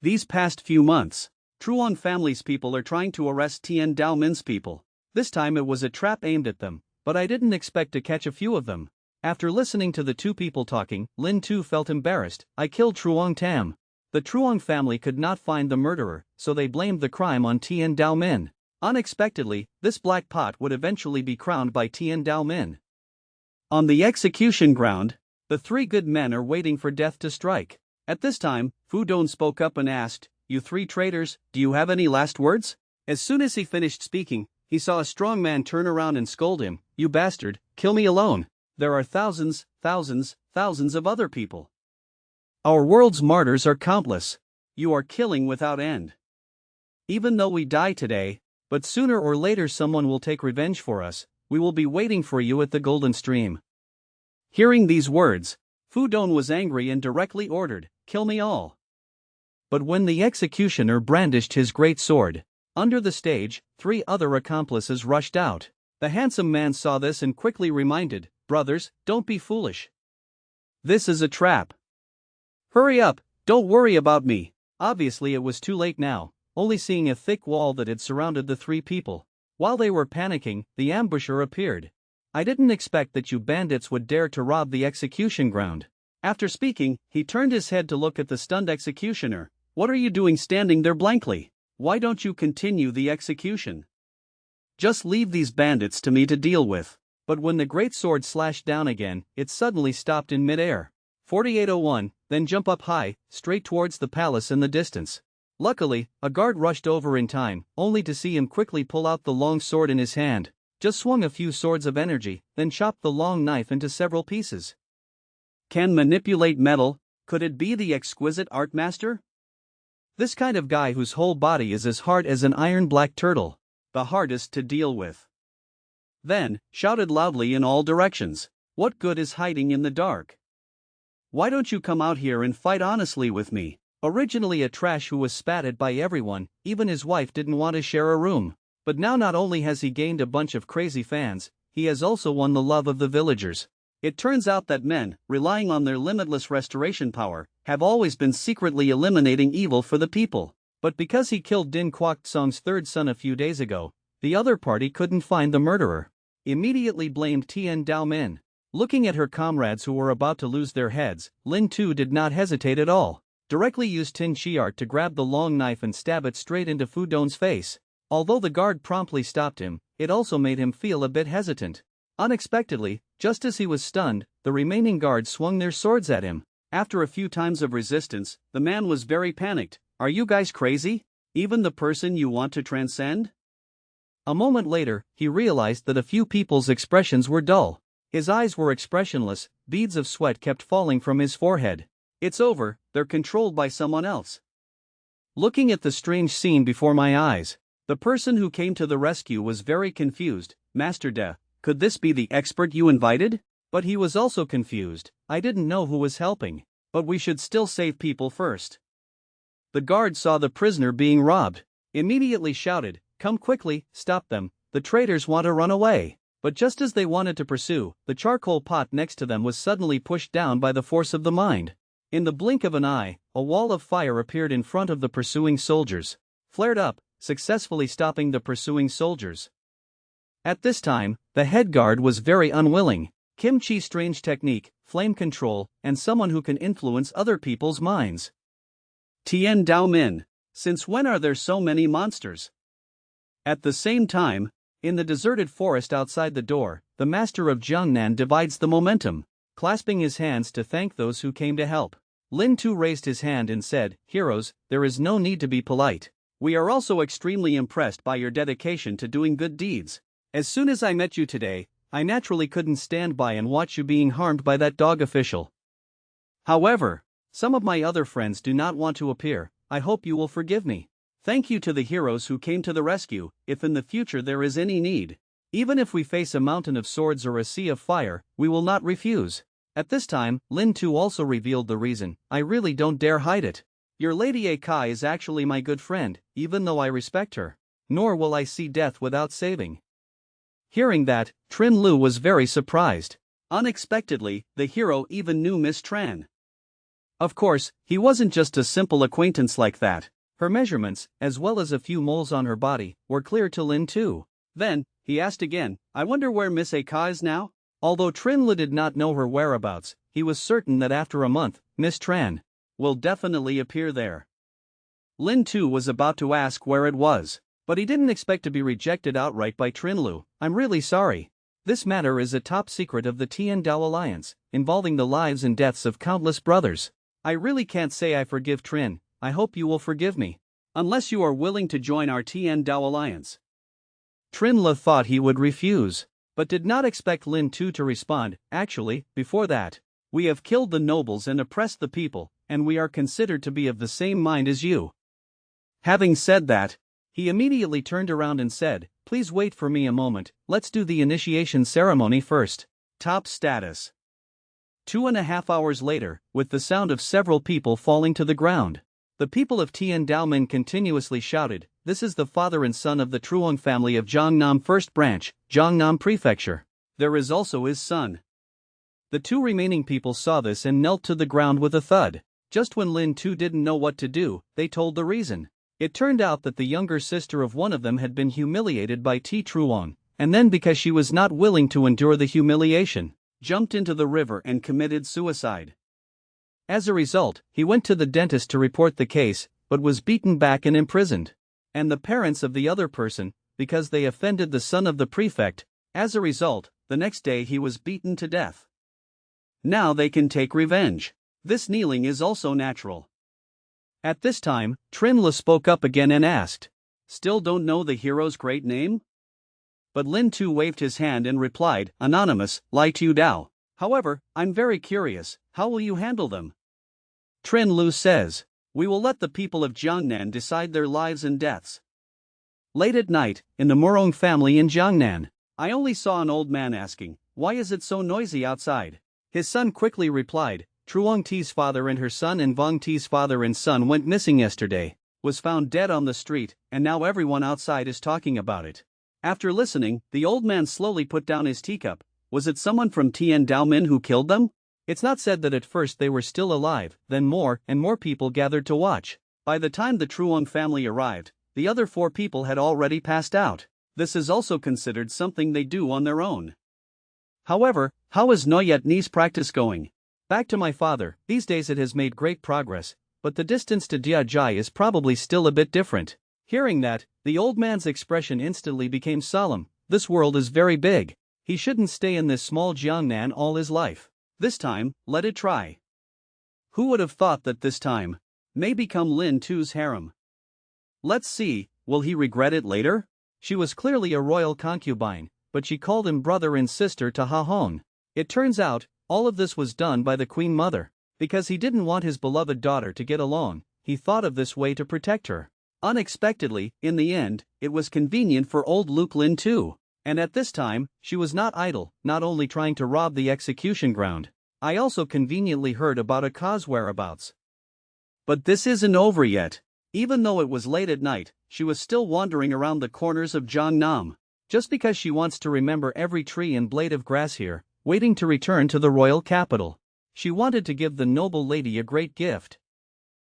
Speaker 1: These past few months, Truong family's people are trying to arrest Tian Daomin's people. This time it was a trap aimed at them, but I didn't expect to catch a few of them. After listening to the two people talking, Lin Tu felt embarrassed. "I killed Truong Tam." The Truong family could not find the murderer, so they blamed the crime on Tian Daomin. Unexpectedly, this black pot would eventually be crowned by Tian Daomin. On the execution ground, the three good men are waiting for death to strike. At this time, Fu Dong spoke up and asked, "You three traitors, do you have any last words?" As soon as he finished speaking, he saw a strong man turn around and scold him, "You bastard, kill me alone. There are thousands of other people. Our world's martyrs are countless. You are killing without end. Even though we die today, but sooner or later someone will take revenge for us, we will be waiting for you at the Golden Stream." Hearing these words, Fu Dong was angry and directly ordered, "Kill me all." But when the executioner brandished his great sword, under the stage, 3 other accomplices rushed out. The handsome man saw this and quickly reminded, "Brothers, don't be foolish. This is a trap. Hurry up, don't worry about me." Obviously it was too late now, only seeing a thick wall that had surrounded the 3 people. While they were panicking, the ambusher appeared. "I didn't expect that you bandits would dare to rob the execution ground." After speaking, he turned his head to look at the stunned executioner. "What are you doing standing there blankly? Why don't you continue the execution? Just leave these bandits to me to deal with." But when the great sword slashed down again, it suddenly stopped in midair. 4801, then jump up high, straight towards the palace in the distance. Luckily, a guard rushed over in time, only to see him quickly pull out the long sword in his hand. Just swung a few swords of energy, then chopped the long knife into several pieces. Can manipulate metal, could it be the exquisite art master? This kind of guy whose whole body is as hard as an iron black turtle. The hardest to deal with. Then, shouted loudly in all directions, "What good is hiding in the dark? Why don't you come out here and fight honestly with me?" Originally a trash who was spat at by everyone, even his wife didn't want to share a room. But now not only has he gained a bunch of crazy fans, he has also won the love of the villagers. It turns out that men, relying on their limitless restoration power, have always been secretly eliminating evil for the people. But because he killed Din Kwok Song's 3rd son a few days ago, the other party couldn't find the murderer. Immediately blamed Tian Daomin. Looking at her comrades who were about to lose their heads, Lin Tu did not hesitate at all. Directly used Tin Chiart to grab the long knife and stab it straight into Fu Dong's face. Although the guard promptly stopped him, it also made him feel a bit hesitant. Unexpectedly, just as he was stunned, the remaining guards swung their swords at him. After a few times of resistance, the man was very panicked. "Are you guys crazy? Even the person you want to transcend?" A moment later, he realized that a few people's expressions were dull. His eyes were expressionless, beads of sweat kept falling from his forehead. "It's over, they're controlled by someone else." Looking at the strange scene before my eyes, the person who came to the rescue was very confused. "Master De, could this be the expert you invited?" But he was also confused. "I didn't know who was helping. But we should still save people first." The guard saw the prisoner being robbed. Immediately shouted, "Come quickly, stop them, the traitors want to run away." But just as they wanted to pursue, the charcoal pot next to them was suddenly pushed down by the force of the mind. In the blink of an eye, a wall of fire appeared in front of the pursuing soldiers. Flared up, successfully stopping the pursuing soldiers. At this time, the head guard was very unwilling. Kimchi strange technique, flame control, and someone who can influence other people's minds. Tien Dao Min. Since when are there so many monsters? At the same time, in the deserted forest outside the door, the master of Jiangnan divides the momentum, clasping his hands to thank those who came to help. Lin Tu raised his hand and said, "Heroes, there is no need to be polite. We are also extremely impressed by your dedication to doing good deeds. As soon as I met you today, I naturally couldn't stand by and watch you being harmed by that dog official. However, some of my other friends do not want to appear. I hope you will forgive me. Thank you to the heroes who came to the rescue. If in the future there is any need, even if we face a mountain of swords or a sea of fire, we will not refuse." At this time, Lin Tu also revealed the reason. "I really don't dare hide it. Your Lady A Kai is actually my good friend, even though I respect her. Nor will I see death without saving." Hearing that, Trin Lu was very surprised. Unexpectedly, the hero even knew Miss Tran. Of course, he wasn't just a simple acquaintance like that. Her measurements, as well as a few moles on her body, were clear to Lin Tu. Then, he asked again, "I wonder where Miss A Kai is now?" Although Trin Lu did not know her whereabouts, he was certain that after a month, Miss Tran will definitely appear there. Lin Tu was about to ask where it was, but he didn't expect to be rejected outright by Trin Lu. "I'm really sorry. This matter is a top secret of the Tien Dao Alliance, involving the lives and deaths of countless brothers. I really can't say I forgive Trin. I hope you will forgive me. Unless you are willing to join our Tien Dao Alliance." Trin Lu thought he would refuse, but did not expect Lin Tu to respond. "Actually, before that, we have killed the nobles and oppressed the people, and we are considered to be of the same mind as you." Having said that, he immediately turned around and said, "Please wait for me a moment, let's do the initiation ceremony first." Top status. 2.5 hours later, with the sound of several people falling to the ground, the people of Tien Daomen continuously shouted, "This is the father and son of the Truong family of Jiangnam First Branch, Jiangnam Prefecture. There is also his son." The two remaining people saw this and knelt to the ground with a thud. Just when Lin Tu didn't know what to do, they told the reason. It turned out that the younger sister of one of them had been humiliated by Ti Truong, and then because she was not willing to endure the humiliation, jumped into the river and committed suicide. As a result, he went to the dentist to report the case, but was beaten back and imprisoned. And the parents of the other person, because they offended the son of the prefect, as a result, the next day he was beaten to death. Now they can take revenge. This kneeling is also natural. At this time, Trin Lu spoke up again and asked, "Still don't know the hero's great name?" But Lin Tu waved his hand and replied, "Anonymous, Lai Tu Dao. However, I'm very curious, how will you handle them?" Trin Lu says, "We will let the people of Jiangnan decide their lives and deaths." Late at night, in the Murong family in Jiangnan, I only saw an old man asking, "Why is it so noisy outside?" His son quickly replied, "Truong Ti's father and her son and Vong Ti's father and son went missing yesterday, was found dead on the street, and now everyone outside is talking about it." After listening, the old man slowly put down his teacup. Was it someone from Tien Daomen who killed them? It's not said that at first they were still alive, then more and more people gathered to watch. By the time the Truong family arrived, the other 4 people had already passed out. This is also considered something they do on their own. However, how is Noyet Ni's practice going? Back to my father, these days it has made great progress, but the distance to Diajai is probably still a bit different. Hearing that, the old man's expression instantly became solemn. This world is very big. He shouldn't stay in this small Jiangnan all his life. This time, let it try. Who would have thought that this time may become Lin Tu's harem? Let's see, will he regret it later? She was clearly a royal concubine, but she called him brother and sister to Ha Hong. It turns out, all of this was done by the Queen Mother. Because he didn't want his beloved daughter to get along, he thought of this way to protect her. Unexpectedly, in the end, it was convenient for old Luke Lin too. And at this time, she was not idle, not only trying to rob the execution ground. I also conveniently heard about Aka's whereabouts. But this isn't over yet. Even though it was late at night, she was still wandering around the corners of Jiangnam. Just because she wants to remember every tree and blade of grass here, waiting to return to the royal capital. She wanted to give the noble lady a great gift.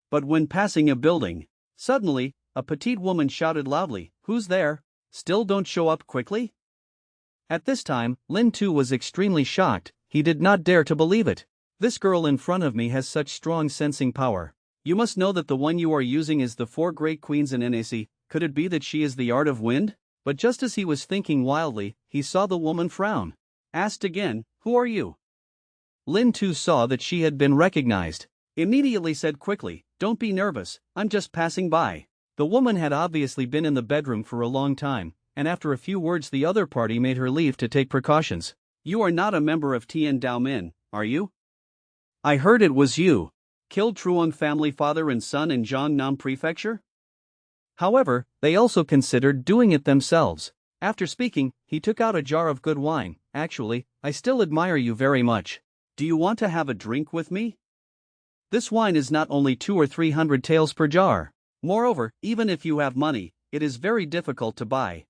Speaker 1: But when passing a building, suddenly, a petite woman shouted loudly, "Who's there? Still don't show up quickly?" At this time, Lin Tu was extremely shocked. He did not dare to believe it. This girl in front of me has such strong sensing power. You must know that the one you are using is the four great queens in NAC. Could it be that she is the art of wind? But just as he was thinking wildly, he saw the woman frown. Asked again, "Who are you?" Lin Tu saw that she had been recognized. Immediately said quickly, "Don't be nervous, I'm just passing by." The woman had obviously been in the bedroom for a long time, and after a few words the other party made her leave to take precautions. "You are not a member of Tien Dao Min, are you? I heard it was you. Killed Truong family father and son in Jiangnam Prefecture?" However, they also considered doing it themselves. After speaking, he took out a jar of good wine. "Actually, I still admire you very much. Do you want to have a drink with me? This wine is not only 200 or 300 taels per jar. Moreover, even if you have money, it is very difficult to buy."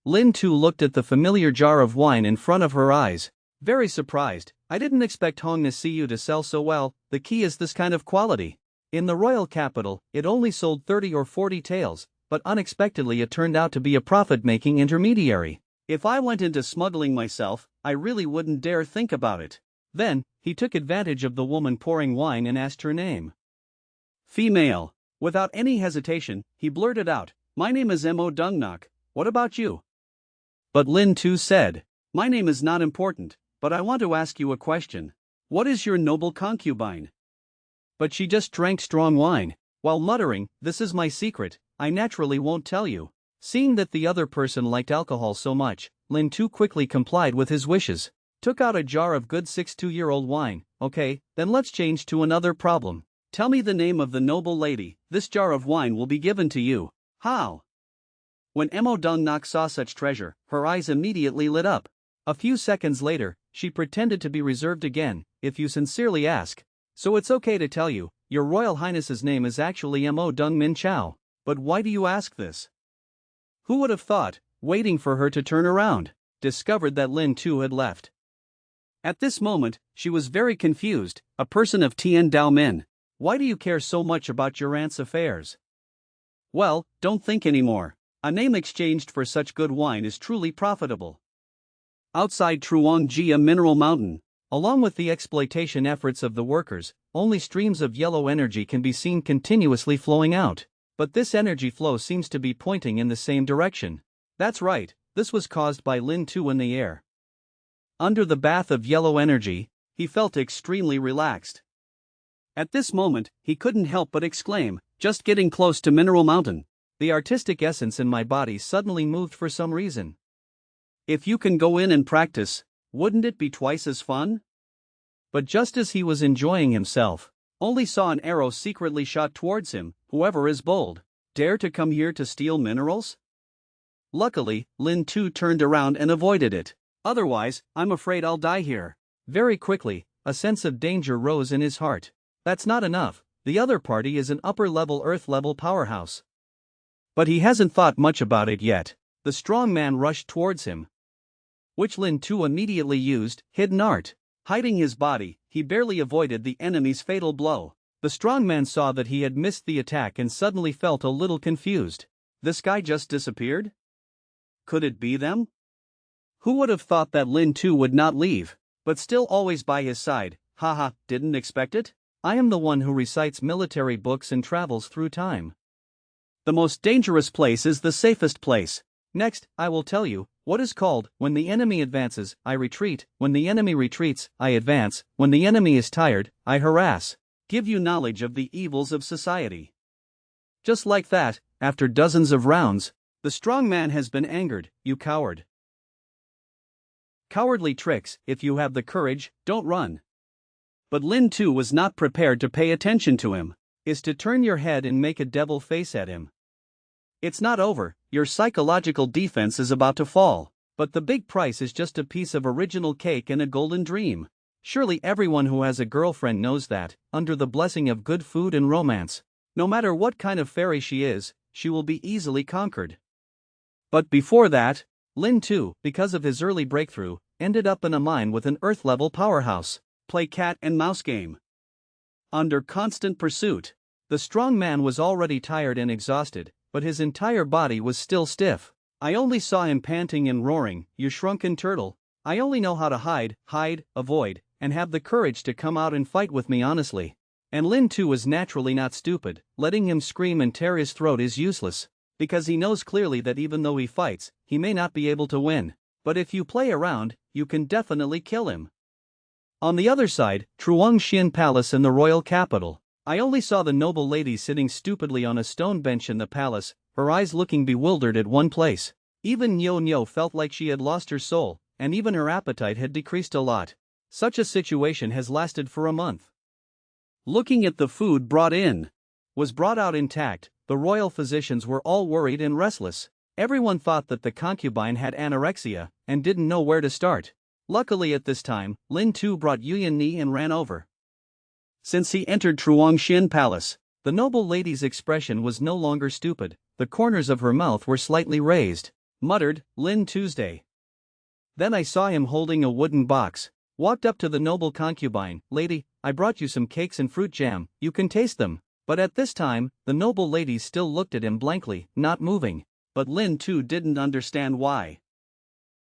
Speaker 1: Lin Tu looked at the familiar jar of wine in front of her eyes, very surprised. "I didn't expect Hong to see you to sell so well. The key is this kind of quality. In the royal capital, it only sold 30 or 40 taels, but unexpectedly it turned out to be a profit-making intermediary. If I went into smuggling myself, I really wouldn't dare think about it." Then, he took advantage of the woman pouring wine and asked her name. "Female." Without any hesitation, he blurted out, "My name is Mo Dungnok. What about you?" But Lin Tu said, "My name is not important, but I want to ask you a question. What is your noble concubine?" But she just drank strong wine, while muttering, "This is my secret, I naturally won't tell you." Seeing that the other person liked alcohol so much, Lin Tu quickly complied with his wishes. Took out a jar of good 6-2-year-old wine. "Okay, then let's change to another problem. Tell me the name of the noble lady. This jar of wine will be given to you." "How?" When Mo Dungnok saw such treasure, her eyes immediately lit up. A few seconds later, she pretended to be reserved again. "If you sincerely ask. So it's okay to tell you, your Royal Highness's name is actually Mo Dung Min Chao. But why do you ask this?" Who would have thought, waiting for her to turn around, discovered that Lin Tu had left. At this moment, she was very confused. "A person of Tien Dao Min. Why do you care so much about your aunt's affairs?" "Well, don't think anymore. A name exchanged for such good wine is truly profitable." Outside Truongjia Mineral Mountain, along with the exploitation efforts of the workers, only streams of yellow energy can be seen continuously flowing out. But this energy flow seems to be pointing in the same direction. That's right, this was caused by Lin Tu in the air. Under the bath of yellow energy, he felt extremely relaxed. At this moment, he couldn't help but exclaim, "Just getting close to Mineral Mountain. The artistic essence in my body suddenly moved for some reason. If you can go in and practice, wouldn't it be twice as fun?" But just as he was enjoying himself, only saw an arrow secretly shot towards him. "Whoever is bold, dare to come here to steal minerals?" Luckily, Lin Tu turned around and avoided it. "Otherwise, I'm afraid I'll die here." Very quickly, a sense of danger rose in his heart. That's not enough, the other party is an upper-level Earth-level powerhouse. But he hasn't thought much about it yet. The strong man rushed towards him, which Lin Tu immediately used, hidden art. Hiding his body, he barely avoided the enemy's fatal blow. The strong man saw that he had missed the attack and suddenly felt a little confused. This guy just disappeared? Could it be them? Who would have thought that Lin Tu would not leave, but still always by his side? Haha, didn't expect it? I am the one who recites military books and travels through time. The most dangerous place is the safest place. Next, I will tell you what is called, when the enemy advances, I retreat, when the enemy retreats, I advance, when the enemy is tired, I harass. Give you knowledge of the evils of society. Just like that, after dozens of rounds, the strong man has been angered. You coward. Cowardly tricks. If you have the courage, don't run. But Lin Tu was not prepared to pay attention to him. Is to turn your head and make a devil face at him. It's not over, your psychological defense is about to fall, but the big price is just a piece of original cake and a golden dream. Surely everyone who has a girlfriend knows that, under the blessing of good food and romance, no matter what kind of fairy she is, she will be easily conquered. But before that, Lin Tu, because of his early breakthrough, ended up in a mine with an Earth-level powerhouse. Play cat and mouse game. Under constant pursuit, the strong man was already tired and exhausted, but his entire body was still stiff. I only saw him panting and roaring, "You shrunken turtle. I only know how to hide, avoid, and have the courage to come out and fight with me honestly." And Lin Tu was naturally not stupid. Letting him scream and tear his throat is useless, because he knows clearly that even though he fights, he may not be able to win. But if you play around, you can definitely kill him. On the other side, Truongxian Palace in the royal capital. I only saw the noble lady sitting stupidly on a stone bench in the palace, her eyes looking bewildered at one place. Even Nyo Nyo felt like she had lost her soul, and even her appetite had decreased a lot. Such a situation has lasted for a month. Looking at the food brought in, was brought out intact, the royal physicians were all worried and restless. Everyone thought that the concubine had anorexia, and didn't know where to start. Luckily at this time, Lin Tu brought Yuyan Ni and ran over. Since he entered Truongxian Palace, the noble lady's expression was no longer stupid, the corners of her mouth were slightly raised. Muttered, "Lin Tuesday." Then I saw him holding a wooden box. Walked up to the noble concubine, "Lady, I brought you some cakes and fruit jam, you can taste them." But at this time, the noble lady still looked at him blankly, not moving. But Lin Tu didn't understand why.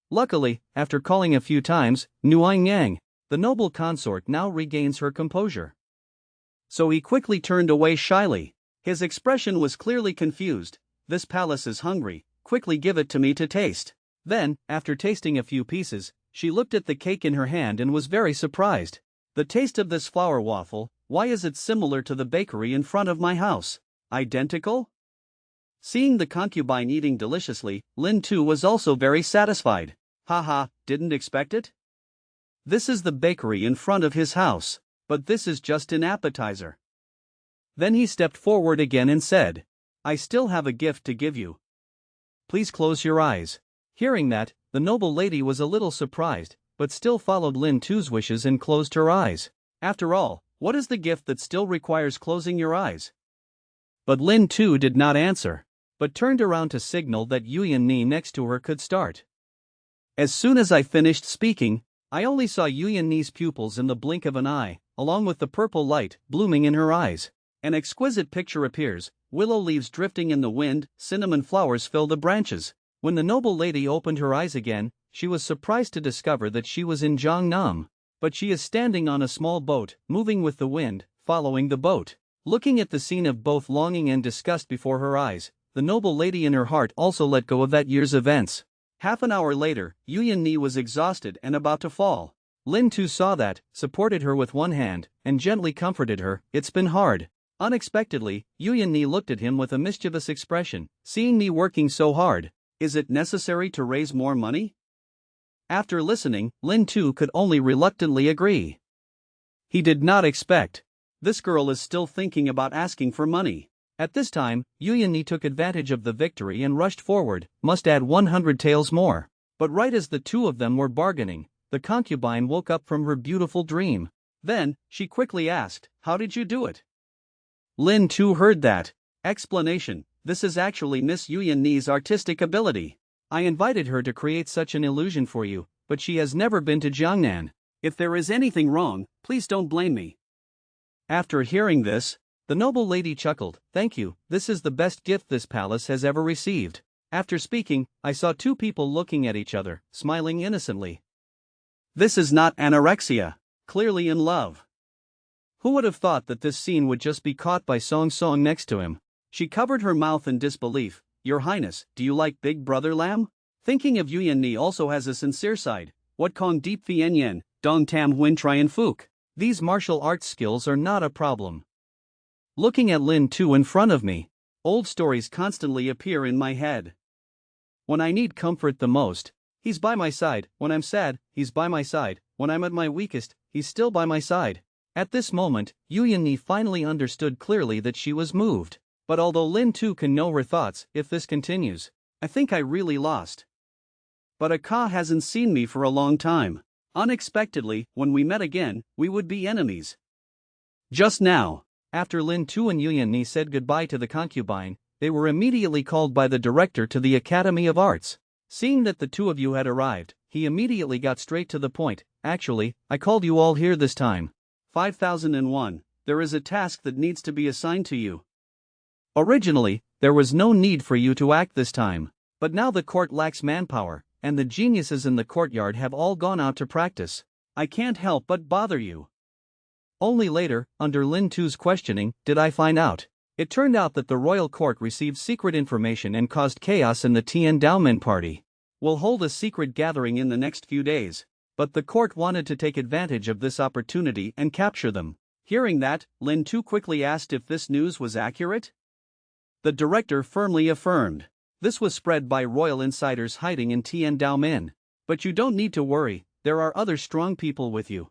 Speaker 1: Luckily, after calling a few times, "Nuang Yang," the noble consort now regains her composure. So he quickly turned away shyly. His expression was clearly confused. "This palace is hungry, quickly give it to me to taste." Then, after tasting a few pieces, she looked at the cake in her hand and was very surprised. "The taste of this flour waffle, why is it similar to the bakery in front of my house? Identical?" Seeing the concubine eating deliciously, Lin Tu was also very satisfied. "Haha, didn't expect it? This is the bakery in front of his house, but this is just an appetizer." Then he stepped forward again and said, "I still have a gift to give you. Please close your eyes." Hearing that, the noble lady was a little surprised, but still followed Lin Tu's wishes and closed her eyes. After all, what is the gift that still requires closing your eyes? But Lin Tu did not answer, but turned around to signal that Yuyan Ni next to her could start. As soon as I finished speaking, I only saw Yuyan Ni's pupils in the blink of an eye, along with the purple light blooming in her eyes. An exquisite picture appears, willow leaves drifting in the wind, cinnamon flowers fill the branches. When the noble lady opened her eyes again, she was surprised to discover that she was in Jiangnam. But she is standing on a small boat, moving with the wind, following the boat. Looking at the scene of both longing and disgust before her eyes, the noble lady in her heart also let go of that year's events. Half an hour later, Yuyan Ni was exhausted and about to fall. Lin Tu saw that, supported her with one hand, and gently comforted her. "It's been hard." Unexpectedly, Yuyan Ni looked at him with a mischievous expression. "Seeing me working so hard, is it necessary to raise more money?" After listening, Lin Tu could only reluctantly agree. He did not expect. This girl is still thinking about asking for money. At this time, Yuyan Ni took advantage of the victory and rushed forward, must add 100 taels more. But right as the two of them were bargaining, the concubine woke up from her beautiful dream. Then, she quickly asked, "How did you do it?" Lin Tu heard that. Explanation: this is actually Miss Yuyan Ni's artistic ability. I invited her to create such an illusion for you, but she has never been to Jiangnan. If there is anything wrong, please don't blame me. After hearing this, the noble lady chuckled. "Thank you, this is the best gift this palace has ever received." After speaking, I saw two people looking at each other, smiling innocently. This is not anorexia, clearly in love. Who would have thought that this scene would just be caught by Song Song next to him? She covered her mouth in disbelief. "Your Highness, do you like Big Brother Lamb?" Thinking of Yuyan Ni also has a sincere side. What Kong Deep Fien Yen, Dong Tam Huin Trian Fook. These martial arts skills are not a problem. Looking at Lin Tu in front of me, old stories constantly appear in my head. When I need comfort the most, he's by my side. When I'm sad, he's by my side. When I'm at my weakest, he's still by my side. At this moment, Yuyan Ni finally understood clearly that she was moved. But although Lin Tu can know her thoughts, if this continues, I think I really lost. But Aka hasn't seen me for a long time. Unexpectedly, when we met again, we would be enemies. Just now, after Lin Tu and Yuyan Ni said goodbye to the concubine, they were immediately called by the director to the Academy of Arts. Seeing that the two of you had arrived, he immediately got straight to the point. "Actually, I called you all here this time. 5001, there is a task that needs to be assigned to you. Originally, there was no need for you to act this time, But now the court lacks manpower, and the geniuses in the courtyard have all gone out to practice. I can't help but bother you. Only later, under Lin Tu's questioning, did I find out. It turned out that the royal court received secret information and caused chaos in the Tian Daomen party. We'll hold a secret gathering in the next few days. But the court wanted to take advantage of this opportunity and capture them. Hearing that, Lin Tu quickly asked if this news was accurate. The director firmly affirmed. This was spread by royal insiders hiding in Tian Daomen. But you don't need to worry, there are other strong people with you.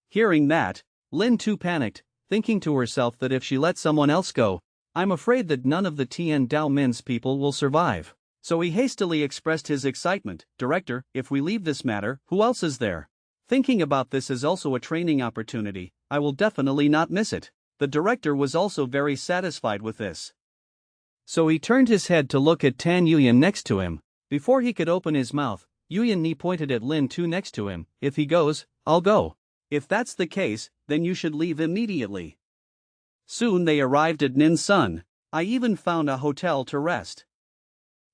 Speaker 1: Hearing that, Lin Tu panicked, thinking to herself that if she let someone else go, I'm afraid that none of the Tian Daomen's people will survive. So he hastily expressed his excitement. Director, if we leave this matter, who else is there? Thinking about this as also a training opportunity, I will definitely not miss it. The director was also very satisfied with this. So he turned his head to look at Tan Yuyan next to him. Before he could open his mouth, Yuyan Ni pointed at Lin Tu next to him. If he goes, I'll go. If that's the case, then you should leave immediately. Soon they arrived at Nin Sun. I even found a hotel to rest.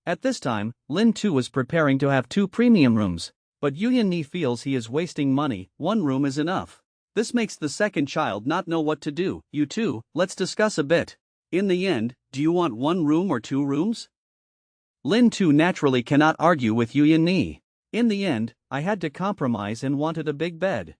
Speaker 1: At this time, Lin Tu was preparing to have 2 premium rooms, but Yuyan Ni feels he is wasting money. 1 room is enough. This makes the second child not know what to do. You two, let's discuss a bit. In the end, do you want 1 room or 2 rooms? Lin Tu naturally cannot argue with Yuyan Ni. In the end, I had to compromise and wanted a big bed.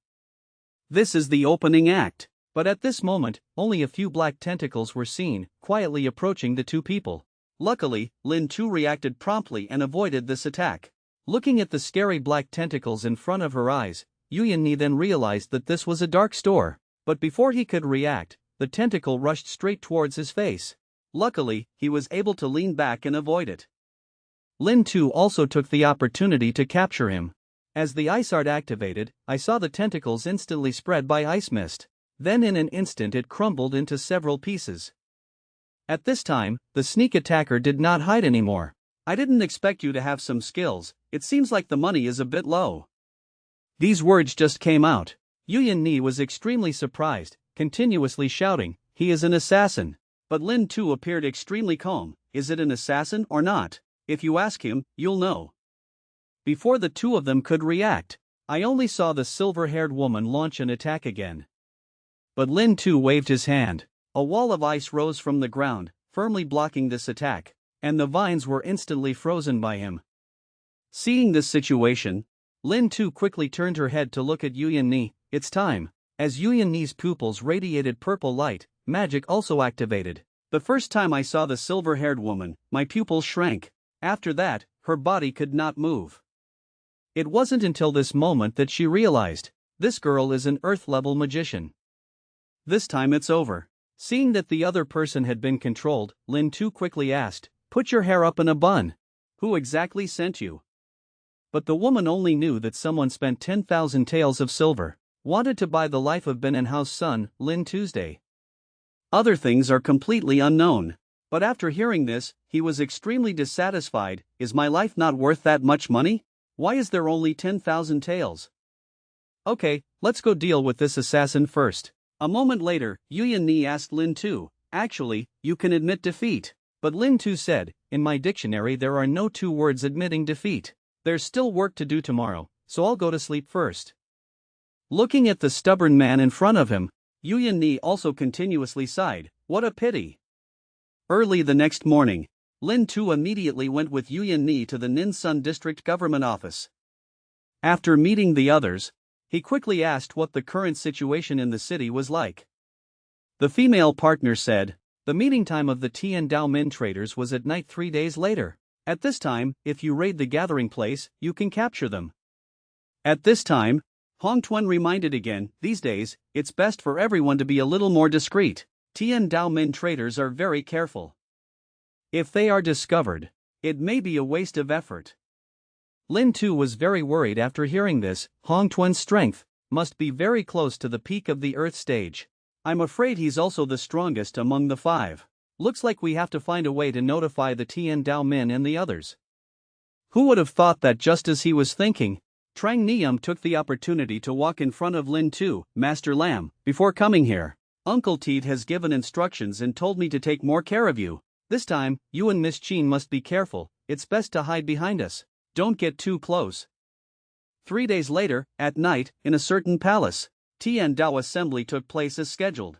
Speaker 1: This is the opening act. But at this moment, only a few black tentacles were seen, quietly approaching the 2 people. Luckily, Lin Tu reacted promptly and avoided this attack. Looking at the scary black tentacles in front of her eyes, Yuyan Ni then realized that this was a dark store. But before he could react, the tentacle rushed straight towards his face. Luckily, he was able to lean back and avoid it. Lin Tu also took the opportunity to capture him. As the ice art activated, I saw the tentacles instantly spread by ice mist. Then in an instant it crumbled into several pieces. At this time, the sneak attacker did not hide anymore. I didn't expect you to have some skills, it seems like the money is a bit low. These words just came out. Yuyan Ni was extremely surprised, continuously shouting, he is an assassin. But Lin Tu appeared extremely calm. Is it an assassin or not? If you ask him, you'll know. Before the 2 of them could react, I only saw the silver-haired woman launch an attack again. But Lin Tu waved his hand. A wall of ice rose from the ground, firmly blocking this attack, and the vines were instantly frozen by him. Seeing this situation, Lin Tu quickly turned her head to look at Yuyan Ni. It's time. As Yuyan Ni's pupils radiated purple light, magic also activated. The first time I saw the silver-haired woman, my pupils shrank. After that, her body could not move. It wasn't until this moment that she realized, this girl is an earth-level magician. This time it's over. Seeing that the other person had been controlled, Lin Tu quickly asked, put your hair up in a bun. Who exactly sent you? But the woman only knew that someone spent 10,000 taels of silver, wanted to buy the life of Ben and Hao's son, Lin Tuesday. Other things are completely unknown. But after hearing this, he was extremely dissatisfied. Is my life not worth that much money? Why is there only 10,000 taels? Okay, let's go deal with this assassin first. A moment later, Yuyan Ni asked Lin Tu, actually, you can admit defeat. But Lin Tu said, in my dictionary there are no 2 words admitting defeat. There's still work to do tomorrow, so I'll go to sleep first. Looking at the stubborn man in front of him, Yuyan Ni also continuously sighed, what a pity. Early the next morning, Lin Tu immediately went with Yuyan Ni to the Nin Sun District Government Office. After meeting the others, he quickly asked what the current situation in the city was like. The female partner said, the meeting time of the Tian Daomen traders was at night 3 days later. At this time, if you raid the gathering place, you can capture them. At this time, Hong Tuan reminded again, these days, it's best for everyone to be a little more discreet. Tian Daomen traders are very careful. If they are discovered, it may be a waste of effort. Lin Tu was very worried after hearing this. Hong Tuan's strength must be very close to the peak of the Earth stage. I'm afraid he's also the strongest among the 5. Looks like we have to find a way to notify the Tian Daomen and the others. Who would have thought that just as he was thinking, Trang Nium took the opportunity to walk in front of Lin Tu, Master Lam, before coming here. Uncle Teed has given instructions and told me to take more care of you. This time, you and Miss Chin must be careful. it's best to hide behind us. Don't get too close. 3 days later, at night, in a certain palace, Tian Dao assembly took place as scheduled.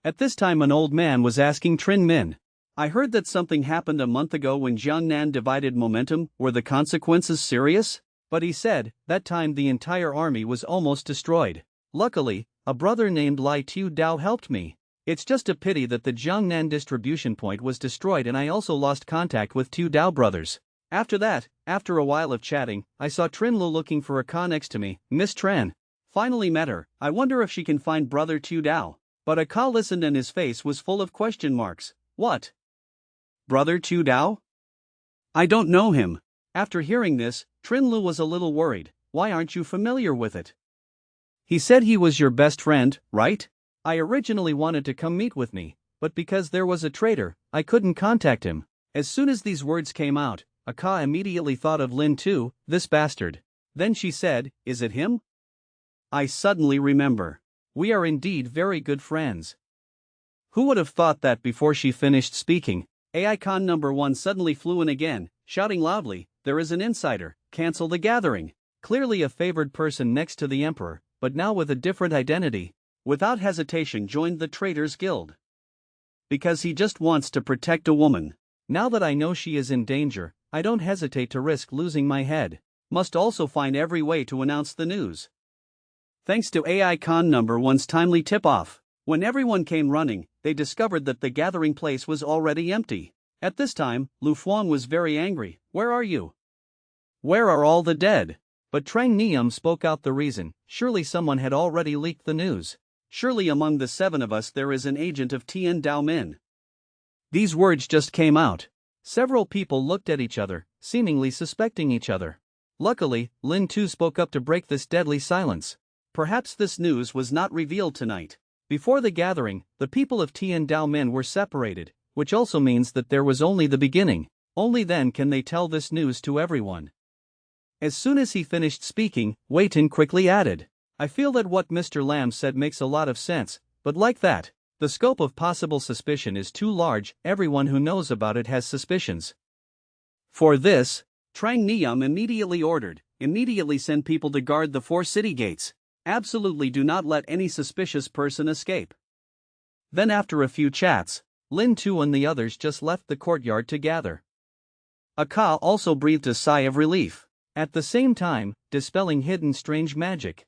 Speaker 1: At this time an old man was asking Trin Min, I heard that something happened a month ago when Jiangnan divided momentum. Were the consequences serious? But he said, that time the entire army was almost destroyed. Luckily, a brother named Li Tu Dao helped me. It's just a pity that the Jiangnan distribution point was destroyed and I also lost contact with Tu Dao brothers. After that, after a while of chatting, I saw Trin Lu looking for a Ka next to me. Miss Tran. Finally met her. I wonder if she can find brother Tu Dao. But a Ka listened and his face was full of question marks. What? Brother Tu Dao? I don't know him. After hearing this, Trin Lu was a little worried. Why aren't you familiar with it? He said he was your best friend, right? I originally wanted to come meet with me, but because there was a traitor, I couldn't contact him. As soon as these words came out, Aka immediately thought of Lin Tu, this bastard. Then she said, is it him? I suddenly remember. We are indeed very good friends. Who would have thought that? Before she finished speaking, AI Con number 1 suddenly flew in again, shouting loudly, there is an insider, cancel the gathering. Clearly a favored person next to the emperor, but now with a different identity. Without hesitation joined the Traitors Guild. Because he just wants to protect a woman. Now that I know she is in danger, I don't hesitate to risk losing my head. Must also find every way to announce the news. Thanks to AI Con number 1's timely tip-off, when everyone came running, they discovered that the gathering place was already empty. At this time, Lu Fuang was very angry. Where are you? Where are all the dead? But Trang Niam spoke out the reason. Surely someone had already leaked the news. Surely among the 7 of us there is an agent of Tian Dao Min. These words just came out. Several people looked at each other, seemingly suspecting each other. Luckily, Lin Tu spoke up to break this deadly silence. Perhaps this news was not revealed tonight. Before the gathering, the people of Tian Dao Min were separated, which also means that there was only the beginning. Only then can they tell this news to everyone. As soon as he finished speaking, Wei Tin quickly added, I feel that what Mr. Lam said makes a lot of sense, but like that, the scope of possible suspicion is too large. Everyone who knows about it has suspicions. For this, Trang Niam immediately ordered, immediately send people to guard the 4 city gates. Absolutely do not let any suspicious person escape. Then after a few chats, Lin Tu and the others just left the courtyard to gather. Aka also breathed a sigh of relief, at the same time, dispelling hidden strange magic.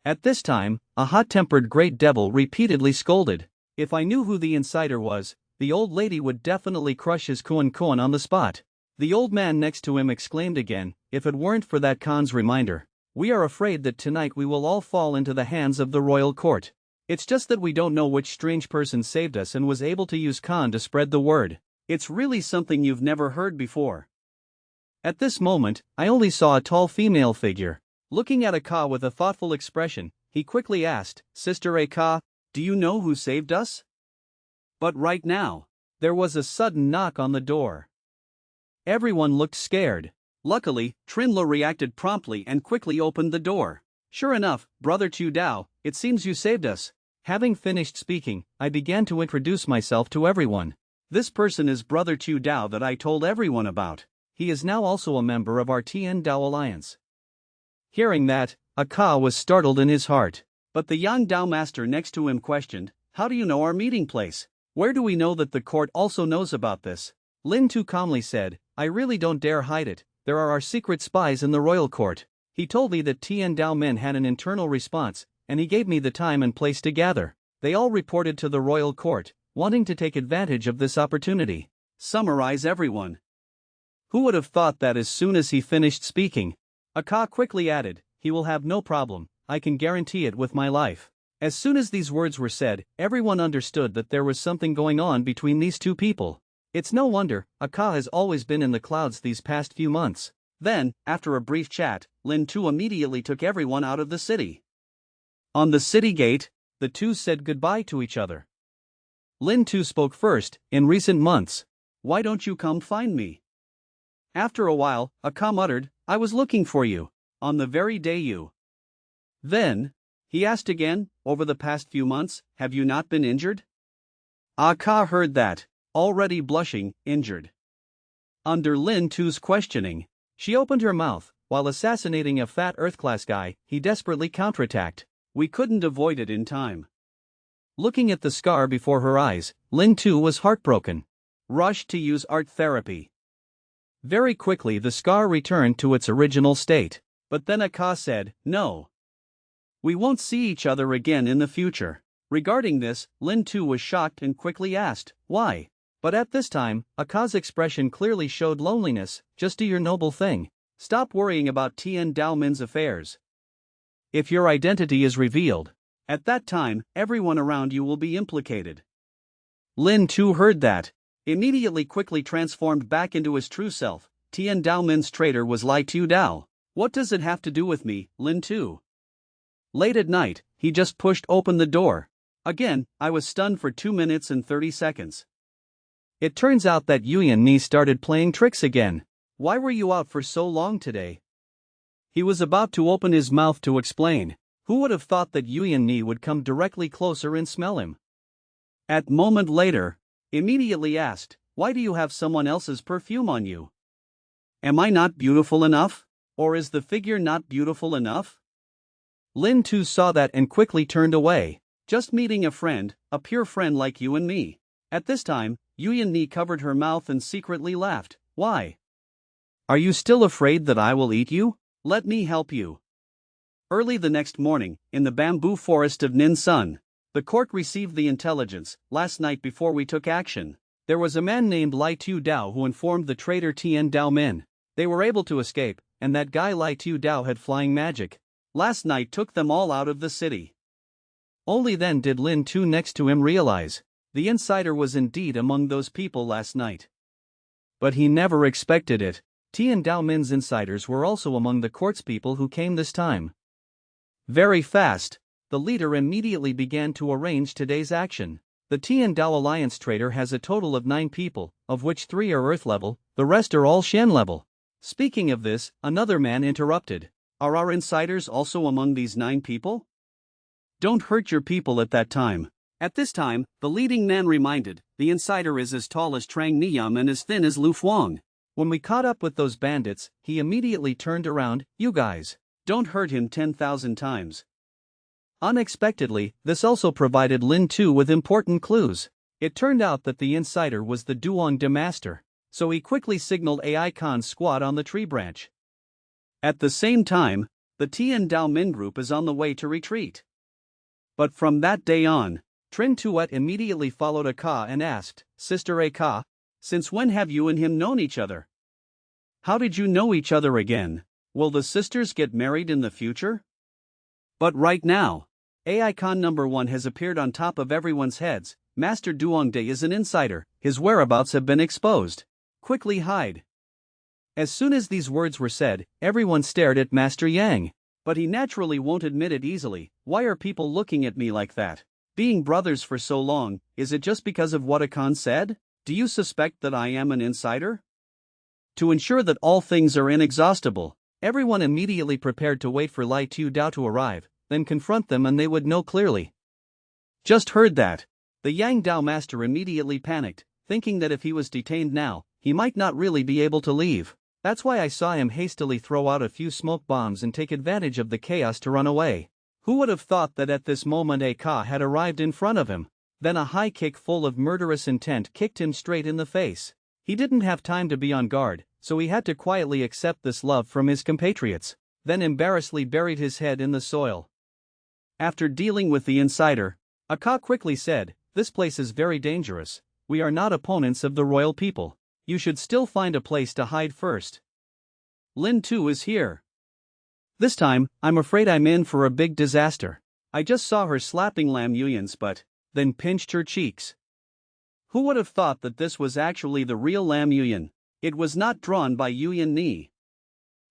Speaker 1: At this time, a hot-tempered great devil repeatedly scolded, if I knew who the insider was, the old lady would definitely crush his Kuan on the spot. The old man next to him exclaimed again, if it weren't for that Khan's reminder, we are afraid that tonight we will all fall into the hands of the royal court. It's just that we don't know which strange person saved us and was able to use Khan to spread the word. It's really something you've never heard before. At this moment, I only saw a tall female figure. Looking at Aka with a thoughtful expression, he quickly asked, Sister Aka, do you know who saved us? But right now, there was a sudden knock on the door. Everyone looked scared. Luckily, Trin Lu reacted promptly and quickly opened the door. Sure enough, Brother Tu Dao, it seems you saved us. Having finished speaking, I began to introduce myself to everyone. This person is Brother Tu Dao that I told everyone about. He is now also a member of our Tian Dao Alliance. Hearing that, Aka was startled in his heart. But the young Dao master next to him questioned, how do you know our meeting place? Where do we know that the court also knows about this? Lin Tu calmly said, I really don't dare hide it. There are our secret spies in the royal court. He told me that Tian Dao Min had an internal response, and he gave me the time and place to gather. They all reported to the royal court, wanting to take advantage of this opportunity. Summarize everyone. Who would have thought that? As soon as he finished speaking, Aka quickly added, he will have no problem, I can guarantee it with my life. As soon as these words were said, everyone understood that there was something going on between these two people. It's no wonder, Aka has always been in the clouds these past few months. Then, after a brief chat, Lin Tu immediately took everyone out of the city. On the city gate, the two said goodbye to each other. Lin Tu spoke first, in recent months. Why don't you come find me? After a while, Aka muttered, I was looking for you, on the very day you. Then, he asked again, over the past few months, have you not been injured? Aka heard that, already blushing, injured. Under Lin Tu's questioning, she opened her mouth, while assassinating a fat Earth-class guy, he desperately counterattacked. We couldn't avoid it in time. Looking at the scar before her eyes, Lin Tu was heartbroken. Rushed to use art therapy. Very quickly the scar returned to its original state. But then Aka said, "No. We won't see each other again in the future." Regarding this, Lin Tu was shocked and quickly asked, "Why?" But at this time, Aka's expression clearly showed loneliness. "Just do your noble thing. Stop worrying about Tian Daomin's affairs. If your identity is revealed, at that time, everyone around you will be implicated." Lin Tu heard that. Immediately quickly transformed back into his true self. Tian Daomin's traitor was Lai Tu Dao. "What does it have to do with me, Lin Tu?" Late at night, he just pushed open the door. Again, I was stunned for 2 minutes and 30 seconds. It turns out that Yuyan Ni started playing tricks again. "Why were you out for so long today?" He was about to open his mouth to explain. Who would have thought that Yuyan Ni would come directly closer and smell him? At moment later, immediately asked, "Why do you have someone else's perfume on you? Am I not beautiful enough? Or is the figure not beautiful enough?" Lin Tu saw that and quickly turned away. "Just meeting a friend, a pure friend like you and me." At this time, Yuyan Ni covered her mouth and secretly laughed. "Why? Are you still afraid that I will eat you? Let me help you." Early the next morning, in the bamboo forest of Ninsun, the court received the intelligence. "Last night before we took action, there was a man named Lai Tu Dao who informed the traitor Tian Daomin. They were able to escape, and that guy Lai Tu Dao had flying magic. Last night took them all out of the city." Only then did Lin Tu next to him realize the insider was indeed among those people last night. But he never expected it. Tian Daomin's insiders were also among the court's people who came this time. Very fast, the leader immediately began to arrange today's action. The Tian Dao Alliance traitor has a total of 9 people, of which 3 are Earth level, the rest are all Shen level. Speaking of this, another man interrupted. "Are our insiders also among these 9 people? Don't hurt your people at that time." At this time, the leading man reminded, "The insider is as tall as Trang Niyam and as thin as Lu Fuang. When we caught up with those bandits, he immediately turned around. You guys, don't hurt him 10,000 times." Unexpectedly, this also provided Lin Tu with important clues. It turned out that the insider was the Duong De Master, so he quickly signaled AI Khan's squad on the tree branch. At the same time, the Tian Dao Min group is on the way to retreat. But from that day on, Trin Tuet immediately followed Aka and asked, "Sister Aka, since when have you and him known each other? How did you know each other again? Will the sisters get married in the future?" But right now, AI Khan number 1 has appeared on top of everyone's heads. Master Duongde is an insider. His whereabouts have been exposed. Quickly hide. As soon as these words were said, everyone stared at Master Yang. But he naturally won't admit it easily. "Why are people looking at me like that? Being brothers for so long, is it just because of what Akan said? Do you suspect that I am an insider?" To ensure that all things are inexhaustible, everyone immediately prepared to wait for Lai Tu Dao to arrive, then confront them and they would know clearly. Just heard that. The Yang Dao master immediately panicked, thinking that if he was detained now, he might not really be able to leave. That's why I saw him hastily throw out a few smoke bombs and take advantage of the chaos to run away. Who would have thought that at this moment Aka had arrived in front of him? Then a high kick full of murderous intent kicked him straight in the face. He didn't have time to be on guard, so he had to quietly accept this love from his compatriots, then embarrassedly buried his head in the soil. After dealing with the insider, Aka quickly said, "This place is very dangerous. We are not opponents of the royal people. You should still find a place to hide first. Lin Tu is here. This time, I'm afraid I'm in for a big disaster. I just saw her slapping Lam Yuyan's butt, then pinched her cheeks." Who would have thought that this was actually the real Lam Yuyan? It was not drawn by Yuyan Ni.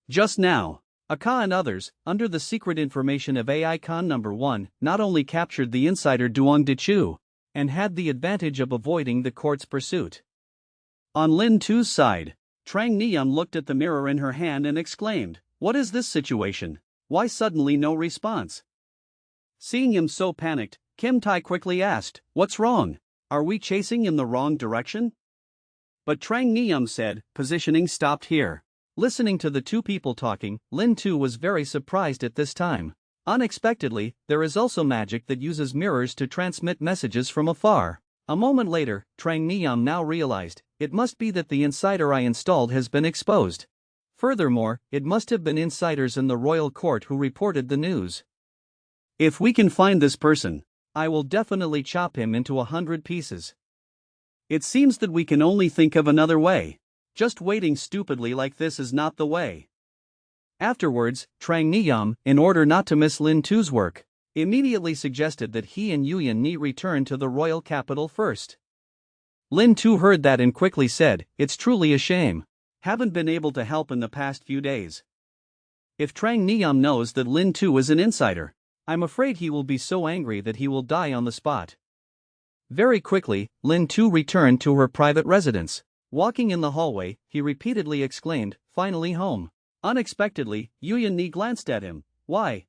Speaker 1: Just now, Aka and others, under the secret information of AI Khan number 1, not only captured the insider Duong Dichu, and had the advantage of avoiding the court's pursuit. On Lin Tu's side, Trang Niyam looked at the mirror in her hand and exclaimed, "What is this situation? Why suddenly no response?" Seeing him so panicked, Kim Tai quickly asked, "What's wrong? Are we chasing in the wrong direction?" But Trang Neum said, positioning stopped here. Listening to the two people talking, Lin Tu was very surprised at this time. Unexpectedly, there is also magic that uses mirrors to transmit messages from afar. A moment later, Trang Neum now realized, it must be that the insider I installed has been exposed. Furthermore, it must have been insiders in the royal court who reported the news. If we can find this person, I will definitely chop him into 100 pieces. It seems that we can only think of another way. Just waiting stupidly like this is not the way. Afterwards, Trang Neum, in order not to miss Lin Tu's work, immediately suggested that he and Yuyan Ni return to the royal capital first. Lin Tu heard that and quickly said, "It's truly a shame. Haven't been able to help in the past few days. If Trang Neum knows that Lin Tu is an insider, I'm afraid he will be so angry that he will die on the spot." Very quickly, Lin Tu returned to her private residence. Walking in the hallway, he repeatedly exclaimed, "Finally home." Unexpectedly, Yuyan Ni glanced at him. "Why?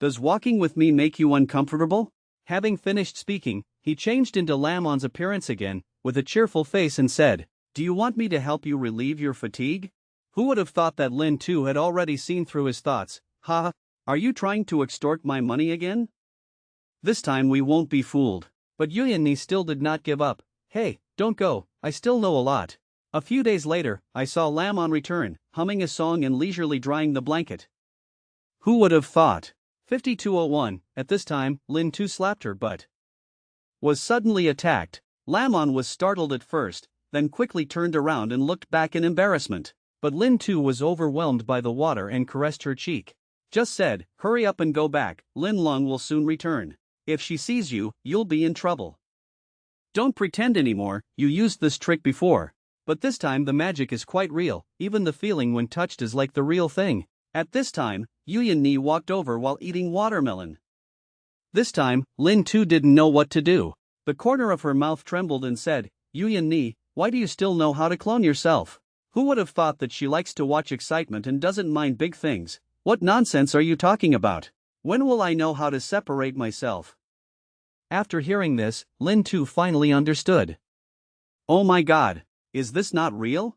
Speaker 1: Does walking with me make you uncomfortable?" Having finished speaking, he changed into Lamon's appearance again, with a cheerful face and said, "Do you want me to help you relieve your fatigue?" Who would have thought that Lin Tu had already seen through his thoughts? "Ha! Are you trying to extort my money again? This time we won't be fooled." But Yuyan Ni still did not give up. "Hey, don't go, I still know a lot." A few days later, I saw Lamon return, humming a song and leisurely drying the blanket. Who would have thought? 5201, at this time, Lin Tu slapped her butt. Was suddenly attacked. Lamon was startled at first, then quickly turned around and looked back in embarrassment. But Lin Tu was overwhelmed by the water and caressed her cheek. Just said, "Hurry up and go back, Lin Long will soon return. If she sees you, you'll be in trouble. Don't pretend anymore, you used this trick before. But this time the magic is quite real, even the feeling when touched is like the real thing." At this time, Yuyan Ni walked over while eating watermelon. This time, Lin Tu didn't know what to do. The corner of her mouth trembled and said, "Yuyan Ni, why do you still know how to clone yourself? Who would have thought that she likes to watch excitement and doesn't mind big things? What nonsense are you talking about? When will I know how to separate myself?" After hearing this, Lin Tu finally understood. Oh my god, is this not real?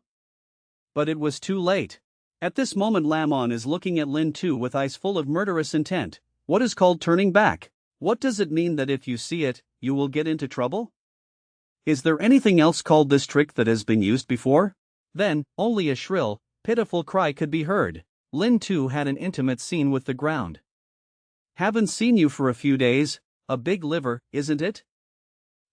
Speaker 1: But it was too late. At this moment Lamon is looking at Lin Tu with eyes full of murderous intent. What is called turning back? What does it mean that if you see it, you will get into trouble? Is there anything else called this trick that has been used before? Then, only a shrill, pitiful cry could be heard. Lin Tu had an intimate scene with the ground. "Haven't seen you for a few days. A big liver, isn't it?"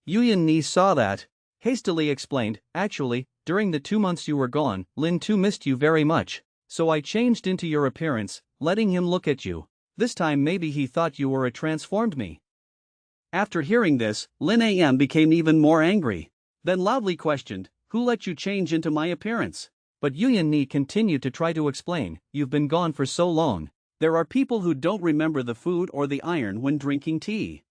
Speaker 1: Yuyan Ni saw that. Hastily explained, "Actually, during the 2 months you were gone, Lin Tu missed you very much. So I changed into your appearance, letting him look at you. This time maybe he thought you were a transformed me." After hearing this, Lin Am became even more angry. Then loudly questioned, "Who let you change into my appearance?" But Yuyan Ni continued to try to explain, "You've been gone for so long. There are people who don't remember the food or the iron when drinking tea.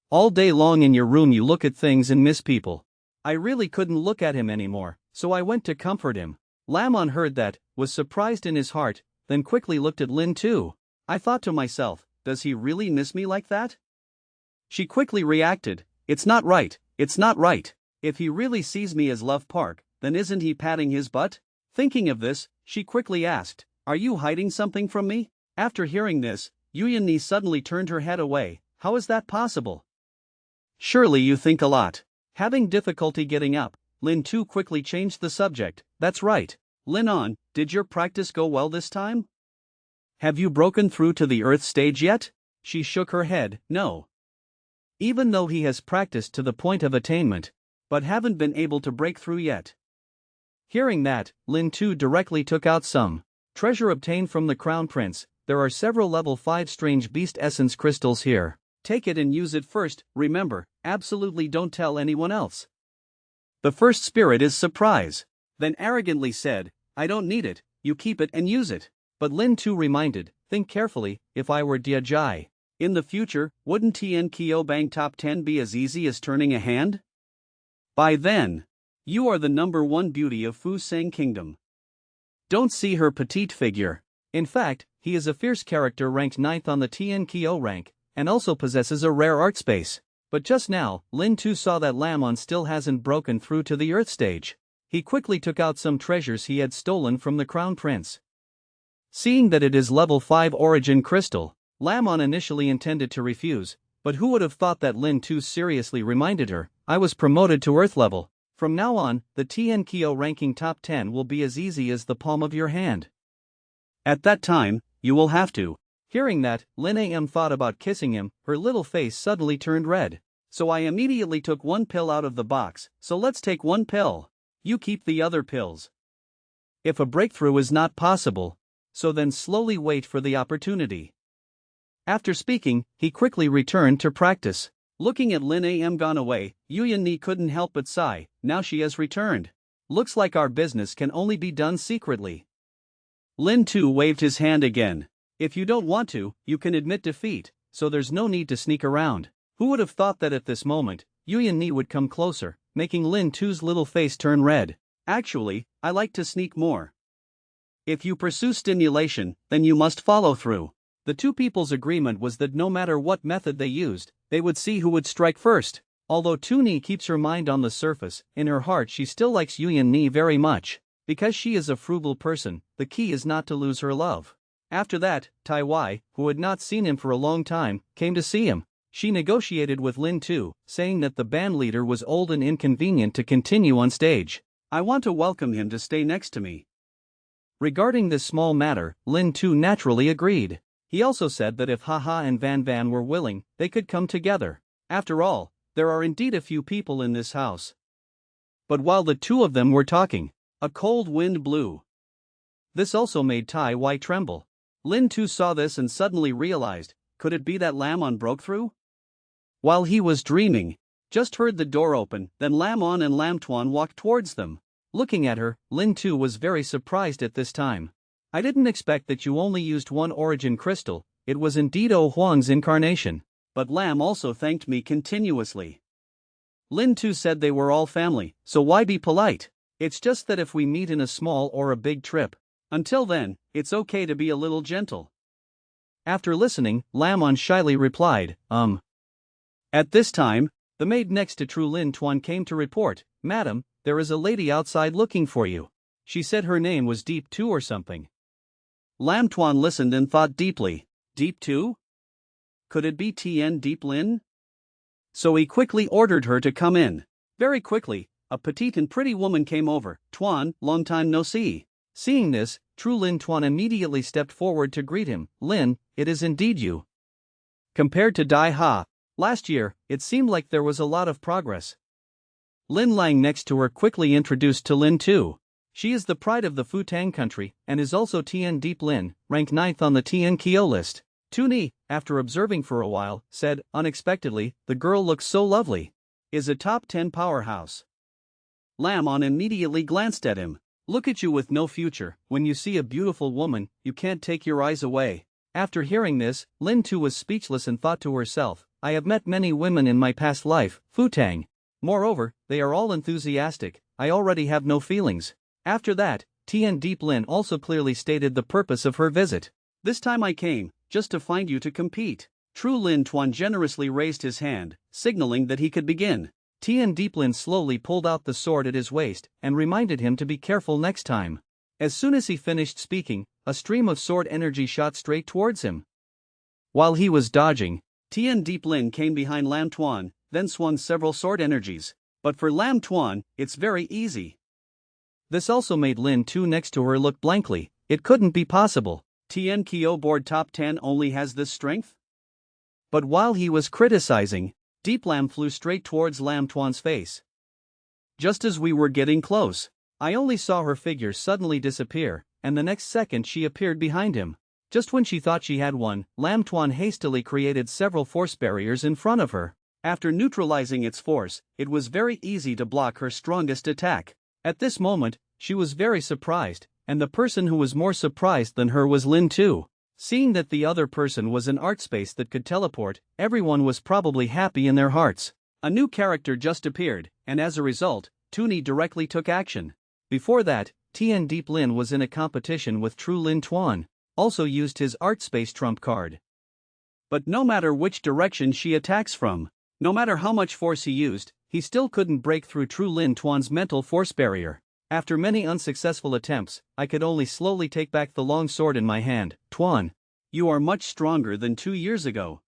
Speaker 1: All day long in your room you look at things and miss people. I really couldn't look at him anymore, so I went to comfort him." Lamon heard that, was surprised in his heart, then quickly looked at Lin Tu. I thought to myself, does he really miss me like that? She quickly reacted, "It's not right, it's not right. If he really sees me as Love Park, then isn't he patting his butt?" Thinking of this, she quickly asked, "Are you hiding something from me?" After hearing this, Yuyan Ni suddenly turned her head away. "How is that possible? Surely you think a lot." Having difficulty getting up, Lin Tu quickly changed the subject. "That's right. Lin On, did your practice go well this time? Have you broken through to the Earth stage yet?" She shook her head, "No. Even though he has practiced to the point of attainment, but haven't been able to break through yet." Hearing that, Lin Tu directly took out some treasure obtained from the Crown Prince. "There are several level 5 strange beast essence crystals here. Take it and use it first, remember, absolutely don't tell anyone else. The first spirit is surprise." Then arrogantly said, "I don't need it, you keep it and use it." But Lin Tu reminded, "Think carefully, if I were Dia Jai, in the future, wouldn't Tien Kyo Bang top 10 be as easy as turning a hand? By then, you are the #1 beauty of Fu Sang Kingdom. Don't see her petite figure. In fact, he is a fierce character ranked 9th on the Tien Kyo rank, and also possesses a rare art space." But just now, Lin Tu saw that Lamon still hasn't broken through to the Earth stage. he quickly took out some treasures he had stolen from the crown prince. Seeing that it is level 5 origin crystal, Lamon initially intended to refuse, but who would have thought that Lin Tu seriously reminded her, "I was promoted to Earth level. From now on, the Tenkyo ranking top 10 will be as easy as the palm of your hand. At that time, you will have to." Hearing that, Lin Am thought about kissing him, her little face suddenly turned red. "So I immediately took one pill out of the box, so let's take one pill. You keep the other pills. If a breakthrough is not possible, so then slowly wait for the opportunity." After speaking, he quickly returned to practice. Looking at Lin Am gone away, Yuyan Ni couldn't help but sigh. Now she has returned. Looks like our business can only be done secretly. Lin Tu waved his hand again. "If you don't want to, you can admit defeat, so there's no need to sneak around." Who would have thought that at this moment, Yuyan Ni would come closer, making Lin Tu's little face turn red. "Actually, I like to sneak more. If you pursue stimulation, then you must follow through." The two people's agreement was that no matter what method they used, they would see who would strike first. Although Tuni keeps her mind on the surface, in her heart she still likes Yuyan Ni very much. Because she is a frugal person, the key is not to lose her love. After that, Tai Wai, who had not seen him for a long time, came to see him. She negotiated with Lin Tu, saying that the band leader was old and inconvenient to continue on stage. "I want to welcome him to stay next to me." Regarding this small matter, Lin Tu naturally agreed. He also said that if Haha and Van Van were willing, they could come together. After all, there are indeed a few people in this house. But while the two of them were talking, a cold wind blew. This also made Tai Wai tremble. Lin Tu saw this and suddenly realized, could it be that Lamon broke through? While he was dreaming, just heard the door open, then Lamon and Lam Tuan walked towards them. Looking at her, Lin Tu was very surprised at this time. "I didn't expect that you only used one origin crystal, it was indeed O Huang's incarnation." But Lam also thanked me continuously. Lin Tu said they were all family, so why be polite? It's just that if we meet in a small or a big trip, until then, it's okay to be a little gentle. After listening, Lamon shyly replied, At this time, the maid next to Tru Lin Tuan came to report, "Madam, there is a lady outside looking for you." She said her name was Deep Tu or something. Lam Tuan listened and thought deeply. Deep Tu? Could it be Tien Deep Lin? So he quickly ordered her to come in. Very quickly, a petite and pretty woman came over. "Tuan, long time no see." Seeing this, Tru Lin Tuan immediately stepped forward to greet him. "Lin, it is indeed you." Compared to Dai Ha, last year, it seemed like there was a lot of progress. Lin Lang next to her quickly introduced to Lin Tu. She is the pride of the Futang country and is also Tien Deep Lin, ranked 9th on the Tenkyo list. Tuni, after observing for a while, said, unexpectedly, "The girl looks so lovely. Is a top 10 powerhouse." Lamon immediately glanced at him. "Look at you with no future. When you see a beautiful woman, you can't take your eyes away." After hearing this, Lin Tu was speechless and thought to herself, "I have met many women in my past life, Futang. Moreover, they are all enthusiastic. I already have no feelings." After that, Tien Deep Lin also clearly stated the purpose of her visit. "This time I came, just to find you to compete." Tru Lin Tuan generously raised his hand, signaling that he could begin. Tien Deep Lin slowly pulled out the sword at his waist and reminded him to be careful next time. As soon as he finished speaking, a stream of sword energy shot straight towards him. While he was dodging, Tien Deep Lin came behind Lam Tuan, then swung several sword energies. But for Lam Tuan, it's very easy. This also made Lin Tu next to her look blankly. It couldn't be possible. Tien Kyo board top 10 only has this strength? But while he was criticizing, Deep Lam flew straight towards Lam Tuan's face. Just as we were getting close, I only saw her figure suddenly disappear, and the next second she appeared behind him. Just when she thought she had won, Lam Tuan hastily created several force barriers in front of her. After neutralizing its force, it was very easy to block her strongest attack. At this moment, she was very surprised, and the person who was more surprised than her was Lin Tu. Seeing that the other person was an art space that could teleport, everyone was probably happy in their hearts. A new character just appeared, and as a result, Tuni directly took action. Before that, Tien Deep Lin was in a competition with Tru Lin Tuan, also used his art space trump card. But no matter which direction she attacks from, no matter how much force he used, he still couldn't break through Tru Lin Tuan's mental force barrier. After many unsuccessful attempts, I could only slowly take back the long sword in my hand. Tuan, you are much stronger than 2 years ago.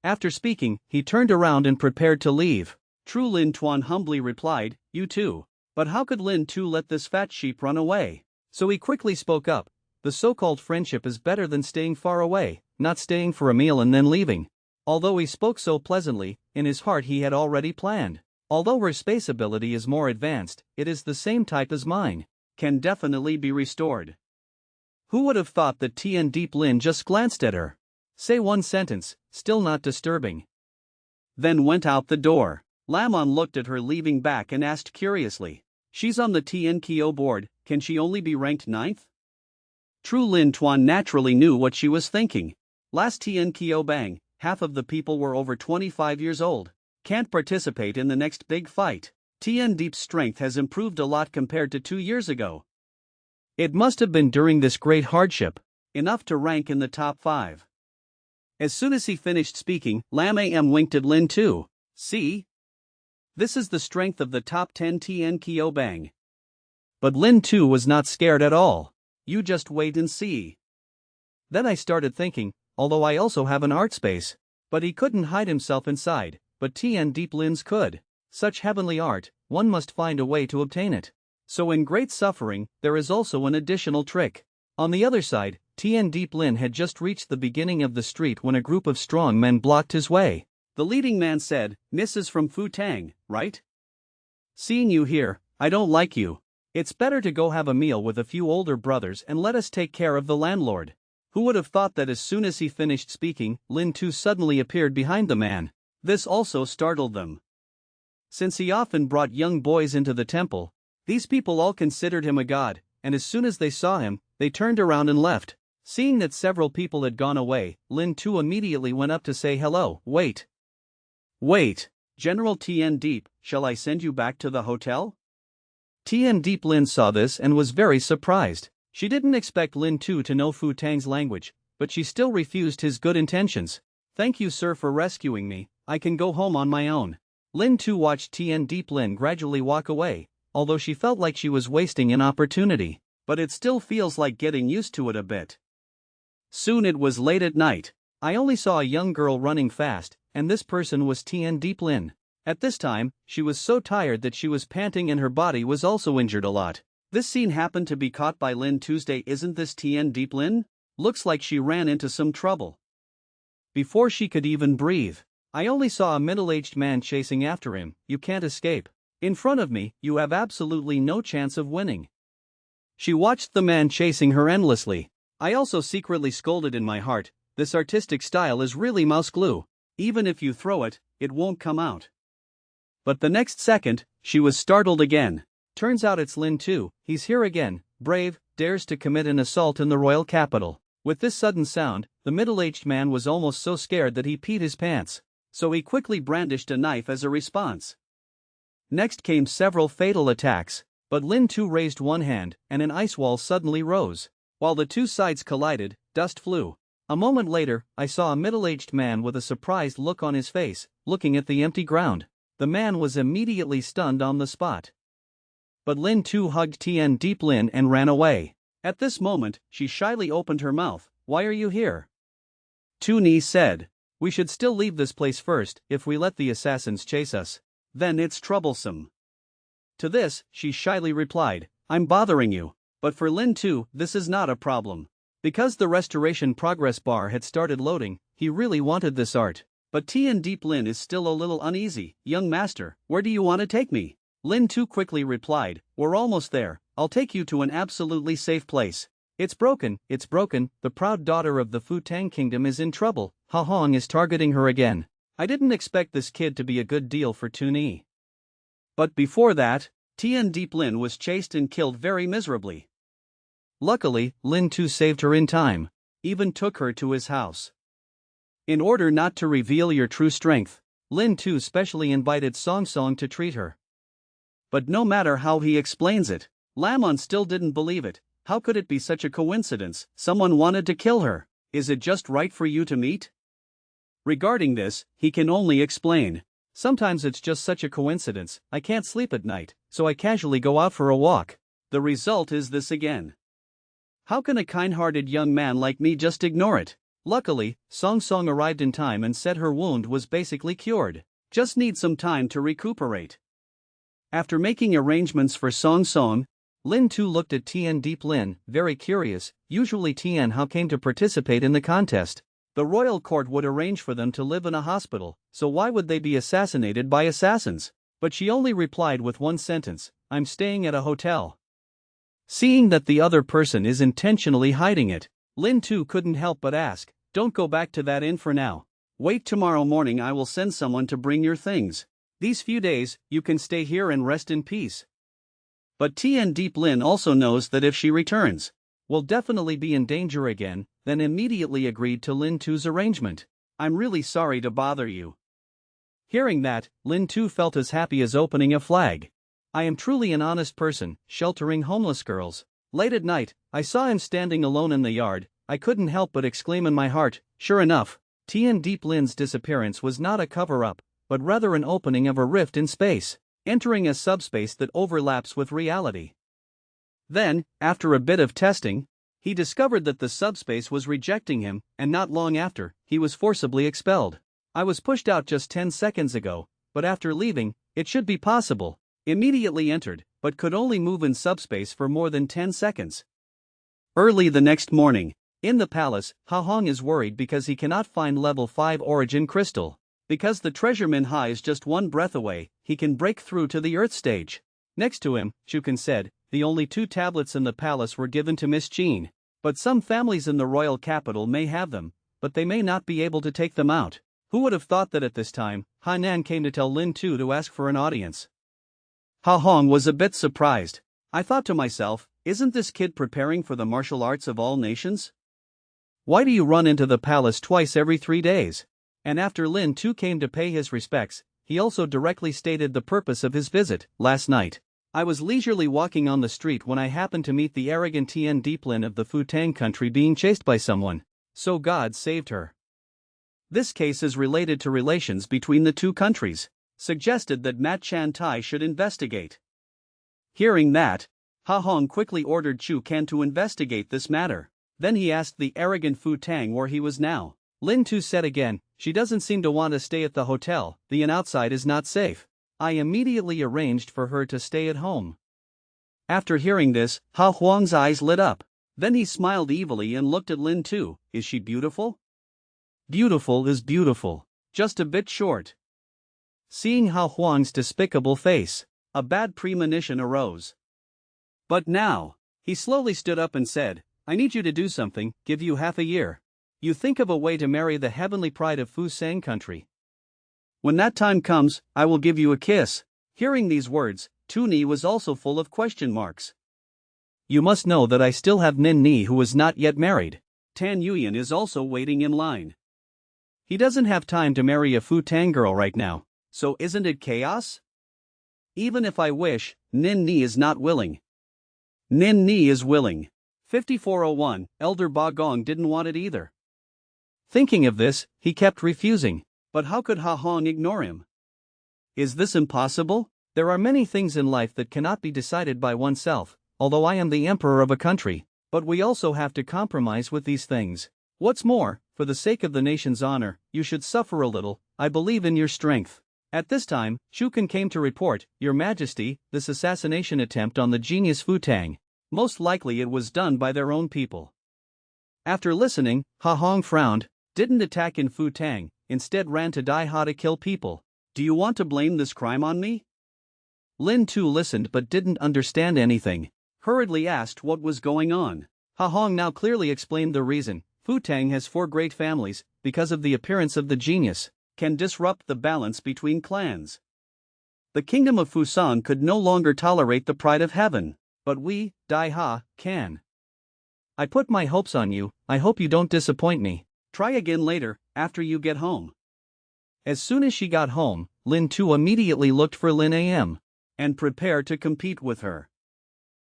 Speaker 1: After speaking, he turned around and prepared to leave. True, Lin Tuan humbly replied, you too. But how could Lin Tu let this fat sheep run away? So he quickly spoke up. The so-called friendship is better than staying far away, not staying for a meal and then leaving. Although he spoke so pleasantly, in his heart he had already planned. Although her space ability is more advanced, it is the same type as mine. Can definitely be restored. Who would have thought that Tien Deep Lin just glanced at her? Say one sentence, still not disturbing. Then went out the door. Lamon looked at her leaving back and asked curiously. She's on the Tien Kyo board, can she only be ranked 9th? True, Lin Tuan naturally knew what she was thinking. Last Tien Kyo bang, half of the people were over 25 years old. Can't participate in the next big fight. Tien Deep's strength has improved a lot compared to 2 years ago. It must have been during this great hardship. Enough to rank in the top 5. As soon as he finished speaking, Lam Am winked at Lin Tu. See? This is the strength of the top 10 Tien Kyo bang. But Lin Tu was not scared at all. You just wait and see. Then I started thinking, although I also have an art space. But he couldn't hide himself inside, but Tien Deep Lin's could. Such heavenly art, one must find a way to obtain it. So in great suffering, there is also an additional trick. On the other side, Tien Deep Lin had just reached the beginning of the street when a group of strong men blocked his way. The leading man said, Mrs. from Fu Tang, right? Seeing you here, I don't like you. It's better to go have a meal with a few older brothers and let us take care of the landlord. Who would have thought that as soon as he finished speaking, Lin Tu suddenly appeared behind the man. This also startled them. Since he often brought young boys into the temple, these people all considered him a god, and as soon as they saw him, they turned around and left. Seeing that several people had gone away, Lin Tu immediately went up to say hello. Wait, General Tien Deep, shall I send you back to the hotel? Tien Deep Lin saw this and was very surprised. She didn't expect Lin Tu to know Fu Tang's language, but she still refused his good intentions. Thank you, sir, for rescuing me. I can go home on my own. Lin Tu watched Tien Deep Lin gradually walk away, although she felt like she was wasting an opportunity. But it still feels like getting used to it a bit. Soon it was late at night. I only saw a young girl running fast, and this person was Tien Deep Lin. At this time, she was so tired that she was panting and her body was also injured a lot. This scene happened to be caught by Lin Tuesday. Isn't this Tien Deep Lin? Looks like she ran into some trouble. Before she could even breathe, I only saw a middle-aged man chasing after him. You can't escape. In front of me, you have absolutely no chance of winning. She watched the man chasing her endlessly. I also secretly scolded in my heart, this artistic style is really mouse glue. Even if you throw it, it won't come out. But the next second, she was startled again. Turns out it's Lin Tu. He's here again, brave, dares to commit an assault in the royal capital. With this sudden sound, the middle-aged man was almost so scared that he peed his pants. So he quickly brandished a knife as a response. Next came several fatal attacks, but Lin Tu raised one hand, and an ice wall suddenly rose. While the two sides collided, dust flew. A moment later, I saw a middle-aged man with a surprised look on his face, looking at the empty ground. The man was immediately stunned on the spot. But Lin Tu hugged Tien Deep Lin and ran away. At this moment, she shyly opened her mouth. Why are you here? Tu Ni said. We should still leave this place first. If we let the assassins chase us, then it's troublesome. To this, she shyly replied, I'm bothering you. But for Lin Tu, this is not a problem. Because the restoration progress bar had started loading, he really wanted this art. But Tien Deep Lin is still a little uneasy. Young master, where do you want to take me? Lin Tu quickly replied, we're almost there. I'll take you to an absolutely safe place. It's broken. The proud daughter of the Fu Tang kingdom is in trouble. Ha Hong is targeting her again. I didn't expect this kid to be a good deal for Tu Ni. But before that, Tien Deep Lin was chased and killed very miserably. Luckily, Lin Tu saved her in time, even took her to his house. In order not to reveal your true strength, Lin Tu specially invited Song Song to treat her. But no matter how he explains it, Lamon still didn't believe it. How could it be such a coincidence? Someone wanted to kill her. Is it just right for you to meet? Regarding this, he can only explain. Sometimes it's just such a coincidence, I can't sleep at night, so I casually go out for a walk. The result is this again. How can a kind-hearted young man like me just ignore it? Luckily, Song Song arrived in time and said her wound was basically cured. Just need some time to recuperate. After making arrangements for Song Song, Lin Tu looked at Tien Deep Lin, very curious. Usually Tien Hao came to participate in the contest. The royal court would arrange for them to live in a hospital, so why would they be assassinated by assassins? But she only replied with one sentence, I'm staying at a hotel. Seeing that the other person is intentionally hiding it, Lin Tu couldn't help but ask, don't go back to that inn for now. Wait, tomorrow morning I will send someone to bring your things. These few days, you can stay here and rest in peace. But Tien Deep Lin also knows that if she returns, will definitely be in danger again, then immediately agreed to Lin Tu's arrangement. I'm really sorry to bother you. Hearing that, Lin Tu felt as happy as opening a flag. I am truly an honest person, sheltering homeless girls. Late at night, I saw him standing alone in the yard. I couldn't help but exclaim in my heart, sure enough, Tien Deep Lin's disappearance was not a cover-up, but rather an opening of a rift in space, entering a subspace that overlaps with reality. Then, after a bit of testing, he discovered that the subspace was rejecting him, and not long after, he was forcibly expelled. I was pushed out just 10 seconds ago, but after leaving, it should be possible. Immediately entered, but could only move in subspace for more than 10 seconds. Early the next morning, in the palace, Ha Hong is worried because he cannot find level 5 origin crystal. Because the treasure Manhwa is just one breath away, he can break through to the Earth stage. Next to him, Shuken said, the only 2 tablets in the palace were given to Miss Jean. But some families in the royal capital may have them, but they may not be able to take them out. Who would have thought that at this time, Hainan came to tell Lin Tu to ask for an audience? Ha Hong was a bit surprised. I thought to myself, isn't this kid preparing for the martial arts of all nations? Why do you run into the palace twice every 3 days? And after Lin Tu came to pay his respects, he also directly stated the purpose of his visit. Last night, I was leisurely walking on the street when I happened to meet the arrogant Tien Deep Lin of the Futang country being chased by someone. So God saved her. This case is related to relations between the 2 countries. Suggested that Mat Chan Tai should investigate. Hearing that, Ha Hong quickly ordered Chu Kan to investigate this matter. Then he asked the arrogant Fu Tang where he was now. Lin Tu said again, she doesn't seem to want to stay at the hotel, the inn outside is not safe. I immediately arranged for her to stay at home. After hearing this, Ha Huang's eyes lit up. Then he smiled evilly and looked at Lin Tu. Is she beautiful? Beautiful is beautiful. Just a bit short. Seeing Ha Huang's despicable face, a bad premonition arose. But now, he slowly stood up and said, I need you to do something, give you half a year. You think of a way to marry the heavenly pride of Fu Sang country. When that time comes, I will give you a kiss. Hearing these words, Tu Ni was also full of question marks. You must know that I still have Nin Ni who is not yet married. Tan Yuyan is also waiting in line. He doesn't have time to marry a Fu Tang girl right now. So isn't it chaos? Even if I wish, Nin Ni is not willing. Nin Ni is willing. 5401, Elder Ba Gong didn't want it either. Thinking of this, he kept refusing. But how could Ha Hong ignore him? Is this impossible? There are many things in life that cannot be decided by oneself, although I am the emperor of a country, but we also have to compromise with these things. What's more, for the sake of the nation's honor, you should suffer a little. I believe in your strength. At this time, Shuken came to report, Your Majesty, this assassination attempt on the genius Fu Tang. Most likely it was done by their own people. After listening, Ha Hong frowned, didn't attack in Fu Tang, instead ran to Dai Ha to kill people. Do you want to blame this crime on me? Lin Tu listened but didn't understand anything. Hurriedly asked what was going on. Ha Hong now clearly explained the reason. Fu Tang has 4 great families, because of the appearance of the genius, can disrupt the balance between clans. The kingdom of Fusan could no longer tolerate the pride of heaven, but we, Dai Ha, can. I put my hopes on you, I hope you don't disappoint me. Try again later, after you get home. As soon as she got home, Lin Tu immediately looked for Lin Am, and prepared to compete with her.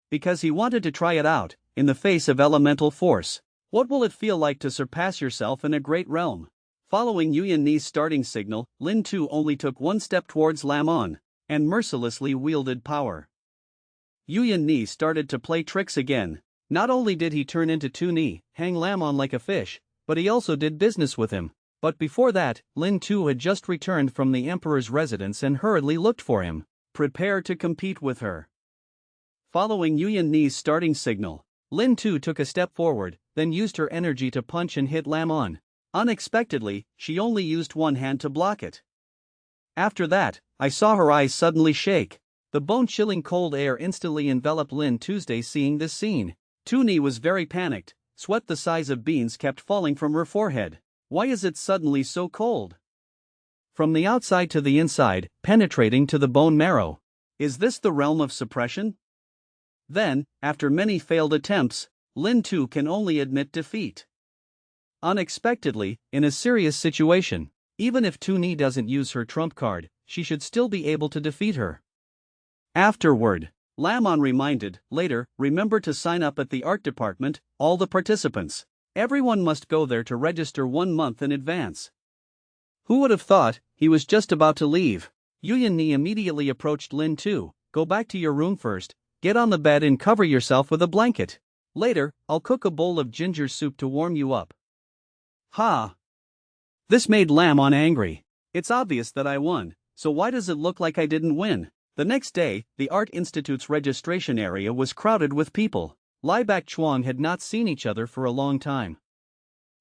Speaker 1: Because he wanted to try it out, in the face of elemental force. What will it feel like to surpass yourself in a great realm? Following Yuyan Ni's starting signal, Lin Tu only took one step towards Lam On, and mercilessly wielded power. Yuyan Ni started to play tricks again. Not only did he turn into Tu Ni, hang Lam On like a fish, but he also did business with him. But before that, Lin Tu had just returned from the emperor's residence and hurriedly looked for him, prepared to compete with her. Following Yuyan Ni's starting signal, Lin Tu took a step forward, then used her energy to punch and hit Lam On. Unexpectedly, she only used one hand to block it. After that, I saw her eyes suddenly shake. The bone-chilling cold air instantly enveloped Lin Tuesday. Seeing this scene, Tu Ni was very panicked. Sweat the size of beans kept falling from her forehead. Why is it suddenly so cold? From the outside to the inside, penetrating to the bone marrow. Is this the realm of suppression? Then, after many failed attempts, Lin Tu can only admit defeat. Unexpectedly, in a serious situation, even if Tu Ni doesn't use her trump card, she should still be able to defeat her. Afterward, Lam On reminded, later, remember to sign up at the art department, all the participants. Everyone must go there to register 1 month in advance. Who would have thought? He was just about to leave. Yuyan Ni immediately approached Lin Tu. Go back to your room first, get on the bed and cover yourself with a blanket. Later, I'll cook a bowl of ginger soup to warm you up. Ha! This made Lam On angry. It's obvious that I won, so why does it look like I didn't win? The next day, the Art Institute's registration area was crowded with people. Lai Bak Chuang had not seen each other for a long time.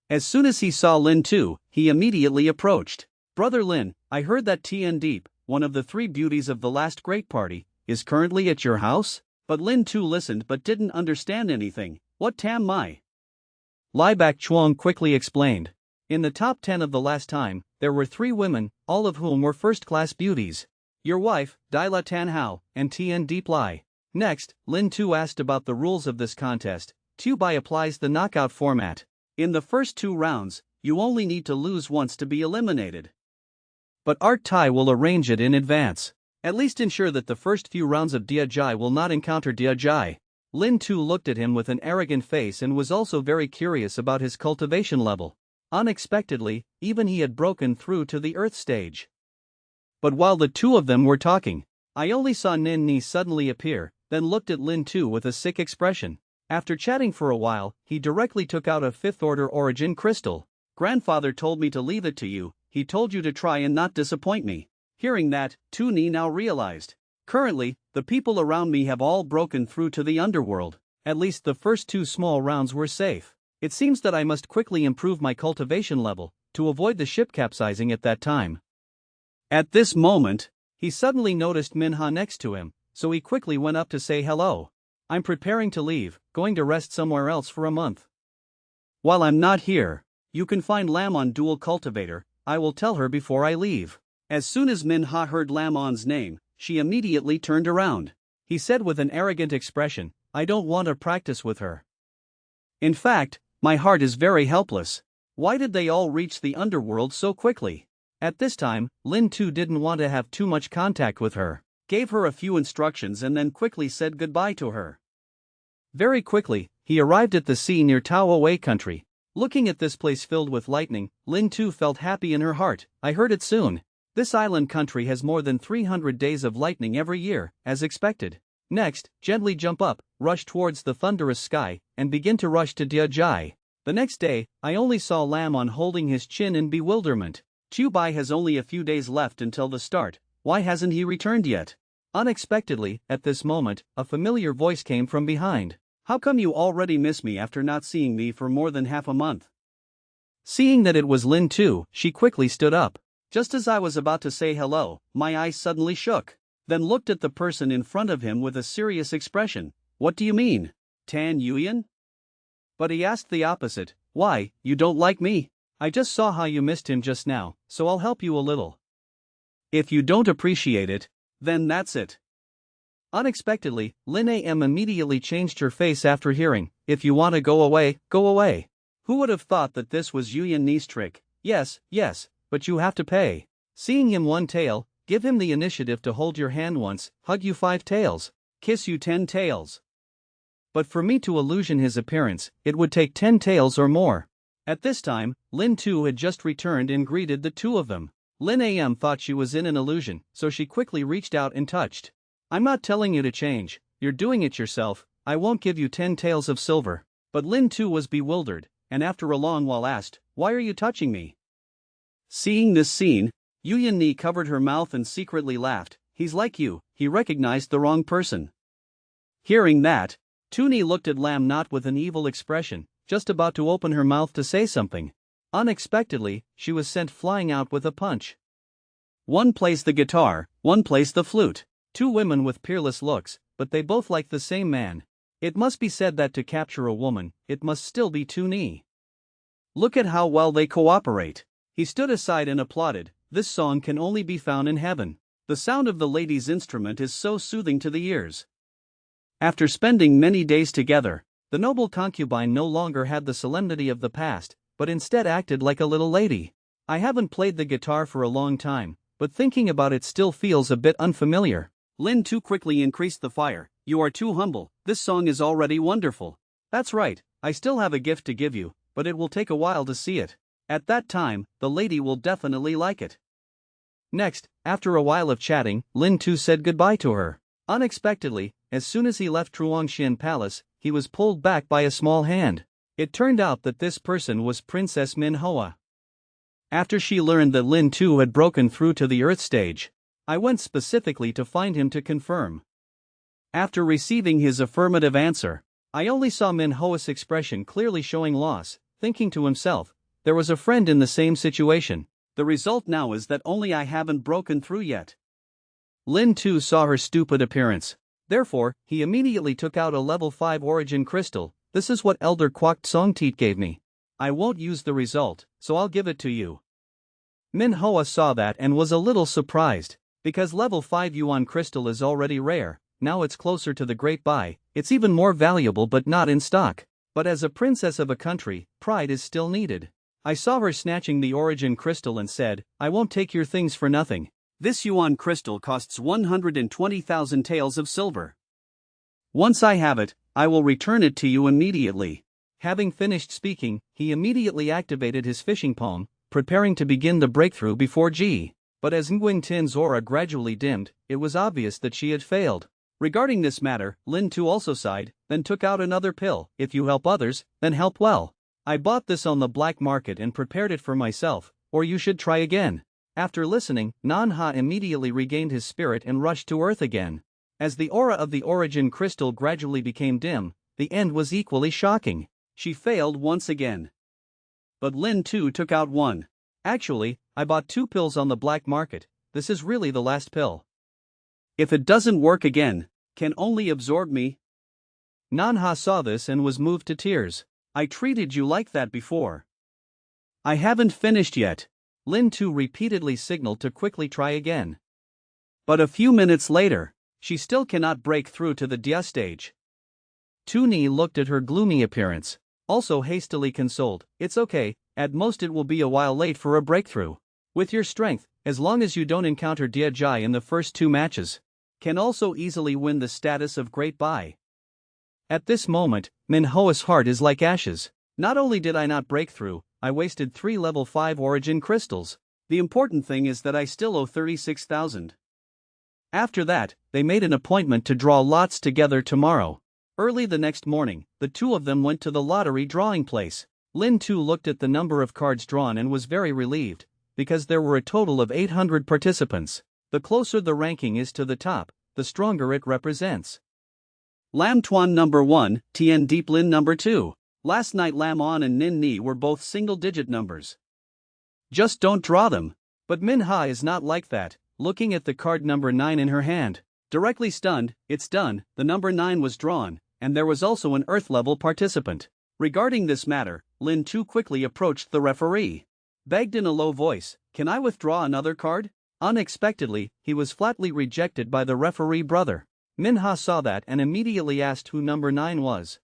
Speaker 1: As soon as he saw Lin Tu, he immediately approached. Brother Lin, I heard that Tian Deep, one of the 3 beauties of the last great party, is currently at your house? But Lin Tu listened but didn't understand anything. What Tam Mai? Lai Bak Chuang quickly explained. In the top 10 of the last time, there were 3 women, all of whom were first-class beauties. Your wife, Daila Tan Hao, and Tian Deep Lai. Next, Lin Tu asked about the rules of this contest. Tu Bai applies the knockout format. In the first 2 rounds, you only need to lose once to be eliminated. But Art Tai will arrange it in advance. At least ensure that the first few rounds of Dia Jai will not encounter Dia Jai. Lin Tu looked at him with an arrogant face and was also very curious about his cultivation level. Unexpectedly, even he had broken through to the earth stage. But while the 2 of them were talking, I only saw Nin Ni suddenly appear, then looked at Lin Tu with a sick expression. After chatting for a while, he directly took out a 5th-order origin crystal. Grandfather told me to leave it to you, he told you to try and not disappoint me. Hearing that, Tu Ni now realized. Currently, the people around me have all broken through to the underworld. At least the first 2 small rounds were safe. It seems that I must quickly improve my cultivation level, to avoid the ship capsizing at that time. At this moment, he suddenly noticed Manhwa next to him, so he quickly went up to say hello. I'm preparing to leave, going to rest somewhere else for a month. While I'm not here, you can find Lam On Dual Cultivator, I will tell her before I leave. As soon as Manhwa heard Lam On's name, she immediately turned around. He said with an arrogant expression, I don't want to practice with her. In fact, my heart is very helpless. Why did they all reach the underworld so quickly? At this time, Lin Tu didn't want to have too much contact with her, gave her a few instructions and then quickly said goodbye to her. Very quickly, he arrived at the sea near Tao Wei country. Looking at this place filled with lightning, Lin Tu felt happy in her heart. I heard it soon. This island country has more than 300 days of lightning every year, as expected. Next, gently jump up, rush towards the thunderous sky, and begin to rush to Dia Jai. The next day, I only saw Lam On holding his chin in bewilderment. Tu Bai has only a few days left until the start, why hasn't he returned yet? Unexpectedly, at this moment, a familiar voice came from behind. How come you already miss me after not seeing me for more than half a month? Seeing that it was Lin Tu, she quickly stood up. Just as I was about to say hello, my eyes suddenly shook, then looked at the person in front of him with a serious expression. What do you mean? Tan Yuyan? But he asked the opposite. Why, you don't like me? I just saw how you missed him just now, so I'll help you a little. If you don't appreciate it, then that's it. Unexpectedly, Lin Am immediately changed her face after hearing, if you want to go away, go away. Who would have thought that this was Yuyan Ni's trick? Yes, but you have to pay. Seeing him 1 tail, give him the initiative to hold your hand once, hug you 5 tails, kiss you 10 tails. But for me to illusion his appearance, it would take 10 tails or more. At this time, Lin Tu had just returned and greeted the two of them. Lin Am thought she was in an illusion, so she quickly reached out and touched. I'm not telling you to change, you're doing it yourself, I won't give you 10 taels of silver. But Lin Tu was bewildered, and after a long while asked, why are you touching me? Seeing this scene, Yu Yanni covered her mouth and secretly laughed. He's like you, he recognized the wrong person. Hearing that, Tuni looked at Lam not with an evil expression, just about to open her mouth to say something. Unexpectedly, she was sent flying out with a punch. One plays the guitar, one plays the flute. Two women with peerless looks, but they both like the same man. It must be said that to capture a woman, it must still be Tuni. Look at how well they cooperate. He stood aside and applauded. This song can only be found in heaven. The sound of the lady's instrument is so soothing to the ears. After spending many days together, the noble concubine no longer had the solemnity of the past, but instead acted like a little lady. I haven't played the guitar for a long time, but thinking about it still feels a bit unfamiliar. Lin Tu quickly increased the fire. You are too humble, this song is already wonderful. That's right, I still have a gift to give you, but it will take a while to see it. At that time, the lady will definitely like it. Next, after a while of chatting, Lin Tu said goodbye to her. Unexpectedly, as soon as he left Truangshan Palace, he was pulled back by a small hand. It turned out that this person was Princess Manhwa. After she learned that Lin Tu had broken through to the Earth stage, I went specifically to find him to confirm. After receiving his affirmative answer, I only saw Manhwa's expression clearly showing loss, thinking to himself, there was a friend in the same situation. The result now is that only I haven't broken through yet. Lin Tu saw her stupid appearance. Therefore, he immediately took out a level 5 origin crystal. This is what Elder Kwok Songtit gave me. I won't use the result, so I'll give it to you. Manhwa saw that and was a little surprised, because level 5 Yuan crystal is already rare. Now it's closer to the Great Buy, it's even more valuable but not in stock. But as a princess of a country, pride is still needed. I saw her snatching the origin crystal and said, I won't take your things for nothing. This Yuan crystal costs 120,000 taels of silver. Once I have it, I will return it to you immediately. Having finished speaking, he immediately activated his fishing palm, preparing to begin the breakthrough before Ji. But as Nguyen Tin's aura gradually dimmed, it was obvious that she had failed. Regarding this matter, Lin Tu also sighed, then took out another pill. If you help others, then help well. I bought this on the black market and prepared it for myself, or you should try again. After listening, Nanha immediately regained his spirit and rushed to earth again. As the aura of the origin crystal gradually became dim, the end was equally shocking. She failed once again. But Lin Tu took out one. Actually, I bought 2 pills on the black market. This is really the last pill. If it doesn't work again, can only absorb me. Nanha saw this and was moved to tears. I treated you like that before. I haven't finished yet. Lin Tu repeatedly signaled to quickly try again. But a few minutes later, she still cannot break through to the Dia stage. Tuni looked at her gloomy appearance, also hastily consoled, it's okay, at most it will be a while late for a breakthrough. With your strength, as long as you don't encounter Dia Jai in the first 2 matches, can also easily win the status of Great Bai. At this moment, Manhwa's heart is like ashes. Not only did I not break through, I wasted 3 level 5 origin crystals. The important thing is that I still owe 36,000. After that, they made an appointment to draw lots together tomorrow. Early the next morning, the two of them went to the lottery drawing place. Lin Tu looked at the number of cards drawn and was very relieved, because there were a total of 800 participants. The closer the ranking is to the top, the stronger it represents. Lam Tuan number 1, Tien Deep Lin number 2. Last night Lam On and Nin Ni were both single-digit numbers. Just don't draw them. But Manhwa is not like that, looking at the card number 9 in her hand. Directly stunned, it's done, the number 9 was drawn, and there was also an Earth-level participant. Regarding this matter, Lin Tu quickly approached the referee. Begged in a low voice, can I withdraw another card? Unexpectedly, he was flatly rejected by the referee brother. Manhwa saw that and immediately asked who number 9 was.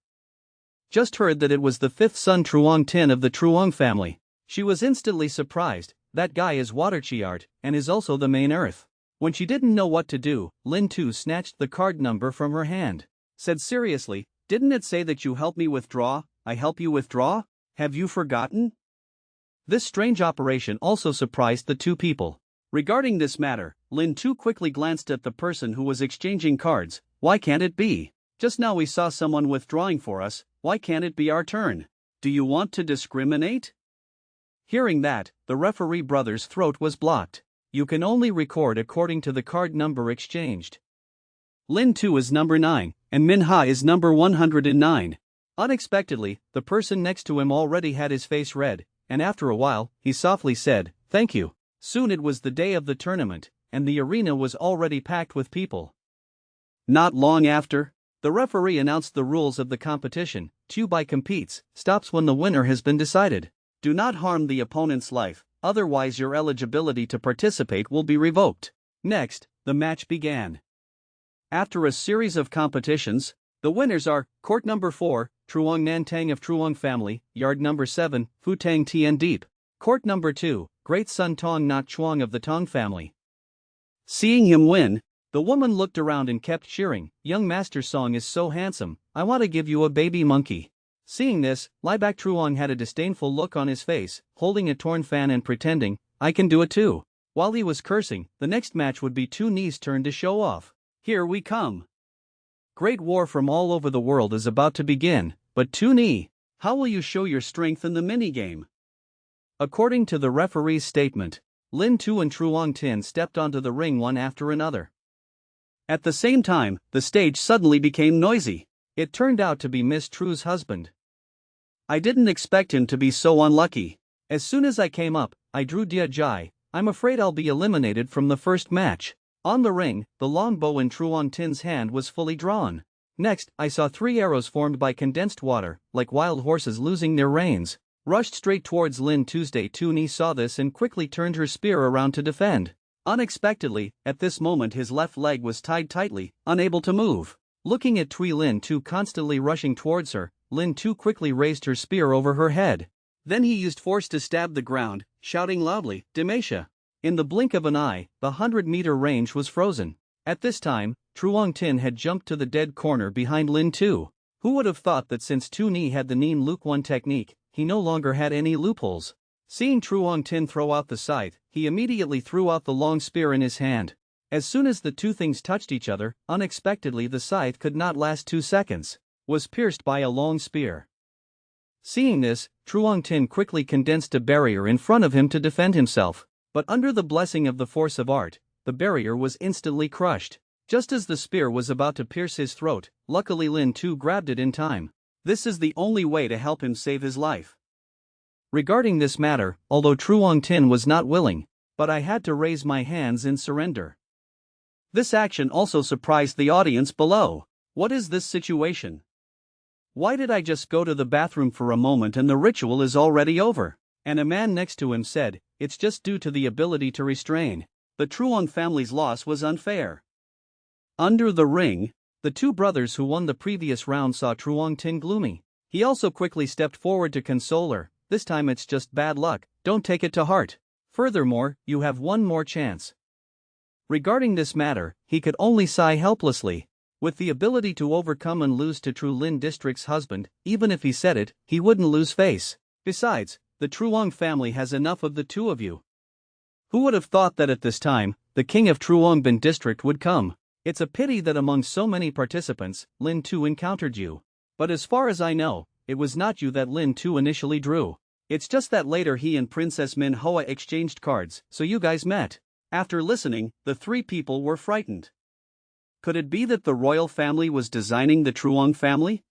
Speaker 1: Just heard that it was the 5th son Truong Tin of the Truong family. She was instantly surprised, that guy is Water Chiart, and is also the main Earth. When she didn't know what to do, Lin Tu snatched the card number from her hand. Said seriously, didn't it say that you help me withdraw, I help you withdraw? Have you forgotten? This strange operation also surprised the two people. Regarding this matter, Lin Tu quickly glanced at the person who was exchanging cards. Why can't it be? Just now we saw someone withdrawing for us, why can't it be our turn? Do you want to discriminate? Hearing that, the referee brother's throat was blocked. You can only record according to the card number exchanged. Lin Tu is number 9, and Manhwa is number 109. Unexpectedly, the person next to him already had his face red, and after a while, he softly said, "Thank you." Soon it was the day of the tournament, and the arena was already packed with people. Not long after, the referee announced the rules of the competition. Two by competes, stops when the winner has been decided. Do not harm the opponent's life, otherwise your eligibility to participate will be revoked. Next, the match began. After a series of competitions, the winners are Court number 4, Truong Nantang of Truong family, Yard number 7, Futang Tien Deep. Court number 2, Great Sun Tong Not Chuang of the Tong family. Seeing him win, the woman looked around and kept cheering. Young Master Song is so handsome, I want to give you a baby monkey. Seeing this, Lai Bak Truong had a disdainful look on his face, holding a torn fan and pretending, I can do it too. While he was cursing, the next match would be Tu Ni's turn to show off. Here we come. Great war from all over the world is about to begin, but Tu Ni, how will you show your strength in the minigame? According to the referee's statement, Lin Tu and Truong Tin stepped onto the ring one after another. At the same time, the stage suddenly became noisy. It turned out to be Miss Tru's husband. I didn't expect him to be so unlucky. As soon as I came up, I drew Dia Jai. I'm afraid I'll be eliminated from the first match. On the ring, the long bow in Truong Tin's hand was fully drawn. Next, I saw 3 arrows formed by condensed water, like wild horses losing their reins, rushed straight towards Lin Tuesday. Tu Ni saw this and quickly turned her spear around to defend. Unexpectedly, at this moment his left leg was tied tightly, unable to move. Looking at Lin Tu constantly rushing towards her, Lin Tu quickly raised her spear over her head. Then he used force to stab the ground, shouting loudly, Demacia. In the blink of an eye, the 100-meter range was frozen. At this time, Truong Tin had jumped to the dead corner behind Lin Tu. Who would have thought that since Tu Ni had the Nien Luke 1 technique, he no longer had any loopholes? Seeing Truong Tin throw out the scythe, he immediately threw out the long spear in his hand. As soon as the two things touched each other, unexpectedly the scythe could not last 2 seconds, was pierced by a long spear. Seeing this, Truong Tin quickly condensed a barrier in front of him to defend himself. But under the blessing of the force of art, the barrier was instantly crushed. Just as the spear was about to pierce his throat, luckily Lin Tu grabbed it in time. This is the only way to help him save his life. Regarding this matter, although Truong Tin was not willing, but I had to raise my hands in surrender. This action also surprised the audience below. What is this situation? Why did I just go to the bathroom for a moment and the ritual is already over? And a man next to him said, it's just due to the ability to restrain. The Truong family's loss was unfair. Under the ring, the two brothers who won the previous round saw Truong Tin gloomy. He also quickly stepped forward to console her. This time it's just bad luck, don't take it to heart. Furthermore, you have one more chance. Regarding this matter, he could only sigh helplessly. With the ability to overcome and lose to Tru Lin District's husband, even if he said it, he wouldn't lose face. Besides, the Truong family has enough of the two of you. Who would have thought that at this time, the king of Truong Bin District would come? It's a pity that among so many participants, Lin Tu encountered you. But as far as I know, it was not you that Lin Tu initially drew. It's just that later he and Princess Manhwa exchanged cards, so you guys met. After listening, the 3 people were frightened. Could it be that the royal family was designing the Truong family?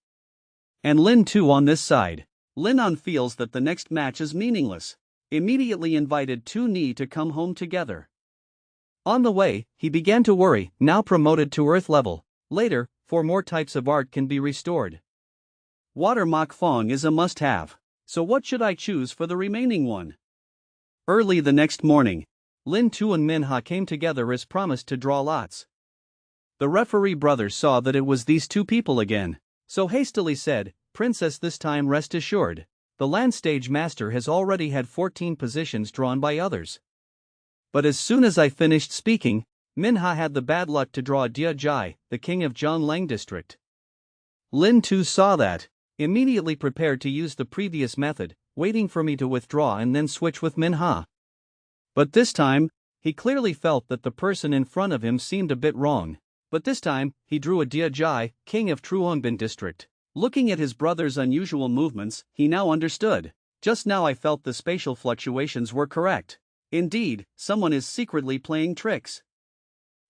Speaker 1: And Lin Tu on this side. Lin On feels that the next match is meaningless. Immediately invited Tu Ni to come home together. On the way, he began to worry, now promoted to earth level. Later, 4 more types of art can be restored. Water Mok Fong is a must-have. So what should I choose for the remaining one? Early the next morning, Lin Tu and Manhwa came together as promised to draw lots. The referee brothers saw that it was these 2 people again, so hastily said, Princess, this time rest assured. The land stage master has already had 14 positions drawn by others. But as soon as I finished speaking, Manhwa had the bad luck to draw Dia Jai, the king of Zhongleng district. Lin Tu saw that. immediately prepared to use the previous method, waiting for me to withdraw and then switch with Manhwa. But this time, he clearly felt that the person in front of him seemed a bit wrong. But this time, he drew a Dia Jai, king of Truongbin district. Looking at his brother's unusual movements, he now understood. Just now I felt the spatial fluctuations were correct. Indeed, someone is secretly playing tricks.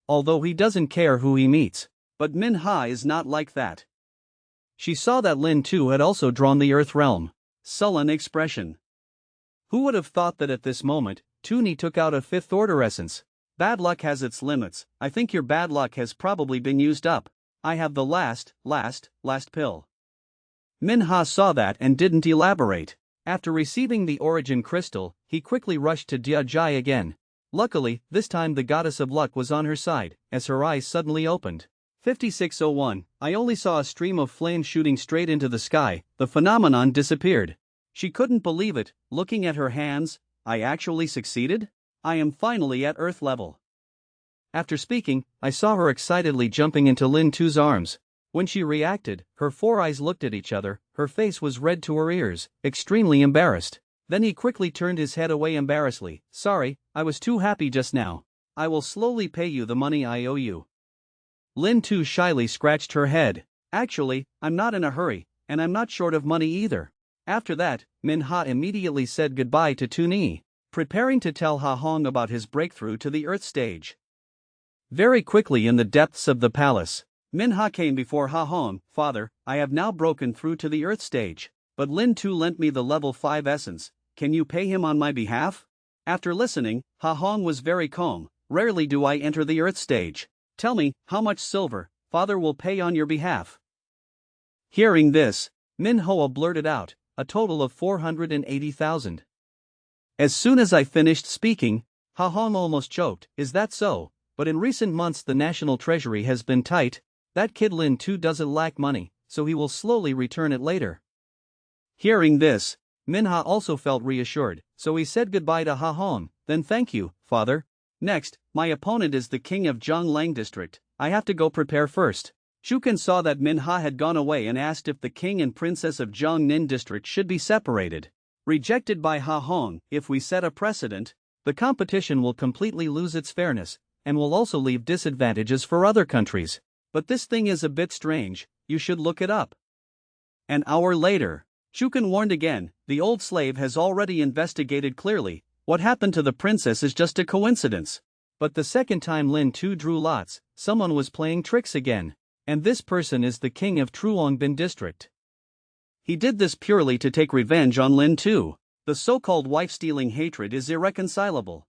Speaker 1: Although he doesn't care who he meets. But Manhwa is not like that. She saw that Lin Tu had also drawn the Earth Realm. Sullen expression. Who would have thought that at this moment, Tuni took out a fifth order essence? Bad luck has its limits. I think your bad luck has probably been used up. I have the last pill. Manhwa saw that and didn't elaborate. After receiving the origin crystal, he quickly rushed to Dia Jai again. Luckily, this time the goddess of luck was on her side, as her eyes suddenly opened. 5601. I only saw a stream of flame shooting straight into the sky. The phenomenon disappeared. She couldn't believe it. Looking at her hands, I actually succeeded? I am finally at Earth level. After speaking, I saw her excitedly jumping into Lin Tu's arms. When she reacted, her four eyes looked at each other, her face was red to her ears, extremely embarrassed. Then he quickly turned his head away embarrassedly. Sorry, I was too happy just now. I will slowly pay you the money I owe you. Lin Tu shyly scratched her head. Actually, I'm not in a hurry, and I'm not short of money either. After that, Manhwa immediately said goodbye to Tuni, preparing to tell Ha Hong about his breakthrough to the Earth stage. Very quickly in the depths of the palace, Manhwa came before Ha Hong. Father, I have now broken through to the Earth stage, but Lin Tu lent me the level 5 essence. Can you pay him on my behalf? After listening, Ha Hong was very calm. Rarely do I enter the Earth stage. Tell me, how much silver, father will pay on your behalf? Hearing this, Manhwa blurted out, a total of 480,000. As soon as I finished speaking, Ha Hong almost choked. Is that so? But in recent months the national treasury has been tight. That kid Lin Tu doesn't lack money, so he will slowly return it later. Hearing this, Manhwa also felt reassured, so he said goodbye to Ha Hong. Then thank you, father. Next, my opponent is the king of Zhonglang district. I have to go prepare first. Shuken saw that Manhwa had gone away and asked if the king and princess of Zhongnin district should be separated. Rejected by Ha Hong. If we set a precedent, the competition will completely lose its fairness, and will also leave disadvantages for other countries. But this thing is a bit strange, you should look it up. An hour later, Shuken warned again, the old slave has already investigated clearly. What happened to the princess is just a coincidence. But the second time Lin Tu drew lots, someone was playing tricks again. And this person is the king of Truongbin district. He did this purely to take revenge on Lin Tu. The so-called wife-stealing hatred is irreconcilable.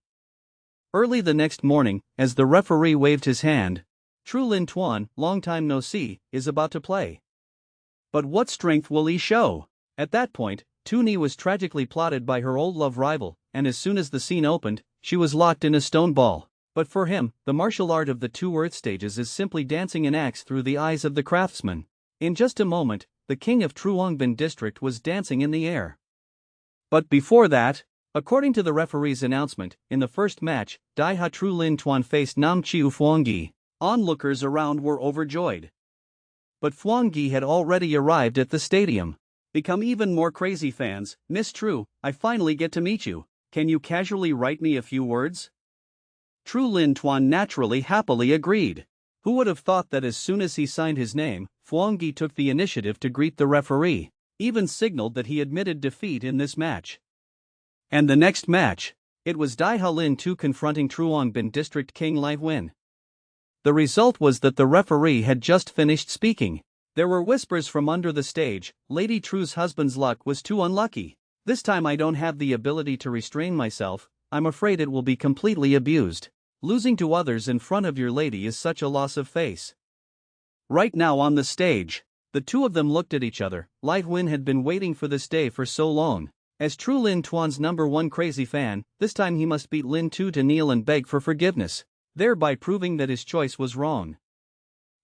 Speaker 1: Early the next morning, as the referee waved his hand, True Lin Tuan, long time no see, is about to play. But what strength will he show? At that point, Tuni was tragically plotted by her old love rival, and as soon as the scene opened, she was locked in a stone ball. But for him, the martial art of the two Earth stages is simply dancing an axe through the eyes of the craftsman. In just a moment, the king of Truongbin district was dancing in the air. But before that, according to the referee's announcement, in the first match, Daiha True Lin Tuan faced Nam Chiu Fuangyi. Onlookers around were overjoyed. But Fuangyi had already arrived at the stadium. Become even more crazy fans. Miss True, I finally get to meet you. Can you casually write me a few words? True Lin Tuan naturally happily agreed. Who would have thought that as soon as he signed his name, Fuangyi took the initiative to greet the referee, even signaled that he admitted defeat in this match. And the next match, it was Daiha Lin Tu confronting Truongbin District King Lai Win. The result was that the referee had just finished speaking. There were whispers from under the stage, Lady True's husband's luck was too unlucky. This time I don't have the ability to restrain myself, I'm afraid it will be completely abused. Losing to others in front of your lady is such a loss of face. Right now on the stage, the two of them looked at each other. Lai Win had been waiting for this day for so long. As True Lin Tuan's #1 crazy fan, this time he must beat Lin Tu to kneel and beg for forgiveness, thereby proving that his choice was wrong.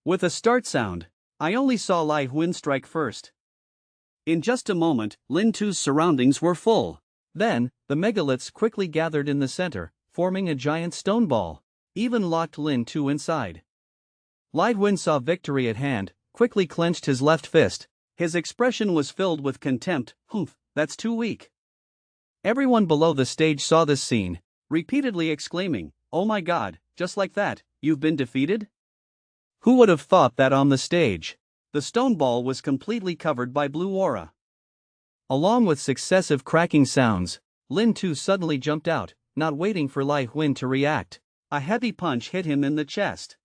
Speaker 1: With a start sound, I only saw Lai Win strike first. In just a moment, Lin Tu's surroundings were full. Then, the megaliths quickly gathered in the center, forming a giant stone ball, even locked Lin Tu inside. Lai Win saw victory at hand, quickly clenched his left fist, His expression was filled with contempt. Humph, that's too weak. Everyone below the stage saw this scene, repeatedly exclaiming, "Oh my god, just like that, you've been defeated?" Who would have thought that on the stage? The stone ball was completely covered by blue aura. Along with successive cracking sounds, Lin Tu suddenly jumped out, not waiting for Lai Huin to react. A heavy punch hit him in the chest.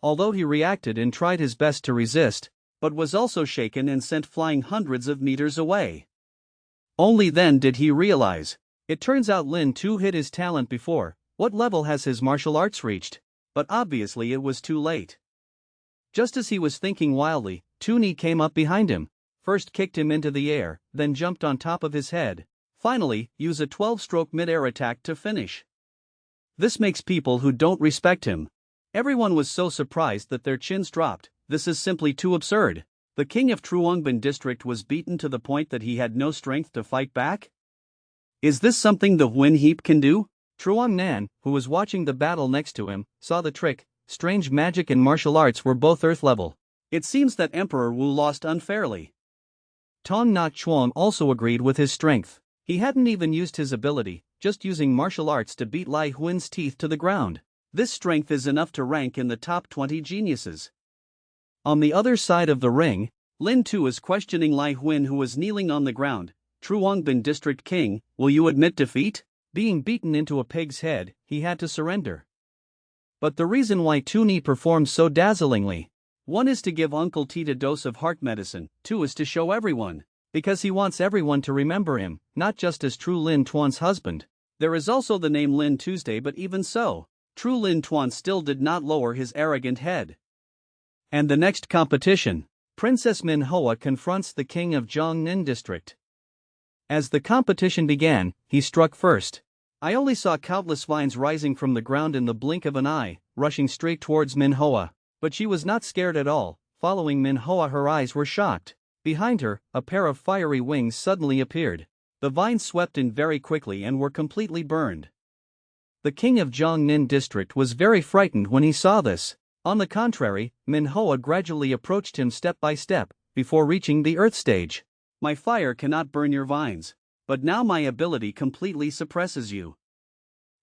Speaker 1: Although he reacted and tried his best to resist, but was also shaken and sent flying hundreds of meters away. Only then did he realize. It turns out Lin Tu hid his talent before. What level has his martial arts reached? But obviously it was too late. Just as he was thinking wildly, Tuni came up behind him, first kicked him into the air, then jumped on top of his head. Finally, use a 12-stroke mid-air attack to finish. This makes people who don't respect him. Everyone was so surprised that their chins dropped. This is simply too absurd. The king of Truongbin district was beaten to the point that he had no strength to fight back? Is this something the Huin Heap can do? Truong Nan, who was watching the battle next to him, saw the trick. Strange magic and martial arts were both earth level. It seems that Emperor Wu lost unfairly. Tong Nak Chuang also agreed with his strength. He hadn't even used his ability, just using martial arts to beat Lai Huin's teeth to the ground. This strength is enough to rank in the top 20 geniuses. On the other side of the ring, Lin Tu is questioning Lai Huin, who was kneeling on the ground. Truongbin District King, will you admit defeat? Being beaten into a pig's head, he had to surrender. But the reason why Tuni performed so dazzlingly, one is to give Uncle Teet a dose of heart medicine, two is to show everyone, because he wants everyone to remember him, not just as True Lin Tuan's husband. There is also the name Lin Tuesday, but even so, True Lin Tuan still did not lower his arrogant head. And the next competition, Princess Manhwa confronts the king of Zhongnin district. As the competition began, he struck first. I only saw countless vines rising from the ground in the blink of an eye, rushing straight towards Manhwa. But she was not scared at all. Following Manhwa, her eyes were shocked. Behind her, a pair of fiery wings suddenly appeared. The vines swept in very quickly and were completely burned. The king of Zhongnin district was very frightened when he saw this. On the contrary, Manhwa gradually approached him step by step, before reaching the earth stage. My fire cannot burn your vines, but now my ability completely suppresses you.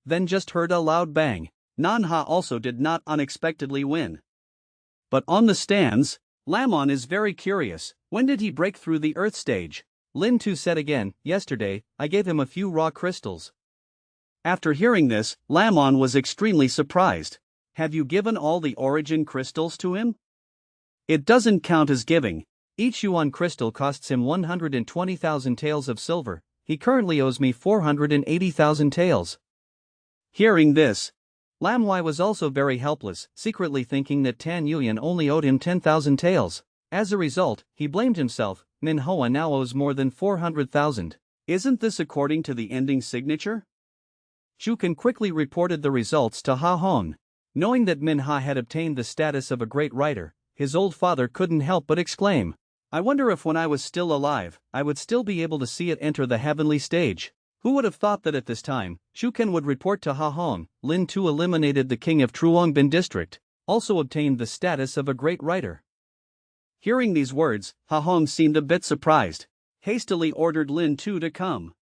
Speaker 1: Then just heard a loud bang. Nanha also did not unexpectedly win. But on the stands, Lamon is very curious. When did he break through the earth stage? Lin Tu said again, yesterday, I gave him a few raw crystals. After hearing this, Lamon was extremely surprised. Have you given all the origin crystals to him? It doesn't count as giving. Each yuan crystal costs him 120,000 taels of silver. He currently owes me 480,000 taels. Hearing this, Lam Wai was also very helpless, secretly thinking that Tan Yuyan only owed him 10,000 taels. As a result, he blamed himself. Manhwa now owes more than 400,000. Isn't this according to the ending signature? Chu Kan quickly reported the results to Ha Hong. Knowing that Minha had obtained the status of a great writer, his old father couldn't help but exclaim, I wonder if when I was still alive, I would still be able to see it enter the heavenly stage. Who would have thought that at this time, Chu Kan would report to Ha Hong, Lin Tu eliminated the king of Truongbin district, also obtained the status of a great writer. Hearing these words, Ha Hong seemed a bit surprised, hastily ordered Lin Tu to come.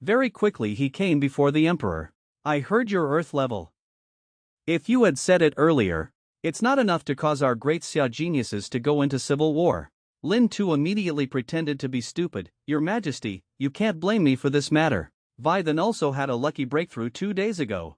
Speaker 1: Very quickly he came before the emperor. I heard your earth level. If you had said it earlier, it's not enough to cause our great Xia geniuses to go into civil war. Lin Tu immediately pretended to be stupid. Your Majesty, you can't blame me for this matter. Vi then also had a lucky breakthrough 2 days ago.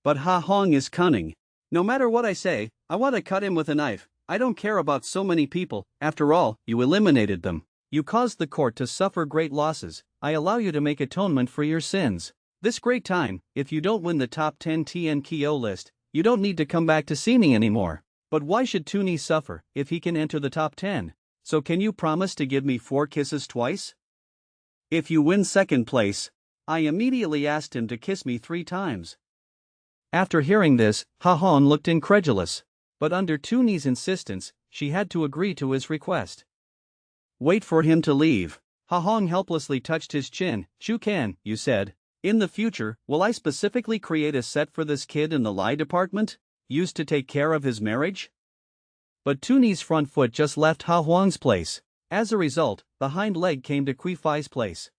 Speaker 1: But Ha Hong is cunning. No matter what I say, I want to cut him with a knife. I don't care about so many people. After all, you eliminated them. You caused the court to suffer great losses. I allow you to make atonement for your sins. This great time, if you don't win the top 10 TNKO list, you don't need to come back to see me anymore. But why should Tuni suffer if he can enter the top 10? So can you promise to give me 4 kisses twice? If you win second place, I immediately asked him to kiss me 3 times. After hearing this, Ha Hong looked incredulous. But under Tuni's insistence, she had to agree to his request. Wait for him to leave. Ha Hong helplessly touched his chin. Chu Kan, you said. In the future, will I specifically create a set for this kid in the lie department, used to take care of his marriage? but Tuni's front foot just left Ha Huang's place. As a result, the hind leg came to Kui Fai's place.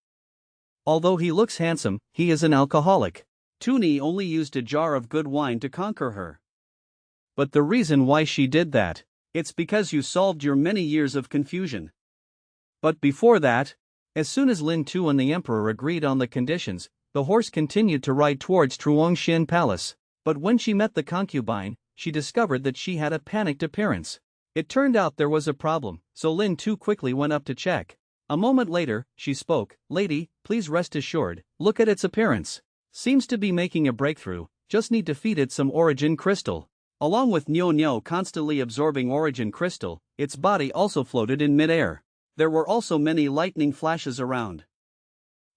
Speaker 1: Although he looks handsome, he is an alcoholic. Tuni only used a jar of good wine to conquer her. But the reason why she did that, it's because you solved your many years of confusion. But before that, as soon as Lin Tu and the emperor agreed on the conditions, the horse continued to ride towards Truongshin Palace. But when she met the concubine, she discovered that she had a panicked appearance. It turned out there was a problem, so Lin Tu quickly went up to check. A moment later, she spoke, "Lady, please rest assured, look at its appearance. Seems to be making a breakthrough, just need to feed it some origin crystal." Along with Nyo Nyo constantly absorbing origin crystal, its body also floated in midair. There were also many lightning flashes around.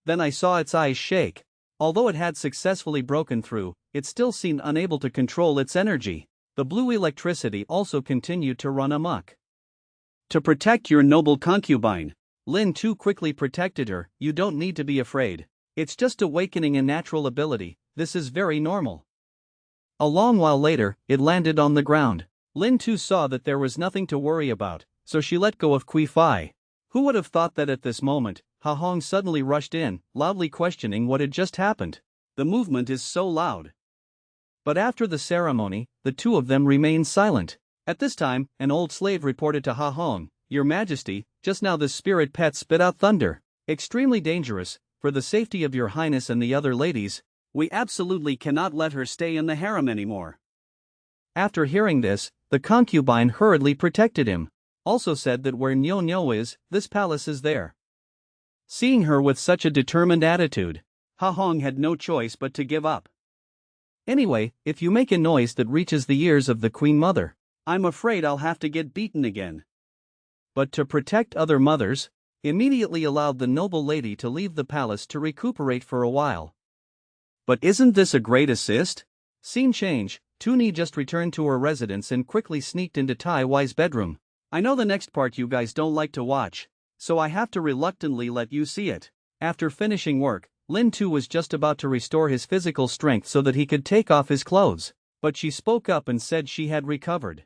Speaker 1: Then I saw its eyes shake. Although it had successfully broken through, it still seemed unable to control its energy. The blue electricity also continued to run amok. To protect your noble concubine, Lin Tu quickly protected her. "You don't need to be afraid. It's just awakening a natural ability, this is very normal." A long while later, it landed on the ground. Lin Tu saw that there was nothing to worry about, so she let go of Kui Fai. Who would have thought that at this moment, Ha Hong suddenly rushed in, loudly questioning what had just happened. The movement is so loud. But after the ceremony, the two of them remained silent. At this time, an old slave reported to Ha Hong, "Your Majesty, just now this spirit pet spit out thunder. Extremely dangerous. For the safety of your highness and the other ladies, we absolutely cannot let her stay in the harem anymore." After hearing this, the concubine hurriedly protected him. Also said that where Nyo Nyo is, this palace is there. Seeing her with such a determined attitude, Ha Hong had no choice but to give up. "Anyway, if you make a noise that reaches the ears of the Queen Mother, I'm afraid I'll have to get beaten again." But to protect other mothers, immediately allowed the noble lady to leave the palace to recuperate for a while. But isn't this a great assist? Scene change, Tuni just returned to her residence and quickly sneaked into Tai Wei's bedroom. I know the next part you guys don't like to watch, so I have to reluctantly let you see it. After finishing work, Lin Tu was just about to restore his physical strength so that he could take off his clothes, but she spoke up and said she had recovered.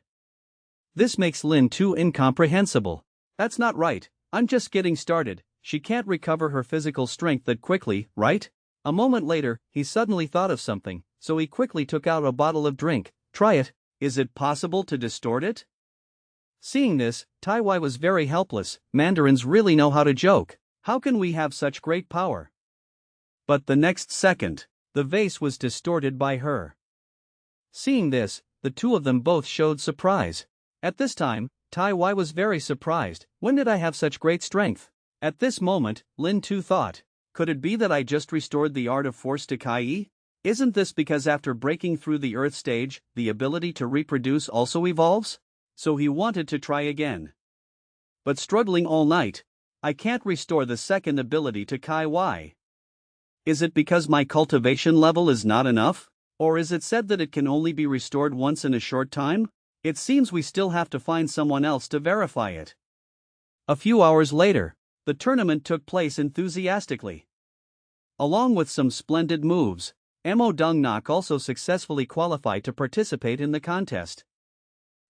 Speaker 1: This makes Lin Tu incomprehensible. "That's not right, I'm just getting started, she can't recover her physical strength that quickly, right?" A moment later, he suddenly thought of something, so he quickly took out a bottle of drink. "Try it, is it possible to distort it?" Seeing this, Tai Wai was very helpless. Mandarins really know how to joke. How can we have such great power? But the next second, the vase was distorted by her. Seeing this, the two of them both showed surprise. At this time, Tai Wai was very surprised. "When did I have such great strength?" At this moment, Lin Tu thought, "Could it be that I just restored the art of force to Kai? Isn't this because after breaking through the earth stage, the ability to reproduce also evolves?" So he wanted to try again. But struggling all night, I can't restore the second ability to Kai Wai. Is it because my cultivation level is not enough? Or is it said that it can only be restored once in a short time? It seems we still have to find someone else to verify it. A few hours later, the tournament took place enthusiastically. Along with some splendid moves, Mo Dung Nok also successfully qualified to participate in the contest.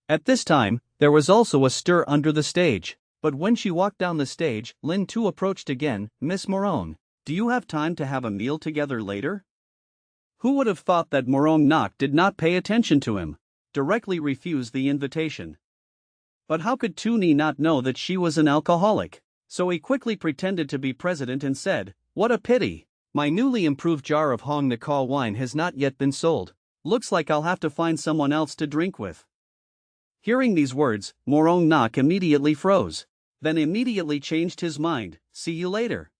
Speaker 1: At this time, there was also a stir under the stage, but when she walked down the stage, Lin Tu approached again. "Miss Morong, do you have time to have a meal together later?" Who would have thought that Morong Nok did not pay attention to him, directly refused the invitation. But how could Tuni not know that she was an alcoholic? So he quickly pretended to be president and said, "What a pity. My newly improved jar of Hong Nakal wine has not yet been sold. Looks like I'll have to find someone else to drink with." Hearing these words, Morong Nok immediately froze, then immediately changed his mind. "See you later."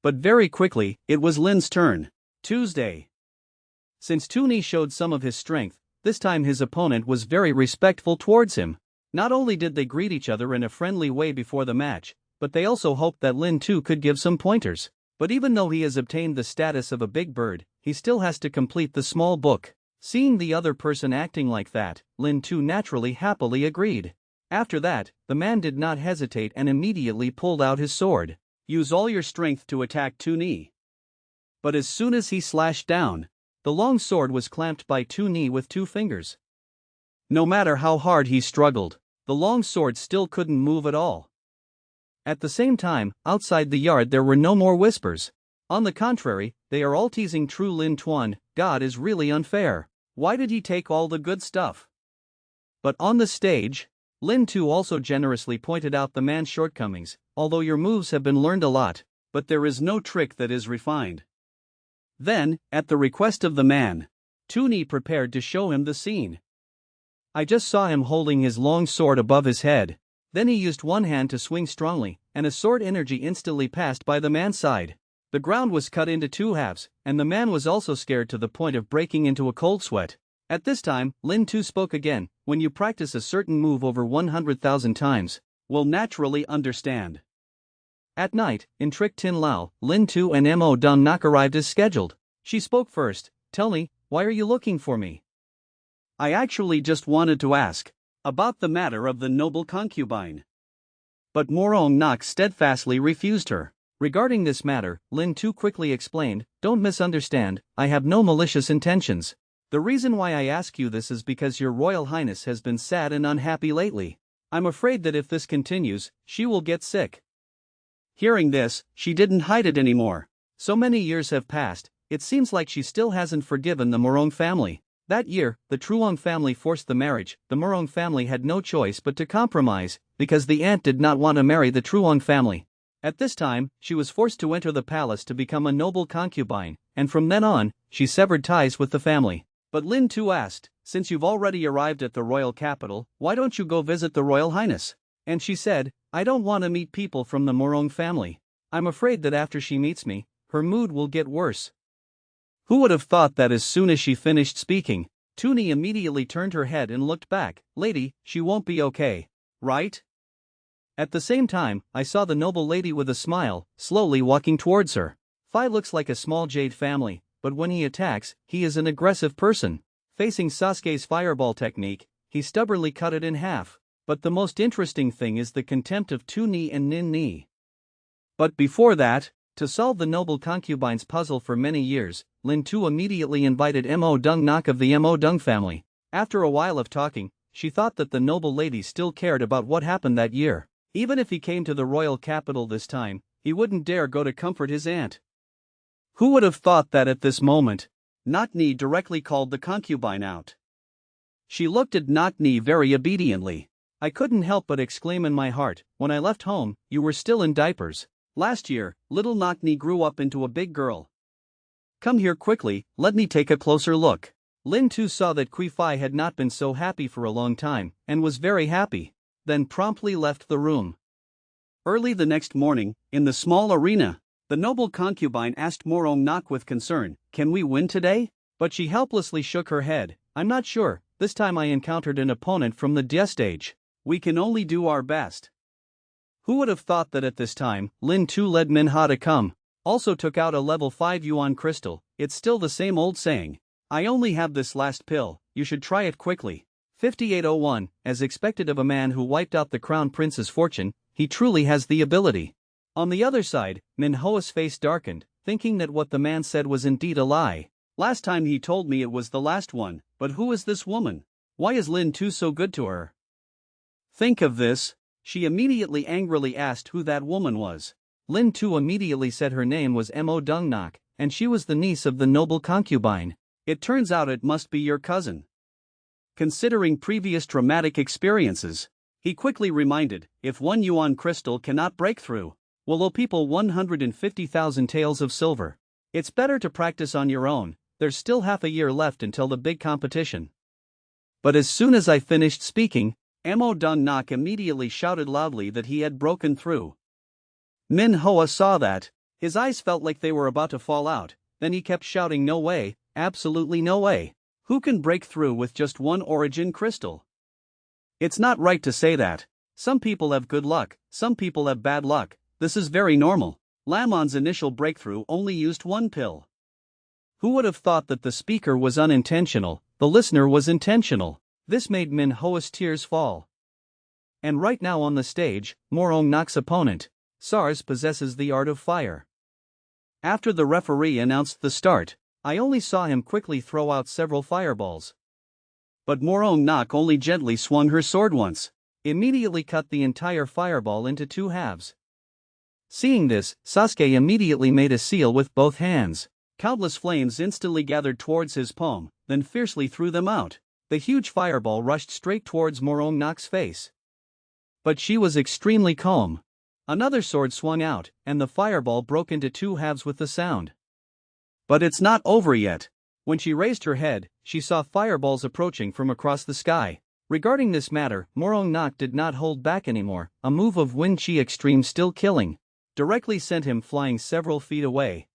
Speaker 1: But very quickly, it was Lin's turn. Tuesday. Since Tuni showed some of his strength, this time his opponent was very respectful towards him. Not only did they greet each other in a friendly way before the match, but they also hoped that Lin Tu could give some pointers. But even though he has obtained the status of a big bird, he still has to complete the small book. Seeing the other person acting like that, Lin Tu naturally happily agreed. After that, the man did not hesitate and immediately pulled out his sword. "Use all your strength to attack Tuni." But as soon as he slashed down, the long sword was clamped by Tuni with 2 fingers. No matter how hard he struggled, the long sword still couldn't move at all. At the same time, outside the yard there were no more whispers. On the contrary, they are all teasing true Lin Tuan. God is really unfair. Why did he take all the good stuff? But on the stage, Lin Tu also generously pointed out the man's shortcomings. Although your moves have been learned a lot, but there is no trick that is refined. Then, at the request of the man, Tu prepared to show him the scene. I just saw him holding his long sword above his head. Then he used one hand to swing strongly, and a sword energy instantly passed by the man's side. The ground was cut into two halves, and the man was also scared to the point of breaking into a cold sweat. At this time, Lin Tu spoke again. When you practice a certain move over 100,000 times, will naturally understand. At night, in Trick Tin Lao, Lin Tu and Mo Dung Nok arrived as scheduled. She spoke first. Tell me, why are you looking for me? I actually just wanted to ask about the matter of the noble concubine. But Morong Nok steadfastly refused her. Regarding this matter, Lin Tu quickly explained, don't misunderstand, I have no malicious intentions. The reason why I ask you this is because your Royal Highness has been sad and unhappy lately. I'm afraid that if this continues, she will get sick. Hearing this, she didn't hide it anymore. So many years have passed, it seems like she still hasn't forgiven the Morong family. That year, the Truong family forced the marriage. The Morong family had no choice but to compromise, because the aunt did not want to marry the Truong family. At this time, she was forced to enter the palace to become a noble concubine, and from then on, she severed ties with the family. But Lin Tu asked, since you've already arrived at the royal capital, why don't you go visit the Royal Highness? And she said, I don't want to meet people from the Morong family. I'm afraid that after she meets me, her mood will get worse. Who would have thought that as soon as she finished speaking, Tuni immediately turned her head and looked back. Lady, she won't be okay, right? At the same time, I saw the noble lady with a smile, slowly walking towards her. Phi looks like a small jade family, but when he attacks, he is an aggressive person. Facing Sasuke's fireball technique, he stubbornly cut it in half. But the most interesting thing is the contempt of Tuni and Nin Ni. But before that, to solve the noble concubine's puzzle for many years, Lin Tu immediately invited Mo Dung Nok of the Mo Dung family. After a while of talking, she thought that the noble lady still cared about what happened that year. Even if he came to the royal capital this time, he wouldn't dare go to comfort his aunt. Who would have thought that at this moment, Nok Ni directly called the concubine out? She looked at Nok Ni very obediently. I couldn't help but exclaim in my heart, when I left home, you were still in diapers. Last year, little Nok Ni grew up into a big girl. Come here quickly, let me take a closer look. Lin Tu saw that Kui Fai had not been so happy for a long time, and was very happy, then promptly left the room. Early the next morning, in the small arena, the noble concubine asked Morong Nok with concern, can we win today? But she helplessly shook her head, I'm not sure, this time I encountered an opponent from the Dia stage. We can only do our best. Who would have thought that at this time, Lin Tu led Manhwa to come, also took out a level 5 yuan crystal. It's still the same old saying. I only have this last pill, you should try it quickly. 5801, as expected of a man who wiped out the crown prince's fortune, he truly has the ability. On the other side, Manhwa's face darkened, thinking that what the man said was indeed a lie. Last time he told me it was the last one, but who is this woman? Why is Lin Tu so good to her? Think of this. She immediately angrily asked who that woman was. Lin Tu immediately said her name was Mo Dung Nok, and she was the niece of the noble concubine. It turns out it must be your cousin. Considering previous traumatic experiences, he quickly reminded, if 1 yuan crystal cannot break through, will owe people 150,000 taels of silver. It's better to practice on your own, there's still half a year left until the big competition. But as soon as I finished speaking, Mo Dung Nok immediately shouted loudly that he had broken through. Manhwa saw that. His eyes felt like they were about to fall out, then he kept shouting, no way, absolutely no way. Who can break through with just 1 origin crystal? It's not right to say that. Some people have good luck, some people have bad luck, this is very normal. Lamon's initial breakthrough only used 1 pill. Who would have thought that the speaker was unintentional, the listener was intentional? This made Manhwa's tears fall. And right now on the stage, Morong Nok's opponent, SARS, possesses the art of fire. After the referee announced the start, I only saw him quickly throw out several fireballs. But Morong Nok only gently swung her sword once. immediately cut the entire fireball into two halves. Seeing this, Sasuke immediately made a seal with both hands. Countless flames instantly gathered towards his palm, then fiercely threw them out. The huge fireball rushed straight towards Morong Nak's face. But she was extremely calm. Another sword swung out, and the fireball broke into two halves with the sound. But it's not over yet. When she raised her head, she saw fireballs approaching from across the sky. Regarding this matter, Morong Nak did not hold back anymore. A move of Wind Chi Extreme Still Killing directly sent him flying several feet away.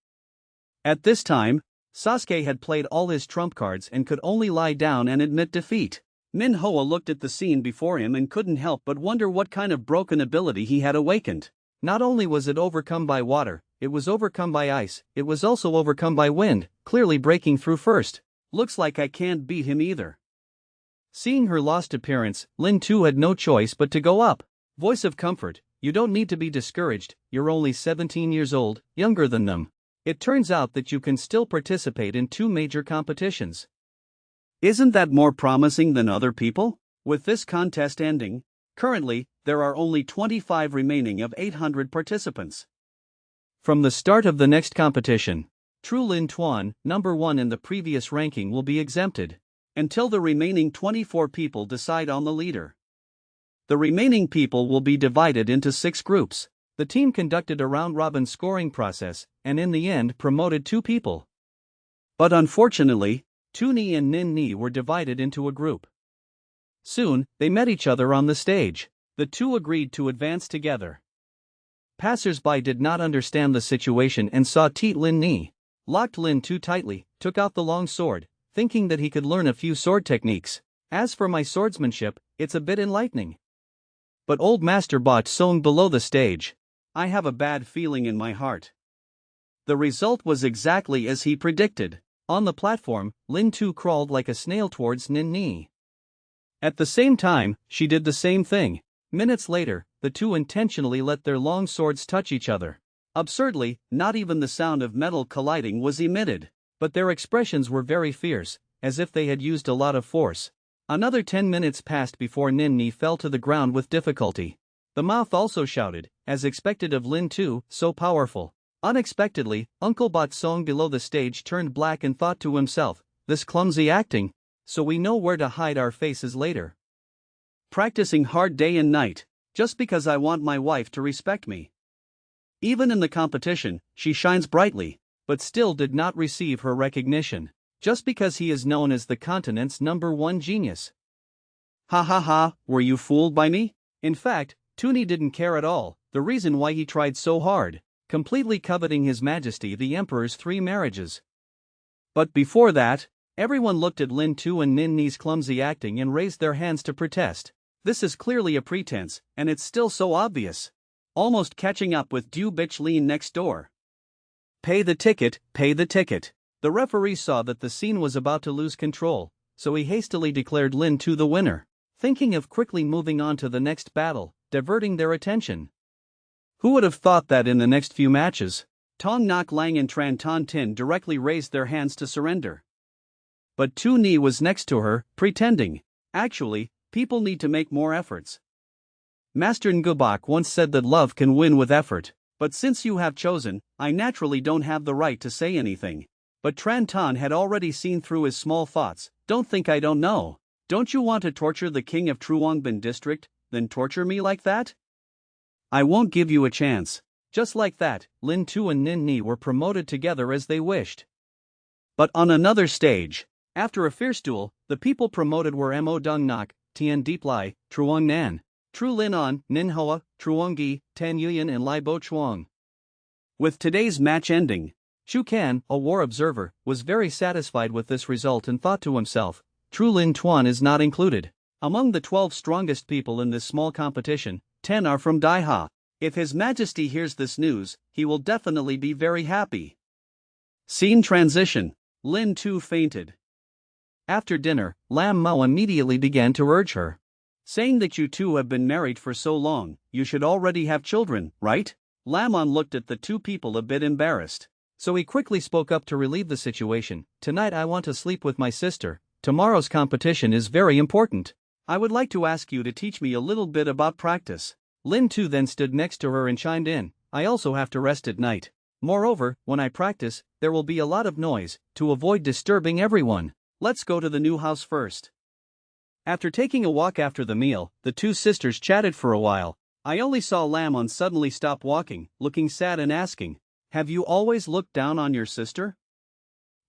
Speaker 1: At this time, Sasuke had played all his trump cards and could only lie down and admit defeat. Manhwa looked at the scene before him and couldn't help but wonder what kind of broken ability he had awakened. Not only was it overcome by water, it was overcome by ice, it was also overcome by wind, clearly breaking through first. Looks like I can't beat him either. Seeing her lost appearance, Lin Tu had no choice but to go up. Voice of comfort, you don't need to be discouraged, you're only 17 years old, younger than them. It turns out that you can still participate in 2 major competitions. Isn't that more promising than other people? With this contest ending, currently, there are only 25 remaining of 800 participants. From the start of the next competition, True Lin Tuan, number 1 in the previous ranking, will be exempted, until the remaining 24 people decide on the leader. The remaining people will be divided into 6 groups. The team conducted a round-robin scoring process, and in the end promoted 2 people. But unfortunately, Tuni and Nin Ni were divided into a group. Soon, they met each other on the stage. The two agreed to advance together. Passers-by did not understand the situation and saw Lin Ni locked Lin Tu tightly, took out the long sword, thinking that he could learn a few sword techniques. As for my swordsmanship, it's a bit enlightening. But old Master Bot Song below the stage. I have a bad feeling in my heart. The result was exactly as he predicted. On the platform, Lin Tu crawled like a snail towards Nin Ni. At the same time, she did the same thing. Minutes later, the two intentionally let their long swords touch each other. Absurdly, not even the sound of metal colliding was emitted. But their expressions were very fierce, as if they had used a lot of force. Another 10 minutes passed before Nin Ni fell to the ground with difficulty. The mouth also shouted, as expected of Lin Tu, so powerful. Unexpectedly, Uncle Bot Song below the stage turned black and thought to himself, this clumsy acting, so we know where to hide our faces later. Practicing hard day and night, just because I want my wife to respect me. Even in the competition, she shines brightly, but still did not receive her recognition, just because he is known as the continent's #1 genius. Ha ha ha, were you fooled by me? In fact, Tuni didn't care at all, the reason why he tried so hard, completely coveting His Majesty the Emperor's 3 marriages. But before that, everyone looked at Lin Tu and Nin Ni's clumsy acting and raised their hands to protest. This is clearly a pretense, and it's still so obvious. Almost catching up with Du Bitch Lean next door. Pay the ticket, pay the ticket. The referee saw that the scene was about to lose control, so he hastily declared Lin Tu the winner, thinking of quickly moving on to the next battle, diverting their attention. Who would have thought that in the next few matches, Tong Nok Lang and Tran Ton Tin directly raised their hands to surrender. But Tu Ni was next to her, pretending. Actually, people need to make more efforts. Master Ngubak once said that love can win with effort, but since you have chosen, I naturally don't have the right to say anything. But Tran Ton had already seen through his small thoughts. Don't think I don't know. Don't you want to torture the king of Truongbin district, then torture me like that? I won't give you a chance. Just like that, Lin Tu and Nin Ni were promoted together as they wished. But on another stage, after a fierce duel, the people promoted were Mo Dung Nok, Tian Deep Lai, Truong Nan, Tru Lin On, Nin Hoa, Truong Gi, Tan Yuyan and Lai Bo Chuang. With today's match ending, Chu Kan, a war observer, was very satisfied with this result and thought to himself, Tru Lin Tuan is not included. Among the 12 strongest people in this small competition, 10 are from Daiha. If His Majesty hears this news, he will definitely be very happy. Scene transition. Lin Tu fainted. After dinner, Lam Mao immediately began to urge her, saying that you two have been married for so long, you should already have children, right? Lam On looked at the two people a bit embarrassed, so he quickly spoke up to relieve the situation. Tonight I want to sleep with my sister, tomorrow's competition is very important. I would like to ask you to teach me a little bit about practice. Lin Tu then stood next to her and chimed in, I also have to rest at night. Moreover, when I practice, there will be a lot of noise, to avoid disturbing everyone. Let's go to the new house first. After taking a walk after the meal, the two sisters chatted for a while. I only saw Lamon suddenly stop walking, looking sad and asking, have you always looked down on your sister?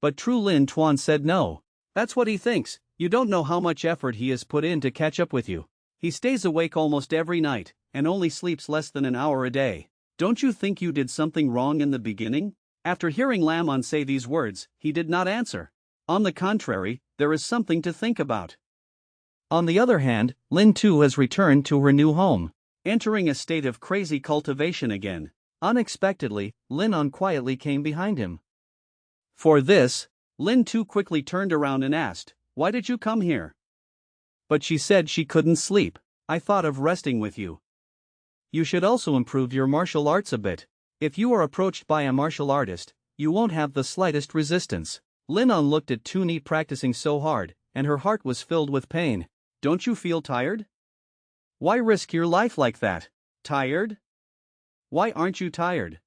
Speaker 1: But True Lin Tuan said no. That's what he thinks, you don't know how much effort he has put in to catch up with you. He stays awake almost every night, and only sleeps less than an hour a day. Don't you think you did something wrong in the beginning? After hearing Lamon say these words, he did not answer. On the contrary, there is something to think about. On the other hand, Lin Tu has returned to her new home, entering a state of crazy cultivation again. Unexpectedly, Lin On quietly came behind him. For this, Lin Tu quickly turned around and asked, why did you come here? But she said she couldn't sleep. I thought of resting with you. You should also improve your martial arts a bit. If you are approached by a martial artist, you won't have the slightest resistance. Lin On looked at Tuni practicing so hard, and her heart was filled with pain. Don't you feel tired? Why risk your life like that? Tired? Why aren't you tired?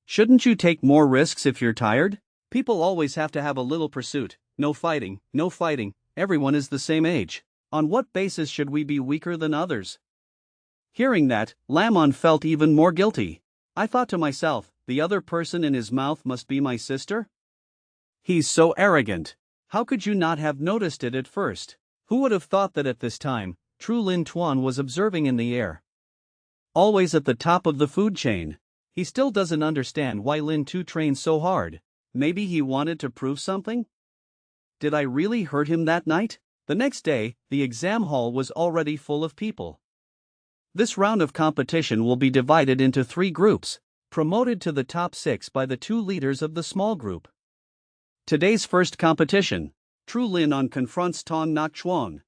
Speaker 1: Shouldn't you take more risks if you're tired? People always have to have a little pursuit. No fighting, no fighting, everyone is the same age. On what basis should we be weaker than others? Hearing that, Lamon felt even more guilty. I thought to myself, the other person in his mouth must be my sister? He's so arrogant. How could you not have noticed it at first? Who would have thought that at this time, True Lin Tuan was observing in the air? Always at the top of the food chain. He still doesn't understand why Lin Tu trained so hard. Maybe he wanted to prove something? Did I really hurt him that night? The next day, the exam hall was already full of people. This round of competition will be divided into 3 groups, promoted to the top 6 by the 2 leaders of the small group. Today's first competition, True Lin On confronts Tong Nak Chuan.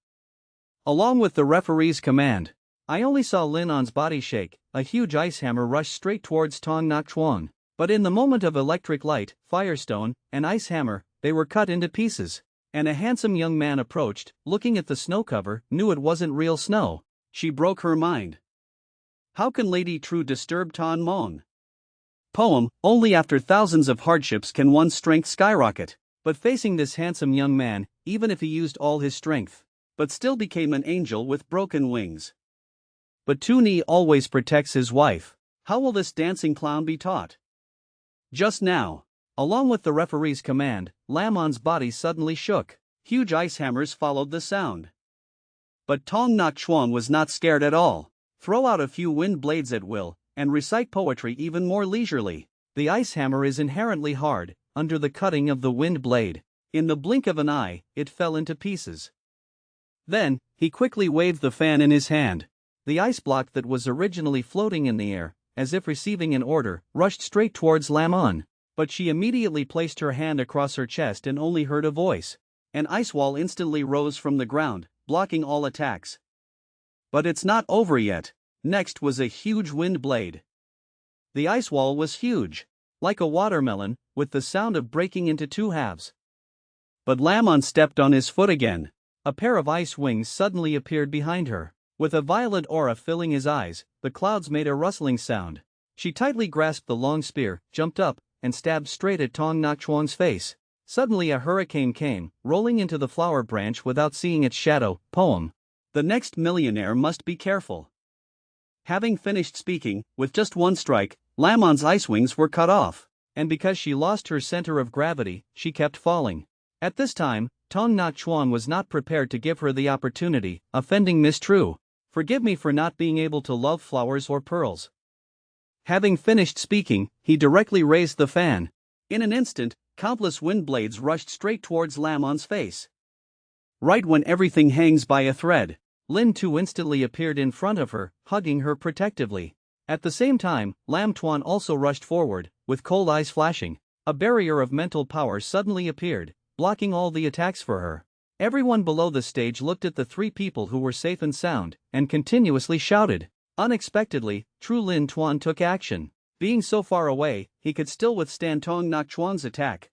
Speaker 1: Along with the referee's command, I only saw Lin On's body shake. A huge ice hammer rushed straight towards Tong Nak Chuan. But in the moment of electric light, firestone, and ice hammer, they were cut into pieces. And a handsome young man approached, looking at the snow cover, knew it wasn't real snow. She broke her mind. How can Lady True disturb Tan Mon? Poem, only after thousands of hardships can one's strength skyrocket. But facing this handsome young man, even if he used all his strength, but still became an angel with broken wings. But Tuni always protects his wife. How will this dancing clown be taught? Just now, along with the referee's command, Lamon's body suddenly shook. Huge ice hammers followed the sound. But Tong Nak Chuan was not scared at all. Throw out a few wind blades at will, and recite poetry even more leisurely. The ice hammer is inherently hard, under the cutting of the wind blade. In the blink of an eye, it fell into pieces. Then, he quickly waved the fan in his hand. The ice block that was originally floating in the air, as if receiving an order, rushed straight towards Lamon. But she immediately placed her hand across her chest and only heard a voice. An ice wall instantly rose from the ground, blocking all attacks. But it's not over yet. Next was a huge wind blade. The ice wall was huge, like a watermelon, with the sound of breaking into 2 halves. But Lamon stepped on his foot again. A pair of ice wings suddenly appeared behind her. With a violet aura filling his eyes, the clouds made a rustling sound. She tightly grasped the long spear, jumped up, and stabbed straight at Tong Nak Chuan's face. Suddenly a hurricane came, rolling into the flower branch without seeing its shadow. Poem. The next millionaire must be careful. Having finished speaking, with just one strike, Lamon's ice wings were cut off. And because she lost her center of gravity, she kept falling. At this time, Tong Nak Chuan was not prepared to give her the opportunity, offending Miss True. Forgive me for not being able to love flowers or pearls. Having finished speaking, he directly raised the fan. In an instant, countless wind blades rushed straight towards Lamon's face. Right when everything hangs by a thread, Lin Tu instantly appeared in front of her, hugging her protectively. At the same time, Lam Tuan also rushed forward, with cold eyes flashing. A barrier of mental power suddenly appeared, blocking all the attacks for her. Everyone below the stage looked at the 3 people who were safe and sound, and continuously shouted. Unexpectedly, True Lin Tuan took action. Being so far away, he could still withstand Tong Nak Chuan's attack.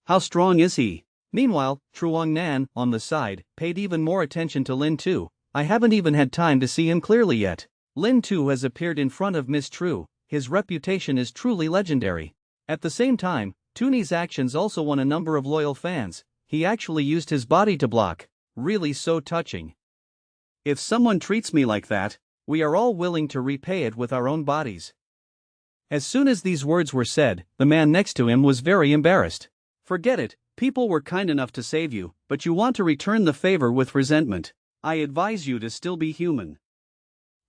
Speaker 1: How strong is he? Meanwhile, Truong Nan, on the side, paid even more attention to Lin Tu. I haven't even had time to see him clearly yet. Lin Tu has appeared in front of Miss True. His reputation is truly legendary. At the same time, Tuni's actions also won a number of loyal fans. He actually used his body to block. Really so touching. If someone treats me like that, we are all willing to repay it with our own bodies. As soon as these words were said, the man next to him was very embarrassed. Forget it, people were kind enough to save you, but you want to return the favor with resentment. I advise you to still be human.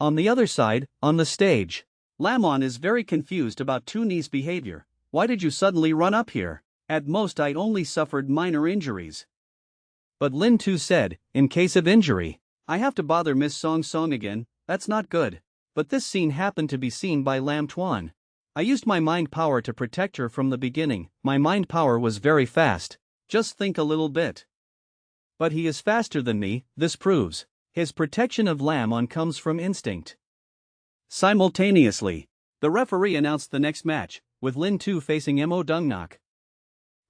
Speaker 1: On the other side, on the stage, Lamon is very confused about Tuni's behavior. Why did you suddenly run up here? At most I'd only suffered minor injuries. But Lin Tu said, in case of injury, I have to bother Miss Song Song again, that's not good. But this scene happened to be seen by Lam Tuan. I used my mind power to protect her from the beginning. My mind power was very fast. Just think a little bit. But he is faster than me, this proves. His protection of Lamon comes from instinct. Simultaneously, the referee announced the next match, with Lin Tu facing Mo Dungnak.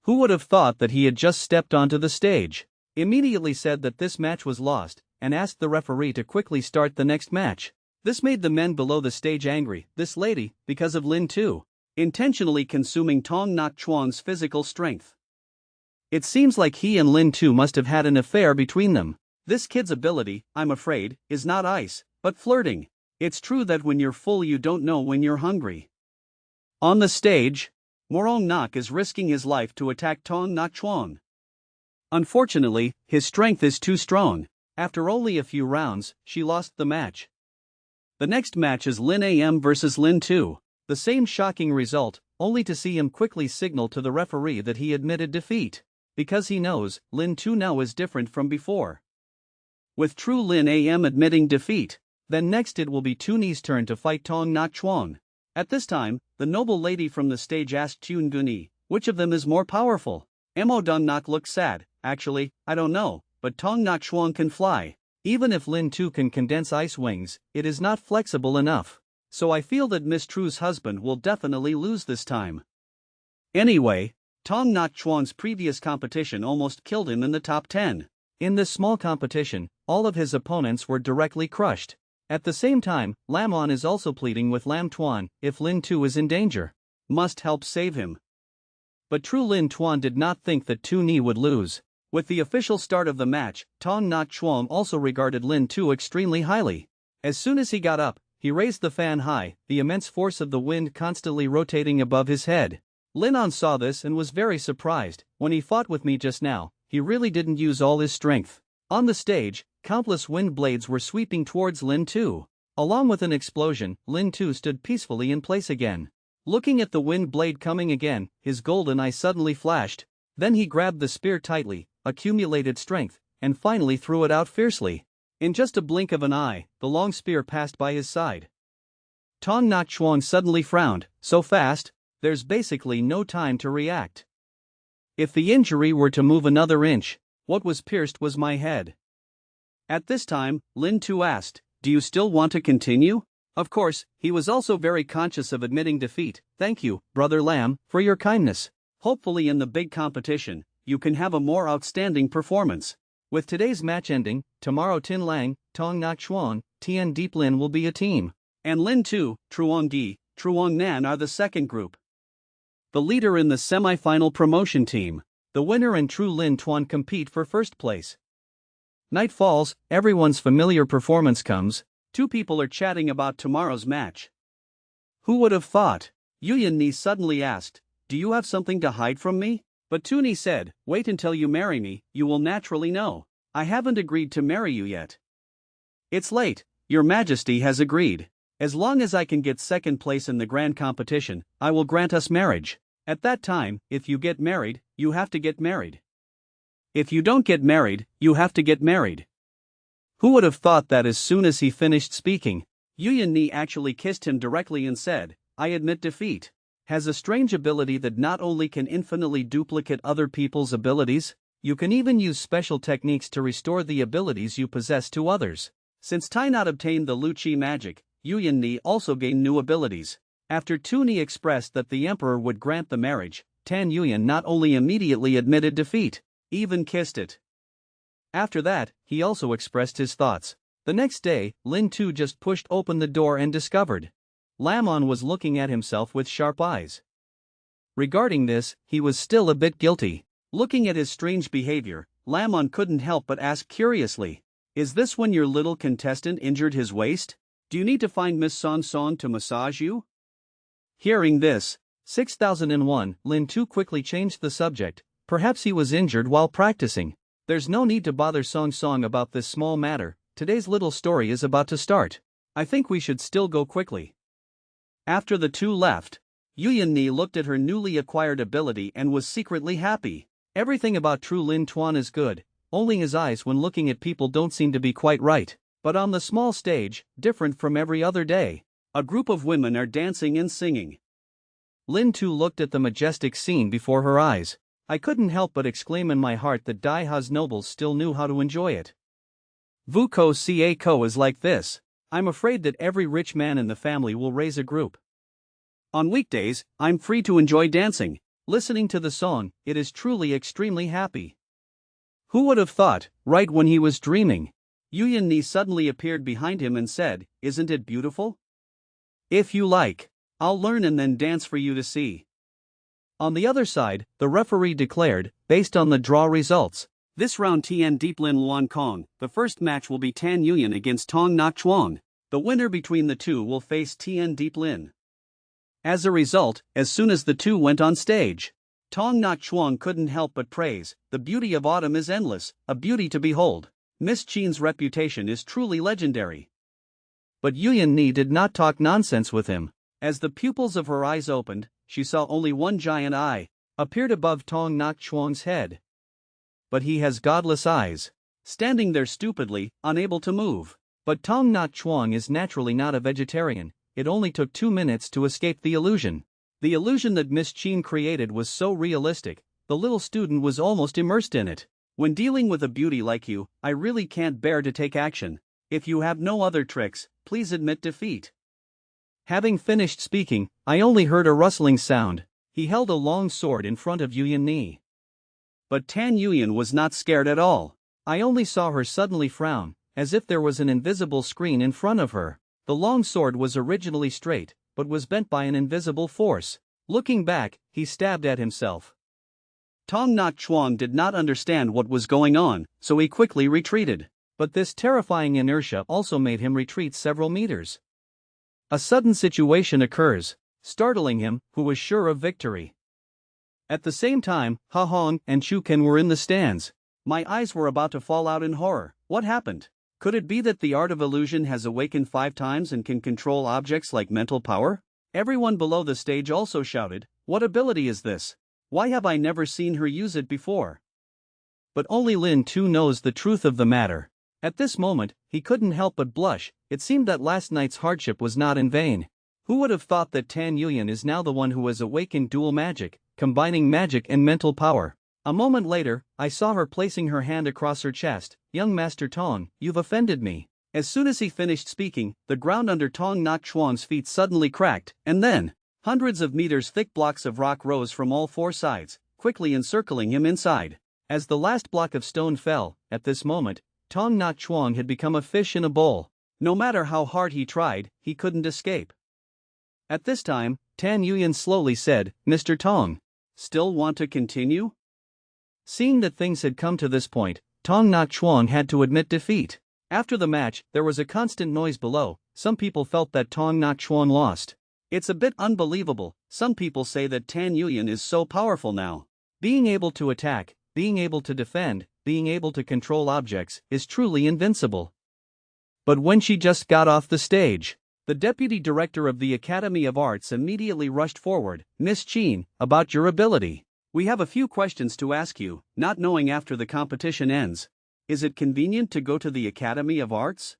Speaker 1: Who would have thought that he had just stepped onto the stage? Immediately said that this match was lost, and asked the referee to quickly start the next match. This made the men below the stage angry, this lady, because of Lin Tu, intentionally consuming Tong Nak Chuan's physical strength. It seems like he and Lin Tu must have had an affair between them. This kid's ability, I'm afraid, is not ice, but flirting. It's true that when you're full you don't know when you're hungry. On the stage, Morong Nak is risking his life to attack Tong Nak Chuan. Unfortunately, his strength is too strong. After only a few rounds, she lost the match. The next match is Lin Am versus Lin Tu. The same shocking result, only to see him quickly signal to the referee that he admitted defeat. Because he knows, Lin Tu now is different from before. With true Lin Am admitting defeat, then next it will be Tuni's turn to fight Tong Nak Chuan. At this time, the noble lady from the stage asked Tun Guni, which of them is more powerful? Mo Dungnak looked sad. Actually, I don't know, but Tong Nak Chuan can fly. Even if Lin Tu can condense ice wings, it is not flexible enough. So I feel that Miss True's husband will definitely lose this time. Anyway, Tong Nak Chuan's previous competition almost killed him in the top 10. In this small competition, all of his opponents were directly crushed. At the same time, Lamon is also pleading with Lam Tuan if Lin Tu is in danger. Must help save him. But true Lin Tuan did not think that Tuni would lose. With the official start of the match, Tong Nak Chuan also regarded Lin Tu extremely highly. As soon as he got up, he raised the fan high, the immense force of the wind constantly rotating above his head. Lin An saw this and was very surprised. When he fought with me just now, he really didn't use all his strength. On the stage, countless wind blades were sweeping towards Lin Tu. Along with an explosion, Lin Tu stood peacefully in place again. Looking at the wind blade coming again, his golden eye suddenly flashed. Then he grabbed the spear tightly, accumulated strength, and finally threw it out fiercely. In just a blink of an eye, the long spear passed by his side. Tong Nak Chuan suddenly frowned. So fast? There's basically no time to react. If the injury were to move another inch, what was pierced was my head. At this time, Lin Tu asked, "Do you still want to continue?" Of course, he was also very conscious of admitting defeat. "Thank you, Brother Lam, for your kindness. Hopefully in the big competition, you can have a more outstanding performance." With today's match ending, tomorrow Tin Lang, Tong Nak Chuan, Tian Deep Lin will be a team. And Lin Tu, Truong Di, Truong Nan are the second group. The leader in the semi-final promotion team, the winner and true Lin Tuan compete for first place. Night falls, everyone's familiar performance comes. Two people are chatting about tomorrow's match. Who would have thought? Yuyan Ni suddenly asked, "Do you have something to hide from me?" But Tuni said, "Wait until you marry me, you will naturally know. I haven't agreed to marry you yet." "It's late, Your Majesty has agreed. As long as I can get second place in the grand competition, I will grant us marriage. At that time, if you get married, you have to get married. If you don't get married, you have to get married." Who would have thought that as soon as he finished speaking, Yuyan Ni actually kissed him directly and said, "I admit defeat." Has a strange ability that not only can infinitely duplicate other people's abilities, you can even use special techniques to restore the abilities you possess to others. Since Tai not obtained the Lu Chi magic, Yuyan Ni also gained new abilities. After Tuni expressed that the emperor would grant the marriage, Tan Yuyan not only immediately admitted defeat, even kissed it. After that, he also expressed his thoughts. The next day, Lin Tu just pushed open the door and discovered Lamon was looking at himself with sharp eyes. Regarding this, he was still a bit guilty. Looking at his strange behavior, Lamon couldn't help but ask curiously, "Is this when your little contestant injured his waist? Do you need to find Miss Song Song to massage you?" Hearing this, 6001, Lin Tu quickly changed the subject. Perhaps he was injured while practicing. There's no need to bother Song Song about this small matter. Today's little story is about to start. I think we should still go quickly. After the two left, Yuyan-ni looked at her newly acquired ability and was secretly happy. Everything about true Lin Tuan is good, only his eyes when looking at people don't seem to be quite right. But on the small stage, different from every other day, a group of women are dancing and singing. Lin Tu looked at the majestic scene before her eyes. I couldn't help but exclaim in my heart that Dai Ha's nobles still knew how to enjoy it. Vuko Ca Ko is like this. I'm afraid that every rich man in the family will raise a group. On weekdays, I'm free to enjoy dancing. Listening to the song, it is truly extremely happy. Who would have thought, right when he was dreaming? Yuyan-ni suddenly appeared behind him and said, "Isn't it beautiful? If you like, I'll learn and then dance for you to see." On the other side, the referee declared, based on the draw results, this round Tian Deep Lin Luan Kong, the first match will be Tan Yuyan against Tong Nak Chuang. The winner between the two will face Tian Deep Lin. As a result, as soon as the two went on stage, Tong Nak Chuang couldn't help but praise, "The beauty of autumn is endless, a beauty to behold. Miss Chin's reputation is truly legendary." But Yuyan-ni did not talk nonsense with him. As the pupils of her eyes opened, she saw only one giant eye, appeared above Tong Nak Chuang's head. But he has godless eyes, standing there stupidly, unable to move. But Tong Nak Chuang is naturally not a vegetarian. It only took 2 minutes to escape the illusion. The illusion that Miss Chin created was so realistic, the little student was almost immersed in it. When dealing with a beauty like you, I really can't bear to take action. If you have no other tricks, please admit defeat. Having finished speaking, I only heard a rustling sound. He held a long sword in front of Yuyan-ni. But Tan Yuyan was not scared at all. I only saw her suddenly frown, as if there was an invisible screen in front of her. The long sword was originally straight, but was bent by an invisible force. Looking back, he stabbed at himself. Tong Nak Chuang did not understand what was going on, so he quickly retreated. But this terrifying inertia also made him retreat several meters. A sudden situation occurs, startling him, who was sure of victory. At the same time, Ha Hong and Chu Ken were in the stands. My eyes were about to fall out in horror. What happened? Could it be that the art of illusion has awakened 5 times and can control objects like mental power? Everyone below the stage also shouted, "What ability is this? Why have I never seen her use it before?" But only Lin Tu knows the truth of the matter. At this moment, he couldn't help but blush. It seemed that last night's hardship was not in vain. Who would have thought that Tan Yuyan is now the one who has awakened dual magic, combining magic and mental power? A moment later, I saw her placing her hand across her chest. "Young Master Tong, you've offended me." As soon as he finished speaking, the ground under Tong Nak Chuang's feet suddenly cracked, and then, hundreds of meters thick blocks of rock rose from all 4 sides, quickly encircling him inside. As the last block of stone fell, at this moment, Tong Nak Chuang had become a fish in a bowl. No matter how hard he tried, he couldn't escape. At this time, Tan Yuyan slowly said, "Mr. Tong, still want to continue?" Seeing that things had come to this point, Tong Nak Chuang had to admit defeat. After the match, there was a constant noise below. Some people felt that Tong Nak Chuang lost. It's a bit unbelievable. Some people say that Tan Yuyan is so powerful now. Being able to attack, being able to defend, being able to control objects, is truly invincible. But when she just got off the stage, the deputy director of the Academy of Arts immediately rushed forward. "Miss Chin, about your ability. We have a few questions to ask you, not knowing after the competition ends. Is it convenient to go to the Academy of Arts?"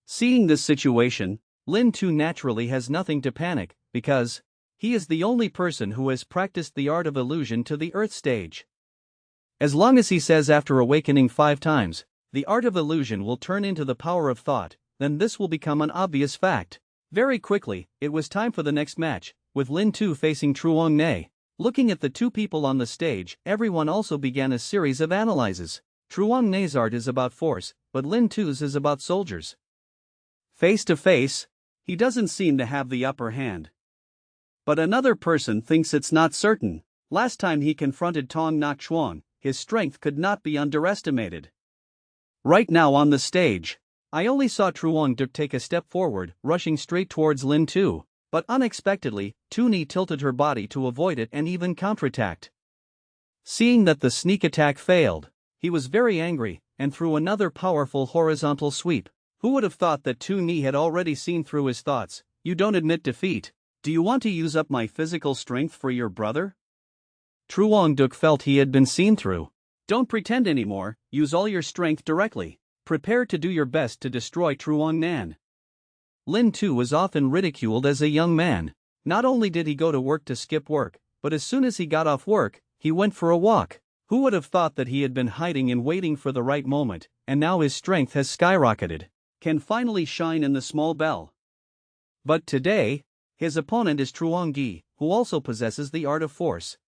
Speaker 1: Seeing this situation, Lin Tu naturally has nothing to panic, because he is the only person who has practiced the art of illusion to the earth stage. As long as he says after awakening 5 times, the art of illusion will turn into the power of thought, then this will become an obvious fact. Very quickly, it was time for the next match, with Lin Tu facing Truong Ne. Looking at the two people on the stage, everyone also began a series of analyses. Truong Nei's art is about force, but Lin Tu's is about soldiers. Face to face, he doesn't seem to have the upper hand. But another person thinks it's not certain. Last time he confronted Tong Nak Chuan, his strength could not be underestimated. Right now on the stage, I only saw Truong Duk take a step forward, rushing straight towards Lin Tu, but unexpectedly, Tu Ni tilted her body to avoid it and even counterattacked. Seeing that the sneak attack failed, he was very angry, and threw another powerful horizontal sweep. Who would have thought that Tu Ni had already seen through his thoughts? You don't admit defeat. Do you want to use up my physical strength for your brother? Truong Duk felt he had been seen through. Don't pretend anymore, use all your strength directly. Prepare to do your best to destroy Truong Nan. Lin Tu was often ridiculed as a young man. Not only did he go to work to skip work, but as soon as he got off work, he went for a walk. Who would have thought that he had been hiding and waiting for the right moment, and now his strength has skyrocketed, can finally shine in the small bell. But today, his opponent is Truong Gi, who also possesses the art of force.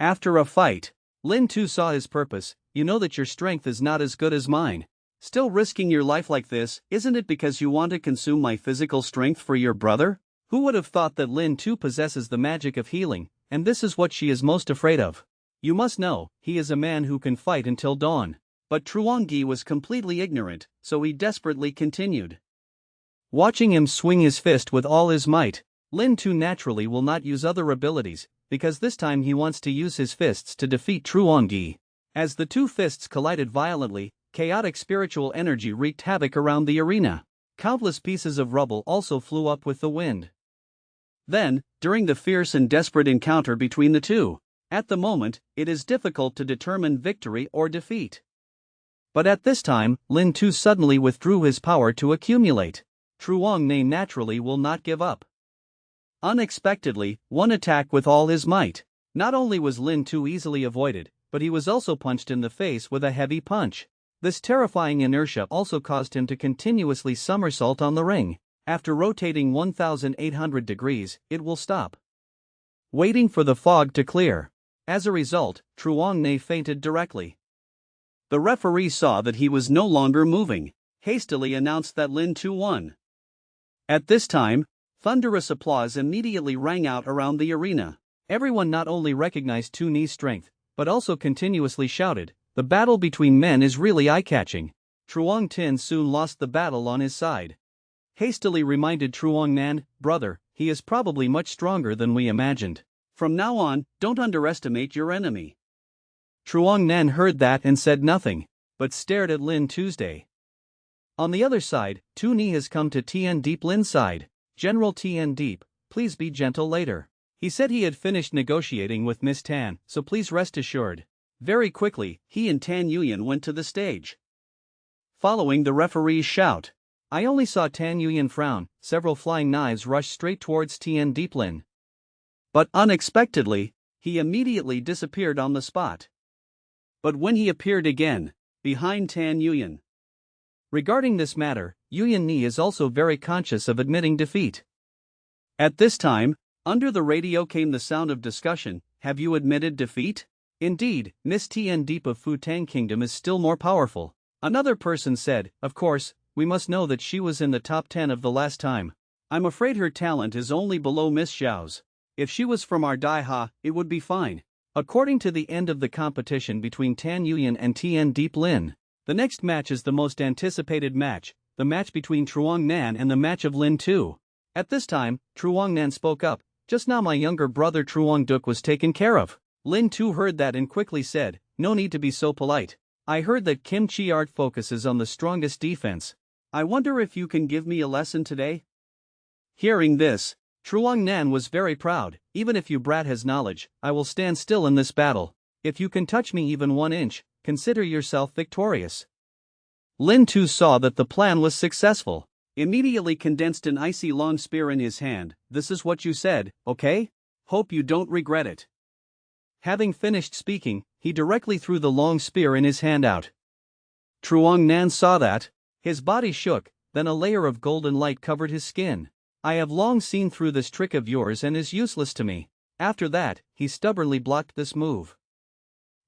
Speaker 1: After a fight, Lin Tu saw his purpose. You know that your strength is not as good as mine. Still risking your life like this, isn't it because you want to consume my physical strength for your brother? Who would have thought that Lin Tu possesses the magic of healing, and this is what she is most afraid of? You must know, he is a man who can fight until dawn. But Truong Gi was completely ignorant, so he desperately continued. Watching him swing his fist with all his might, Lin Tu naturally will not use other abilities, because this time he wants to use his fists to defeat Truong Gi. As the two fists collided violently, chaotic spiritual energy wreaked havoc around the arena. Countless pieces of rubble also flew up with the wind. Then, during the fierce and desperate encounter between the two, at the moment, it is difficult to determine victory or defeat. But at this time, Lin Tu suddenly withdrew his power to accumulate. Truong Nei naturally will not give up. Unexpectedly, one attack with all his might. Not only was Lin Tu easily avoided, but he was also punched in the face with a heavy punch. This terrifying inertia also caused him to continuously somersault on the ring. After rotating 1,800 degrees, it will stop. Waiting for the fog to clear. As a result, Truong Nei fainted directly. The referee saw that he was no longer moving, hastily announced that Lin Tu won. At this time, thunderous applause immediately rang out around the arena. Everyone not only recognized Tu Ni's strength, but also continuously shouted, "The battle between men is really eye-catching." Truong Tin soon lost the battle on his side. Hastily reminded Truong Nan, "Brother, he is probably much stronger than we imagined. From now on, don't underestimate your enemy." Truong Nan heard that and said nothing, but stared at Lin Tuesday. On the other side, Tu Ni has come to Tien Deep Lin's side. "General Tien Deep, please be gentle later." He said he had finished negotiating with Miss Tan, so please rest assured. Very quickly, he and Tan Yuyan went to the stage. Following the referee's shout, I only saw Tan Yuyan frown. Several flying knives rushed straight towards Tien Deep Lin. But unexpectedly, he immediately disappeared on the spot. But when he appeared again, behind Tan Yuyan. Regarding this matter, Yuyan Ni is also very conscious of admitting defeat. At this time, under the radio came the sound of discussion. "Have you admitted defeat? Indeed, Miss Tien Deep of Futang Kingdom is still more powerful." Another person said, "Of course, we must know that she was in the top 10 of the last time. I'm afraid her talent is only below Miss Xiao's. If she was from our Daiha, it would be fine." According to the end of the competition between Tan Yuyan and Tien Deep Lin, the next match is the most anticipated match, the match between Truong Nan and the match of Lin Tu. At this time, Truong Nan spoke up, "Just now my younger brother Truong Duk was taken care of." Lin Tu heard that and quickly said, "No need to be so polite. I heard that Kim Chi art focuses on the strongest defense. I wonder if you can give me a lesson today?" Hearing this, Truong Nan was very proud. "Even if you brat has knowledge, I will stand still in this battle. If you can touch me even 1 inch, consider yourself victorious." Lin Tu saw that the plan was successful. Immediately condensed an icy long spear in his hand. "This is what you said, okay? Hope you don't regret it." Having finished speaking, he directly threw the long spear in his hand out. Truong Nan saw that. His body shook, then a layer of golden light covered his skin. "I have long seen through this trick of yours and is useless to me. After that, he stubbornly blocked this move.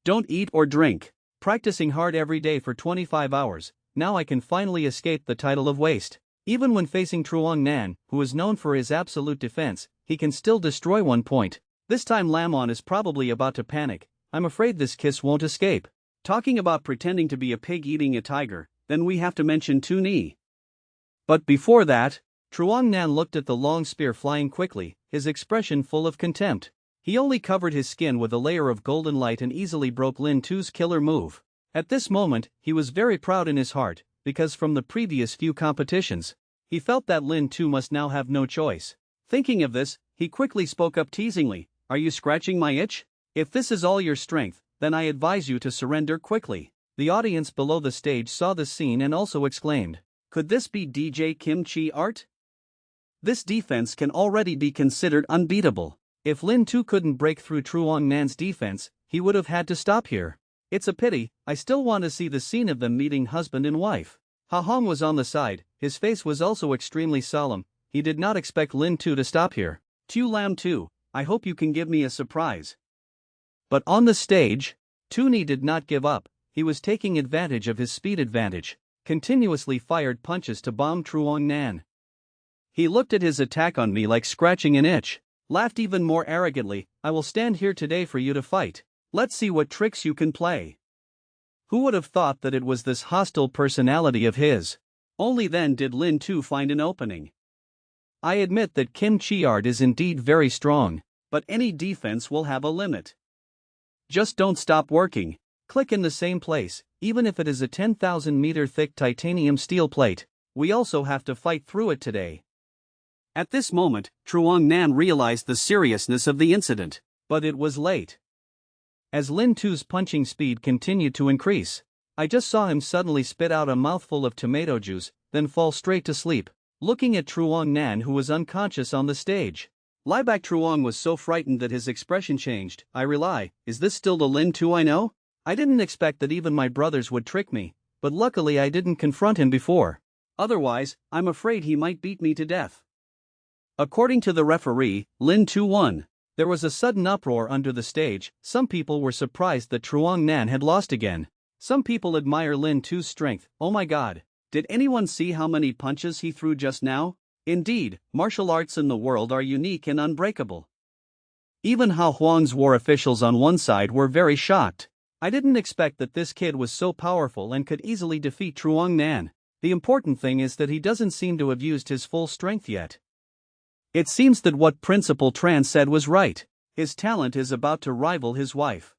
Speaker 1: Don't eat or drink. Practicing hard every day for 25 hours, now I can finally escape the title of waste. Even when facing Truong Nan, who is known for his absolute defense, he can still destroy 1 point. This time Lamon is probably about to panic. I'm afraid this kiss won't escape. Talking about pretending to be a pig eating a tiger, then we have to mention Tu Ni. But before that, Truong Nan looked at the long spear flying quickly, his expression full of contempt. He only covered his skin with a layer of golden light and easily broke Lin Tu's killer move. At this moment, he was very proud in his heart, because from the previous few competitions, he felt that Lin Tu must now have no choice. Thinking of this, he quickly spoke up teasingly, "Are you scratching my itch? If this is all your strength, then I advise you to surrender quickly." The audience below the stage saw this scene and also exclaimed, "Could this be DJ Kim Chi art? This defense can already be considered unbeatable. If Lin Tu couldn't break through Truong Nan's defense, he would have had to stop here. It's a pity, I still want to see the scene of them meeting husband and wife." Ha Hong was on the side, his face was also extremely solemn, he did not expect Lin Tu to stop here. "Tu Lam Tu, I hope you can give me a surprise." But on the stage, Tu Ni did not give up, he was taking advantage of his speed advantage, continuously fired punches to bomb Truong Nan. He looked at his attack on me like scratching an itch. Laughed even more arrogantly, "I will stand here today for you to fight. Let's see what tricks you can play." Who would have thought that it was this hostile personality of his? Only then did Lin Tu find an opening. I admit that Kim Chi art is indeed very strong, but any defense will have a limit. Just don't stop working. Click in the same place, even if it is a 10,000-meter thick titanium steel plate. We also have to fight through it today. At this moment, Truong Nan realized the seriousness of the incident, but it was late. As Lin Tu's punching speed continued to increase, I just saw him suddenly spit out a mouthful of tomato juice, then fall straight to sleep, looking at Truong Nan who was unconscious on the stage. Lieback Truong was so frightened that his expression changed. Is this still the Lin Tu I know? I didn't expect that even my brothers would trick me, but luckily I didn't confront him before. Otherwise, I'm afraid he might beat me to death. According to the referee, Lin Tu won. There was a sudden uproar under the stage. Some people were surprised that Truong Nan had lost again. Some people admire Lin Tu's strength. Oh my god, did anyone see how many punches he threw just now? Indeed, martial arts in the world are unique and unbreakable. Even Ha Huang's war officials on one side were very shocked. I didn't expect that this kid was so powerful and could easily defeat Truong Nan. The important thing is that he doesn't seem to have used his full strength yet. It seems that what Principal Tran said was right. His talent is about to rival his wife.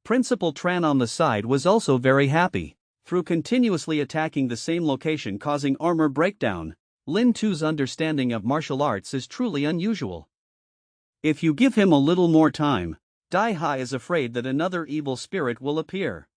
Speaker 1: Principal Tran on the side was also very happy. Through continuously attacking the same location causing armor breakdown, Lin Tu's understanding of martial arts is truly unusual. If you give him a little more time, Dai Hai is afraid that another evil spirit will appear.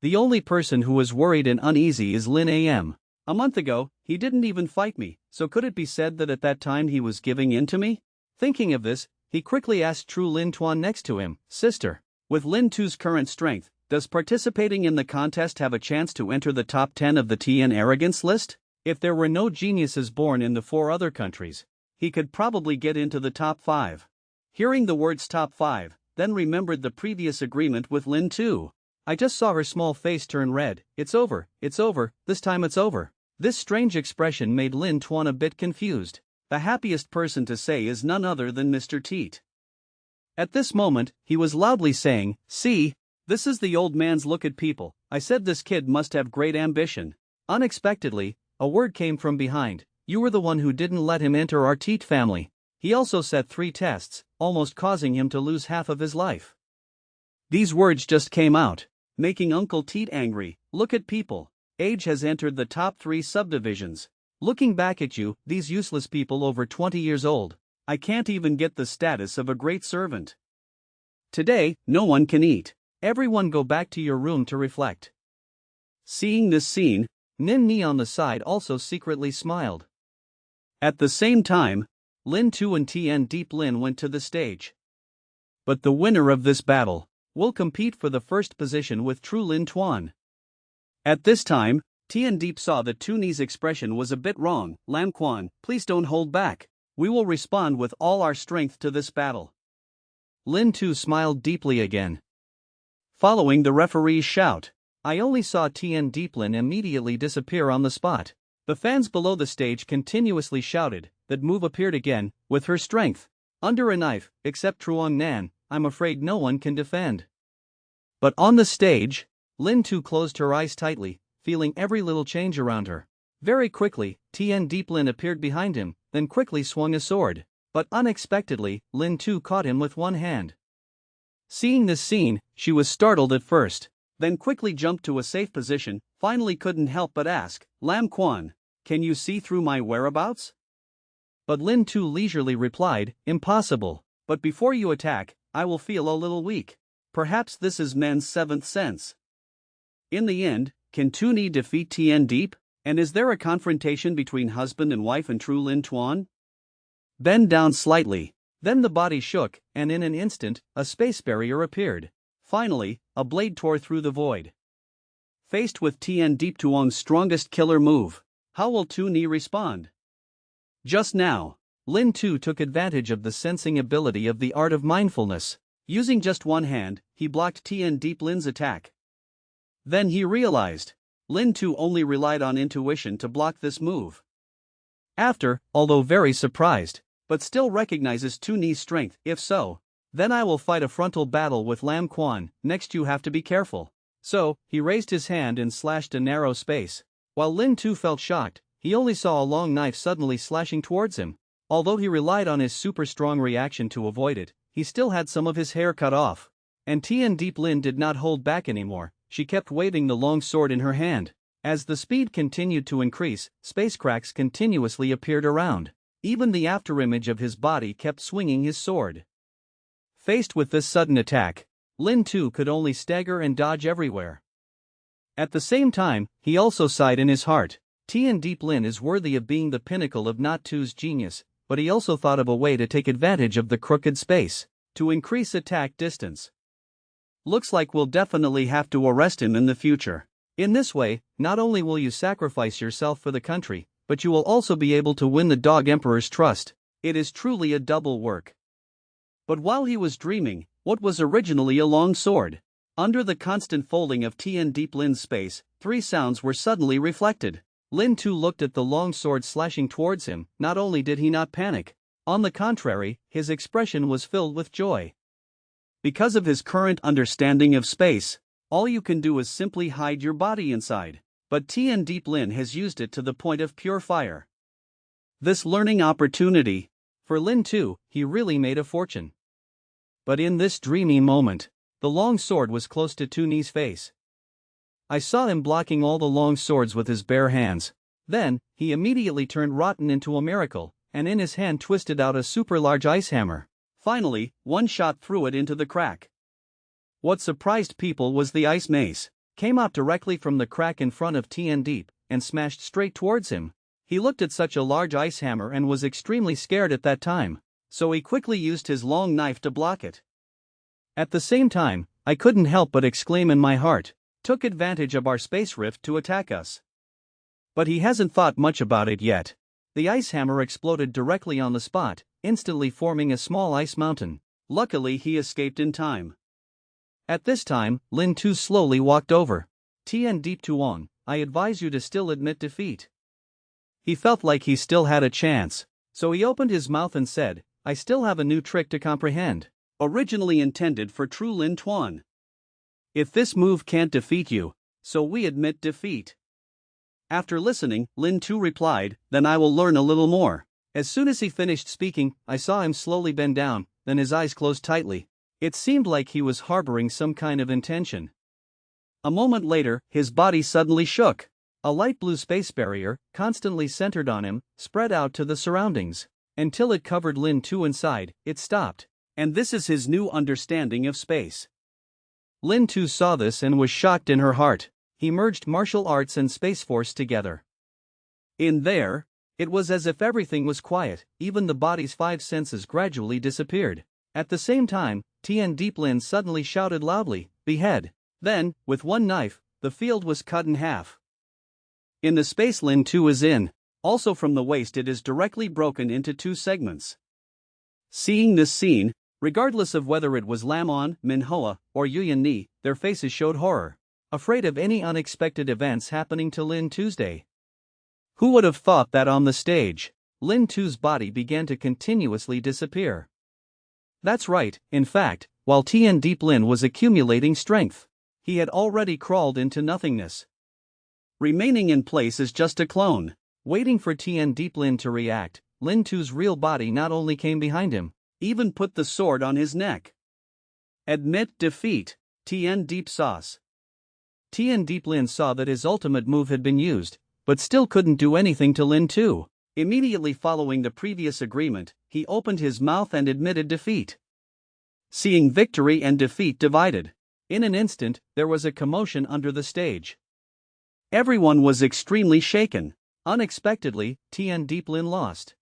Speaker 1: The only person who is worried and uneasy is Lin Am. A month ago, he didn't even fight me, so could it be said that at that time he was giving in to me? Thinking of this, he quickly asked Tru Lin Tuan next to him, "Sister, with Lin Tu's current strength, does participating in the contest have a chance to enter the top 10 of the TN arrogance list? If there were no geniuses born in the 4 other countries, he could probably get into the top 5. Hearing the words top 5, then remembered the previous agreement with Lin Tu. I just saw her small face turn red. It's over, this time it's over. This strange expression made Lin Tuan a bit confused. The happiest person to say is none other than Mr. Teet. At this moment, he was loudly saying, "See, this is the old man's look at people. I said this kid must have great ambition." Unexpectedly, a word came from behind. "You were the one who didn't let him enter our Teet family." He also set 3 tests, almost causing him to lose half of his life. These words just came out, making Uncle Teet angry. Look at people. Age has entered the top 3 subdivisions. Looking back at you, these useless people over 20 years old. I can't even get the status of a great servant. Today, no one can eat. Everyone go back to your room to reflect. Seeing this scene, Nin Ni on the side also secretly smiled. At the same time, Lin Tu and Tien Deep Lin went to the stage. But the winner of this battle will compete for the first position with Tru Lin Tuan. At this time, Tien Deep saw that Tu Ni's expression was a bit wrong. "Lam Quan, please don't hold back. We will respond with all our strength to this battle." Lin Tu smiled deeply again. Following the referee's shout, I only saw Tien Deeplin immediately disappear on the spot. The fans below the stage continuously shouted. That move appeared again, with her strength. Under a knife, except Truong Nan, I'm afraid no one can defend. But on the stage, Lin Tu closed her eyes tightly, feeling every little change around her. Very quickly, Tien Deeplin appeared behind him, then quickly swung a sword. But unexpectedly, Lin Tu caught him with one hand. Seeing this scene, she was startled at first, then quickly jumped to a safe position, finally couldn't help but ask, Lam Quan, can you see through my whereabouts? But Lin Tu leisurely replied, impossible, but before you attack, I will feel a little weak. Perhaps this is men's seventh sense. In the end, can Tu Ni defeat Tien Deep? And is there a confrontation between husband and wife in true Lin Tuan? Bend down slightly, then the body shook, and in an instant, a space barrier appeared. Finally, a blade tore through the void. Faced with Tien Deep Tuong's strongest killer move, how will Tu Ni respond? Just now, Lin Tu took advantage of the sensing ability of the art of mindfulness. Using just one hand, he blocked Tien Deeplin's attack. Then he realized, Lin Tu only relied on intuition to block this move. After, although very surprised, but still recognizes Tu Ni's strength. If so, then I will fight a frontal battle with Lam Quan. Next you have to be careful. So, he raised his hand and slashed a narrow space. While Lin Tu felt shocked, he only saw a long knife suddenly slashing towards him. Although he relied on his super strong reaction to avoid it, he still had some of his hair cut off. And Tien Deeplin did not hold back anymore. She kept waving the long sword in her hand. As the speed continued to increase, space cracks continuously appeared around. Even the afterimage of his body kept swinging his sword. Faced with this sudden attack, Lin Tu could only stagger and dodge everywhere. At the same time, he also sighed in his heart. Tien Deeplin is worthy of being the pinnacle of Not Tu's genius, but he also thought of a way to take advantage of the crooked space, to increase attack distance. Looks like we'll definitely have to arrest him in the future. In this way, not only will you sacrifice yourself for the country, but you will also be able to win the Dog Emperor's trust. It is truly a double work. But while he was dreaming, what was originally a long sword? Under the constant folding of Tien Deeplin's space, three sounds were suddenly reflected. Lin Tu looked at the long sword slashing towards him. Not only did he not panic, on the contrary, his expression was filled with joy. Because of his current understanding of space, all you can do is simply hide your body inside. But Tien Deeplin has used it to the point of pure fire. This learning opportunity, for Lin Tu, he really made a fortune. But in this dreamy moment, the long sword was close to Tu Ni's face. I saw him blocking all the long swords with his bare hands. Then, he immediately turned rotten into a miracle, and in his hand twisted out a super large ice hammer. Finally, one shot threw it into the crack. What surprised people was the ice mace came out directly from the crack in front of Tien Deep, and smashed straight towards him. He looked at such a large ice hammer and was extremely scared at that time, so he quickly used his long knife to block it. At the same time, I couldn't help but exclaim in my heart, took advantage of our space rift to attack us. But he hasn't thought much about it yet. The ice hammer exploded directly on the spot, instantly forming a small ice mountain. Luckily he escaped in time. At this time, Lin Tu slowly walked over. Tien Deep Tuong, I advise you to still admit defeat. He felt like he still had a chance, so he opened his mouth and said, I still have a new trick to comprehend, originally intended for true Lin Tuan. If this move can't defeat you, so we admit defeat. After listening, Lin Tu replied, then I will learn a little more. As soon as he finished speaking, I saw him slowly bend down, then his eyes closed tightly. It seemed like he was harboring some kind of intention. A moment later, his body suddenly shook. A light blue space barrier, constantly centered on him, spread out to the surroundings. Until it covered Lin Tu inside, it stopped. And this is his new understanding of space. Lin Tu saw this and was shocked in her heart. He merged martial arts and Space Force together. In there, it was as if everything was quiet, even the body's five senses gradually disappeared. At the same time, Tien Deeplin suddenly shouted loudly, behead. Then, with one knife, the field was cut in half. In the space Lin Tu is in, also from the waist it is directly broken into two segments. Seeing this scene, Regardless of whether it was Lamon, Manhwa, or Yuyan Ni, their faces showed horror, afraid of any unexpected events happening to Lin Tuesday. Who would have thought that on the stage, Lin Tu's body began to continuously disappear? That's right, in fact, while Tien Deep Lin was accumulating strength, he had already crawled into nothingness. Remaining in place as just a clone, waiting for Tien Deep Lin to react, Lin Tu's real body not only came behind him, even put the sword on his neck. Admit defeat, Tien Deep Sauce. Tien Deep Lin saw that his ultimate move had been used, but still couldn't do anything to Lin Tu. Immediately following the previous agreement, he opened his mouth and admitted defeat. Seeing victory and defeat divided, in an instant, there was a commotion under the stage. Everyone was extremely shaken. Unexpectedly, Tien Deep Lin lost.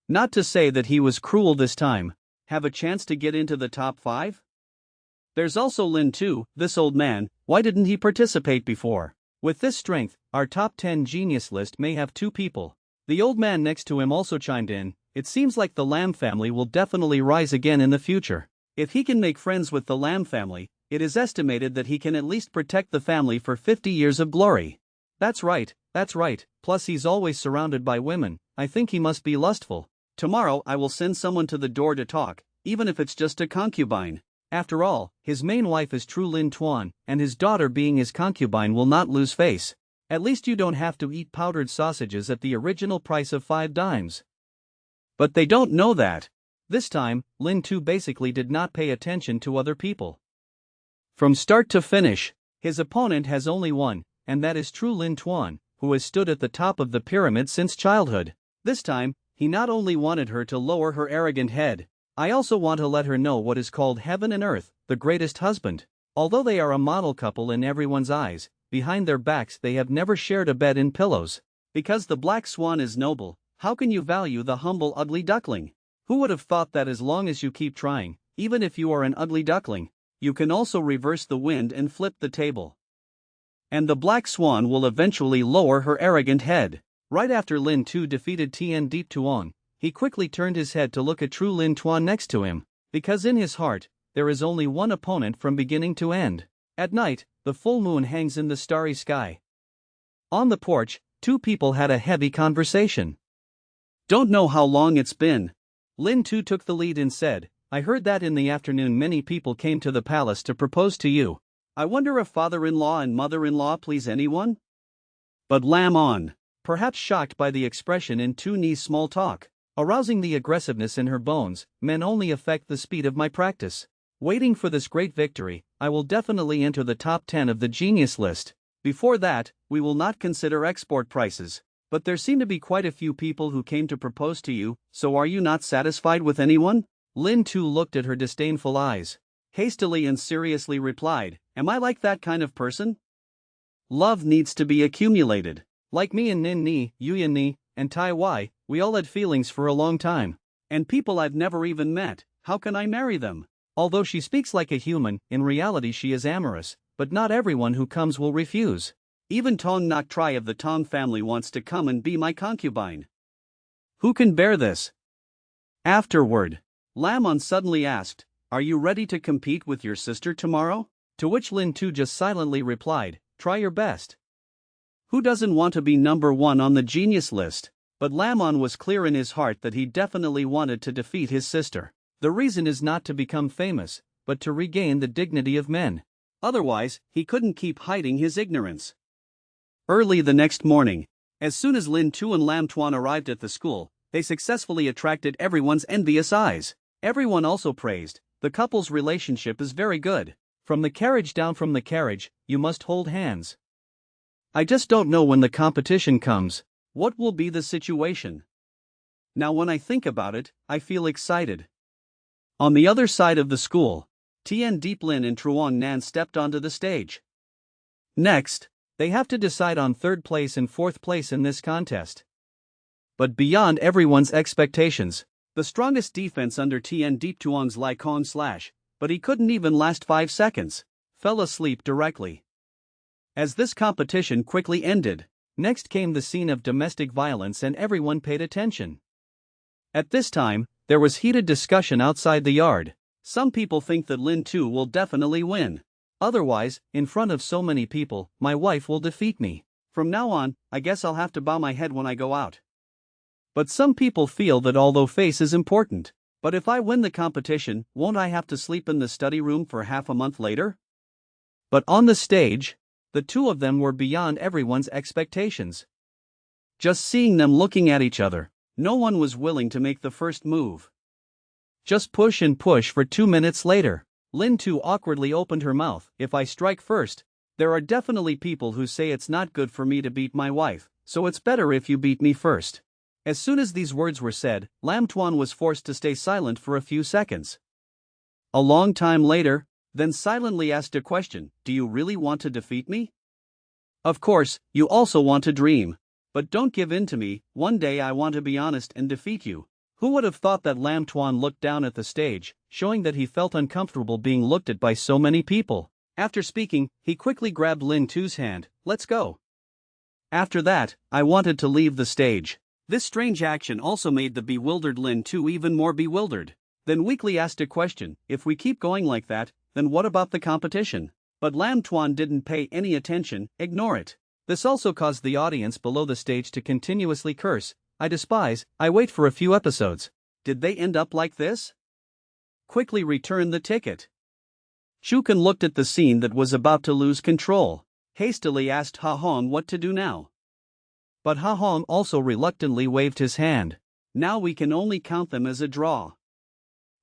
Speaker 1: Not to say that he was cruel this time. Have a chance to get into the top 5? There's also Lin Tu, this old man. Why didn't he participate before? With this strength, our top 10 genius list may have 2 people. The old man next to him also chimed in. It seems like the Lam family will definitely rise again in the future. If he can make friends with the Lam family, it is estimated that he can at least protect the family for 50 years of glory. That's right. Plus he's always surrounded by women. I think he must be lustful. Tomorrow I will send someone to the door to talk, even if it's just a concubine. After all, his main wife is true Lin Tuan, and his daughter being his concubine will not lose face. At least you don't have to eat powdered sausages at the original price of 5 dimes. But they don't know that. This time, Lin Tu basically did not pay attention to other people. From start to finish, his opponent has only one, and that is true Lin Tuan, who has stood at the top of the pyramid since childhood. This time, he not only wanted her to lower her arrogant head, I also want to let her know what is called heaven and earth, the greatest husband. Although they are a model couple in everyone's eyes, behind their backs they have never shared a bed and pillows. Because the black swan is noble, how can you value the humble ugly duckling? Who would have thought that as long as you keep trying, even if you are an ugly duckling, you can also reverse the wind and flip the table. And the black swan will eventually lower her arrogant head. Right after Lin Tu defeated Tien Deep Tuan, he quickly turned his head to look at true Lin Tuan next to him, because in his heart, there is only one opponent from beginning to end. At night, the full moon hangs in the starry sky. On the porch, 2 people had a heavy conversation. Don't know how long it's been. Lin Tu took the lead and said, I heard that in the afternoon many people came to the palace to propose to you. I wonder if father-in-law and mother-in-law please anyone? But Lam on, perhaps shocked by the expression in Tu Ni's small talk, arousing the aggressiveness in her bones, men only affect the speed of my practice. Waiting for this great victory, I will definitely enter the top 10 of the genius list. Before that, we will not consider export prices. But there seem to be quite a few people who came to propose to you, so are you not satisfied with anyone? Lin Tu looked at her disdainful eyes, hastily and seriously replied, am I like that kind of person? Love needs to be accumulated. Like me and Nin Ni, Yuyan Ni, and Tai Wai, we all had feelings for a long time. And people I've never even met, how can I marry them? Although she speaks like a human, in reality she is amorous, but not everyone who comes will refuse. Even Tong Nak Tri of the Tong family wants to come and be my concubine. Who can bear this? Afterward, Lamon suddenly asked, are you ready to compete with your sister tomorrow? To which Lin Tu just silently replied, try your best. Who doesn't want to be number 1 on the genius list? But Lamon was clear in his heart that he definitely wanted to defeat his sister. The reason is not to become famous, but to regain the dignity of men. Otherwise, he couldn't keep hiding his ignorance. Early the next morning, as soon as Lin Tu and Lam Tuan arrived at the school, they successfully attracted everyone's envious eyes. Everyone also praised, the couple's relationship is very good. From the carriage down from the carriage, you must hold hands. I just don't know when the competition comes, what will be the situation? Now when I think about it, I feel excited. On the other side of the school, Tien Deep Lin and Truong Nan stepped onto the stage. Next, they have to decide on 3rd place and 4th place in this contest. But beyond everyone's expectations, the strongest defense under Tien Deep Tuong's Lai Kong slash, but he couldn't even last 5 seconds, fell asleep directly. As this competition quickly ended, next came the scene of domestic violence and everyone paid attention. At this time, there was heated discussion outside the yard. Some people think that Lin Tu will definitely win. Otherwise, in front of so many people, my wife will defeat me. From now on, I guess I'll have to bow my head when I go out. But some people feel that although face is important, but if I win the competition, won't I have to sleep in the study room for half a month later? But on the stage, the two of them were beyond everyone's expectations. Just seeing them looking at each other, no one was willing to make the first move. Just push and push for 2 minutes later. Lin Tu awkwardly opened her mouth. If I strike first, there are definitely people who say it's not good for me to beat my wife, so it's better if you beat me first. As soon as these words were said, Lam Tuan was forced to stay silent for a few seconds. A long time later, then silently asked a question, do you really want to defeat me? Of course, you also want to dream. But don't give in to me, one day I want to be honest and defeat you. Who would have thought that Lam Tuan looked down at the stage, showing that he felt uncomfortable being looked at by so many people. After speaking, he quickly grabbed Lin Tu's hand. Let's go. After that, I wanted to leave the stage. This strange action also made the bewildered Lin Tu even more bewildered. Then weakly asked a question, if we keep going like that, then what about the competition? But Lam Tuan didn't pay any attention, ignore it. This also caused the audience below the stage to continuously curse, I despise, I wait for a few episodes. Did they end up like this? Quickly return the ticket. Chukan looked at the scene that was about to lose control, hastily asked Ha Hong what to do now. But Ha Hong also reluctantly waved his hand. Now we can only count them as a draw.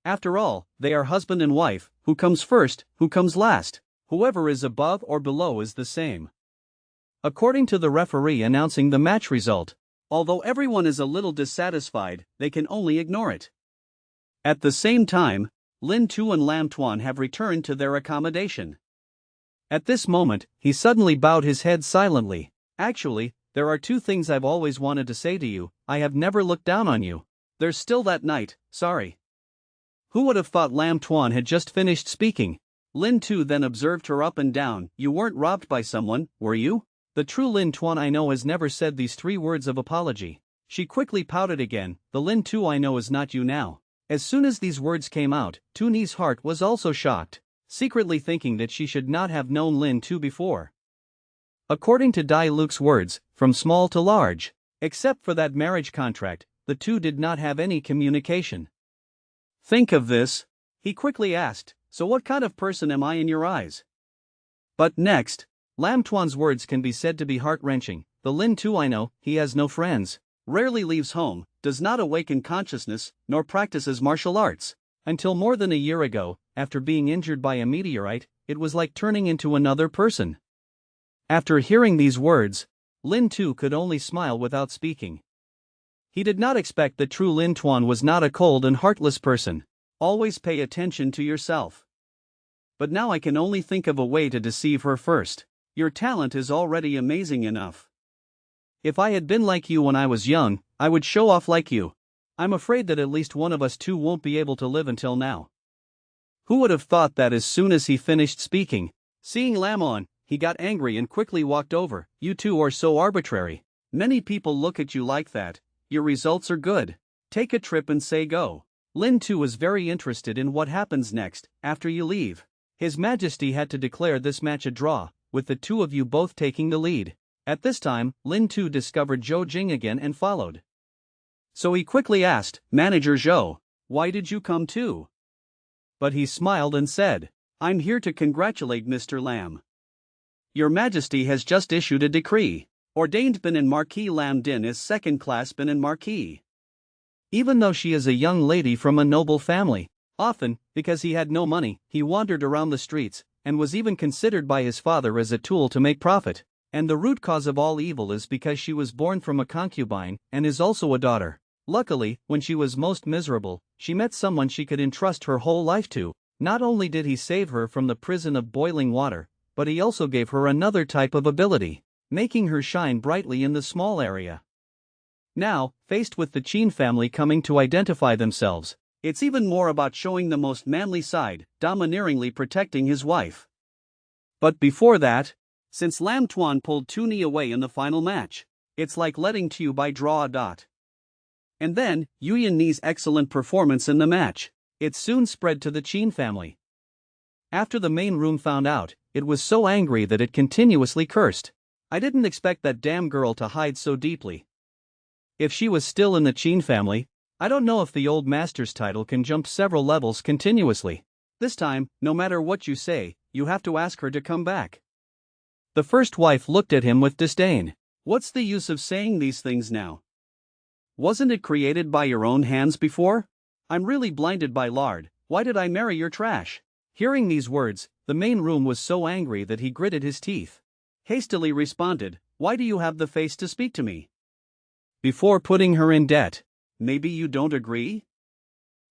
Speaker 1: After all, they are husband and wife, who comes first, who comes last, whoever is above or below is the same. According to the referee announcing the match result, although everyone is a little dissatisfied, they can only ignore it. At the same time, Lin Tu and Lam Tuan have returned to their accommodation. At this moment, he suddenly bowed his head silently. Actually, there are two things I've always wanted to say to you. I have never looked down on you. There's still that night, sorry. Who would have thought Lam Tuan had just finished speaking? Lin Tu then observed her up and down. You weren't robbed by someone, were you? The true Lin Tuan I know has never said these 3 words of apology. She quickly pouted again. The Lin Tu I know is not you now. As soon as these words came out, Tuni's heart was also shocked, secretly thinking that she should not have known Lin Tu before. According to Dai Luke's words, from small to large, except for that marriage contract, the two did not have any communication. Think of this, he quickly asked, so what kind of person am I in your eyes? But next, Lam Tuan's words can be said to be heart-wrenching. The Lin Tu I know, he has no friends, rarely leaves home, does not awaken consciousness, nor practices martial arts. Until more than a year ago, after being injured by a meteorite, it was like turning into another person. After hearing these words, Lin Tu could only smile without speaking. He did not expect that true Lin Tuan was not a cold and heartless person. Always pay attention to yourself. But now I can only think of a way to deceive her first. Your talent is already amazing enough. If I had been like you when I was young, I would show off like you. I'm afraid that at least one of us two won't be able to live until now. Who would have thought that as soon as he finished speaking, seeing Lam on, he got angry and quickly walked over. You two are so arbitrary. Many people look at you like that. Your results are good. Take a trip and say go. Lin Tu was very interested in what happens next, after you leave. His Majesty had to declare this match a draw, with the two of you both taking the lead. At this time, Lin Tu discovered Zhou Jing again and followed. So he quickly asked, Manager Zhou, why did you come too? But he smiled and said, I'm here to congratulate Mr. Lam. Your Majesty has just issued a decree, ordained Benin Marquis Lam Din as second-class Benin Marquis. Even though she is a young lady from a noble family, often, because he had no money, he wandered around the streets, and was even considered by his father as a tool to make profit. And the root cause of all evil is because she was born from a concubine, and is also a daughter. Luckily, when she was most miserable, she met someone she could entrust her whole life to. Not only did he save her from the prison of boiling water, but he also gave her another type of ability, making her shine brightly in the small area. Now, faced with the Qin family coming to identify themselves, it's even more about showing the most manly side, domineeringly protecting his wife. But before that, since Lam Tuan pulled Tuni away in the final match, it's like letting Tu by draw a dot. And then, Yu Yanni's excellent performance in the match. It soon spread to the Qin family. After the main room found out, it was so angry that it continuously cursed. I didn't expect that damn girl to hide so deeply. If she was still in the Qin family, I don't know if the old master's title can jump several levels continuously. This time, no matter what you say, you have to ask her to come back. The first wife looked at him with disdain. What's the use of saying these things now? Wasn't it created by your own hands before? I'm really blinded by lard. Why did I marry your trash? Hearing these words, the main room was so angry that he gritted his teeth. Hastily responded, why do you have the face to speak to me? Before putting her in debt. Maybe you don't agree?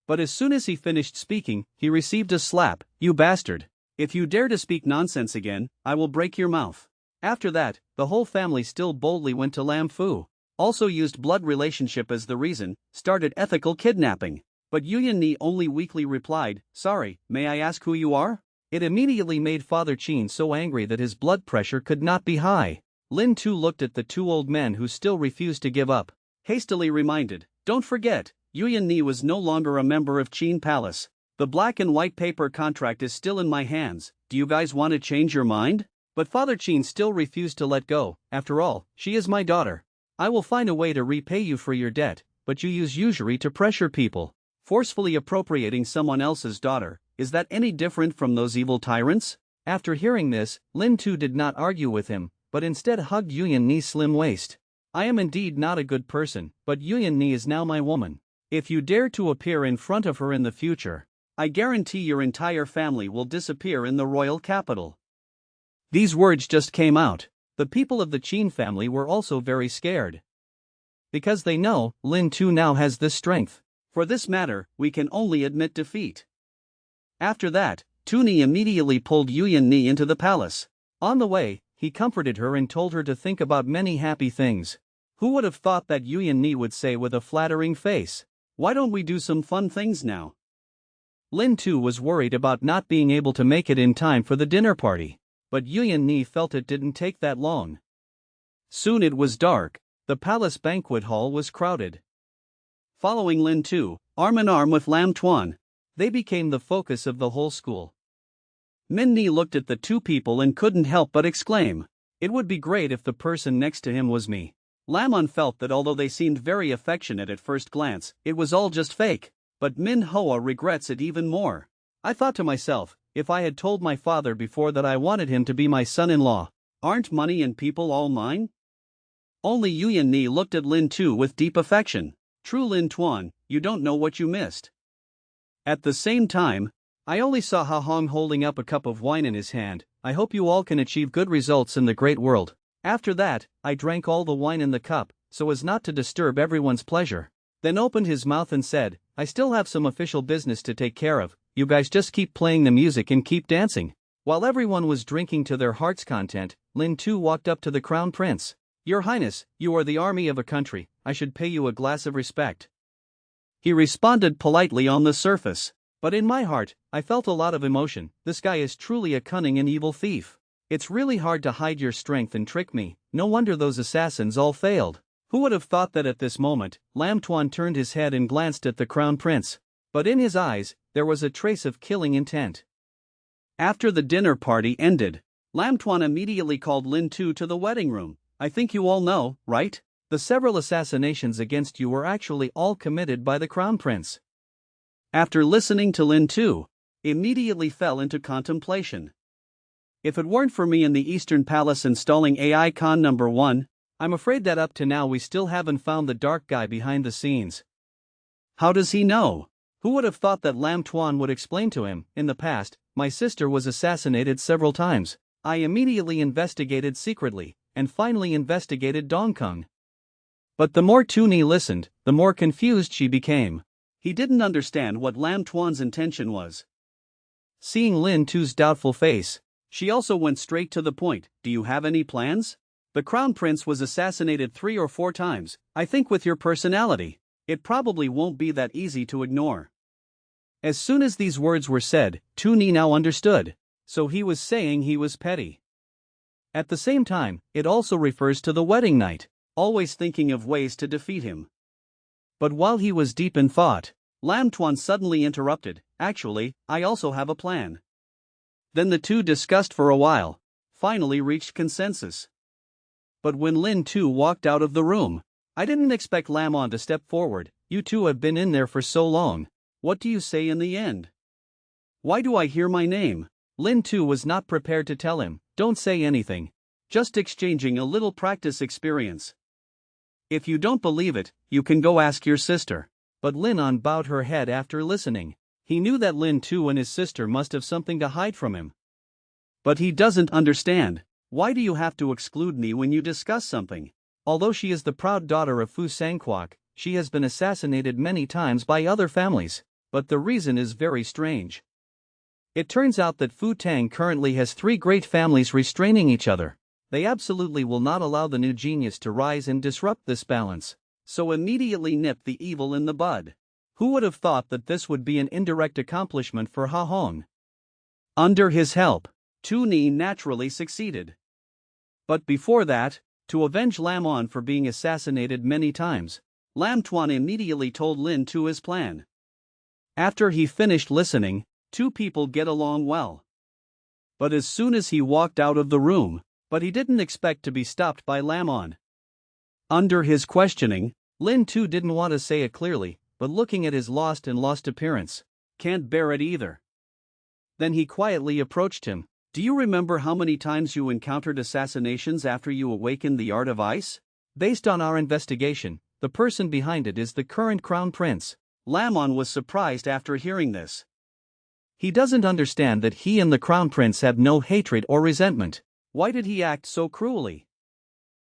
Speaker 1: But as soon as he finished speaking, he received a slap. You bastard. If you dare to speak nonsense again, I will break your mouth. After that, the whole family still boldly went to Lam Fu. Also used blood relationship as the reason, started ethical kidnapping. But Yu Yanni only weakly replied, sorry, may I ask who you are? It immediately made Father Qin so angry that his blood pressure could not be high. Lin Tu looked at the two old men who still refused to give up. Hastily reminded, don't forget, Yu Yanni was no longer a member of Qin Palace. The black and white paper contract is still in my hands. Do you guys want to change your mind? But Father Qin still refused to let go. After all, she is my daughter. I will find a way to repay you for your debt, but you use usury to pressure people. Forcefully appropriating someone else's daughter, is that any different from those evil tyrants? After hearing this, Lin Tu did not argue with him, but instead hugged Yu Yanni's slim waist. I am indeed not a good person, but Yu Yanni is now my woman. If you dare to appear in front of her in the future, I guarantee your entire family will disappear in the royal capital. These words just came out. The people of the Qin family were also very scared. Because they know, Lin Tu now has this strength. For this matter, we can only admit defeat. After that, Tuni immediately pulled Yu Yanni into the palace. On the way, he comforted her and told her to think about many happy things. Who would have thought that Yu Yanni would say with a flattering face, why don't we do some fun things now? Lin Tu was worried about not being able to make it in time for the dinner party. But Yu Yanni felt it didn't take that long. Soon it was dark. The palace banquet hall was crowded. Following Lin Tu, arm in arm with Lam Tuan, they became the focus of the whole school. Min Ni looked at the two people and couldn't help but exclaim, it would be great if the person next to him was me. Lam Un felt that although they seemed very affectionate at first glance, it was all just fake. But Min Hoa regrets it even more. I thought to myself, if I had told my father before that I wanted him to be my son-in-law, aren't money and people all mine? Only Yu Yanni looked at Lin Tu with deep affection. True Lin Tuan, you don't know what you missed. At the same time, I only saw Ha Hong holding up a cup of wine in his hand. I hope you all can achieve good results in the great world. After that, I drank all the wine in the cup, so as not to disturb everyone's pleasure. Then opened his mouth and said, I still have some official business to take care of. You guys just keep playing the music and keep dancing. While everyone was drinking to their heart's content, Lin Tu walked up to the crown prince. Your Highness, you are the army of a country, I should pay you a glass of respect. He responded politely on the surface. But in my heart, I felt a lot of emotion. This guy is truly a cunning and evil thief. It's really hard to hide your strength and trick me. No wonder those assassins all failed. Who would have thought that at this moment, Lam Tuan turned his head and glanced at the crown prince. But in his eyes, there was a trace of killing intent. After the dinner party ended, Lam Tuan immediately called Lin Tu to the wedding room. I think you all know, right? The several assassinations against you were actually all committed by the crown prince. After listening to Lin Tu, immediately fell into contemplation. If it weren't for me in the Eastern Palace installing AI Con number 1, I'm afraid that up to now we still haven't found the dark guy behind the scenes. How does he know? Who would have thought that Lam Tuan would explain to him, in the past, my sister was assassinated several times. I immediately investigated secretly, and finally investigated Dongkeng. But the more Tuni listened, the more confused she became. He didn't understand what Lam Tuan's intention was. Seeing Lin Tu's doubtful face, she also went straight to the point. Do you have any plans? The crown prince was assassinated 3 or 4 times. I think with your personality, it probably won't be that easy to ignore. As soon as these words were said, Tuni now understood. So he was saying he was petty. At the same time, it also refers to the wedding night, always thinking of ways to defeat him. But while he was deep in thought, Lam Tuan suddenly interrupted, "Actually, I also have a plan." Then the two discussed for a while, finally reached consensus. But when Lin Tu walked out of the room, "I didn't expect Lam On to step forward. You two have been in there for so long. What do you say in the end?" "Why do I hear my name?" Lin Tu was not prepared to tell him, "Don't say anything. Just exchanging a little practice experience. If you don't believe it, you can go ask your sister." But Lin On bowed her head after listening. He knew that Lin Tu and his sister must have something to hide from him. "But he doesn't understand. Why do you have to exclude me when you discuss something? Although she is the proud daughter of Fu Sangquok, she has been assassinated many times by other families, but the reason is very strange. It turns out that Fu Tang currently has 3 great families restraining each other. They absolutely will not allow the new genius to rise and disrupt this balance, so immediately nip the evil in the bud. Who would have thought that this would be an indirect accomplishment for Ha Hong? Under his help, Tu Ni naturally succeeded. But before that, to avenge Lam On for being assassinated many times, Lam Tuan immediately told Lin Tu his plan. After he finished listening, two people get along well. But as soon as he walked out of the room, he didn't expect to be stopped by Lam On. Under his questioning, Lin Tu didn't want to say it clearly, but looking at his lost appearance, can't bear it either. Then he quietly approached him. "Do you remember how many times you encountered assassinations after you awakened the art of ice? Based on our investigation, the person behind it is the current crown prince." Lam On was surprised after hearing this. He doesn't understand that he and the crown prince have no hatred or resentment. Why did he act so cruelly?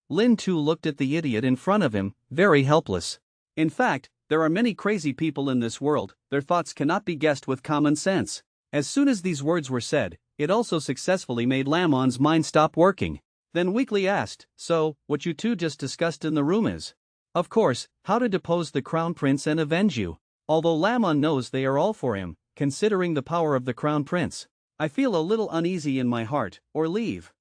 Speaker 1: Lin Tu looked at the idiot in front of him, very helpless. In fact, there are many crazy people in this world, their thoughts cannot be guessed with common sense. As soon as these words were said, it also successfully made Lam On's mind stop working. Then weakly asked, "So, what you two just discussed in the room is?" "Of course, how to depose the crown prince and avenge you." Although Lam On knows they are all for him, considering the power of the crown prince, "I feel a little uneasy in my heart, or leave."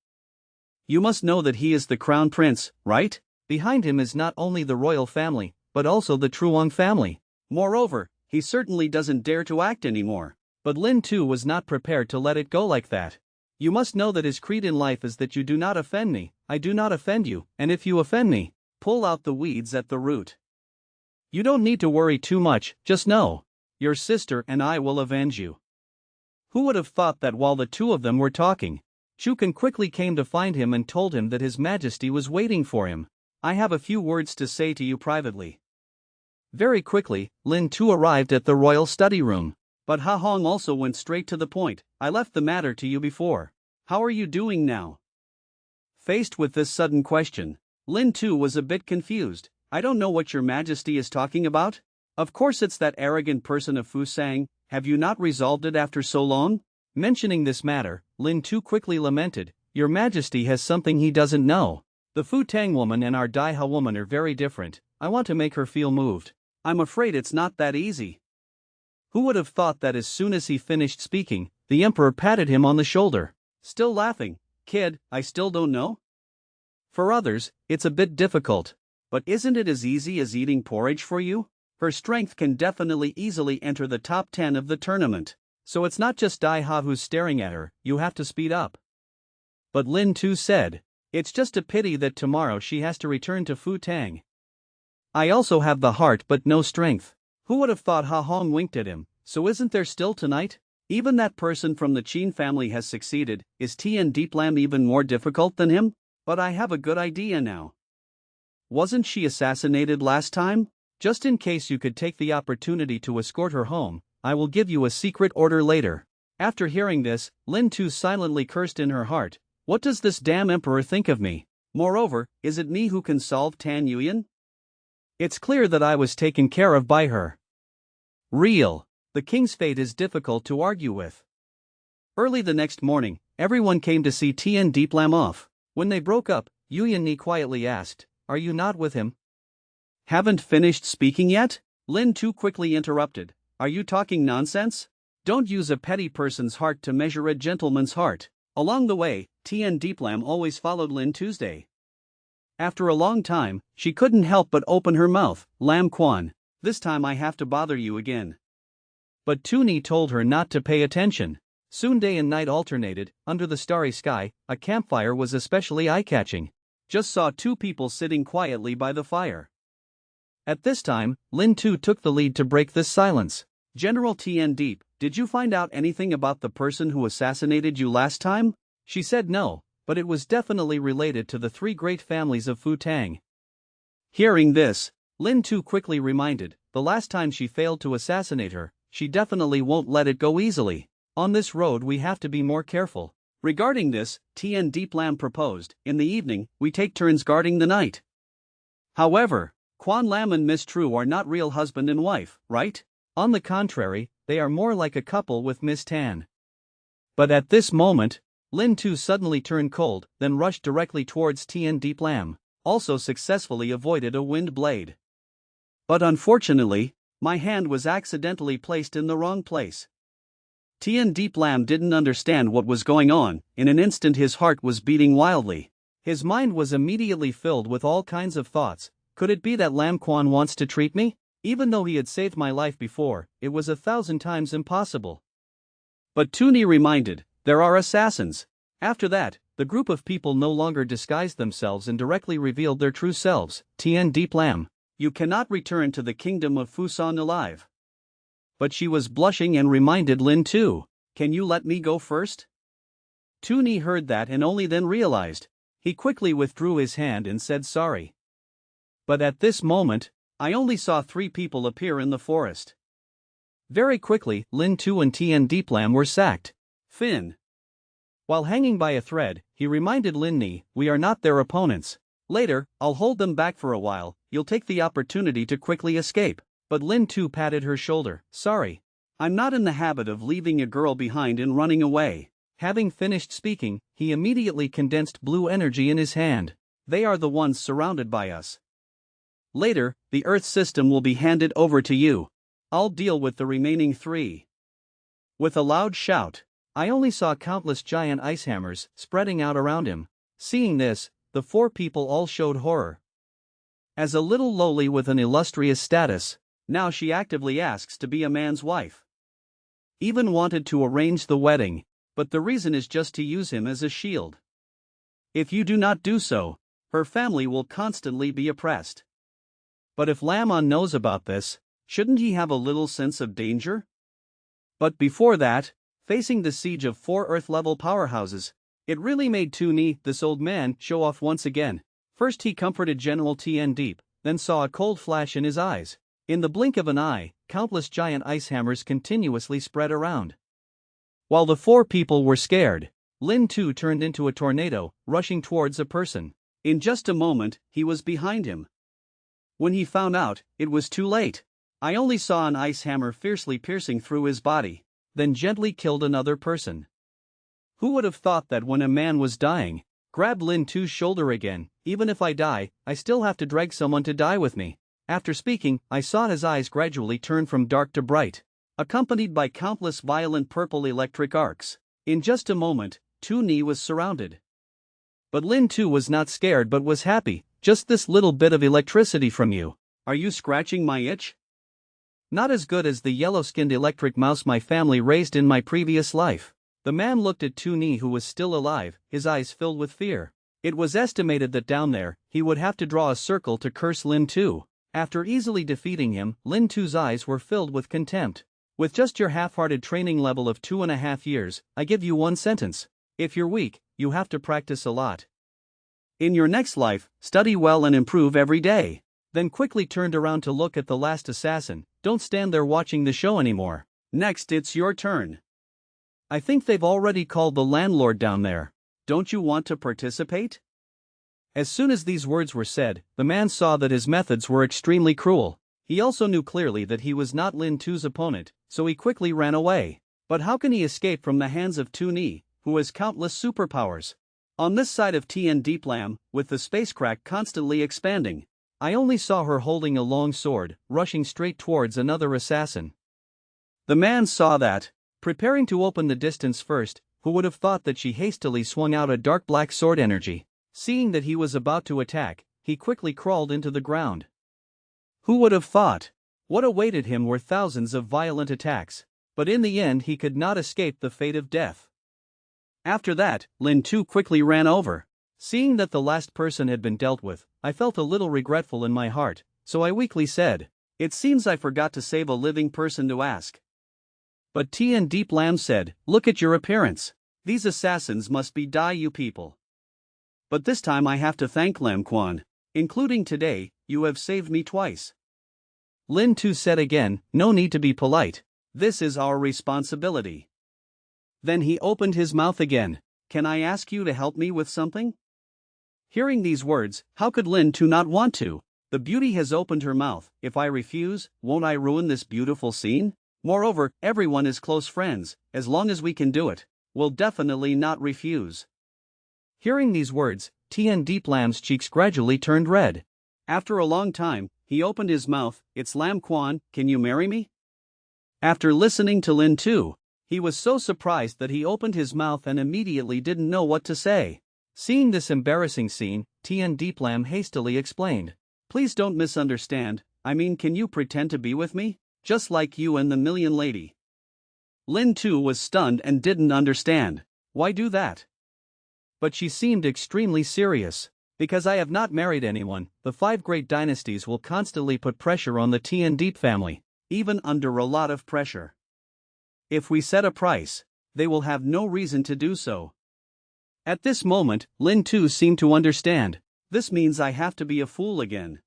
Speaker 1: You must know that he is the crown prince, right? Behind him is not only the royal family, but also the Truong family. Moreover, he certainly doesn't dare to act anymore. But Lin Tu was not prepared to let it go like that. You must know that his creed in life is that you do not offend me, I do not offend you, and if you offend me, pull out the weeds at the root. You don't need to worry too much, just know, your sister and I will avenge you. Who would have thought that while the two of them were talking, Chukan quickly came to find him and told him that His Majesty was waiting for him. "I have a few words to say to you privately." Very quickly, Lin Tu arrived at the royal study room. But Ha Hong also went straight to the point. "I left the matter to you before. How are you doing now?" Faced with this sudden question, Lin Tu was a bit confused. "I don't know what your Majesty is talking about. Of course it's that arrogant person of Fu Sang. Have you not resolved it after so long?" Mentioning this matter, Lin Tu quickly lamented, "Your Majesty has something he doesn't know. The Fu Tang woman and our Dai Ha woman are very different. I want to make her feel moved. I'm afraid it's not that easy." Who would have thought that as soon as he finished speaking, the emperor patted him on the shoulder. Still laughing, "Kid, I still don't know?" For others, it's a bit difficult. But isn't it as easy as eating porridge for you? Her strength can definitely easily enter the top 10 of the tournament. So it's not just Dai Ha who's staring at her, you have to speed up. But Lin Tu said, "It's just a pity that tomorrow she has to return to Fu Tang. I also have the heart but no strength." Who would have thought? Ha Hong winked at him. "So isn't there still tonight? Even that person from the Qin family has succeeded. Is Tian Deep Lam even more difficult than him? But I have a good idea now. Wasn't she assassinated last time? Just in case you could take the opportunity to escort her home, I will give you a secret order later." After hearing this, Lin Tu silently cursed in her heart, "What does this damn emperor think of me? Moreover, is it me who can solve Tan Yuyan? It's clear that I was taken care of by her. Real. The king's fate is difficult to argue with." Early the next morning, everyone came to see Tian Deep Lam off. When they broke up, Yuyan Ni quietly asked, "Are you not with him?" "Haven't finished speaking yet?" Lin Tu quickly interrupted. "Are you talking nonsense? Don't use a petty person's heart to measure a gentleman's heart." Along the way, Tian Deep Lam always followed Lin Tuesday. After a long time, she couldn't help but open her mouth. "Lam Quan, This time I have to bother you again. But Tuni told her not to pay attention. Soon day and night alternated. Under the starry sky, a campfire was especially eye-catching. Just saw two people sitting quietly by the fire. At this time, Lin Tu took the lead to break this silence. General Tien Deep, did you find out anything about the person who assassinated you last time? She said no, but it was definitely related to the three great families of Fu Tang. Hearing this, Lin Tu quickly reminded, the last time she failed to assassinate her, she definitely won't let it go easily. On this road we have to be more careful. Regarding this, Tien Deep Lam proposed, in the evening, we take turns guarding the night. However, Quan Lam and Miss True are not real husband and wife, right? On the contrary, they are more like a couple with Miss Tan. But at this moment, Lin Tu suddenly turned cold, then rushed directly towards Tien Deep Lam, also successfully avoided a wind blade. But unfortunately, my hand was accidentally placed in the wrong place. Tien Deep Lam didn't understand what was going on. In an instant his heart was beating wildly. His mind was immediately filled with all kinds of thoughts. Could it be that Lam Quan wants to treat me? Even though he had saved my life before, it was 1,000 times impossible. But Tuni reminded, there are assassins. After that, the group of people no longer disguised themselves and directly revealed their true selves. Tien Deep Lam, you cannot return to the kingdom of Fusan alive. But she was blushing and reminded Lin Tu, can you let me go first? Tuni heard that and only then realized. He quickly withdrew his hand and said sorry. But at this moment, I only saw 3 people appear in the forest. Very quickly, Lin Tu and Tien Deep Lam were sacked. Fin. While hanging by a thread, he reminded Lin Ni, we are not their opponents. Later, I'll hold them back for a while, you'll take the opportunity to quickly escape. But Lin Tu patted her shoulder, sorry. I'm not in the habit of leaving a girl behind and running away. Having finished speaking, he immediately condensed blue energy in his hand. They are the ones surrounded by us. Later, the Earth system will be handed over to you. I'll deal with the remaining 3. With a loud shout, I only saw countless giant ice hammers spreading out around him. Seeing this, the 4 people all showed horror. As a little lowly with an illustrious status, now she actively asks to be a man's wife. Even wanted to arrange the wedding, but the reason is just to use him as a shield. If you do not do so, her family will constantly be oppressed. But if Lamon knows about this, shouldn't he have a little sense of danger? But before that, facing the siege of 4 Earth-level powerhouses, it really made Tuni, this old man, show off once again. First he comforted General Tien Deep, then saw a cold flash in his eyes. In the blink of an eye, countless giant ice hammers continuously spread around. While the 4 people were scared, Lin Tu turned into a tornado, rushing towards a person. In just a moment, he was behind him. When he found out, it was too late. I only saw an ice hammer fiercely piercing through his body, then gently killed another person. Who would have thought that when a man was dying, grabbed Lin Tu's shoulder again, even if I die, I still have to drag someone to die with me. After speaking, I saw his eyes gradually turn from dark to bright, accompanied by countless violent purple electric arcs. In just a moment, Tuni was surrounded. But Lin Tu was not scared but was happy. Just this little bit of electricity from you. Are you scratching my itch? Not as good as the yellow-skinned electric mouse my family raised in my previous life. The man looked at Tuni, who was still alive, his eyes filled with fear. It was estimated that down there, he would have to draw a circle to curse Lin Tu. After easily defeating him, Lin Tu's eyes were filled with contempt. With just your half-hearted training level of 2.5 years, I give you one sentence. If you're weak, you have to practice a lot. In your next life, study well and improve every day. Then quickly turned around to look at the last assassin. Don't stand there watching the show anymore. Next, it's your turn. I think they've already called the landlord down there. Don't you want to participate? As soon as these words were said, the man saw that his methods were extremely cruel. He also knew clearly that he was not Lin Tu's opponent, so he quickly ran away. But how can he escape from the hands of Tuni, who has countless superpowers? On this side of Tien Deep Lam, with the space crack constantly expanding, I only saw her holding a long sword, rushing straight towards another assassin. The man saw that, preparing to open the distance first. Who would have thought that she hastily swung out a dark black sword energy? Seeing that he was about to attack, he quickly crawled into the ground. Who would have thought? What awaited him were thousands of violent attacks, but in the end he could not escape the fate of death. After that, Lin Tu quickly ran over. Seeing that the last person had been dealt with, I felt a little regretful in my heart, so I weakly said, "It seems I forgot to save a living person to ask." But Tian Deep Lam said, "Look at your appearance. These assassins must be Dai Yu people. But this time I have to thank Lam Quan. Including today, you have saved me twice." Lin Tu said again, "No need to be polite. This is our responsibility." Then he opened his mouth again. "Can I ask you to help me with something?" Hearing these words, how could Lin Tu not want to? The beauty has opened her mouth. If I refuse, won't I ruin this beautiful scene? Moreover, everyone is close friends. As long as we can do it, we'll definitely not refuse. Hearing these words, Tian Deep Lam's cheeks gradually turned red. After a long time, he opened his mouth. "It's Lam Quan, can you marry me?" After listening to Lin Tu, he was so surprised that he opened his mouth and immediately didn't know what to say. Seeing this embarrassing scene, Tian Deep Lam hastily explained, "Please don't misunderstand, I mean, can you pretend to be with me? Just like you and the Million Lady." Lin Tu was stunned and didn't understand. Why do that? But she seemed extremely serious. Because I have not married anyone, the 5 great dynasties will constantly put pressure on the Tian Deep family, even under a lot of pressure. If we set a price, they will have no reason to do so. At this moment, Lin Tu seemed to understand. This means I have to be a fool again.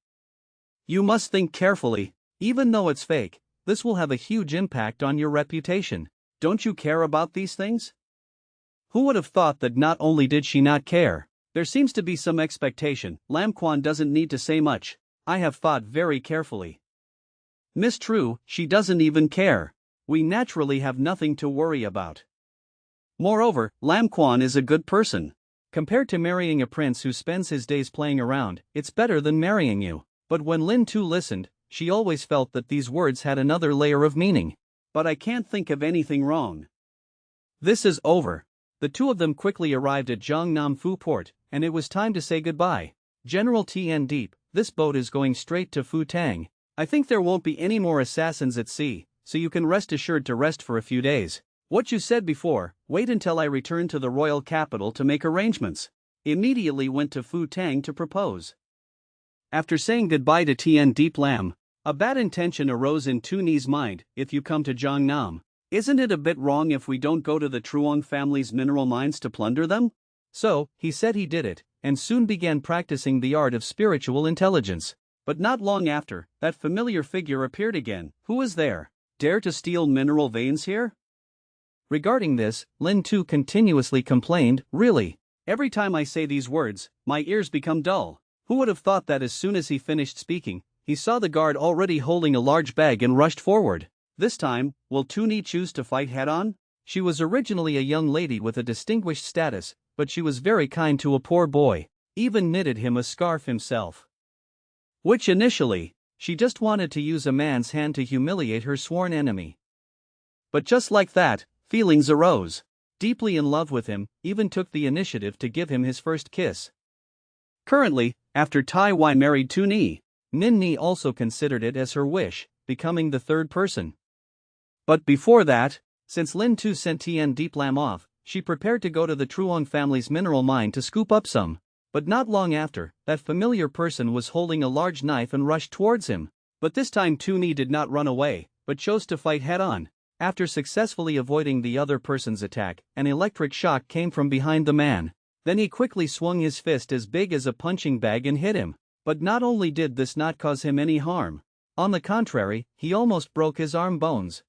Speaker 1: You must think carefully. Even though it's fake, this will have a huge impact on your reputation. Don't you care about these things? Who would have thought that not only did she not care, there seems to be some expectation. Lam Quan doesn't need to say much. I have thought very carefully. Miss True, she doesn't even care. We naturally have nothing to worry about. Moreover, Lam Quan is a good person. Compared to marrying a prince who spends his days playing around, it's better than marrying you. But when Lin Tu listened, she always felt that these words had another layer of meaning. But I can't think of anything wrong. This is over. The two of them quickly arrived at Zhongnam Fu port, and it was time to say goodbye. "General Tian Deep, this boat is going straight to Fu Tang. I think there won't be any more assassins at sea, so you can rest assured to rest for a few days. What you said before, wait until I return to the royal capital to make arrangements." Immediately went to Fu Tang to propose. After saying goodbye to Tian Deep Lam, a bad intention arose in Tu Ni's mind. "If you come to Zhongnam, isn't it a bit wrong if we don't go to the Truong family's mineral mines to plunder them?" So, he said he did it, and soon began practicing the art of spiritual intelligence. But not long after, that familiar figure appeared again. Who was there? Dare to steal mineral veins here? Regarding this, Lin Tu continuously complained, "Really? Every time I say these words, my ears become dull." Who would have thought that as soon as he finished speaking, he saw the guard already holding a large bag and rushed forward. This time, will Tu Ni choose to fight head-on? She was originally a young lady with a distinguished status, but she was very kind to a poor boy, even knitted him a scarf himself. Which initially, she just wanted to use a man's hand to humiliate her sworn enemy. But just like that, feelings arose. Deeply in love with him, even took the initiative to give him his first kiss. Currently, after Tai Wai married Tu Ni, Nin Ni also considered it as her wish, becoming the third person. But before that, since Lin Tu sent Tian Deep Lam off, she prepared to go to the Truong family's mineral mine to scoop up some. But not long after, that familiar person was holding a large knife and rushed towards him. But this time Tu Ni did not run away, but chose to fight head-on. After successfully avoiding the other person's attack, an electric shock came from behind the man. Then he quickly swung his fist as big as a punching bag and hit him. But not only did this not cause him any harm. On the contrary, he almost broke his arm bones.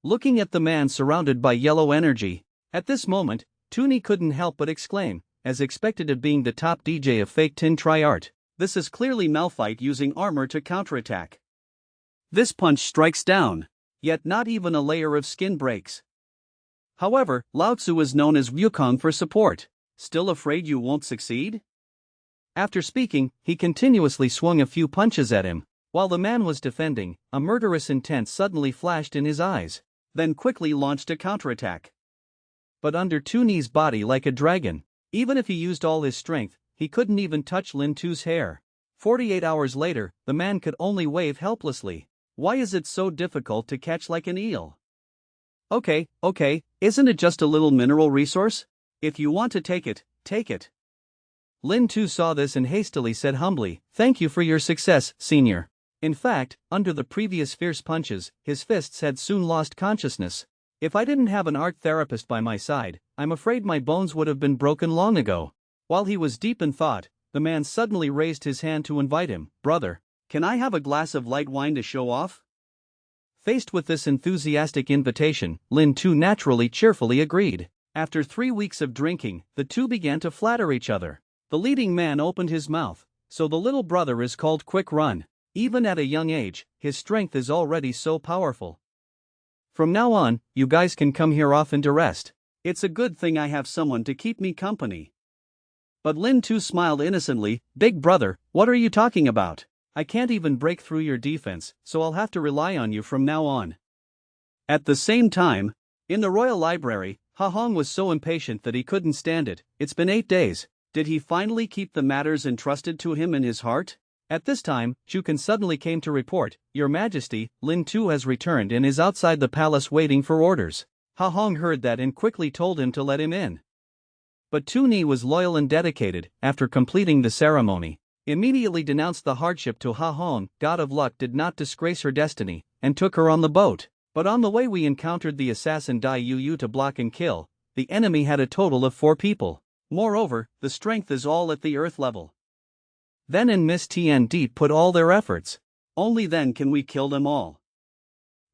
Speaker 1: Looking at the man surrounded by yellow energy, at this moment, Tu Ni couldn't help but exclaim, as expected of being the top DJ of fake tin tri-art, "This is clearly Malphite using armor to counterattack. This punch strikes down, yet not even a layer of skin breaks." However, Lao Tzu is known as Wukong for support. Still afraid you won't succeed? After speaking, he continuously swung a few punches at him. While the man was defending, a murderous intent suddenly flashed in his eyes, then quickly launched a counterattack. But under Tu Ni's body like a dragon, even if he used all his strength, he couldn't even touch Lin Tu's hair. 48 hours later, the man could only wave helplessly. Why is it so difficult to catch like an eel? Okay, isn't it just a little mineral resource? If you want to take it, take it. Lin Tu saw this and hastily said humbly, "Thank you for your success, senior." In fact, under the previous fierce punches, his fists had soon lost consciousness. If I didn't have an art therapist by my side, I'm afraid my bones would have been broken long ago. While he was deep in thought, the man suddenly raised his hand to invite him. "Brother, can I have a glass of light wine to show off?" Faced with this enthusiastic invitation, Lin Tu naturally cheerfully agreed. After 3 weeks of drinking, the two began to flatter each other. The leading man opened his mouth. "So the little brother is called Quick Run. Even at a young age, his strength is already so powerful. From now on, you guys can come here often to rest. It's a good thing I have someone to keep me company." But Lin Tu smiled innocently. "Big brother, what are you talking about? I can't even break through your defense, so I'll have to rely on you from now on." At the same time, in the royal library, Ha Hong was so impatient that he couldn't stand it. It's been 8 days. Did he finally keep the matters entrusted to him in his heart? At this time, Chukan suddenly came to report, "Your Majesty, Lin Tu has returned and is outside the palace waiting for orders." Ha Hong heard that and quickly told him to let him in. But Tu Ni was loyal and dedicated. After completing the ceremony, immediately denounced the hardship to Ha Hong. God of Luck did not disgrace her destiny, and took her on the boat. But on the way we encountered the assassin Dai Yu to block and kill. The enemy had a total of 4 people. Moreover, the strength is all at the earth level. Then and Miss Tian Deep put all their efforts. Only then can we kill them all.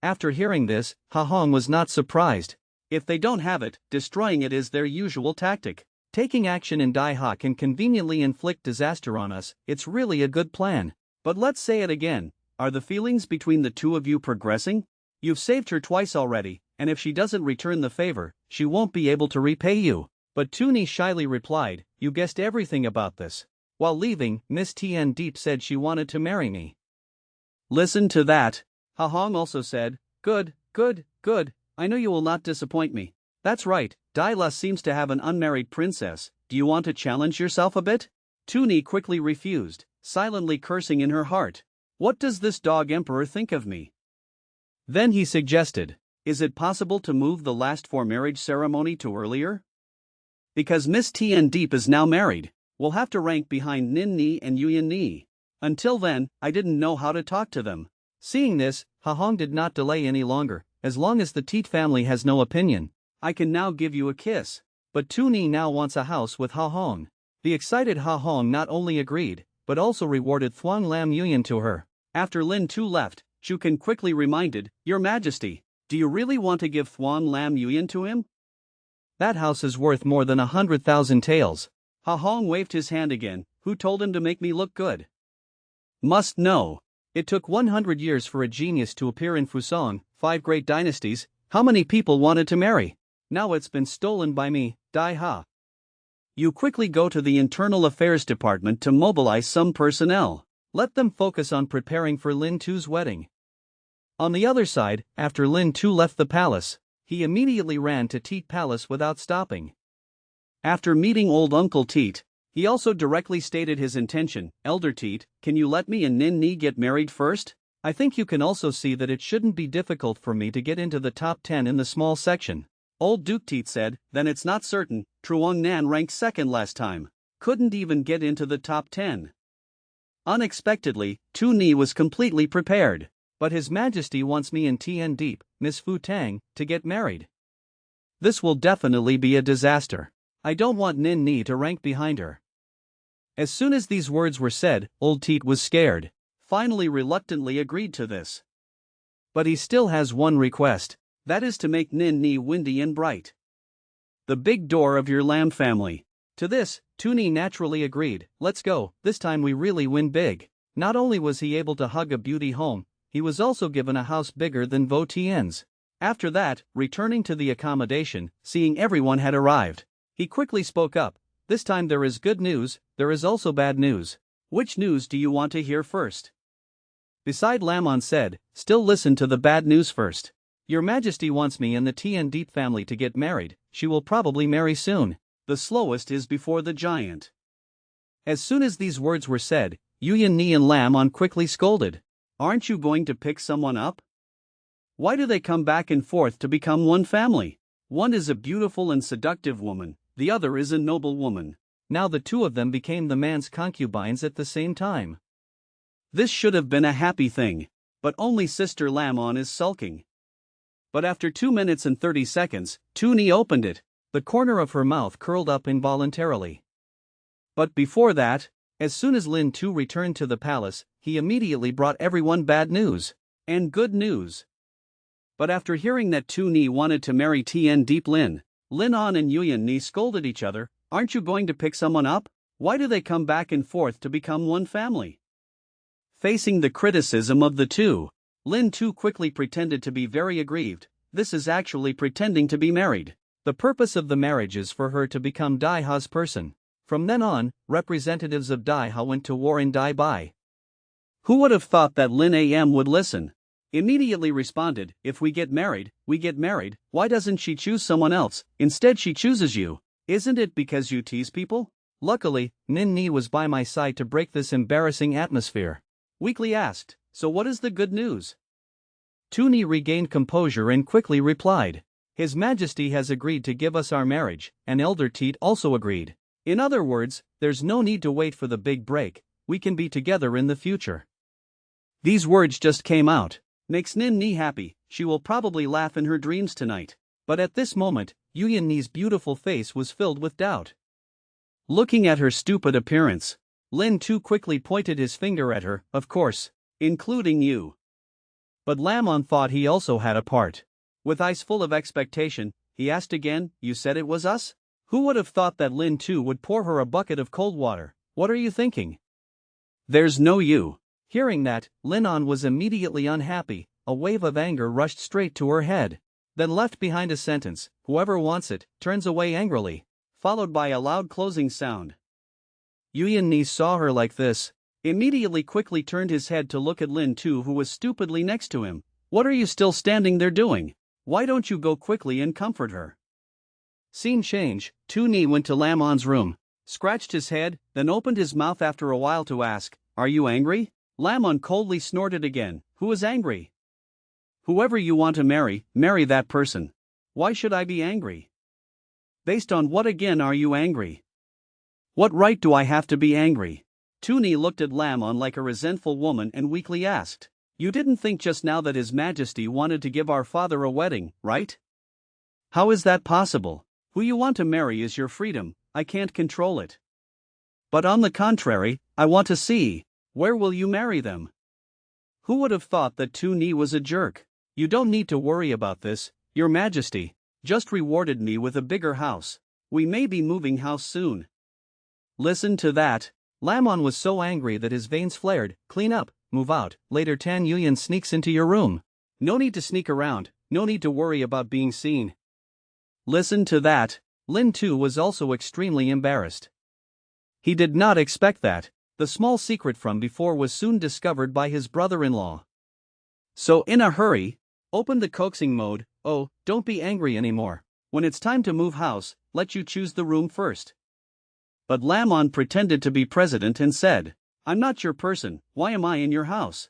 Speaker 1: After hearing this, Ha Hong was not surprised. If they don't have it, destroying it is their usual tactic. Taking action in Dai Ha can conveniently inflict disaster on us. It's really a good plan. But let's say it again. Are the feelings between the two of you progressing? You've saved her twice already, and if she doesn't return the favor, she won't be able to repay you. But Tu Ni shyly replied, "You guessed everything about this." While leaving, Miss Tian Deep said she wanted to marry me. Listen to that. Ha Hong also said, Good. I know you will not disappoint me. That's right, Dai La seems to have an unmarried princess. Do you want to challenge yourself a bit? Tu Ni quickly refused, silently cursing in her heart. What does this dog emperor think of me? Then he suggested, is it possible to move the last for marriage ceremony to earlier? Because Miss Tian Deep is now married, we'll have to rank behind Nin Ni and Yuyan Ni. Until then, I didn't know how to talk to them. Seeing this, Ha Hong did not delay any longer. As long as the Teet family has no opinion, I can now give you a kiss. But Tu Ni now wants a house with Ha Hong. The excited Ha Hong not only agreed, but also rewarded Thuong Lam Yuyan to her. After Lin Tu left, Chukan quickly reminded, Your Majesty, do you really want to give Thuong Lam Yuyan to him? That house is worth more than 100,000 taels. Ha Hong waved his hand again. Who told him to make me look good? Must know. It took 100 years for a genius to appear in Fusong, 5 great dynasties. How many people wanted to marry? Now it's been stolen by me, Dai Ha. You quickly go to the Internal Affairs Department to mobilize some personnel. Let them focus on preparing for Lin Tu's wedding. On the other side, after Lin Tu left the palace, he immediately ran to Teet Palace without stopping. After meeting old Uncle Teet, he also directly stated his intention. Elder Teet, can you let me and Nin Ni get married first? I think you can also see that it shouldn't be difficult for me to get into the top 10 in the small section. Old Duke Teet said, then it's not certain. Truong Nan ranked second last time. Couldn't even get into the top 10. Unexpectedly, Tu Ni was completely prepared. But His Majesty wants me and Tien Deep, Miss Fu Tang, to get married. This will definitely be a disaster. I don't want Nin Ni to rank behind her. As soon as these words were said, old Teet was scared. Finally reluctantly agreed to this. But he still has one request. That is to make Nin Ni windy and bright. The big door of your Lam family. To this, Tu Ni naturally agreed. Let's go, this time we really win big. Not only was he able to hug a beauty home, he was also given a house bigger than Vo Tien's. After that, returning to the accommodation, seeing everyone had arrived, he quickly spoke up. This time there is good news, there is also bad news. Which news do you want to hear first? Beside Lamon said, still listen to the bad news first. Your Majesty wants me and the Tien Deep family to get married. She will probably marry soon. The slowest is before the giant. As soon as these words were said, Yuyan Ni and Lamon quickly scolded. Aren't you going to pick someone up? Why do they come back and forth to become one family? One is a beautiful and seductive woman, the other is a noble woman. Now the two of them became the man's concubines at the same time. This should have been a happy thing, but only Sister Lamon is sulking. But after 2 minutes and 30 seconds, Toonie opened it. The corner of her mouth curled up involuntarily. But before that, as soon as Lin Tu returned to the palace, he immediately brought everyone bad news. And good news. But after hearing that Toonie wanted to marry Tien Deep Lin, Lin On and Yuyan Ni scolded each other. Aren't you going to pick someone up? Why do they come back and forth to become one family? Facing the criticism of the two, Lin Tu quickly pretended to be very aggrieved. This is actually pretending to be married. The purpose of the marriage is for her to become Dai Ha's person. From then on, representatives of Dai Ha went to war in Dai Bai. Who would have thought that Lin Am would listen? Immediately responded, if we get married, we get married. Why doesn't she choose someone else? Instead she chooses you. Isn't it because you tease people? Luckily, Nin Ni was by my side to break this embarrassing atmosphere. Weakly asked, so what is the good news? Toonie regained composure and quickly replied, His Majesty has agreed to give us our marriage, and Elder Teet also agreed. In other words, there's no need to wait for the big break, we can be together in the future. These words just came out. Makes Nin Ni happy, she will probably laugh in her dreams tonight. But at this moment, Yuyan Ni's beautiful face was filled with doubt. Looking at her stupid appearance, Lin Tu quickly pointed his finger at her, of course, including you. But Lamon thought he also had a part. With eyes full of expectation, he asked again, you said it was us? Who would have thought that Lin Tu would pour her a bucket of cold water? What are you thinking? There's no you. Hearing that, Lin On was immediately unhappy, a wave of anger rushed straight to her head. Then left behind a sentence, whoever wants it, turns away angrily, followed by a loud closing sound. Yuyan Ni saw her like this, immediately quickly turned his head to look at Lin Tu who was stupidly next to him. What are you still standing there doing? Why don't you go quickly and comfort her? Scene change, Toonie went to Lamon's room, scratched his head, then opened his mouth after a while to ask, are you angry? Lamon coldly snorted again, who is angry? Whoever you want to marry, marry that person. Why should I be angry? Based on what again are you angry? What right do I have to be angry? Toonie looked at Lamon like a resentful woman and weakly asked, you didn't think just now that His Majesty wanted to give our father a wedding, right? How is that possible? Who you want to marry is your freedom, I can't control it. But on the contrary, I want to see, where will you marry them? Who would have thought that Toonie was a jerk? You don't need to worry about this, Your Majesty just rewarded me with a bigger house. We may be moving house soon. Listen to that. Lamon was so angry that his veins flared. Clean up, move out, later Tan Yuyan sneaks into your room. No need to sneak around, no need to worry about being seen. Listen to that. Lin Tu was also extremely embarrassed. He did not expect that. The small secret from before was soon discovered by his brother-in-law. So in a hurry, open the coaxing mode. Oh, don't be angry anymore. When it's time to move house, let you choose the room first. But Lamon pretended to be president and said, I'm not your person, why am I in your house?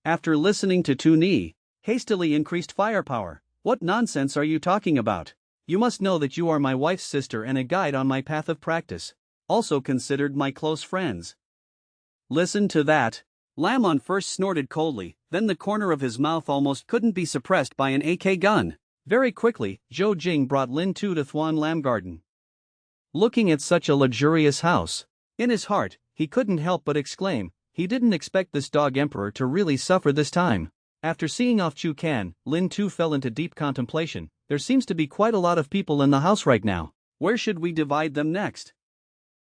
Speaker 1: After listening to Toonie, hastily increased firepower. What nonsense are you talking about? You must know that you are my wife's sister and a guide on my path of practice, also considered my close friends. Listen to that. Lamon first snorted coldly, then the corner of his mouth almost couldn't be suppressed by an AK gun. Very quickly, Zhou Jing brought Lin Tu to Thuan Lam Garden. Looking at such a luxurious house, in his heart, he couldn't help but exclaim, he didn't expect this dog emperor to really suffer this time. After seeing off Chu Kan, Lin Tu fell into deep contemplation. There seems to be quite a lot of people in the house right now. Where should we divide them next?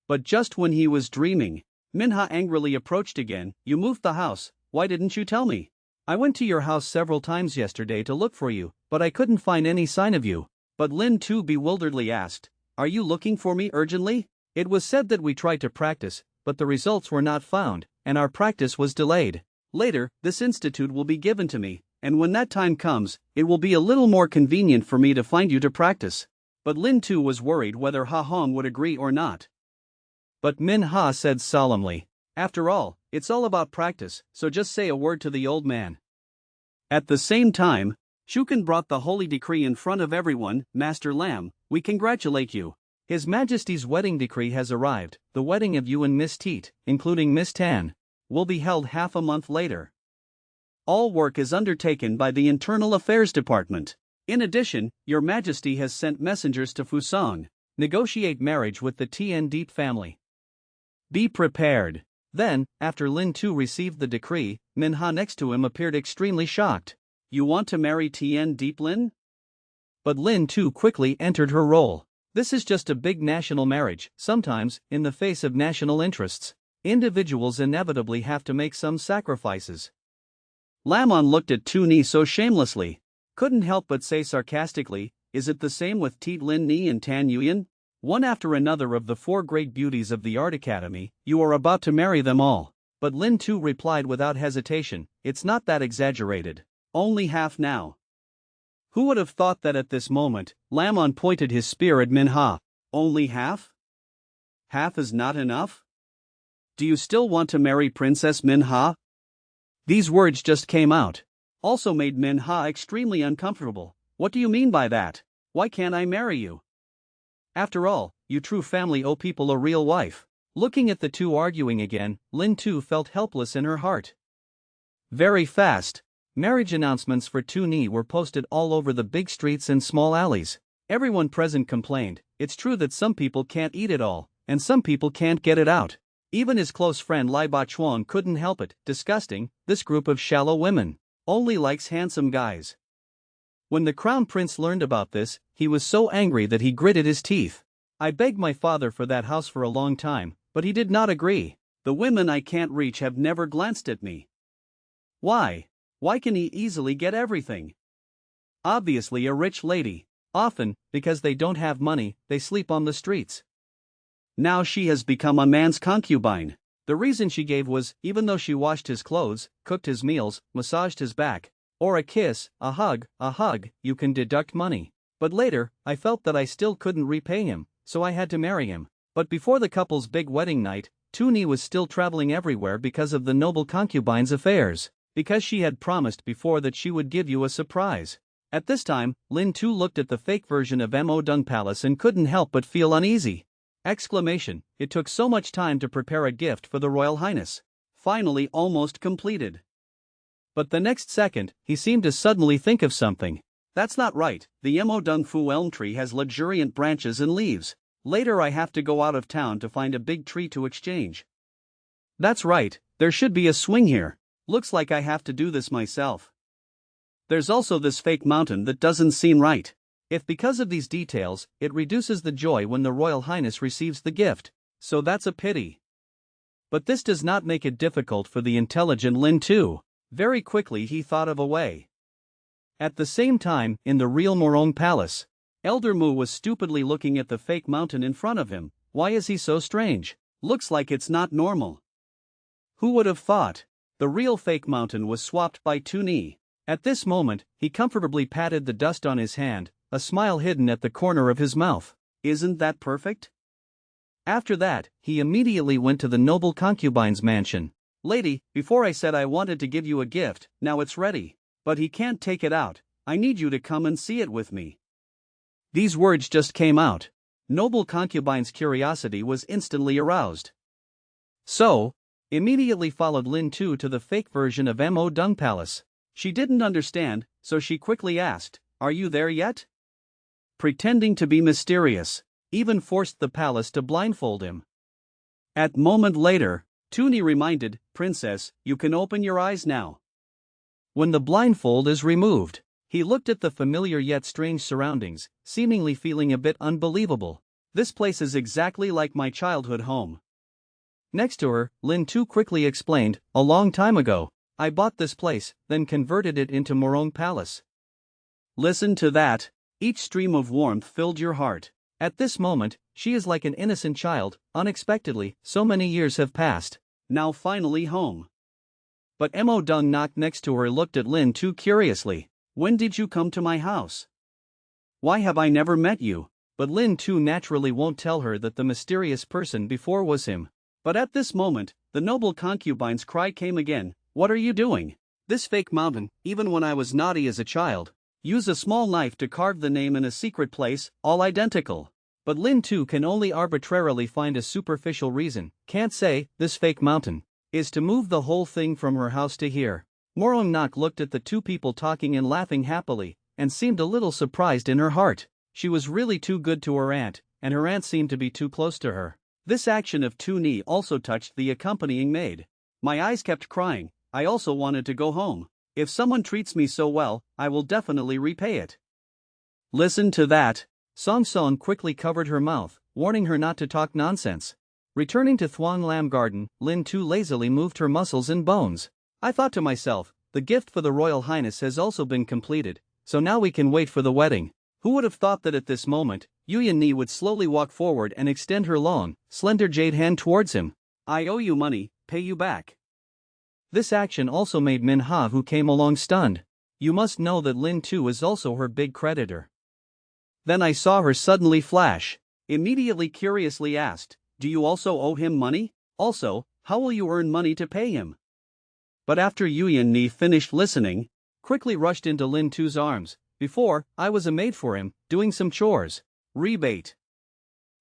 Speaker 1: But just when he was dreaming, Manhwa angrily approached again. You moved the house, why didn't you tell me? I went to your house several times yesterday to look for you, but I couldn't find any sign of you. But Lin Tu bewilderedly asked, are you looking for me urgently? It was said that we tried to practice, but the results were not found, and our practice was delayed. Later, this institute will be given to me, and when that time comes, it will be a little more convenient for me to find you to practice. But Lin Tu was worried whether Ha Hong would agree or not. But Manhwa said solemnly, After all, it's all about practice, so just say a word to the old man. At the same time, Shukan brought the holy decree in front of everyone. Master Lam, we congratulate you. His Majesty's wedding decree has arrived. The wedding of you and Miss Teet, including Miss Tan, will be held half a month later. All work is undertaken by the Internal Affairs Department. In addition, Your Majesty has sent messengers to Fusang, negotiate marriage with the Tien Deep family. Be prepared. Then, after Lin Tu received the decree, Manhwa next to him appeared extremely shocked. You want to marry Tien Deep, Lin? But Lin Tu quickly entered her role. This is just a big national marriage. Sometimes, in the face of national interests, individuals inevitably have to make some sacrifices. Lamon looked at Tu Ni so shamelessly. Couldn't help but say sarcastically, is it the same with Teet Lin Ni and Tan Yuyan? One after another of the 4 great beauties of the Art Academy, you are about to marry them all. But Lin Tu replied without hesitation, it's not that exaggerated. Only half now. Who would have thought that at this moment, Lamon pointed his spear at Manhwa. Only half? Half is not enough? Do you still want to marry Princess Manhwa? These words just came out. Also made Manhwa extremely uncomfortable. What do you mean by that? Why can't I marry you? After all, you true family owe people a real wife. Looking at the two arguing again, Lin Tu felt helpless in her heart. Very fast, marriage announcements for Tu Ni were posted all over the big streets and small alleys. Everyone present complained, it's true that some people can't eat it all, and some people can't get it out. Even his close friend Lai Bachuan couldn't help it. Disgusting, this group of shallow women only likes handsome guys. When the crown prince learned about this, he was so angry that he gritted his teeth. I begged my father for that house for a long time, but he did not agree. The women I can't reach have never glanced at me. Why? Why can he easily get everything? Obviously a rich lady. Often, because they don't have money, they sleep on the streets. Now she has become a man's concubine. The reason she gave was, even though she washed his clothes, cooked his meals, massaged his back, or a kiss, a hug, you can deduct money. But later, I felt that I still couldn't repay him, so I had to marry him. But before the couple's big wedding night, Tu Ni was still traveling everywhere because of the noble concubine's affairs, because she had promised before that she would give you a surprise. At this time, Lin Tu looked at the fake version of Mo Dung Palace and couldn't help but feel uneasy. Exclamation, it took so much time to prepare a gift for the Royal Highness. Finally almost completed. But the next second, he seemed to suddenly think of something. That's not right, the Mo Dung Fu elm tree has luxuriant branches and leaves. Later I have to go out of town to find a big tree to exchange. That's right, there should be a swing here. Looks like I have to do this myself. There's also this fake mountain that doesn't seem right. If because of these details, it reduces the joy when the Royal Highness receives the gift, so that's a pity. But this does not make it difficult for the intelligent Lin Tu. Very quickly he thought of a way. At the same time, in the real Morong Palace, Elder Mu was stupidly looking at the fake mountain in front of him. Why is he so strange? Looks like it's not normal. Who would have thought? The real fake mountain was swapped by Tu Ni. At this moment, he comfortably patted the dust on his hand, a smile hidden at the corner of his mouth. Isn't that perfect? After that, he immediately went to the noble concubine's mansion. Lady, before I said I wanted to give you a gift, now it's ready. But he can't take it out. I need you to come and see it with me. These words just came out. Noble concubine's curiosity was instantly aroused. So, immediately followed Lin Tu to the fake version of Mo Dung Palace. She didn't understand, so she quickly asked, are you there yet? Pretending to be mysterious, even forced the palace to blindfold him. At moment later, Tu Ni reminded, Princess, you can open your eyes now. When the blindfold is removed, he looked at the familiar yet strange surroundings, seemingly feeling a bit unbelievable. This place is exactly like my childhood home. Next to her, Lin Tu quickly explained, a long time ago, I bought this place, then converted it into Morong Palace. Listen to that. Each stream of warmth filled your heart. At this moment, she is like an innocent child. Unexpectedly, so many years have passed. Now finally home. But Mo Dung knocked next to her looked at Lin Tu curiously. When did you come to my house? Why have I never met you? But Lin Tu naturally won't tell her that the mysterious person before was him. But at this moment, the noble concubine's cry came again, "What are you doing? This fake mountain, even when I was naughty as a child. Use a small knife to carve the name in a secret place, all identical." But Lin Tu can only arbitrarily find a superficial reason, can't say, "This fake mountain is to move the whole thing from her house to here." Morong Nok looked at the two people talking and laughing happily, and seemed a little surprised in her heart. She was really too good to her aunt, and her aunt seemed to be too close to her. This action of Tu Ni also touched the accompanying maid. "My eyes kept crying, I also wanted to go home. If someone treats me so well, I will definitely repay it." Listen to that. Song Song quickly covered her mouth, warning her not to talk nonsense. Returning to Thuong Lam Garden, Lin Tu lazily moved her muscles and bones. "I thought to myself, the gift for the Royal Highness has also been completed, so now we can wait for the wedding." Who would have thought that at this moment, Yuyan Ni would slowly walk forward and extend her long, slender jade hand towards him. "I owe you money, pay you back." This action also made Manhwa, who came along, stunned. You must know that Lin Tu is also her big creditor. Then I saw her suddenly flash. Immediately curiously asked, "Do you also owe him money? Also, how will you earn money to pay him?" But after Yuyan Ni finished listening, quickly rushed into Lin Tu's arms. "Before, I was a maid for him, doing some chores. Rebate."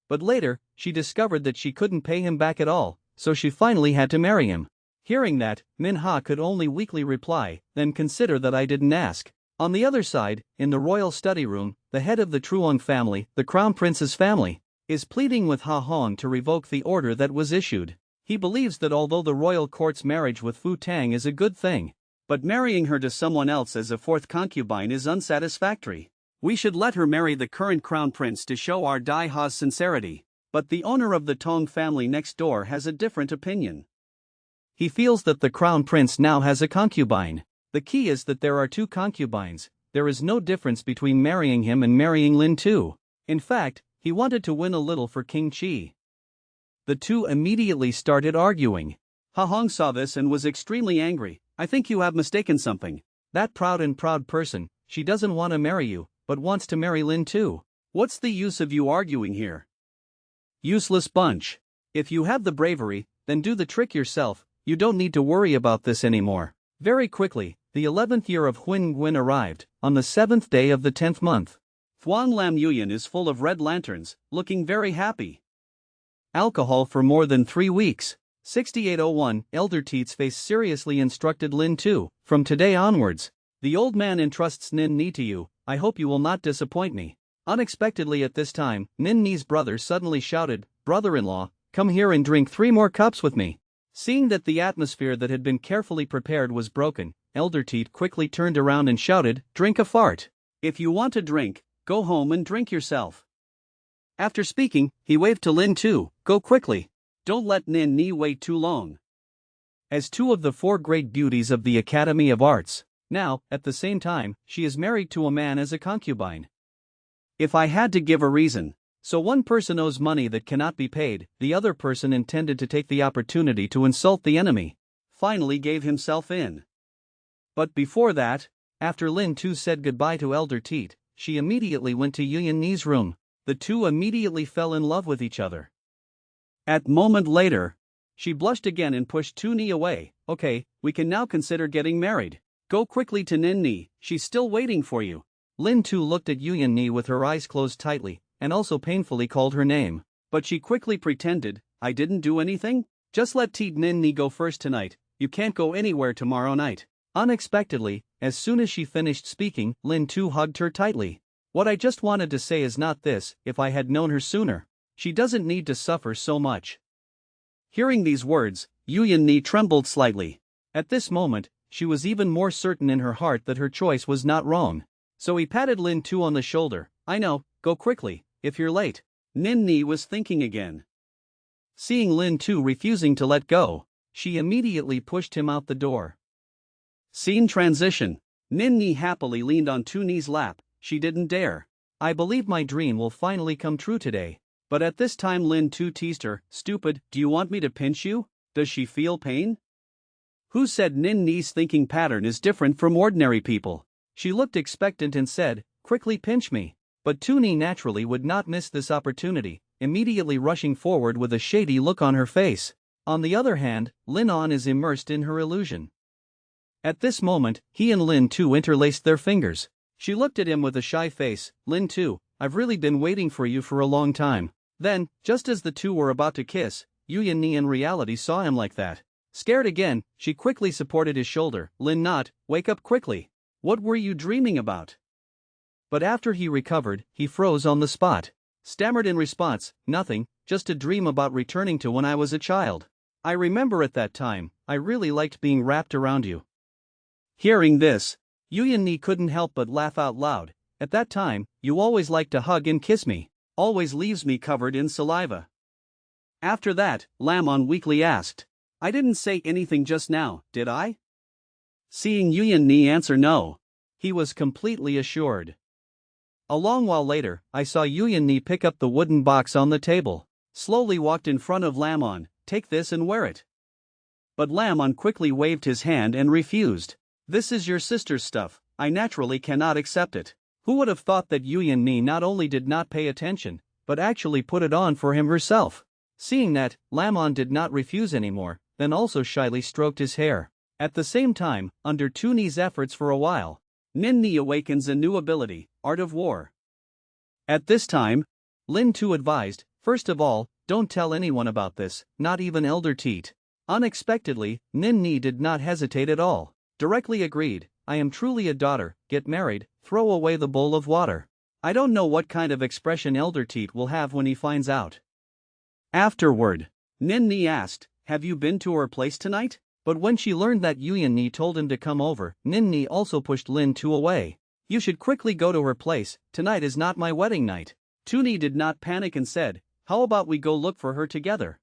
Speaker 1: But later, she discovered that she couldn't pay him back at all, so she finally had to marry him. Hearing that, Manhwa could only weakly reply, "Then consider that I didn't ask." On the other side, in the royal study room, the head of the Truong family, the crown prince's family, is pleading with Ha Hong to revoke the order that was issued. He believes that although the royal court's marriage with Fu Tang is a good thing, but marrying her to someone else as a fourth concubine is unsatisfactory. We should let her marry the current crown prince to show our Dai Ha's sincerity. But the owner of the Tong family next door has a different opinion. He feels that the crown prince now has a concubine. The key is that there are two concubines. There is no difference between marrying him and marrying Lin Tu. In fact, he wanted to win a little for King Chi. The two immediately started arguing. Ha Hong saw this and was extremely angry. "I think you have mistaken something. That proud person, she doesn't want to marry you, but wants to marry Lin Tu. What's the use of you arguing here? Useless bunch. If you have the bravery, then do the trick yourself. You don't need to worry about this anymore." Very quickly, the 11th year of Huin Nguyen arrived, on the 7th day of the 10th month. Thuong Lam Yuyan is full of red lanterns, looking very happy. Alcohol for more than 3 weeks. 6801, Elder Teats face seriously instructed Lin Tu, "From today onwards, the old man entrusts Nin Ni to you. I hope you will not disappoint me." Unexpectedly at this time, Nin Ni's brother suddenly shouted, "Brother-in-law, come here and drink 3 more cups with me." Seeing that the atmosphere that had been carefully prepared was broken, Elder Teat quickly turned around and shouted, "Drink a fart. If you want to drink, go home and drink yourself." After speaking, he waved to Lin Tu, "Go quickly. Don't let Nin Ni wait too long." As 2 of the 4 great beauties of the Academy of Arts, now, at the same time, she is married to a man as a concubine. If I had to give a reason, so one person owes money that cannot be paid, the other person intended to take the opportunity to insult the enemy, finally gave himself in. But before that, after Lin Tu said goodbye to Elder Teat, she immediately went to Yuyan Ni's room. The two immediately fell in love with each other. At moment later, she blushed again and pushed Tu Ni away. "Okay, we can now consider getting married. Go quickly to Nin Ni, she's still waiting for you." Lin Tu looked at Yuyan Ni with her eyes closed tightly, and also painfully called her name. But she quickly pretended, "I didn't do anything. Just let Teat Nin Ni go first tonight, you can't go anywhere tomorrow night." Unexpectedly, as soon as she finished speaking, Lin Tu hugged her tightly. "What I just wanted to say is not this, if I had known her sooner. She doesn't need to suffer so much." Hearing these words, Yuyan Ni trembled slightly. At this moment, she was even more certain in her heart that her choice was not wrong. So he patted Lin Tu on the shoulder. "I know, go quickly, if you're late." Nin Ni was thinking again. Seeing Lin Tu refusing to let go, she immediately pushed him out the door. Scene transition. Nin Ni happily leaned on Tu Ni's lap. She didn't dare. "I believe my dream will finally come true today." But at this time Lin Tu teased her, "Stupid, do you want me to pinch you? Does she feel pain?" Who said Nin Ni's thinking pattern is different from ordinary people? She looked expectant and said, "Quickly pinch me." But Tu Ni naturally would not miss this opportunity, immediately rushing forward with a shady look on her face. On the other hand, Lin On is immersed in her illusion. At this moment, he and Lin Tu interlaced their fingers. She looked at him with a shy face. Lin Tu, I've really been waiting for you for a long time. Then, just as the two were about to kiss, Yu Yanni in reality saw him like that. Scared again, she quickly supported his shoulder. Lin Not, wake up quickly. What were you dreaming about? But after he recovered, he froze on the spot. Stammered in response, nothing, just a dream about returning to when I was a child. I remember at that time, I really liked being wrapped around you. Hearing this, Yu Yanni couldn't help but laugh out loud. At that time, you always liked to hug and kiss me. Always leaves me covered in saliva. After that, Lamon weakly asked. I didn't say anything just now, did I? Seeing Yu Yanni answer no, he was completely assured. A long while later, I saw Yu Yanni pick up the wooden box on the table, slowly walked in front of Lamon. Take this and wear it. But Lamon quickly waved his hand and refused. This is your sister's stuff, I naturally cannot accept it. Who would have thought that Yu Yanni not only did not pay attention, but actually put it on for him herself? Seeing that, Lamon did not refuse anymore, then also shyly stroked his hair. At the same time, under Tuni's efforts for a while, Nin Ni awakens a new ability, Art of War. At this time, Lin Tu advised, first of all, don't tell anyone about this, not even Elder Teet. Unexpectedly, Nin Ni did not hesitate at all. Directly agreed, I am truly a daughter, get married, throw away the bowl of water. I don't know what kind of expression Elder Teet will have when he finds out. Afterward, Nin Ni asked, have you been to her place tonight? But when she learned that Yu Yanni told him to come over, Nin Ni also pushed Lin Tu away. You should quickly go to her place, tonight is not my wedding night. Tuni did not panic and said, how about we go look for her together?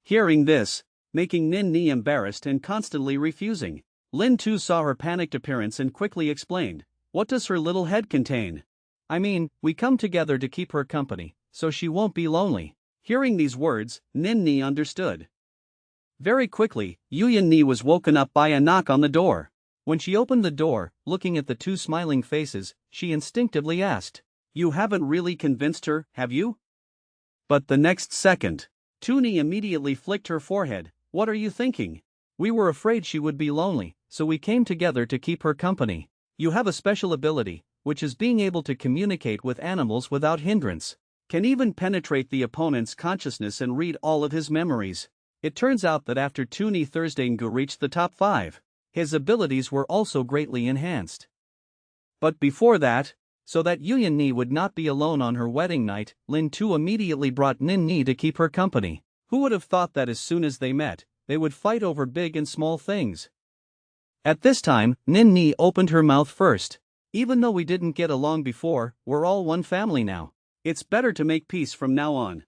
Speaker 1: Hearing this, making Nin Ni embarrassed and constantly refusing, Lin Tu saw her panicked appearance and quickly explained, what does her little head contain? I mean, we come together to keep her company, so she won't be lonely. Hearing these words, Nin Ni understood. Very quickly, Yu Yanni was woken up by a knock on the door. When she opened the door, looking at the two smiling faces, she instinctively asked, you haven't really convinced her, have you? But the next second, Tuni immediately flicked her forehead. What are you thinking? We were afraid she would be lonely, so we came together to keep her company. You have a special ability, which is being able to communicate with animals without hindrance. Can even penetrate the opponent's consciousness and read all of his memories. It turns out that after Tuni Thursdayngu reached the top 5, his abilities were also greatly enhanced. But before that, so that Yu Yanni would not be alone on her wedding night, Lin Tu immediately brought Nin Ni to keep her company. Who would have thought that as soon as they met, they would fight over big and small things? At this time, Nin Ni opened her mouth first. Even though we didn't get along before, we're all one family now. It's better to make peace from now on.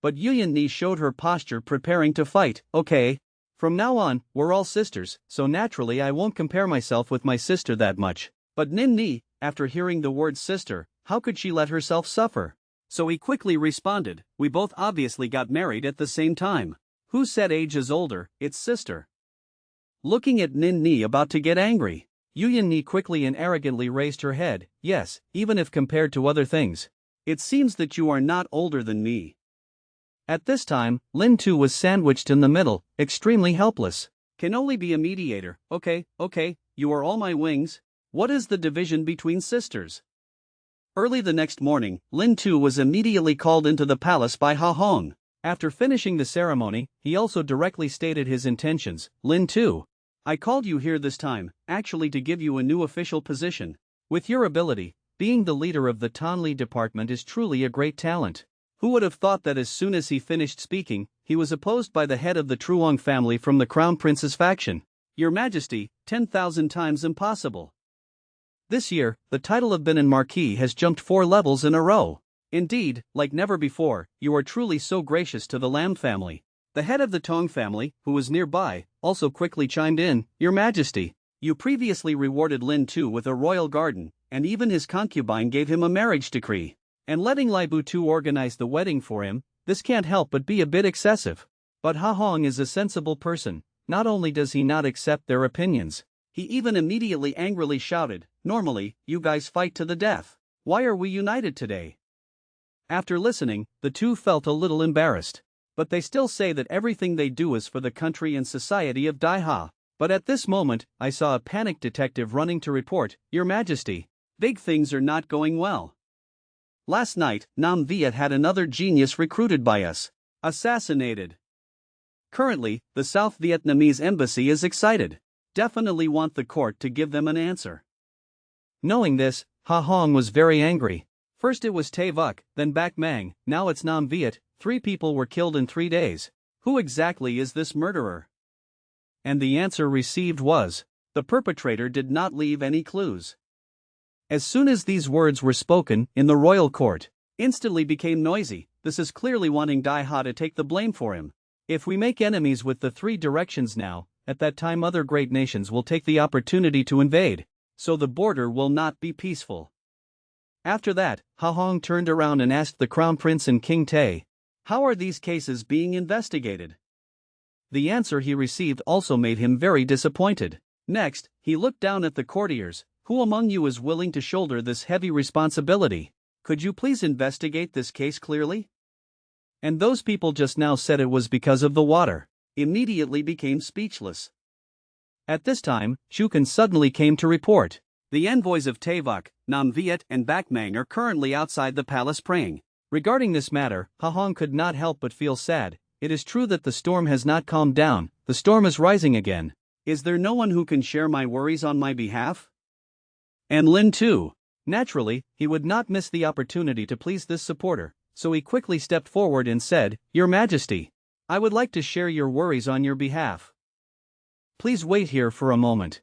Speaker 1: But Yu Yanni showed her posture preparing to fight. Okay. From now on, we're all sisters, so naturally I won't compare myself with my sister that much. But Nin Ni, after hearing the word sister, how could she let herself suffer? So he quickly responded, we both obviously got married at the same time. Who said age is older, it's sister. Looking at Nin Ni about to get angry, Yu Yanni quickly and arrogantly raised her head. Yes, even if compared to other things. It seems that you are not older than me. At this time, Lin Tu was sandwiched in the middle, extremely helpless. Can only be a mediator. Okay, you are all my wings. What is the division between sisters? Early the next morning, Lin Tu was immediately called into the palace by Ha Hong. After finishing the ceremony, he also directly stated his intentions. Lin Tu, I called you here this time, actually to give you a new official position. With your ability, being the leader of the Tanli department is truly a great talent. Who would have thought that as soon as he finished speaking, he was opposed by the head of the Truong family from the Crown Prince's faction? Your Majesty, 10,000 times impossible. This year, the title of Binan Marquis has jumped 4 levels in a row. Indeed, like never before, you are truly so gracious to the Lam family. The head of the Tong family, who was nearby, also quickly chimed in, Your Majesty, you previously rewarded Lin Tu with a royal garden, and even his concubine gave him a marriage decree. And letting Lai Bu Tu organize the wedding for him, this can't help but be a bit excessive. But Ha Hong is a sensible person, not only does he not accept their opinions, he even immediately angrily shouted, Normally, you guys fight to the death. Why are we united today? After listening, the two felt a little embarrassed. but they still say that everything they do is for the country and society of Daiha. But at this moment, I saw a panicked detective running to report, Your Majesty, big things are not going well. Last night, Nam Viet had another genius recruited by us. Assassinated. Currently, the South Vietnamese embassy is excited. Definitely want the court to give them an answer. Knowing this, Ha Hong was very angry. First it was Tae Vuk, then Bac Mang, now it's Nam Viet. 3 people were killed in 3 days. Who exactly is this murderer? And the answer received was, the perpetrator did not leave any clues. As soon as these words were spoken, in the royal court, instantly became noisy. This is clearly wanting Dai Ha to take the blame for him. If we make enemies with the 3 directions now, at that time other great nations will take the opportunity to invade, so the border will not be peaceful. After that, Ha Hong turned around and asked the Crown Prince and King Tae, how are these cases being investigated? The answer he received also made him very disappointed. Next, he looked down at the courtiers, who among you is willing to shoulder this heavy responsibility? Could you please investigate this case clearly? And those people just now said it was because of the water, immediately became speechless. At this time, Shukan suddenly came to report. The envoys of Tae Vuk, Nam Viet and Bac Mang are currently outside the palace praying. Regarding this matter, Ha Hong could not help but feel sad. It is true that the storm has not calmed down, the storm is rising again. Is there no one who can share my worries on my behalf? And Lin Tu. Naturally, he would not miss the opportunity to please this supporter, so he quickly stepped forward and said, Your Majesty, I would like to share your worries on your behalf. Please wait here for a moment.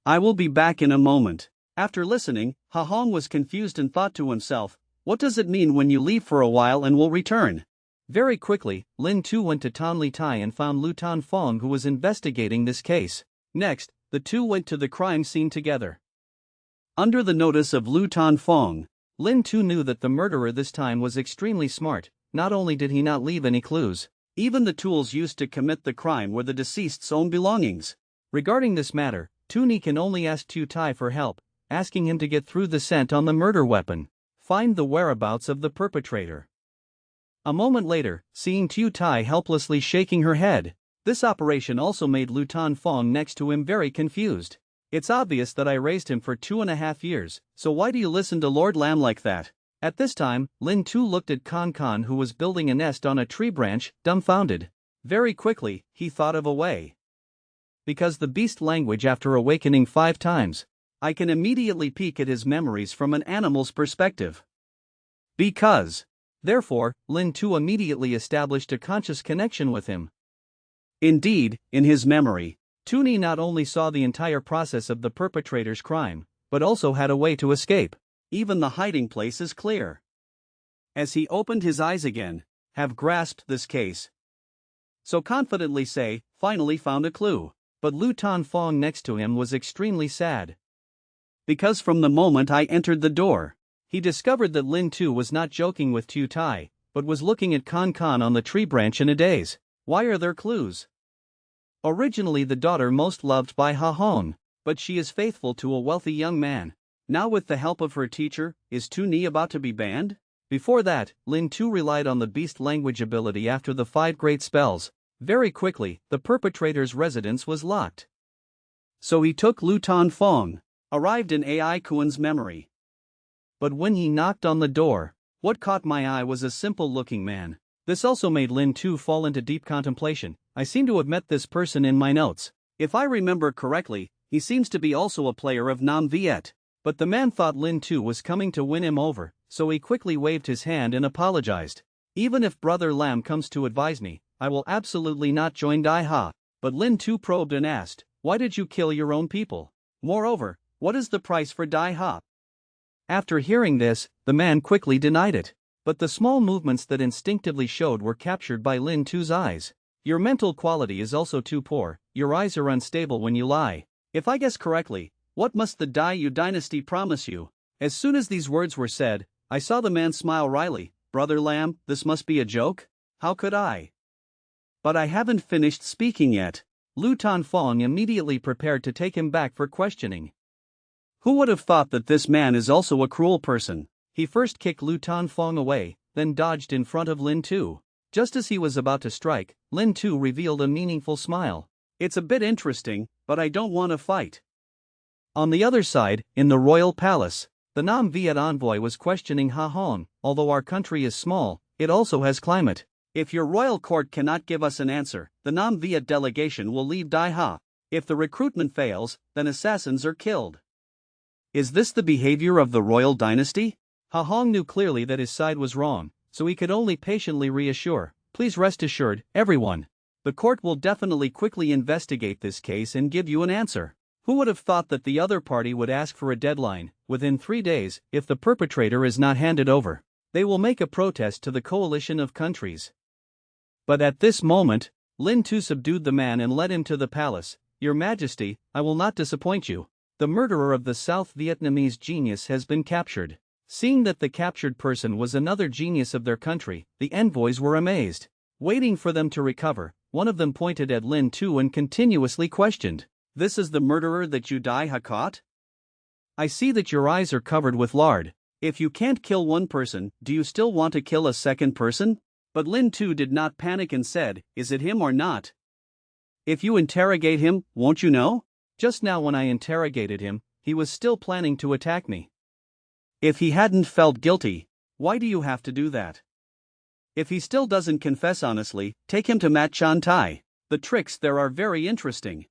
Speaker 1: I will be back in a moment. After listening, Ha Hong was confused and thought to himself, what does it mean when you leave for a while and will return? Very quickly, Lin Tu went to Tan Li Tai and found Lu Tan Fong who was investigating this case. Next, the two went to the crime scene together. Under the notice of Lu Tan Fong, Lin Tu knew that the murderer this time was extremely smart. Not only did he not leave any clues, even the tools used to commit the crime were the deceased's own belongings. Regarding this matter, Tuni can only ask Tu Tai for help, asking him to get through the scent on the murder weapon, find the whereabouts of the perpetrator. A moment later, seeing Tu Tai helplessly shaking her head, this operation also made Lu Tan Fong next to him very confused. It's obvious that I raised him for 2.5 years, so why do you listen to Lord Lam like that? At this time, Lin Tu looked at Con Con who was building a nest on a tree branch, dumbfounded. Very quickly, he thought of a way. Because the beast language after awakening 5 times, I can immediately peek at his memories from an animal's perspective. Therefore, Lin Tu immediately established a conscious connection with him. Indeed, in his memory, Tuni not only saw the entire process of the perpetrator's crime, but also had a way to escape. Even the hiding place is clear. As he opened his eyes again, have grasped this case. So confidently say, finally found a clue. But Lu Tan Fong next to him was extremely sad. Because from the moment I entered the door, he discovered that Lin Tu was not joking with Tu Tai, but was looking at Con Con on the tree branch in a daze. Why are there clues? Originally the daughter most loved by Ha Hong, but she is faithful to a wealthy young man. Now with the help of her teacher, is Tu Ni about to be banned? Before that, Lin Tu relied on the beast language ability after the 5 great spells. Very quickly, the perpetrator's residence was locked. So he took Lu Tan Fong, arrived in Ai Kuan's memory. But when he knocked on the door, what caught my eye was a simple-looking man. This also made Lin Tu fall into deep contemplation. I seem to have met this person in my notes. If I remember correctly, he seems to be also a player of Nam Viet. But the man thought Lin Tu was coming to win him over, so he quickly waved his hand and apologized. Even if Brother Lam comes to advise me, I will absolutely not join Dai Ha. But Lin Tu probed and asked, why did you kill your own people? Moreover, what is the price for Dai Ha? After hearing this, the man quickly denied it. But the small movements that instinctively showed were captured by Lin Tu's eyes. Your mental quality is also too poor, your eyes are unstable when you lie. If I guess correctly, what must the Dai Yu dynasty promise you? As soon as these words were said, I saw the man smile wryly. Brother Lam, this must be a joke? How could I? But I haven't finished speaking yet. Lu Tan Fong immediately prepared to take him back for questioning. Who would have thought that this man is also a cruel person? He first kicked Lu Tan Fong away, then dodged in front of Lin Tu. Just as he was about to strike, Lin Tu revealed a meaningful smile. It's a bit interesting, but I don't want to fight. On the other side, in the royal palace, the Nam Viet envoy was questioning Ha Hong. Although our country is small, it also has climate. If your royal court cannot give us an answer, the Nam Viet delegation will leave Dai Ha. If the recruitment fails, then assassins are killed. Is this the behavior of the royal dynasty? Ha Hong knew clearly that his side was wrong, so he could only patiently reassure, please rest assured, everyone. The court will definitely quickly investigate this case and give you an answer. Who would have thought that the other party would ask for a deadline, within 3 days, if the perpetrator is not handed over? They will make a protest to the coalition of countries. But at this moment, Lin Tu subdued the man and led him to the palace. Your Majesty, I will not disappoint you. The murderer of the South Vietnamese genius has been captured. Seeing that the captured person was another genius of their country, the envoys were amazed. Waiting for them to recover, one of them pointed at Lin Tu and continuously questioned, this is the murderer that you Dai Ha caught? I see that your eyes are covered with lard. If you can't kill one person, do you still want to kill a second person? But Lin Tu did not panic and said, is it him or not? If you interrogate him, won't you know? Just now when I interrogated him, he was still planning to attack me. If he hadn't felt guilty, why do you have to do that? If he still doesn't confess honestly, take him to Mat Chan Tai. The tricks there are very interesting.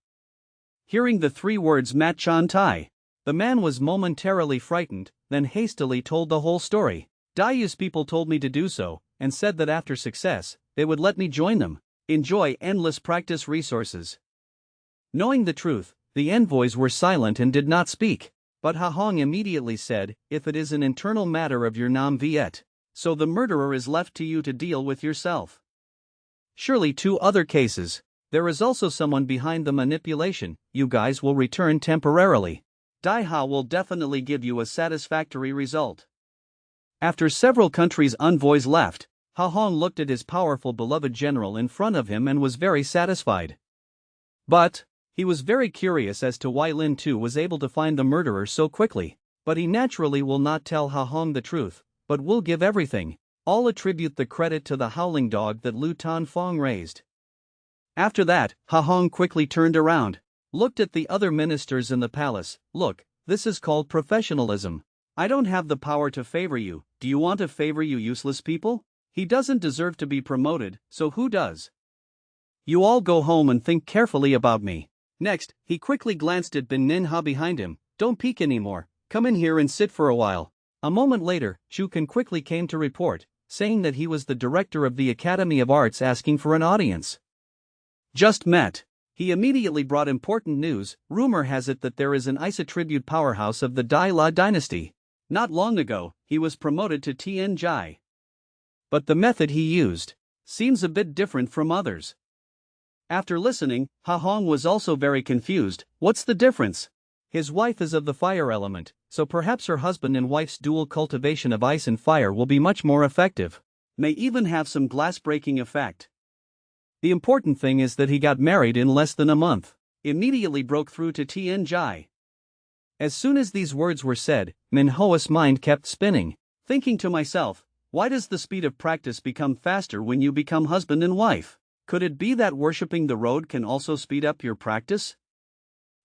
Speaker 1: Hearing the 3 words Mat Chan Tai, the man was momentarily frightened, then hastily told the whole story. Dai's people told me to do so, and said that after success, they would let me join them. Enjoy endless practice resources. Knowing the truth, the envoys were silent and did not speak. But Ha Hong immediately said, if it is an internal matter of your Nam Viet, so the murderer is left to you to deal with yourself. Surely 2 other cases. There is also someone behind the manipulation. You guys will return temporarily. Dai Ha will definitely give you a satisfactory result. After several countries' envoys left, Ha Hong looked at his powerful beloved general in front of him and was very satisfied. But he was very curious as to why Lin Tu was able to find the murderer so quickly. But he naturally will not tell Ha Hong the truth, but will give everything. All attribute the credit to the howling dog that Lu Tan Fong raised. After that, Ha Hong quickly turned around, looked at the other ministers in the palace. Look, this is called professionalism. I don't have the power to favor you. Do you want to favor you useless people? He doesn't deserve to be promoted, so who does? You all go home and think carefully about me. Next, he quickly glanced at Bin Nin Ha behind him. Don't peek anymore. Come in here and sit for a while. A moment later, Chu Kan quickly came to report, saying that he was the director of the Academy of Arts asking for an audience. Just met. He immediately brought important news. Rumor has it that there is an ice tribute powerhouse of the Dai La dynasty. Not long ago, he was promoted to Tien Jai. But the method he used seems a bit different from others. After listening, Ha Hong was also very confused. What's the difference? His wife is of the fire element, so perhaps her husband and wife's dual cultivation of ice and fire will be much more effective. May even have some glass-breaking effect. The important thing is that he got married in less than a month. Immediately broke through to Tien Jai. As soon as these words were said, Manhwa's mind kept spinning, thinking to myself, why does the speed of practice become faster when you become husband and wife? Could it be that worshipping the road can also speed up your practice?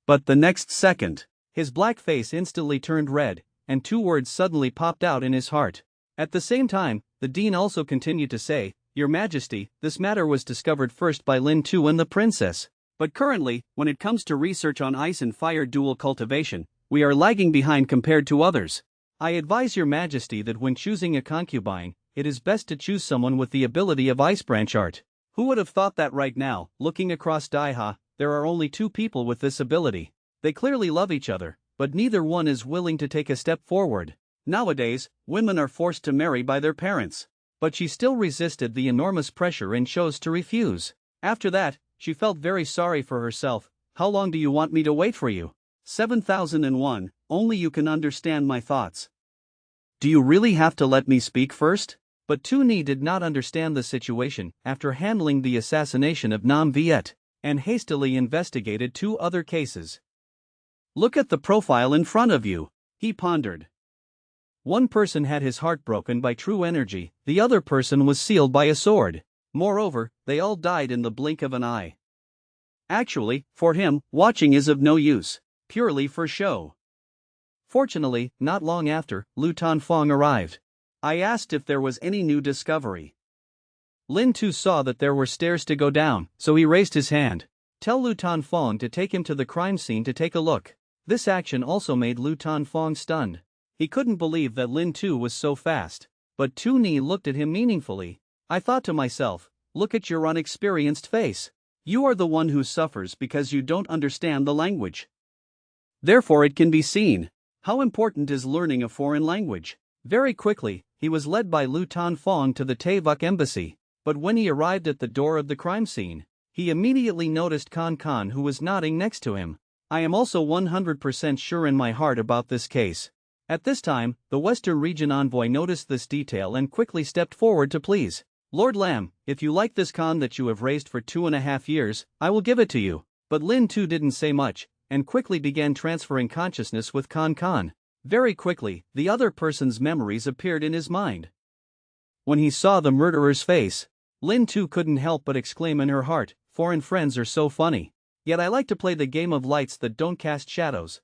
Speaker 1: But the next second, his black face instantly turned red, and 2 words suddenly popped out in his heart. At the same time, the dean also continued to say, Your Majesty, this matter was discovered first by Lin Tu and the princess. But currently, when it comes to research on ice and fire dual cultivation, we are lagging behind compared to others. I advise Your Majesty that when choosing a concubine, it is best to choose someone with the ability of ice branch art. Who would have thought that right now, looking across Dai Ha, there are only 2 people with this ability. They clearly love each other, but neither one is willing to take a step forward. Nowadays, women are forced to marry by their parents. But she still resisted the enormous pressure and chose to refuse. After that, she felt very sorry for herself. How long do you want me to wait for you? 7001, only you can understand my thoughts. Do you really have to let me speak first? But Tu Ni did not understand the situation after handling the assassination of Nam Viet, and hastily investigated 2 other cases. Look at the profile in front of you, he pondered. One person had his heart broken by true energy, the other person was sealed by a sword. Moreover, they all died in the blink of an eye. Actually, for him, watching is of no use, purely for show. Fortunately, not long after, Lin Tu arrived. I asked if there was any new discovery. Lin Tu saw that there were stairs to go down, so he raised his hand. Tell Lin Tu to take him to the crime scene to take a look. This action also made Lin Tu stunned. He couldn't believe that Lin Tu was so fast. But Tu Ni looked at him meaningfully. I thought to myself, look at your unexperienced face. You are the one who suffers because you don't understand the language. Therefore it can be seen how important is learning a foreign language. Very quickly, he was led by Lin Tu to the Taevuk embassy, but when he arrived at the door of the crime scene, he immediately noticed Khan who was nodding next to him. I am also 100% sure in my heart about this case. At this time, the Western Region envoy noticed this detail and quickly stepped forward to please. Lord Lam, if you like this Khan that you have raised for 2.5 years, I will give it to you. But Lin Tu didn't say much, and quickly began transferring consciousness with Khan. Very quickly, the other person's memories appeared in his mind. When he saw the murderer's face, Lin Tu couldn't help but exclaim in her heart, foreign friends are so funny. Yet I like to play the game of lights that don't cast shadows.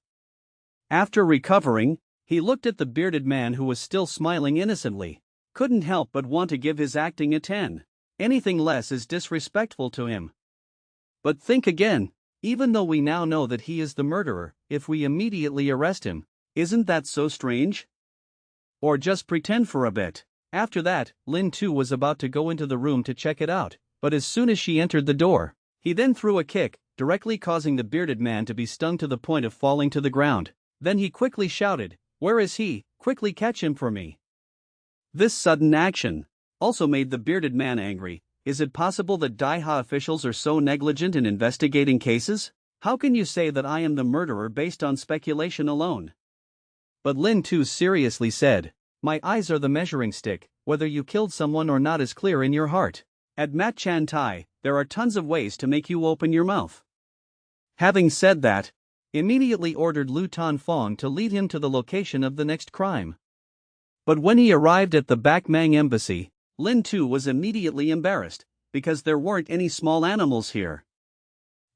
Speaker 1: After recovering, he looked at the bearded man who was still smiling innocently. Couldn't help but want to give his acting a 10. Anything less is disrespectful to him. But think again, even though we now know that he is the murderer, if we immediately arrest him, isn't that so strange? Or just pretend for a bit. After that, Lin Tu was about to go into the room to check it out, but as soon as she entered the door, he then threw a kick, directly causing the bearded man to be stung to the point of falling to the ground. Then he quickly shouted, "Where is he? Quickly catch him for me." This sudden action also made the bearded man angry. Is it possible that Daiha officials are so negligent in investigating cases? How can you say that I am the murderer based on speculation alone? But Lin Tu seriously said, my eyes are the measuring stick, whether you killed someone or not is clear in your heart. At Mat Chan Tai, there are tons of ways to make you open your mouth. Having said that, immediately ordered Lin Tu to lead him to the location of the next crime. But when he arrived at the Bakmang embassy, Lin Tu was immediately embarrassed, because there weren't any small animals here.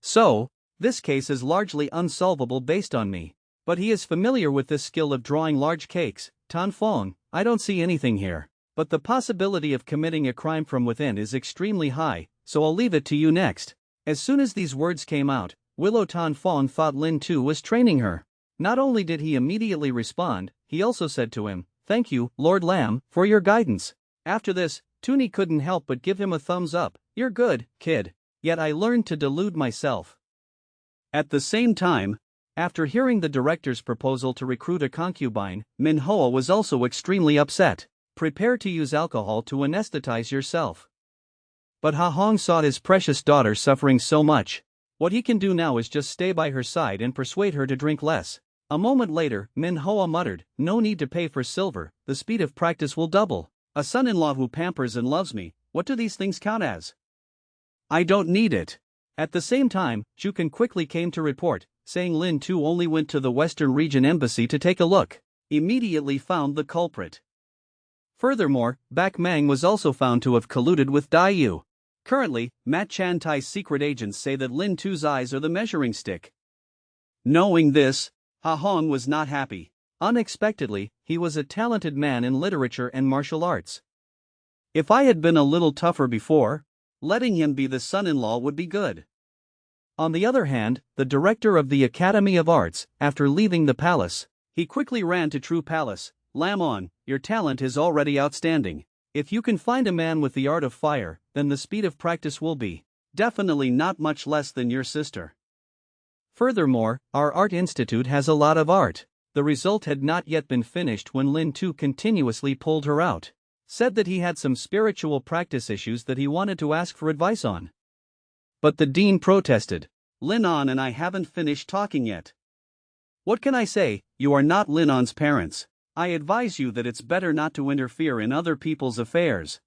Speaker 1: So, this case is largely unsolvable based on me. But he is familiar with this skill of drawing large cakes. Tanfong, I don't see anything here. But the possibility of committing a crime from within is extremely high, so I'll leave it to you next. As soon as these words came out, Willow Tanfong thought Lin Tu was training her. Not only did he immediately respond, he also said to him, "Thank you, Lord Lam, for your guidance." After this, Tu Ni couldn't help but give him a thumbs up. You're good, kid. Yet I learned to delude myself. At the same time, after hearing the director's proposal to recruit a concubine, Manhwa was also extremely upset. Prepare to use alcohol to anesthetize yourself. But Ha Hong saw his precious daughter suffering so much. What he can do now is just stay by her side and persuade her to drink less. A moment later, Manhwa muttered, no need to pay for silver, the speed of practice will double. A son-in-law who pampers and loves me, what do these things count as? I don't need it. At the same time, Jukan quickly came to report, saying Lin Tu only went to the Western Region embassy to take a look. Immediately found the culprit. Furthermore, Bak Mang was also found to have colluded with Dai Yu. Currently, Mat Chan Tai's secret agents say that Lin Tu's eyes are the measuring stick. Knowing this, Ha Hong was not happy. Unexpectedly, he was a talented man in literature and martial arts. If I had been a little tougher before, letting him be the son-in-law would be good. On the other hand, the director of the Academy of Arts, after leaving the palace, he quickly ran to True Palace. Lamon, your talent is already outstanding. If you can find a man with the art of fire, then the speed of practice will be definitely not much less than your sister. Furthermore, our art institute has a lot of art. The result had not yet been finished when Lin Tu continuously pulled her out. Said that he had some spiritual practice issues that he wanted to ask for advice on. But the dean protested. Linon and I haven't finished talking yet. What can I say? You are not Linon's parents. I advise you that it's better not to interfere in other people's affairs.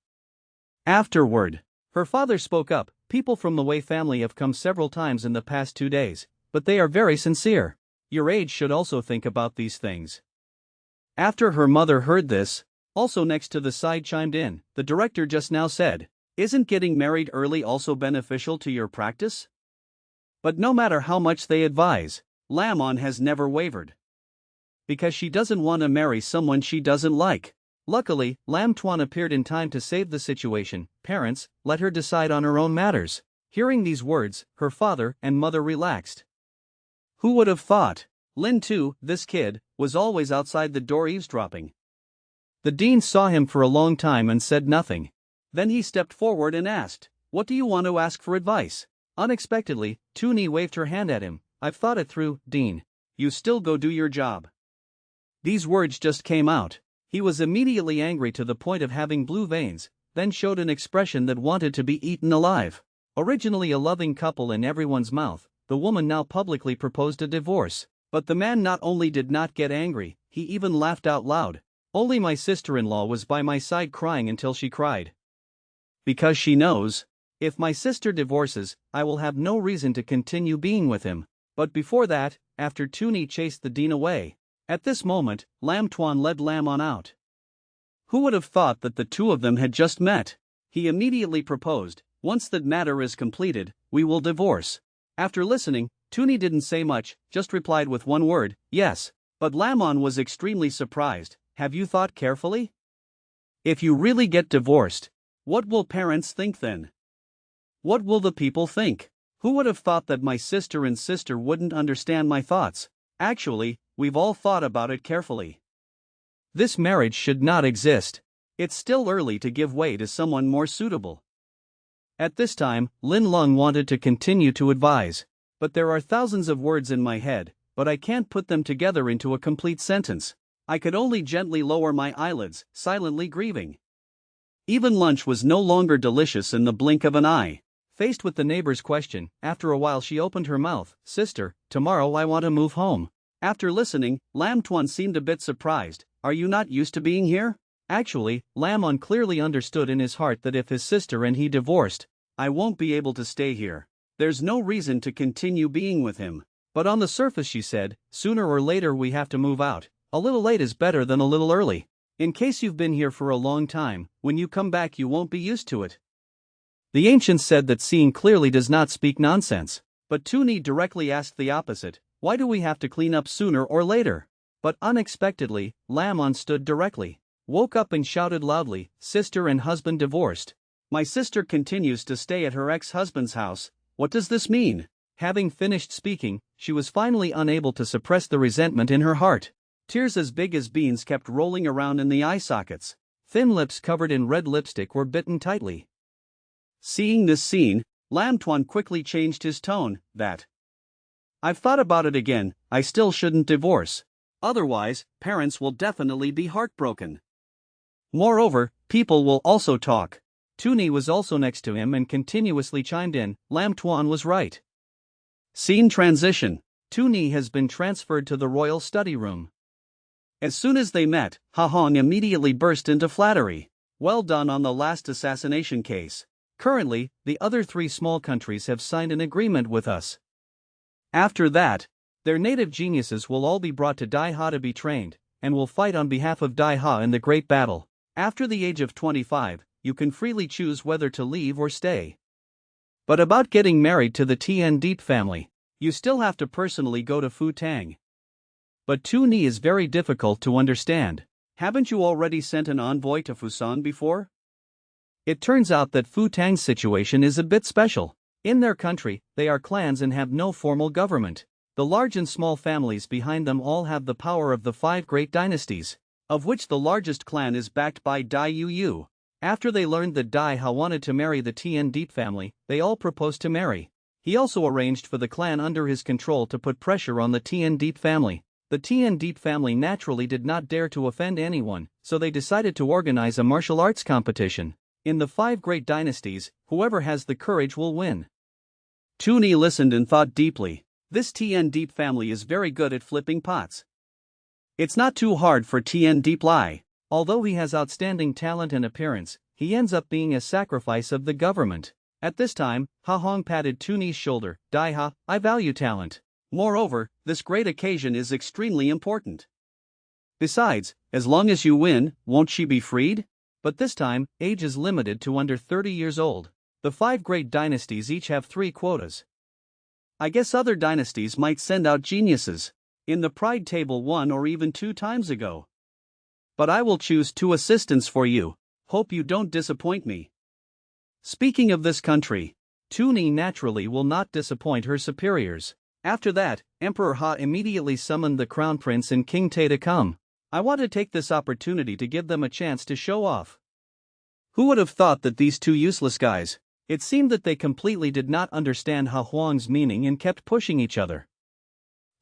Speaker 1: Afterward, her father spoke up. People from the Wei family have come several times in the past 2 days, but they are very sincere. Your age should also think about these things. After her mother heard this, also next to the side chimed in, the director just now said, Isn't getting married early also beneficial to your practice? But no matter how much they advise, Lamon has never wavered. Because she doesn't want to marry someone she doesn't like. Luckily, Lam Tuan appeared in time to save the situation. Parents, let her decide on her own matters. Hearing these words, her father and mother relaxed. Who would have thought? Lin Tu, this kid, was always outside the door eavesdropping. The dean saw him for a long time and said nothing. Then he stepped forward and asked, "What do you want to ask for advice?" Unexpectedly, Tuni waved her hand at him. "I've thought it through, Dean. You still go do your job." These words just came out. He was immediately angry to the point of having blue veins, then showed an expression that wanted to be eaten alive. Originally a loving couple in everyone's mouth, the woman now publicly proposed a divorce. But the man not only did not get angry, he even laughed out loud. Only my sister-in-law was by my side crying until she cried. Because she knows, if my sister divorces, I will have no reason to continue being with him. But before that, after Tuni chased the dean away. At this moment, Lam Tuan led Lamon out. Who would have thought that the two of them had just met? He immediately proposed, "Once that matter is completed, we will divorce." After listening, Tuni didn't say much, just replied with one word, "Yes." But Lamon was extremely surprised. "Have you thought carefully? If you really get divorced, what will parents think then? What will the people think? Who would have thought that my sister and sister wouldn't understand my thoughts? Actually, we've all thought about it carefully. This marriage should not exist. It's still early to give way to someone more suitable." At this time, Lin Lung wanted to continue to advise. "But there are thousands of words in my head, but I can't put them together into a complete sentence. I could only gently lower my eyelids, silently grieving." Even lunch was no longer delicious in the blink of an eye. Faced with the neighbor's question, after a while she opened her mouth, "Sister, tomorrow I want to move home." After listening, Lam Tuan seemed a bit surprised. "Are you not used to being here?" Actually, Lamon clearly understood in his heart that if his sister and he divorced, "I won't be able to stay here. There's no reason to continue being with him." But on the surface she said, "Sooner or later we have to move out. A little late is better than a little early. In case you've been here for a long time, when you come back you won't be used to it." The ancients said that seeing clearly does not speak nonsense. But Tuni directly asked the opposite, "Why do we have to clean up sooner or later?" But unexpectedly, Lamon stood directly, woke up and shouted loudly, "Sister and husband divorced. My sister continues to stay at her ex-husband's house. What does this mean?" Having finished speaking, she was finally unable to suppress the resentment in her heart. Tears as big as beans kept rolling around in the eye sockets. Thin lips covered in red lipstick were bitten tightly. Seeing this scene, Lam Tuan quickly changed his tone. "I've thought about it again, I still shouldn't divorce. Otherwise, parents will definitely be heartbroken. Moreover, people will also talk." Tuni was also next to him and continuously chimed in, "Lam Tuan was right." Scene transition. Tuni has been transferred to the royal study room. As soon as they met, Ha Hong immediately burst into flattery. "Well done on the last assassination case. Currently, the other 3 small countries have signed an agreement with us. After that, their native geniuses will all be brought to Dai Ha to be trained, and will fight on behalf of Dai Ha in the great battle. After the age of 25, you can freely choose whether to leave or stay. But about getting married to the Tian Deep family, you still have to personally go to Fu Tang. But Tu Ni is very difficult to understand. Haven't you already sent an envoy to Fusan before?" It turns out that Fu Tang's situation is a bit special. In their country, they are clans and have no formal government. The large and small families behind them all have the power of the 5 great dynasties, of which the largest clan is backed by Dai Yu Yu. After they learned that Dai Ha wanted to marry the Tian Deep family, they all proposed to marry. He also arranged for the clan under his control to put pressure on the Tian Deep family. The Tian Deep family naturally did not dare to offend anyone, so they decided to organize a martial arts competition. In the 5 great dynasties, whoever has the courage will win. Tuni listened and thought deeply. This Tian Deep family is very good at flipping pots. It's not too hard for Tian Deep Lai. Although he has outstanding talent and appearance, he ends up being a sacrifice of the government. At this time, Ha Hong patted Tuni's shoulder. "Dai Ha, I value talent. Moreover, this great occasion is extremely important. Besides, as long as you win, won't she be freed?" But this time, age is limited to under 30 years old. The 5 great dynasties each have 3 quotas. I guess other dynasties might send out geniuses in the pride table 1 or even 2 times ago. But I will choose 2 assistants for you. Hope you don't disappoint me. Speaking of this country, Tuni naturally will not disappoint her superiors. After that, Emperor Ha immediately summoned the Crown Prince and King Tae to come. I want to take this opportunity to give them a chance to show off. Who would have thought that these 2 useless guys? It seemed that they completely did not understand Ha Huang's meaning and kept pushing each other.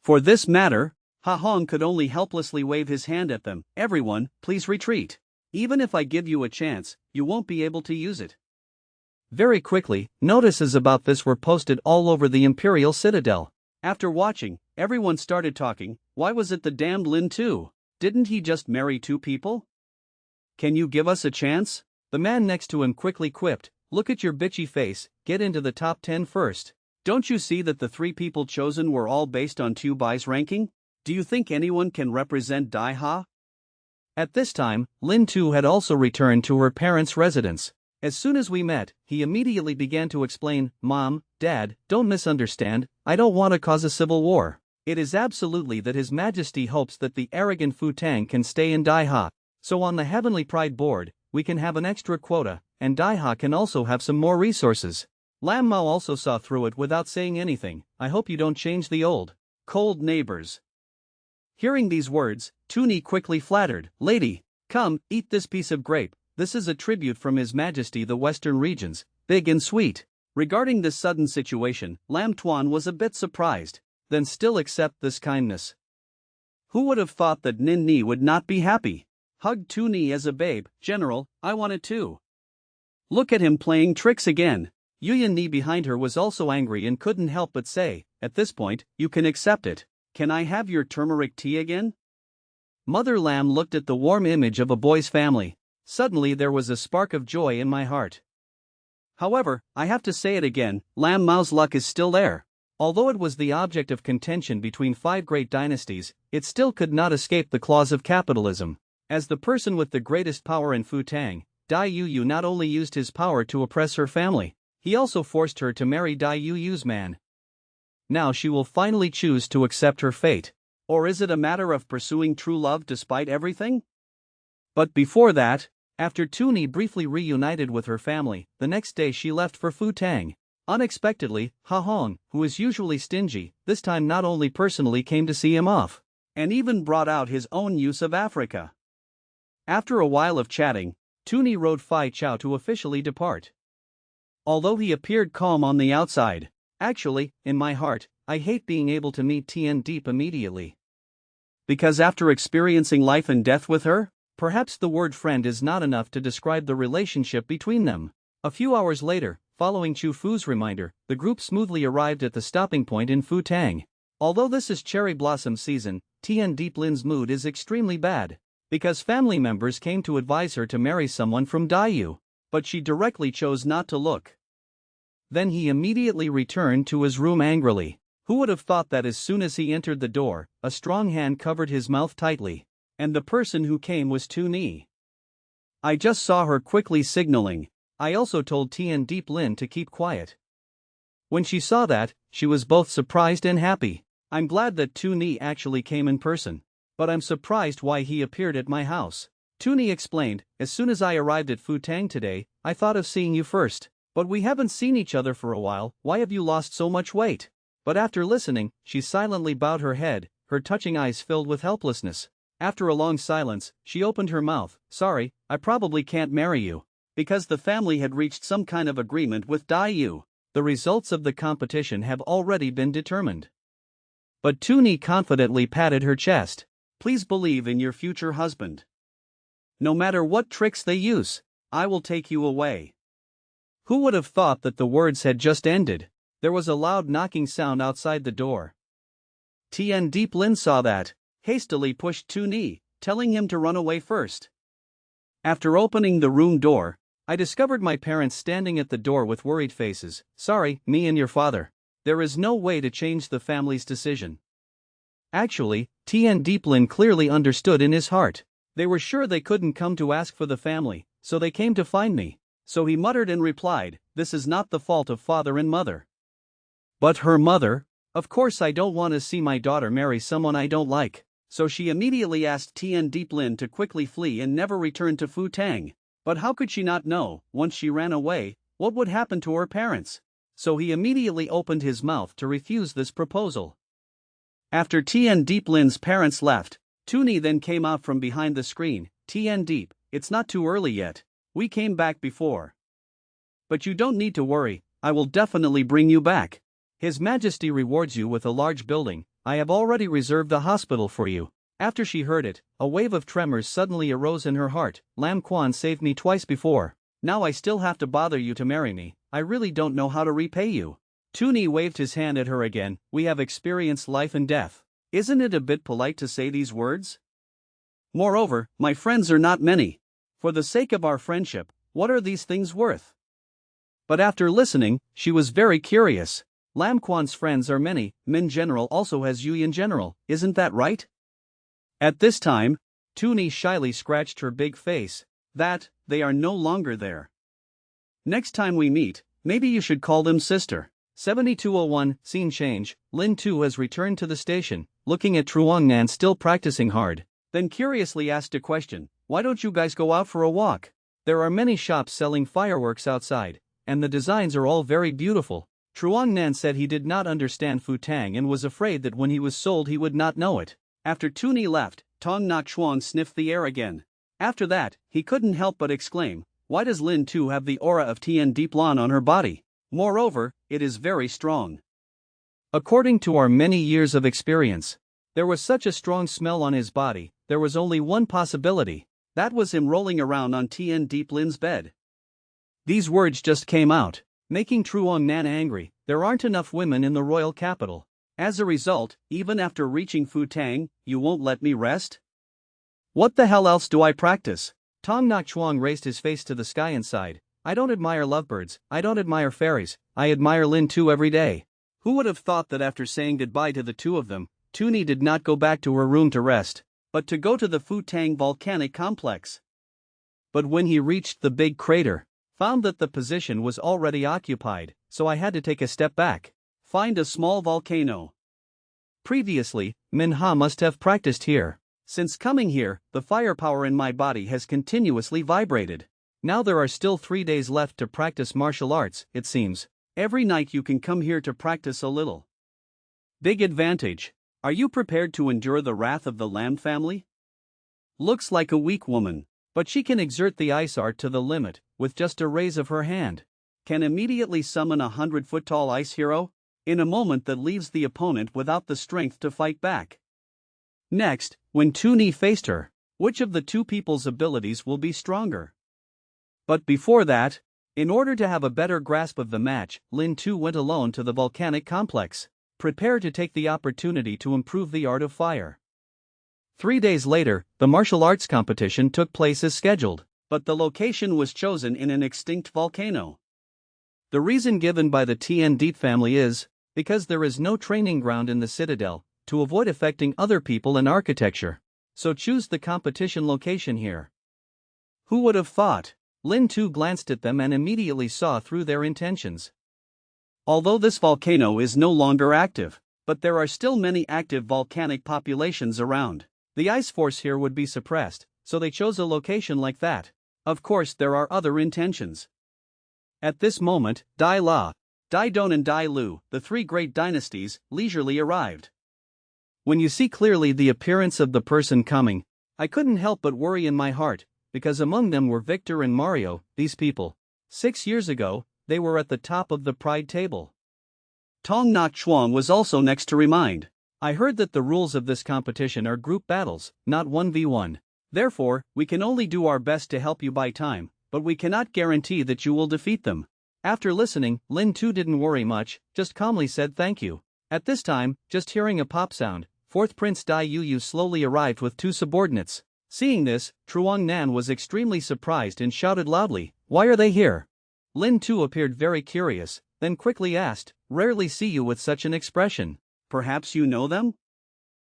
Speaker 1: For this matter, Ha Huang could only helplessly wave his hand at them. Everyone, please retreat. Even if I give you a chance, you won't be able to use it. Very quickly, notices about this were posted all over the Imperial Citadel. After watching, everyone started talking. Why was it the damned Lin Tu? Didn't he just marry 2 people? Can you give us a chance? The man next to him quickly quipped, look at your bitchy face, get into the top 10 first. Don't you see that the 3 people chosen were all based on Tu Bai's ranking? Do you think anyone can represent Dai Ha? At this time, Lin Tu had also returned to her parents' residence. As soon as we met, he immediately began to explain, Mom, Dad, don't misunderstand, I don't want to cause a civil war. It is absolutely that His Majesty hopes that the arrogant Fu Tang can stay in Dai Ha. So on the Heavenly Pride board, we can have an extra quota, and Dai Ha can also have some more resources. Lam Mao also saw through it without saying anything. I hope you don't change the old, cold neighbors. Hearing these words, Tuni quickly flattered, Lady, come, eat this piece of grape. This is a tribute from His Majesty the Western regions, big and sweet. Regarding this sudden situation, Lam Tuan was a bit surprised, then still accept this kindness. Who would have thought that Nin Ni would not be happy? Hugged Tuni as a babe, General, I want it too. Look at him playing tricks again. Yuyan Ni behind her was also angry and couldn't help but say, at this point, you can accept it. Can I have your turmeric tea again? Mother Lam looked at the warm image of a boy's family. Suddenly there was a spark of joy in my heart. However, I have to say it again, Lam Mao's luck is still there. Although it was the object of contention between 5 great dynasties, it still could not escape the claws of capitalism. As the person with the greatest power in Fu Tang, Dai Yu not only used his power to oppress her family, he also forced her to marry Dai Yu's man. Now she will finally choose to accept her fate. Or is it a matter of pursuing true love despite everything? But before that, after Tuni briefly reunited with her family, the next day she left for Fu Tang. Unexpectedly, Ha Hong, who is usually stingy, this time not only personally came to see him off, and even brought out his own use of Africa. After a while of chatting, Tuni wrote Fai Chao to officially depart. Although he appeared calm on the outside, actually, in my heart, I hate being able to meet Tien Deep immediately. Because after experiencing life and death with her, perhaps the word friend is not enough to describe the relationship between them. A few hours later, following Chu Fu's reminder, the group smoothly arrived at the stopping point in Fu Tang. Although this is cherry blossom season, Tien Deep Lin's mood is extremely bad. Because family members came to advise her to marry someone from Daiyu. But she directly chose not to look. Then he immediately returned to his room angrily. Who would have thought that as soon as he entered the door, a strong hand covered his mouth tightly. And the person who came was Tu Ni. I just saw her quickly signaling. I also told Tien Deep Lin to keep quiet. When she saw that, she was both surprised and happy. I'm glad that Tu Ni actually came in person. But I'm surprised why he appeared at my house. Tu Ni explained, as soon as I arrived at Fu Tang today, I thought of seeing you first. But we haven't seen each other for a while, why have you lost so much weight? But after listening, she silently bowed her head, her touching eyes filled with helplessness. After a long silence, she opened her mouth. Sorry, I probably can't marry you. Because the family had reached some kind of agreement with Daiyu. The results of the competition have already been determined. But Tu Ni confidently patted her chest. Please believe in your future husband. No matter what tricks they use, I will take you away. Who would have thought that the words had just ended? There was a loud knocking sound outside the door. Tien Deep Lin saw that, hastily pushed Tu Ni, telling him to run away first. After opening the room door, I discovered my parents standing at the door with worried faces. Sorry, me and your father. There is no way to change the family's decision. Actually, Tien Deep Lin clearly understood in his heart. They were sure they couldn't come to ask for the family, so they came to find me. So he muttered and replied, "This is not the fault of father and mother." But her mother? Of course I don't want to see my daughter marry someone I don't like. So she immediately asked Tian Deep Lin to quickly flee and never return to Fu Tang. But how could she not know, once she ran away, what would happen to her parents? So he immediately opened his mouth to refuse this proposal. After Tian Deep Lin's parents left, Tuni then came out from behind the screen. "Tian Deep, it's not too early yet. We came back before. But you don't need to worry, I will definitely bring you back. His Majesty rewards you with a large building. I have already reserved the hospital for you." After she heard it, a wave of tremors suddenly arose in her heart. "Lam Quan saved me twice before. Now I still have to bother you to marry me. I really don't know how to repay you." Tuni waved his hand at her again. "We have experienced life and death. Isn't it a bit polite to say these words? Moreover, my friends are not many. For the sake of our friendship, what are these things worth?" But after listening, she was very curious. Lam Quan's friends are many. Min General also has Yuyan General, isn't that right? At this time, Tuni shyly scratched her big face. They are no longer there. Next time we meet, maybe you should call them sister. 7201, scene change. Lin Tu has returned to the station, looking at Truongnan still practicing hard, then curiously asked a question. "Why don't you guys go out for a walk? There are many shops selling fireworks outside, and the designs are all very beautiful." Truongnan said he did not understand Fu Tang and was afraid that when he was sold he would not know it. After Tuni left, Tong Nak Chuang sniffed the air again. After that, he couldn't help but exclaim, "Why does Lin Tu have the aura of Tian Deep Lan on her body? Moreover, it is very strong." According to our many years of experience, there was such a strong smell on his body, there was only one possibility. That was him rolling around on Tian Deep Lin's bed. These words just came out, making Truongnan angry. There aren't enough women in the royal capital. As a result, even after reaching Fu Tang, you won't let me rest? What the hell else do I practice? Tong Nak Chuang raised his face to the sky and sighed. "I don't admire lovebirds, I don't admire fairies, I admire Lin Tu every day." Who would have thought that after saying goodbye to the two of them, Tuni did not go back to her room to rest, but to go to the Fu Tang volcanic complex. But when he reached the big crater, found that the position was already occupied, so I had to take a step back. Find a small volcano. Previously, Manhwa must have practiced here. Since coming here, the firepower in my body has continuously vibrated. Now there are still 3 days left to practice martial arts, it seems. Every night you can come here to practice a little. Big advantage. Are you prepared to endure the wrath of the Lam family? Looks like a weak woman, but she can exert the ice art to the limit, with just a raise of her hand. Can immediately summon a 100-foot-tall ice hero, in a moment that leaves the opponent without the strength to fight back. Next, when Tuni faced her, which of the two people's abilities will be stronger? But before that, in order to have a better grasp of the match, Lin Tu went alone to the volcanic complex, prepared to take the opportunity to improve the art of fire. 3 days later, the martial arts competition took place as scheduled, but the location was chosen in an extinct volcano. The reason given by the Tian Deep family is, because there is no training ground in the citadel, to avoid affecting other people and architecture. So choose the competition location here. Who would have thought? Lin Tu glanced at them and immediately saw through their intentions. Although this volcano is no longer active, but there are still many active volcanic populations around. The ice force here would be suppressed, so they chose a location like that. Of course there are other intentions. At this moment, Dai La, Dai Don and Dai Lu, the 3 great dynasties, leisurely arrived. When you see clearly the appearance of the person coming, I couldn't help but worry in my heart, because among them were Victor and Mario, these people. 6 years ago, they were at the top of the pride table. Tong Nak Chuang was also next to remind. I heard that the rules of this competition are group battles, not 1v1. Therefore, we can only do our best to help you buy time, but we cannot guarantee that you will defeat them. After listening, Lin Tu didn't worry much, just calmly said thank you. At this time, just hearing a pop sound, 4th Prince Dai Yu slowly arrived with 2 subordinates. Seeing this, Truongnan was extremely surprised and shouted loudly, "Why are they here?" Lin Tu appeared very curious, then quickly asked, "Rarely see you with such an expression. Perhaps you know them?"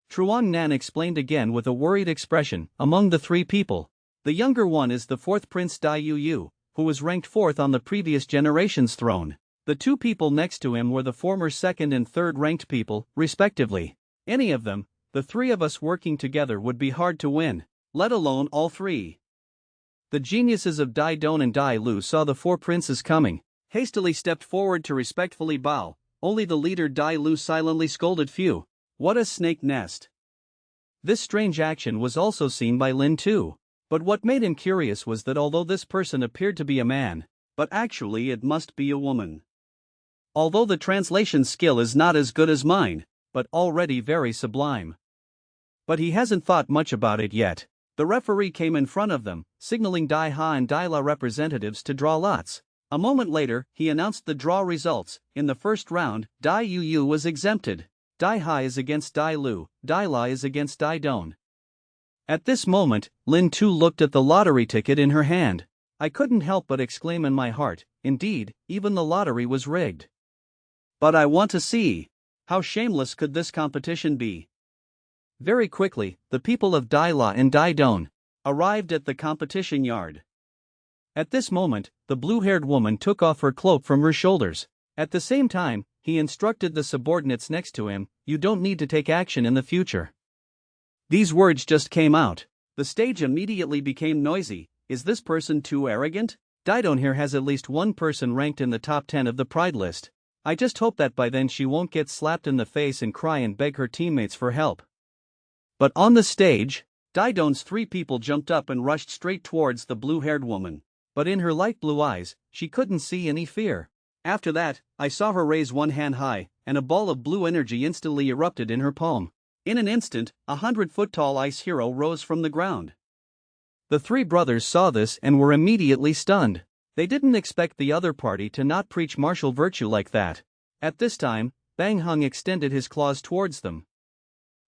Speaker 1: Truongnan explained again with a worried expression, "Among the 3 people, The younger one is the fourth Prince Dai Yu, who was ranked fourth on the previous generation's throne. The two people next to him were the former second and third ranked people, respectively. Any of them, the three of us working together would be hard to win, let alone all three. The geniuses of Dai Don and Dai Lu saw the four princes coming, hastily stepped forward to respectfully bow. Only the leader Dai Lu silently scolded, "Phew, what a snake nest." This strange action was also seen by Lin Tu. But what made him curious was that although this person appeared to be a man, but actually it must be a woman. Although the translation skill is not as good as mine, but already very sublime. But he hasn't thought much about it yet. The referee came in front of them, signaling Dai Ha and Dai La representatives to draw lots. A moment later, he announced the draw results. In the first round, Dai Yu was exempted. Dai Ha is against Dai Lu, Dai La is against Dai Don. At this moment, Lin Tu looked at the lottery ticket in her hand. I couldn't help but exclaim in my heart, indeed, even the lottery was rigged. But I want to see. How shameless could this competition be? Very quickly, the people of Dai La and Dai Don arrived at the competition yard. At this moment, the blue-haired woman took off her cloak from her shoulders. At the same time, he instructed the subordinates next to him, "You don't need to take action in the future." These words just came out. The stage immediately became noisy. Is this person too arrogant? Daidon here has at least one person ranked in the top 10 of the pride list. I just hope that by then she won't get slapped in the face and cry and beg her teammates for help. But on the stage, Daidon's three people jumped up and rushed straight towards the blue-haired woman. But in her light blue eyes, she couldn't see any fear. After that, I saw her raise one hand high, and a ball of blue energy instantly erupted in her palm. In an instant, a 100-foot-tall ice hero rose from the ground. The three brothers saw this and were immediately stunned. They didn't expect the other party to not preach martial virtue like that. At this time, Bang Hung extended his claws towards them.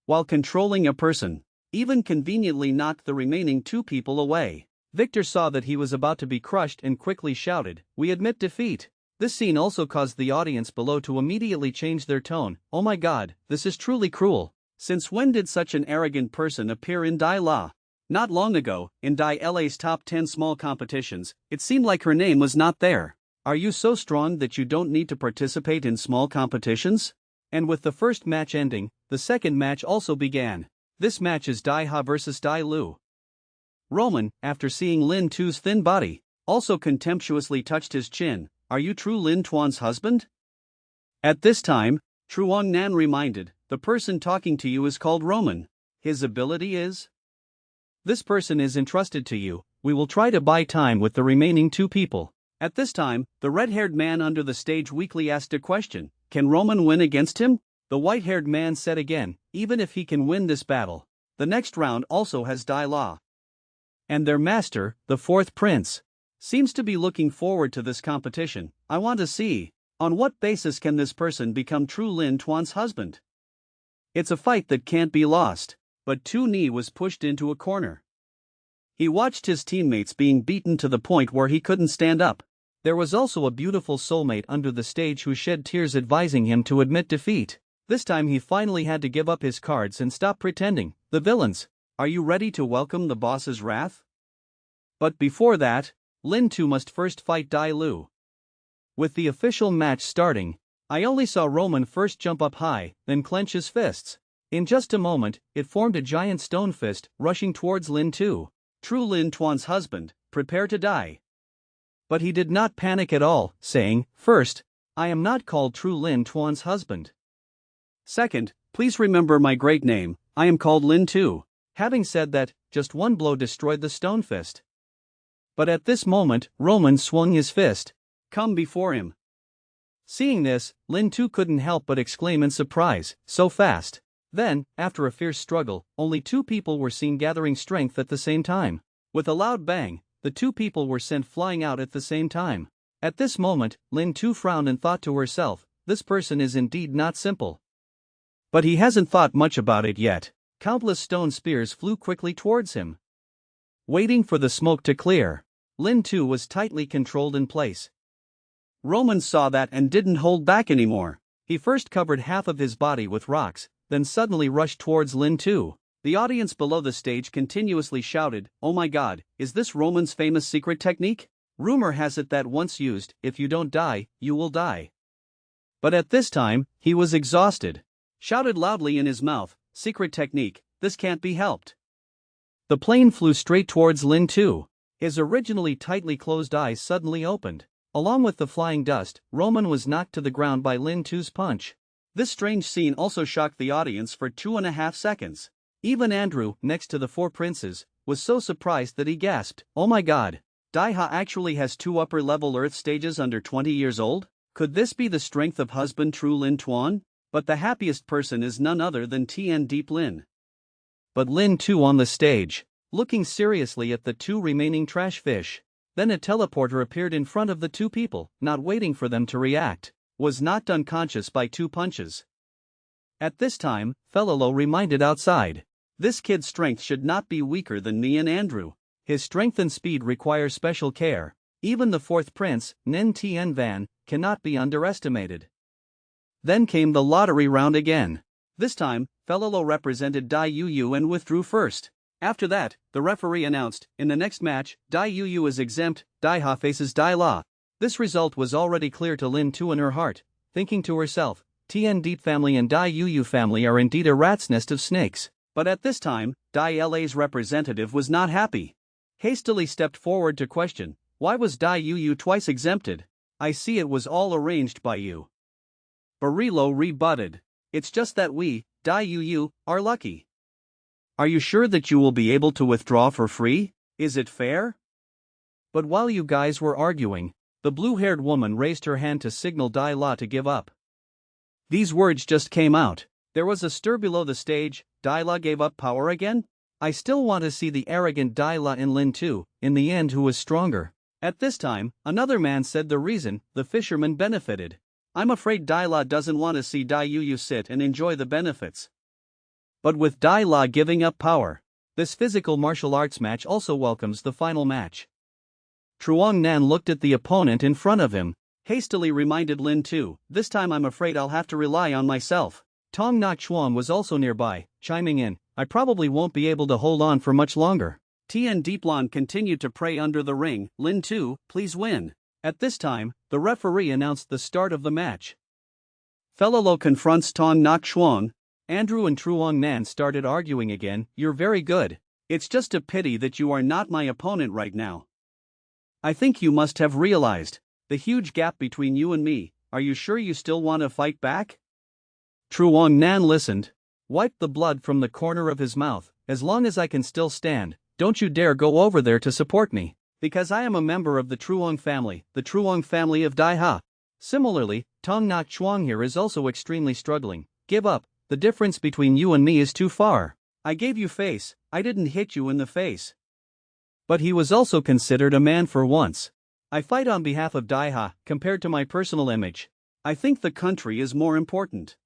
Speaker 1: While controlling a person, even conveniently knocked the remaining two people away. Victor saw that he was about to be crushed and quickly shouted, "We admit defeat." This scene also caused the audience below to immediately change their tone. Oh my god, this is truly cruel. Since when did such an arrogant person appear in Dai La? Not long ago, in Dai La's top 10 small competitions, it seemed like her name was not there. Are you so strong that you don't need to participate in small competitions? And with the first match ending, the second match also began. This match is Dai Ha versus Dai Lu. Roman, after seeing Lin Tu's thin body, also contemptuously touched his chin. Are you true Lin Tuan's husband? At this time, Truong Nan reminded, the person talking to you is called Roman. His ability is? This person is entrusted to you. We will try to buy time with the remaining two people. At this time, the red-haired man under the stage weakly asked a question. Can Roman win against him? The white-haired man said again, even if he can win this battle, the next round also has Dai La. And their master, the fourth prince, seems to be looking forward to this competition. I want to see, on what basis can this person become true Lin Tuan's husband? It's a fight that can't be lost. But Tu Ni was pushed into a corner. He watched his teammates being beaten to the point where he couldn't stand up. There was also a beautiful soulmate under the stage who shed tears advising him to admit defeat. This time he finally had to give up his cards and stop pretending. The villains, are you ready to welcome the boss's wrath? But before that, Lin Tu must first fight Dai Lu. With the official match starting, I only saw Roman first jump up high, then clench his fists. In just a moment, it formed a giant stone fist, rushing towards Lin Tu. True Lin Tuan's husband, prepare to die. But he did not panic at all, saying, first, I am not called True Lin Tuan's husband. Second, please remember my great name, I am called Lin Tu. Having said that, just one blow destroyed the stone fist. But at this moment, Roman swung his fist. Come before him. Seeing this, Lin Tu couldn't help but exclaim in surprise, so fast. Then, after a fierce struggle, only two people were seen gathering strength at the same time. With a loud bang, the two people were sent flying out at the same time. At this moment, Lin Tu frowned and thought to herself, this person is indeed not simple. But he hasn't thought much about it yet. Countless stone spears flew quickly towards him. Waiting for the smoke to clear, Lin Tu was tightly controlled in place. Roman saw that and didn't hold back anymore. He first covered half of his body with rocks, then suddenly rushed towards Lin Tu. The audience below the stage continuously shouted, "Oh my god, is this Roman's famous secret technique? Rumor has it that once used, if you don't die, you will die." But at this time, he was exhausted. Shouted loudly in his mouth, "Secret technique, this can't be helped." The plane flew straight towards Lin Tu. His originally tightly closed eyes suddenly opened. Along with the flying dust, Roman was knocked to the ground by Lin Tu's punch. This strange scene also shocked the audience for 2.5 seconds. Even Andrew, next to the four princes, was so surprised that he gasped, "Oh my god! Daiha actually has 2 upper-level Earth stages under 20 years old? Could this be the strength of husband true Lin Tuan?" But the happiest person is none other than Tien Deep Lin. But Lin Tu on the stage, looking seriously at the 2 remaining trash fish. Then a teleporter appeared in front of the 2 people, not waiting for them to react, was knocked unconscious by 2 punches. At this time, Felilo reminded outside, "This kid's strength should not be weaker than me and Andrew. His strength and speed require special care. Even the 4th prince, Nen Tien Van, cannot be underestimated." Then came the lottery round again. This time, Felilo represented Dai Yu and withdrew first. After that, the referee announced, "In the next match, Dai Yu is exempt, Daiha faces Dai La." This result was already clear to Lin Tu in her heart, thinking to herself, Tien Deep family and Dai Yu family are indeed a rat's nest of snakes. But at this time, Dai La's representative was not happy. Hastily stepped forward to question, "Why was Dai Yu twice exempted? I see it was all arranged by you." Barilo rebutted, "It's just that we, Dai Yu, are lucky." "Are you sure that you will be able to withdraw for free? Is it fair?" But while you guys were arguing, the blue-haired woman raised her hand to signal Dai La to give up. These words just came out. There was a stir below the stage. Dai La gave up power again? I still want to see the arrogant Dai La in Lin Tu, in the end who was stronger. At this time, another man said the reason, the fisherman benefited. I'm afraid Dai La doesn't want to see Dai Yu sit and enjoy the benefits. But with Dai La giving up power, this physical martial arts match also welcomes the final match. Truong Nan looked at the opponent in front of him, hastily reminded Lin Tu, "This time I'm afraid I'll have to rely on myself." Tong Nak Chuan was also nearby, chiming in, "I probably won't be able to hold on for much longer." Tien Deeplan continued to pray under the ring, "Lin Tu, please win." At this time, the referee announced the start of the match. Felilo confronts Tong Nak Chuan. Andrew and Truong Nan started arguing again, "You're very good. It's just a pity that you are not my opponent right now. I think you must have realized the huge gap between you and me. Are you sure you still want to fight back?" Truong Nan listened, wiped the blood from the corner of his mouth. "As long as I can still stand, don't you dare go over there to support me, because I am a member of the Truong family of Daiha." Similarly, Tong Nak Chuang here is also extremely struggling. "Give up, the difference between you and me is too far. I gave you face, I didn't hit you in the face." But he was also considered a man for once. "I fight on behalf of Daiha, compared to my personal image. I think the country is more important."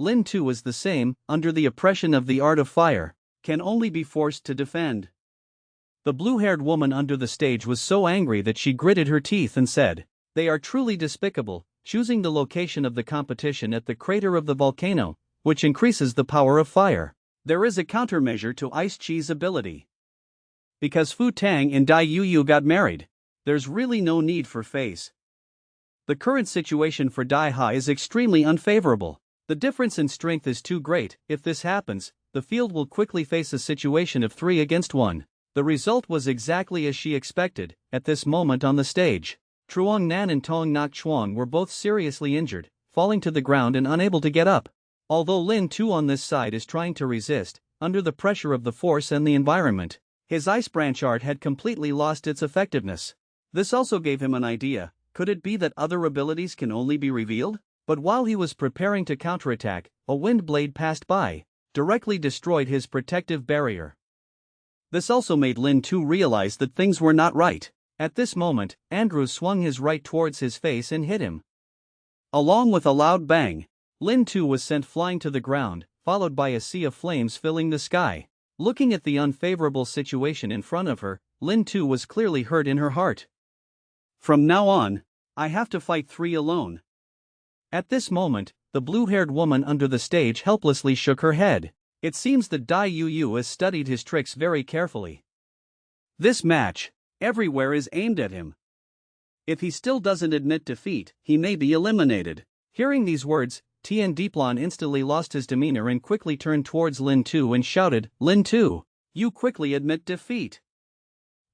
Speaker 1: Lin Tu is the same, under the oppression of the art of fire, can only be forced to defend. The blue-haired woman under the stage was so angry that she gritted her teeth and said, "They are truly despicable, choosing the location of the competition at the crater of the volcano, which increases the power of fire. There is a countermeasure to Ice Chi's ability. Because Fu Tang and Dai Yu got married, there's really no need for face. The current situation for Daiha is extremely unfavorable. The difference in strength is too great. If this happens, the field will quickly face a situation of 3 against 1. The result was exactly as she expected. At this moment on the stage, Truong Nan and Tong Nak Chuan were both seriously injured, falling to the ground and unable to get up. Although Lin Tu on this side is trying to resist, under the pressure of the force and the environment, his ice branch art had completely lost its effectiveness. This also gave him an idea. Could it be that other abilities can only be revealed? But while he was preparing to counterattack, a wind blade passed by, directly destroyed his protective barrier. This also made Lin Tu realize that things were not right. At this moment, Andrew swung his right towards his face and hit him. Along with a loud bang, Lin Tu was sent flying to the ground, followed by a sea of flames filling the sky. Looking at the unfavorable situation in front of her, Lin Tu was clearly hurt in her heart. "From now on, I have to fight 3 alone." At this moment, the blue-haired woman under the stage helplessly shook her head. It seems that Dai Yu has studied his tricks very carefully. This match, everywhere is aimed at him. If he still doesn't admit defeat, he may be eliminated. Hearing these words, Tien Deeplan instantly lost his demeanor and quickly turned towards Lin Tu and shouted, "Lin Tu, you quickly admit defeat."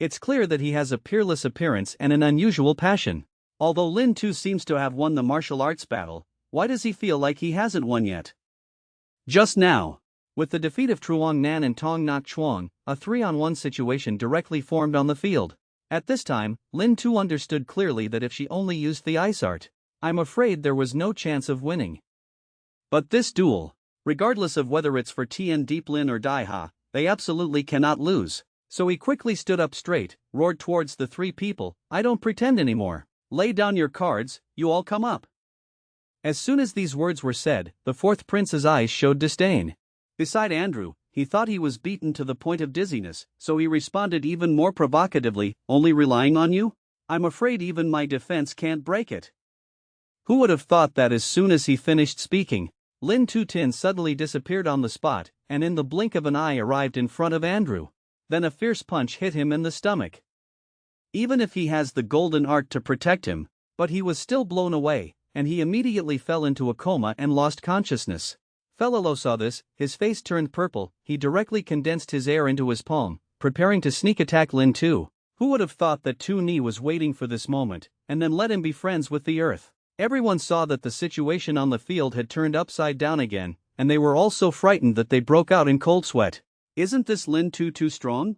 Speaker 1: It's clear that he has a peerless appearance and an unusual passion. Although Lin Tu seems to have won the martial arts battle, why does he feel like he hasn't won yet? Just now, with the defeat of Truong Nan and Tong Nak Chuang, a 3-on-1 situation directly formed on the field. At this time, Lin Tu understood clearly that if she only used the ice art, I'm afraid there was no chance of winning. But this duel, regardless of whether it's for Tien Deep Lin or Dai Ha, they absolutely cannot lose. So he quickly stood up straight, roared towards the three people, "I don't pretend anymore. Lay down your cards, you all come up." As soon as these words were said, the fourth prince's eyes showed disdain. Beside Andrew, he thought he was beaten to the point of dizziness, so he responded even more provocatively, "Only relying on you? I'm afraid even my defense can't break it." Who would have thought that as soon as he finished speaking, Lin Tu Tin suddenly disappeared on the spot, and in the blink of an eye arrived in front of Andrew. Then a fierce punch hit him in the stomach. Even if he has the golden art to protect him, but he was still blown away, and he immediately fell into a coma and lost consciousness. Felilo saw this, his face turned purple, he directly condensed his air into his palm, preparing to sneak attack Lin Tu. Who would have thought that Tu Ni was waiting for this moment, and then let him be friends with the earth? Everyone saw that the situation on the field had turned upside down again, and they were all so frightened that they broke out in cold sweat. Isn't this Lin Tu too strong?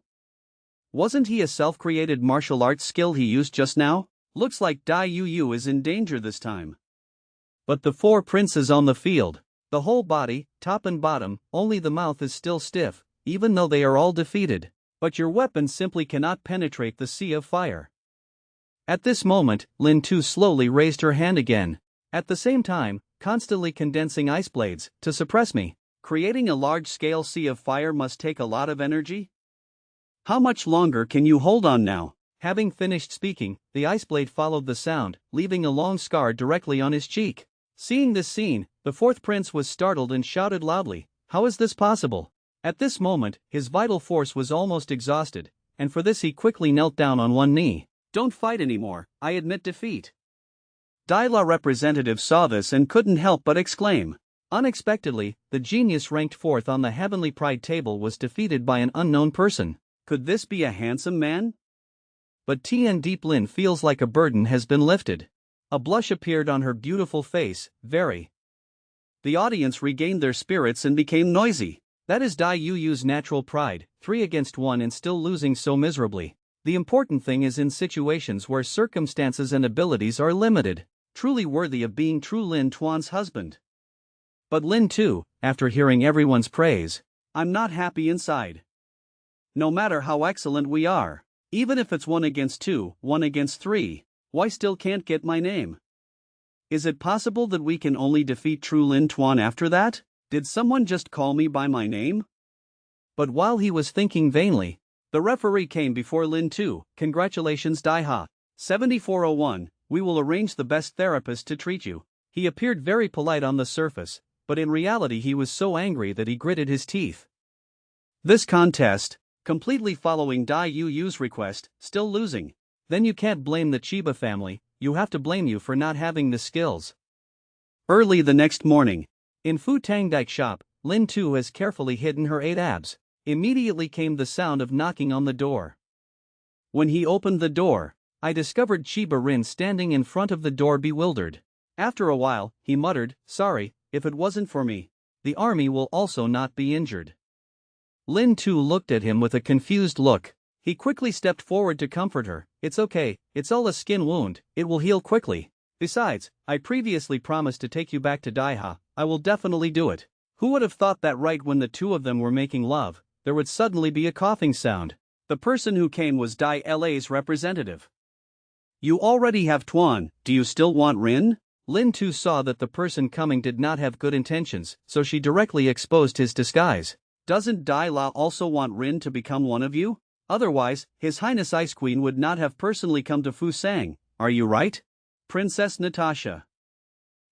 Speaker 1: Wasn't he a self-created martial arts skill he used just now? Looks like Dai Yu is in danger this time. But the four princes on the field, the whole body, top and bottom, only the mouth is still stiff, even though they are all defeated. But your weapon simply cannot penetrate the sea of fire. At this moment, Lin Tu slowly raised her hand again. At the same time, constantly condensing ice blades, to suppress me. Creating a large-scale sea of fire must take a lot of energy. How much longer can you hold on now? Having finished speaking, the ice blade followed the sound, leaving a long scar directly on his cheek. Seeing this scene, the fourth prince was startled and shouted loudly, "How is this possible?" At this moment, his vital force was almost exhausted, and for this he quickly knelt down on one knee. "Don't fight anymore, I admit defeat." Dai La representative saw this and couldn't help but exclaim. Unexpectedly, the genius ranked fourth on the Heavenly Pride table was defeated by an unknown person. Could this be a handsome man? But Tien Deep Lin feels like a burden has been lifted. A blush appeared on her beautiful face, very. The audience regained their spirits and became noisy. That is Dai Yu's natural pride, 3 against 1 and still losing so miserably. The important thing is in situations where circumstances and abilities are limited, truly worthy of being true Lin Tuan's husband. But Lin Tu, after hearing everyone's praise, "I'm not happy inside. No matter how excellent we are, even if it's 1 against 2, 1 against 3, why still can't get my name? Is it possible that we can only defeat true Lin Tuan after that? Did someone just call me by my name?" But while he was thinking vainly, the referee came before Lin Tu. "Congratulations Dai Ha. 7401, we will arrange the best therapist to treat you." He appeared very polite on the surface, but in reality he was so angry that he gritted his teeth. This contest, completely following Dai Yu's request, still losing. Then you can't blame the Chiba family, you have to blame you for not having the skills. Early the next morning, in Fu Tangdike shop, Lin Tu has carefully hidden her 8 abs. Immediately came the sound of knocking on the door. When he opened the door, I discovered Chiba Rin standing in front of the door bewildered. After a while, he muttered, "Sorry, if it wasn't for me, the army will also not be injured." Lin Tu looked at him with a confused look. He quickly stepped forward to comfort her. "It's okay, it's all a skin wound, it will heal quickly. Besides, I previously promised to take you back to Daiha, I will definitely do it." Who would have thought that right when the two of them were making love, there would suddenly be a coughing sound? The person who came was Dai LA's representative. "You already have Tuan, do you still want Rin?" Lin Tu saw that the person coming did not have good intentions, so she directly exposed his disguise. "Doesn't Dai La also want Rin to become one of you? Otherwise, His Highness Ice Queen would not have personally come to Fusang, are you right? Princess Natasha."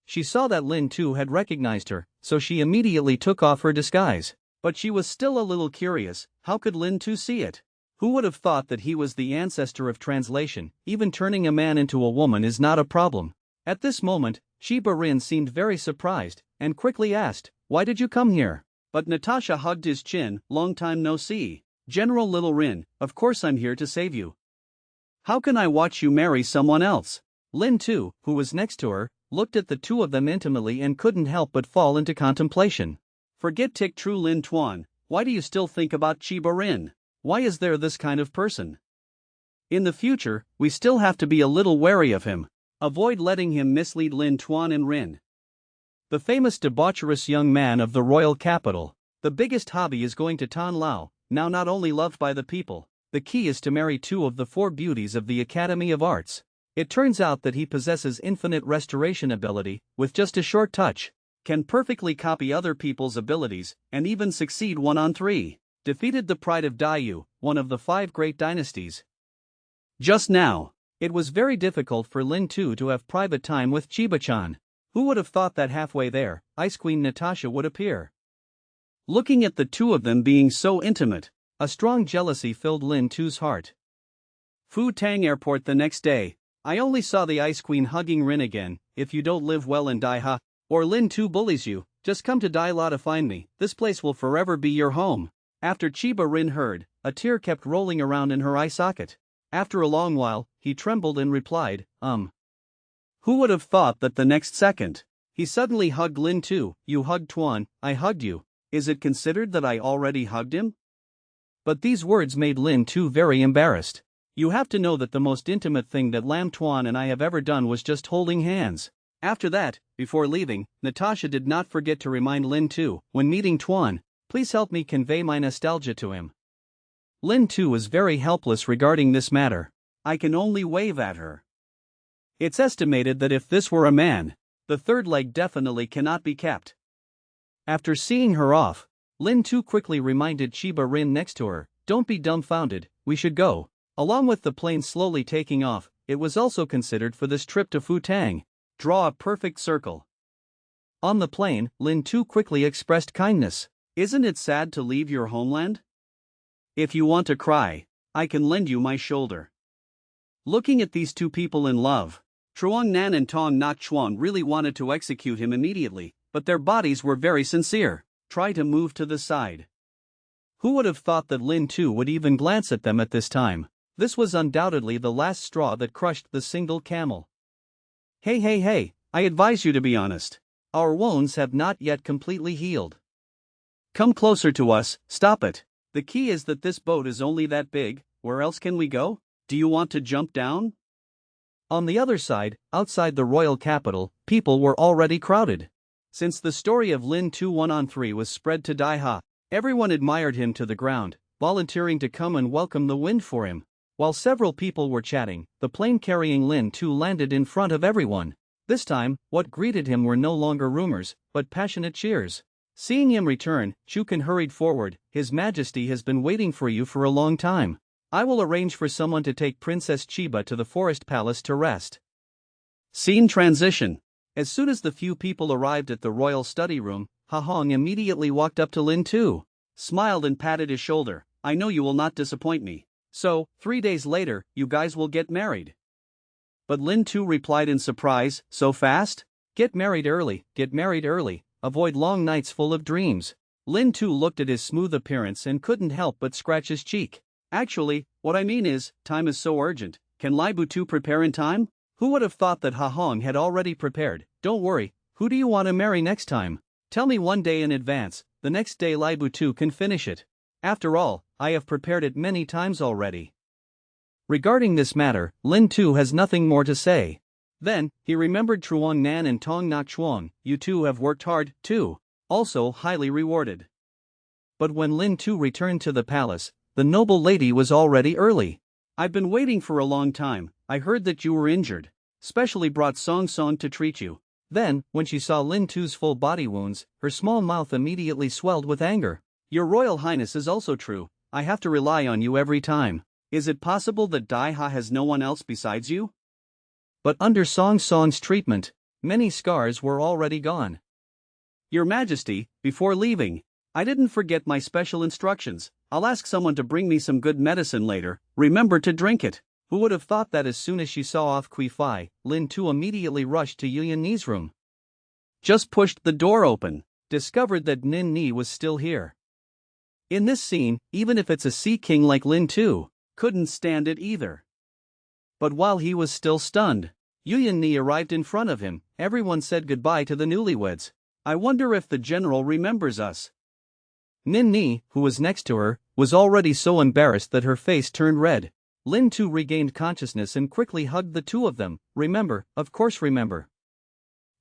Speaker 1: She saw that Lin Tu had recognized her, so she immediately took off her disguise. But she was still a little curious. How could Lin Tu see it? Who would have thought that he was the ancestor of translation? Even turning a man into a woman is not a problem. At this moment, Shiba Rin seemed very surprised, and quickly asked, "Why did you come here?" But Natasha hugged his chin. "Long time no see. General Little Rin, of course I'm here to save you. How can I watch you marry someone else?" Lin Tu, who was next to her, looked at the two of them intimately and couldn't help but fall into contemplation. "Forget Tick True Lin Tuan, why do you still think about Shiba Rin? Why is there this kind of person? In the future, we still have to be a little wary of him. Avoid letting him mislead Lin Tuan and Rin." The famous debaucherous young man of the royal capital. The biggest hobby is going to Tan Lao, now not only loved by the people. The key is to marry two of the four beauties of the Academy of Arts. It turns out that he possesses infinite restoration ability, with just a short touch. Can perfectly copy other people's abilities, and even succeed 1-on-3. Defeated the pride of Dayu, one of the 5 great dynasties. Just now, it was very difficult for Lin Tu to have private time with Chiba-chan. Who would have thought that halfway there, Ice Queen Natasha would appear? Looking at the two of them being so intimate, a strong jealousy filled Lin Tu's heart. Fu Tang Airport the next day. I only saw the Ice Queen hugging Rin again. If you don't live well in Daiha, or Lin Tu bullies you, just come to Daila to find me. This place will forever be your home. After Chiba Rin heard, a tear kept rolling around in her eye socket. After a long while, he trembled and replied, Who would have thought that the next second? He suddenly hugged Lin Tu. "You hugged Tuan, I hugged you. Is it considered that I already hugged him?" But these words made Lin Tu very embarrassed. You have to know that the most intimate thing that Lam Tuan and I have ever done was just holding hands. After that, before leaving, Natasha did not forget to remind Lin Tu, when meeting Tuan, "Please help me convey my nostalgia to him." Lin Tu was very helpless regarding this matter. I can only wave at her. It's estimated that if this were a man, the third leg definitely cannot be kept. After seeing her off, Lin Tu quickly reminded Shiba Rin next to her, "Don't be dumbfounded, we should go." Along with the plane slowly taking off, it was also considered for this trip to Futang. Draw a perfect circle. On the plane, Lin Tu quickly expressed kindness. "Isn't it sad to leave your homeland? If you want to cry, I can lend you my shoulder." Looking at these two people in love, Truong Nan and Tong Nak Chuan really wanted to execute him immediately, but their bodies were very sincere. Try to move to the side. Who would have thought that Lin Tu would even glance at them at this time? This was undoubtedly the last straw that crushed the single camel. Hey, I advise you to be honest. Our wounds have not yet completely healed. Come closer to us, stop it. The key is that this boat is only that big. Where else can we go? Do you want to jump down? On the other side, outside the royal capital, people were already crowded. Since the story of Lin Tu 1-on-3 was spread to Daiha, everyone admired him to the ground, volunteering to come and welcome the wind for him. While several people were chatting, the plane carrying Lin Tu landed in front of everyone. This time, what greeted him were no longer rumors, but passionate cheers. Seeing him return, Shuken hurried forward. "His Majesty has been waiting for you for a long time. I will arrange for someone to take Princess Chiba to the Forest Palace to rest." Scene transition. As soon as the few people arrived at the royal study room, Ha Hong immediately walked up to Lin Tu, smiled and patted his shoulder. "I know you will not disappoint me. So, 3 days later, you guys will get married." But Lin Tu replied in surprise, "So fast? Get married early, avoid long nights full of dreams." Lin Tu looked at his smooth appearance and couldn't help but scratch his cheek. "Actually, what I mean is, time is so urgent. Can Lai Tu prepare in time?" Who would have thought that Ha Hong had already prepared? "Don't worry, who do you want to marry next time? Tell me one day in advance, the next day Lai Tu can finish it. After all, I have prepared it many times already." Regarding this matter, Lin Tu has nothing more to say. Then, he remembered Truong Nan and Tong Nak Chuang. "You two have worked hard, too. Also highly rewarded." But when Lin Tu returned to the palace, the noble lady was already early. "I've been waiting for a long time. I heard that you were injured. Specially brought Song Song to treat you." Then, when she saw Lin Tu's full body wounds, her small mouth immediately swelled with anger. "Your Royal Highness is also true. I have to rely on you every time. Is it possible that Daiha has no one else besides you?" But under Song Song's treatment, many scars were already gone. "Your Majesty, before leaving, I didn't forget my special instructions. I'll ask someone to bring me some good medicine later. Remember to drink it. Who would have thought that as soon as she saw off Kui Fai, Lin Tu immediately rushed to Yuyan Ni's room. Just pushed the door open, discovered that Nin Ni was still here. In this scene, even if it's a sea king like Lin Tu, couldn't stand it either. But while he was still stunned, Yuyan Ni arrived in front of him. Everyone said goodbye to the newlyweds. I wonder if the general remembers us. Nin Ni, who was next to her, was already so embarrassed that her face turned red. Lin Tu regained consciousness and quickly hugged the two of them. Remember, of course remember.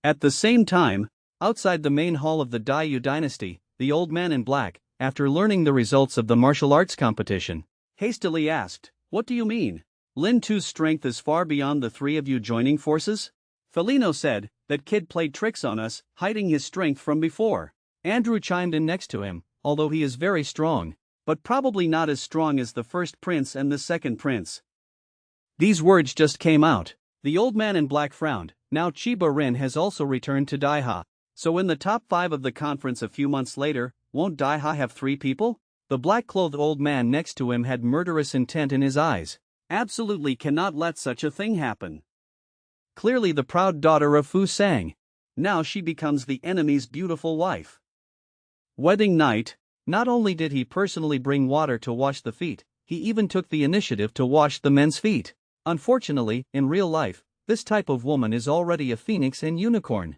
Speaker 1: At the same time, outside the main hall of the Daiyu dynasty, the old man in black, after learning the results of the martial arts competition, hastily asked, "What do you mean? Lin Tu's strength is far beyond the three of you joining forces?" Felino said, "That kid played tricks on us, hiding his strength from before." Andrew chimed in next to him, "Although he is very strong, but probably not as strong as the first prince and the second prince." These words just came out. The old man in black frowned. Now Chiba Rin has also returned to Daiha. So in the top 5 of the conference a few months later, won't Daiha have 3 people? The black-clothed old man next to him had murderous intent in his eyes. Absolutely cannot let such a thing happen. Clearly the proud daughter of Fu Sang. Now she becomes the enemy's beautiful wife. Wedding night, not only did he personally bring water to wash the feet, he even took the initiative to wash the men's feet. Unfortunately, in real life, this type of woman is already a phoenix and unicorn.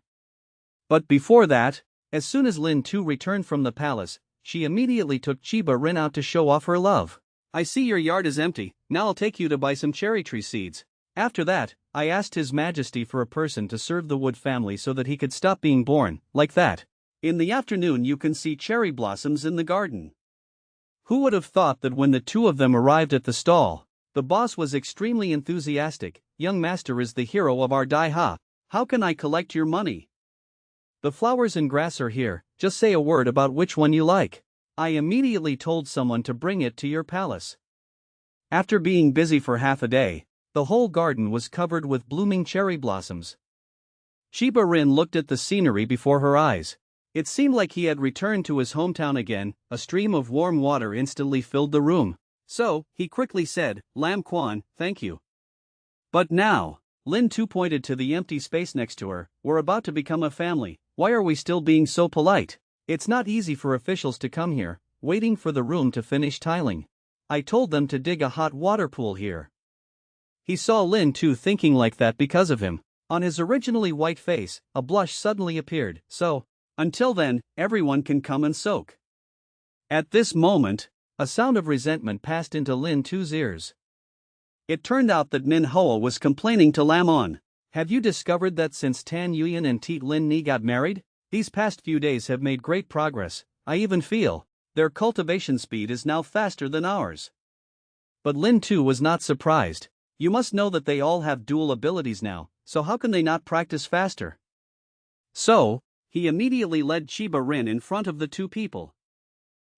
Speaker 1: But before that, as soon as Lin Tu returned from the palace, she immediately took Chiba Rin out to show off her love. "I see your yard is empty, now I'll take you to buy some cherry tree seeds." After that, I asked His Majesty for a person to serve the Wood family so that he could stop being born, like that. In the afternoon you can see cherry blossoms in the garden. Who would have thought that when the two of them arrived at the stall, the boss was extremely enthusiastic. "Young master is the hero of our Daiha. How can I collect your money? The flowers and grass are here, just say a word about which one you like. I immediately told someone to bring it to your palace." After being busy for half a day, the whole garden was covered with blooming cherry blossoms. Chiba Rin looked at the scenery before her eyes. It seemed like he had returned to his hometown again. A stream of warm water instantly filled the room. So, he quickly said, "Lam Quan, thank you." But now, Lin Tu pointed to the empty space next to her. "We're about to become a family. Why are we still being so polite? It's not easy for officials to come here, waiting for the room to finish tiling. I told them to dig a hot water pool here." He saw Lin Tu thinking like that because of him. On his originally white face, a blush suddenly appeared. "So, until then, everyone can come and soak." At this moment, a sound of resentment passed into Lin Tu's ears. It turned out that Min Hoa was complaining to Lam On. "Have you discovered that since Tan Yuyan and Teet Lin Ni got married, these past few days have made great progress? I even feel their cultivation speed is now faster than ours." But Lin Tu was not surprised. "You must know that they all have dual abilities now, so how can they not practice faster?" So, he immediately led Chiba Rin in front of the two people.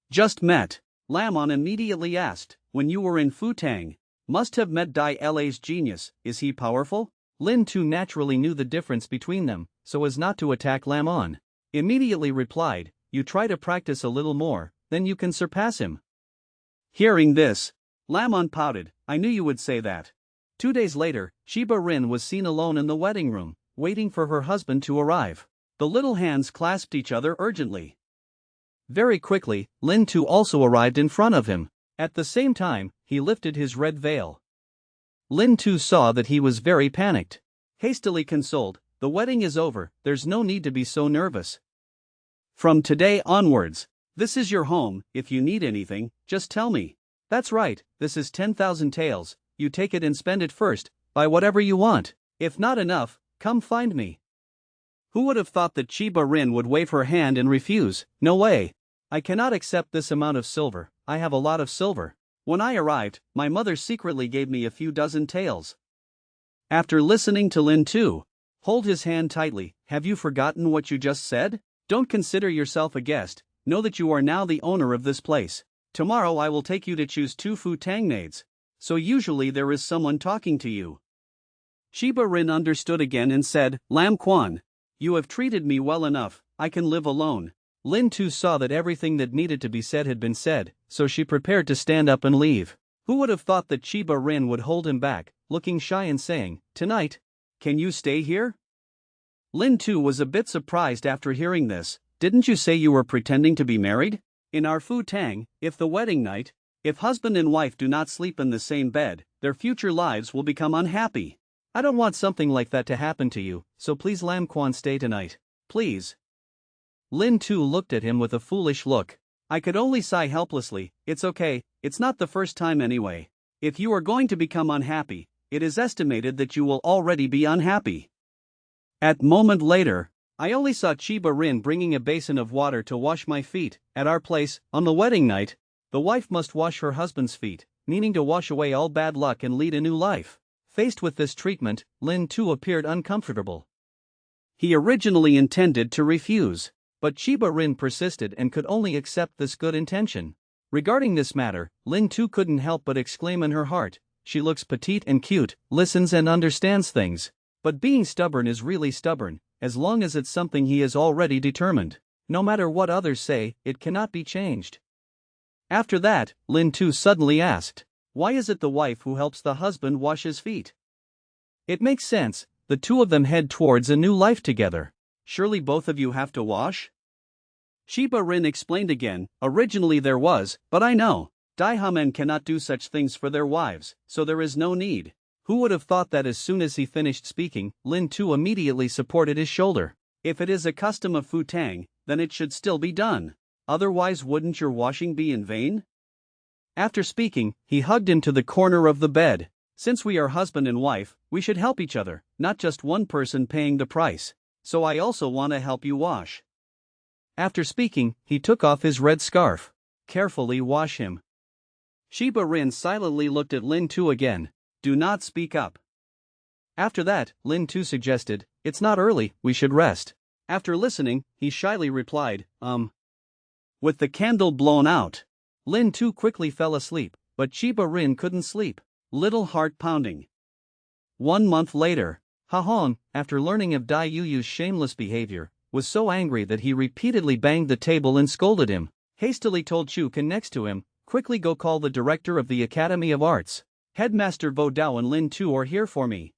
Speaker 1: "Just met." Lam On immediately asked, "When you were in Futang, must have met Dai La's genius, is he powerful?" Lin Tu naturally knew the difference between them, so as not to attack Lam On, immediately replied, "You try to practice a little more, then you can surpass him." Hearing this, Lam On pouted, "I knew you would say that." 2 days later, Chiba Rin was seen alone in the wedding room, waiting for her husband to arrive. The little hands clasped each other urgently. Very quickly, Lin Tu also arrived in front of him. At the same time, he lifted his red veil. Lin Tu saw that he was very panicked. Hastily consoled, "The wedding is over, there's no need to be so nervous. From today onwards, this is your home. If you need anything, just tell me. That's right, this is 10,000 taels, you take it and spend it first, buy whatever you want. If not enough, come find me." Who would have thought that Chiba Rin would wave her hand and refuse? "No way. I cannot accept this amount of silver, I have a lot of silver. When I arrived, my mother secretly gave me a few dozen taels." After listening to Lin Tu, hold his hand tightly. "Have you forgotten what you just said? Don't consider yourself a guest, know that you are now the owner of this place. Tomorrow I will take you to choose 2 Futang maids. So usually there is someone talking to you." Chiba Rin understood again and said, "Lam Quan, you have treated me well enough, I can live alone. Lin Tu saw that everything that needed to be said had been said, so she prepared to stand up and leave. Who would have thought that Chiba Rin would hold him back, looking shy and saying, "Tonight? Can you stay here?" Lin Tu was a bit surprised after hearing this. "Didn't you say you were pretending to be married? In our Fu Tang, if the wedding night, if husband and wife do not sleep in the same bed, their future lives will become unhappy. I don't want something like that to happen to you, so please Lam Quan stay tonight. Please." Lin Tu looked at him with a foolish look. I could only sigh helplessly. "It's okay, it's not the first time anyway. If you are going to become unhappy, it is estimated that you will already be unhappy." At moment later, I only saw Chiba Rin bringing a basin of water to wash my feet. At our place, on the wedding night, the wife must wash her husband's feet, meaning to wash away all bad luck and lead a new life. Faced with this treatment, Lin Tu appeared uncomfortable. He originally intended to refuse, but Chiba Rin persisted and could only accept this good intention. Regarding this matter, Lin Tu couldn't help but exclaim in her heart, "She looks petite and cute, listens and understands things." But being stubborn is really stubborn, as long as it's something he is already determined. No matter what others say, it cannot be changed. After that, Lin Tu suddenly asked, "Why is it the wife who helps the husband wash his feet?" It makes sense, the two of them head towards a new life together. Surely both of you have to wash? Chiba Rin explained again, "Originally there was, but I know. Daiha men cannot do such things for their wives, so there is no need." Who would have thought that as soon as he finished speaking, Lin Tu immediately supported his shoulder. "If it is a custom of Fu Tang, then it should still be done. Otherwise wouldn't your washing be in vain?" After speaking, he hugged him to the corner of the bed. "Since we are husband and wife, we should help each other, not just one person paying the price. So I also want to help you wash." After speaking, he took off his red scarf. "Carefully wash him." Chiba Rin silently looked at Lin Tu again. "Do not speak up." After that, Lin Tu suggested, "It's not early, we should rest." After listening, he shyly replied, With the candle blown out. Lin Tu quickly fell asleep, but Chiba Rin couldn't sleep. Little heart pounding. 1 month later, Ha Hong, after learning of Dai Yuyu's shameless behavior, was so angry that he repeatedly banged the table and scolded him. Hastily told Chu Kan next to him, "Quickly go call the director of the Academy of Arts. Headmaster Vo Dao and Lin Tu are here for me."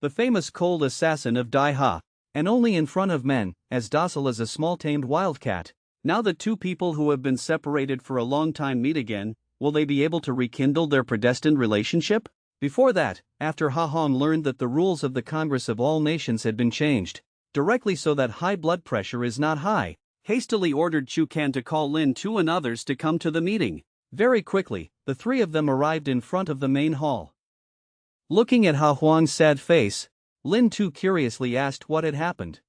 Speaker 1: The famous cold assassin of Dai Ha, and only in front of men, as docile as a small tamed wildcat. Now that two people who have been separated for a long time meet again, will they be able to rekindle their predestined relationship? Before that, after Ha Hong learned that the rules of the Congress of All Nations had been changed, directly so that high blood pressure is not high, hastily ordered Chu Kan to call Lin Tu and others to come to the meeting. Very quickly, the three of them arrived in front of the main hall. Looking at Ha Huang's sad face, Lin Tu curiously asked what had happened.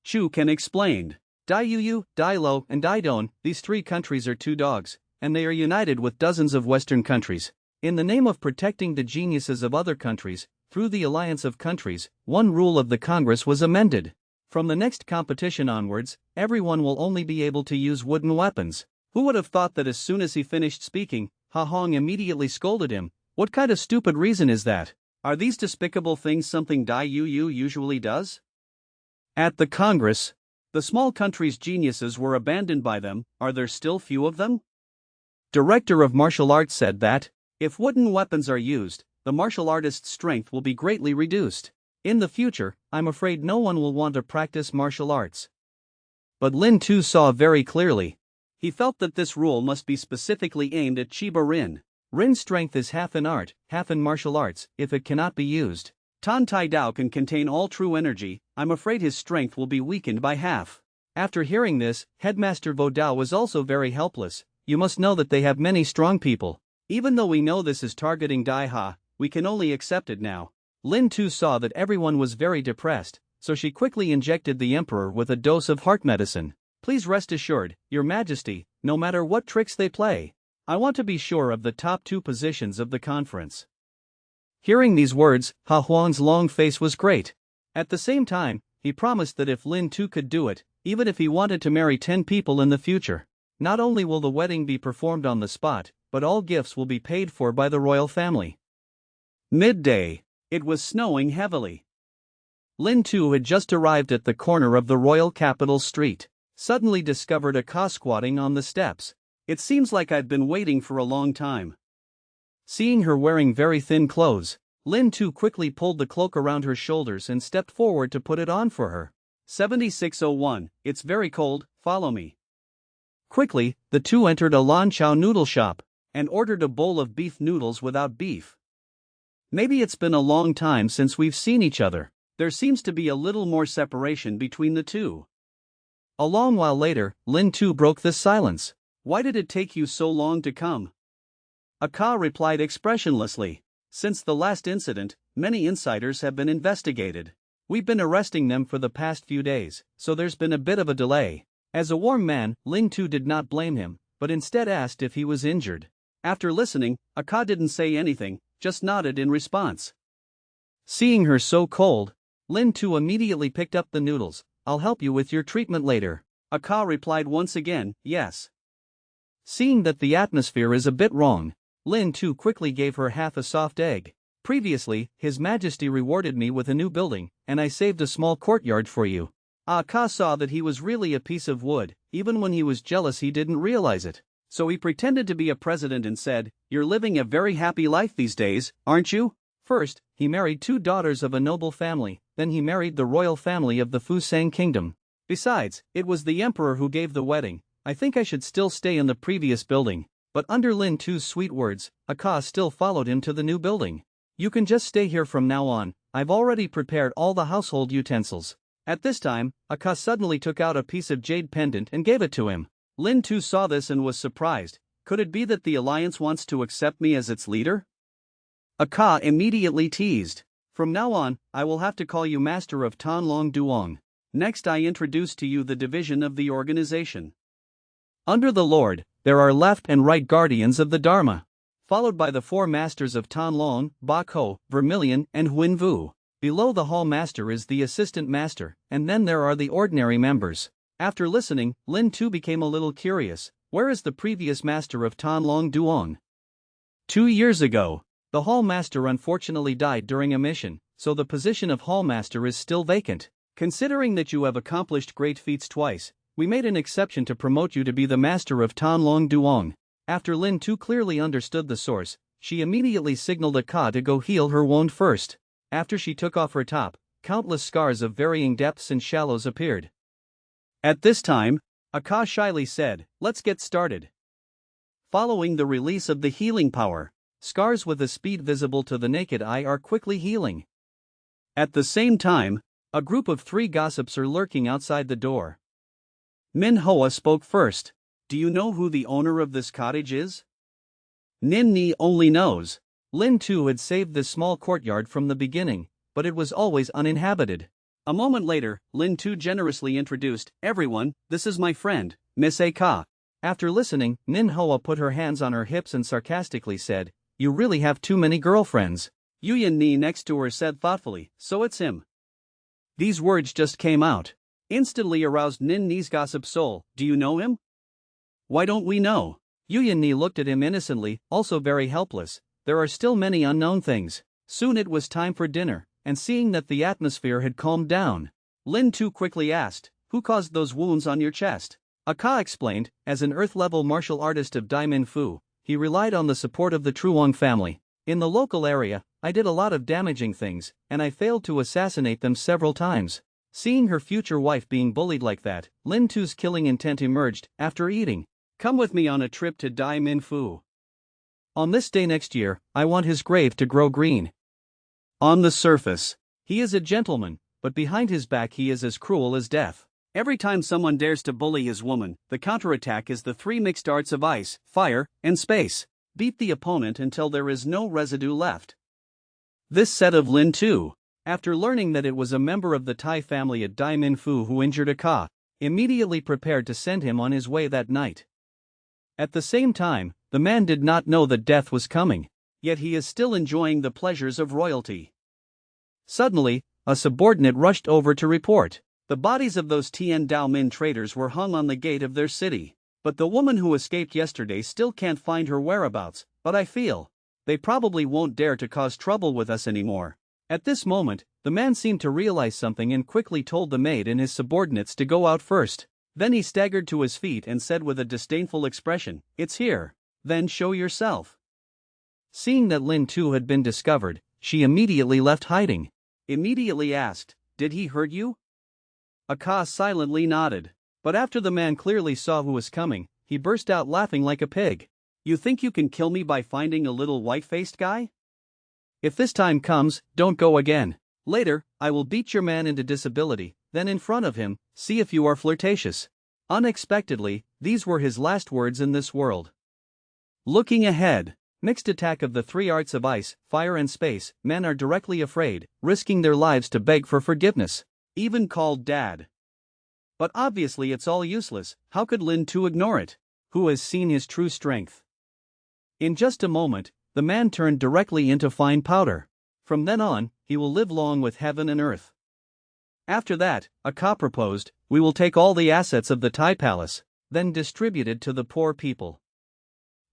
Speaker 1: Chu Kan explained, "Dai Yuyu, Dai Lo, and Dai Don, these 3 countries are 2 dogs, and they are united with dozens of Western countries. In the name of protecting the geniuses of other countries, through the alliance of countries, one rule of the Congress was amended. From the next competition onwards, everyone will only be able to use wooden weapons." Who would have thought that as soon as he finished speaking, Ha Hong immediately scolded him? What kind of stupid reason is that? Are these despicable things something Dai Yu usually does? At the Congress, the small country's geniuses were abandoned by them. Are there still few of them? Director of martial arts said that, if wooden weapons are used, the martial artist's strength will be greatly reduced. In the future, I'm afraid no one will want to practice martial arts. But Lin Tu saw very clearly. He felt that this rule must be specifically aimed at Chiba Rin. Rin's strength is half in art, half in martial arts. If it cannot be used, Tan Tai Dao can contain all true energy. I'm afraid his strength will be weakened by half. After hearing this, Headmaster Vo Dao was also very helpless. You must know that they have many strong people. Even though we know this is targeting Dai Ha, we can only accept it now. Lin Tu saw that everyone was very depressed, so she quickly injected the emperor with a dose of heart medicine. "Please rest assured, Your Majesty, no matter what tricks they play, I want to be sure of the top 2 positions of the conference." Hearing these words, Ha Huang's long face was great. At the same time, he promised that if Lin Tu could do it, even if he wanted to marry 10 people in the future, not only will the wedding be performed on the spot, but all gifts will be paid for by the royal family. Midday. It was snowing heavily. Lin Tu had just arrived at the corner of the royal capital street. suddenly discovered Aka squatting on the steps. It seems like I've been waiting for a long time. Seeing her wearing very thin clothes, Lin Tu quickly pulled the cloak around her shoulders and stepped forward to put it on for her. 7601, it's very cold, follow me. Quickly, the two entered a Lan Chow noodle shop and ordered a bowl of beef noodles without beef. Maybe it's been a long time since we've seen each other. There seems to be a little more separation between the two. A long while later, Lin Tu broke this silence. Why did it take you so long to come? Aka replied expressionlessly. Since the last incident, many insiders have been investigated. We've been arresting them for the past few days, so there's been a bit of a delay. As a warm man, Lin Tu did not blame him, but instead asked if he was injured. After listening, Aka didn't say anything, just nodded in response. Seeing her so cold, Lin Tu immediately picked up the noodles. I'll help you with your treatment later. Aka replied once again, yes. Seeing that the atmosphere is a bit wrong, Lin Tu quickly gave her half a soft egg. Previously, His Majesty rewarded me with a new building, and I saved a small courtyard for you. Aka saw that he was really a piece of wood. Even when he was jealous he didn't realize it. So he pretended to be a president and said, "You're living a very happy life these days, aren't you?" First, he married 2 daughters of a noble family, then he married the royal family of the Fusang kingdom. Besides, it was the emperor who gave the wedding. I think I should still stay in the previous building. But under Lin Tu's sweet words, Aka still followed him to the new building. You can just stay here from now on. I've already prepared all the household utensils. At this time, Aka suddenly took out a piece of jade pendant and gave it to him. Lin Tu saw this and was surprised. Could it be that the alliance wants to accept me as its leader? Aka immediately teased. From now on, I will have to call you Master of Tanlong Duong. Next I introduce to you the division of the organization. Under the Lord, there are left and right guardians of the Dharma, followed by the 4 masters of Tanlong, Bako, Vermilion, and Huinvu. Below the hall master is the assistant master, and then there are the ordinary members. After listening, Lin Tu became a little curious. Where is the previous master of Tanlong Duong? 2 years ago, the hall master unfortunately died during a mission, so the position of hall master is still vacant. Considering that you have accomplished great feats twice, we made an exception to promote you to be the master of Tanlong Duong. After Lin Tu clearly understood the source, she immediately signaled Aka to go heal her wound first. After she took off her top, countless scars of varying depths and shallows appeared. At this time, Aka shyly said, "Let's get started." Following the release of the healing power, scars with a speed visible to the naked eye are quickly healing. At the same time, a group of 3 gossips are lurking outside the door. Manhwa spoke first. Do you know who the owner of this cottage is? Nin Ni only knows. Lin Tu had saved this small courtyard from the beginning, but it was always uninhabited. A moment later, Lin Tu generously introduced, "Everyone, this is my friend, Miss Aka." After listening, Nin Hoa put her hands on her hips and sarcastically said, "You really have too many girlfriends." Yuyan Ni next to her said thoughtfully, "So it's him." These words just came out. Instantly aroused Nin Ni's gossip soul. "Do you know him?" "Why don't we know?" Yuyan Ni looked at him innocently, also very helpless. There are still many unknown things. Soon it was time for dinner, and seeing that the atmosphere had calmed down, Lin Tu quickly asked, "Who caused those wounds on your chest?" Aka explained, as an earth-level martial artist of Daimin Fu, he relied on the support of the Truong family. In the local area, I did a lot of damaging things, and I failed to assassinate them several times. Seeing her future wife being bullied like that, Lin Tu's killing intent emerged. After eating, "Come with me on a trip to Daimin Fu. On this day next year, I want his grave to grow green." On the surface, he is a gentleman, but behind his back he is as cruel as death. Every time someone dares to bully his woman, the counterattack is the 3 mixed arts of ice, fire, and space. Beat the opponent until there is no residue left. This set of Lin Tu, after learning that it was a member of the Tai family at Daimin Fu who injured Aka, immediately prepared to send him on his way that night. At the same time, the man did not know that death was coming, yet he is still enjoying the pleasures of royalty. Suddenly, a subordinate rushed over to report. The bodies of those Tian Dao Min traders were hung on the gate of their city. But the woman who escaped yesterday still can't find her whereabouts, but I feel they probably won't dare to cause trouble with us anymore. At this moment, the man seemed to realize something and quickly told the maid and his subordinates to go out first. Then he staggered to his feet and said with a disdainful expression, "It's here. Then show yourself." Seeing that Lin Tu had been discovered, she immediately left hiding. Immediately asked, "Did he hurt you?" Aka silently nodded. But after the man clearly saw who was coming, he burst out laughing like a pig. "You think you can kill me by finding a little white-faced guy? If this time comes, don't go again. Later, I will beat your man into disability, then in front of him, see if you are flirtatious." Unexpectedly, these were his last words in this world. Looking ahead, mixed attack of the three arts of ice, fire and space, men are directly afraid, risking their lives to beg for forgiveness. Even called dad. But obviously it's all useless. How could Lin Tu ignore it? Who has seen his true strength? In just a moment, the man turned directly into fine powder. From then on, he will live long with heaven and earth. After that, Aka proposed, "We will take all the assets of the Thai palace, then distribute it to the poor people."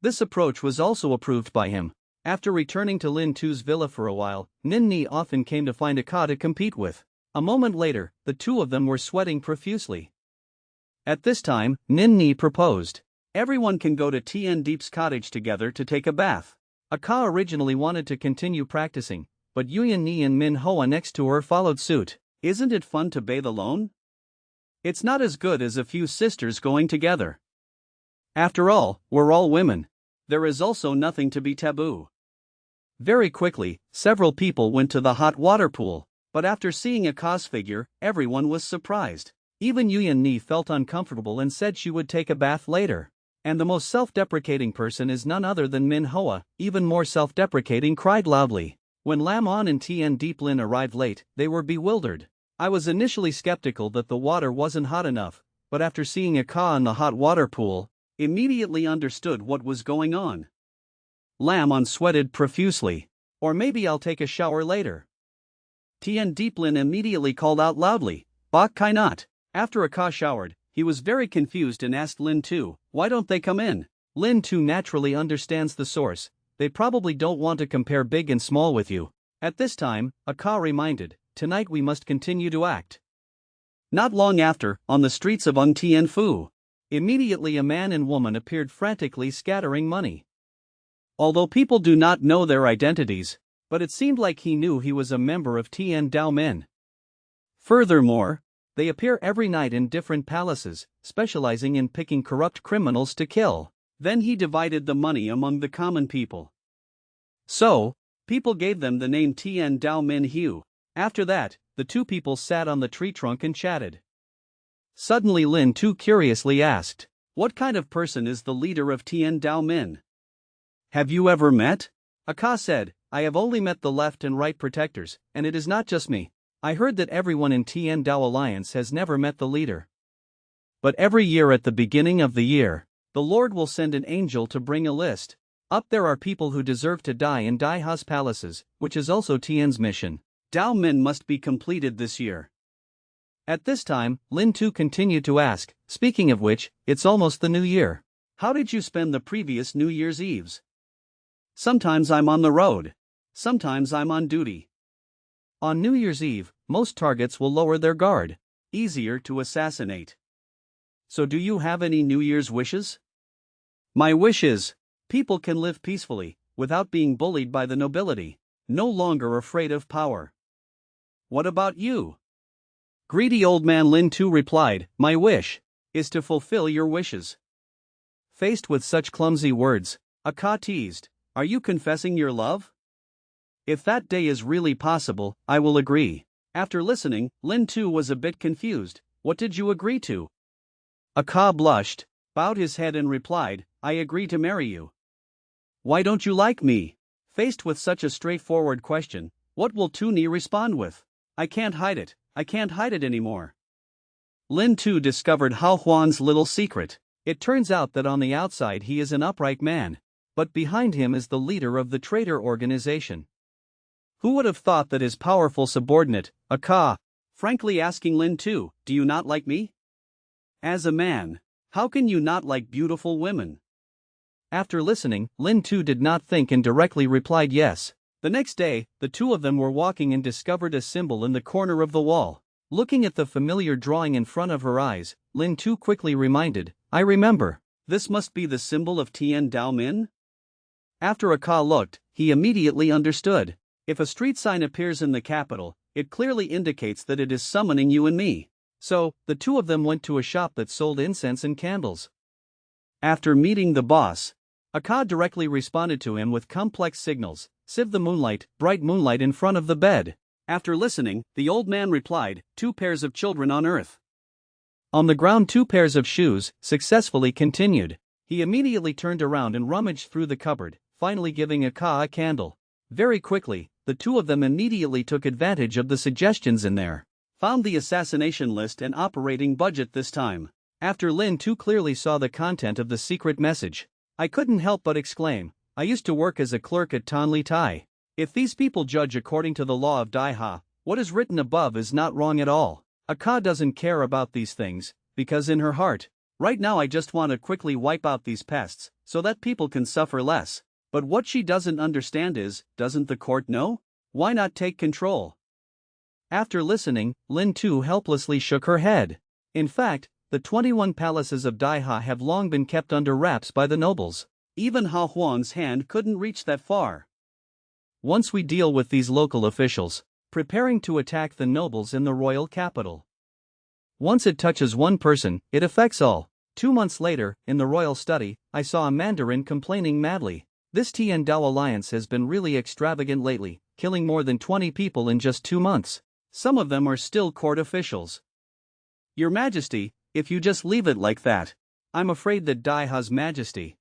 Speaker 1: This approach was also approved by him. After returning to Lin Tu's villa for a while, Nin Ni often came to find Aka to compete with. A moment later, the two of them were sweating profusely. At this time, Nin Ni proposed. Everyone can go to Tien Deep's cottage together to take a bath. Aka originally wanted to continue practicing, but Yuyan Ni and Min Hoa next to her followed suit. Isn't it fun to bathe alone? It's not as good as a few sisters going together. After all, we're all women. There is also nothing to be taboo. Very quickly, several people went to the hot water pool. But after seeing Aka's figure, everyone was surprised. Even Yuyan Ni felt uncomfortable and said she would take a bath later. And the most self-deprecating person is none other than Min Hoa, even more self-deprecating, cried loudly. When Lam On and Tien Deep Lin arrived late, they were bewildered. I was initially skeptical that the water wasn't hot enough, but after seeing Aka in the hot water pool, immediately understood what was going on. Lam On sweated profusely. Or maybe I'll take a shower later. Tien Deeplin immediately called out loudly, "Bak Kai not." After Aka showered, he was very confused and asked Lin Tu, "Why don't they come in?" Lin Tu naturally understands the source. They probably don't want to compare big and small with you. At this time, Aka reminded, "Tonight we must continue to act." Not long after, on the streets of Ung Tien Phu, immediately a man and woman appeared frantically scattering money. Although people do not know their identities, but it seemed like he knew he was a member of Tien Dao Men. Furthermore, they appear every night in different palaces, specializing in picking corrupt criminals to kill. Then he divided the money among the common people. So, people gave them the name Tien Dao Men Hu. After that, the two people sat on the tree trunk and chatted. Suddenly Lin Tu curiously asked, "What kind of person is the leader of Tien Dao Men? Have you ever met?" Aka said, "I have only met the left and right protectors, and it is not just me. I heard that everyone in Tien Dao Alliance has never met the leader. But every year at the beginning of the year, the Lord will send an angel to bring a list. Up there are people who deserve to die in Dai Ha's palaces, which is also Tien's mission. Dao Men must be completed this year." At this time, Lin Tu continued to ask, "Speaking of which, it's almost the new year. How did you spend the previous New Year's Eves?" "Sometimes I'm on the road. Sometimes I'm on duty." On New Year's Eve, most targets will lower their guard. Easier to assassinate. So do you have any New Year's wishes? My wish is, people can live peacefully, without being bullied by the nobility, no longer afraid of power. What about you? Greedy old man Lin Tu replied, "My wish is to fulfill your wishes." Faced with such clumsy words, Aka teased, "Are you confessing your love? If that day is really possible, I will agree." After listening, Lin Tu was a bit confused. "What did you agree to?" Aka blushed, bowed his head and replied, "I agree to marry you." "Why don't you like me?" Faced with such a straightforward question, what will Tu Ni respond with? I can't hide it anymore." Lin Tu discovered Hao Huan's little secret. It turns out that on the outside he is an upright man, but behind him is the leader of the traitor organization. Who would have thought that his powerful subordinate, Aka, frankly asking Lin Tu, "Do you not like me? As a man, how can you not like beautiful women?" After listening, Lin Tu did not think and directly replied yes. The next day, the two of them were walking and discovered a symbol in the corner of the wall. Looking at the familiar drawing in front of her eyes, Lin Tu quickly reminded, I remember. This must be the symbol of Tian Dao Min? After Aka looked, he immediately understood. If a street sign appears in the capital, it clearly indicates that it is summoning you and me. So, the two of them went to a shop that sold incense and candles. After meeting the boss, Aka directly responded to him with complex signals, sieve the moonlight, bright moonlight in front of the bed. After listening, the old man replied, 2 pairs of children on earth. On the ground 2 pairs of shoes, successfully continued. He immediately turned around and rummaged through the cupboard, finally giving Aka a candle. Very quickly, the two of them immediately took advantage of the suggestions in there. Found the assassination list and operating budget this time. After Lin Tu clearly saw the content of the secret message, I couldn't help but exclaim, I used to work as a clerk at Tonli Tai. If these people judge according to the law of Daiha, what is written above is not wrong at all. Aka doesn't care about these things, because in her heart, right now I just want to quickly wipe out these pests, so that people can suffer less. But what she doesn't understand is, doesn't the court know? Why not take control? After listening, Lin Tu helplessly shook her head. In fact, the 21 palaces of Daiha have long been kept under wraps by the nobles. Even Ha Huang's hand couldn't reach that far. Once we deal with these local officials, preparing to attack the nobles in the royal capital. Once it touches one person, it affects all. 2 months later, in the royal study, I saw a mandarin complaining madly. This Tian Dao alliance has been really extravagant lately, killing more than 20 people in just 2 months. Some of them are still court officials. Your Majesty, if you just leave it like that, I'm afraid that Daiha's Majesty.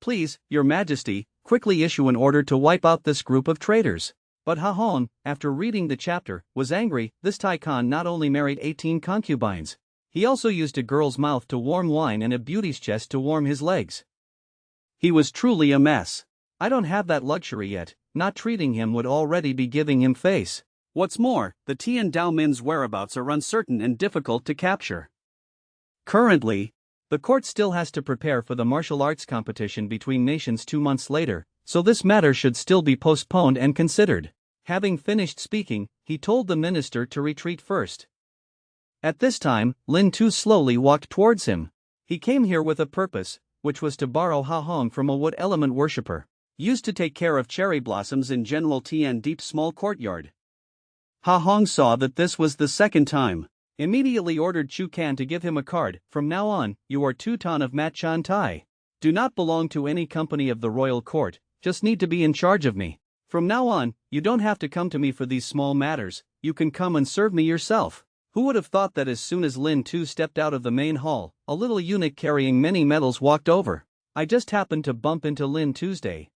Speaker 1: Please, Your Majesty, quickly issue an order to wipe out this group of traitors. But Ha Hong, after reading the chapter, was angry. This Tai Khan not only married 18 concubines, he also used a girl's mouth to warm wine and a beauty's chest to warm his legs. He was truly a mess. I don't have that luxury yet. Not treating him would already be giving him face. What's more, the Tian Dao Min's whereabouts are uncertain and difficult to capture. Currently, the court still has to prepare for the martial arts competition between nations 2 months later, so this matter should still be postponed and considered. Having finished speaking, he told the minister to retreat first. At this time, Lin Tu slowly walked towards him. He came here with a purpose, which was to borrow Ha Hong from a wood element worshipper, used to take care of cherry blossoms in General Tian Deep's small courtyard. Ha Hong saw that this was the second time, immediately ordered Chu Kan to give him a card. From now on, you are Tutan of Mat Chan Tai. Do not belong to any company of the royal court, just need to be in charge of me. From now on, you don't have to come to me for these small matters, you can come and serve me yourself. Who would have thought that as soon as Lin Tu stepped out of the main hall, a little eunuch carrying many medals walked over. I just happened to bump into Lin Tuesday.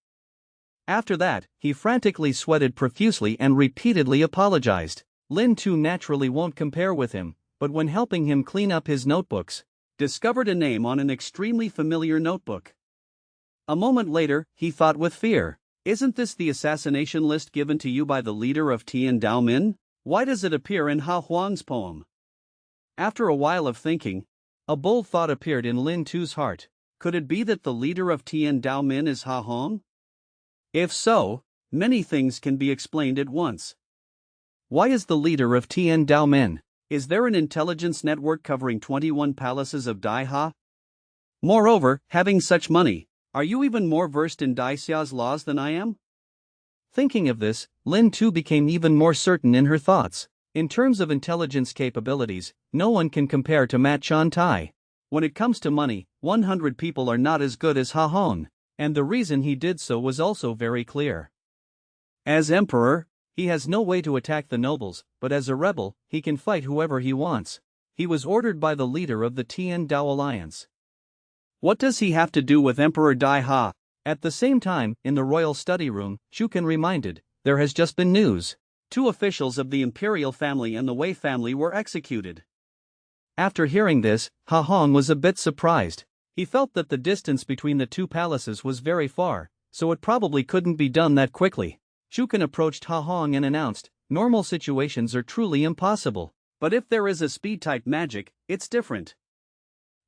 Speaker 1: After that, he frantically sweated profusely and repeatedly apologized. Lin Tu naturally won't compare with him, but when helping him clean up his notebooks, discovered a name on an extremely familiar notebook. A moment later, he thought with fear, isn't this the assassination list given to you by the leader of Tian Dao Min? Why does it appear in Ha Huang's poem? After a while of thinking, a bold thought appeared in Lin Tu's heart. Could it be that the leader of Tian Dao Min is Ha Hong? If so, many things can be explained at once. Why is the leader of Tian Dao Min? Is there an intelligence network covering 21 palaces of Daiha? Moreover, having such money, are you even more versed in Daixia's laws than I am? Thinking of this, Lin Tu became even more certain in her thoughts. In terms of intelligence capabilities, no one can compare to Mat Chan Tai. When it comes to money, 100 people are not as good as Ha Hong, and the reason he did so was also very clear. As emperor, he has no way to attack the nobles, but as a rebel, he can fight whoever he wants. He was ordered by the leader of the Tian Dao Alliance. What does he have to do with Emperor Daiha? At the same time, in the royal study room, Shuken reminded, there has just been news. 2 officials of the imperial family and the Wei family were executed. After hearing this, Ha Hong was a bit surprised. He felt that the distance between the 2 palaces was very far, so it probably couldn't be done that quickly. Shuken approached Ha Hong and announced, normal situations are truly impossible, but if there is a speed-type magic, it's different.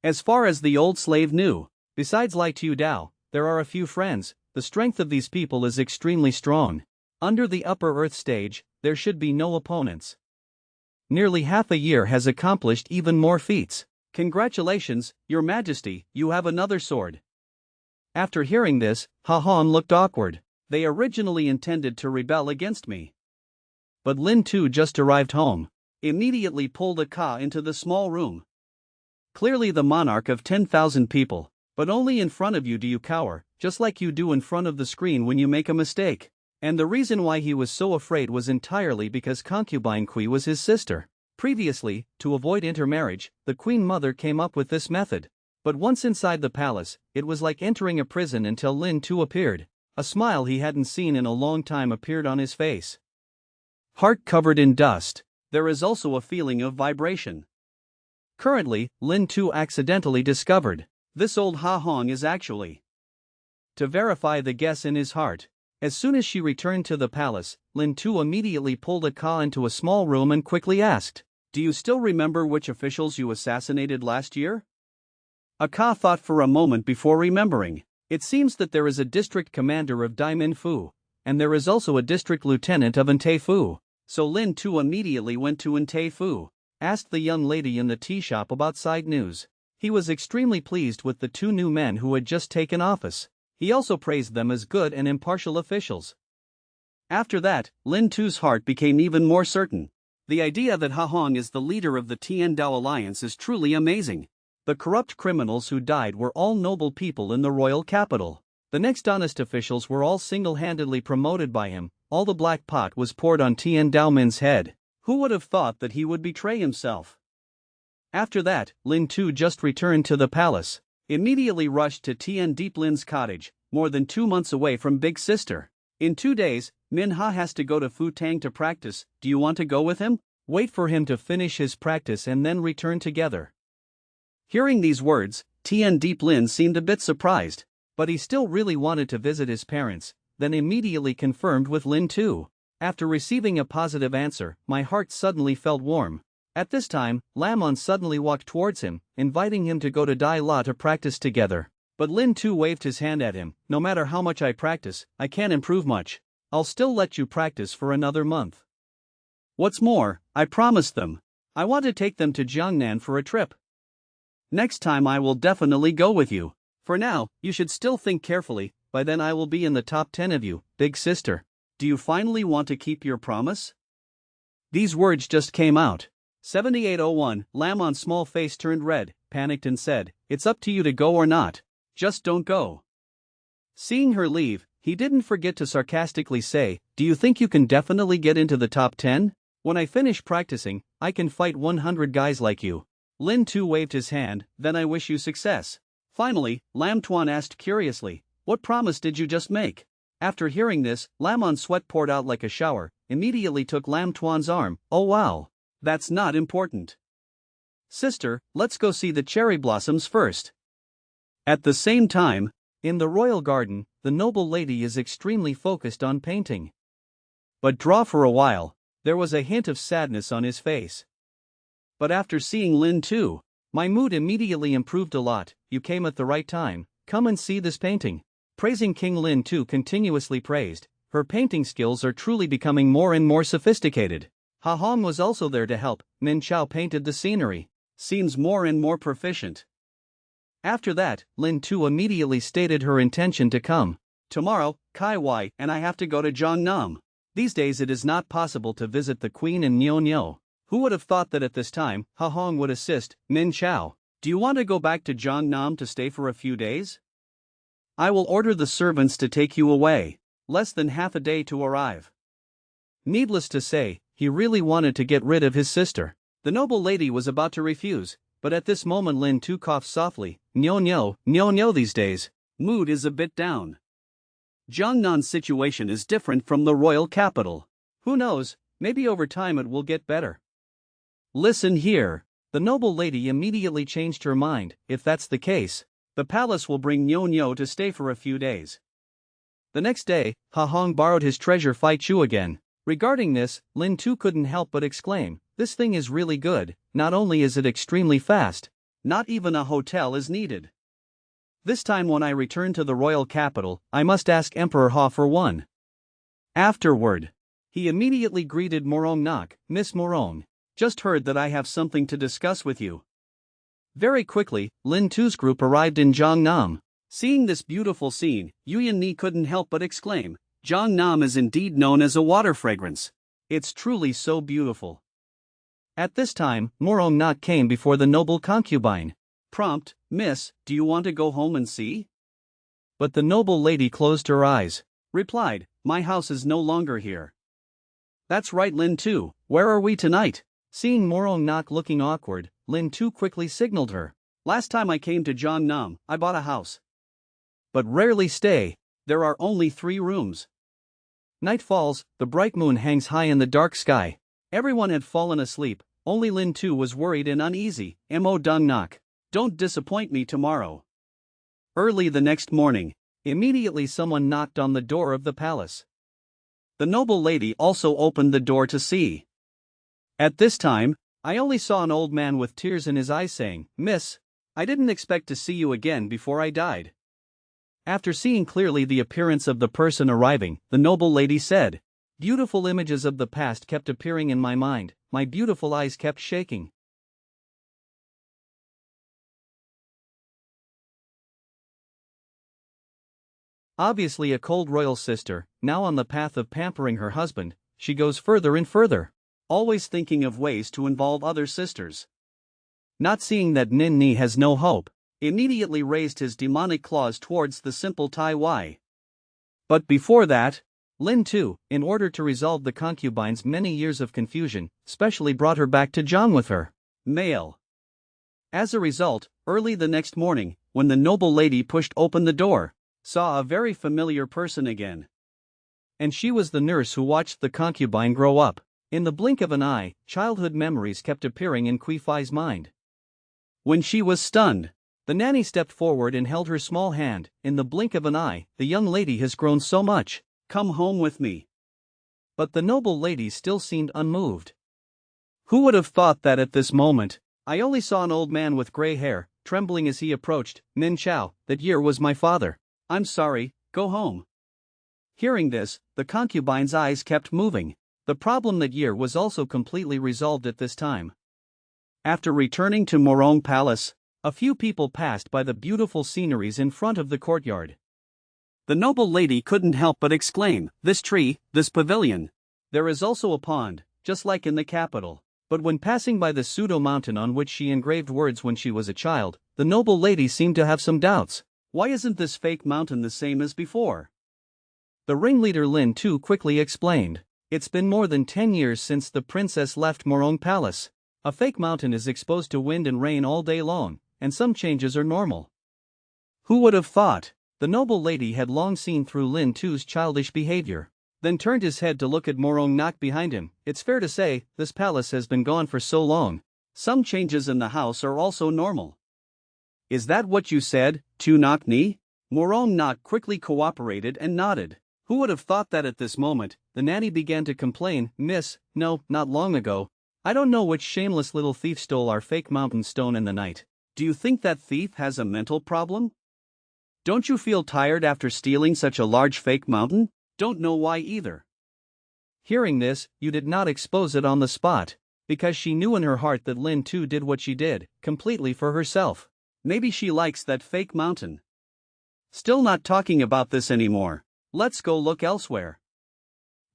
Speaker 1: As far as the old slave knew, besides Lai Tu Dao, there are a few friends. The strength of these people is extremely strong. Under the upper earth stage, there should be no opponents. nearly half a year has accomplished even more feats. Congratulations, Your Majesty, you have another sword. After hearing this, Ha Hong looked awkward. They originally intended to rebel against me. But Lin Tu just arrived home. Immediately pulled a Ka into the small room. Clearly the monarch of 10,000 people, but only in front of you do you cower, just like you do in front of the screen when you make a mistake. And the reason why he was so afraid was entirely because concubine Kui was his sister. Previously, to avoid intermarriage, the queen mother came up with this method. But once inside the palace, it was like entering a prison until Lin Tu appeared. A smile he hadn't seen in a long time appeared on his face. Heart covered in dust. There is also a feeling of vibration. Currently, Lin Tu accidentally discovered this old Ha Hong is actually. To verify the guess in his heart, as soon as she returned to the palace, Lin Tu immediately pulled a Ka into a small room and quickly asked, "Do you still remember which officials you assassinated last year?" A Ka thought for a moment before remembering. It seems that there is a district commander of Daimin Fu, and there is also a district lieutenant of Ntei Fu. So Lin Tu immediately went to Ntei Fu, asked the young lady in the tea shop about side news. He was extremely pleased with the two new men who had just taken office. He also praised them as good and impartial officials. After that, Lin Tu's heart became even more certain. The idea that Ha Hong is the leader of the Tian Dao Alliance is truly amazing. The corrupt criminals who died were all noble people in the royal capital. The next honest officials were all single-handedly promoted by him. All the black pot was poured on Tian Daomin's head. Who would have thought that he would betray himself? After that, Lin Tu just returned to the palace. Immediately rushed to Tian Deep Lin's cottage, more than 2 months away from Big Sister. In 2 days, Manhwa has to go to Fu Tang to practice. Do you want to go with him? Wait for him to finish his practice and then return together. Hearing these words, Tian Deep Lin seemed a bit surprised, but he still really wanted to visit his parents, then immediately confirmed with Lin Tu. After receiving a positive answer, my heart suddenly felt warm. At this time, Lamon suddenly walked towards him, inviting him to go to Dai La to practice together. But Lin Tu waved his hand at him. "No matter how much I practice, I can't improve much. I'll still let you practice for another month. What's more, I promised them. I want to take them to Jiangnan for a trip. Next time I will definitely go with you. For now, you should still think carefully, by then I will be in the top 10 of you, Big Sister. Do you finally want to keep your promise?" These words just came out. 7801, Lamon's small face turned red, panicked and said, "It's up to you to go or not. Just don't go." Seeing her leave, he didn't forget to sarcastically say, "Do you think you can definitely get into the top 10? When I finish practicing, I can fight 100 guys like you." Lin Tu waved his hand, "Then I wish you success." Finally, Lam Tuan asked curiously, "What promise did you just make?" After hearing this, Lamon's sweat poured out like a shower, immediately took Lam Tuan's arm. "Oh wow. That's not important. Sister, let's go see the cherry blossoms first." At the same time, in the royal garden, the noble lady is extremely focused on painting. But draw for a while, there was a hint of sadness on his face. But after seeing Lin Tu, my mood immediately improved a lot. "You came at the right time, come and see this painting." Praising King Lin Tu continuously praised, her painting skills are truly becoming more and more sophisticated. Ha Hong was also there to help. Min Chao painted the scenery. Seems more and more proficient. After that, Lin Tu immediately stated her intention to come. "Tomorrow, Kai Wai and I have to go to Jiangnam. These days it is not possible to visit the Queen and Nyo Nyo. Who would have thought that at this time, Ha Hong would assist Min Chao? Do you want to go back to Jiangnam to stay for a few days? I will order the servants to take you away. Less than half a day to arrive." Needless to say, he really wanted to get rid of his sister. The noble lady was about to refuse, but at this moment Lin Tu coughed softly. Nyo Nyo these days, mood is a bit down. Jiangnan's situation is different from the royal capital. Who knows, maybe over time it will get better. Listen here. The noble lady immediately changed her mind. If that's the case, the palace will bring Nyo Nyo to stay for a few days. The next day, Ha Hong borrowed his treasure Fai Chu again. Regarding this, Lin Tu couldn't help but exclaim, "This thing is really good. Not only is it extremely fast, not even a hotel is needed. This time when I return to the royal capital, I must ask Emperor Ha for one." Afterward, he immediately greeted Morong Nok. "Miss Morong, Just heard that I have something to discuss with you. Very quickly, Lin Tu's group arrived in Jiangnam. Seeing this beautiful scene, Ni couldn't help but exclaim, Jiangnam is indeed known as a water fragrance. It's truly so beautiful. At this time, Nak came before the noble concubine. Prompt, Miss, do you want to go home and see? But the noble lady closed her eyes. Replied, my house is no longer here. That's right, Lin Tu, where are we tonight? Seeing Nak looking awkward, Lin Tu quickly signaled her. Last time I came to Jiangnam, I bought a house. But rarely stay, there are only 3 rooms. Night falls, the bright moon hangs high in the dark sky. Everyone had fallen asleep, only Lin Tu was worried and uneasy. Mo Dung Nok. Don't disappoint me tomorrow. Early the next morning, immediately someone knocked on the door of the palace. The noble lady also opened the door to see. At this time, I only saw an old man with tears in his eyes saying, Miss, I didn't expect to see you again before I died. After seeing clearly the appearance of the person arriving, the noble lady said, beautiful images of the past kept appearing in my mind, my beautiful eyes kept shaking. Obviously a cold royal sister, now on the path of pampering her husband, she goes further and further, always thinking of ways to involve other sisters. Not seeing that Nin Ni has no hope, immediately raised his demonic claws towards the simple Tai Wai. But before that, Lin Tu, in order to resolve the concubine's many years of confusion, specially brought her back to Zhang with her. Male. As a result, early the next morning, when the noble lady pushed open the door, saw a very familiar person again. And she was the nurse who watched the concubine grow up. In the blink of an eye, childhood memories kept appearing in Kui Fai's mind. When she was stunned, the nanny stepped forward and held her small hand. In the blink of an eye, the young lady has grown so much. Come home with me. But the noble lady still seemed unmoved. Who would have thought that at this moment, I only saw an old man with gray hair, trembling as he approached. Nin Chao, that year was my father. I'm sorry, go home. Hearing this, the concubine's eyes kept moving. The problem that year was also completely resolved at this time. After returning to Morong Palace, a few people passed by the beautiful sceneries in front of the courtyard. The noble lady couldn't help but exclaim, this tree, this pavilion. There is also a pond, just like in the capital. But when passing by the pseudo-mountain on which she engraved words when she was a child, the noble lady seemed to have some doubts. Why isn't this fake mountain the same as before? The ringleader Lin Tu quickly explained. It's been more than 10 years since the princess left Morong Palace. A fake mountain is exposed to wind and rain all day long, and some changes are normal. Who would have thought? The noble lady had long seen through Lin Tu's childish behavior, then turned his head to look at Morong Nak behind him. It's fair to say, this palace has been gone for so long. Some changes in the house are also normal. Is that what you said, Tu Nak Ni? Morong Nak quickly cooperated and nodded. Who would have thought that at this moment, the nanny began to complain, Miss, no, not long ago. I don't know which shameless little thief stole our fake mountain stone in the night. Do you think that thief has a mental problem? Don't you feel tired after stealing such a large fake mountain? Don't know why either. Hearing this, you did not expose it on the spot, because she knew in her heart that Lin Tu did what she did, completely for herself. Maybe she likes that fake mountain. Still not talking about this anymore. Let's go look elsewhere.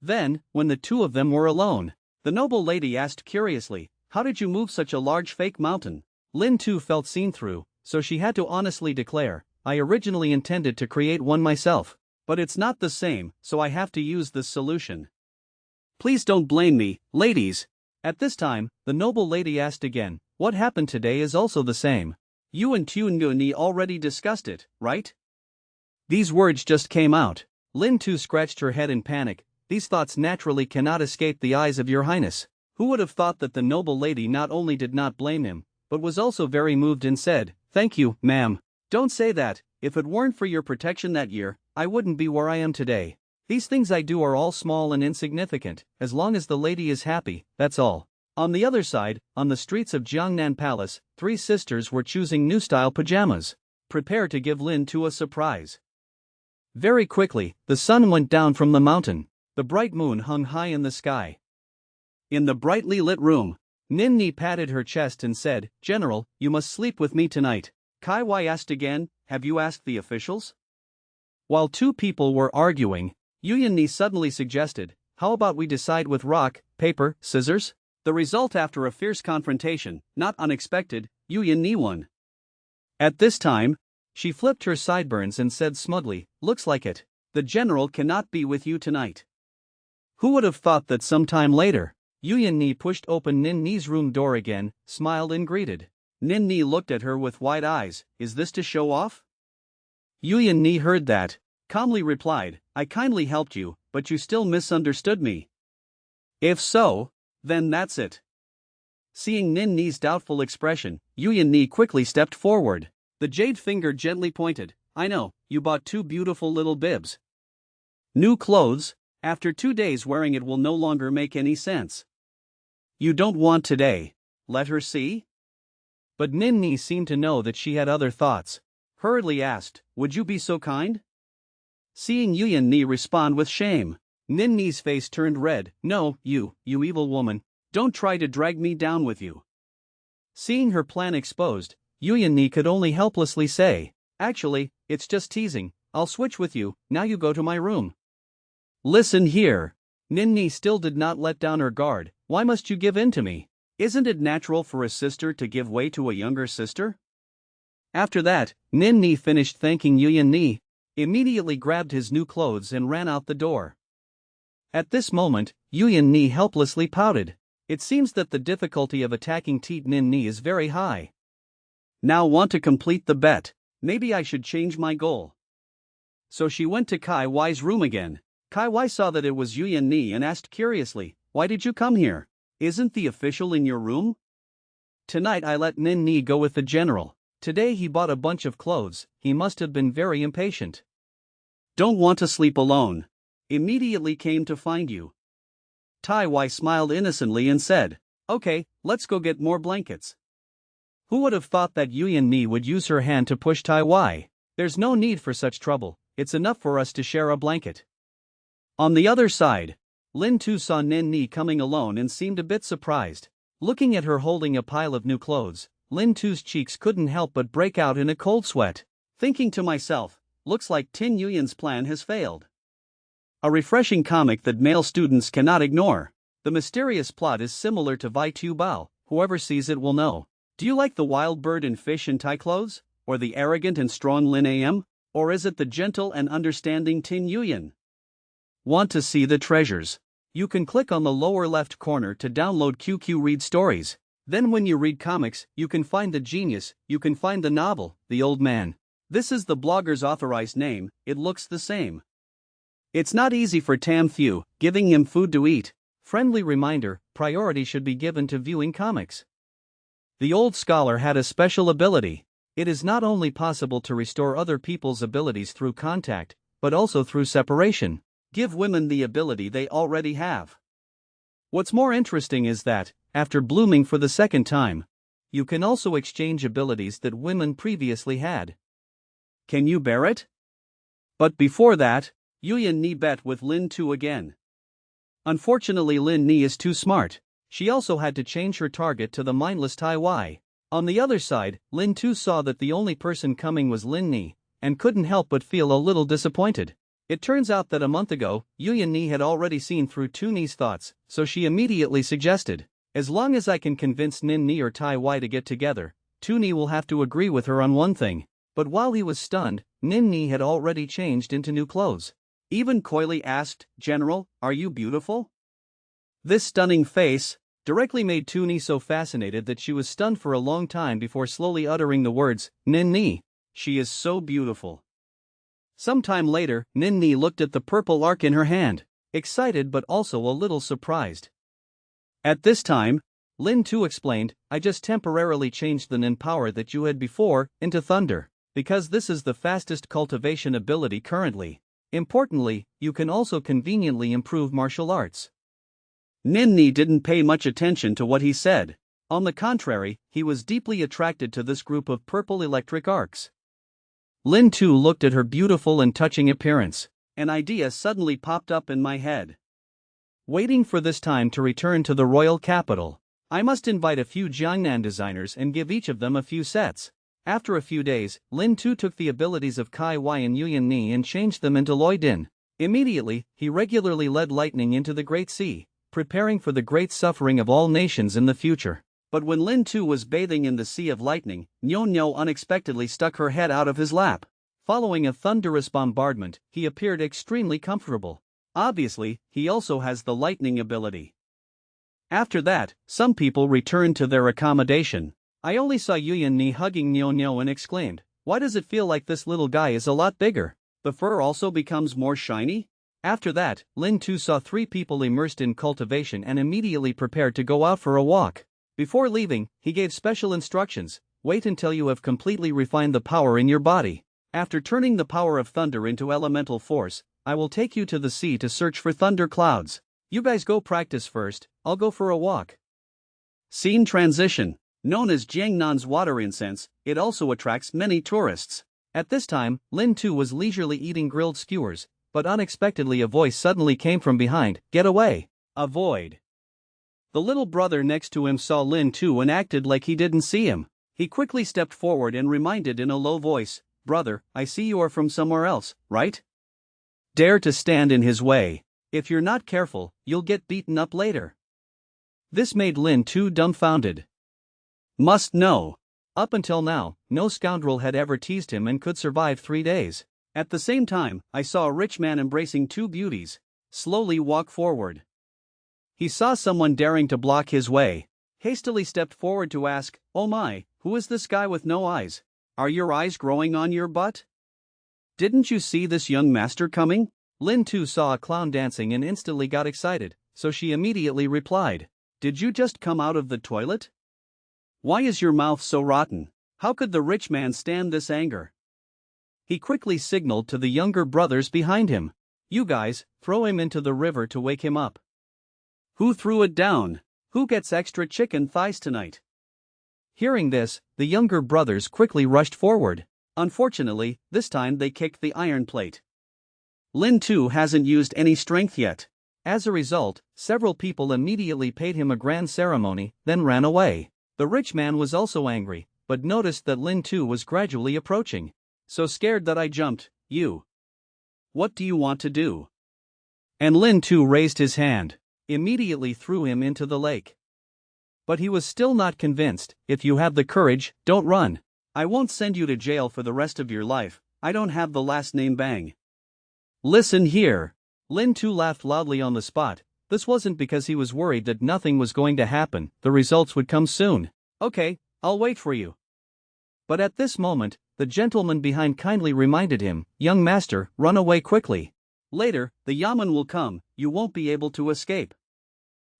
Speaker 1: Then, when the two of them were alone, the noble lady asked curiously, how did you move such a large fake mountain? Lin Tu felt seen through, so she had to honestly declare, I originally intended to create one myself, but it's not the same, so I have to use this solution. Please don't blame me, ladies. At this time, the noble lady asked again, what happened today is also the same. You and Tu Ni already discussed it, right? These words just came out. Lin Tu scratched her head in panic. These thoughts naturally cannot escape the eyes of your highness. Who would have thought that the noble lady not only did not blame him, but was also very moved and said, thank you, ma'am. Don't say that. If it weren't for your protection that year, I wouldn't be where I am today. These things I do are all small and insignificant, as long as the lady is happy, that's all. On the other side, on the streets of Jiangnan Palace, 3 sisters were choosing new style pajamas. Prepare to give Lin Tu a surprise. Very quickly, the sun went down from the mountain. The bright moon hung high in the sky. In the brightly lit room, Ninni patted her chest and said, "General, you must sleep with me tonight." Kai Wai asked again, "Have you asked the officials?" While two people were arguing, Ni suddenly suggested, "How about we decide with rock, paper, scissors?" The result after a fierce confrontation, not unexpected, Ni won. At this time, she flipped her sideburns and said smugly, "Looks like it. The general cannot be with you tonight." Who would have thought that sometime later, Ni pushed open Ninni's room door again, smiled and greeted. Ninni looked at her with wide eyes. "Is this to show off?" Ni heard that, calmly replied, "I kindly helped you, but you still misunderstood me." "If so, then that's it." Seeing Ninni's doubtful expression, Ni quickly stepped forward. The jade finger gently pointed. "I know, you bought two beautiful little bibs. New clothes. After 2 days wearing it will no longer make any sense. You don't want today. Let her see?" But Ninni seemed to know that she had other thoughts. Hurriedly asked, "Would you be so kind?" Seeing Ni respond with shame, Ninni's face turned red. "No, you evil woman, don't try to drag me down with you." Seeing her plan exposed, Ni could only helplessly say, "Actually, it's just teasing. I'll switch with you, now you go to my room." "Listen here." Ninni still did not let down her guard. "Why must you give in to me? Isn't it natural for a sister to give way to a younger sister?" After that, Ninni finished thanking Ni, immediately grabbed his new clothes and ran out the door. At this moment, Ni helplessly pouted. It seems that the difficulty of attacking Teet Ninni is very high. "Now want to complete the bet. Maybe I should change my goal." So she went to Kai Wai's room again. Kai Wai saw that it was Ni and asked curiously, "Why did you come here? Isn't the official in your room?" "Tonight I let Ninni go with the general. Today he bought a bunch of clothes, he must have been very impatient. Don't want to sleep alone. Immediately came to find you." Tai Wai smiled innocently and said, "Okay, let's go get more blankets." Who would have thought that Ni would use her hand to push Tai Wai? "There's no need for such trouble, it's enough for us to share a blanket." On the other side, Lin Tu saw Ninni coming alone and seemed a bit surprised. Looking at her holding a pile of new clothes, Lin Tu's cheeks couldn't help but break out in a cold sweat. Thinking to myself, looks like Tin Yuyan's plan has failed. A refreshing comic that male students cannot ignore. The mysterious plot is similar to Vai Tu Bao, whoever sees it will know. Do you like the wild bird in fish and tie clothes? Or the arrogant and strong Lin Am? Or is it the gentle and understanding Tin Yuyan? Want to see the treasures? You can click on the lower left corner to download QQ Read Stories. Then when you read comics, you can find the genius, you can find the novel, the old man. This is the blogger's authorized name, it looks the same. It's not easy for Tam Thew, giving him food to eat. Friendly reminder, priority should be given to viewing comics. The old scholar had a special ability. It is not only possible to restore other people's abilities through contact, but also through separation. Give women the ability they already have. What's more interesting is that, after blooming for the second time, you can also exchange abilities that women previously had. Can you bear it? But before that, Ni bet with Lin Tu again. Unfortunately Lin Ni is too smart. She also had to change her target to the mindless Tai Wai. On the other side, Lin Tu saw that the only person coming was Lin Ni, and couldn't help but feel a little disappointed. It turns out that a month ago, Ni had already seen through Tu Ni's thoughts, so she immediately suggested, "As long as I can convince Nin Ni or Tai Wai to get together, Tu Ni will have to agree with her on one thing." But while he was stunned, Nin Ni had already changed into new clothes. Even coyly asked, "General, are you beautiful?" This stunning face directly made Tu Ni so fascinated that she was stunned for a long time before slowly uttering the words, "Nin Ni. She is so beautiful." Sometime later, Nin Ni looked at the purple arc in her hand, excited but also a little surprised. At this time, Lin Tu explained, "I just temporarily changed the Nin power that you had before into thunder, because this is the fastest cultivation ability currently. Importantly, you can also conveniently improve martial arts." Nin Ni didn't pay much attention to what he said. On the contrary, he was deeply attracted to this group of purple electric arcs. Lin Tu looked at her beautiful and touching appearance. An idea suddenly popped up in my head. Waiting for this time to return to the royal capital, I must invite a few Jiangnan designers and give each of them a few sets. After a few days, Lin Tu took the abilities of Kai Wei and Yuyan Ni and changed them into Loi Din. Immediately, he regularly led lightning into the Great Sea, preparing for the great suffering of all nations in the future. But when Lin Tu was bathing in the sea of lightning, Nyo Nyo unexpectedly stuck her head out of his lap. Following a thunderous bombardment, he appeared extremely comfortable. Obviously, he also has the lightning ability. After that, some people returned to their accommodation. I only saw Yuyan Ni hugging Nyo Nyo and exclaimed, "Why does it feel like this little guy is a lot bigger? The fur also becomes more shiny?" After that, Lin Tu saw 3 people immersed in cultivation and immediately prepared to go out for a walk. Before leaving, he gave special instructions: wait until you have completely refined the power in your body. After turning the power of thunder into elemental force, I will take you to the sea to search for thunder clouds. You guys go practice first, I'll go for a walk. Scene transition. Known as Jiangnan's water incense, it also attracts many tourists. At this time, Lin Tu was leisurely eating grilled skewers, but unexpectedly a voice suddenly came from behind. "Get away! Avoid!" The little brother next to him saw Lin Tu and acted like he didn't see him. He quickly stepped forward and reminded in a low voice, "Brother, I see you are from somewhere else, right? Dare to stand in his way. If you're not careful, you'll get beaten up later." This made Lin Tu dumbfounded. Must know. Up until now, no scoundrel had ever teased him and could survive 3 days. At the same time, I saw a rich man embracing 2 beauties. Slowly walk forward. He saw someone daring to block his way. Hastily stepped forward to ask, "Oh my, who is this guy with no eyes? Are your eyes growing on your butt? Didn't you see this young master coming?" Lin Tu saw a clown dancing and instantly got excited, so she immediately replied, "Did you just come out of the toilet? Why is your mouth so rotten? How could the rich man stand this anger?" He quickly signaled to the younger brothers behind him, "You guys, throw him into the river to wake him up." Who threw it down? Who gets extra chicken thighs tonight? Hearing this, the younger brothers quickly rushed forward. Unfortunately, this time they kicked the iron plate. Lin Tu hasn't used any strength yet. As a result, several people immediately paid him a grand ceremony, then ran away. The rich man was also angry, but noticed that Lin Tu was gradually approaching. "So scared that I jumped, you. What do you want to do?" And Lin Tu raised his hand, immediately threw him into the lake. But he was still not convinced. "If you have the courage, don't run. I won't send you to jail for the rest of your life. I don't have the last name Bang." "Listen here." Lin Tu laughed loudly on the spot. This wasn't because he was worried that nothing was going to happen, the results would come soon. "Okay, I'll wait for you." But at this moment, the gentleman behind kindly reminded him, "Young master, run away quickly. Later, the yamen will come, you won't be able to escape."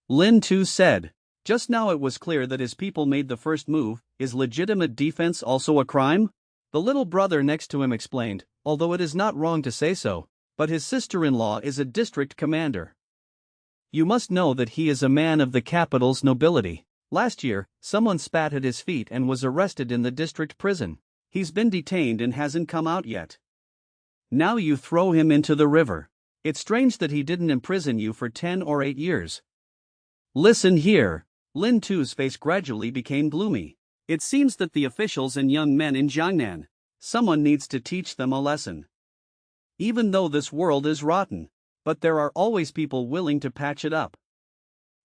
Speaker 1: Lin Tu said. Just now it was clear that his people made the first move. Is legitimate defense also a crime? The little brother next to him explained, although it is not wrong to say so, but his sister-in-law is a district commander. You must know that he is a man of the capital's nobility. Last year, someone spat at his feet and was arrested in the district prison. He's been detained and hasn't come out yet. Now you throw him into the river. It's strange that he didn't imprison you for 10 or 8 years. Listen here. Lin Tu's face gradually became gloomy. It seems that the officials and young men in Jiangnan, someone needs to teach them a lesson. Even though this world is rotten, but there are always people willing to patch it up.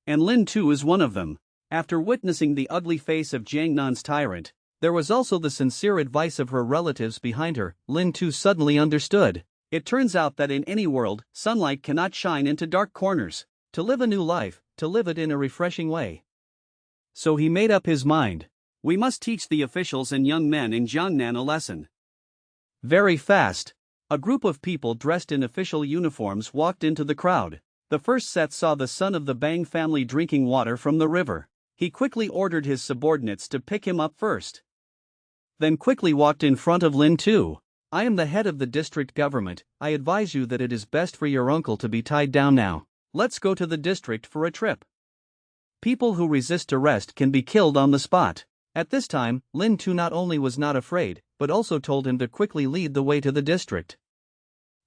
Speaker 1: And Lin Tu is one of them. After witnessing the ugly face of Jiangnan's tyrant, there was also the sincere advice of her relatives behind her. Lin Tu suddenly understood. It turns out that in any world, sunlight cannot shine into dark corners. To live a new life, to live it in a refreshing way. So he made up his mind. We must teach the officials and young men in Jiangnan a lesson. Very fast, a group of people dressed in official uniforms walked into the crowd. The first set saw the son of the Bang family drinking water from the river. He quickly ordered his subordinates to pick him up first. Then quickly walked in front of Lin Tu. "I am the head of the district government. I advise you that it is best for your uncle to be tied down now. Let's go to the district for a trip. People who resist arrest can be killed on the spot." At this time, Lin Tu not only was not afraid, but also told him to quickly lead the way to the district.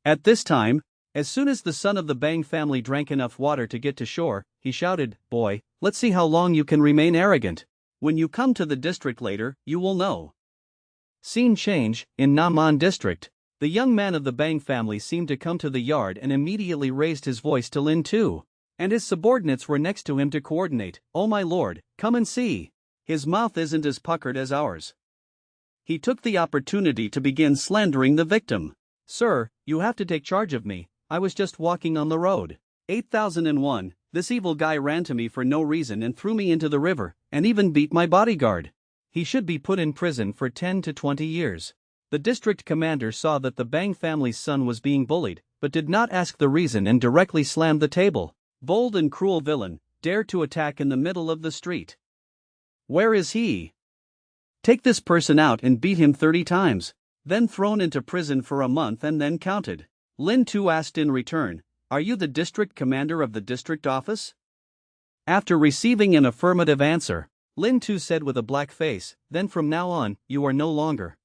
Speaker 1: At this time, As soon as the son of the Bang family drank enough water to get to shore, he shouted, "Boy, let's see how long you can remain arrogant. When you come to the district later, you will know." Scene change, in Naman district. The young man of the Bang family seemed to come to the yard and immediately raised his voice to Lin Tu. And his subordinates were next to him to coordinate. "Oh my lord, come and see. His mouth isn't as puckered as ours." He took the opportunity to begin slandering the victim. "Sir, you have to take charge of me. I was just walking on the road. 8001, this evil guy ran to me for no reason and threw me into the river, and even beat my bodyguard. He should be put in prison for 10 to 20 years. The district commander saw that the Bang family's son was being bullied, but did not ask the reason and directly slammed the table. "Bold and cruel villain, dared to attack in the middle of the street. Where is he? Take this person out and beat him 30 times, then thrown into prison for a month and then counted." Lin Tu asked in return, "Are you the district commander of the district office?" After receiving an affirmative answer, Lin Tu said with a black face, "Then from now on, you are no longer."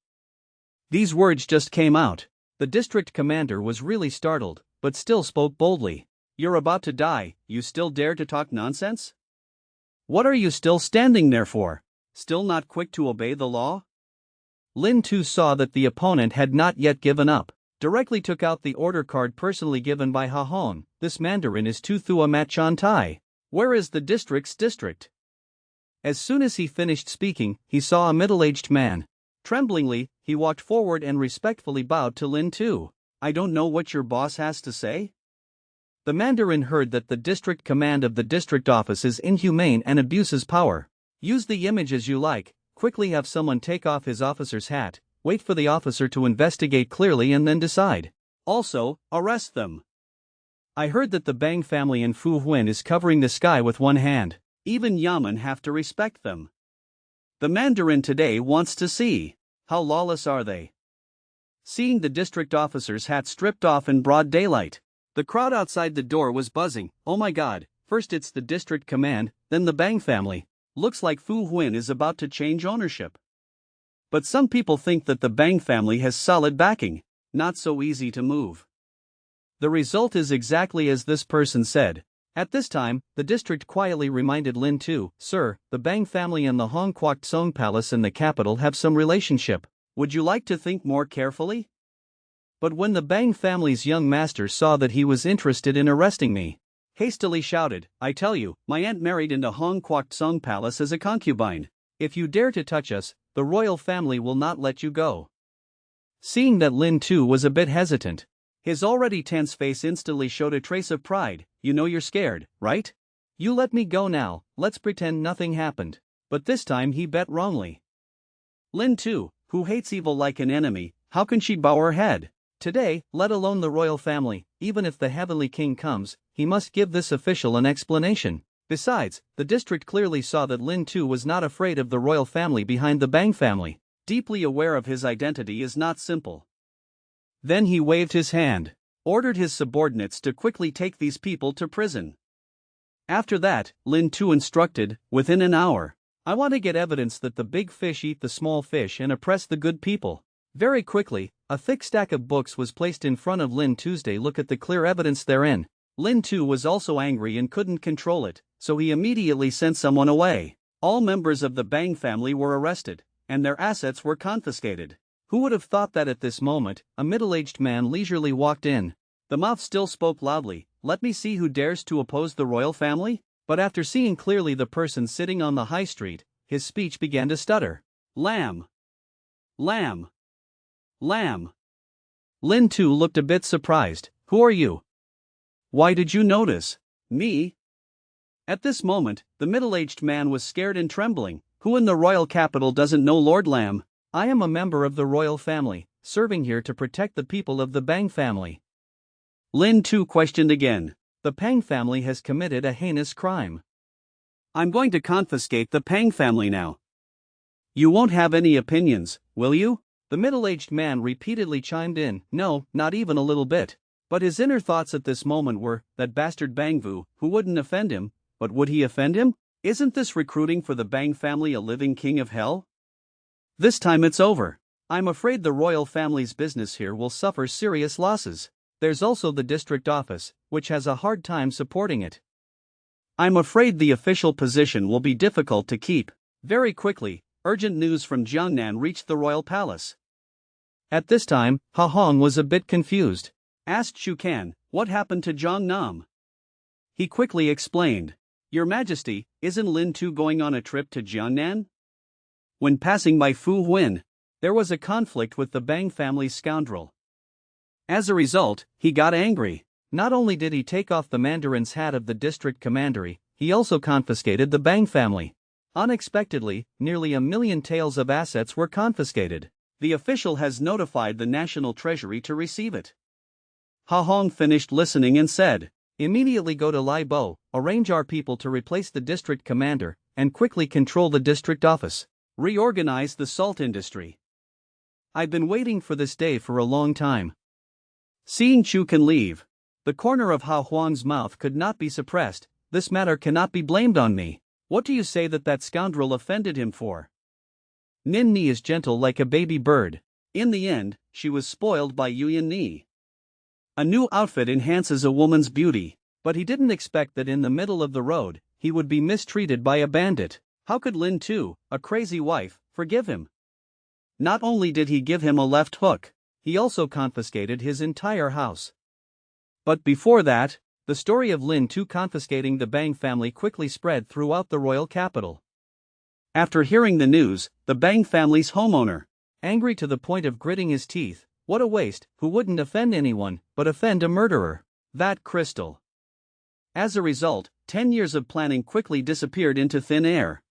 Speaker 1: These words just came out. The district commander was really startled, but still spoke boldly. "You're about to die, you still dare to talk nonsense? What are you still standing there for? Still not quick to obey the law?" Lin Tu saw that the opponent had not yet given up, directly took out the order card personally given by Ha Hong. "This Mandarin is Tu Thua Mat Chan Tai. Where is the district's district?" As soon as he finished speaking, he saw a middle-aged man. Tremblingly, he walked forward and respectfully bowed to Lin Tu. "I don't know what your boss has to say." The Mandarin heard that the district command of the district office is inhumane and abuses power. "Use the image as you like, quickly have someone take off his officer's hat, wait for the officer to investigate clearly and then decide. Also, arrest them. I heard that the Bang family in Fu Huan is covering the sky with one hand. Even Yamen have to respect them. The Mandarin today wants to see, how lawless are they?" Seeing the district officer's hat stripped off in broad daylight, the crowd outside the door was buzzing. "Oh my god, first it's the district command, then the Bang family. Looks like Fu Huan is about to change ownership." But some people think that the Bang family has solid backing, not so easy to move. The result is exactly as this person said. At this time, the district quietly reminded Lin Tu, "Sir, the Bang family and the Hong Kwok Tsong Palace in the capital have some relationship. Would you like to think more carefully?" But when the Bang family's young master saw that he was interested in arresting me, hastily shouted, "I tell you, my aunt married into Hong Kwok Tsong Palace as a concubine. If you dare to touch us, the royal family will not let you go." Seeing that Lin Tu was a bit hesitant, his already tense face instantly showed a trace of pride. "You know you're scared, right? You let me go now, let's pretend nothing happened." But this time he bet wrongly. Lin Tu, who hates evil like an enemy, how can she bow her head? Today, let alone the royal family, even if the heavenly king comes, he must give this official an explanation. Besides, the district clearly saw that Lin Tu was not afraid of the royal family behind the Bang family. Deeply aware of his identity is not simple. Then he waved his hand, ordered his subordinates to quickly take these people to prison. After that, Lin Tu instructed, "Within an hour, I want to get evidence that the big fish eat the small fish and oppress the good people." Very quickly, a thick stack of books was placed in front of Lin Tuesday. "Look at the clear evidence therein." Lin Tu was also angry and couldn't control it, so he immediately sent someone away. All members of the Bang family were arrested, and their assets were confiscated. Who would have thought that at this moment, a middle-aged man leisurely walked in. The mouth still spoke loudly, "Let me see who dares to oppose the royal family?" But after seeing clearly the person sitting on the high street, his speech began to stutter. "Lamb. Lamb. Lamb." Lin Tu looked a bit surprised. "Who are you? Why did you notice me?" At this moment, the middle-aged man was scared and trembling. "Who in the royal capital doesn't know Lord Lamb?" "I am a member of the royal family, serving here to protect the people of the Bang family." Lin Tu questioned again. "The Pang family has committed a heinous crime. I'm going to confiscate the Pang family now. You won't have any opinions, will you?" The middle-aged man repeatedly chimed in. No, not even a little bit. But his inner thoughts at this moment were, that bastard Bangvu, who wouldn't offend him, but would he offend him? Isn't this recruiting for the Bang family a living king of hell? This time it's over. I'm afraid the royal family's business here will suffer serious losses. there's also the district office, which has a hard time supporting it. I'm afraid the official position will be difficult to keep. Very quickly, urgent news from Jiangnan reached the royal palace. At this time, Ha Hong was a bit confused. Asked Shu Kan, what happened to Zhang Nam? He quickly explained, Your Majesty, isn't Lin Tu going on a trip to Jiangnan? When passing by Fu Huin, there was a conflict with the Bang family's scoundrel. As a result, he got angry. Not only did he take off the mandarin's hat of the district commandery, he also confiscated the Bang family. Unexpectedly, nearly 1 million taels of assets were confiscated. The official has notified the National Treasury to receive it. Ha Hong finished listening and said, Immediately go to Lai Bo, arrange our people to replace the district commander, and quickly control the district office. Reorganize the salt industry. I've been waiting for this day for a long time. Seeing Chu Kan leave, the corner of Ha Huang's mouth could not be suppressed. This matter cannot be blamed on me. What do you say that scoundrel offended him for? Nin Ni is gentle like a baby bird. In the end, she was spoiled by Yuyan Ni. A new outfit enhances a woman's beauty, but he didn't expect that in the middle of the road, he would be mistreated by a bandit. How could Lin Tu, a crazy wife, forgive him? Not only did he give him a left hook, he also confiscated his entire house. But before that, the story of Lin Tu confiscating the Bang family quickly spread throughout the royal capital. After hearing the news, the Bang family's homeowner, angry to the point of gritting his teeth, what a waste, who wouldn't offend anyone, but offend a murderer? That crystal. As a result, 10 years of planning quickly disappeared into thin air.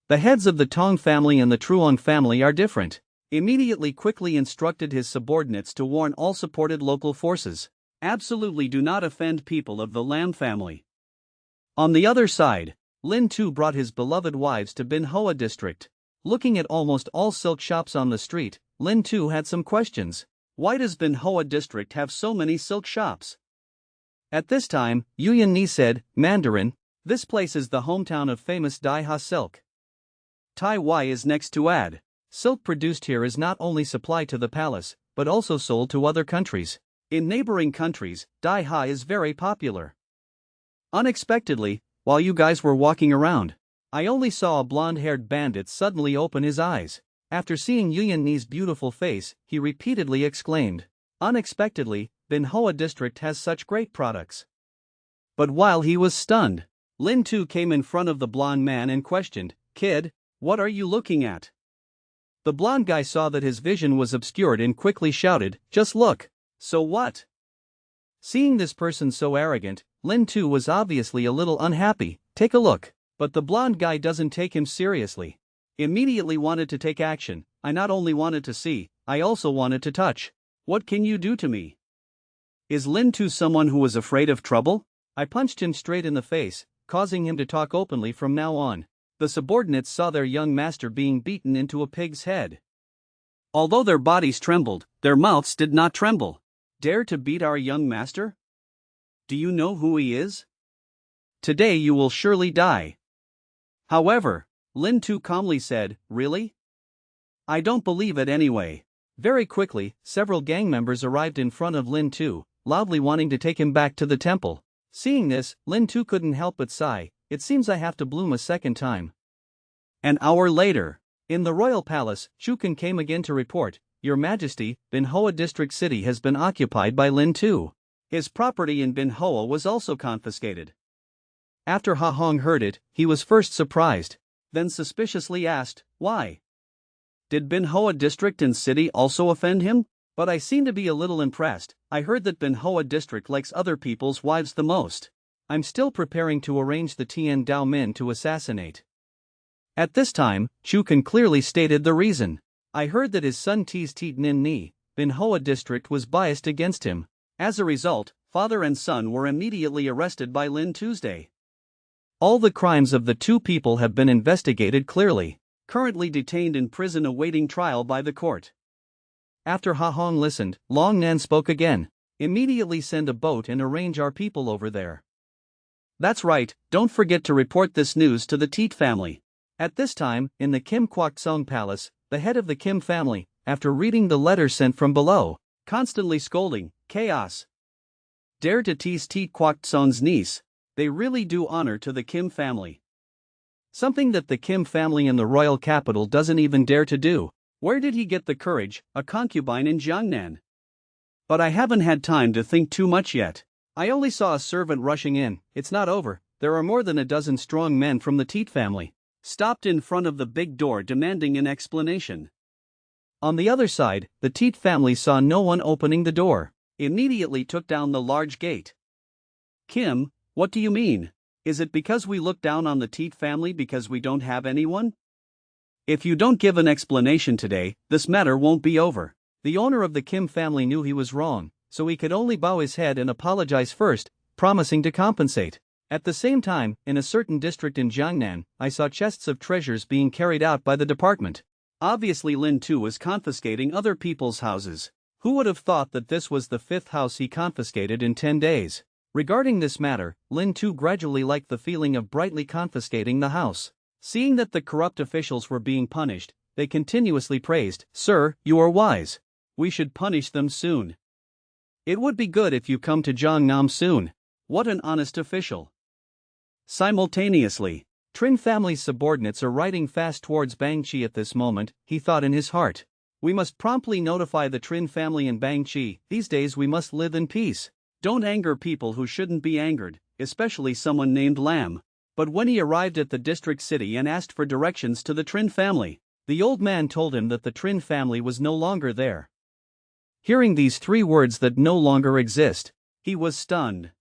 Speaker 1: The heads of the Tong family and the Truong family are different. Immediately quickly instructed his subordinates to warn all supported local forces. Absolutely do not offend people of the Lam family. On the other side, Lin Tu brought his beloved wives to Bin Hoa district. Looking at almost all silk shops on the street, Lin Tu had some questions. Why does Bin Hoa district have so many silk shops? At this time, Yuyan Ni said, Mandarin, this place is the hometown of famous Dai Ha silk. Tai Wai is next to add. Silk produced here is not only supplied to the palace, but also sold to other countries. In neighboring countries, Dai Ha is very popular. Unexpectedly, while you guys were walking around, I only saw a blonde-haired bandit suddenly open his eyes. After seeing Yuyan Ni's beautiful face, he repeatedly exclaimed, Unexpectedly, Bin Hoa district has such great products. But while he was stunned, Lin Tu came in front of the blonde man and questioned, Kid, what are you looking at? The blonde guy saw that his vision was obscured and quickly shouted, Just look. So what? Seeing this person so arrogant, Lin Tu was obviously a little unhappy. Take a look. But the blonde guy doesn't take him seriously. Immediately wanted to take action. I not only wanted to see, I also wanted to touch. What can you do to me? Is Lin Tu someone who was afraid of trouble? I punched him straight in the face, causing him to talk openly from now on. The subordinates saw their young master being beaten into a pig's head. Although their bodies trembled, their mouths did not tremble. Dare to beat our young master? Do you know who he is? Today you will surely die. However, Lin Tu calmly said, Really? I don't believe it anyway. Very quickly, several gang members arrived in front of Lin Tu, loudly wanting to take him back to the temple. Seeing this, Lin Tu couldn't help but sigh, it seems I have to bloom a second time. An hour later, in the royal palace, Chu Kan came again to report, Your Majesty, Bin Hoa district city has been occupied by Lin Tu. His property in Bin Hoa was also confiscated. After Ha Hong heard it, he was first surprised, then suspiciously asked, Why? Did Bin Hoa district and city also offend him? But I seem to be a little impressed. I heard that Bin Hoa district likes other people's wives the most. I'm still preparing to arrange the Tian Dao Min to assassinate. At this time, Chu Kan clearly stated the reason. I heard that his son teased Teet Nin Ni, Bin Hoa district was biased against him. As a result, father and son were immediately arrested by Lin Tuesday. All the crimes of the two people have been investigated clearly, currently detained in prison awaiting trial by the court. After Ha Hong listened, Long Nan spoke again. Immediately send a boat and arrange our people over there. That's right, don't forget to report this news to the Teet family. At this time, in the Kim Kwok Song Palace, the head of the Kim family, after reading the letter sent from below, constantly scolding, Chaos. Dare to tease Teat Kwok Son's niece. They really do honor to the Kim family. Something that the Kim family in the royal capital doesn't even dare to do. Where did he get the courage, a concubine in Jiangnan? But I haven't had time to think too much yet. I only saw a servant rushing in. It's not over. There are more than a dozen strong men from the Teat family. Stopped in front of the big door demanding an explanation. On the other side, the Teat family saw no one opening the door. Immediately took down the large gate. Kim, what do you mean? Is it because we look down on the Teat family because we don't have anyone? If you don't give an explanation today, this matter won't be over. The owner of the Kim family knew he was wrong, so he could only bow his head and apologize first, promising to compensate. At the same time, in a certain district in Jiangnan, I saw chests of treasures being carried out by the department. Obviously Lin Tu was confiscating other people's houses. Who would have thought that this was the fifth house he confiscated in 10 days? Regarding this matter, Lin Tu gradually liked the feeling of brightly confiscating the house. Seeing that the corrupt officials were being punished, they continuously praised, "Sir, you are wise. We should punish them soon. It would be good if you come to Jiangnam soon. What an honest official." Simultaneously, Trin family's subordinates are riding fast towards Bangchi at this moment, he thought in his heart. We must promptly notify the Trin family in Bangchi. These days we must live in peace. Don't anger people who shouldn't be angered, especially someone named Lam. But when he arrived at the district city and asked for directions to the Trin family, the old man told him that the Trin family was no longer there. Hearing these 3 words that no longer exist, he was stunned.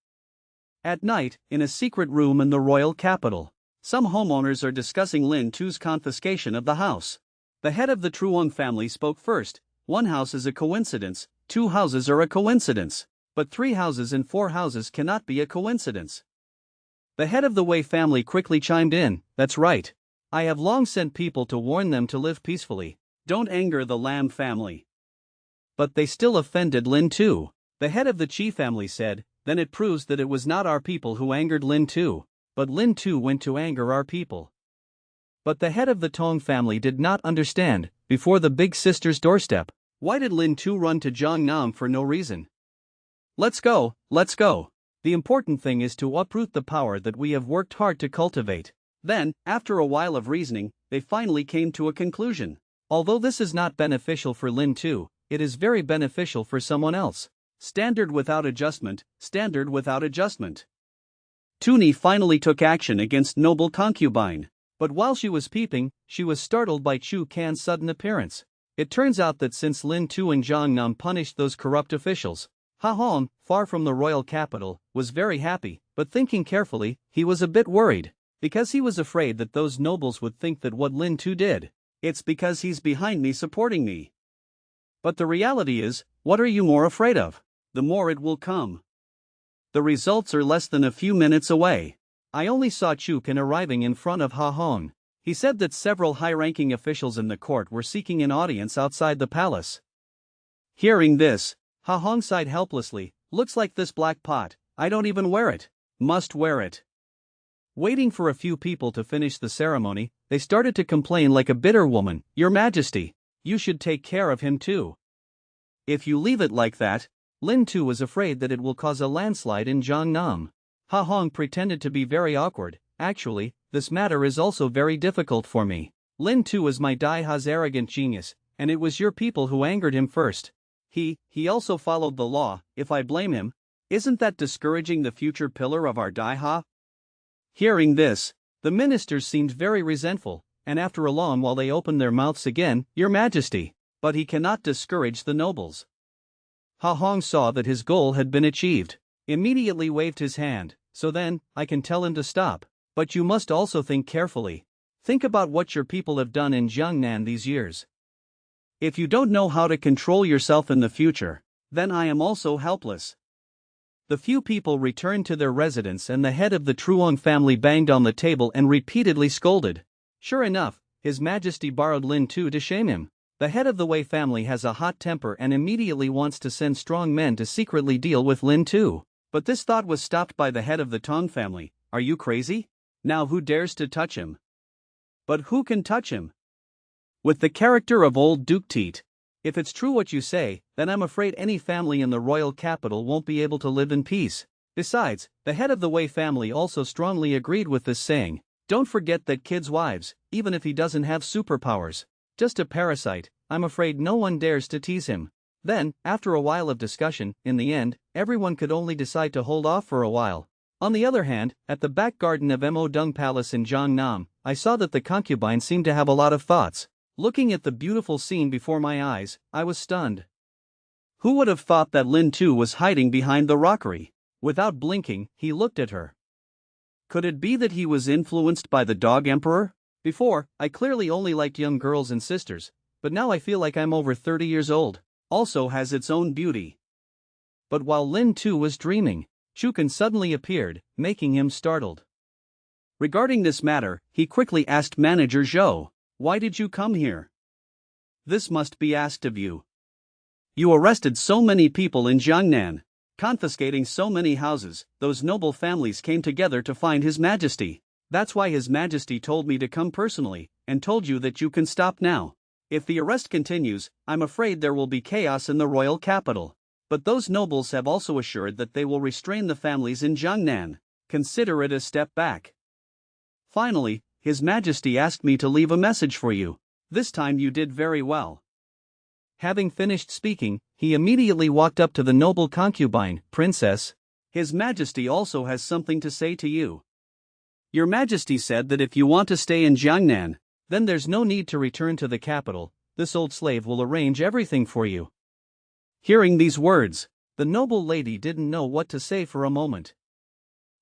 Speaker 1: At night, in a secret room in the royal capital, some homeowners are discussing Lin Tu's confiscation of the house. The head of the Truong family spoke first. 1 house is a coincidence, 2 houses are a coincidence. But 3 houses and 4 houses cannot be a coincidence. The head of the Wei family quickly chimed in, "That's right. I have long sent people to warn them to live peacefully. Don't anger the Lam family." But they still offended Lin Tu. The head of the Chi family said, "Then it proves that it was not our people who angered Lin Tu, but Lin Tu went to anger our people." But the head of the Tong family did not understand. Before the big sister's doorstep, why did Lin Tu run to Jiangnam for no reason? Let's go, let's go. The important thing is to uproot the power that we have worked hard to cultivate. Then, after a while of reasoning, they finally came to a conclusion. Although this is not beneficial for Lin Tu, it is very beneficial for someone else. Standard without adjustment, standard without adjustment. Tuni finally took action against noble concubine. But while she was peeping, she was startled by Chu Kan's sudden appearance. It turns out that since Lin Tu and Jiangnam punished those corrupt officials, Ha Hong, far from the royal capital, was very happy, but thinking carefully, he was a bit worried, because he was afraid that those nobles would think that what Lin Tu did, it's because he's behind me supporting me. But the reality is, what are you more afraid of? The more it will come. The results are less than a few minutes away. I only saw Chu Kan arriving in front of Ha Hong. He said that several high-ranking officials in the court were seeking an audience outside the palace. Hearing this, Ha Hong sighed helplessly, "Looks like this black pot, I don't even wear it. Must wear it." Waiting for a few people to finish the ceremony, they started to complain like a bitter woman, "Your Majesty, you should take care of him too. If you leave it like that." Lin Tu was afraid that it will cause a landslide in Jiangnam. Ha Hong pretended to be very awkward. "Actually, this matter is also very difficult for me. Lin Tu is my Daiha's arrogant genius, and it was your people who angered him first. He also followed the law. If I blame him, isn't that discouraging the future pillar of our Daiha?" Hearing this, the ministers seemed very resentful, and after a long while they opened their mouths again, "Your Majesty, but he cannot discourage the nobles." Ha Hong saw that his goal had been achieved, immediately waved his hand, "So then, I can tell him to stop. But you must also think carefully. Think about what your people have done in Jiangnan these years. If you don't know how to control yourself in the future, then I am also helpless." The few people returned to their residence and the head of the Truong family banged on the table and repeatedly scolded. Sure enough, His Majesty borrowed Lin Tu to shame him. The head of the Wei family has a hot temper and immediately wants to send strong men to secretly deal with Lin Tu. But this thought was stopped by the head of the Tong family. "Are you crazy? Now who dares to touch him?" But who can touch him? With the character of old Duke Teat, If it's true what you say, then I'm afraid any family in the royal capital won't be able to live in peace. Besides, the head of the Wei family also strongly agreed with this saying. Don't forget that kids' wives, even if he doesn't have superpowers, just a parasite, I'm afraid no one dares to tease him. Then, after a while of discussion, in the end, everyone could only decide to hold off for a while. On the other hand, at the back garden of Mo Dung Palace in Jiangnam, I saw that the concubine seemed to have a lot of thoughts. Looking at the beautiful scene before my eyes, I was stunned. Who would have thought that Lin Tu was hiding behind the rockery? Without blinking, he looked at her. Could it be that he was influenced by the dog emperor? Before, I clearly only liked young girls and sisters, but now I feel like I'm over 30 years old. Also has its own beauty. But while Lin Tu was dreaming, Chukan suddenly appeared, making him startled. Regarding this matter, he quickly asked manager Zhou, "Why did you come here? This must be asked of you. You arrested so many people in Jiangnan, confiscating so many houses. Those noble families came together to find His Majesty. That's why His Majesty told me to come personally, and told you that you can stop now. If the arrest continues, I'm afraid there will be chaos in the royal capital. But those nobles have also assured that they will restrain the families in Jiangnan. Consider it a step back. Finally, His Majesty asked me to leave a message for you. This time you did very well." Having finished speaking, he immediately walked up to the noble concubine, "Princess, His Majesty also has something to say to you. Your Majesty said that if you want to stay in Jiangnan, then there's no need to return to the capital. This old slave will arrange everything for you." Hearing these words, the noble lady didn't know what to say for a moment.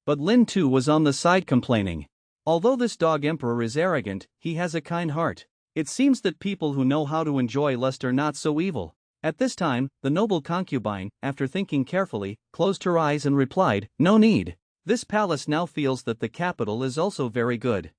Speaker 1: But Lin Tu was on the side complaining. Although this dog emperor is arrogant, he has a kind heart. It seems that people who know how to enjoy lust are not so evil. At this time, the noble concubine, after thinking carefully, closed her eyes and replied, "No need. This palace now feels that the capital is also very good.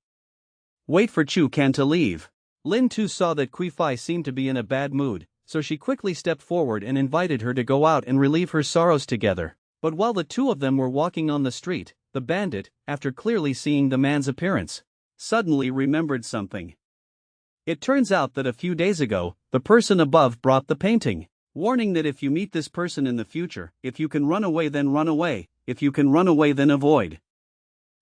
Speaker 1: Wait for Chu Kan to leave." Lin Tu saw that Kui Fai seemed to be in a bad mood, so she quickly stepped forward and invited her to go out and relieve her sorrows together. But while the two of them were walking on the street, the bandit, after clearly seeing the man's appearance, suddenly remembered something. It turns out that a few days ago, the person above brought the painting, warning that if you meet this person in the future, if you can run away then run away, if you can run away then avoid.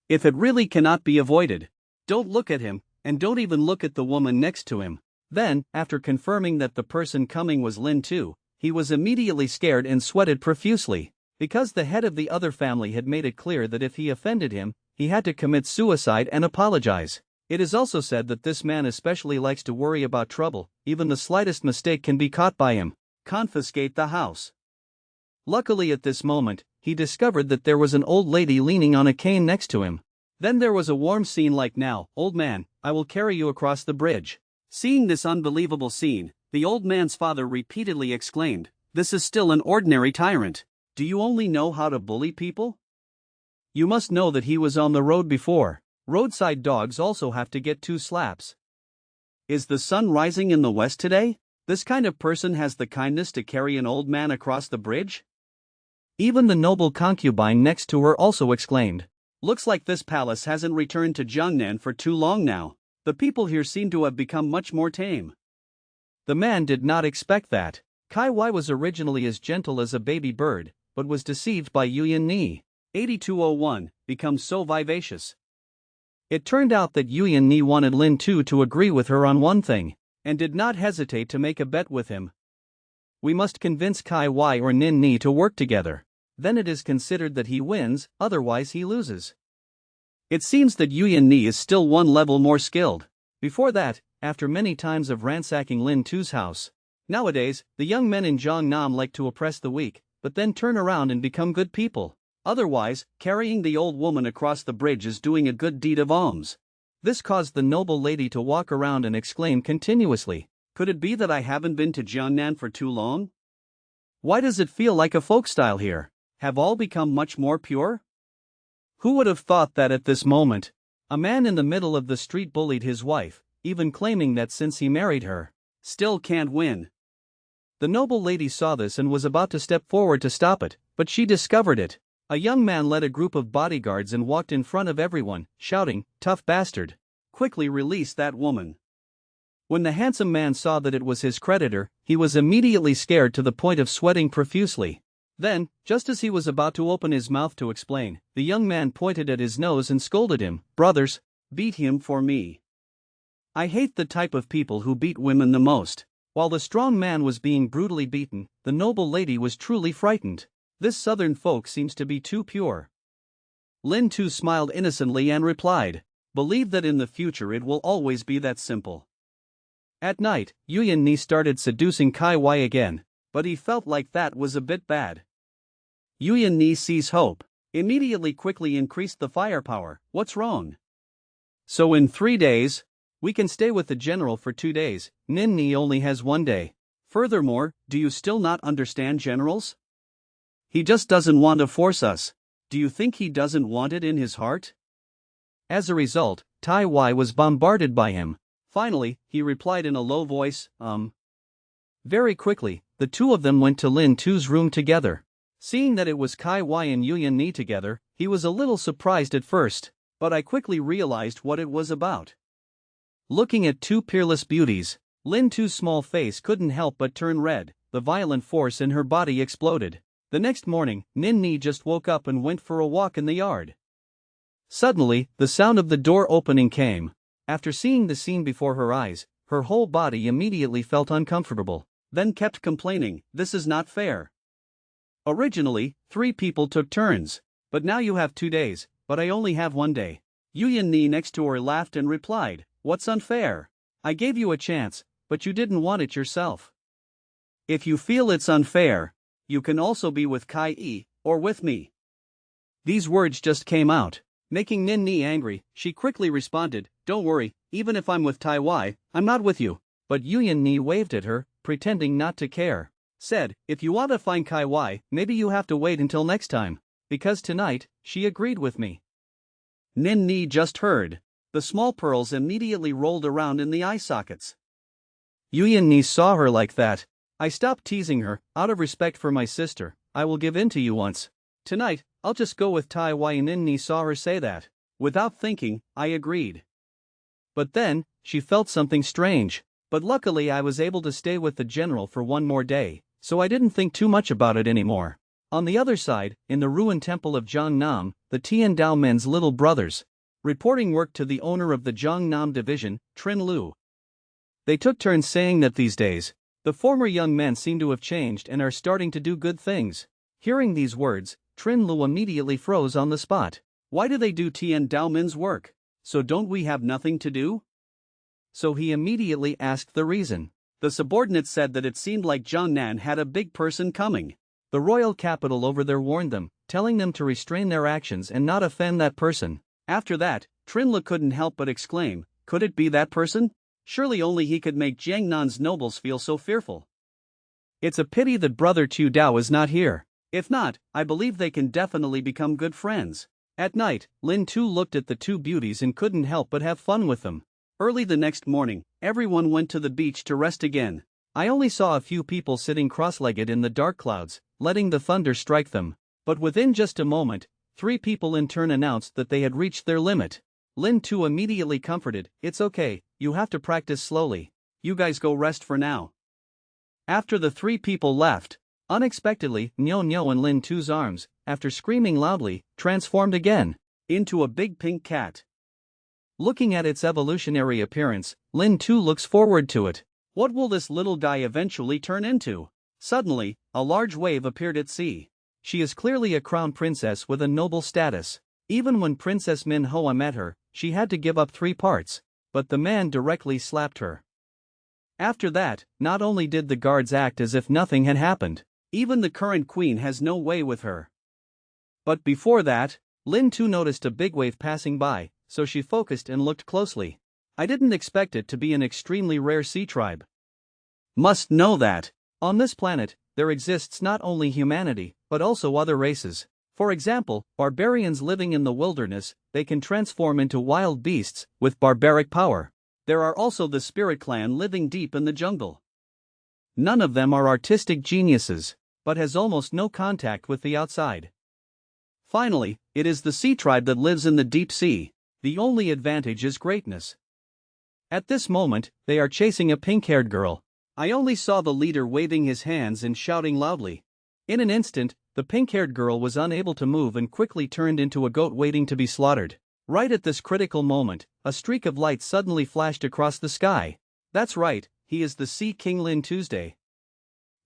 Speaker 1: If it really cannot be avoided, don't look at him, and don't even look at the woman next to him. Then, after confirming that the person coming was Lin Tu, he was immediately scared and sweated profusely, because the head of the other family had made it clear that if he offended him, he had to commit suicide and apologize. It is also said that this man especially likes to worry about trouble. Even the slightest mistake can be caught by him. Confiscate the house. Luckily at this moment, he discovered that there was an old lady leaning on a cane next to him. Then there was a warm scene like, "Now, old man, I will carry you across the bridge." Seeing this unbelievable scene, the old man's father repeatedly exclaimed, "This is still an ordinary tyrant. Do you only know how to bully people? You must know that he was on the road before. Roadside dogs also have to get 2 slaps. Is the sun rising in the west today? This kind of person has the kindness to carry an old man across the bridge?" Even the noble concubine next to her also exclaimed, "Looks like this palace hasn't returned to Jiangnan for too long now. The people here seem to have become much more tame." The man did not expect that. Kai Wai was originally as gentle as a baby bird, but was deceived by Yuyan Ni. 8201, becomes so vivacious. It turned out that Yuyan Ni wanted Lin Tu to agree with her on one thing, and did not hesitate to make a bet with him. "We must convince Kai Wai or Nin Ni to work together. Then it is considered that he wins, otherwise he loses." It seems that Yuyan Ni is still one level more skilled. Before that, after many times of ransacking Lin Tu's house. Nowadays, the young men in Jiangnam like to oppress the weak, but then turn around and become good people. Otherwise, carrying the old woman across the bridge is doing a good deed of alms. This caused the noble lady to walk around and exclaim continuously, "Could it be that I haven't been to Jiangnan for too long? Why does it feel like a folk style here? Have all become much more pure?" Who would have thought that at this moment, a man in the middle of the street bullied his wife, even claiming that since he married her, still can't win. The noble lady saw this and was about to step forward to stop it, but she discovered it. A young man led a group of bodyguards and walked in front of everyone, shouting, "Tough bastard! Quickly release that woman." When the handsome man saw that it was his creditor, he was immediately scared to the point of sweating profusely. Then, just as he was about to open his mouth to explain, the young man pointed at his nose and scolded him. "Brothers, beat him for me. I hate the type of people who beat women the most." While the strong man was being brutally beaten, the noble lady was truly frightened. This southern folk seems to be too pure. Lin Tu smiled innocently and replied, "Believe that in the future it will always be that simple." At night, Yuyan Ni started seducing Kai Wai again, but he felt like that was a bit bad. Yuyan Ni sees hope, immediately quickly increased the firepower. "What's wrong?" "So in 3 days, we can stay with the general for 2 days, Nin Ni only has 1 day. Furthermore, do you still not understand generals? He just doesn't want to force us. Do you think he doesn't want it in his heart?" As a result, Tai Wai was bombarded by him. Finally, he replied in a low voice, Very quickly, the two of them went to Lin Tu's room together. Seeing that it was Kai Wai and Yuyan Ni together, he was a little surprised at first, but I quickly realized what it was about. Looking at two peerless beauties, Lin Tu's small face couldn't help but turn red. The violent force in her body exploded. The next morning, Nin Ni just woke up and went for a walk in the yard. Suddenly, the sound of the door opening came. After seeing the scene before her eyes, her whole body immediately felt uncomfortable, then kept complaining, "This is not fair. Originally, 3 people took turns, but now you have 2 days, but I only have 1 day." Yuyan Ni next to her laughed and replied, "What's unfair? I gave you a chance, but you didn't want it yourself. If you feel it's unfair, you can also be with Kai Yi, or with me." These words just came out, making Nin Ni angry. She quickly responded, "Don't worry, even if I'm with Tai Wai, I'm not with you." But Yuyan Ni waved at her, pretending not to care. Said, "If you want to find Kai Wai, maybe you have to wait until next time, because tonight, she agreed with me." Nin Ni just heard. The small pearls immediately rolled around in the eye sockets. Yuyan Ni saw her like that. "I stopped teasing her, out of respect for my sister. I will give in to you once. Tonight, I'll just go with Tai Wai." Nin Ni saw her say that. Without thinking, I agreed. But then, she felt something strange. But luckily I was able to stay with the general for 1 more day, so I didn't think too much about it anymore. On the other side, in the ruined temple of Jiangnam, the Tian Dao men's little brothers, reporting work to the owner of the Jiangnam division, Trin Lu. They took turns saying that these days, the former young men seem to have changed and are starting to do good things. Hearing these words, Trin Lu immediately froze on the spot. Why do they do Tian Dao men's work? So don't we have nothing to do? So he immediately asked the reason. The subordinates said that it seemed like Jiangnan had a big person coming. The royal capital over there warned them, telling them to restrain their actions and not offend that person. After that, Trinla couldn't help but exclaim, "Could it be that person? Surely only he could make Jiangnan's nobles feel so fearful. It's a pity that Brother Chu Dao is not here. If not, I believe they can definitely become good friends." At night, Lin Tu looked at the two beauties and couldn't help but have fun with them. Early the next morning, everyone went to the beach to rest again. I only saw a few people sitting cross-legged in the dark clouds, letting the thunder strike them. But within just a moment, 3 people in turn announced that they had reached their limit. Lin Tu immediately comforted, "It's okay, you have to practice slowly. You guys go rest for now." After the 3 people left, unexpectedly, Nyo Nyo in Lin Tu's arms, after screaming loudly, transformed again into a big pink cat. Looking at its evolutionary appearance, Lin Tu looks forward to it. What will this little guy eventually turn into? Suddenly, a large wave appeared at sea. She is clearly a crown princess with a noble status. Even when Princess Min Hoa met her, she had to give up 3 parts, but the man directly slapped her. After that, not only did the guards act as if nothing had happened, even the current queen has no way with her. But before that, Lin Tu noticed a big wave passing by, so she focused and looked closely. I didn't expect it to be an extremely rare sea tribe. Must know that, on this planet, there exists not only humanity, but also other races. For example, barbarians living in the wilderness, they can transform into wild beasts, with barbaric power. There are also the spirit clan living deep in the jungle. None of them are artistic geniuses, but has almost no contact with the outside. Finally, it is the sea tribe that lives in the deep sea. The only advantage is greatness. At this moment, they are chasing a pink-haired girl. I only saw the leader waving his hands and shouting loudly. In an instant, the pink-haired girl was unable to move and quickly turned into a goat waiting to be slaughtered. Right at this critical moment, a streak of light suddenly flashed across the sky. That's right, he is the Sea King Lin Tuesday.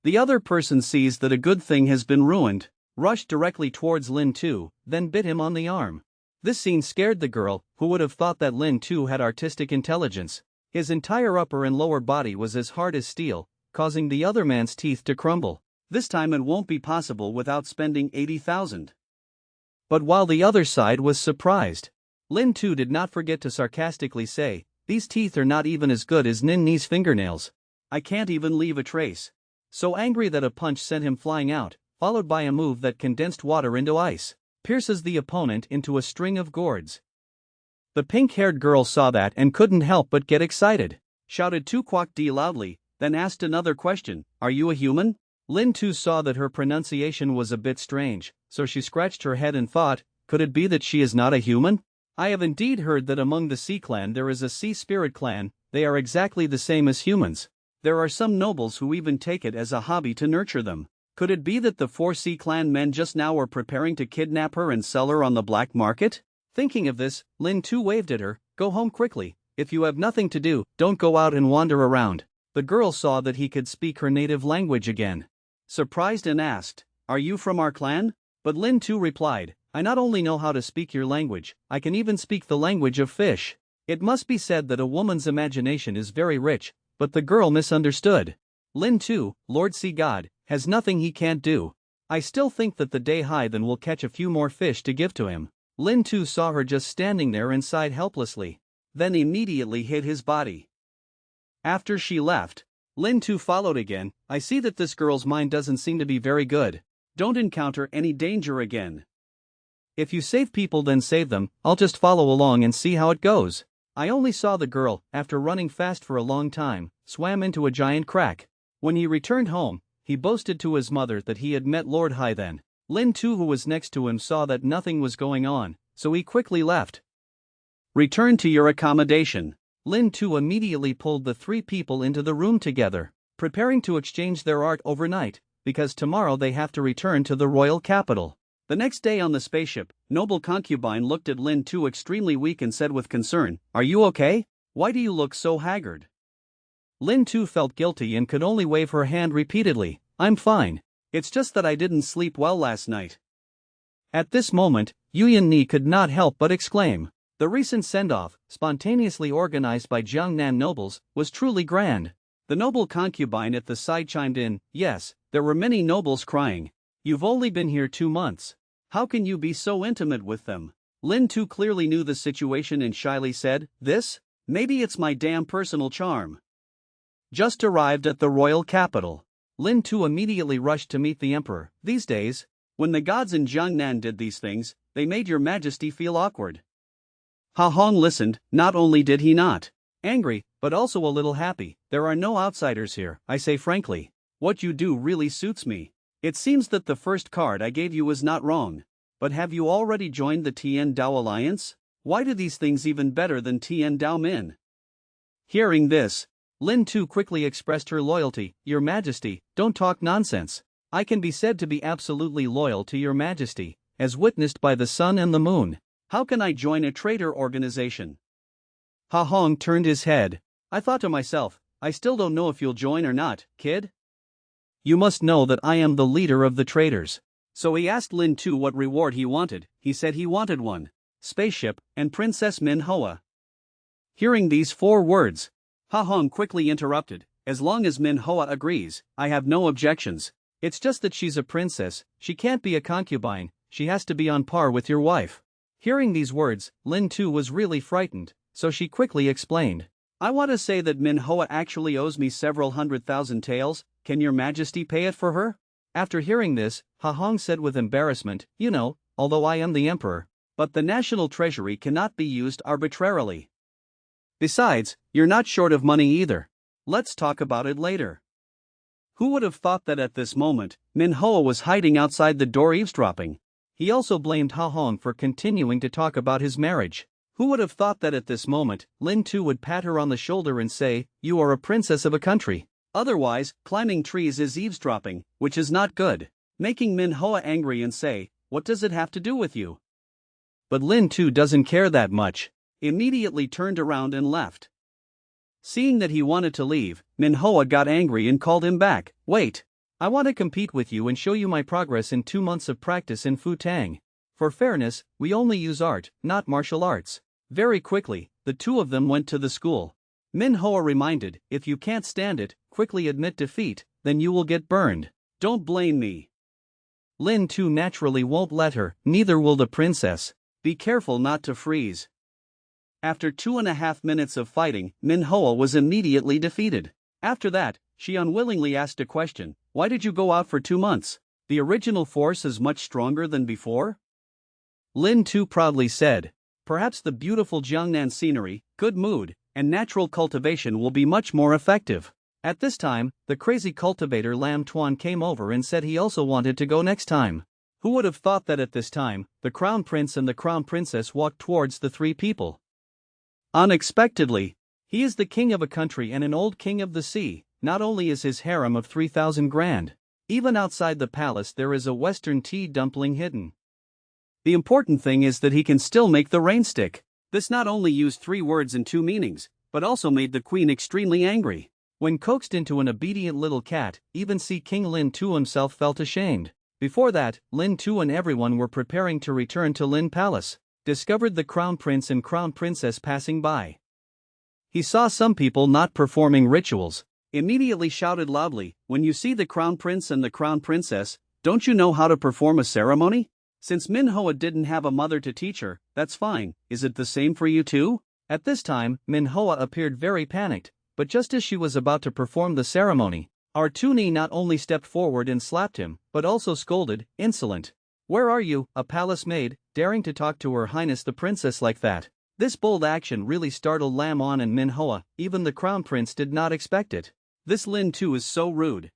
Speaker 1: The other person sees that a good thing has been ruined, rushed directly towards Lin Tu, then bit him on the arm. This scene scared the girl, who would have thought that Lin Tu had artistic intelligence. His entire upper and lower body was as hard as steel, causing the other man's teeth to crumble. This time it won't be possible without spending 80,000. But while the other side was surprised, Lin Tu did not forget to sarcastically say, "These teeth are not even as good as Nin Ni's fingernails. I can't even leave a trace." So angry that a punch sent him flying out, followed by a move that condensed water into ice, pierces the opponent into a string of gourds. The pink-haired girl saw that and couldn't help but get excited, shouted "Tu Quoc Di" loudly, then asked another question, "Are you a human?" Lin Tu saw that her pronunciation was a bit strange, so she scratched her head and thought, could it be that she is not a human? I have indeed heard that among the Sea Clan there is a Sea Spirit Clan. They are exactly the same as humans. There are some nobles who even take it as a hobby to nurture them. Could it be that the 4 Sea Clan men just now are preparing to kidnap her and sell her on the black market? Thinking of this, Lin Tu waved at her, "Go home quickly. If you have nothing to do, don't go out and wander around." The girl saw that he could speak her native language again. Surprised and asked, "Are you from our clan?" But Lin Tu replied, "I not only know how to speak your language, I can even speak the language of fish." It must be said that a woman's imagination is very rich, but the girl misunderstood. Lin Tu, Lord Sea God, has nothing he can't do. I still think that the day Hythen will catch a few more fish to give to him. Lin Tu saw her just standing there and sighed helplessly, then immediately hid his body. After she left, Lin Tu followed again. "I see that this girl's mind doesn't seem to be very good. Don't encounter any danger again. If you save people then save them, I'll just follow along and see how it goes." I only saw the girl, after running fast for a long time, swam into a giant crack. When he returned home, he boasted to his mother that he had met Lord Hythen. Lin Tu, who was next to him, saw that nothing was going on, so he quickly left. "Return to your accommodation." Lin Tu immediately pulled the 3 people into the room together, preparing to exchange their art overnight, because tomorrow they have to return to the royal capital. The next day on the spaceship, noble concubine looked at Lin Tu extremely weak and said with concern, "Are you okay? Why do you look so haggard?" Lin Tu felt guilty and could only wave her hand repeatedly, "I'm fine. It's just that I didn't sleep well last night." At this moment, Yuyan Ni could not help but exclaim. The recent send-off, spontaneously organized by Jiangnan nobles, was truly grand. The noble concubine at the side chimed in, "Yes, there were many nobles crying. You've only been here 2 months. How can you be so intimate with them?" Lin Tu clearly knew the situation and shyly said, Maybe it's my damn personal charm." Just arrived at the royal capital, Lin Tu immediately rushed to meet the emperor. "These days, when the gods in Jiangnan did these things, they made your majesty feel awkward." Ha Hong listened. Not only did he not angry, but also a little happy. "There are no outsiders here, I say frankly. What you do really suits me. It seems that the first card I gave you was not wrong. But have you already joined the Tian Dao Alliance? Why do these things even better than Tian Dao Min?" Hearing this, Lin Tu quickly expressed her loyalty. "Your Majesty, don't talk nonsense. I can be said to be absolutely loyal to your Majesty, as witnessed by the sun and the moon. How can I join a traitor organization?" Ha Hong turned his head. "I thought to myself, I still don't know if you'll join or not, kid. You must know that I am the leader of the traitors." So he asked Lin Tu what reward he wanted. He said he wanted 1 spaceship and Princess Manhwa. Hearing these 4 words, Ha Hong quickly interrupted, "As long as Manhwa agrees, I have no objections. It's just that she's a princess, she can't be a concubine, she has to be on par with your wife." Hearing these words, Lin Tu was really frightened, so she quickly explained, "I want to say that Manhwa actually owes me several 100,000 taels. Can your majesty pay it for her?" After hearing this, Ha Hong said with embarrassment, "You know, although I am the emperor, but the national treasury cannot be used arbitrarily. Besides, you're not short of money either. Let's talk about it later." Who would have thought that at this moment, Manhwa was hiding outside the door eavesdropping? He also blamed Ha Hong for continuing to talk about his marriage. Who would have thought that at this moment, Lin Tu would pat her on the shoulder and say, "You are a princess of a country. Otherwise, climbing trees is eavesdropping, which is not good," making Manhwa angry and say, "What does it have to do with you?" But Lin Tu doesn't care that much. Immediately turned around and left. Seeing that he wanted to leave, Manhwa got angry and called him back. "Wait. I want to compete with you and show you my progress in 2 months of practice in Futang. For fairness, we only use art, not martial arts." Very quickly, the two of them went to the school. Manhwa reminded, "If you can't stand it, quickly admit defeat, then you will get burned. Don't blame me." Lin Tu naturally won't let her, neither will the princess. Be careful not to freeze. After 2.5 minutes of fighting, Manhwa was immediately defeated. After that, she unwillingly asked a question: "Why did you go out for 2 months? The original force is much stronger than before?" Lin Tu proudly said, "Perhaps the beautiful Jiangnan scenery, good mood, and natural cultivation will be much more effective." At this time, the crazy cultivator Lam Tuan came over and said he also wanted to go next time. Who would have thought that at this time, the crown prince and the crown princess walked towards the three people? Unexpectedly, he is the king of a country and an old king of the sea. Not only is his harem of 3,000 grand, even outside the palace there is a western tea dumpling hidden. The important thing is that he can still make the rain stick. This not only used 3 words and 2 meanings, but also made the queen extremely angry. When coaxed into an obedient little cat, even King Lin Tu himself felt ashamed. Before that, Lin Tu and everyone were preparing to return to Lin Palace. Discovered the crown prince and crown princess passing by. He saw some people not performing rituals. Immediately shouted loudly, "When you see the crown prince and the crown princess, don't you know how to perform a ceremony?" Since Manhwa didn't have a mother to teach her, that's fine. Is it the same for you too? At this time, Manhwa appeared very panicked, but just as she was about to perform the ceremony, our Tuni not only stepped forward and slapped him, but also scolded, "Insolent! Where are you, a palace maid, daring to talk to Her Highness the Princess like that?" This bold action really startled Lam On and Manhwa. Even the crown prince did not expect it. This Lin Tu is so rude.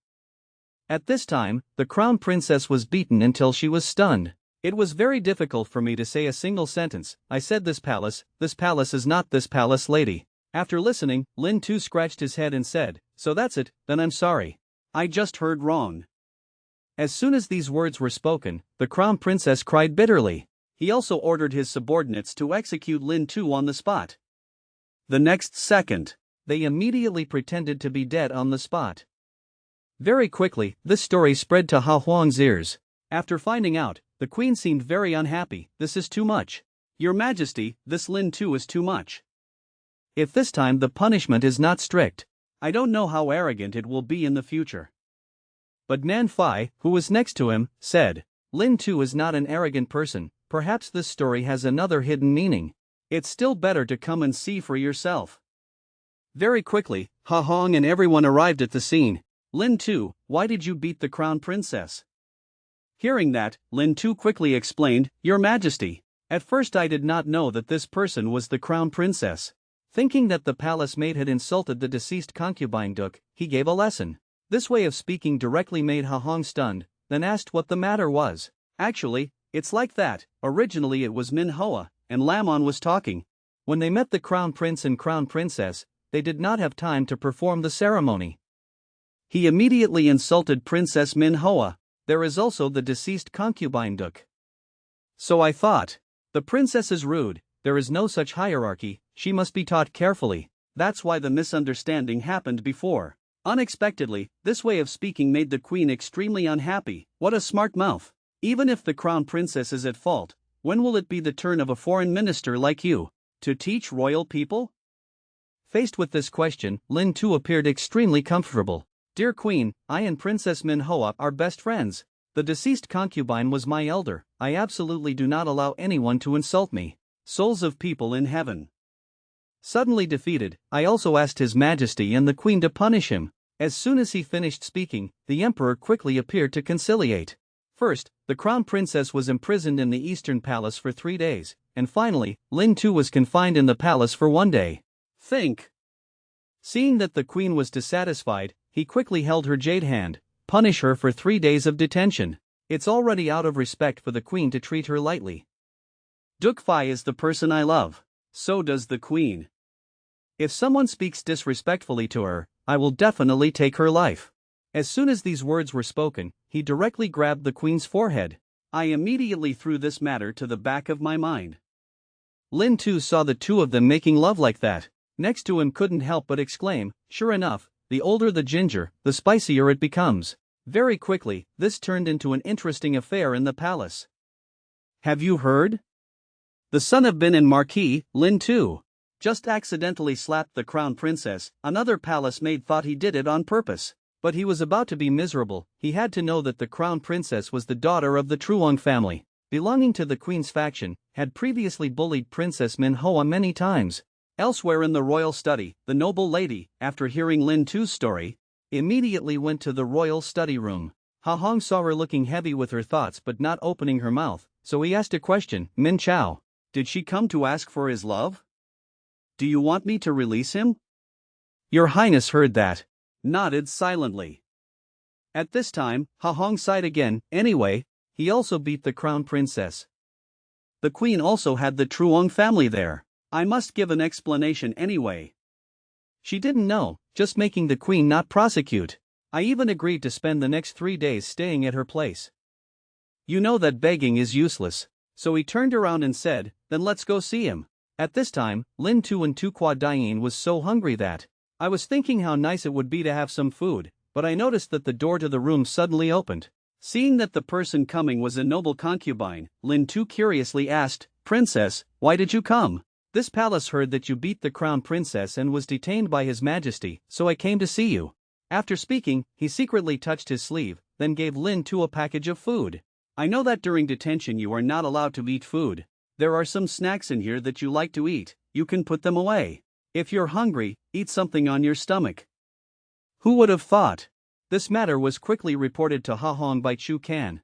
Speaker 1: At this time, the crown princess was beaten until she was stunned. It was very difficult for me to say a single sentence. I said this palace is not this palace, lady. After listening, Lin Tu scratched his head and said, "So that's it, then I'm sorry. I just heard wrong." As soon as these words were spoken, the crown princess cried bitterly. He also ordered his subordinates to execute Lin Tu on the spot. The next second, they immediately pretended to be dead on the spot. Very quickly, this story spread to Ha Huang's ears. After finding out, the queen seemed very unhappy. "This is too much. Your Majesty, this Lin Tu is too much. If this time the punishment is not strict, I don't know how arrogant it will be in the future." But Nan Fai, who was next to him, said, "Lin Tu is not an arrogant person. Perhaps this story has another hidden meaning. It's still better to come and see for yourself." Very quickly, Ha Hong and everyone arrived at the scene. "Lin Tu, why did you beat the crown princess?" Hearing that, Lin Tu quickly explained, "Your Majesty, at first I did not know that this person was the crown princess. Thinking that the palace maid had insulted the deceased concubine Duk, he gave a lesson." This way of speaking directly made Ha Hong stunned, then asked what the matter was. "Actually, it's like that. Originally it was Manhwa, and Lamon was talking. When they met the crown prince and crown princess, they did not have time to perform the ceremony. He immediately insulted Princess Manhwa. There is also the deceased concubine Duk. So I thought, the princess is rude, there is no such hierarchy, she must be taught carefully. That's why the misunderstanding happened before." Unexpectedly, this way of speaking made the queen extremely unhappy. What a smart mouth. Even if the crown princess is at fault, when will it be the turn of a foreign minister like you to teach royal people? Faced with this question, Lin Tu appeared extremely comfortable. "Dear queen, I and Princess Manhwa are best friends. The deceased concubine was my elder. I absolutely do not allow anyone to insult me. Souls of people in heaven." Suddenly defeated, I also asked His Majesty and the queen to punish him. As soon as he finished speaking, the emperor quickly appeared to conciliate. First, the crown princess was imprisoned in the eastern palace for 3 days, and finally, Lin Tu was confined in the palace for 1 day. Think. Seeing that the queen was dissatisfied, he quickly held her jade hand. Punish her for 3 days of detention. It's already out of respect for the queen to treat her lightly. Duk Fai is the person I love. So does the queen. If someone speaks disrespectfully to her, I will definitely take her life. As soon as these words were spoken, he directly grabbed the queen's forehead. I immediately threw this matter to the back of my mind. Lin Tu saw the two of them making love like that. Next to him couldn't help but exclaim, sure enough, the older the ginger, the spicier it becomes. Very quickly, this turned into an interesting affair in the palace. Have you heard? The son of Bin and Marquis, Lin Tu, just accidentally slapped the crown princess. Another palace maid thought he did it on purpose. But he was about to be miserable. He had to know that the crown princess was the daughter of the Truong family, belonging to the queen's faction, had previously bullied Princess Manhwa many times. Elsewhere in the royal study, the noble lady, after hearing Lin Tu's story, immediately went to the royal study room. Ha Hong saw her looking heavy with her thoughts but not opening her mouth, so he asked a question. Min Chao, did she come to ask for his love? Do you want me to release him? Your Highness heard that. Nodded silently. At this time, Ha Hong sighed again. Anyway, he also beat the crown princess. The queen also had the Truong family there. I must give an explanation anyway. She didn't know, just making the queen not prosecute. I even agreed to spend the next 3 days staying at her place. You know that begging is useless. So he turned around and said, then let's go see him. At this time, Lin Tu and Tu Qua Dien was so hungry that I was thinking how nice it would be to have some food, but I noticed that the door to the room suddenly opened. Seeing that the person coming was a noble concubine, Lin Tu curiously asked, Princess, why did you come? This palace heard that you beat the crown princess and was detained by His Majesty, so I came to see you. After speaking, he secretly touched his sleeve, then gave Lin Tu a package of food. I know that during detention you are not allowed to eat food. There are some snacks in here that you like to eat, you can put them away. If you're hungry, eat something on your stomach. Who would have thought? This matter was quickly reported to Ha Hong by Chu Kan.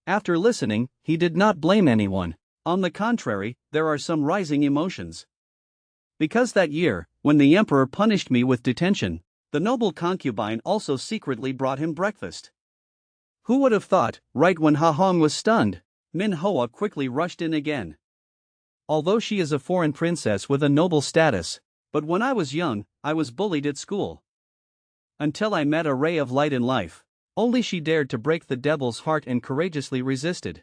Speaker 1: After listening, he did not blame anyone. On the contrary, there are some rising emotions. Because that year, when the emperor punished me with detention, the noble concubine also secretly brought him breakfast. Who would have thought, right when Ha Hong was stunned, Min Hoa quickly rushed in again. Although she is a foreign princess with a noble status, but when I was young, I was bullied at school. Until I met a ray of light in life, only she dared to break the devil's heart and courageously resisted.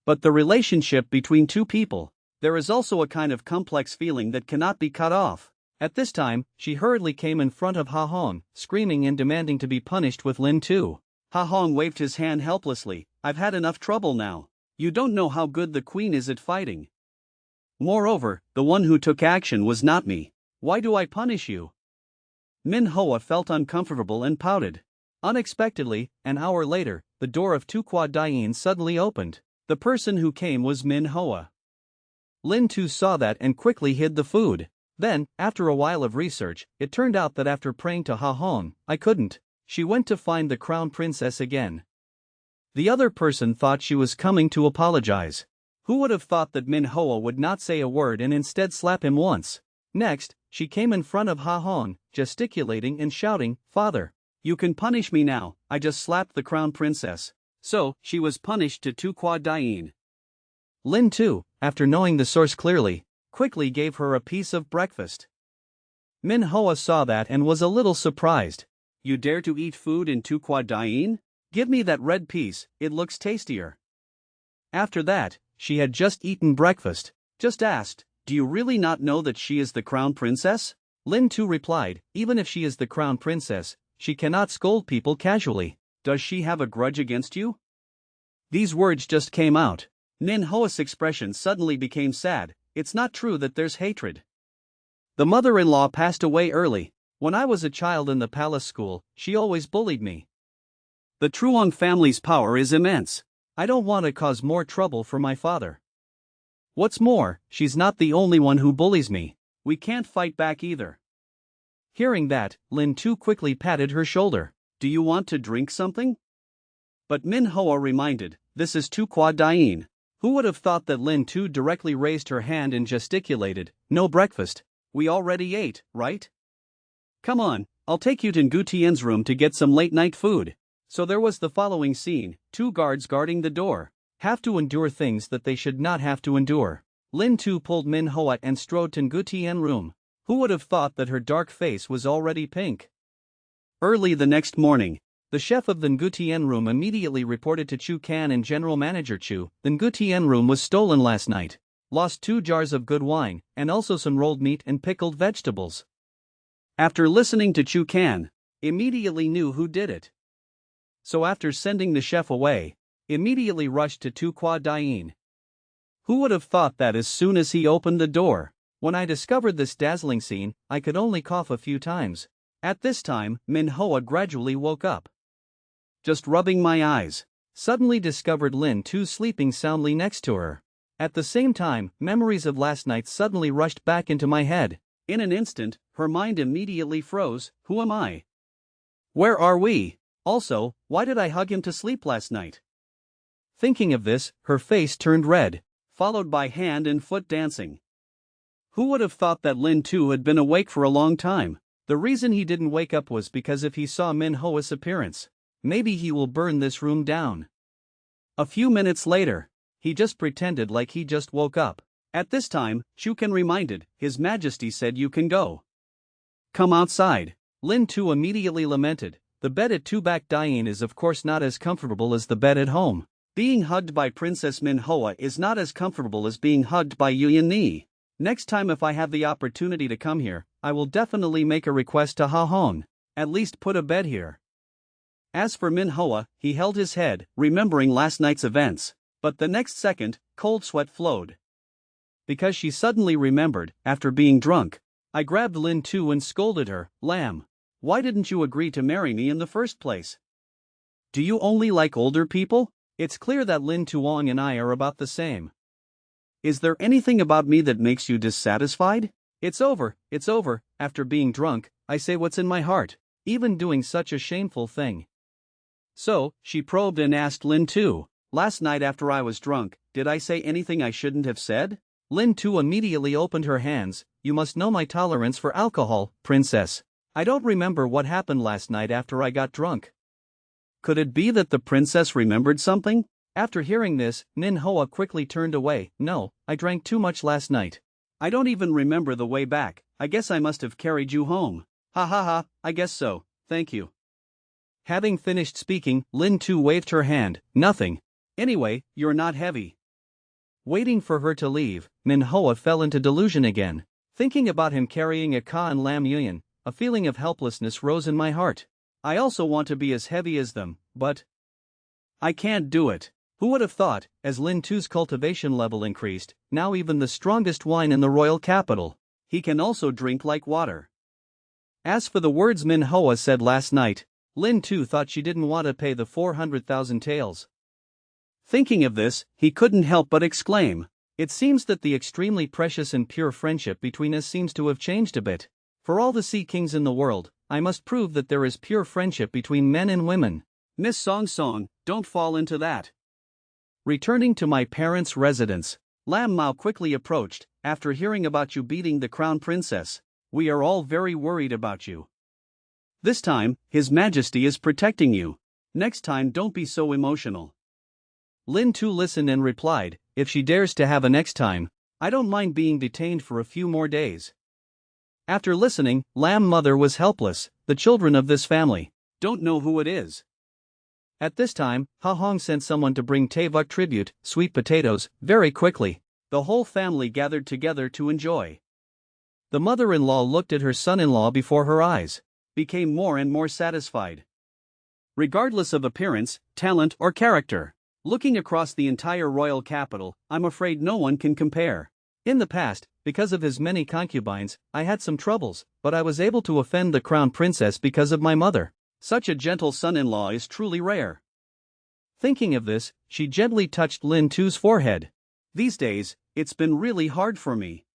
Speaker 1: But the relationship between two people, there is also a kind of complex feeling that cannot be cut off. At this time, she hurriedly came in front of Ha Hong, screaming and demanding to be punished with Lin Tu. Ha Hong waved his hand helplessly. I've had enough trouble now. You don't know how good the queen is at fighting. Moreover, the one who took action was not me. Why do I punish you? Min Hoa felt uncomfortable and pouted. Unexpectedly, an hour later, the door of Tu Qua Dien suddenly opened. The person who came was Min Hoa. Lin Tu saw that and quickly hid the food. Then, after a while of research, it turned out that after praying to Ha Hong, I couldn't. She went to find the crown princess again. The other person thought she was coming to apologize. Who would have thought that Min Hoa would not say a word and instead slap him once? Next, she came in front of Ha Hong, gesticulating and shouting, Father, you can punish me now, I just slapped the crown princess. So, she was punished to Tu Qua Dien. Lin Tu, after knowing the source clearly, quickly gave her a piece of breakfast. Min Hoa saw that and was a little surprised. You dare to eat food in Tu Qua Dien? Give me that red piece, it looks tastier. After that, she had just eaten breakfast, just asked, do you really not know that she is the crown princess? Lin Tu replied, even if she is the crown princess, she cannot scold people casually. Does she have a grudge against you? These words just came out. Min Hoa's expression suddenly became sad. It's not true that there's hatred. The mother-in-law passed away early. When I was a child in the palace school, she always bullied me. The Truong family's power is immense. I don't want to cause more trouble for my father. What's more, she's not the only one who bullies me. We can't fight back either. Hearing that, Lin Tu quickly patted her shoulder. Do you want to drink something? But Min Hoa reminded, this is Tu Qua Dien. Who would have thought that Lin Tu directly raised her hand and gesticulated, no breakfast. We already ate, right? Come on, I'll take you to Ngu Tian's room to get some late-night food. So there was the following scene, two guards guarding the door, have to endure things that they should not have to endure. Lin Tu pulled Manhwa and strode to Ngutian room. Who would have thought that her dark face was already pink? Early the next morning, the chef of the Ngutian room immediately reported to Chu Kan and General Manager Chu. The Ngutian room was stolen last night. Lost 2 jars of good wine, and also some rolled meat and pickled vegetables. After listening to Chu Kan, immediately knew who did it. So after sending the chef away, immediately rushed to Tu Kwa Dien. Who would have thought that as soon as he opened the door? When I discovered this dazzling scene, I could only cough a few times. At this time, Manhwa gradually woke up. Just rubbing my eyes, suddenly discovered Lin Tu sleeping soundly next to her. At the same time, memories of last night suddenly rushed back into my head. In an instant, her mind immediately froze. Who am I? Where are we? Also, why did I hug him to sleep last night? Thinking of this, her face turned red, followed by hand and foot dancing. Who would have thought that Lin Tu had been awake for a long time? The reason he didn't wake up was because if he saw Manhwa's appearance, maybe he will burn this room down. A few minutes later, he just pretended like he just woke up. At this time, Chu Kan reminded, His Majesty said you can go. Come outside. Lin Tu immediately lamented, the bed at Tu Bac Dien is of course not as comfortable as the bed at home. Being hugged by Princess Manhwa is not as comfortable as being hugged by Yuyan Ni. Next time if I have the opportunity to come here, I will definitely make a request to Ha Hong. At least put a bed here. As for Manhwa, he held his head, remembering last night's events. But the next second, cold sweat flowed. Because she suddenly remembered, after being drunk, I grabbed Lin Tu and scolded her, Lamb, why didn't you agree to marry me in the first place? Do you only like older people? It's clear that Lin Tuong and I are about the same. Is there anything about me that makes you dissatisfied? It's over, after being drunk, I say what's in my heart, even doing such a shameful thing. So, she probed and asked Lin Tu, last night after I was drunk, did I say anything I shouldn't have said? Lin Tu immediately opened her hands, you must know my tolerance for alcohol, princess. I don't remember what happened last night after I got drunk. Could it be that the princess remembered something? After hearing this, Manhwa quickly turned away. No, I drank too much last night. I don't even remember the way back, I guess I must have carried you home. Ha ha ha, I guess so, thank you. Having finished speaking, Lin Tu waved her hand, nothing. Anyway, you're not heavy. Waiting for her to leave, Manhwa fell into delusion again. Thinking about him carrying a Ka and Lam Yuyan, a feeling of helplessness rose in my heart. I also want to be as heavy as them, but I can't do it. Who would have thought, as Lin Tu's cultivation level increased, now even the strongest wine in the royal capital, he can also drink like water. As for the words Manhwa said last night, Lin Tu thought she didn't want to pay the 400,000 taels. Thinking of this, he couldn't help but exclaim, it seems that the extremely precious and pure friendship between us seems to have changed a bit. For all the sea kings in the world, I must prove that there is pure friendship between men and women. Miss Song Song, don't fall into that. Returning to my parents' residence, Lam Mao quickly approached, after hearing about you beating the crown princess. We are all very worried about you. This time, His Majesty is protecting you. Next time don't be so emotional. Lin Tu listened and replied, if she dares to have a next time, I don't mind being detained for a few more days. After listening, Lam Mother was helpless, the children of this family don't know who it is. At this time, Ha Hong sent someone to bring Tevuk tribute, sweet potatoes, very quickly. The whole family gathered together to enjoy. The mother-in-law looked at her son-in-law before her eyes, became more and more satisfied. Regardless of appearance, talent or character, looking across the entire royal capital, I'm afraid no one can compare. In the past, because of his many concubines, I had some troubles, but I was able to offend the crown princess because of my mother. Such a gentle son-in-law is truly rare. Thinking of this, she gently touched Lin Tu's forehead. These days, it's been really hard for me.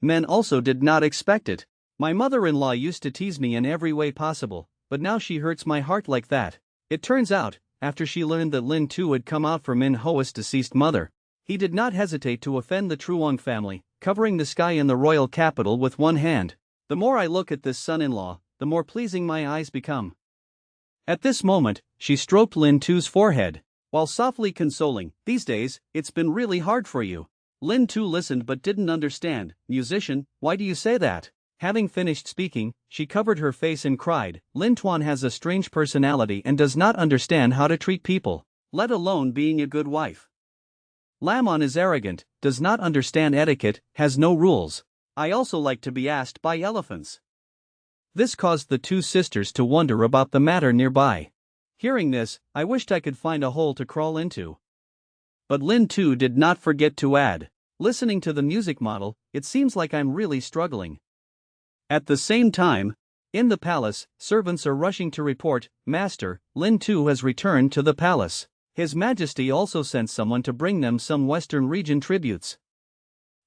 Speaker 1: Men also did not expect it. My mother-in-law used to tease me in every way possible, but now she hurts my heart like that. It turns out, after she learned that Lin Tu had come out for Manhwa's deceased mother, he did not hesitate to offend the Truong family, covering the sky in the royal capital with one hand. The more I look at this son-in-law, the more pleasing my eyes become. At this moment, she stroked Lin Tu's forehead, while softly consoling, these days, it's been really hard for you. Lin Tu listened but didn't understand. Musician, why do you say that? Having finished speaking, she covered her face and cried, Lin Tuan has a strange personality and does not understand how to treat people, let alone being a good wife. Lamon is arrogant, does not understand etiquette, has no rules. I also like to be asked by elephants. This caused the two sisters to wonder about the matter nearby. Hearing this, I wished I could find a hole to crawl into. But Lin Tu did not forget to add, listening to the music model, it seems like I'm really struggling. At the same time, in the palace, servants are rushing to report, Master, Lin Tu has returned to the palace. His Majesty also sent someone to bring them some Western region tributes.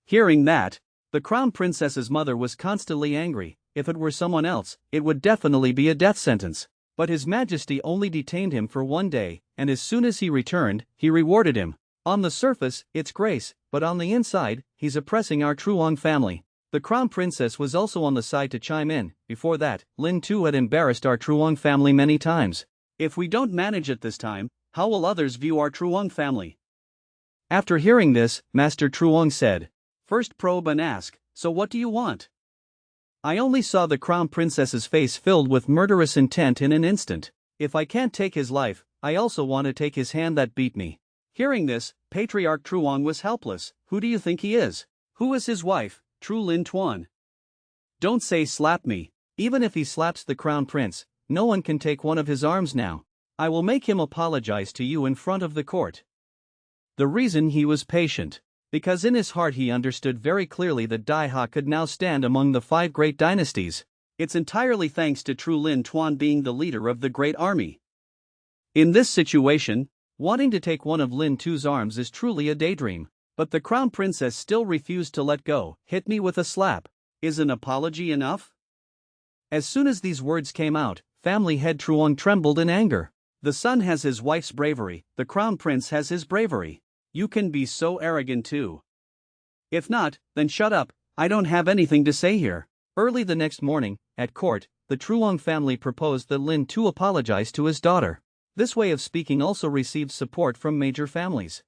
Speaker 1: Hearing that, the Crown Princess's mother was constantly angry. If it were someone else, it would definitely be a death sentence. But His Majesty only detained him for 1 day, and as soon as he returned, he rewarded him. On the surface, it's grace, but on the inside, he's oppressing our Truong family. The Crown Princess was also on the side to chime in. Before that, Lin Tu had embarrassed our Truong family many times. If we don't manage it this time, how will others view our Truong family? After hearing this, Master Truong said, First probe and ask, so what do you want? I only saw the Crown Princess's face filled with murderous intent in an instant. If I can't take his life, I also want to take his hand that beat me. Hearing this, Patriarch Truong was helpless. Who do you think he is? Who is his wife, True Lin Tuan? Don't say slap me. Even if he slaps the Crown Prince, no one can take one of his arms now. I will make him apologize to you in front of the court. The reason he was patient. Because in his heart he understood very clearly that Dai Ha could now stand among the 5 great dynasties. It's entirely thanks to True Lin Tuan being the leader of the great army. In this situation, wanting to take one of Lin Tu's arms is truly a daydream. But the Crown Princess still refused to let go. Hit me with a slap. Is an apology enough? As soon as these words came out, family head Truong trembled in anger. The son has his wife's bravery, the Crown Prince has his bravery. You can be so arrogant too. If not, then shut up, I don't have anything to say here. Early the next morning, at court, the Truong family proposed that Lin Tu apologize to his daughter. This way of speaking also received support from major families.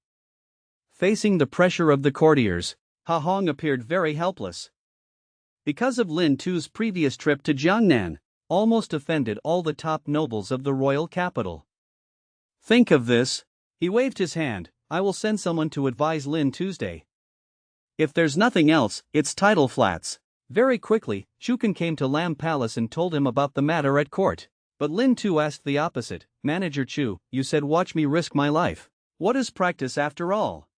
Speaker 1: Facing the pressure of the courtiers, Ha Hong appeared very helpless. Because of Lin Tu's previous trip to Jiangnan, almost offended all the top nobles of the royal capital. Think of this. He waved his hand. I will send someone to advise Lin Tuesday. If there's nothing else, it's title flats. Very quickly, Shuken came to Lam Palace and told him about the matter at court. But Lin Tu asked the opposite. Manager Chu, you said watch me risk my life. What is practice after all?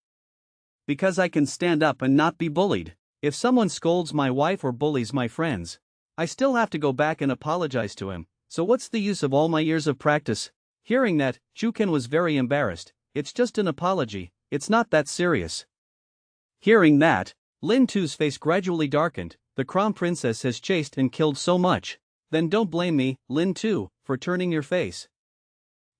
Speaker 1: Because I can stand up and not be bullied. If someone scolds my wife or bullies my friends, I still have to go back and apologize to him. So what's the use of all my years of practice? Hearing that, Shuken was very embarrassed. It's just an apology, it's not that serious. Hearing that, Lin Tu's face gradually darkened. The Crown Princess has chased and killed so much. Then don't blame me, Lin Tu, for turning your face.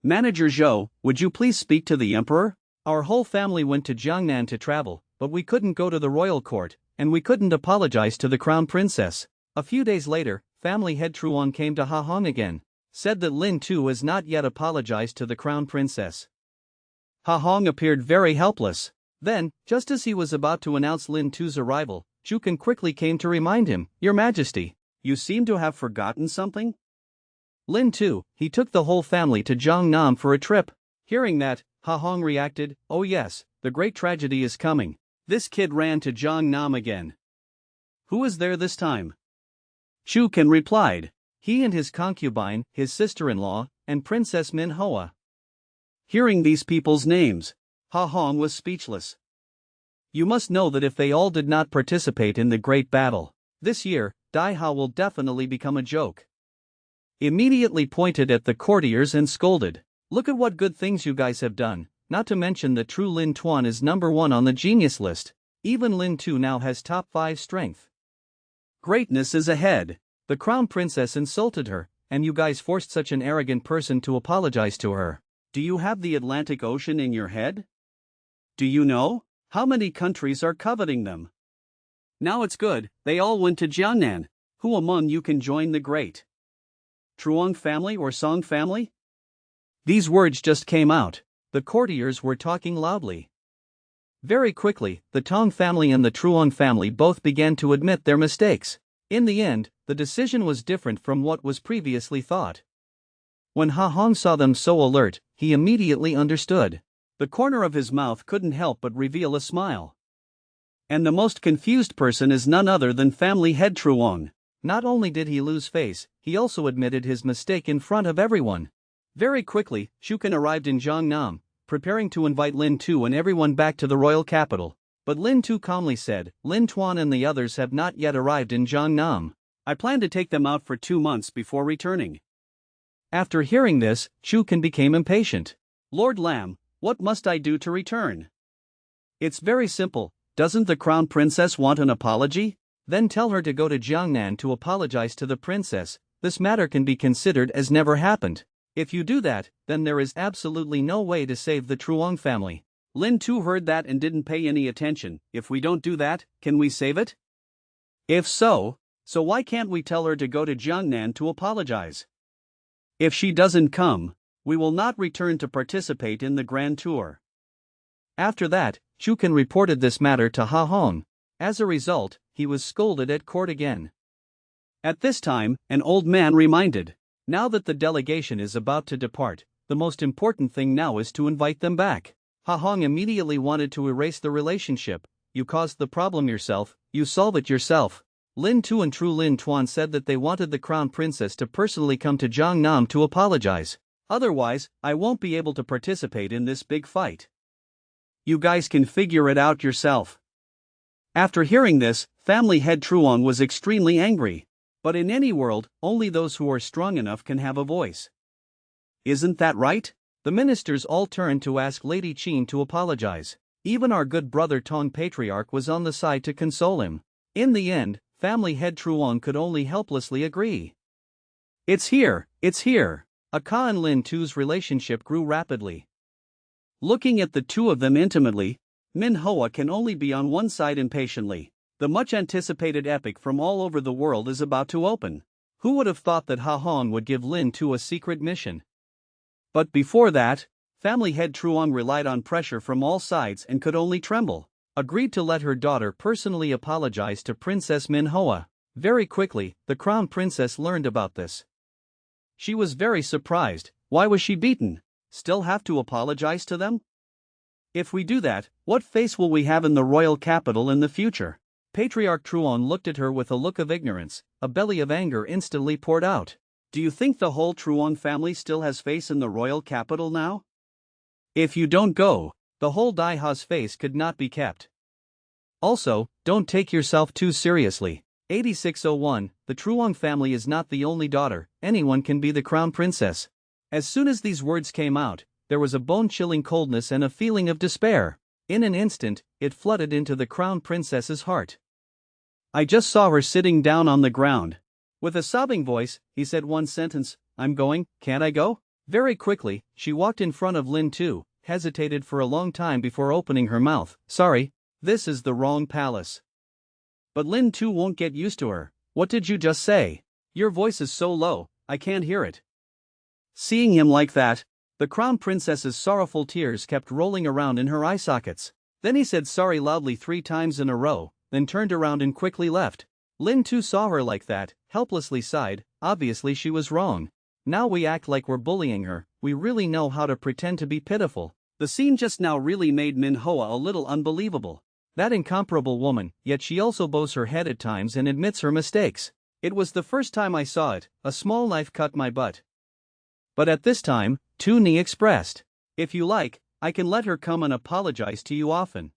Speaker 1: Manager Zhou, would you please speak to the Emperor? Our whole family went to Jiangnan to travel, but we couldn't go to the royal court, and we couldn't apologize to the Crown Princess. A few days later, family head Truong came to Ha Hong again. Said that Lin Tu has not yet apologized to the Crown Princess. Ha Hong appeared very helpless. Then, just as he was about to announce Lin Tu's arrival, Shuken quickly came to remind him, Your Majesty, you seem to have forgotten something? Lin Tu, he took the whole family to Jiangnam for a trip. Hearing that, Ha Hong reacted, Oh yes, the great tragedy is coming. This kid ran to Jiangnam again. Who is there this time? Shuken replied. He and his concubine, his sister-in-law, and Princess Manhwa. Hearing these people's names, Ha Hong was speechless. You must know that if they all did not participate in the great battle, this year, Dai Ha will definitely become a joke. Immediately pointed at the courtiers and scolded. Look at what good things you guys have done, not to mention that True Lin Tuan is #1 on the genius list. Even Lin Tu now has top 5 strength. Greatness is ahead. The Crown Princess insulted her, and you guys forced such an arrogant person to apologize to her. Do you have the Atlantic Ocean in your head? Do you know how many countries are coveting them? Now it's good, they all went to Jiangnan. Who among you can join the great Truong family or Song family? These words just came out. The courtiers were talking loudly. Very quickly, the Tong family and the Truong family both began to admit their mistakes. In the end, the decision was different from what was previously thought. When Ha Hong saw them so alert, he immediately understood. The corner of his mouth couldn't help but reveal a smile. And the most confused person is none other than family head Truong. Not only did he lose face, he also admitted his mistake in front of everyone. Very quickly, Shuken arrived in Jiangnam, preparing to invite Lin Tu and everyone back to the royal capital. But Lin Tu calmly said, Lin Tuan and the others have not yet arrived in Jiangnam. I plan to take them out for 2 months before returning. After hearing this, Shuken became impatient. Lord Lam, what must I do to return? It's very simple. Doesn't the crown princess want an apology? Then tell her to go to Jiangnan to apologize to the princess. This matter can be considered as never happened. If you do that, then there is absolutely no way to save the Truong family. Lin Tu heard that and didn't pay any attention. If we don't do that, can we save it? If so why can't we tell her to go to Jiangnan to apologize? If she doesn't come, we will not return to participate in the grand tour. After that, Shuken reported this matter to Ha Hong. As a result, he was scolded at court again. At this time, an old man reminded, now that the delegation is about to depart, the most important thing now is to invite them back. Ha Hong immediately wanted to erase the relationship. You caused the problem yourself, you solve it yourself. Lin Tu and Tru Lin Tuan said that they wanted the crown princess to personally come to Jiangnam to apologize. Otherwise, I won't be able to participate in this big fight. You guys can figure it out yourself. After hearing this, family head Truong was extremely angry. But in any world, only those who are strong enough can have a voice. Isn't that right? The ministers all turned to ask Lady Qin to apologize. Even our good brother Tong Patriarch was on the side to console him. In the end, family head Truong could only helplessly agree. It's here, it's here. Aka and Lin Tu's relationship grew rapidly. Looking at the two of them intimately, Manhwa can only be on one side impatiently. The much-anticipated epic from all over the world is about to open. Who would have thought that Ha Hong would give Lin Tu a secret mission? But before that, family head Truong relied on pressure from all sides and could only tremble. Agreed to let her daughter personally apologize to Princess Manhwa. Very quickly, the crown princess learned about this. She was very surprised. Why was she beaten? Still have to apologize to them? If we do that, what face will we have in the royal capital in the future? Patriarch Truong looked at her with a look of ignorance. A belly of anger instantly poured out. Do you think the whole Truong family still has face in the royal capital now? If you don't go, the whole Daiha's face could not be kept. Also, don't take yourself too seriously. 8601, the Truong family is not the only daughter, anyone can be the crown princess. As soon as these words came out, there was a bone-chilling coldness and a feeling of despair. In an instant, it flooded into the crown princess's heart. I just saw her sitting down on the ground. With a sobbing voice, he said one sentence, I'm going, can't I go? Very quickly, she walked in front of Lin Tu, hesitated for a long time before opening her mouth. Sorry, this is the wrong palace. But Lin Tu won't get used to her. What did you just say? Your voice is so low, I can't hear it. Seeing him like that, the crown princess's sorrowful tears kept rolling around in her eye sockets. Then he said sorry loudly 3 times in a row, then turned around and quickly left. Lin Tu saw her like that, helplessly sighed. Obviously she was wrong. Now we act like we're bullying her, we really know how to pretend to be pitiful. The scene just now really made Manhwa a little unbelievable. That incomparable woman, yet she also bows her head at times and admits her mistakes. It was the first time I saw it, a small knife cut my butt. But at this time, Tu Ni expressed, if you like, I can let her come and apologize to you often.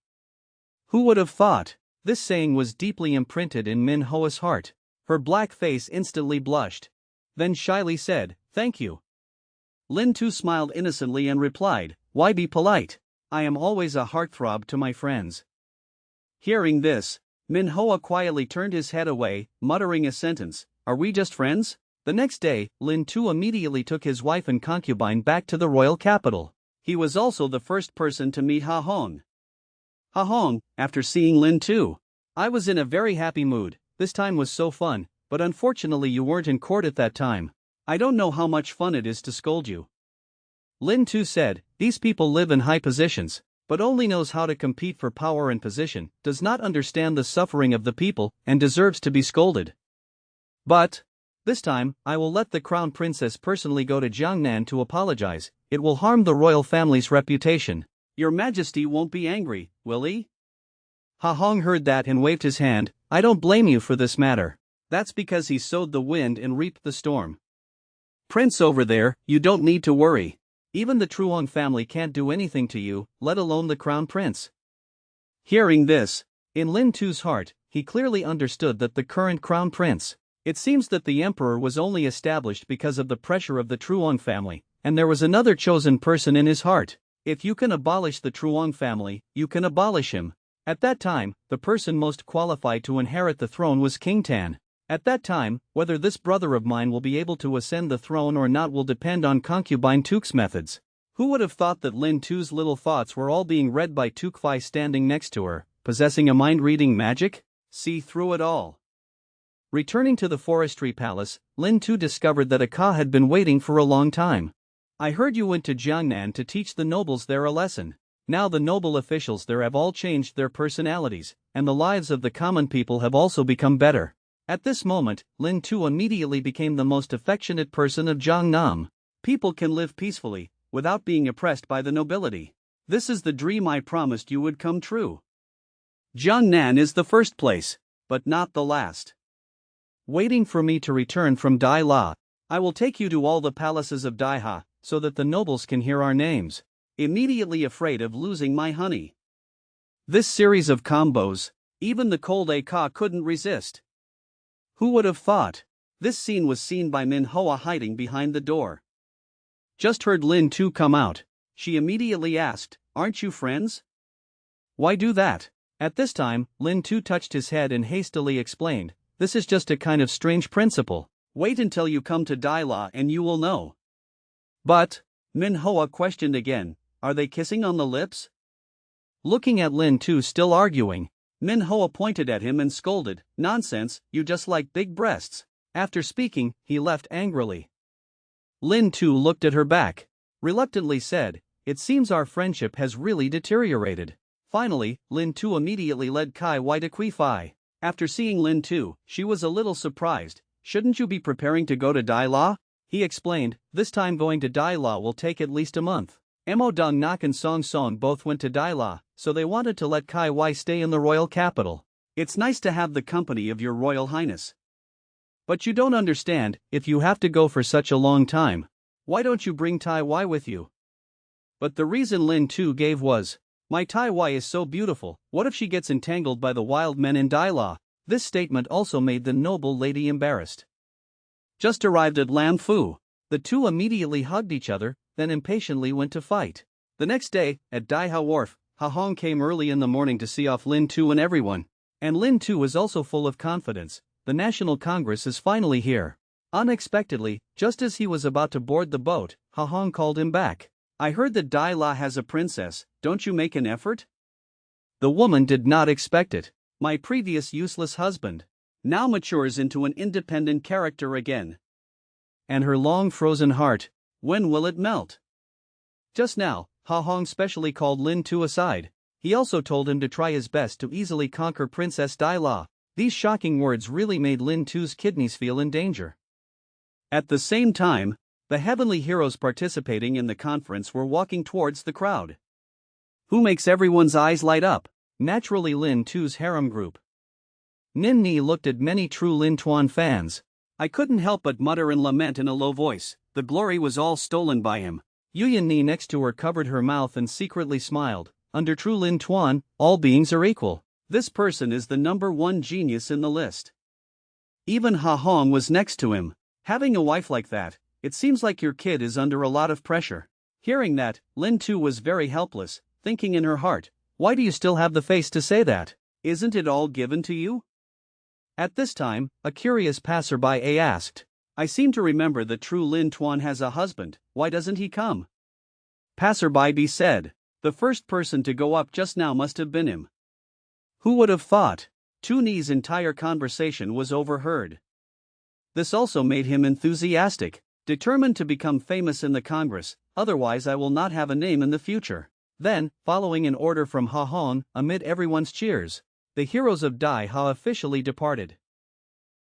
Speaker 1: Who would have thought? This saying was deeply imprinted in Manhwa's heart. Her black face instantly blushed. Then shyly said, thank you. Lin Tu smiled innocently and replied, why be polite? I am always a heartthrob to my friends. Hearing this, Manhwa quietly turned his head away, muttering a sentence, are we just friends? The next day, Lin Tu immediately took his wife and concubine back to the royal capital. He was also the first person to meet Ha Hong. Ha Hong, after seeing Lin Tu, I was in a very happy mood, this time was so fun, but unfortunately you weren't in court at that time. I don't know how much fun it is to scold you. Lin Tu said, these people live in high positions, but only knows how to compete for power and position, does not understand the suffering of the people, and deserves to be scolded. But this time, I will let the crown princess personally go to Jiangnan to apologize. It will harm the royal family's reputation. Your Majesty won't be angry, will he? Ha Hong heard that and waved his hand. I don't blame you for this matter. That's because he sowed the wind and reaped the storm. Prince over there, you don't need to worry. Even the Truong family can't do anything to you, let alone the crown prince. Hearing this, in Lin Tu's heart, he clearly understood that the current crown prince, it seems that the emperor was only established because of the pressure of the Truong family, and there was another chosen person in his heart. If you can abolish the Truong family, you can abolish him. At that time, the person most qualified to inherit the throne was King Tan. At that time, whether this brother of mine will be able to ascend the throne or not will depend on concubine Tuk's methods. Who would have thought that Lin Tu's little thoughts were all being read by Tuk Fai standing next to her, possessing a mind-reading magic? See through it all. Returning to the forestry palace, Lin Tu discovered that a Ka had been waiting for a long time. I heard you went to Jiangnan to teach the nobles there a lesson. Now the noble officials there have all changed their personalities, and the lives of the common people have also become better. At this moment, Lin Tu immediately became the most affectionate person of Jiangnam. People can live peacefully, without being oppressed by the nobility. This is the dream I promised you would come true. Jiangnan is the first place, but not the last. Waiting for me to return from Dai La, I will take you to all the palaces of Daiha, so that the nobles can hear our names. Immediately afraid of losing my honey. This series of combos, even the cold Ka couldn't resist. Who would have thought? This scene was seen by Manhwa hiding behind the door. Just heard Lin Tu come out. She immediately asked, "Aren't you friends?" Why do that? At this time, Lin Tu touched his head and hastily explained, "This is just a kind of strange principle. Wait until you come to Dai La and you will know." But, Manhwa questioned again, "Are they kissing on the lips?" Looking at Lin Tu still arguing, Manhwa pointed at him and scolded, "Nonsense, you just like big breasts." After speaking, he left angrily. Lin Tu looked at her back, reluctantly said, "It seems our friendship has really deteriorated." Finally, Lin Tu immediately led Kai Wai to Kui Fai. After seeing Lin Tu, she was a little surprised. "Shouldn't you be preparing to go to Dai La?" He explained, "This time going to Dai La will take at least a month." Mo Dong Nak and Song Song both went to Dai La, so they wanted to let Kai Wai stay in the royal capital. "It's nice to have the company of your royal highness. But you don't understand, if you have to go for such a long time, why don't you bring Tai Wai with you?" But the reason Lin Tu gave was, "My Tai Wai is so beautiful, what if she gets entangled by the wild men in Dai La?" This statement also made the noble lady embarrassed. Just arrived at Lam Fu. The two immediately hugged each other, then impatiently went to fight. The next day, at Daiha Wharf, Ha Hong came early in the morning to see off Lin Tu and everyone. And Lin Tu was also full of confidence. The National Congress is finally here. Unexpectedly, just as he was about to board the boat, Ha Hong called him back. "I heard that Dai La has a princess, don't you make an effort?" The woman did not expect it. "My previous useless husband now matures into an independent character again. And her long frozen heart, when will it melt?" Just now, Ha Hong specially called Lin Tu aside. He also told him to try his best to easily conquer Princess Dai La. These shocking words really made Lin Tu's kidneys feel in danger. At the same time, the heavenly heroes participating in the conference were walking towards the crowd. Who makes everyone's eyes light up? Naturally Lin Tu's harem group. Nin Ni looked at many true Lin Tuan fans. I couldn't help but mutter and lament in a low voice. The glory was all stolen by him. Yuyan Ni next to her covered her mouth and secretly smiled. Under true Lin Tuan, all beings are equal. This person is the number one genius in the list. Even Ha Hong was next to him. Having a wife like that, it seems like your kid is under a lot of pressure. Hearing that, Lin Tu was very helpless, thinking in her heart, why do you still have the face to say that? Isn't it all given to you? At this time, a curious passerby asked, I seem to remember that true Lin Tuan has a husband, why doesn't he come? Passerby B said, the first person to go up just now must have been him. Who would have thought? Tu Ni's entire conversation was overheard. This also made him enthusiastic, determined to become famous in the Congress, otherwise I will not have a name in the future. Then, following an order from Ha Hong, amid everyone's cheers, the heroes of Dai Ha officially departed.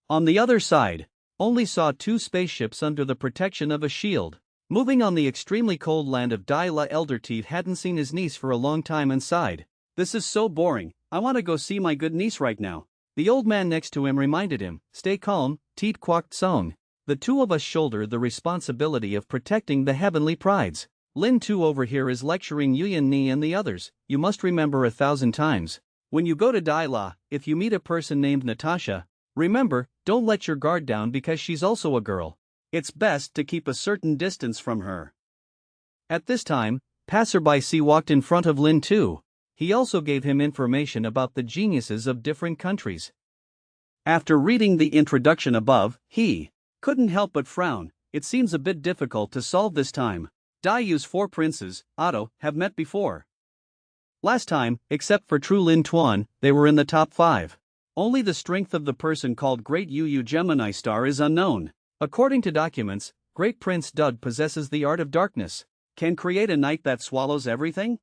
Speaker 1: On the other side, only saw two spaceships under the protection of a shield. Moving on the extremely cold land of Dai La, Elder Teeth hadn't seen his niece for a long time and sighed. "This is so boring, I want to go see my good niece right now." The old man next to him reminded him, "Stay calm, Teet Kwok Song. The two of us shoulder the responsibility of protecting the heavenly prides. Lin Tu over here is lecturing Yuyan Ni and the others. You must remember 1,000 times. When you go to Dai La, if you meet a person named Natasha, remember, don't let your guard down because she's also a girl. It's best to keep a certain distance from her." At this time, passerby C walked in front of Lin Tu. He also gave him information about the geniuses of different countries. After reading the introduction above, he couldn't help but frown. It seems a bit difficult to solve this time. Dai Yu's 4 princes, Otto, have met before. Last time, except for True Lin Tuan, they were in the top 5. Only the strength of the person called Great Yu Gemini Star is unknown. According to documents, Great Prince Dud possesses the art of darkness, can create a night that swallows everything.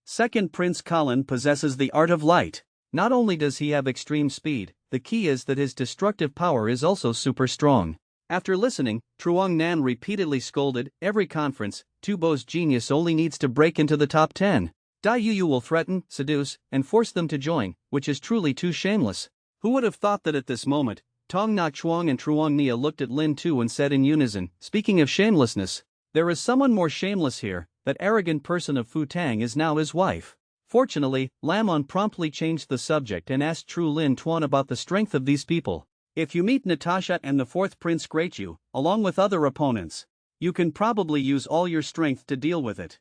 Speaker 1: Second Prince Colin possesses the art of light. Not only does he have extreme speed, the key is that his destructive power is also super strong. After listening, Truong Nan repeatedly scolded, "Every conference, Tubo's genius only needs to break into the top 10. Dai Yu will threaten, seduce, and force them to join, which is truly too shameless." Who would have thought that at this moment, Tong Nak Chuang and Truong Nia looked at Lin Tu and said in unison, "Speaking of shamelessness, there is someone more shameless here. That arrogant person of Fu Tang is now his wife." Fortunately, Lam On promptly changed the subject and asked True Lin Tuan about the strength of these people. "If you meet Natasha and the 4th Prince Greatyu, along with other opponents, you can probably use all your strength to deal with it.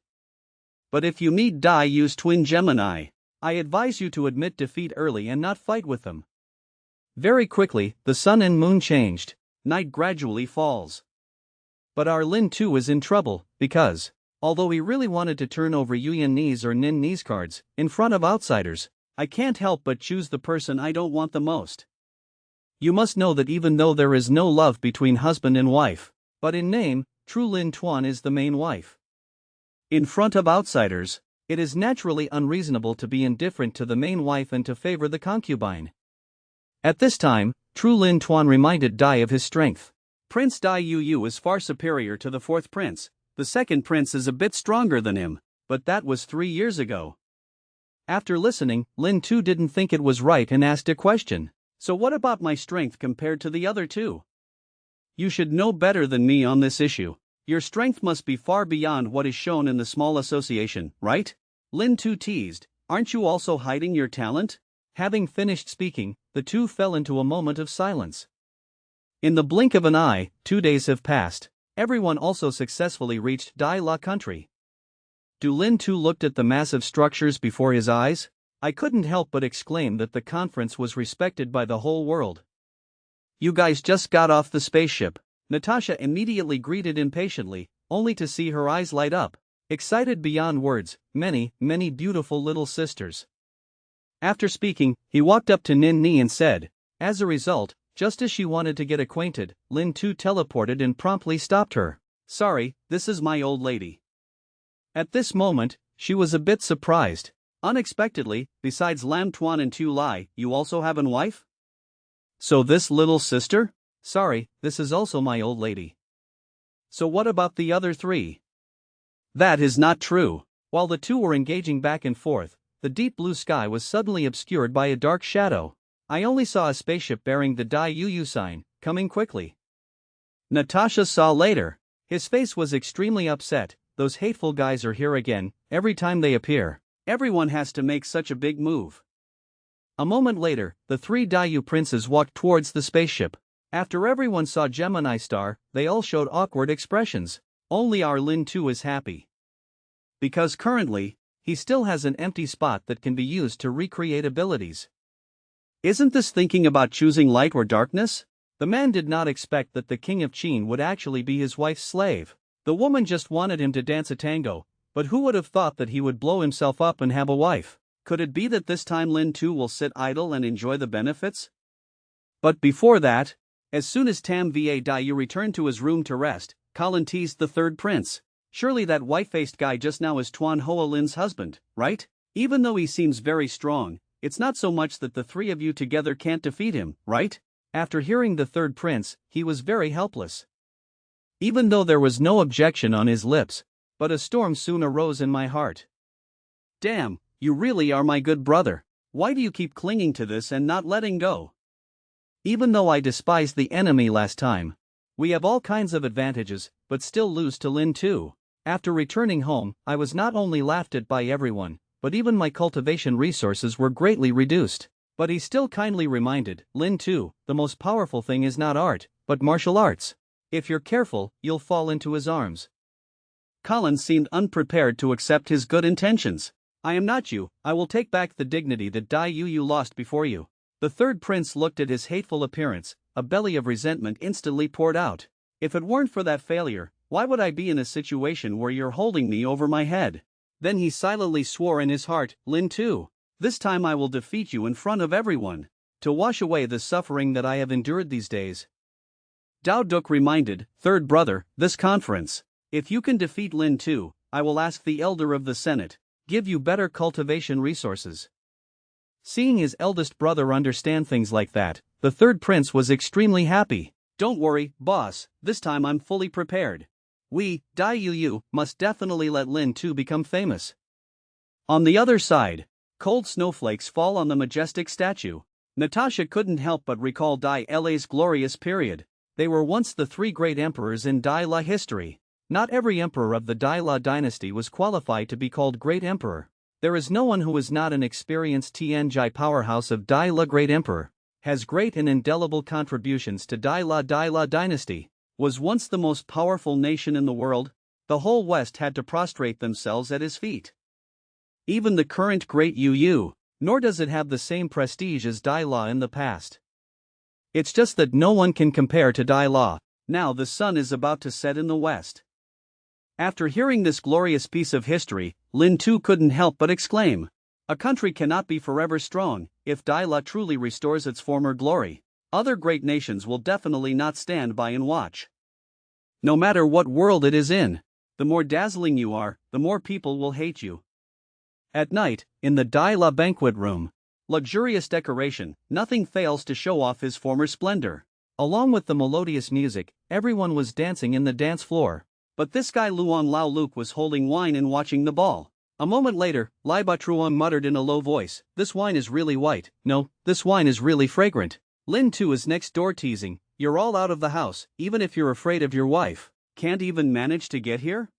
Speaker 1: But if you meet Dai Yu's twin Gemini, I advise you to admit defeat early and not fight with them." Very quickly, the sun and moon changed. Night gradually falls. But our Lin Tu is in trouble, because, although he really wanted to turn over Yuyan Ni's or Nin Ni's cards, in front of outsiders, I can't help but choose the person I don't want the most. You must know that even though there is no love between husband and wife, but in name, True Lin Tuan is the main wife. In front of outsiders, it is naturally unreasonable to be indifferent to the main wife and to favor the concubine. At this time, True Lin Tuan reminded Dai of his strength. Prince Dai Yu is far superior to the 4th prince. The 2nd prince is a bit stronger than him, but that was 3 years ago. After listening, Lin Tu didn't think it was right and asked a question. "So what about my strength compared to the other two? You should know better than me on this issue. Your strength must be far beyond what is shown in the small association, right?" Lin Tu teased, "Aren't you also hiding your talent?" Having finished speaking, the two fell into a moment of silence. In the blink of an eye, 2 days have passed. Everyone also successfully reached Dai La country. Du Lin Tu looked at the massive structures before his eyes. I couldn't help but exclaim that the conference was respected by the whole world. "You guys just got off the spaceship." Natasha immediately greeted impatiently, only to see her eyes light up. Excited beyond words, many beautiful little sisters. After speaking, he walked up to Nin Ni and said, "As a result, just as she wanted to get acquainted, Lin Tu teleported and promptly stopped her. Sorry, this is my old lady." At this moment, she was a bit surprised. Unexpectedly, besides Lam Tuan and Tu Lai, you also have a wife? So this little sister? Sorry, this is also my old lady. So what about the other 3? That is not true. While the two were engaging back and forth, the deep blue sky was suddenly obscured by a dark shadow. I only saw a spaceship bearing the Dai Yu sign, coming quickly. Natasha saw later. His face was extremely upset. Those hateful guys are here again. Every time they appear, everyone has to make such a big move. A moment later, the 3 Dai Yu princes walked towards the spaceship. After everyone saw Gemini Star, they all showed awkward expressions. Only our Lin Tu is happy. Because currently, he still has an empty spot that can be used to recreate abilities. Isn't this thinking about choosing light or darkness? The man did not expect that the king of Qin would actually be his wife's slave. The woman just wanted him to dance a tango, but who would have thought that he would blow himself up and have a wife? Could it be that this time Lin Tu will sit idle and enjoy the benefits? But before that, as soon as Tam Va Dai Yu returned to his room to rest, Colin teased the 3rd prince. Surely that white-faced guy just now is Tuan Hoa Lin's husband, right? Even though he seems very strong, it's not so much that the three of you together can't defeat him, right? After hearing the third prince, he was very helpless. Even though there was no objection on his lips, but a storm soon arose in my heart. Damn, you really are my good brother. Why do you keep clinging to this and not letting go? Even though I despised the enemy last time, we have all kinds of advantages, but still lose to Lin Tu. After returning home, I was not only laughed at by everyone, but even my cultivation resources were greatly reduced. But he still kindly reminded, Lin Tu, the most powerful thing is not art, but martial arts. If you're careful, you'll fall into his arms. Colin seemed unprepared to accept his good intentions. I am not you, I will take back the dignity that Dai Yu lost before you. The third prince looked at his hateful appearance, a belly of resentment instantly poured out. If it weren't for that failure, why would I be in a situation where you're holding me over my head? Then he silently swore in his heart, Lin Tu, this time I will defeat you in front of everyone, to wash away the suffering that I have endured these days. Dao Duk reminded, third brother, this conference. If you can defeat Lin Tu, I will ask the elder of the Senate, give you better cultivation resources. Seeing his eldest brother understand things like that, the third prince was extremely happy. Don't worry, boss, this time I'm fully prepared. We, Dai Yu, must definitely let Lin Tu become famous. On the other side, cold snowflakes fall on the majestic statue. Natasha couldn't help but recall Dai La's glorious period. They were once the three great emperors in Dai La history. Not every emperor of the Dai La dynasty was qualified to be called great emperor. There is no one who is not an experienced Tianjai powerhouse of Dai La great emperor, has great and indelible contributions to Dai La dynasty, was once the most powerful nation in the world. The whole West had to prostrate themselves at his feet. Even the current great Yu, nor does it have the same prestige as Dai La in the past. It's just that no one can compare to Dai La. Now the sun is about to set in the west. After hearing this glorious piece of history, Lin Tu couldn't help but exclaim, a country cannot be forever strong. If Dai La truly restores its former glory, other great nations will definitely not stand by and watch. No matter what world it is in, the more dazzling you are, the more people will hate you. At night, in the Dai La banquet room, luxurious decoration, nothing fails to show off his former splendor. Along with the melodious music, everyone was dancing in the dance floor. But this guy Luan Lao Luke was holding wine and watching the ball. A moment later, Lai Batruong muttered in a low voice, this wine is really white, no, this wine is really fragrant. Lin Tu is next door teasing, you're all out of the house, even if you're afraid of your wife. Can't even manage to get here?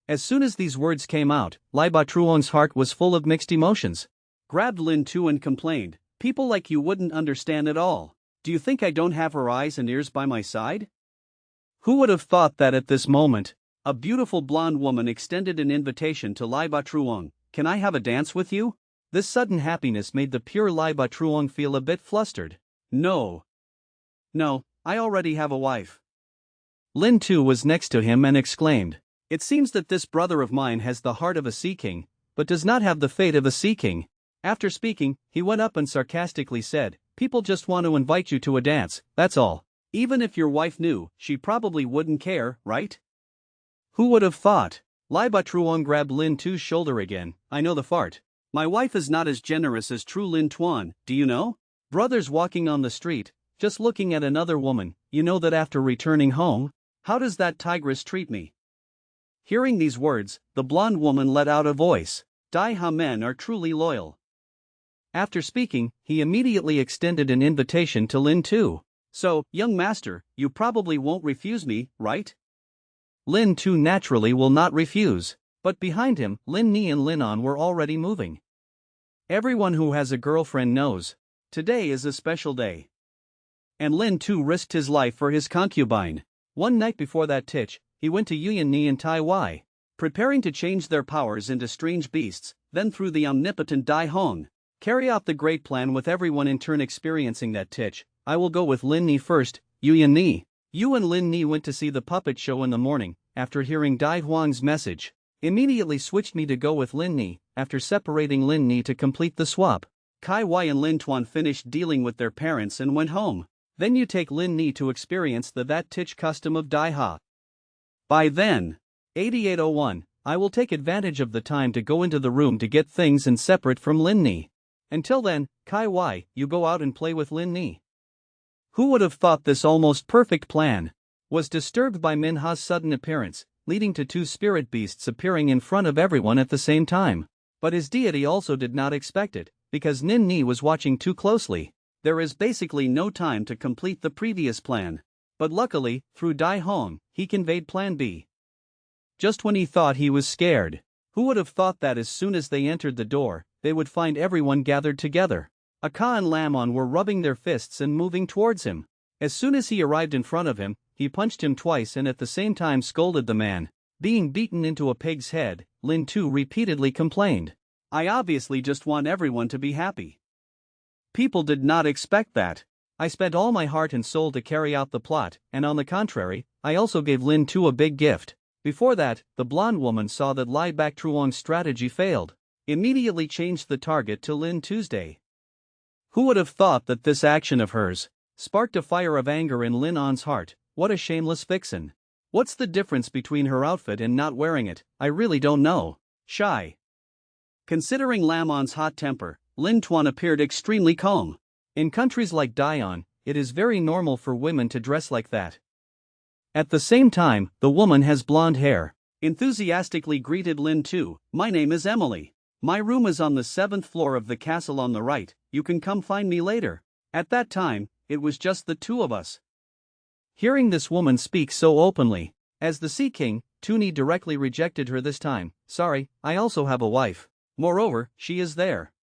Speaker 1: As soon as these words came out, Lai Batruong's heart was full of mixed emotions. Grabbed Lin Tu and complained, people like you wouldn't understand at all. Do you think I don't have her eyes and ears by my side? Who would have thought that at this moment, a beautiful blonde woman extended an invitation to Lai Batruong, can I have a dance with you? This sudden happiness made the pure Lai Batruong feel a bit flustered. No, I already have a wife. Lin Tu was next to him and exclaimed, it seems that this brother of mine has the heart of a sea king, but does not have the fate of a sea king. After speaking, he went up and sarcastically said, people just want to invite you to a dance, that's all. Even if your wife knew, she probably wouldn't care, right? Who would have thought? Lai Batruong grabbed Lin Tu's shoulder again, I know the fart. My wife is not as generous as true Lin Tuan, do you know? Brothers walking on the street, just looking at another woman, you know that after returning home, how does that tigress treat me? Hearing these words, the blonde woman let out a voice, Dai Ha men are truly loyal. After speaking, he immediately extended an invitation to Lin Tu. So, young master, you probably won't refuse me, right? Lin Tu naturally will not refuse, but behind him, Lin Ni and Lin An were already moving. Everyone who has a girlfriend knows, today is a special day. And Lin Tu risked his life for his concubine. One night before that titch, he went to Yuan Ni and Tai Wai, preparing to change their powers into strange beasts, then through the omnipotent Dai Hong, carry out the great plan with everyone in turn experiencing that titch. I will go with Lin Ni first, Yuan Ni. You and Lin Ni went to see the puppet show in the morning, after hearing Dai Huang's message. Immediately switched me to go with Lin Ni, after separating Lin Ni to complete the swap. Kai Wai and Lin Tuan finished dealing with their parents and went home. Then you take Lin Ni to experience the that titch custom of Dai Ha. By then, 8801, I will take advantage of the time to go into the room to get things and separate from Lin Ni. Until then, Kai Wai, you go out and play with Lin Ni. Who would have thought this almost perfect plan was disturbed by Minha's sudden appearance, leading to two spirit beasts appearing in front of everyone at the same time. But his deity also did not expect it, because Nin Ni was watching too closely. There is basically no time to complete the previous plan. But luckily, through Dai Hong, he conveyed plan B. Just when he thought he was scared. Who would have thought that as soon as they entered the door, they would find everyone gathered together. Aka and Lamon were rubbing their fists and moving towards him. As soon as he arrived in front of him, he punched him twice and at the same time scolded the man. Being beaten into a pig's head, Lin Tu repeatedly complained. I obviously just want everyone to be happy. People did not expect that. I spent all my heart and soul to carry out the plot, and on the contrary, I also gave Lin Tu a big gift. Before that, the blonde woman saw that Lai Bak Truong's strategy failed. Immediately changed the target to Lin Tuesday. Who would have thought that this action of hers sparked a fire of anger in Lin On's heart? What a shameless vixen. What's the difference between her outfit and not wearing it? I really don't know. Shy. Considering Lamon's hot temper, Lin Tuan appeared extremely calm. In countries like Daeon, it is very normal for women to dress like that. At the same time, the woman has blonde hair. Enthusiastically greeted Lin Tu. My name is Emily. My room is on the 7th floor of the castle on the right, you can come find me later. At that time, it was just the two of us. Hearing this woman speak so openly, as the Sea King, Tuni directly rejected her this time. Sorry, I also have a wife. Moreover, she is there.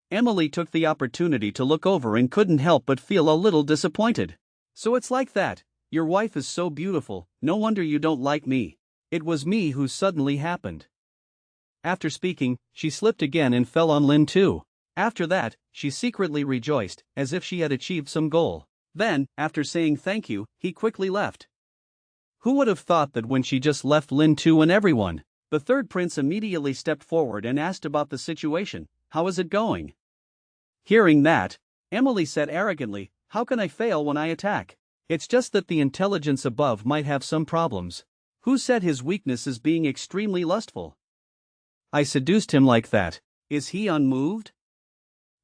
Speaker 1: Emily took the opportunity to look over and couldn't help but feel a little disappointed. So it's like that, your wife is so beautiful, no wonder you don't like me. It was me who suddenly happened. After speaking, she slipped again and fell on Lin Tu. After that, she secretly rejoiced, as if she had achieved some goal. Then, after saying thank you, he quickly left. Who would have thought that when she just left Lin Tu and everyone, the third prince immediately stepped forward and asked about the situation. How is it going? Hearing that, Emily said arrogantly, how can I fail when I attack? It's just that the intelligence above might have some problems. Who said his weakness is being extremely lustful? I seduced him like that. Is he unmoved?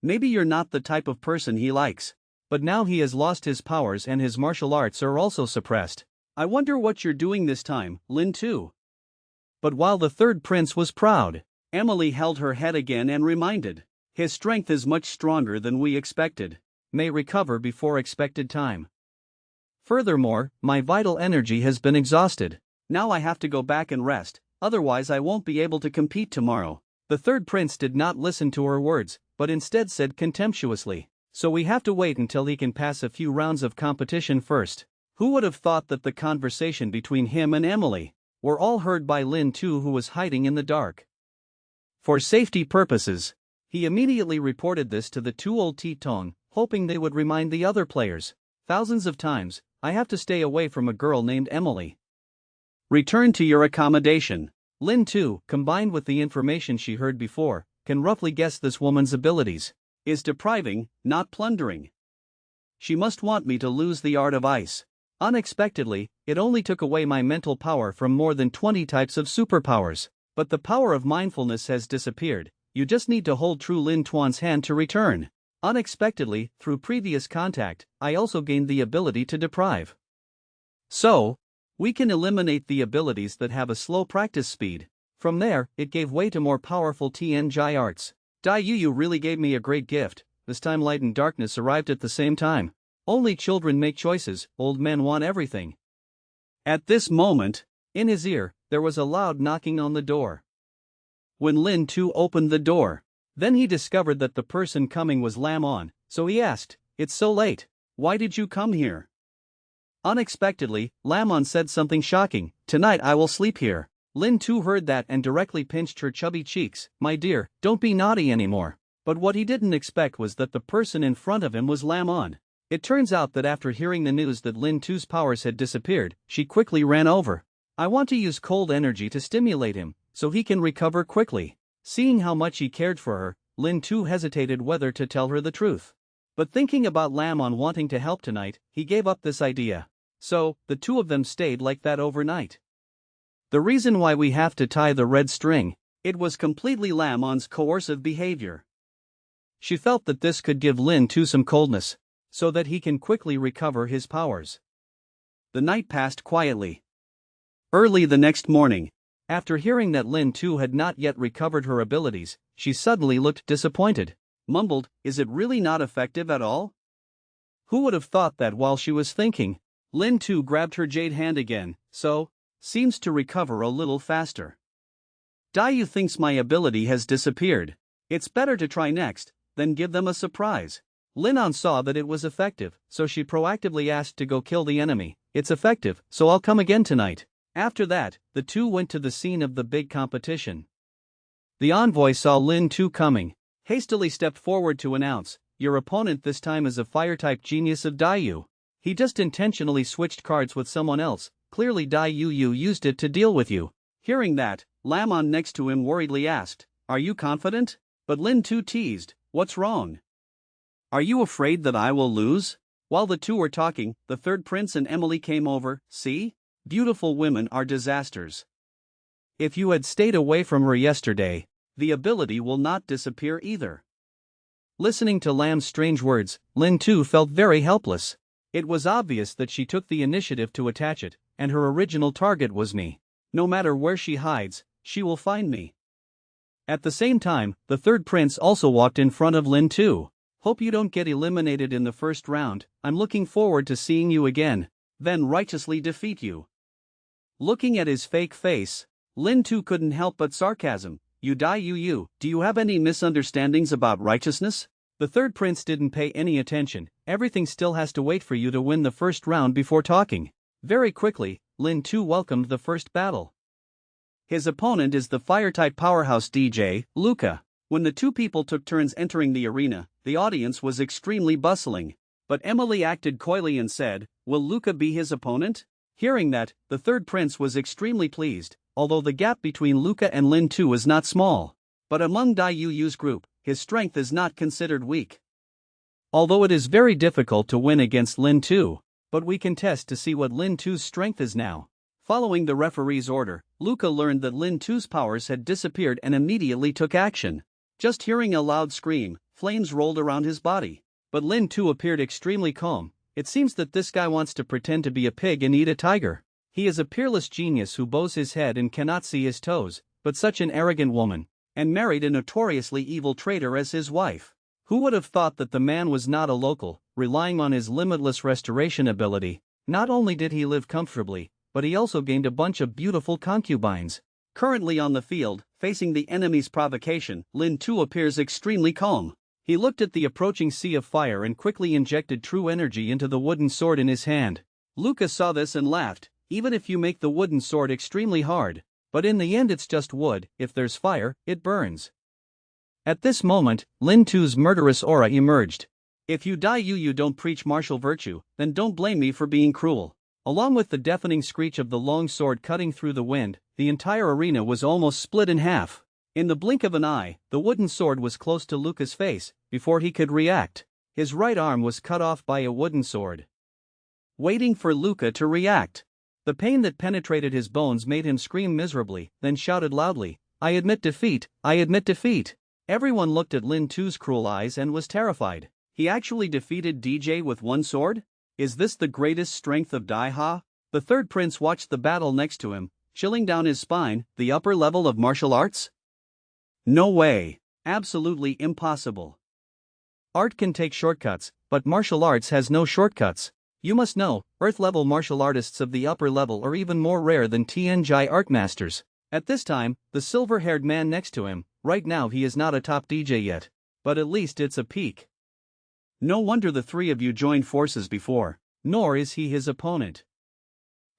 Speaker 1: Maybe you're not the type of person he likes. But now he has lost his powers and his martial arts are also suppressed. I wonder what you're doing this time, Lin Tu. But while the third prince was proud, Emily held her head again and reminded, his strength is much stronger than we expected. May recover before expected time. Furthermore, my vital energy has been exhausted. Now I have to go back and rest, otherwise I won't be able to compete tomorrow. The third prince did not listen to her words, but instead said contemptuously, so we have to wait until he can pass a few rounds of competition first. Who would have thought that the conversation between him and Emily were all heard by Lin Tu, who was hiding in the dark. For safety purposes, he immediately reported this to the two old Titong, hoping they would remind the other players. Thousands of times, I have to stay away from a girl named Emily. Return to your accommodation. Lin Tu, combined with the information she heard before, can roughly guess this woman's abilities. Is depriving, not plundering. She must want me to lose the art of ice. Unexpectedly, it only took away my mental power from more than 20 types of superpowers. But the power of mindfulness has disappeared. You just need to hold true Lin Tuan's hand to return. Unexpectedly, through previous contact, I also gained the ability to deprive. So, we can eliminate the abilities that have a slow practice speed. From there, it gave way to more powerful Tien Jai arts. Dai Yu really gave me a great gift. This time light and darkness arrived at the same time. Only children make choices, old men want everything. At this moment, in his ear, there was a loud knocking on the door. When Lin Tu opened the door, then he discovered that the person coming was Lam On, so he asked, it's so late, why did you come here? Unexpectedly, Lam On said something shocking, tonight I will sleep here. Lin Tu heard that and directly pinched her chubby cheeks, my dear, don't be naughty anymore. But what he didn't expect was that the person in front of him was Lam On. It turns out that after hearing the news that Lin Tu's powers had disappeared, she quickly ran over. I want to use cold energy to stimulate him, so he can recover quickly. Seeing how much he cared for her, Lin Tu hesitated whether to tell her the truth. But thinking about Lam On wanting to help tonight, he gave up this idea. So, the two of them stayed like that overnight. The reason why we have to tie the red string, it was completely Lamon's coercive behavior. She felt that this could give Lin Tu some coldness, so that he can quickly recover his powers. The night passed quietly. Early the next morning, after hearing that Lin Tu had not yet recovered her abilities, she suddenly looked disappointed, mumbled, "Is it really not effective at all?" Who would have thought that while she was thinking, Lin Tu grabbed her jade hand again, seems to recover a little faster. Dayu thinks my ability has disappeared. It's better to try next, than give them a surprise. Linan saw that it was effective, so she proactively asked to go kill the enemy. It's effective, so I'll come again tonight. After that, the two went to the scene of the big competition. The envoy saw Lin Tu coming, hastily stepped forward to announce, "Your opponent this time is a fire-type genius of Dayu. He just intentionally switched cards with someone else, clearly Dayu used it to deal with you." Hearing that, Lamon next to him worriedly asked, "Are you confident?" But Lin Tu teased, "What's wrong? Are you afraid that I will lose?" While the two were talking, the third prince and Emily came over. "See? Beautiful women are disasters. If you had stayed away from her yesterday, the ability will not disappear either." Listening to Lam's strange words, Lin Tu felt very helpless. It was obvious that she took the initiative to attach it, and her original target was me. No matter where she hides, she will find me. At the same time, the third prince also walked in front of Lin Tu. "Hope you don't get eliminated in the first round. I'm looking forward to seeing you again, then righteously defeat you." Looking at his fake face, Lin Tu couldn't help but sarcasm. "You do you have any misunderstandings about righteousness?" The third prince didn't pay any attention. "Everything still has to wait for you to win the first round before talking." Very quickly, Lin Tu welcomed the first battle. His opponent is the fire-type powerhouse DJ, Luca. When the two people took turns entering the arena, the audience was extremely bustling. But Emily acted coyly and said, "Will Luca be his opponent?" Hearing that, the third prince was extremely pleased, although the gap between Luca and Lin Tu is not small. But among Daiyu's group, his strength is not considered weak. Although it is very difficult to win against Lin Tu, but we can test to see what Lin Tu's strength is now. Following the referee's order, Luca learned that Lin Tu's powers had disappeared and immediately took action. Just hearing a loud scream, flames rolled around his body. But Lin Tu appeared extremely calm. It seems that this guy wants to pretend to be a pig and eat a tiger. He is a peerless genius who bows his head and cannot see his toes, but such an arrogant woman, and married a notoriously evil traitor as his wife. Who would have thought that the man was not a local, relying on his limitless restoration ability? Not only did he live comfortably, but he also gained a bunch of beautiful concubines. Currently on the field, facing the enemy's provocation, Lin Tu appears extremely calm. He looked at the approaching sea of fire and quickly injected true energy into the wooden sword in his hand. Luca saw this and laughed. "Even if you make the wooden sword extremely hard, but in the end it's just wood, if there's fire, it burns." At this moment, Lin Tu's murderous aura emerged. "If you don't preach martial virtue, then don't blame me for being cruel." Along with the deafening screech of the long sword cutting through the wind, the entire arena was almost split in half. In the blink of an eye, the wooden sword was close to Luca's face. Before he could react, his right arm was cut off by a wooden sword. Waiting for Luca to react, the pain that penetrated his bones made him scream miserably, then shouted loudly, "I admit defeat, I admit defeat." Everyone looked at Lin Tu's cruel eyes and was terrified. He actually defeated DJ with one sword? Is this the greatest strength of Daiha? The third prince watched the battle next to him, chilling down his spine. The upper level of martial arts? No way. Absolutely impossible. Art can take shortcuts, but martial arts has no shortcuts. You must know, Earth-level martial artists of the upper level are even more rare than Tianjai art masters. At this time, the silver-haired man next to him, right now he is not a top DJ yet, but at least it's a peak. No wonder the three of you joined forces before, nor is he his opponent.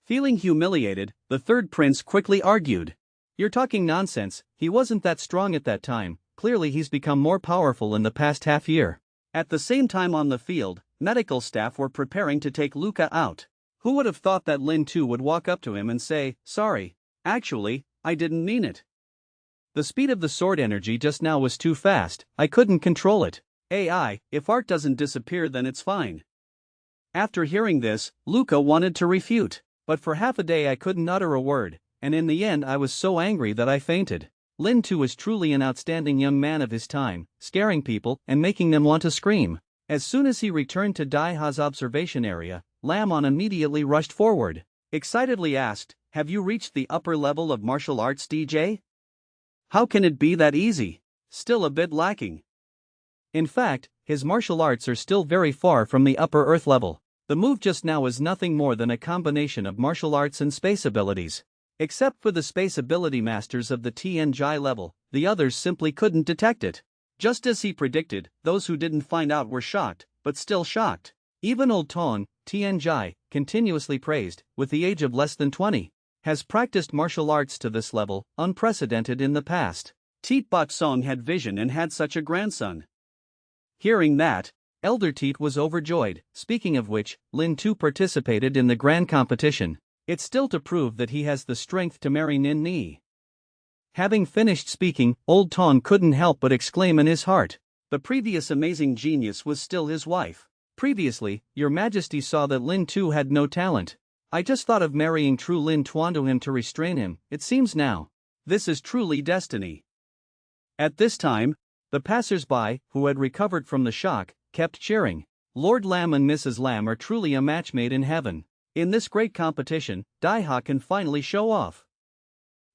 Speaker 1: Feeling humiliated, the third prince quickly argued. "You're talking nonsense, he wasn't that strong at that time, clearly he's become more powerful in the past half year." At the same time on the field, medical staff were preparing to take Luca out. Who would have thought that Lin Tu would walk up to him and say, "Sorry, actually, I didn't mean it. The speed of the sword energy just now was too fast, I couldn't control it. AI, if art doesn't disappear then it's fine." After hearing this, Luca wanted to refute. "But for half a day I couldn't utter a word, and in the end I was so angry that I fainted. Lin Tu was truly an outstanding young man of his time, scaring people and making them want to scream. As soon as he returned to Dai Ha's observation area, Lam On immediately rushed forward. Excitedly asked, "Have you reached the upper level of martial arts, DJ? How can it be that easy? Still a bit lacking." In fact, his martial arts are still very far from the upper earth level. The move just now is nothing more than a combination of martial arts and space abilities. Except for the space ability masters of the Tianjai level, the others simply couldn't detect it. Just as he predicted, those who didn't find out were shocked, but still shocked. Even Old Tong, Tianjai, continuously praised, with the age of less than 20, has practiced martial arts to this level, unprecedented in the past. Teet Bot Song had vision and had such a grandson. Hearing that, Elder Teet was overjoyed. Speaking of which, Lin Tu participated in the grand competition. It's still to prove that he has the strength to marry Nin Ni. Having finished speaking, Old Tong couldn't help but exclaim in his heart. The previous amazing genius was still his wife. Previously, Your Majesty saw that Lin Tu had no talent. I just thought of marrying true Lin Tuan to him to restrain him. It seems now. This is truly destiny. At this time, the passers-by, who had recovered from the shock, kept cheering. Lord Lam and Mrs. Lam are truly a match made in heaven. In this great competition, Dai Ha can finally show off.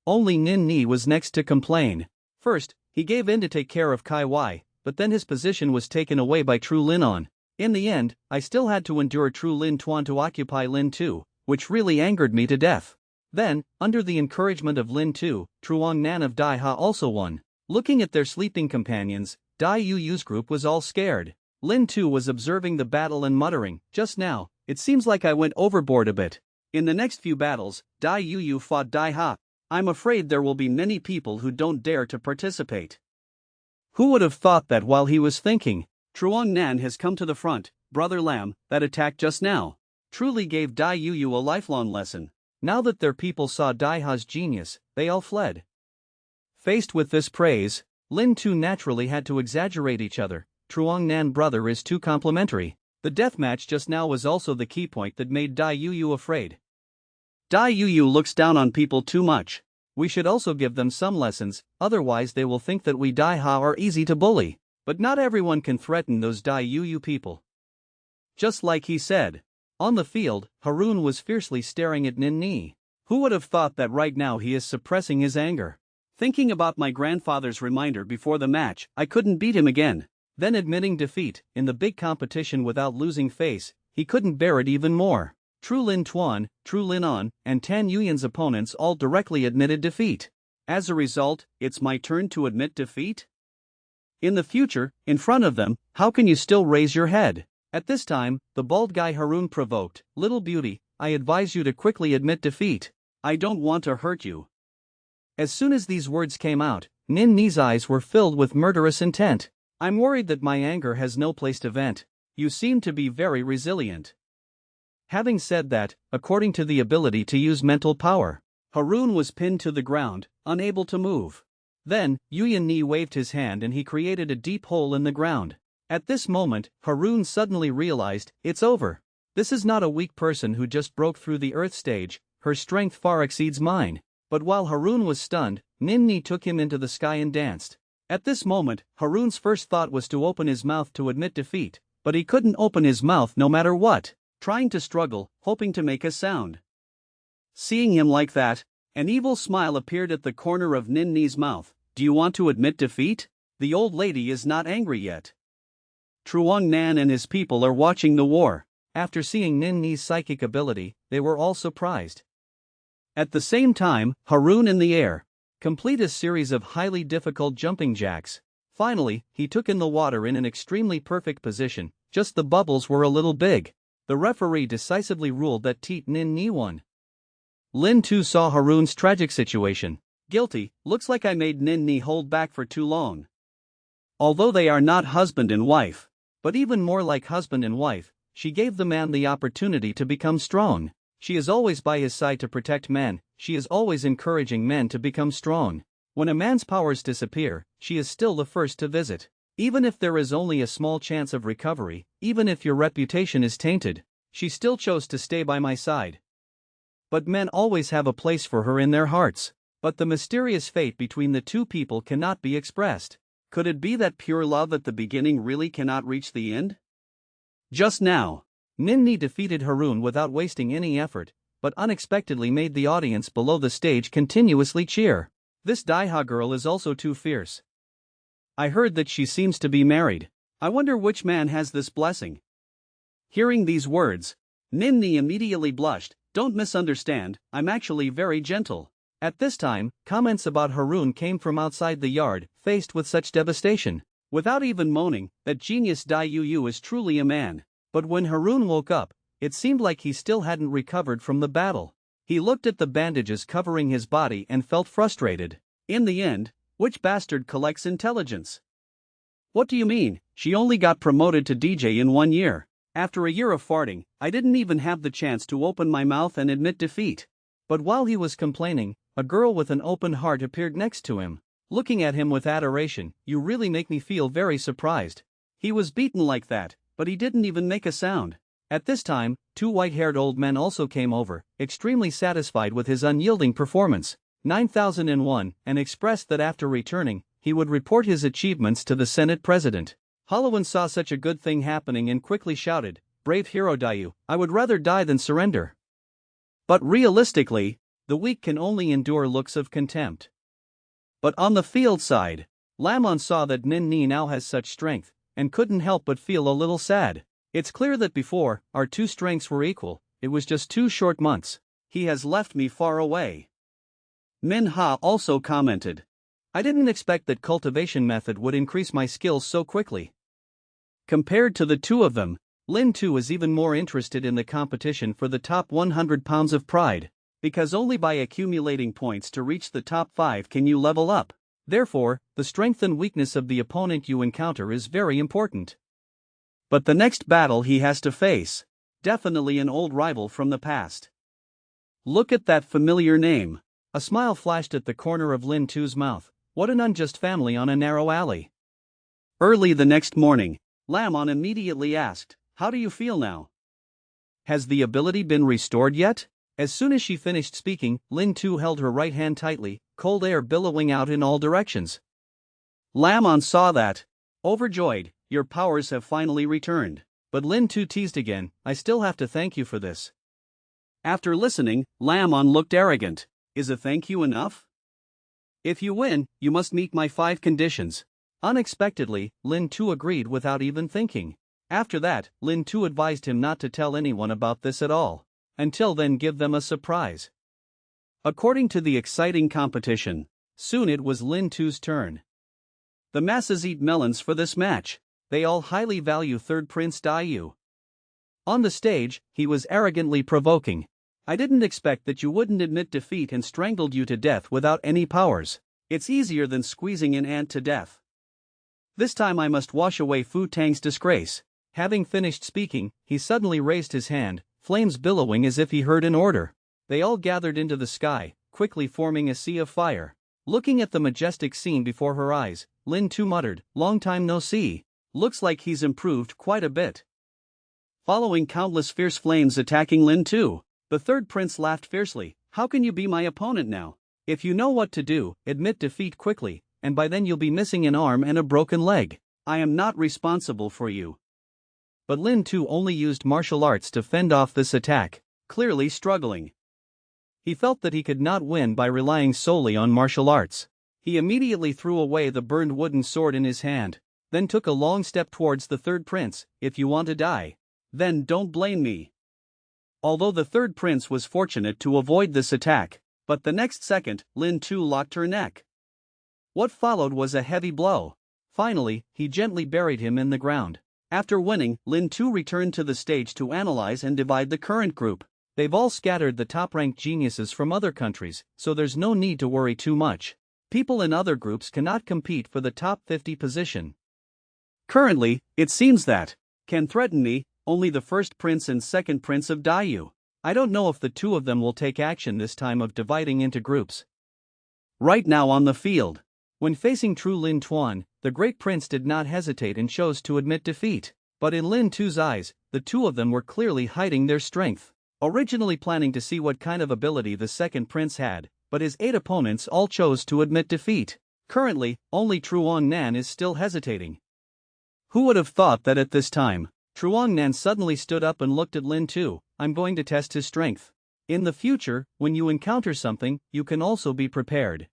Speaker 1: Only Nin Ni was next to complain. First, he gave in to take care of Kai Wai, but then his position was taken away by True Lin On. In the end, I still had to endure True Lin Tuan to occupy Lin Tu, which really angered me to death. Then, under the encouragement of Lin Tu, Truong Nan of Dai Ha also won. Looking at their sleeping companions, Dai Yu Yu's group was all scared. Lin Tu was observing the battle and muttering, "Just now, it seems like I went overboard a bit." In the next few battles, Dai Yu Yu fought Dai Ha. I'm afraid there will be many people who don't dare to participate. Who would have thought that while he was thinking, Truong Nan has come to the front, Brother Lam, that attack just now, truly gave Dai Yu Yu a lifelong lesson. Now that their people saw Dai Ha's genius, they all fled. Faced with this praise, Lin Tu naturally had to exaggerate each other. Truong Nan brother is too complimentary. The deathmatch just now was also the key point that made Dai Yu Yu afraid. Dai Yu Yu looks down on people too much. We should also give them some lessons, otherwise they will think that we Dai Ha are easy to bully. But not everyone can threaten those Dai Yu Yu people. Just like he said. On the field, Haroon was fiercely staring at Nin Ni. Who would have thought that right now he is suppressing his anger? Thinking about my grandfather's reminder before the match, I couldn't beat him again. Then admitting defeat, in the big competition without losing face, he couldn't bear it even more. True Lin Tuan, True Lin On, and Tan Yuyan's opponents all directly admitted defeat. As a result, it's my turn to admit defeat? In the future, in front of them, how can you still raise your head? At this time, the bald guy Haroon provoked, "Little beauty, I advise you to quickly admit defeat. I don't want to hurt you." As soon as these words came out, Nin Ni's eyes were filled with murderous intent. I'm worried that my anger has no place to vent. You seem to be very resilient. Having said that, according to the ability to use mental power, Haroon was pinned to the ground, unable to move. Then, Yuyan Ni waved his hand and he created a deep hole in the ground. At this moment, Haroon suddenly realized, it's over. This is not a weak person who just broke through the earth stage, her strength far exceeds mine. But while Haroon was stunned, Nin Ni took him into the sky and danced. At this moment, Haroon's first thought was to open his mouth to admit defeat, but he couldn't open his mouth no matter what, trying to struggle, hoping to make a sound. Seeing him like that, an evil smile appeared at the corner of Nin Ni's mouth. Do you want to admit defeat? The old lady is not angry yet. Truong Nan and his people are watching the war. After seeing Nin Ni's psychic ability, they were all surprised. At the same time, Haroon in the air. Complete a series of highly difficult jumping jacks. Finally, he took in the water in an extremely perfect position, just the bubbles were a little big. The referee decisively ruled that Teet Nin Ni won. Lin Tu saw Haroon's tragic situation. Guilty, looks like I made Nin Ni hold back for too long. Although they are not husband and wife, but even more like husband and wife, she gave the man the opportunity to become strong. She is always by his side to protect men, she is always encouraging men to become strong. When a man's powers disappear, she is still the first to visit. Even if there is only a small chance of recovery, even if your reputation is tainted, she still chose to stay by my side. But men always have a place for her in their hearts. But the mysterious fate between the two people cannot be expressed. Could it be that pure love at the beginning really cannot reach the end? Just now, Ninni defeated Haroon without wasting any effort, but unexpectedly made the audience below the stage continuously cheer. This Daiha girl is also too fierce. I heard that she seems to be married. I wonder which man has this blessing. Hearing these words, Ninni immediately blushed. Don't misunderstand, I'm actually very gentle. At this time, comments about Haroon came from outside the yard, faced with such devastation. Without even moaning, that genius Dai Yu is truly a man. But when Haroon woke up, it seemed like he still hadn't recovered from the battle. He looked at the bandages covering his body and felt frustrated. In the end, which bastard collects intelligence? What do you mean? She only got promoted to DJ in 1 year. After a year of farting, I didn't even have the chance to open my mouth and admit defeat. But while he was complaining, a girl with an open heart appeared next to him. Looking at him with adoration, you really make me feel very surprised. He was beaten like that, but he didn't even make a sound. At this time, 2 white-haired old men also came over, extremely satisfied with his unyielding performance. 9001, and expressed that after returning, he would report his achievements to the Senate President. Halloween saw such a good thing happening and quickly shouted, "Brave hero Dayu, I would rather die than surrender." But realistically, the weak can only endure looks of contempt. But on the field side, Lamon saw that Ninni now has such strength, and couldn't help but feel a little sad. It's clear that before, our two strengths were equal, it was just 2 short months. He has left me far away. Manhwa also commented, I didn't expect that cultivation method would increase my skills so quickly. Compared to the two of them, Lin Tu is even more interested in the competition for the top 100 pounds of pride, because only by accumulating points to reach the top 5 can you level up. Therefore, the strength and weakness of the opponent you encounter is very important. But the next battle he has to face, definitely an old rival from the past. Look at that familiar name. A smile flashed at the corner of Lin Tu's mouth. What an unjust family on a narrow alley. Early the next morning, Lamon immediately asked, How do you feel now? Has the ability been restored yet? As soon as she finished speaking, Lin Tu held her right hand tightly, cold air billowing out in all directions. Lamon saw that. Overjoyed, your powers have finally returned. But Lin Tu teased again, I still have to thank you for this. After listening, Lamon looked arrogant. Is a thank you enough? If you win, you must meet my 5 conditions. Unexpectedly, Lin Tu agreed without even thinking. After that, Lin Tu advised him not to tell anyone about this at all. Until then, give them a surprise. According to the exciting competition, soon it was Lin Tu's turn. The masses eat melons for this match. They all highly value third Prince Dayu. On the stage, he was arrogantly provoking. I didn't expect that you wouldn't admit defeat and strangled you to death without any powers. It's easier than squeezing an ant to death. This time I must wash away Fu Tang's disgrace. Having finished speaking, he suddenly raised his hand, flames billowing as if he heard an order. They all gathered into the sky, quickly forming a sea of fire. Looking at the majestic scene before her eyes, Lin Tu muttered, Long time no see. Looks like he's improved quite a bit. Following countless fierce flames attacking Lin Tu, the third prince laughed fiercely. How can you be my opponent now? If you know what to do, admit defeat quickly, and by then you'll be missing an arm and a broken leg. I am not responsible for you. But Lin Tu only used martial arts to fend off this attack, clearly struggling. He felt that he could not win by relying solely on martial arts. He immediately threw away the burned wooden sword in his hand, then took a long step towards the third prince. If you want to die, then don't blame me. Although the third prince was fortunate to avoid this attack, but the next second, Lin Tu locked her neck. What followed was a heavy blow. Finally, he gently buried him in the ground. After winning, Lin Tu returned to the stage to analyze and divide the current group. They've all scattered the top-ranked geniuses from other countries, so there's no need to worry too much. People in other groups cannot compete for the top 50 position. Currently, it seems that can threaten me only the first prince and second prince of Dayu. I don't know if the two of them will take action this time of dividing into groups. Right now on the field, when facing true Lin Tuan, the great prince did not hesitate and chose to admit defeat. But in Lin Tu's eyes, the two of them were clearly hiding their strength. originally planning to see what kind of ability the second prince had, but his 8 opponents all chose to admit defeat. Currently, only Truong Nan is still hesitating. Who would have thought that at this time, Truong Nan suddenly stood up and looked at Lin Tu. I'm going to test his strength. In the future, when you encounter something, you can also be prepared.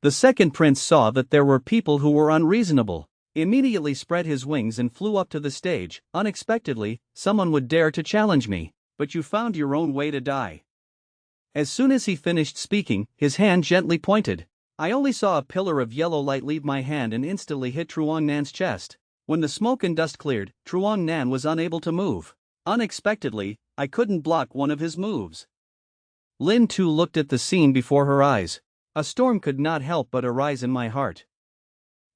Speaker 1: The second prince saw that there were people who were unreasonable, immediately spread his wings and flew up to the stage. Unexpectedly, someone would dare to challenge me, but you found your own way to die. As soon as he finished speaking, his hand gently pointed. I only saw a pillar of yellow light leave my hand and instantly hit Truong Nan's chest. When the smoke and dust cleared, Truong Nan was unable to move. Unexpectedly, I couldn't block one of his moves. Lin Tu looked at the scene before her eyes. A storm could not help but arise in my heart.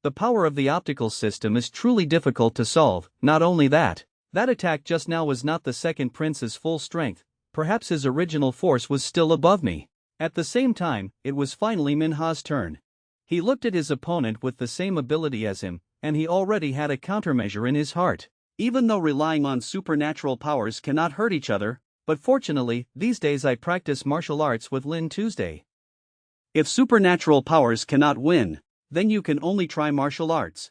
Speaker 1: The power of the optical system is truly difficult to solve. Not only that attack just now was not the second prince's full strength, perhaps his original force was still above me. At the same time, it was finally Manhwa's turn. He looked at his opponent with the same ability as him, and he already had a countermeasure in his heart. Even though relying on supernatural powers cannot hurt each other, but fortunately, these days I practice martial arts with Lin Tuesday. If supernatural powers cannot win, then you can only try martial arts.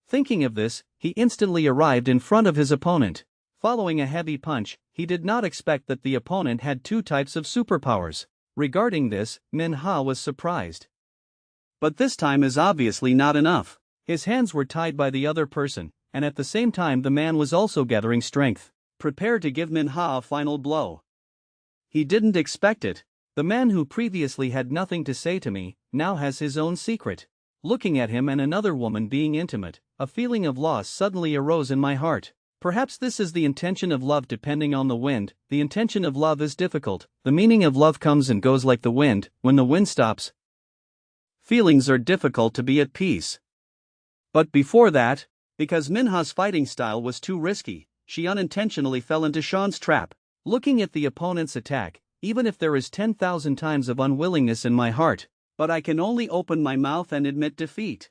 Speaker 1: Thinking of this, he instantly arrived in front of his opponent. Following a heavy punch, he did not expect that the opponent had 2 types of superpowers. Regarding this, Manhwa was surprised. But this time is obviously not enough. His hands were tied by the other person, and at the same time the man was also gathering strength, prepared to give Manhwa a final blow. He didn't expect it. The man who previously had nothing to say to me, now has his own secret. Looking at him and another woman being intimate, a feeling of loss suddenly arose in my heart. Perhaps this is the intention of love depending on the wind. The intention of love is difficult. The meaning of love comes and goes like the wind. When the wind stops, feelings are difficult to be at peace. But before that, because Manhwa's fighting style was too risky, she unintentionally fell into Sean's trap. Looking at the opponent's attack, even if there is 10,000 times of unwillingness in my heart, but I can only open my mouth and admit defeat.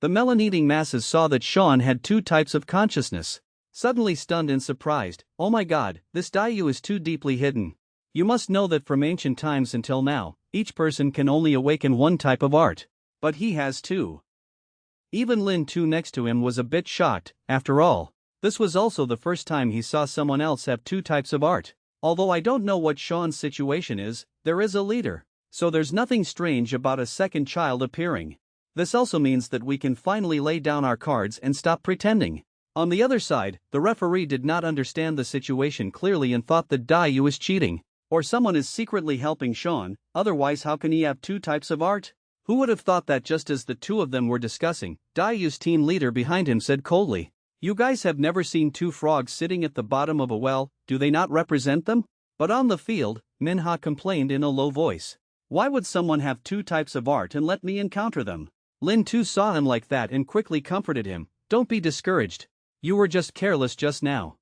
Speaker 1: The melon-eating masses saw that Sean had 2 types of consciousness. Suddenly stunned and surprised, oh my god, this Dayu is too deeply hidden. You must know that from ancient times until now, each person can only awaken 1 type of art. But he has 2. Even Lin Tu next to him was a bit shocked. After all, this was also the first time he saw someone else have 2 types of art. Although I don't know what Sean's situation is, there is a leader. So there's nothing strange about a second child appearing. This also means that we can finally lay down our cards and stop pretending. On the other side, the referee did not understand the situation clearly and thought that Dayu is cheating. Or someone is secretly helping Sean, otherwise how can he have 2 types of art? Who would have thought that? Just as the 2 of them were discussing, Dayu's team leader behind him said coldly, "You guys have never seen 2 frogs sitting at the bottom of a well, do they not represent them?" But on the field, Manhwa complained in a low voice. Why would someone have 2 types of art and let me encounter them? Lin Tu saw him like that and quickly comforted him. Don't be discouraged. You were just careless just now.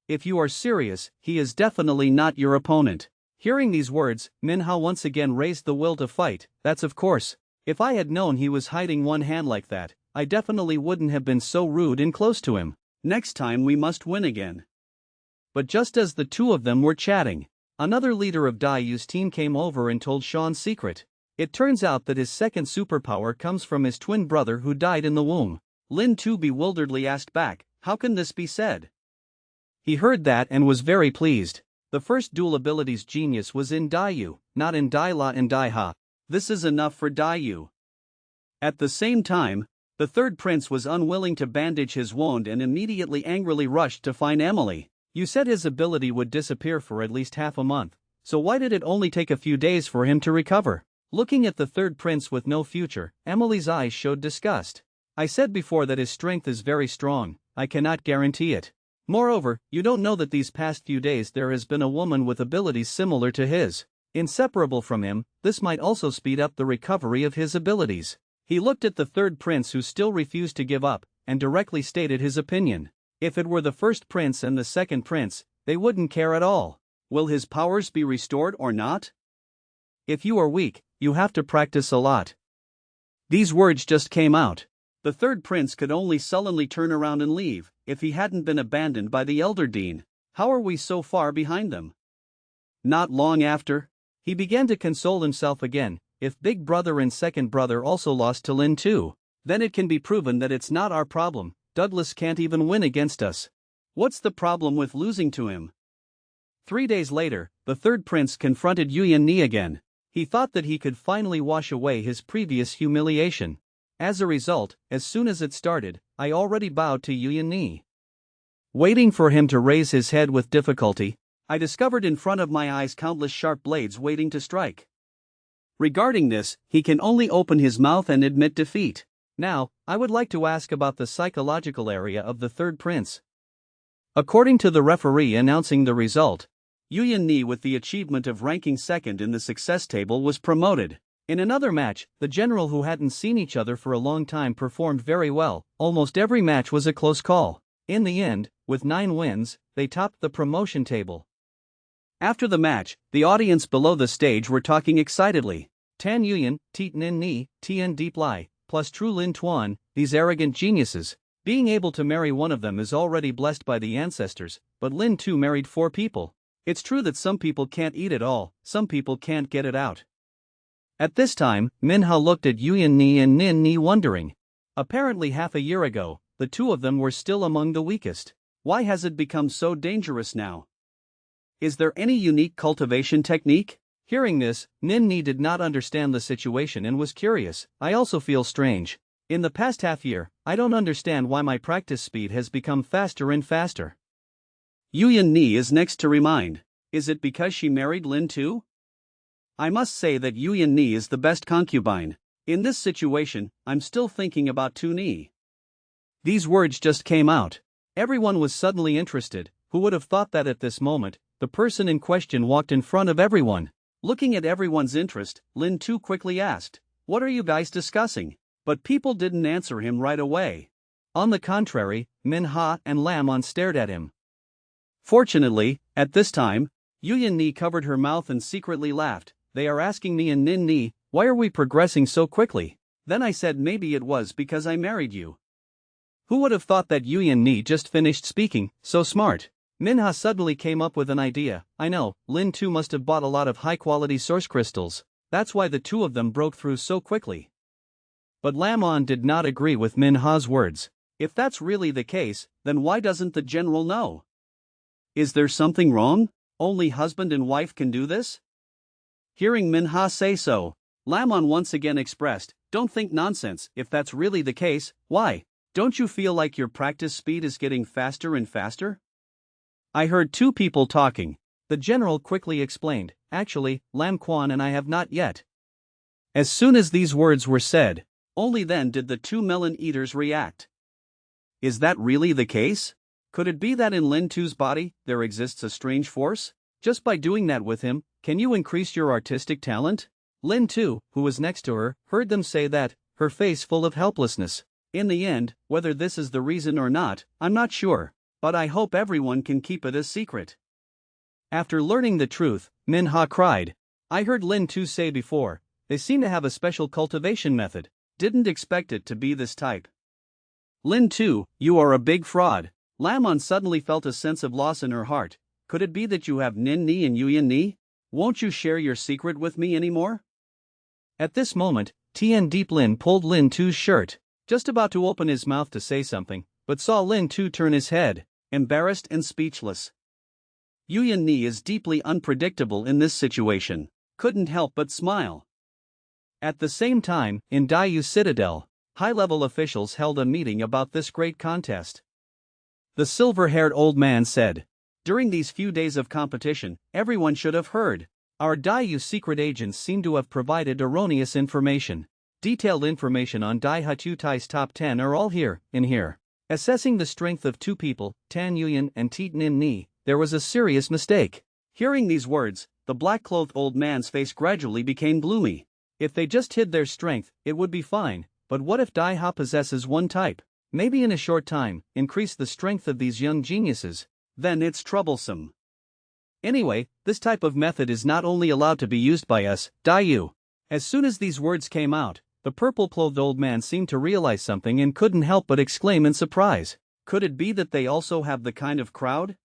Speaker 1: If you are serious, he is definitely not your opponent. Hearing these words, Manhwa once again raised the will to fight. That's of course. If I had known he was hiding 1 hand like that, I definitely wouldn't have been so rude and close to him. Next time we must win again. But just as the 2 of them were chatting, another leader of Dayu's team came over and told Sean's secret. It turns out that his second superpower comes from his twin brother who died in the womb. Lin Tu bewilderedly asked back, how can this be said? He heard that and was very pleased. The first dual ability's genius was in Dayu, not in Daila and Daiha. This is enough for Dayu. At the same time, the third prince was unwilling to bandage his wound and immediately angrily rushed to find Emily. You said his ability would disappear for at least half a month, so why did it only take a few days for him to recover? Looking at the third prince with no future, Emily's eyes showed disgust. I said before that his strength is very strong, I cannot guarantee it. Moreover, you don't know that these past few days there has been a woman with abilities similar to his. Inseparable from him, this might also speed up the recovery of his abilities. He looked at the third prince who still refused to give up, and directly stated his opinion. If it were the first prince and the second prince, they wouldn't care at all. Will his powers be restored or not? If you are weak, you have to practice a lot. These words just came out. The third prince could only sullenly turn around and leave, if he hadn't been abandoned by the elder dean. How are we so far behind them? Not long after, he began to console himself again. If big brother and second brother also lost to Lin Tu, then it can be proven that it's not our problem. Douglas can't even win against us. What's the problem with losing to him? 3 days later, the third prince confronted Ni again. He thought that he could finally wash away his previous humiliation. As a result, as soon as it started, I already bowed to Ni. Waiting for him to raise his head with difficulty, I discovered in front of my eyes countless sharp blades waiting to strike. Regarding this, he can only open his mouth and admit defeat. Now, I would like to ask about the psychological area of the third prince. According to the referee announcing the result, Ni with the achievement of ranking second in the success table was promoted. In another match, the general who hadn't seen each other for a long time performed very well. Almost every match was a close call. In the end, with 9 wins, they topped the promotion table. After the match, the audience below the stage were talking excitedly. Tan Yuyan, Tiet Nin Ni, Tien Deep Lai, plus True Lin Tuan, these arrogant geniuses. Being able to marry one of them is already blessed by the ancestors, but Lin Tu married 4 people. It's true that some people can't eat it all, some people can't get it out. At this time, Manhwa looked at Ni and Nin Ni wondering. Apparently half a year ago, the two of them were still among the weakest. Why has it become so dangerous now? Is there any unique cultivation technique? Hearing this, Nin Ni did not understand the situation and was curious. I also feel strange. In the past half year, I don't understand why my practice speed has become faster and faster. Ni is next to remind. Is it because she married Lin Tu? I must say that Ni is the best concubine. In this situation, I'm still thinking about Tu Ni. These words just came out. Everyone was suddenly interested. Who would have thought that at this moment, the person in question walked in front of everyone? Looking at everyone's interest, Lin Tu quickly asked, "What are you guys discussing?" But people didn't answer him right away. On the contrary, Manhwa and Lamon stared at him. Fortunately, at this time, Ni covered her mouth and secretly laughed. They are asking me and Nin Ni, why are we progressing so quickly? Then I said maybe it was because I married you. Who would have thought that Ni just finished speaking, so smart? Manhwa suddenly came up with an idea. I know, Lin Tu must have bought a lot of high-quality source crystals. That's why the two of them broke through so quickly. But Lamon did not agree with Manhwa's words. If that's really the case, then why doesn't the general know? Is there something wrong? Only husband and wife can do this? Hearing Manhwa say so, Lamon once again expressed, "Don't think nonsense. If that's really the case, why? Don't you feel like your practice speed is getting faster and faster?" I heard 2 people talking. The general quickly explained, "Actually, Lam Quan and I have not yet." As soon as these words were said, only then did the 2 melon eaters react. Is that really the case? Could it be that in Lin Tu's body, there exists a strange force? Just by doing that with him, can you increase your artistic talent? Lin Tu, who was next to her, heard them say that, her face full of helplessness. In the end, whether this is the reason or not, I'm not sure, but I hope everyone can keep it a secret. After learning the truth, Manhwa cried, "I heard Lin Tu say before, they seem to have a special cultivation method. Didn't expect it to be this type." Lin Tu, you are a big fraud. Lamon suddenly felt a sense of loss in her heart. Could it be that you have Nin Ni and Ni? Won't you share your secret with me anymore? At this moment, Tien Deep Lin pulled Lin Tu's shirt, just about to open his mouth to say something, but saw Lin Tu turn his head, embarrassed and speechless. Ni is deeply unpredictable in this situation, couldn't help but smile. At the same time, in Dayu Citadel, high-level officials held a meeting about this great contest. The silver-haired old man said, "During these few days of competition, everyone should have heard. Our Dayu secret agents seem to have provided erroneous information. Detailed information on Dai Hatutai's top 10 are all here, in here. Assessing the strength of 2 people, Tan Yuyan and Tiet Nin Ni, there was a serious mistake." Hearing these words, the black-clothed old man's face gradually became gloomy. If they just hid their strength, it would be fine, but what if Dai Ha possesses one type? Maybe in a short time, increase the strength of these young geniuses. Then it's troublesome. Anyway, this type of method is not only allowed to be used by us, Dayu. As soon as these words came out, the purple-clothed old man seemed to realize something and couldn't help but exclaim in surprise. Could it be that they also have the kind of crowd?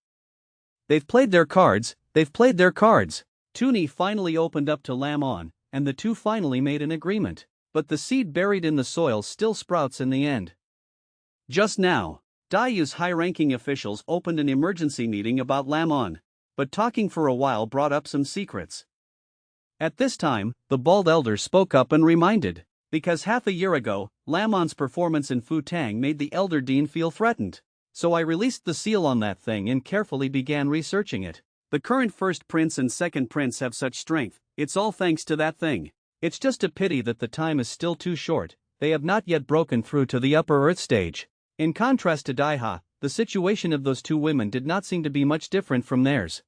Speaker 1: They've played their cards, they've played their cards. Tuni finally opened up to Lam On, and the two finally made an agreement. But the seed buried in the soil still sprouts in the end. Just now, Dayu's high-ranking officials opened an emergency meeting about Lam On, but talking for a while brought up some secrets. At this time, the bald elder spoke up and reminded, because half a year ago, Lam On's performance in Futang made the elder dean feel threatened. So I released the seal on that thing and carefully began researching it. The current first prince and second prince have such strength, it's all thanks to that thing. It's just a pity that the time is still too short, they have not yet broken through to the upper earth stage. In contrast to Daiha, the situation of those two women did not seem to be much different from theirs.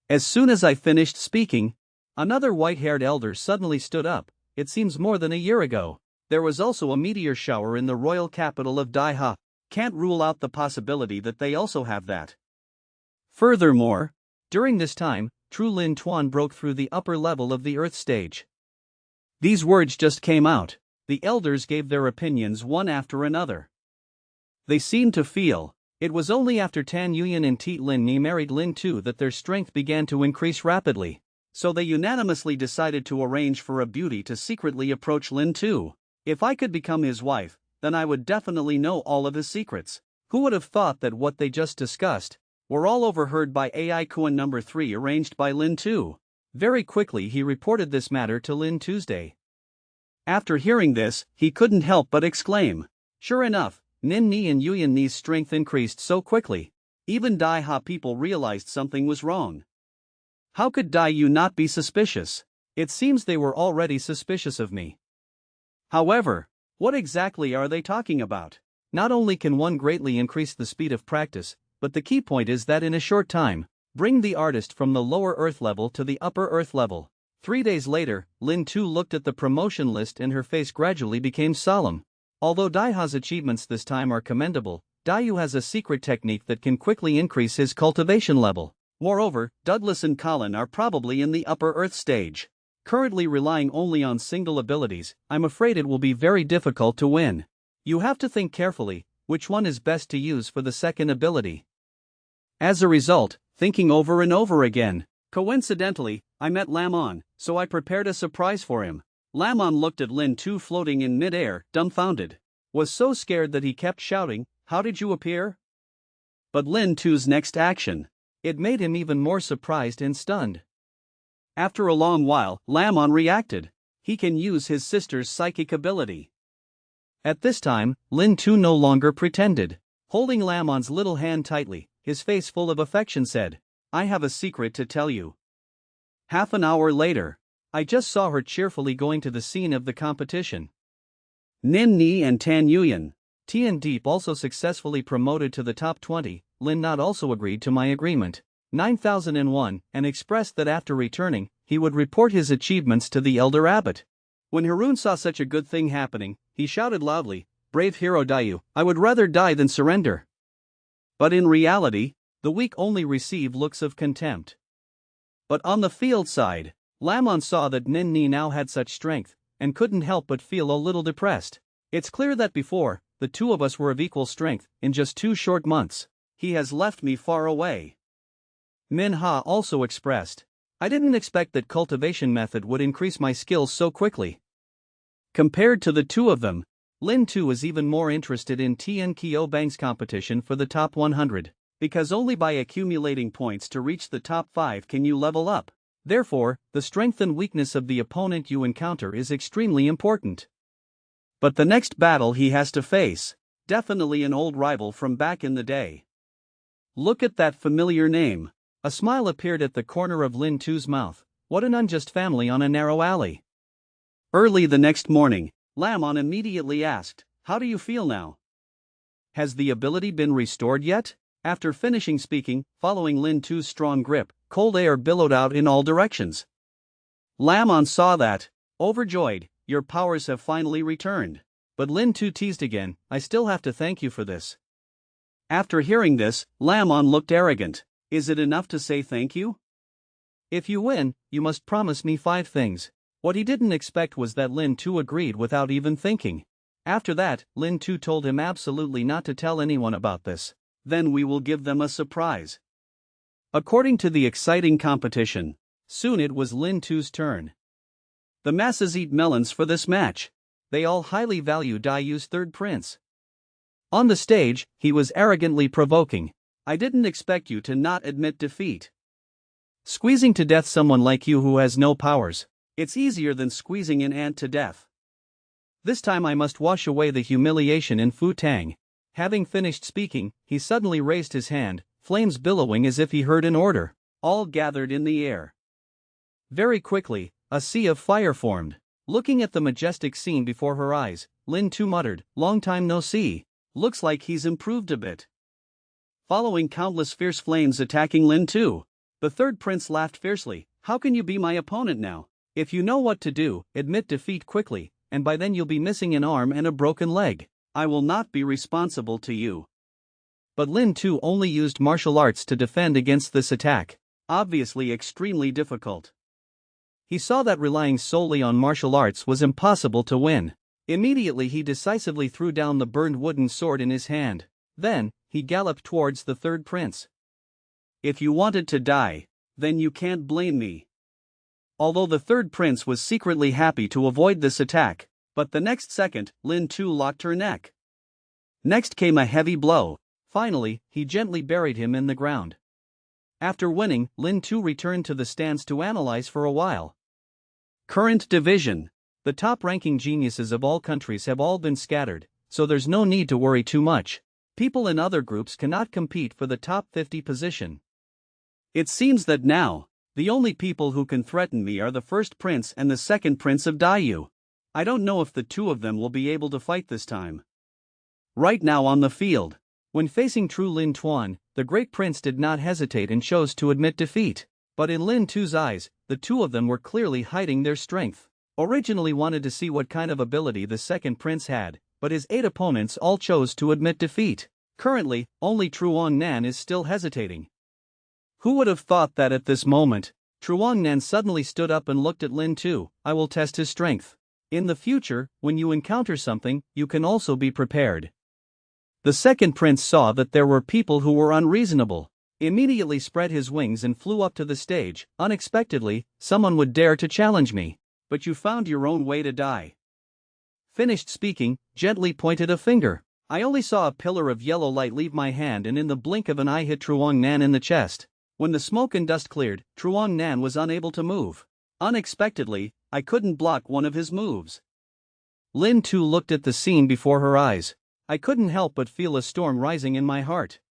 Speaker 1: As soon as I finished speaking, another white-haired elder suddenly stood up. It seems more than a year ago. There was also a meteor shower in the royal capital of Daiha. Can't rule out the possibility that they also have that. Furthermore, during this time, True Lin Tuan broke through the upper level of the earth stage. These words just came out. The elders gave their opinions one after another. They seemed to feel, it was only after Tan Yuyan and Tit Lin Ni married Lin Tu that their strength began to increase rapidly. So they unanimously decided to arrange for a beauty to secretly approach Lin Tu. If I could become his wife, then I would definitely know all of his secrets. Who would have thought that what they just discussed were all overheard by AI Kuan number 3 arranged by Lin Tu? Very quickly he reported this matter to Lin Tuesday. After hearing this, he couldn't help but exclaim. Sure enough, Nin Ni and Yuyan Ni's strength increased so quickly. Even Daiha people realized something was wrong. How could Daiyu not be suspicious? It seems they were already suspicious of me. However, what exactly are they talking about? Not only can one greatly increase the speed of practice, but the key point is that in a short time, bring the artist from the lower earth level to the upper earth level. 3 days later, Lin Tu looked at the promotion list and her face gradually became solemn. Although Daiha's achievements this time are commendable, Daiyu has a secret technique that can quickly increase his cultivation level. Moreover, Douglas and Colin are probably in the upper earth stage. Currently relying only on single abilities, I'm afraid it will be very difficult to win. You have to think carefully, which one is best to use for the second ability. As a result, thinking over and over again, coincidentally, I met Lam On, so I prepared a surprise for him. Lam On looked at Lin Tu floating in mid-air, dumbfounded. Was so scared that he kept shouting, "How did you appear?" But Lin Tu's next action, it made him even more surprised and stunned. After a long while, Lam On reacted. He can use his sister's psychic ability. At this time, Lin Tu no longer pretended. Holding Lam On's little hand tightly, his face full of affection said, I have a secret to tell you. Half an hour later, I just saw her cheerfully going to the scene of the competition. Nin Ni and Tan Yuyan, Tian Deep also successfully promoted to the top 20, Lin Not also agreed to my agreement. 9001, and expressed that after returning, he would report his achievements to the elder abbot. When Harun saw such a good thing happening, he shouted loudly, Brave hero Daiyu, I would rather die than surrender. But in reality, the weak only received looks of contempt. But on the field side, Lam On saw that Nin Ni now had such strength, and couldn't help but feel a little depressed. It's clear that before, the two of us were of equal strength, in just 2 short months. He has left me far away. Manhwa also expressed, I didn't expect that cultivation method would increase my skills so quickly. Compared to the two of them, Lin Tu is even more interested in Tian Kyo Bang's competition for the top 100, because only by accumulating points to reach the top 5 can you level up. Therefore, the strength and weakness of the opponent you encounter is extremely important. But the next battle he has to face, definitely an old rival from back in the day. Look at that familiar name. A smile appeared at the corner of Lin Tu's mouth. What an unjust family on a narrow alley. Early the next morning, Lam On immediately asked, How do you feel now? Has the ability been restored yet? After finishing speaking, following Lin Tu's strong grip, cold air billowed out in all directions. Lam On saw that. Overjoyed, your powers have finally returned. But Lin Tu teased again, I still have to thank you for this. After hearing this, Lam On looked arrogant. Is it enough to say thank you? If you win, you must promise me 5 things. What he didn't expect was that Lin Tu agreed without even thinking. After that, Lin Tu told him absolutely not to tell anyone about this. Then we will give them a surprise. According to the exciting competition, soon it was Lin Tu's turn. The masses eat melons for this match. They all highly value Daiyu's third prince. On the stage, he was arrogantly provoking. I didn't expect you to not admit defeat. Squeezing to death someone like you who has no powers. It's easier than squeezing an ant to death. This time I must wash away the humiliation in Fu Tang. Having finished speaking, he suddenly raised his hand, flames billowing as if he heard an order. All gathered in the air. Very quickly, a sea of fire formed. Looking at the majestic scene before her eyes, Lin Tu muttered, "Long time no see. Looks like he's improved a bit." Following countless fierce flames attacking Lin Tu, the third prince laughed fiercely. "How can you be my opponent now? If you know what to do, admit defeat quickly, and by then you'll be missing an arm and a broken leg. I will not be responsible to you." But Lin Tu only used martial arts to defend against this attack, obviously extremely difficult. He saw that relying solely on martial arts was impossible to win. Immediately he decisively threw down the burned wooden sword in his hand. Then, he galloped towards the third prince. "If you wanted to die, then you can't blame me." Although the third prince was secretly happy to avoid this attack, but the next second, Lin Tu locked her neck. Next came a heavy blow. Finally, he gently buried him in the ground. After winning, Lin Tu returned to the stands to analyze for a while. Current division. The top-ranking geniuses of all countries have all been scattered, so there's no need to worry too much. People in other groups cannot compete for the top 50 position. It seems that now, the only people who can threaten me are the first prince and the second prince of Daiyu. I don't know if the two of them will be able to fight this time. Right now on the field, when facing true Lin Tuan, the great prince did not hesitate and chose to admit defeat. But in Lin Tu's eyes, the two of them were clearly hiding their strength. Originally wanted to see what kind of ability the second prince had, but his 8 opponents all chose to admit defeat. Currently, only Truong Nan is still hesitating. Who would have thought that at this moment, Truong Nan suddenly stood up and looked at Lin Tu. "I will test his strength. In the future, when you encounter something, you can also be prepared." The second prince saw that there were people who were unreasonable. Immediately spread his wings and flew up to the stage. "Unexpectedly, someone would dare to challenge me. But you found your own way to die." Finished speaking, gently pointed a finger. I only saw a pillar of yellow light leave my hand and in the blink of an eye hit Truong Nan in the chest. When the smoke and dust cleared, Truong Nan was unable to move. Unexpectedly, I couldn't block one of his moves. Lin Tu looked at the scene before her eyes. I couldn't help but feel a storm rising in my heart.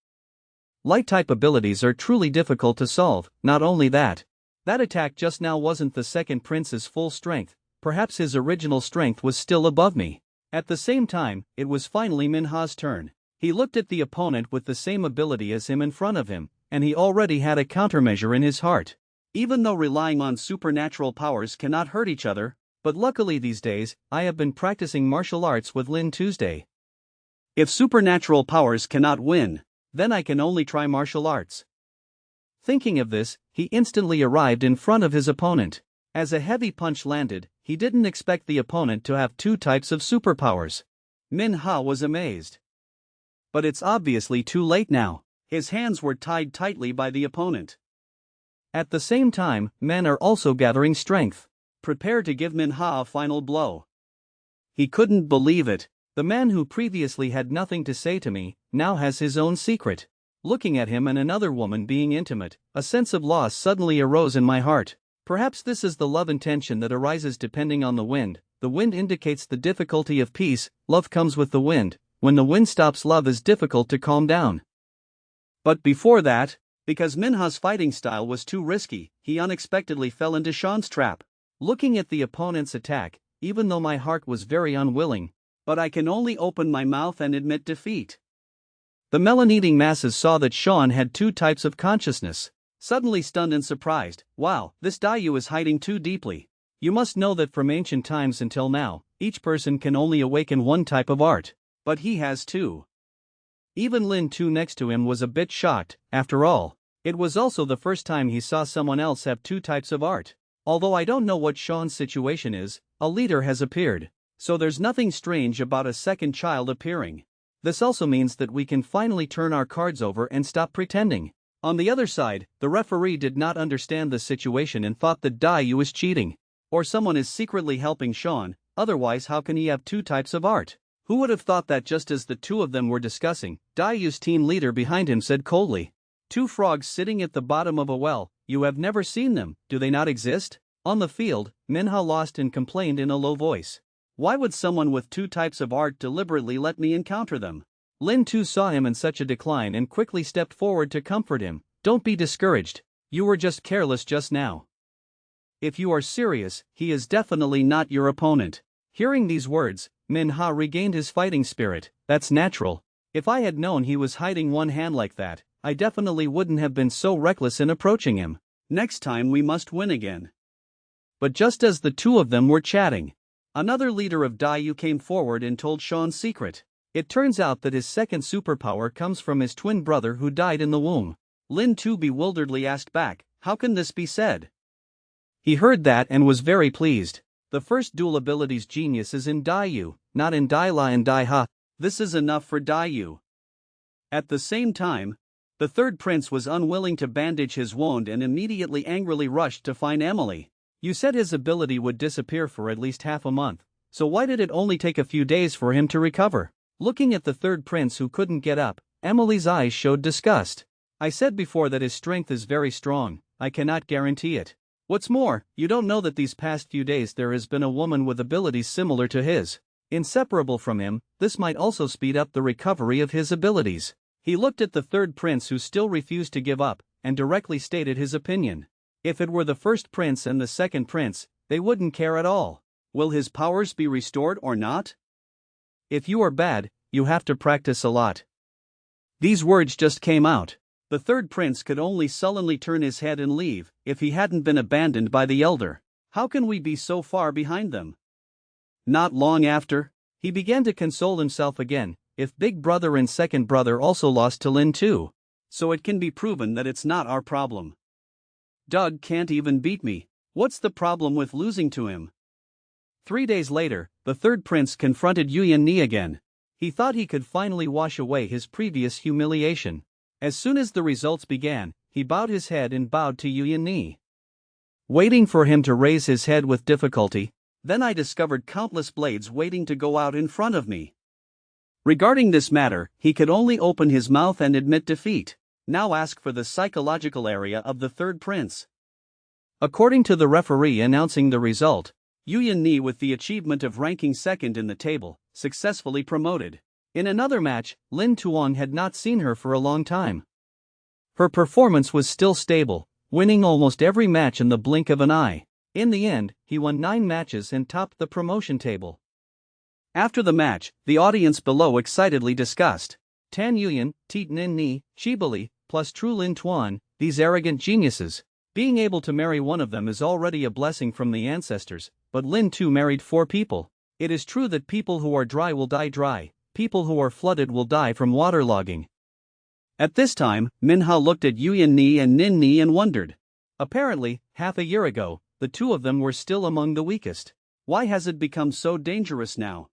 Speaker 1: Light-type abilities are truly difficult to solve. Not only that attack just now wasn't the second prince's full strength, perhaps his original strength was still above me. At the same time, it was finally Manhwa's turn. He looked at the opponent with the same ability as him in front of him, and he already had a countermeasure in his heart. Even though relying on supernatural powers cannot hurt each other, but luckily these days, I have been practicing martial arts with Lin Tuesday. If supernatural powers cannot win, then I can only try martial arts. Thinking of this, he instantly arrived in front of his opponent. As a heavy punch landed, he didn't expect the opponent to have 2 types of superpowers. Manhwa was amazed. But it's obviously too late now. His hands were tied tightly by the opponent. At the same time, men are also gathering strength, prepared to give Manhwa a final blow. He couldn't believe it. The man who previously had nothing to say to me, now has his own secret. Looking at him and another woman being intimate, a sense of loss suddenly arose in my heart. Perhaps this is the love intention that arises depending on the wind. The wind indicates the difficulty of peace, love comes with the wind. When the wind stops, love is difficult to calm down. But before that, because Manhwa's fighting style was too risky, he unexpectedly fell into Sean's trap. Looking at the opponent's attack, even though my heart was very unwilling, but I can only open my mouth and admit defeat. The melon-eating masses saw that Sean had 2 types of consciousness. Suddenly stunned and surprised. Wow, this Daiyu is hiding too deeply. You must know that from ancient times until now, each person can only awaken 1 type of art. But he has 2. Even Lin Tu next to him was a bit shocked. After all, it was also the first time he saw someone else have 2 types of art. Although I don't know what Sean's situation is, a leader has appeared. So there's nothing strange about a second child appearing. This also means that we can finally turn our cards over and stop pretending. On the other side, the referee did not understand the situation and thought that Dayu is cheating. Or someone is secretly helping Sean, otherwise how can he have two types of art? Who would have thought that? Just as the two of them were discussing, Dayu's team leader behind him said coldly, "Two frogs sitting at the bottom of a well, you have never seen them, do they not exist?" On the field, Manhwa lost and complained in a low voice, "Why would someone with two types of art deliberately let me encounter them?" Lin Tu saw him in such a decline and quickly stepped forward to comfort him. "Don't be discouraged, you were just careless just now. If you are serious, he is definitely not your opponent." Hearing these words, Manhwa regained his fighting spirit. "That's natural. If I had known he was hiding one hand like that, I definitely wouldn't have been so reckless in approaching him. Next time we must win again." But just as the two of them were chatting, another leader of Dayu came forward and told Sean's secret. It turns out that his second superpower comes from his twin brother who died in the womb. Lin Tu bewilderedly asked back, "How can this be said?" He heard that and was very pleased. The first dual ability's genius is in Dayu, not in Daila and Daiha. This is enough for Dayu. At the same time, the third prince was unwilling to bandage his wound and immediately angrily rushed to find Emily. "You said his ability would disappear for at least half a month, so why did it only take a few days for him to recover?" Looking at the third prince who couldn't get up, Emily's eyes showed disgust. "I said before that his strength is very strong, I cannot guarantee it. What's more, you don't know that these past few days there has been a woman with abilities similar to his, inseparable from him. This might also speed up the recovery of his abilities." He looked at the third prince who still refused to give up, and directly stated his opinion. If it were the first prince and the second prince, they wouldn't care at all. Will his powers be restored or not? If you are bad, you have to practice a lot. These words just came out. The third prince could only sullenly turn his head and leave, if he hadn't been abandoned by the elder. How can we be so far behind them? Not long after, he began to console himself again. If big brother and second brother also lost to Lin Tu, so it can be proven that it's not our problem. Doug can't even beat me. What's the problem with losing to him? 3 days later, the third prince confronted Yuyan Ni again. He thought he could finally wash away his previous humiliation. As soon as the results began, he bowed his head and bowed to Yuyan Ni, waiting for him to raise his head with difficulty. Then I discovered countless blades waiting to go out in front of me. Regarding this matter, he could only open his mouth and admit defeat. Now ask for the psychological area of the third prince. According to the referee announcing the result, Yuyan Ni, with the achievement of ranking second in the table, successfully promoted. In another match, Lin Tuong had not seen her for a long time. Her performance was still stable, winning almost every match in the blink of an eye. In the end, he won 9 matches and topped the promotion table. After the match, the audience below excitedly discussed. Tan Yuyan, Tiet Nin Ni, Chibali, plus True Lin Tuan, these arrogant geniuses. Being able to marry one of them is already a blessing from the ancestors, but Lin Tu married 4 people. It is true that people who are dry will die dry, people who are flooded will die from waterlogging. At this time, Manhwa looked at Yuyan Ni and Nin Ni and wondered. Apparently, half a year ago, the two of them were still among the weakest. Why has it become so dangerous now?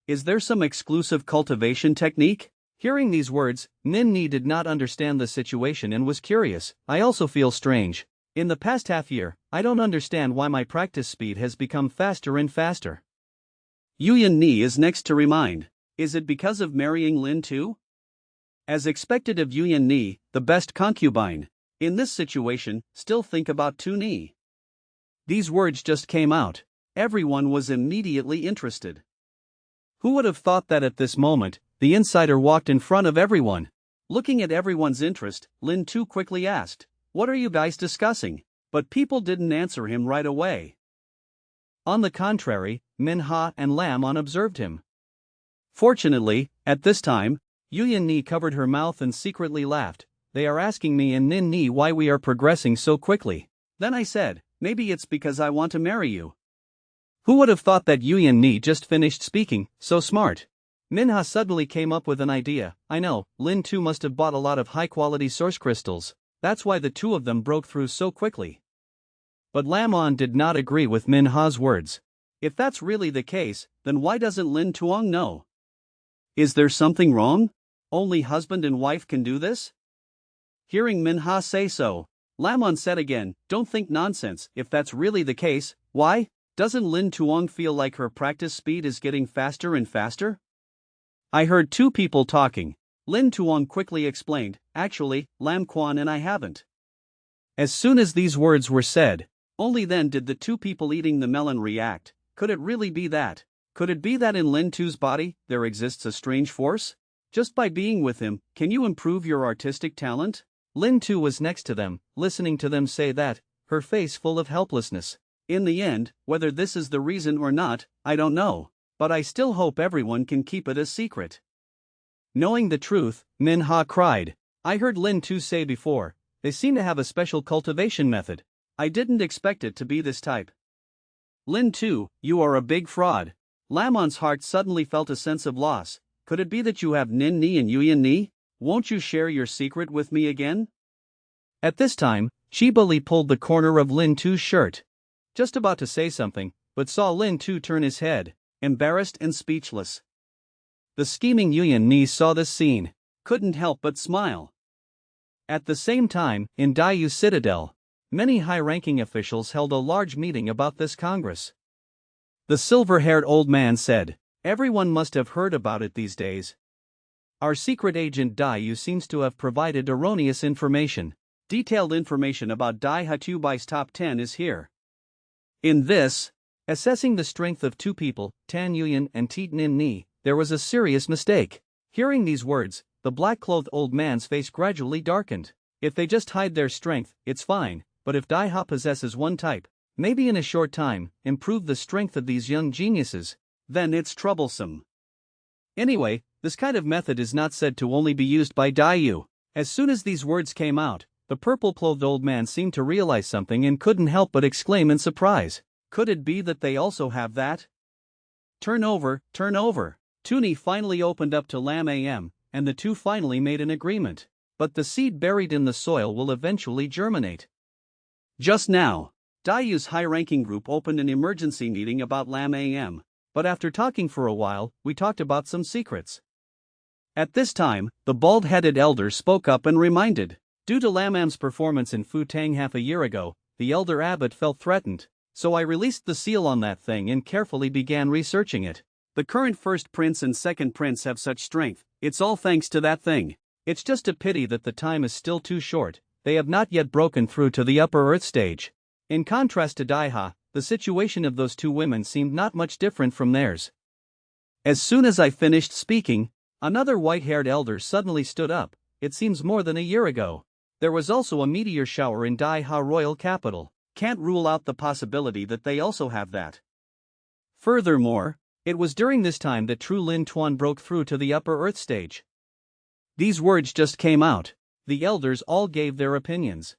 Speaker 1: Is there some exclusive cultivation technique? Hearing these words, Nin Ni did not understand the situation and was curious. I also feel strange. In the past half year, I don't understand why my practice speed has become faster and faster. Yuyan Ni is next to remind. Is it because of marrying Lin Tu? As expected of Yuyan Ni, the best concubine. In this situation, still think about Tu Ni. These words just came out. Everyone was immediately interested. Who would have thought that at this moment, the insider walked in front of everyone? Looking at everyone's interest, Lin Tu quickly asked, "What are you guys discussing?" But people didn't answer him right away. On the contrary, Manhwa and Lam On observed him. Fortunately, at this time, Yuyan Ni covered her mouth and secretly laughed. They are asking me and Nin Ni why we are progressing so quickly. Then I said, maybe it's because I want to marry you. Who would have thought that Yuyan Ni just finished speaking, so smart? Manhwa suddenly came up with an idea. I know, Lin Tu must have bought a lot of high-quality source crystals. That's why the two of them broke through so quickly. But Lam On did not agree with Manhwa's words. If that's really the case, then why doesn't Lin Tuong know? Is there something wrong? Only husband and wife can do this? Hearing Manhwa say so, Lamon said again, "Don't think nonsense. If that's really the case, why doesn't Lin Tuong feel like her practice speed is getting faster and faster?" "I heard two people talking," Lin Tuong quickly explained. "Actually, Lam Quan and I haven't." As soon as these words were said, only then did the two people eating the melon react. Could it really be that? Could it be that in Lin Tu's body there exists a strange force? Just by being with him, can you improve your artistic talent? Lin Tu was next to them, listening to them say that, her face full of helplessness. In the end, whether this is the reason or not, I don't know, but I still hope everyone can keep it a secret. Knowing the truth, Manhwa cried, "I heard Lin Tu say before, they seem to have a special cultivation method. I didn't expect it to be this type." "Lin Tu, you are a big fraud." Lamon's heart suddenly felt a sense of loss. "Could it be that you have Nin Ni and Yuyan Ni? Won't you share your secret with me again?" At this time, Chiba Li pulled the corner of Lin Tu's shirt, just about to say something, but saw Lin Tu turn his head, embarrassed and speechless. The scheming Yuyan Ni saw this scene, couldn't help but smile. At the same time, in Dayu Citadel, many high-ranking officials held a large meeting about this Congress. The silver-haired old man said, "Everyone must have heard about it these days. Our secret agent Dayu seems to have provided erroneous information. Detailed information about Dai Hatubai's top 10 is here. In this, assessing the strength of two people, Tan Yuyan and Tit Nin Ni, there was a serious mistake." Hearing these words, the black-clothed old man's face gradually darkened. If they just hide their strength, it's fine, but if Dai Ha possesses one type, maybe in a short time, improve the strength of these young geniuses, then it's troublesome. Anyway, this kind of method is not said to only be used by Dayu. As soon as these words came out, the purple-clothed old man seemed to realize something and couldn't help but exclaim in surprise. Could it be that they also have that? Turn over, turn over. Tuni finally opened up to Lam Am, and the two finally made an agreement. But the seed buried in the soil will eventually germinate. Just now, Dayu's high-ranking group opened an emergency meeting about Lam Am, but after talking for a while, we talked about some secrets. At this time, the bald-headed elder spoke up and reminded, due to Lam Am's performance in Futang half a year ago, the elder abbot felt threatened, so I released the seal on that thing and carefully began researching it. The current first prince and second prince have such strength, it's all thanks to that thing. It's just a pity that the time is still too short, they have not yet broken through to the upper earth stage. In contrast to Daiha, the situation of those two women seemed not much different from theirs. As soon as I finished speaking, another white-haired elder suddenly stood up. It seems more than a year ago. There was also a meteor shower in Daiha royal capital. Can't rule out the possibility that they also have that. Furthermore, it was during this time that true Lin Tuan broke through to the upper earth stage. These words just came out. The elders all gave their opinions.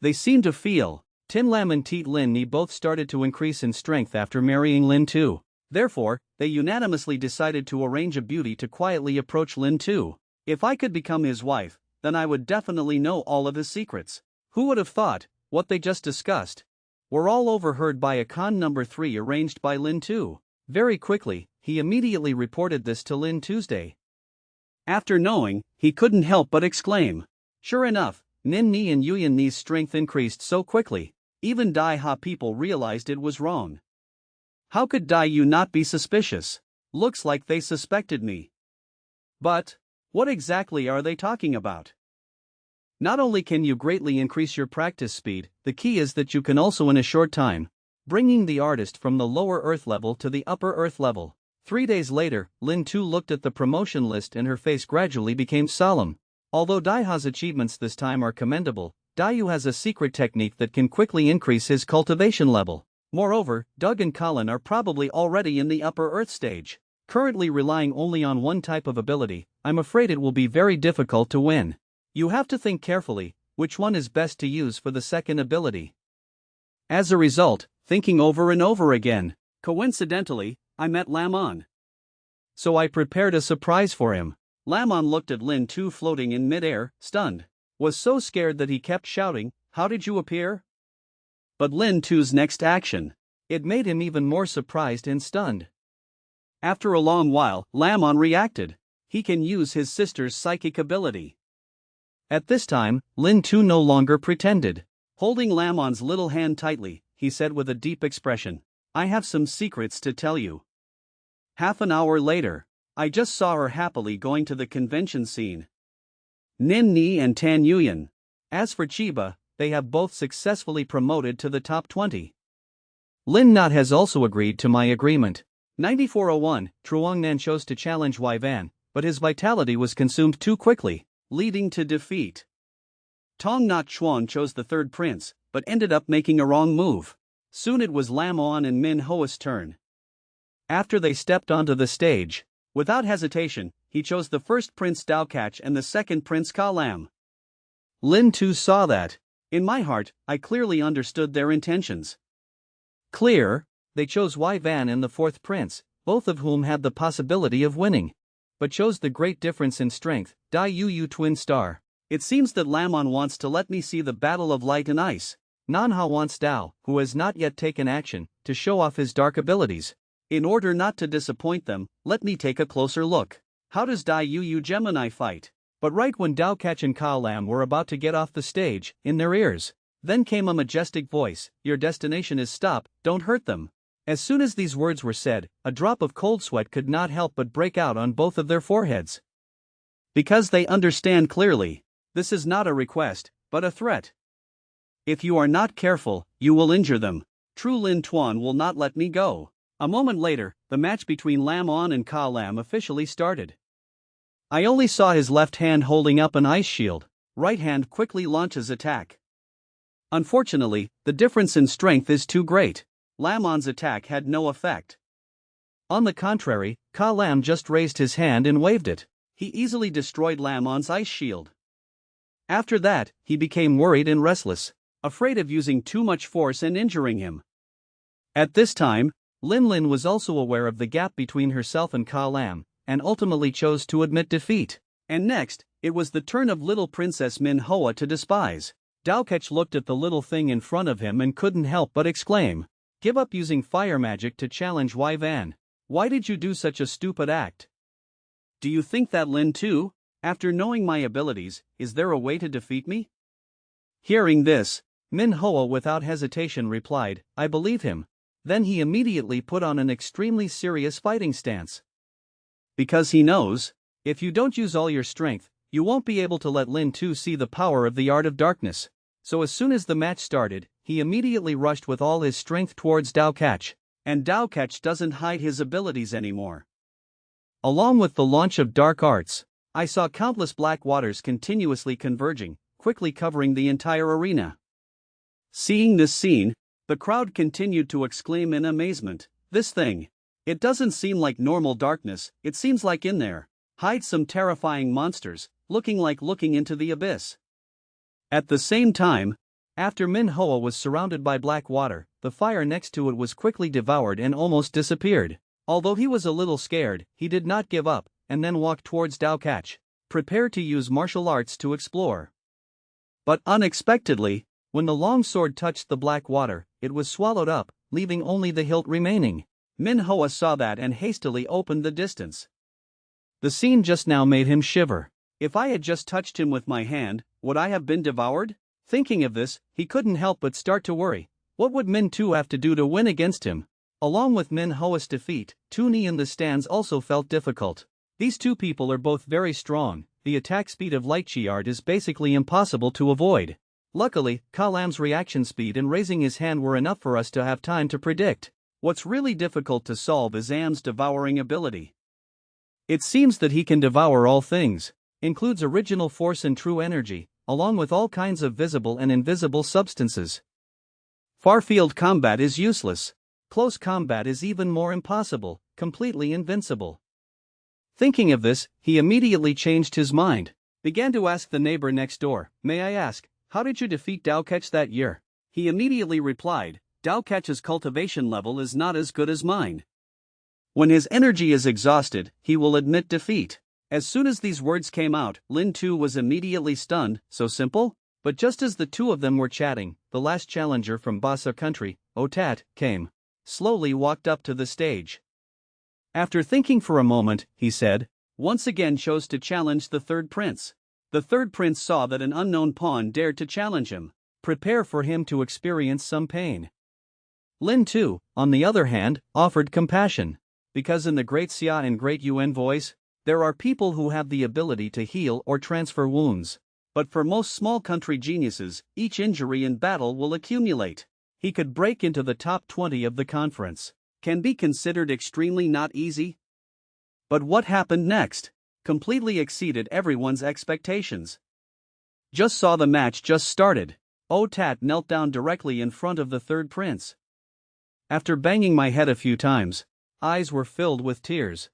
Speaker 1: They seemed to feel, Tin Lam and Tit Lin Ni both started to increase in strength after marrying Lin Tu. Therefore, they unanimously decided to arrange a beauty to quietly approach Lin Tu. If I could become his wife, then I would definitely know all of his secrets. Who would have thought, what they just discussed were all overheard by a con number 3 arranged by Lin Tu. Very quickly, he immediately reported this to Lin Tuesday. After knowing, he couldn't help but exclaim. Sure enough, Nin Ni and Yuyan Ni's strength increased so quickly, even Dai Ha people realized it was wrong. How could Dai Yu not be suspicious? Looks like they suspected me. But what exactly are they talking about? Not only can you greatly increase your practice speed, the key is that you can also in a short time, bringing the artist from the lower earth level to the upper earth level. 3 days later, Lin Tu looked at the promotion list and her face gradually became solemn. Although Daiha's achievements this time are commendable, Dayu has a secret technique that can quickly increase his cultivation level. Moreover, Doug and Colin are probably already in the upper earth stage. Currently relying only on one type of ability, I'm afraid it will be very difficult to win. You have to think carefully, which one is best to use for the second ability. As a result, thinking over and over again, coincidentally, I met Lamon. So I prepared a surprise for him. Lamon looked at Lin Tu floating in midair, stunned. Was so scared that he kept shouting, "How did you appear?" But Lin Tu's next action, it made him even more surprised and stunned. After a long while, Lamon reacted. He can use his sister's psychic ability. At this time, Lin Tu no longer pretended. Holding Lamon's little hand tightly, he said with a deep expression, "I have some secrets to tell you." Half an hour later, I just saw her happily going to the convention scene. Nin Ni and Tan Yuyan. As for Chiba, they have both successfully promoted to the top 20. Lin Nat has also agreed to my agreement. 9401, Truongnan chose to challenge Wei Van, but his vitality was consumed too quickly, leading to defeat. Tong Not Chuan chose the third prince, but ended up making a wrong move. Soon it was Lam On and Min Hoa's turn. After they stepped onto the stage, without hesitation, he chose the first prince Dao Catch and the second prince Ka Lam. Lin Tu saw that. In my heart, I clearly understood their intentions. Clear, they chose Wei Van and the fourth prince, both of whom had the possibility of winning. But chose the great difference in strength, Dai Yu Yu twin star. It seems that Lamon wants to let me see the battle of light and ice. Nanha wants Dao, who has not yet taken action, to show off his dark abilities. In order not to disappoint them, let me take a closer look. How does Dai Yu Yu Gemini fight? But right when Dao Catch and Ka Lam were about to get off the stage, in their ears, then came a majestic voice, "Your destination is stop, don't hurt them." As soon as these words were said, a drop of cold sweat could not help but break out on both of their foreheads. Because they understand clearly, this is not a request, but a threat. If you are not careful, you will injure them. True Lin Tuan will not let me go. A moment later, the match between Lam On and Ka Lam officially started. I only saw his left hand holding up an ice shield, right hand quickly launches attack. Unfortunately, the difference in strength is too great. Lam On's attack had no effect. On the contrary, Ka Lam just raised his hand and waved it. He easily destroyed Lam On's ice shield. After that, he became worried and restless, afraid of using too much force and injuring him. At this time, Lin Lin was also aware of the gap between herself and Ka Lam, and ultimately chose to admit defeat. And next, it was the turn of little Princess Min Hoa to despise. Dao Catch looked at the little thing in front of him and couldn't help but exclaim, "Give up using fire magic to challenge Wei Van. Why did you do such a stupid act? Do you think that Lin Tu, after knowing my abilities, is there a way to defeat me?" Hearing this, Min Hoa without hesitation replied, "I believe him." Then he immediately put on an extremely serious fighting stance. Because he knows, if you don't use all your strength, you won't be able to let Lin Tu see the power of the art of darkness. So as soon as the match started, he immediately rushed with all his strength towards Dao Catch. And Dao Catch doesn't hide his abilities anymore. Along with the launch of dark arts, I saw countless black waters continuously converging, quickly covering the entire arena. Seeing this scene, the crowd continued to exclaim in amazement, "This thing! It doesn't seem like normal darkness, it seems like in there hides some terrifying monsters, looking into the abyss." At the same time, after Min Hoa was surrounded by black water, the fire next to it was quickly devoured and almost disappeared. Although he was a little scared, he did not give up, and then walked towards Dao Catch, prepared to use martial arts to explore. But unexpectedly, when the long sword touched the black water, it was swallowed up, leaving only the hilt remaining. Min Hoa saw that and hastily opened the distance. The scene just now made him shiver. If I had just touched him with my hand, would I have been devoured? Thinking of this, he couldn't help but start to worry. What would Min Tu have to do to win against him? Along with Min Hoa's defeat, Tuni in the stands also felt difficult. These two people are both very strong, the attack speed of Light Chi art is basically impossible to avoid. Luckily, Ka Lam's reaction speed and raising his hand were enough for us to have time to predict. What's really difficult to solve is Am's devouring ability. It seems that he can devour all things, includes original force and true energy, along with all kinds of visible and invisible substances. Far-field combat is useless. Close combat is even more impossible, completely invincible. Thinking of this, he immediately changed his mind. Began to ask the neighbor next door, "May I ask, how did you defeat Dao Catch that year?" He immediately replied, "Dao Catch's cultivation level is not as good as mine. When his energy is exhausted, he will admit defeat." As soon as these words came out, Lin Tu was immediately stunned. So simple? But just as the two of them were chatting, the last challenger from Basa country, Otat, came. Slowly walked up to the stage. After thinking for a moment, he said, "Once again chose to challenge the third prince. The third prince saw that an unknown pawn dared to challenge him. Prepare for him to experience some pain. Lin Tu, on the other hand, offered compassion. Because in the Great Xia and Great Yuan voice, there are people who have the ability to heal or transfer wounds. But for most small country geniuses, each injury in battle will accumulate. He could break into the top 20 of the conference. Can be considered extremely not easy. But what happened next completely exceeded everyone's expectations. Just saw the match just started. Tat knelt down directly in front of the third prince. After banging my head a few times, eyes were filled with tears.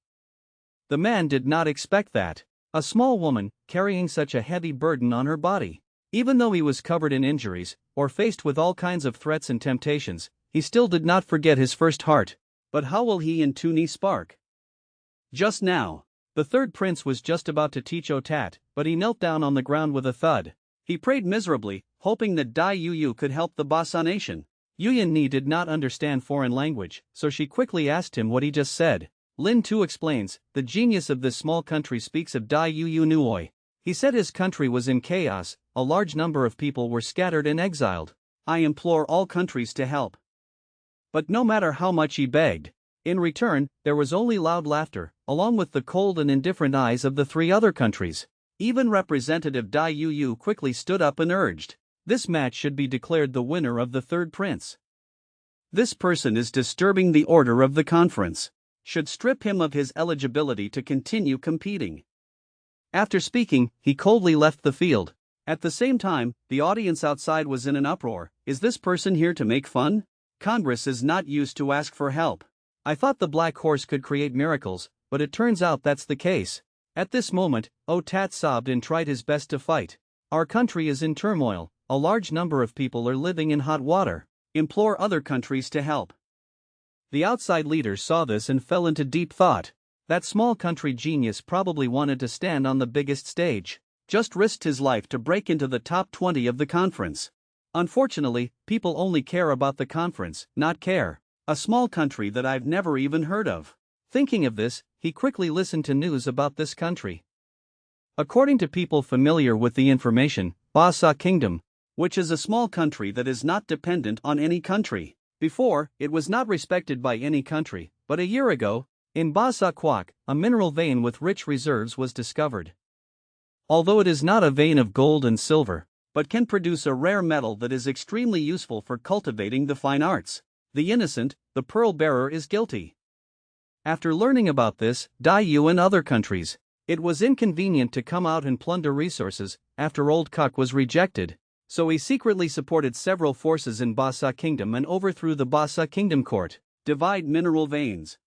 Speaker 1: The man did not expect that. A small woman, carrying such a heavy burden on her body. Even though he was covered in injuries, or faced with all kinds of threats and temptations, he still did not forget his first heart. But how will he and Tuni spark? Just now, the third prince was just about to teach Tat, but he knelt down on the ground with a thud. He prayed miserably, hoping that Dai Yu could help the Basa nation. Yuyan Ni did not understand foreign language, so she quickly asked him what he just said. Lin Tu explains, the genius of this small country speaks of Dai Yu Nuoi. He said his country was in chaos, a large number of people were scattered and exiled. I implore all countries to help. But no matter how much he begged, in return, there was only loud laughter, along with the cold and indifferent eyes of the three other countries. Even Representative Dai Yu quickly stood up and urged, this match should be declared the winner of the third prince. This person is disturbing the order of the conference. Should strip him of his eligibility to continue competing. After speaking, he coldly left the field. At the same time, the audience outside was in an uproar. Is this person here to make fun? Congress is not used to ask for help. I thought the black horse could create miracles, but it turns out that's the case. At this moment, Tat sobbed and tried his best to fight. Our country is in turmoil, a large number of people are living in hot water. Implore other countries to help. The outside leaders saw this and fell into deep thought. That small country genius probably wanted to stand on the biggest stage. Just risked his life to break into the top 20 of the conference. Unfortunately, people only care about the conference, not care. A small country that I've never even heard of. Thinking of this, he quickly listened to news about this country. According to people familiar with the information, Basa Kingdom, which is a small country that is not dependent on any country. Before, it was not respected by any country, but a year ago, in Basa Kwak, a mineral vein with rich reserves was discovered. Although it is not a vein of gold and silver, but can produce a rare metal that is extremely useful for cultivating the fine arts. The innocent, the pearl bearer is guilty. After learning about this, Dai Yu and other countries, it was inconvenient to come out and plunder resources after Old Kuk was rejected. So he secretly supported several forces in Basa Kingdom and overthrew the Basa Kingdom court. Divide mineral veins.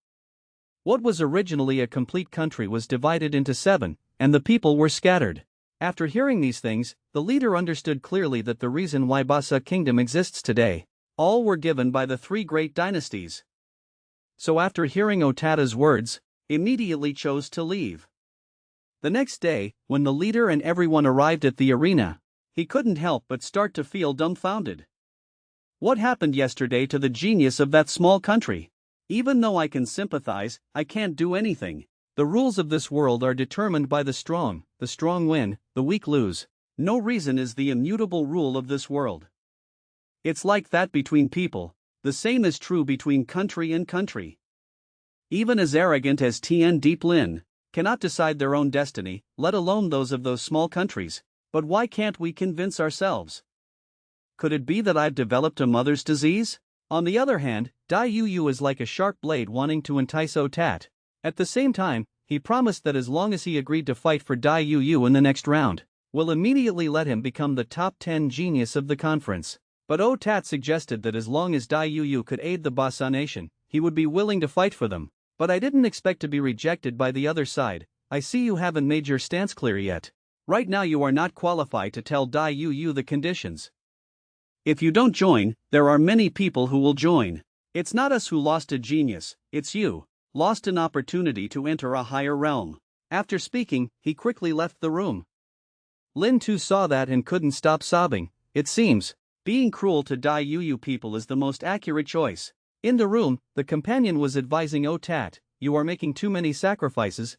Speaker 1: What was originally a complete country was divided into 7, and the people were scattered. After hearing these things, the leader understood clearly that the reason why Basa Kingdom exists today, all were given by the 3 great dynasties. So after hearing Otata's words, immediately chose to leave. The next day, when the leader and everyone arrived at the arena, he couldn't help but start to feel dumbfounded. What happened yesterday to the genius of that small country? Even though I can sympathize, I can't do anything. The rules of this world are determined by the strong win, the weak lose. No reason is the immutable rule of this world. It's like that between people, the same is true between country and country. Even as arrogant as Tien Deep Lin, cannot decide their own destiny, let alone those of those small countries. But why can't we convince ourselves? Could it be that I've developed a mother's disease? On the other hand, Dai Yu is like a sharp blade wanting to entice Tat. At the same time, he promised that as long as he agreed to fight for Dai Yu in the next round, will immediately let him become the top 10 genius of the conference. But Tat suggested that as long as Dai Yu could aid the Basa nation, he would be willing to fight for them. But I didn't expect to be rejected by the other side. I see you haven't made your stance clear yet. Right now you are not qualified to tell Dai Yu the conditions. If you don't join, there are many people who will join. It's not us who lost a genius, it's you, lost an opportunity to enter a higher realm. After speaking, he quickly left the room. Lin Tu saw that and couldn't stop sobbing. It seems, being cruel to Dai Yu people is the most accurate choice. In the room, the companion was advising Tat, you are making too many sacrifices,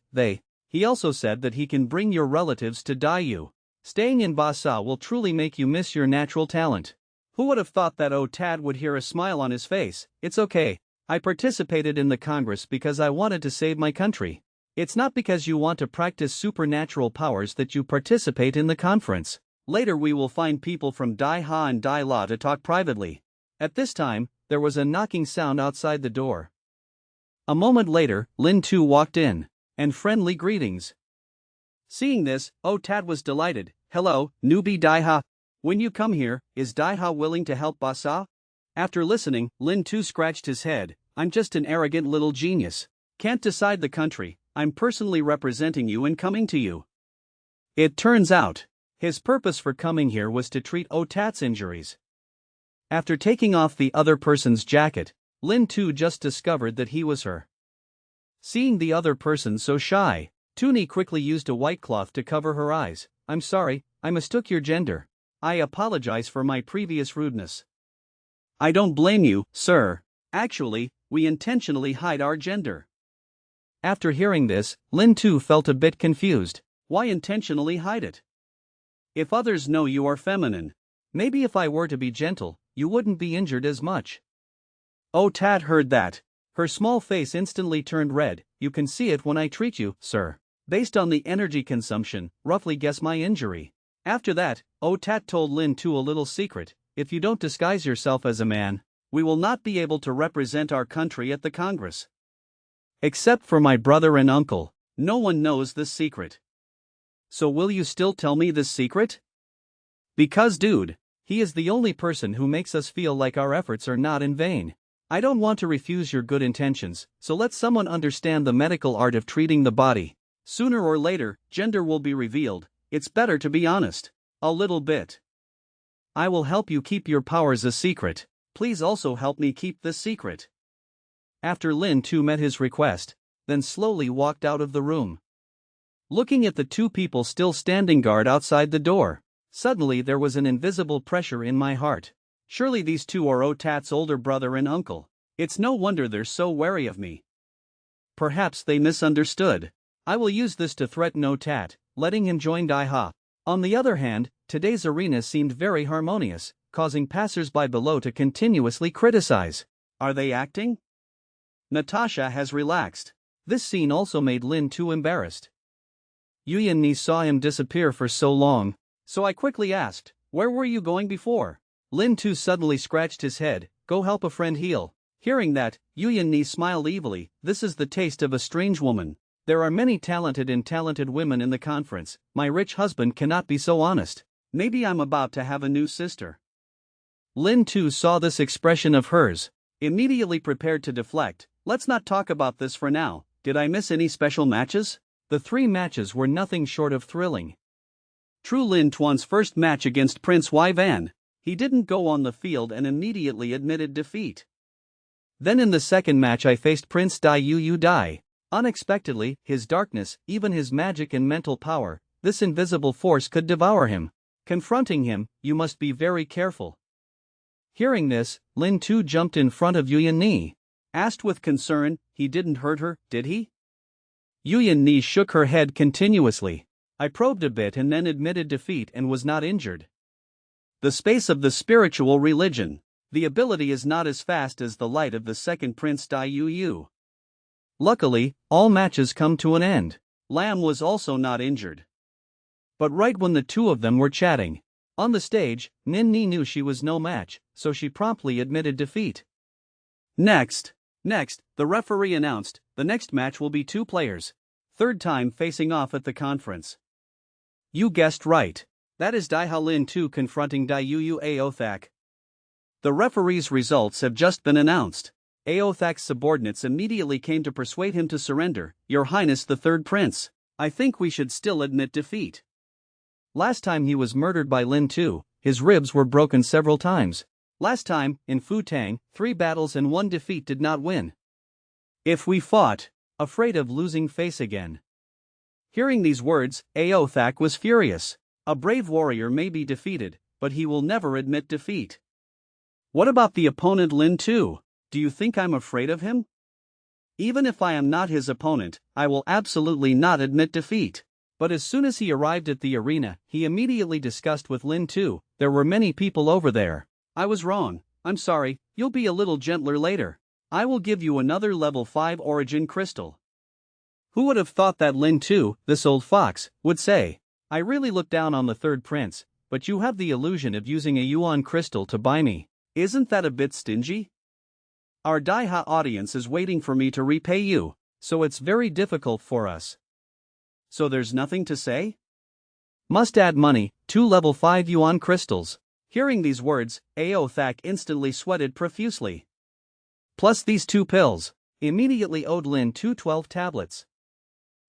Speaker 1: He also said that he can bring your relatives to Dai Yu. Staying in Basa will truly make you miss your natural talent. Who would have thought that Tad would hear a smile on his face? It's okay. I participated in the Congress because I wanted to save my country. It's not because you want to practice supernatural powers that you participate in the conference. Later we will find people from Dai Ha and Dai La to talk privately. At this time, there was a knocking sound outside the door. A moment later, Lin Tu walked in, and friendly greetings. Seeing this, Tad was delighted. Hello, newbie Dai Ha. When you come here, is Dai Ha willing to help Basa? After listening, Lin Tu scratched his head. I'm just an arrogant little genius. Can't decide the country. I'm personally representing you and coming to you. It turns out, his purpose for coming here was to treat Tad's injuries. After taking off the other person's jacket, Lin Tu just discovered that he was her. Seeing the other person so shy, Tuni quickly used a white cloth to cover her eyes. I'm sorry, I mistook your gender. I apologize for my previous rudeness. I don't blame you, sir. Actually, we intentionally hide our gender. After hearing this, Lin Tu felt a bit confused. Why intentionally hide it? If others know you are feminine, maybe if I were to be gentle, you wouldn't be injured as much. Tad heard that. Her small face instantly turned red. You can see it when I treat you, sir. Based on the energy consumption, roughly guess my injury. After that, Tad told Lin Tu a little secret. If you don't disguise yourself as a man, we will not be able to represent our country at the Congress. Except for my brother and uncle, no one knows this secret. So will you still tell me this secret? Because dude, he is the only person who makes us feel like our efforts are not in vain. I don't want to refuse your good intentions, so let someone understand the medical art of treating the body. Sooner or later, gender will be revealed. It's better to be honest. A little bit. I will help you keep your powers a secret. Please also help me keep this secret. After Lin Tu met his request, then slowly walked out of the room. Looking at the two people still standing guard outside the door, suddenly there was an invisible pressure in my heart. Surely these two are Tad's older brother and uncle. It's no wonder they're so wary of me. Perhaps they misunderstood. I will use this to threaten Tad, letting him join Dai Ha. On the other hand, today's arena seemed very harmonious, causing passers-by below to continuously criticize. Are they acting? Natasha has relaxed. This scene also made Lin Tu embarrassed. Yuyan Ni saw him disappear for so long, so I quickly asked, where were you going before? Lin Tu suddenly scratched his head. Go help a friend heal. Hearing that, Yuyan Ni smiled evilly. This is the taste of a strange woman. There are many talented women in the conference. My rich husband cannot be so honest. Maybe I'm about to have a new sister. Lin Tu saw this expression of hers, immediately prepared to deflect. Let's not talk about this for now. Did I miss any special matches? The 3 matches were nothing short of thrilling. True Lin Tuan's first match against Prince Y Van. He didn't go on the field and immediately admitted defeat. Then in the second match I faced Prince Dai Yu Dai. Unexpectedly, his darkness, even his magic and mental power, this invisible force could devour him. Confronting him, you must be very careful. Hearing this, Lin Tu jumped in front of Yuyan Ni. Asked with concern, he didn't hurt her, did he? Yuyan Ni shook her head continuously. I probed a bit and then admitted defeat and was not injured. The space of the spiritual religion. The ability is not as fast as the light of the second Prince Dai Yu. Luckily, all matches come to an end. Lam was also not injured. But right when the two of them were chatting on the stage, Nin Ni knew she was no match, so she promptly admitted defeat. Next, the referee announced, the next match will be 2 players. Third time facing off at the conference. You guessed right. That is Dai Ha Lin Tu confronting Dai Yu Aothak. The referee's results have just been announced. Aothak's subordinates immediately came to persuade him to surrender. Your Highness the Third Prince, I think we should still admit defeat. Last time he was murdered by Lin Tu, his ribs were broken several times. Last time, in Futang, 3 battles and 1 defeat did not win. If we fought, afraid of losing face again. Hearing these words, Aothak was furious. A brave warrior may be defeated, but he will never admit defeat. What about the opponent Lin Tu? Do you think I'm afraid of him? Even if I am not his opponent, I will absolutely not admit defeat. But as soon as he arrived at the arena, he immediately discussed with Lin Tu, "There were many people over there. I was wrong, I'm sorry, you'll be a little gentler later. I will give you another level 5 origin crystal." Who would have thought that Lin Tu, this old fox, would say, "I really look down on the third prince, but you have the illusion of using a yuan crystal to buy me. Isn't that a bit stingy? Our Daiha audience is waiting for me to repay you, so it's very difficult for us. So there's nothing to say? Must add money, 2 level 5 yuan crystals." Hearing these words, Ao Thak instantly sweated profusely. Plus these 2 pills, immediately owed Lin Tu 12 tablets.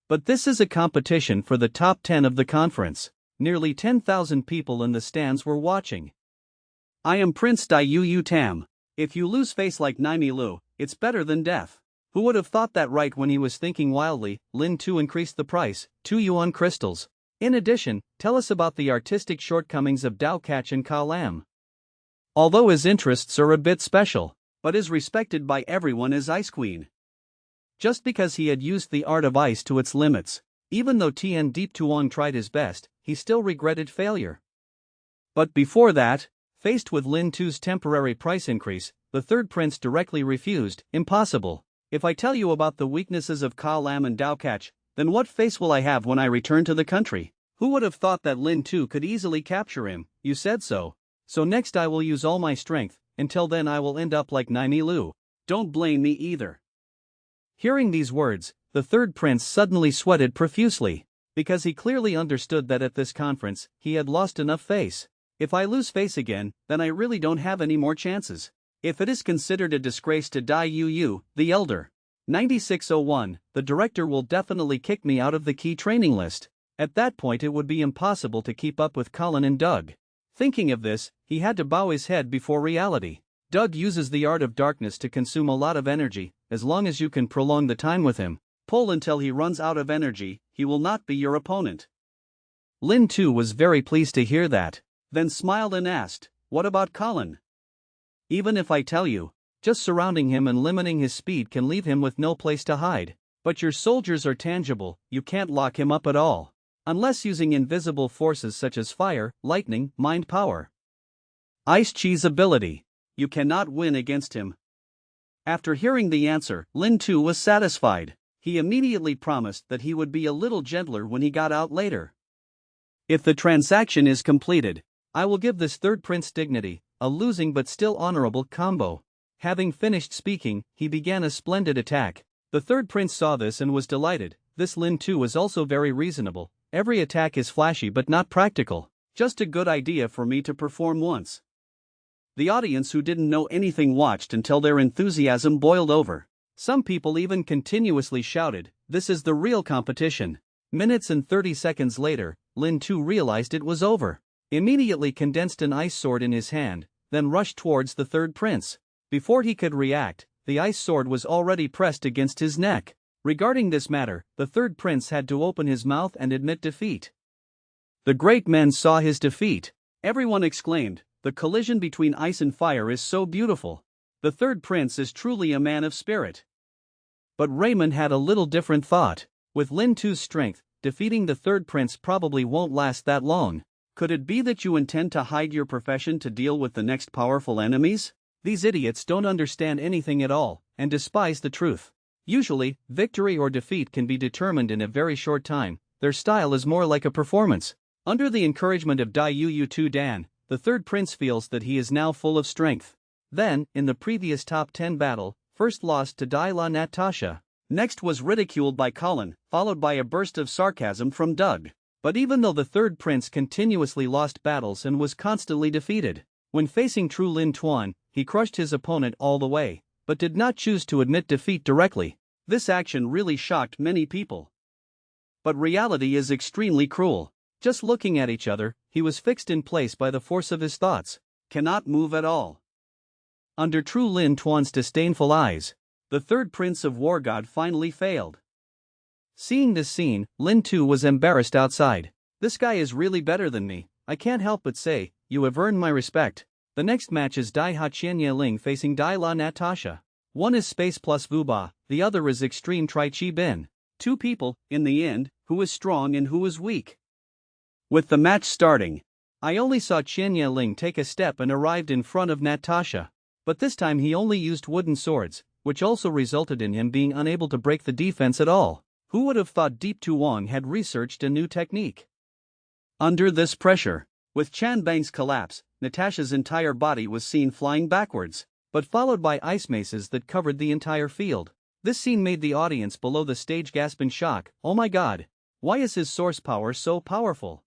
Speaker 1: But this is a competition for the top 10 of the conference. Nearly 10,000 people in the stands were watching. "I am Prince Daiyu Tam. If you lose face like Naimi Lu, it's better than death." Who would have thought that right when he was thinking wildly, Lin Tu increased the price, 2 yuan crystals. In addition, tell us about the artistic shortcomings of Dao Catch and Ka Lam. Although his interests are a bit special, but is respected by everyone as Ice Queen. Just because he had used the art of ice to its limits, even though Tian Deep Tuong tried his best, he still regretted failure. But before that, faced with Lin Tu's temporary price increase, the third prince directly refused. "Impossible. If I tell you about the weaknesses of Ka Lam and Dao Catch, then what face will I have when I return to the country?" Who would have thought that Lin Tu could easily capture him? "You said so. So next I will use all my strength, until then I will end up like Naimi Lu. Don't blame me either." Hearing these words, the third prince suddenly sweated profusely, because he clearly understood that at this conference, he had lost enough face. "If I lose face again, then I really don't have any more chances. If it is considered a disgrace to Dai Yu, the elder, 9601, the director will definitely kick me out of the key training list. At that point it would be impossible to keep up with Colin and Doug." Thinking of this, he had to bow his head before reality. Doug uses the art of darkness to consume a lot of energy. As long as you can prolong the time with him, pull until he runs out of energy, he will not be your opponent. Lin Tu was very pleased to hear that, then smiled and asked, "What about Colin?" "Even if I tell you, just surrounding him and limiting his speed can leave him with no place to hide. But your soldiers are tangible, you can't lock him up at all. Unless using invisible forces such as fire, lightning, mind power. Ice Chi's ability. You cannot win against him." After hearing the answer, Lin Tu was satisfied. He immediately promised that he would be a little gentler when he got out later. "If the transaction is completed, I will give this third prince dignity, a losing but still honorable combo." Having finished speaking, he began a splendid attack. The third prince saw this and was delighted. This Lin Tu was also very reasonable. "Every attack is flashy but not practical. Just a good idea for me to perform once." The audience who didn't know anything watched until their enthusiasm boiled over. Some people even continuously shouted, "This is the real competition." Minutes and 30 seconds later, Lin Tu realized it was over. Immediately condensed an ice sword in his hand, then rushed towards the third prince. Before he could react, the ice sword was already pressed against his neck. Regarding this matter, the third prince had to open his mouth and admit defeat. The great men saw his defeat. Everyone exclaimed, "The collision between ice and fire is so beautiful. The third prince is truly a man of spirit." But Raymond had a little different thought. With Lin Tu's strength, defeating the third prince probably won't last that long. Could it be that you intend to hide your profession to deal with the next powerful enemies? These idiots don't understand anything at all, and despise the truth. Usually, victory or defeat can be determined in a very short time. Their style is more like a performance. Under the encouragement of Dai Yu Tu Dan, the third prince feels that he is now full of strength. Then, in the previous top 10 battle, first lost to Dai La Natasha. Next was ridiculed by Colin, followed by a burst of sarcasm from Doug. But even though the third prince continuously lost battles and was constantly defeated, when facing true Lin Tuan, he crushed his opponent all the way, but did not choose to admit defeat directly. This action really shocked many people. But reality is extremely cruel. Just looking at each other, he was fixed in place by the force of his thoughts, cannot move at all. Under true Lin Tuan's disdainful eyes, the third prince of War God finally failed. Seeing this scene, Lin Tu was embarrassed outside. "This guy is really better than me, I can't help but say, you have earned my respect." The next match is Dai Ha Qianye Ling facing Dai La Natasha. One is Space plus Vuba, the other is Extreme Tri Chi Bin. Two people, in the end, who is strong and who is weak. With the match starting, I only saw Chen Yeling take a step and arrived in front of Natasha. But this time he only used wooden swords, which also resulted in him being unable to break the defense at all. Who would have thought Deep Tuong had researched a new technique? Under this pressure, with Chan Bang's collapse, Natasha's entire body was seen flying backwards, but followed by ice maces that covered the entire field. This scene made the audience below the stage gasp in shock. Oh my god, why is his source power so powerful?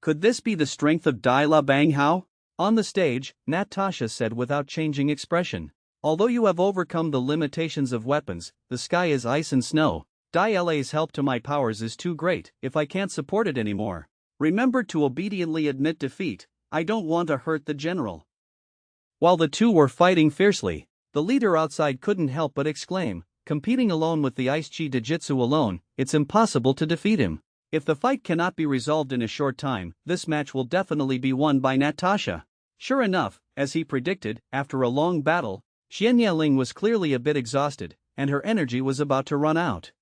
Speaker 1: Could this be the strength of Dai La Bang Hao? On the stage, Natasha said without changing expression. Although you have overcome the limitations of weapons, the sky is ice and snow. Dai La's help to my powers is too great. If I can't support it anymore, remember to obediently admit defeat. I don't want to hurt the general. While the two were fighting fiercely, the leader outside couldn't help but exclaim, competing alone with the Ice Chi Jujitsu alone, it's impossible to defeat him. If the fight cannot be resolved in a short time, this match will definitely be won by Natasha. Sure enough, as he predicted, after a long battle, Xian Yeling was clearly a bit exhausted, and her energy was about to run out.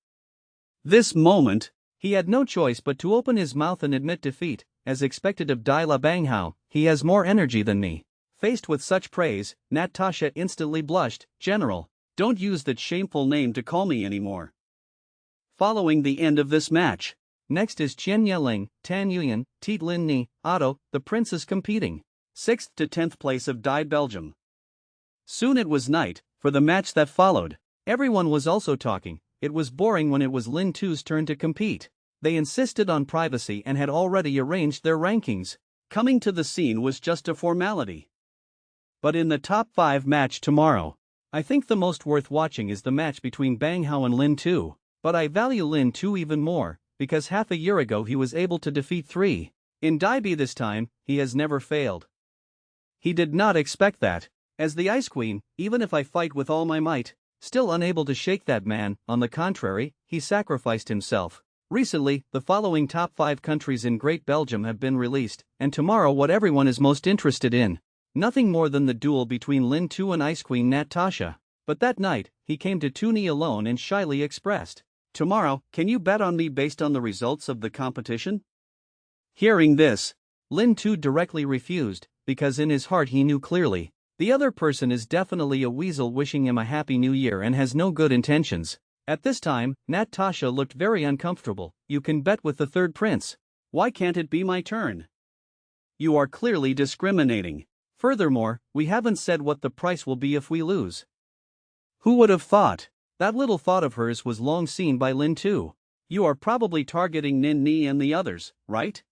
Speaker 1: This moment, he had no choice but to open his mouth and admit defeat. As expected of Dai La Bang Hao, he has more energy than me. Faced with such praise, Natasha instantly blushed. General, don't use that shameful name to call me anymore. Following the end of this match, next is Chen Yeling, Tan Yuyan, Tiet Lin Ni, Otto, the princes competing. 6th to 10th place of Dai Belgium. Soon it was night. For the match that followed, everyone was also talking. It was boring when it was Lin Tu's turn to compete. They insisted on privacy and had already arranged their rankings. Coming to the scene was just a formality. But in the top 5 match tomorrow, I think the most worth watching is the match between Bang Hao and Lin Tu. But I value Lin Tu even more, because half a year ago he was able to defeat 3. In Daibi this time, he has never failed. He did not expect that. As the Ice Queen, even if I fight with all my might, still unable to shake that man. On the contrary, he sacrificed himself. Recently, the following top 5 countries in Great Belgium have been released, and tomorrow what everyone is most interested in. Nothing more than the duel between Lin Tu and Ice Queen Natasha. But that night, he came to Tuni alone and shyly expressed, "Tomorrow, can you bet on me based on the results of the competition?" Hearing this, Lin Tu directly refused, because in his heart he knew clearly, the other person is definitely a weasel wishing him a happy new year and has no good intentions. At this time, Natasha looked very uncomfortable. You can bet with the third prince. Why can't it be my turn? You are clearly discriminating. Furthermore, we haven't said what the price will be if we lose. Who would have thought? That little thought of hers was long seen by Lin Tu. You are probably targeting Nin Ni and the others, right?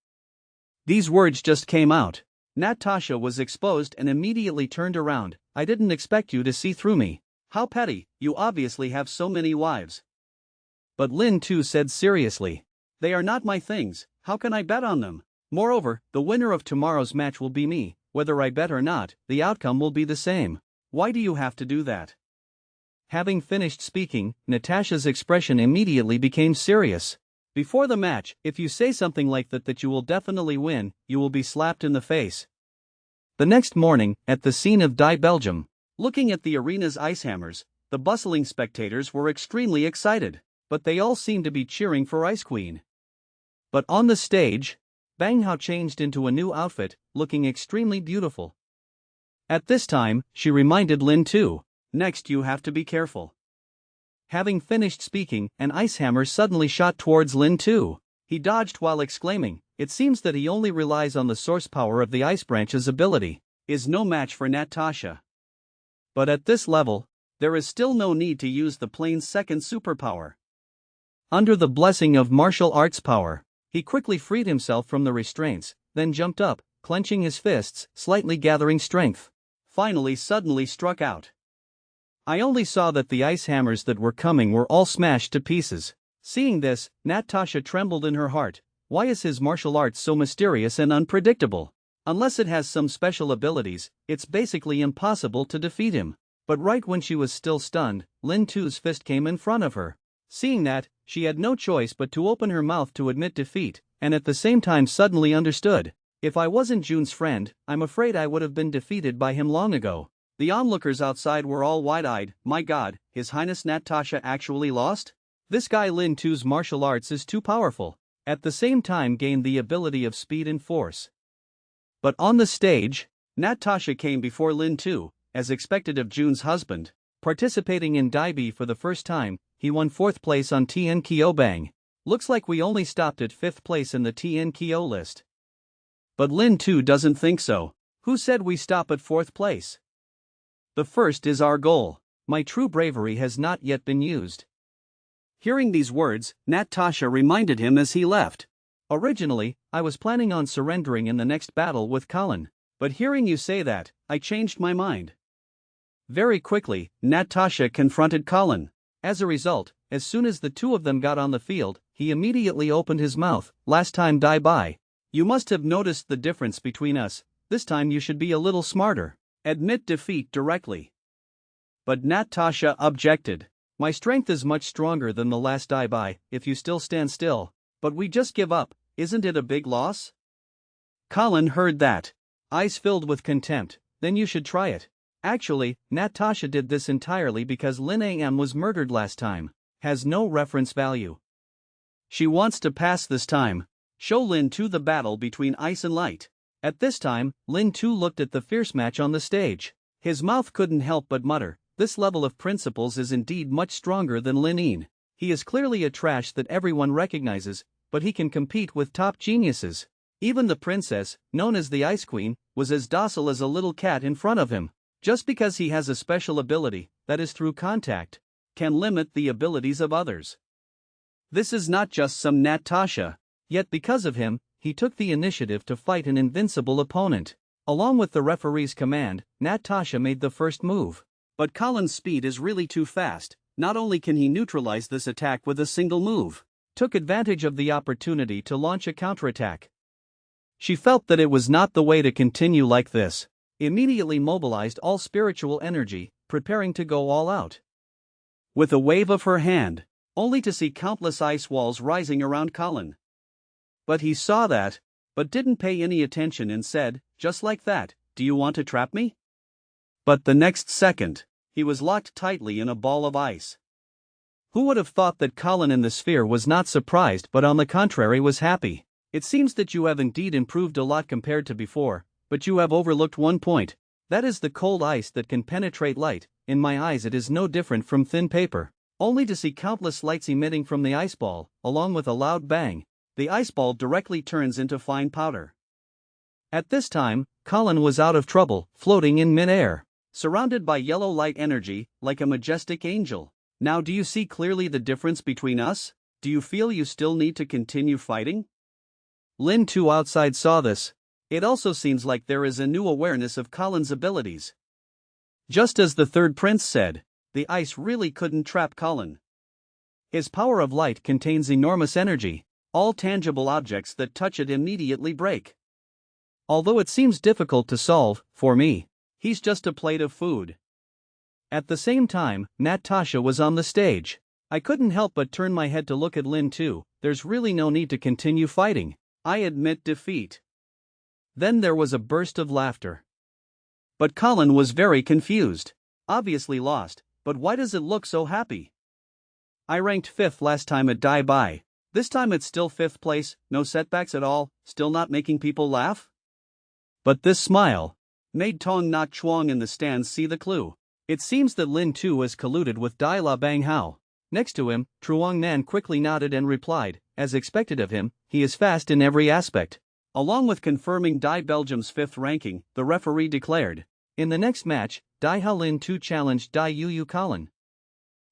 Speaker 1: These words just came out. Natasha was exposed and immediately turned around. I didn't expect you to see through me. How petty, you obviously have so many wives. But Lin Tu said seriously, they are not my things, how can I bet on them? Moreover, the winner of tomorrow's match will be me. Whether I bet or not, the outcome will be the same. Why do you have to do that? Having finished speaking, Natasha's expression immediately became serious. Before the match, if you say something like that you will definitely win, you will be slapped in the face. The next morning, at the scene of Dai Belgium, looking at the arena's ice hammers, the bustling spectators were extremely excited, but they all seemed to be cheering for Ice Queen. But on the stage, Bang Hao changed into a new outfit, looking extremely beautiful. At this time, she reminded Lin Tu, next you have to be careful. Having finished speaking, an ice hammer suddenly shot towards Lin Tu. He dodged while exclaiming, it seems that he only relies on the source power of the ice branch's ability. Is no match for Natasha. But at this level, there is still no need to use the plane's second superpower. Under the blessing of martial arts power, he quickly freed himself from the restraints, then jumped up, clenching his fists, slightly gathering strength. Finally suddenly struck out. I only saw that the ice hammers that were coming were all smashed to pieces. Seeing this, Natasha trembled in her heart. Why is his martial arts so mysterious and unpredictable? Unless it has some special abilities, it's basically impossible to defeat him. But right when she was still stunned, Lin Tu's fist came in front of her. Seeing that, she had no choice but to open her mouth to admit defeat, and at the same time suddenly understood. If I wasn't Jun's friend, I'm afraid I would have been defeated by him long ago. The onlookers outside were all wide-eyed. My god, His Highness Natasha actually lost? This guy Lin Tu's martial arts is too powerful. At the same time gained the ability of speed and force. But on the stage, Natasha came before Lin Tu, as expected of Jun's husband. Participating in Daibi for the first time, he won 4th place on Tien Kyobang. Looks like we only stopped at 5th place in the Tien Kyo list. But Lin Tu doesn't think so. Who said we stop at 4th place? The first is our goal. My true bravery has not yet been used. Hearing these words, Natasha reminded him as he left. Originally, I was planning on surrendering in the next battle with Colin, but hearing you say that, I changed my mind. Very quickly, Natasha confronted Colin. As a result, as soon as the two of them got on the field, he immediately opened his mouth. Last time die by. You must have noticed the difference between us. This time you should be a little smarter. Admit defeat directly. But Natasha objected. My strength is much stronger than the last die by, if you still stand still. But we just give up, isn't it a big loss? Colin heard that. Eyes filled with contempt. Then you should try it. Actually, Natasha did this entirely because Lin Am was murdered last time. Has no reference value. She wants to pass this time. Show Lin Tu the battle between ice and light. At this time, Lin Tu looked at the fierce match on the stage. His mouth couldn't help but mutter, this level of principles is indeed much stronger than Lin Yin. He is clearly a trash that everyone recognizes, but he can compete with top geniuses. Even the princess, known as the Ice Queen, was as docile as a little cat in front of him. Just because he has a special ability, that is through contact, can limit the abilities of others. This is not just some Natasha. Yet because of him, he took the initiative to fight an invincible opponent. Along with the referee's command, Natasha made the first move. But Colin's speed is really too fast. Not only can he neutralize this attack with a single move, took advantage of the opportunity to launch a counterattack. She felt that it was not the way to continue like this. Immediately mobilized all spiritual energy, preparing to go all out. With a wave of her hand, only to see countless ice walls rising around Colin. But he saw that, but didn't pay any attention and said, just like that, do you want to trap me? But the next second, he was locked tightly in a ball of ice. Who would have thought that Colin in the sphere was not surprised but on the contrary was happy? It seems that you have indeed improved a lot compared to before, but you have overlooked one point. That is the cold ice that can penetrate light. In my eyes it is no different from thin paper. Only to see countless lights emitting from the ice ball, along with a loud bang, the ice ball directly turns into fine powder. At this time, Colin was out of trouble, floating in mid-air, surrounded by yellow light energy, like a majestic angel. Now do you see clearly the difference between us? Do you feel you still need to continue fighting? Lin Tu outside saw this. It also seems like there is a new awareness of Colin's abilities. Just as the third prince said, the ice really couldn't trap Colin. His power of light contains enormous energy. All tangible objects that touch it immediately break. Although it seems difficult to solve, for me, he's just a plate of food. At the same time, Natasha was on the stage. I couldn't help but turn my head to look at Lin Tu. There's really no need to continue fighting. I admit defeat. Then there was a burst of laughter. But Colin was very confused. Obviously lost, but why does it look so happy? I ranked 5th last time at Dai Bai. This time it's still 5th place, no setbacks at all, still not making people laugh? But this smile made Tong Nak Chuang in the stands see the clue. It seems that Lin Tu has colluded with Dai La Bang Hao. Next to him, Truong Nan quickly nodded and replied, as expected of him, he is fast in every aspect. Along with confirming Dai Belgium's 5th ranking, the referee declared. In the next match, Dai Hao Lin Tu challenged Dai Yu Colin.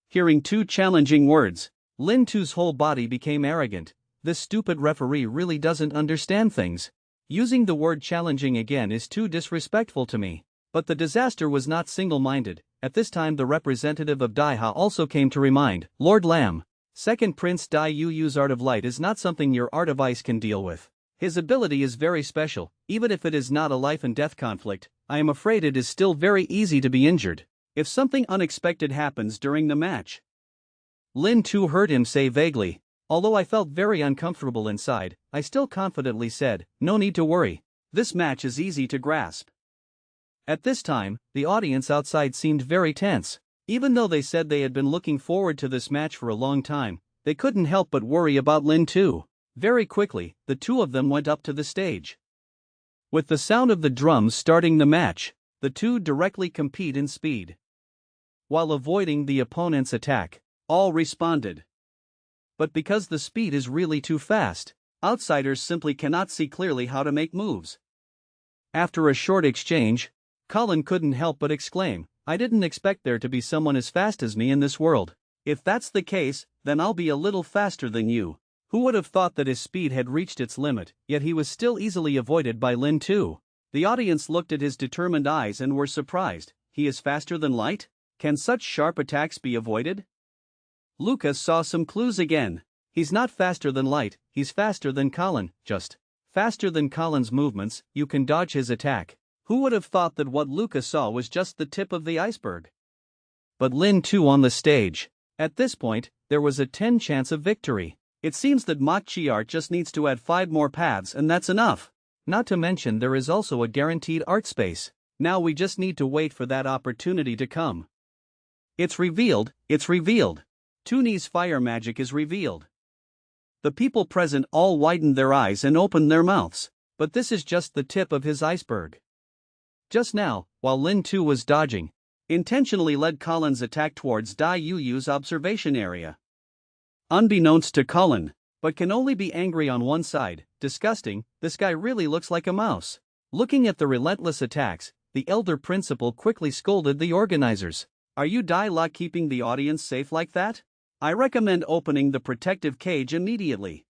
Speaker 1: Hearing two challenging words, Lin Tu's whole body became arrogant. This stupid referee really doesn't understand things. Using the word challenging again is too disrespectful to me. But the disaster was not single-minded. At this time the representative of Daiha also came to remind, Lord Lam, Second Prince Dai Yu's Art of Light is not something your Art of Ice can deal with. His ability is very special. Even if it is not a life and death conflict, I am afraid it is still very easy to be injured if something unexpected happens during the match. Lin Tu heard him say vaguely. Although I felt very uncomfortable inside, I still confidently said, no need to worry. This match is easy to grasp. At this time, the audience outside seemed very tense. Even though they said they had been looking forward to this match for a long time, they couldn't help but worry about Lin Tu. Very quickly, the two of them went up to the stage. With the sound of the drums starting the match, the two directly compete in speed. While avoiding the opponent's attack, all responded. But because the speed is really too fast, outsiders simply cannot see clearly how to make moves. After a short exchange, Colin couldn't help but exclaim, "I didn't expect there to be someone as fast as me in this world. If that's the case, then I'll be a little faster than you." Who would have thought that his speed had reached its limit, yet he was still easily avoided by Lin Tu. The audience looked at his determined eyes and were surprised. He is faster than light? Can such sharp attacks be avoided? Lucas saw some clues again. He's not faster than light, he's faster than Colin, just faster than Colin's movements. You can dodge his attack. Who would have thought that what Lucas saw was just the tip of the iceberg? But Lin Tu on the stage. At this point, there was a 10 chance of victory. It seems that Mach Chi art just needs to add 5 more paths and that's enough. Not to mention there is also a guaranteed art space. Now we just need to wait for that opportunity to come. It's revealed. Tuni's fire magic is revealed. The people present all widened their eyes and opened their mouths, but this is just the tip of his iceberg. Just now, while Lin Tu was dodging, intentionally led Colin's attack towards Dai Yu's observation area. Unbeknownst to Colin, but can only be angry on one side, disgusting, this guy really looks like a mouse. Looking at the relentless attacks, the elder principal quickly scolded the organizers. Are you Dai La keeping the audience safe like that? I recommend opening the protective cage immediately.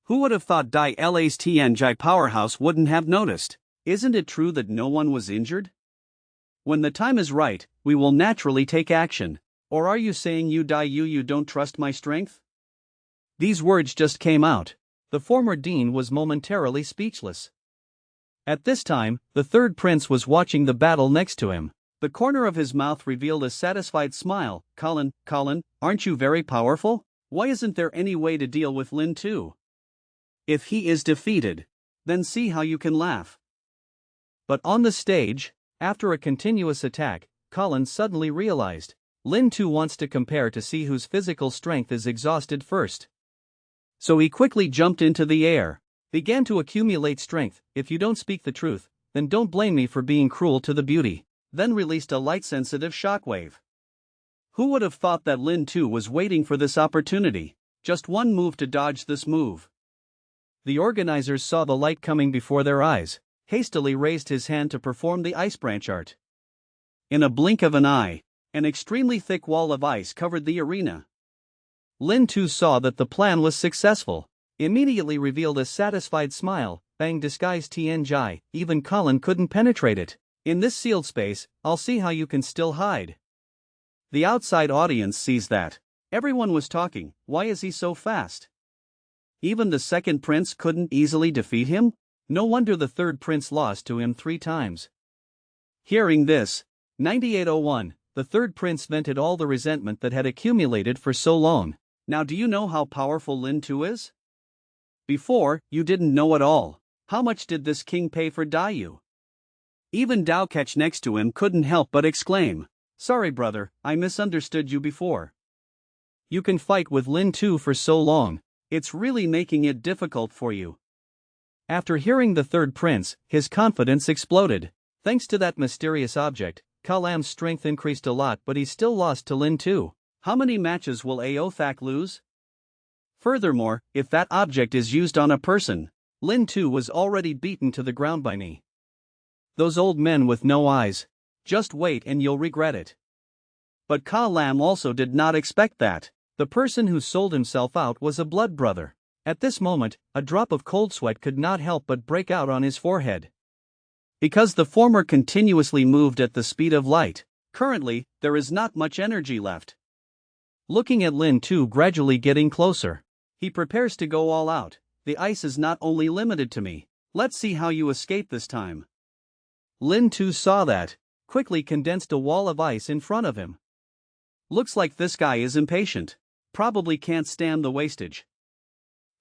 Speaker 1: Who would have thought Dai La's Tianjai powerhouse wouldn't have noticed? Isn't it true that no one was injured? When the time is right, we will naturally take action. Or are you saying you Dai Yu don't trust my strength? These words just came out. The former dean was momentarily speechless. At this time, the third prince was watching the battle next to him. The corner of his mouth revealed a satisfied smile. Colin, aren't you very powerful? Why isn't there any way to deal with Lin Tu? If he is defeated, then see how you can laugh. But on the stage, after a continuous attack, Colin suddenly realized Lin Tu wants to compare to see whose physical strength is exhausted first. So he quickly jumped into the air, began to accumulate strength. If you don't speak the truth, then don't blame me for being cruel to the beauty. Then released a light-sensitive shockwave. Who would have thought that Lin Tu was waiting for this opportunity? Just one move to dodge this move. The organizers saw the light coming before their eyes, hastily raised his hand to perform the ice branch art. In a blink of an eye, an extremely thick wall of ice covered the arena. Lin Tu saw that the plan was successful, immediately revealed a satisfied smile. Bang disguised Tianjai, even Colin couldn't penetrate it. In this sealed space, I'll see how you can still hide. The outside audience sees that. Everyone was talking, why is he so fast? Even the second prince couldn't easily defeat him? No wonder the third prince lost to him 3 times. Hearing this, 9801, the third prince vented all the resentment that had accumulated for so long. Now do you know how powerful Lin Tu is? Before, you didn't know at all. How much did this king pay for Dai Yu? Even Dao Catch next to him couldn't help but exclaim, "Sorry brother, I misunderstood you before. You can fight with Lin Tu for so long, it's really making it difficult for you." After hearing the third prince, his confidence exploded. Thanks to that mysterious object, Kalam's strength increased a lot, but he still lost to Lin Tu. How many matches will Aothak lose? Furthermore, if that object is used on a person, Lin Tu was already beaten to the ground by me. Those old men with no eyes. Just wait and you'll regret it. But Kalam also did not expect that. The person who sold himself out was a blood brother. At this moment, a drop of cold sweat could not help but break out on his forehead. Because the former continuously moved at the speed of light, currently, there is not much energy left. Looking at Lin Tu gradually getting closer, he prepares to go all out. The ice is not only limited to me. Let's see how you escape this time. Lin Tu saw that, quickly condensed a wall of ice in front of him. Looks like this guy is impatient. Probably can't stand the wastage.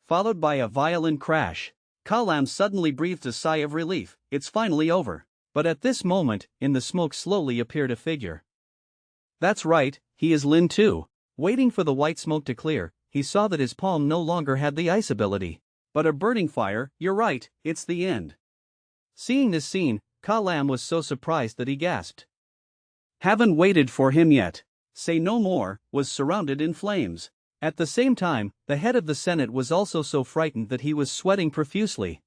Speaker 1: Followed by a violent crash, Kalam suddenly breathed a sigh of relief. It's finally over. But at this moment, in the smoke slowly appeared a figure. That's right, he is Lin Tu. Waiting for the white smoke to clear, he saw that his palm no longer had the ice ability, but a burning fire. You're right, it's the end. Seeing this scene, Ka Lam was so surprised that he gasped. Haven't waited for him yet. Say no more, was surrounded in flames. At the same time, the head of the Senate was also so frightened that he was sweating profusely.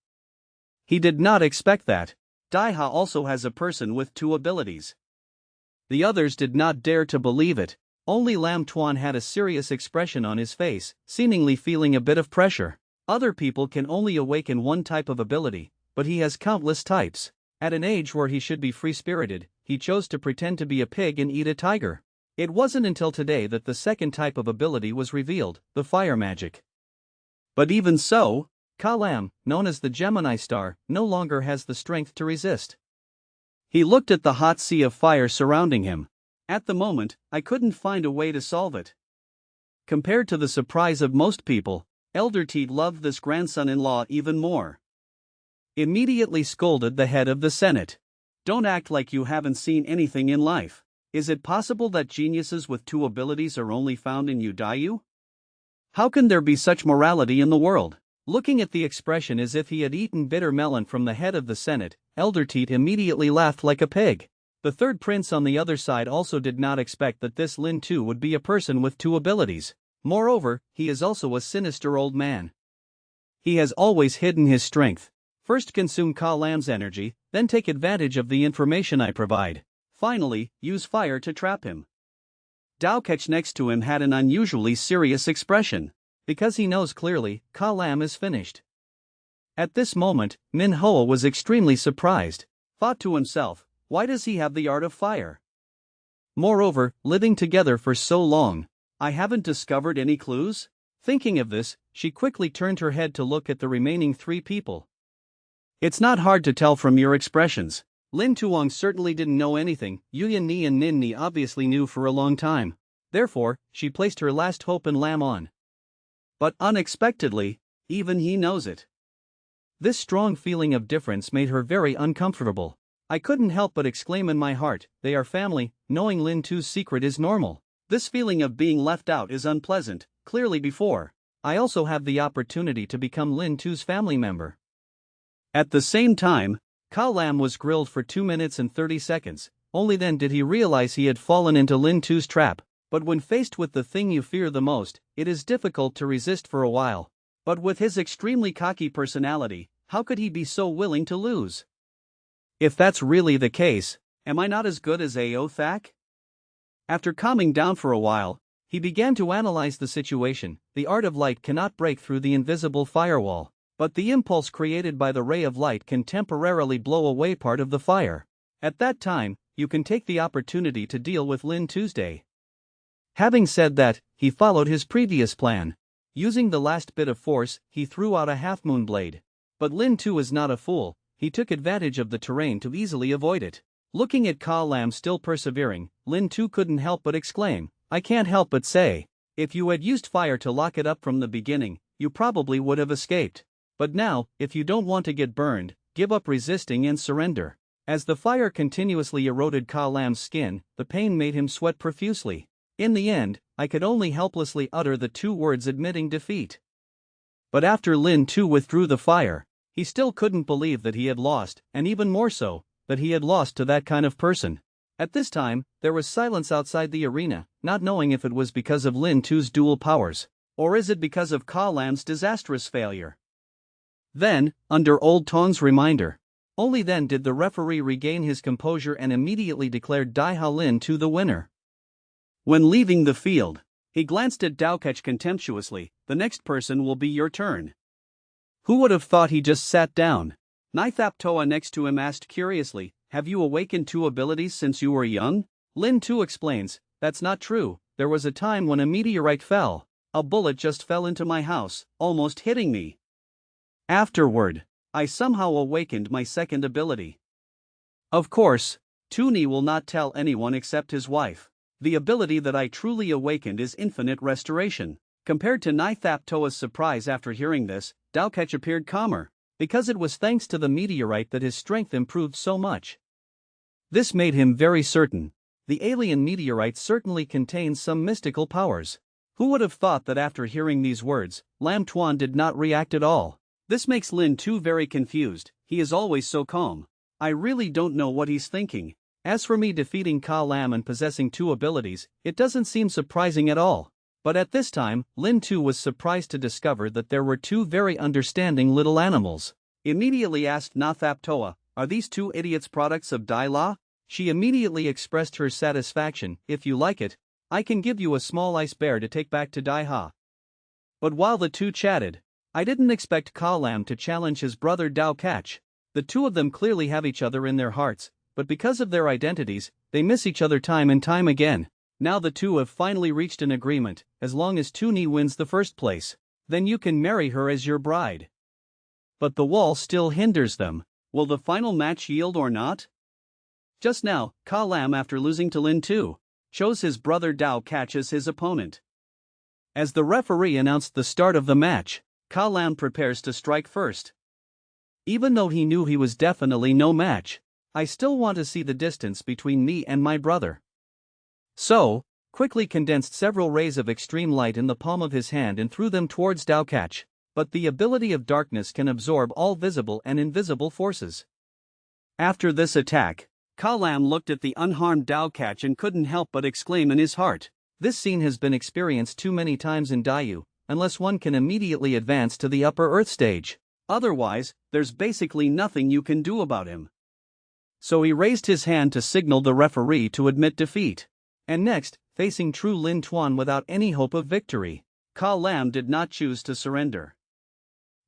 Speaker 1: He did not expect that. Daiha also has a person with 2 abilities. The others did not dare to believe it. Only Lam Tuan had a serious expression on his face, seemingly feeling a bit of pressure. Other people can only awaken one type of ability, but he has countless types. At an age where he should be free-spirited, he chose to pretend to be a pig and eat a tiger. It wasn't until today that the second type of ability was revealed, the fire magic. But even so, Ka Lam, known as the Gemini Star, no longer has the strength to resist. He looked at the hot sea of fire surrounding him. At the moment, I couldn't find a way to solve it. Compared to the surprise of most people, Elder Teet loved this grandson-in-law even more. Immediately scolded the head of the Senate. Don't act like you haven't seen anything in life. Is it possible that geniuses with 2 abilities are only found in Udayu? How can there be such morality in the world? Looking at the expression as if he had eaten bitter melon from the head of the Senate, Elder Teet immediately laughed like a pig. The third prince on the other side also did not expect that this Lin Tu would be a person with 2 abilities. Moreover, he is also a sinister old man. He has always hidden his strength. First consume Ka Lam's energy, then take advantage of the information I provide. Finally, use fire to trap him. Dao Ketch next to him had an unusually serious expression. Because he knows clearly, Ka Lam is finished. At this moment, Min Hoa was extremely surprised. Thought to himself, why does he have the art of fire? Moreover, living together for so long, I haven't discovered any clues? Thinking of this, she quickly turned her head to look at the remaining 3 people. It's not hard to tell from your expressions. Lin Tuong certainly didn't know anything. Yuyan Ni and Nin Ni obviously knew for a long time. Therefore, she placed her last hope in Lam On. But unexpectedly, even he knows it. This strong feeling of difference made her very uncomfortable. I couldn't help but exclaim in my heart, they are family. Knowing Lin Tu's secret is normal. This feeling of being left out is unpleasant. Clearly before, I also have the opportunity to become Lin Tu's family member. At the same time, Ka Lam was grilled for 2 minutes and 30 seconds. Only then did he realize he had fallen into Lin Tu's trap. But when faced with the thing you fear the most, it is difficult to resist for a while. But with his extremely cocky personality, how could he be so willing to lose? If that's really the case, am I not as good as A.O. Thak? After calming down for a while, he began to analyze the situation. The art of light cannot break through the invisible firewall, but the impulse created by the ray of light can temporarily blow away part of the fire. At that time, you can take the opportunity to deal with Lin Tuesday. Having said that, he followed his previous plan. Using the last bit of force, he threw out a half-moon blade. But Lin Tu is not a fool. He took advantage of the terrain to easily avoid it. Looking at Ka Lam still persevering, Lin Tu couldn't help but exclaim, I can't help but say, if you had used fire to lock it up from the beginning, you probably would have escaped. But now, if you don't want to get burned, give up resisting and surrender. As the fire continuously eroded Ka Lam's skin, the pain made him sweat profusely. In the end, I could only helplessly utter the 2 words admitting defeat. But after Lin Tu withdrew the fire, he still couldn't believe that he had lost, and even more so, that he had lost to that kind of person. At this time, there was silence outside the arena, not knowing if it was because of Lin Tu's dual powers, or is it because of Ka Lam's disastrous failure. Then, under Old Tong's reminder, only then did the referee regain his composure and immediately declared Daiha Lin Tu the winner. When leaving the field, he glanced at Daokech contemptuously, the next person will be your turn. Who would have thought he just sat down? Nithap Toa next to him asked curiously, have you awakened 2 abilities since you were young? Lin Tu explains, that's not true, there was a time when a meteorite fell. A bullet just fell into my house, almost hitting me. Afterward, I somehow awakened my second ability. Of course, Tuni will not tell anyone except his wife. The ability that I truly awakened is infinite restoration. Compared to Nithap Toa's surprise after hearing this, Daokech appeared calmer, because it was thanks to the meteorite that his strength improved so much. This made him very certain. The alien meteorite certainly contains some mystical powers. Who would have thought that after hearing these words, Lam Tuan did not react at all? This makes Lin Tu very confused. He is always so calm. I really don't know what he's thinking. As for me defeating Ka Lam and possessing 2 abilities, it doesn't seem surprising at all. But at this time, Lin Tu was surprised to discover that there were 2 very understanding little animals. Immediately asked Nathap Toa, "Are these 2 idiots products of Dai La?" She immediately expressed her satisfaction. "If you like it, I can give you a small ice bear to take back to Dai Ha." But while the 2 chatted, I didn't expect Ka Lam to challenge his brother Dao Catch. The 2 of them clearly have each other in their hearts, but because of their identities, they miss each other time and time again. Now the 2 have finally reached an agreement. As long as Tu Ni wins the first place, then you can marry her as your bride. But the wall still hinders them. Will the final match yield or not? Just now, Ka Lam, after losing to Lin Tu, chose his brother Dao Catch as his opponent. As the referee announced the start of the match, Ka Lam prepares to strike first. Even though he knew he was definitely no match, I still want to see the distance between me and my brother. So, quickly condensed several rays of extreme light in the palm of his hand and threw them towards Dao Catch, but the ability of darkness can absorb all visible and invisible forces. After this attack, Ka Lam looked at the unharmed Dao Catch and couldn't help but exclaim in his heart, "This scene has been experienced too many times in Daiyu, unless one can immediately advance to the upper earth stage. Otherwise, there's basically nothing you can do about him." So he raised his hand to signal the referee to admit defeat. And next, facing true Lin Tuan without any hope of victory, Ka Lam did not choose to surrender.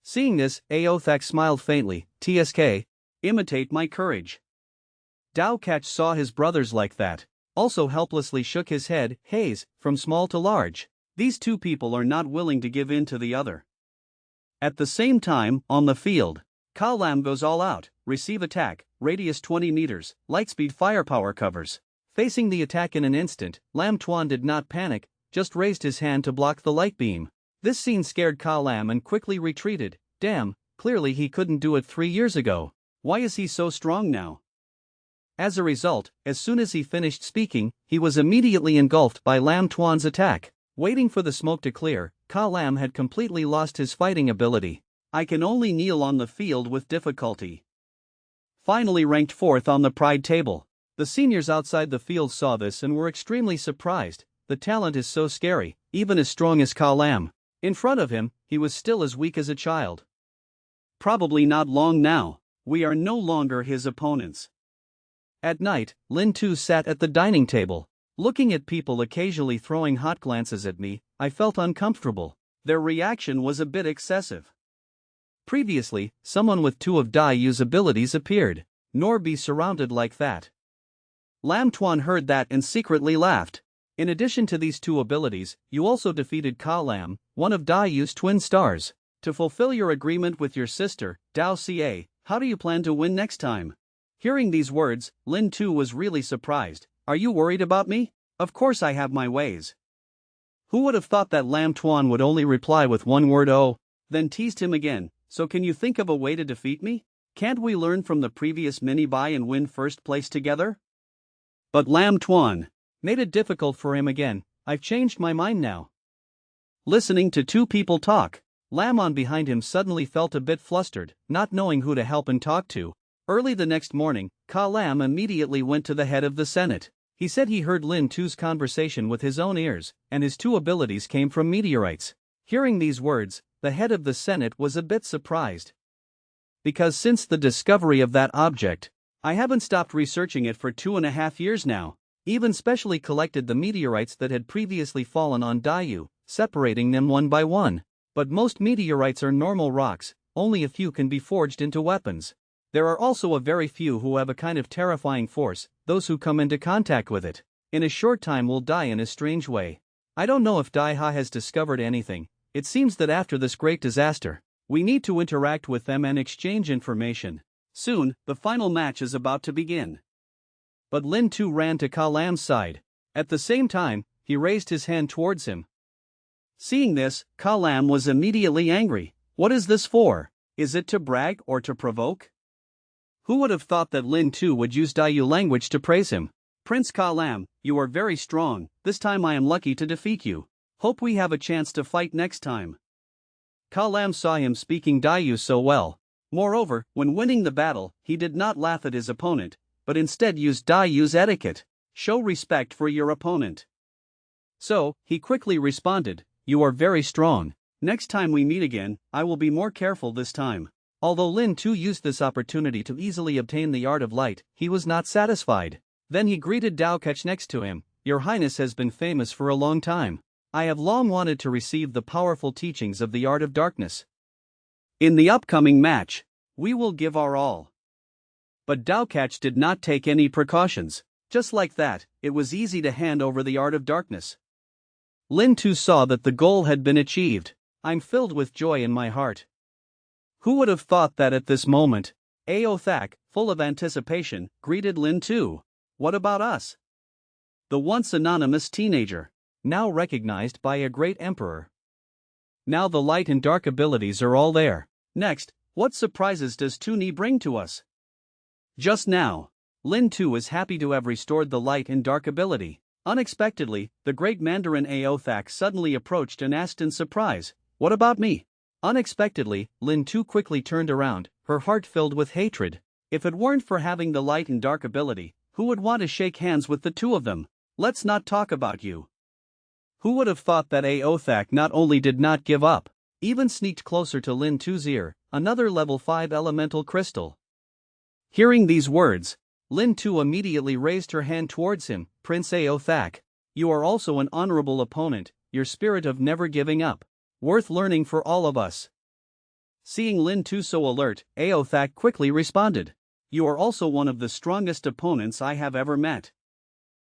Speaker 1: Seeing this, Aothak smiled faintly. "TSK, imitate my courage." Dao Catch saw his brothers like that, also helplessly shook his head. "Haze, from small to large, these 2 people are not willing to give in to the other." At the same time, on the field, Ka Lam goes all out. Receive attack, radius 20 meters, lightspeed firepower covers. Facing the attack in an instant, Lam Tuan did not panic, just raised his hand to block the light beam. This scene scared Ka Lam and quickly retreated. Damn, clearly he couldn't do it 3 years ago. Why is he so strong now? As a result, as soon as he finished speaking, he was immediately engulfed by Lam Tuan's attack. Waiting for the smoke to clear, Ka Lam had completely lost his fighting ability. I can only kneel on the field with difficulty. Finally ranked 4th on the pride table. The seniors outside the field saw this and were extremely surprised. The talent is so scary, even as strong as Ka Lam. In front of him, he was still as weak as a child. Probably not long now. We are no longer his opponents. At night, Lin Tu sat at the dining table. Looking at people occasionally throwing hot glances at me, I felt uncomfortable. Their reaction was a bit excessive. Previously, someone with 2 of Dai Yu's abilities appeared, nor be surrounded like that. Lam Tuan heard that and secretly laughed. In addition to these 2 abilities, you also defeated Ka Lam, one of Dai Yu's twin stars. To fulfill your agreement with your sister, Dao Ca, how do you plan to win next time? Hearing these words, Lin Tu was really surprised. Are you worried about me? Of course I have my ways. Who would have thought that Lam Tuan would only reply with one word "oh," then teased him again. So can you think of a way to defeat me? Can't we learn from the previous mini-buy and win first place together? But Lam Tuan made it difficult for him again. I've changed my mind now. Listening to 2 people talk, Lam on behind him suddenly felt a bit flustered, not knowing who to help and talk to. Early the next morning, Ka Lam immediately went to the head of the Senate. He said he heard Lin Tu's conversation with his own ears, and his 2 abilities came from meteorites. Hearing these words, the head of the Senate was a bit surprised. Because since the discovery of that object, I haven't stopped researching it for 2.5 years now, even specially collected the meteorites that had previously fallen on Daiyu, separating them one by one. But most meteorites are normal rocks, only a few can be forged into weapons. There are also a very few who have a kind of terrifying force. Those who come into contact with it, in a short time will die in a strange way. I don't know if Daiha has discovered anything. It seems that after this great disaster, we need to interact with them and exchange information. Soon, the final match is about to begin. But Lin Tu ran to Ka Lam's side. At the same time, he raised his hand towards him. Seeing this, Ka Lam was immediately angry. What is this for? Is it to brag or to provoke? Who would have thought that Lin Tu would use Daiyu language to praise him? Prince Ka Lam, you are very strong. This time I am lucky to defeat you. Hope we have a chance to fight next time. Ka Lam saw him speaking Daiyu so well. Moreover, when winning the battle, he did not laugh at his opponent, but instead used Daiyu's etiquette. Show respect for your opponent. So, he quickly responded, "You are very strong. Next time we meet again, I will be more careful this time." Although Lin Tu used this opportunity to easily obtain the art of light, he was not satisfied. Then he greeted Dao Ketch next to him. "Your Highness has been famous for a long time. I have long wanted to receive the powerful teachings of the art of darkness. In the upcoming match, we will give our all." But Dao Ketch did not take any precautions. Just like that, it was easy to hand over the art of darkness. Lin Tu saw that the goal had been achieved. "I'm filled with joy in my heart." Who would have thought that at this moment, Ao Thak, full of anticipation, greeted Lin Tu. What about us? The once anonymous teenager, now recognized by a great emperor. Now the light and dark abilities are all there. Next, what surprises does Tuni bring to us? Just now, Lin Tu is happy to have restored the light and dark ability. Unexpectedly, the great Mandarin Ao Thak suddenly approached and asked in surprise, "What about me?" Unexpectedly, Lin Tu quickly turned around, her heart filled with hatred. If it weren't for having the light and dark ability, who would want to shake hands with the two of them? Let's not talk about you. Who would have thought that Ao Thak not only did not give up, even sneaked closer to Lin Tu's ear, another level 5 elemental crystal. Hearing these words, Lin Tu immediately raised her hand towards him. "Prince Ao Thak, you are also an honorable opponent, your spirit of never giving up. Worth learning for all of us." Seeing Lin Tu so alert, Ao Thak quickly responded, "You are also one of the strongest opponents I have ever met.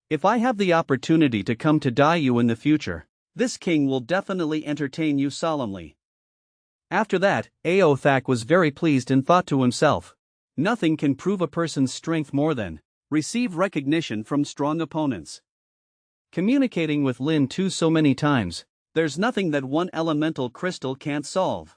Speaker 1: If I have the opportunity to come to Daiyu in the future, this king will definitely entertain you solemnly." After that, Ao Thak was very pleased and thought to himself, "Nothing can prove a person's strength more than receive recognition from strong opponents." Communicating with Lin Tu so many times, there's nothing that one elemental crystal can't solve.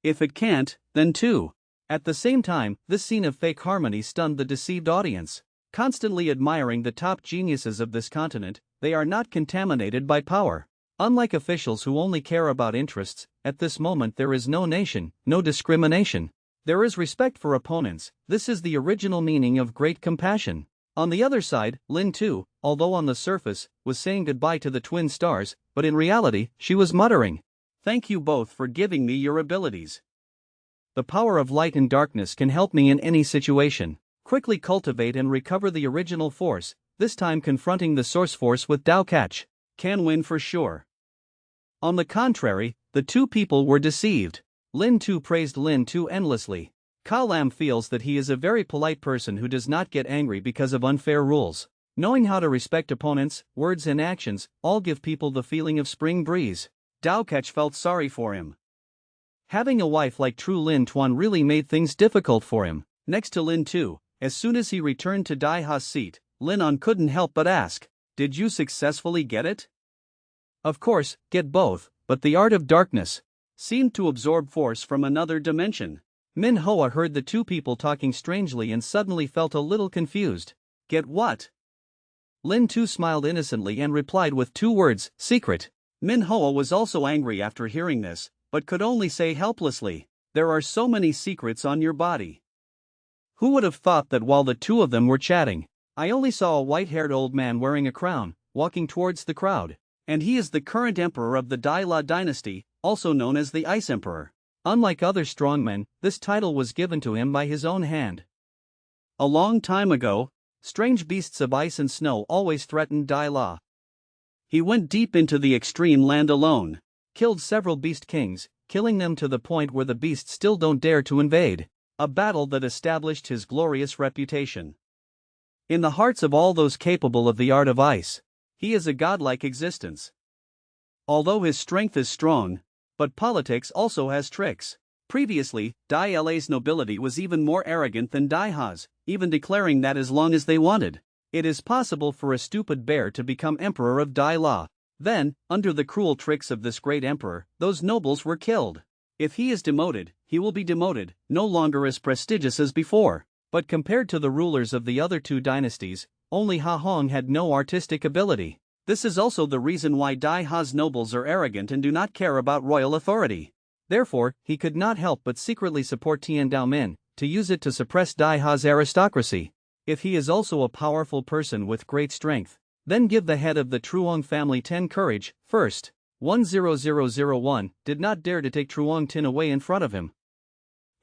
Speaker 1: If it can't, then two. At the same time, this scene of fake harmony stunned the deceived audience. Constantly admiring the top geniuses of this continent, they are not contaminated by power. Unlike officials who only care about interests, at this moment there is no nation, no discrimination. There is respect for opponents. This is the original meaning of great compassion. On the other side, Lin Tu, although on the surface, was saying goodbye to the twin stars, but in reality, she was muttering, "Thank you both for giving me your abilities. The power of light and darkness can help me in any situation. Quickly cultivate and recover the original force, this time confronting the source force with Dao Ketch. Can win for sure." On the contrary, the two people were deceived. Lin Tu praised Lin Tu endlessly. Ka Lam feels that he is a very polite person who does not get angry because of unfair rules. Knowing how to respect opponents, words and actions, all give people the feeling of spring breeze. Dao Ketch felt sorry for him. Having a wife like true Lin Tuan really made things difficult for him. Next to Lin Tu, as soon as he returned to Dai Ha's seat, Lin An couldn't help but ask, "Did you successfully get it?" Of course, get both, but the art of darkness seemed to absorb force from another dimension. Manhwa heard the two people talking strangely and suddenly felt a little confused. Get what? Lin Tu smiled innocently and replied with two words, "Secret." Manhwa was also angry after hearing this, but could only say helplessly, "There are so many secrets on your body." Who would have thought that while the two of them were chatting, I only saw a white-haired old man wearing a crown, walking towards the crowd. And he is the current emperor of the Dai La dynasty, also known as the Ice Emperor. Unlike other strongmen, this title was given to him by his own hand. A long time ago, strange beasts of ice and snow always threatened Dai La. He went deep into the extreme land alone, killed several beast kings, killing them to the point where the beasts still don't dare to invade. A battle that established his glorious reputation in the hearts of all those capable of the art of ice. He is a godlike existence. Although his strength is strong, but politics also has tricks. Previously, Dai La's nobility was even more arrogant than Dai Ha's, even declaring that as long as they wanted, it is possible for a stupid bear to become emperor of Dai La. Then, under the cruel tricks of this great emperor, those nobles were killed. If he is demoted, he will be demoted, no longer as prestigious as before. But compared to the rulers of the other two dynasties, only Ha Hong had no artistic ability. This is also the reason why Dai Ha's nobles are arrogant and do not care about royal authority. Therefore, he could not help but secretly support Tian Daomin, to use it to suppress Dai Ha's aristocracy. If he is also a powerful person with great strength, then give the head of the Truong family 10 courage. First, 10001 did not dare to take Truong Tin away in front of him.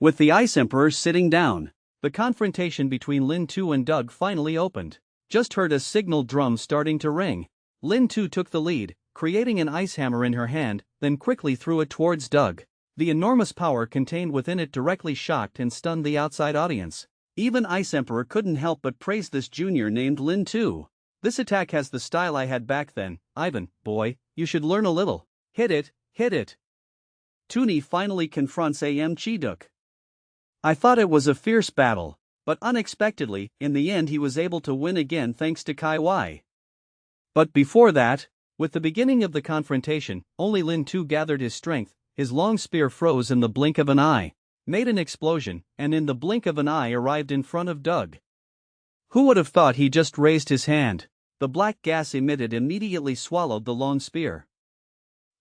Speaker 1: With the Ice Emperor sitting down, the confrontation between Lin Tu and Doug finally opened. Just heard a signal drum starting to ring. Lin Tu took the lead, creating an ice hammer in her hand, then quickly threw it towards Doug. The enormous power contained within it directly shocked and stunned the outside audience. Even Ice Emperor couldn't help but praise this junior named Lin Tu. This attack has the style I had back then, Ivan, boy, you should learn a little. Hit it, hit it. Tuni finally confronts Am Chi-duk. I thought it was a fierce battle, but unexpectedly, in the end he was able to win again thanks to Kai Wai. But before that, with the beginning of the confrontation, only Lin Tu gathered his strength, his long spear froze in the blink of an eye, made an explosion, and in the blink of an eye arrived in front of Doug. Who would have thought he just raised his hand? The black gas emitted immediately swallowed the long spear.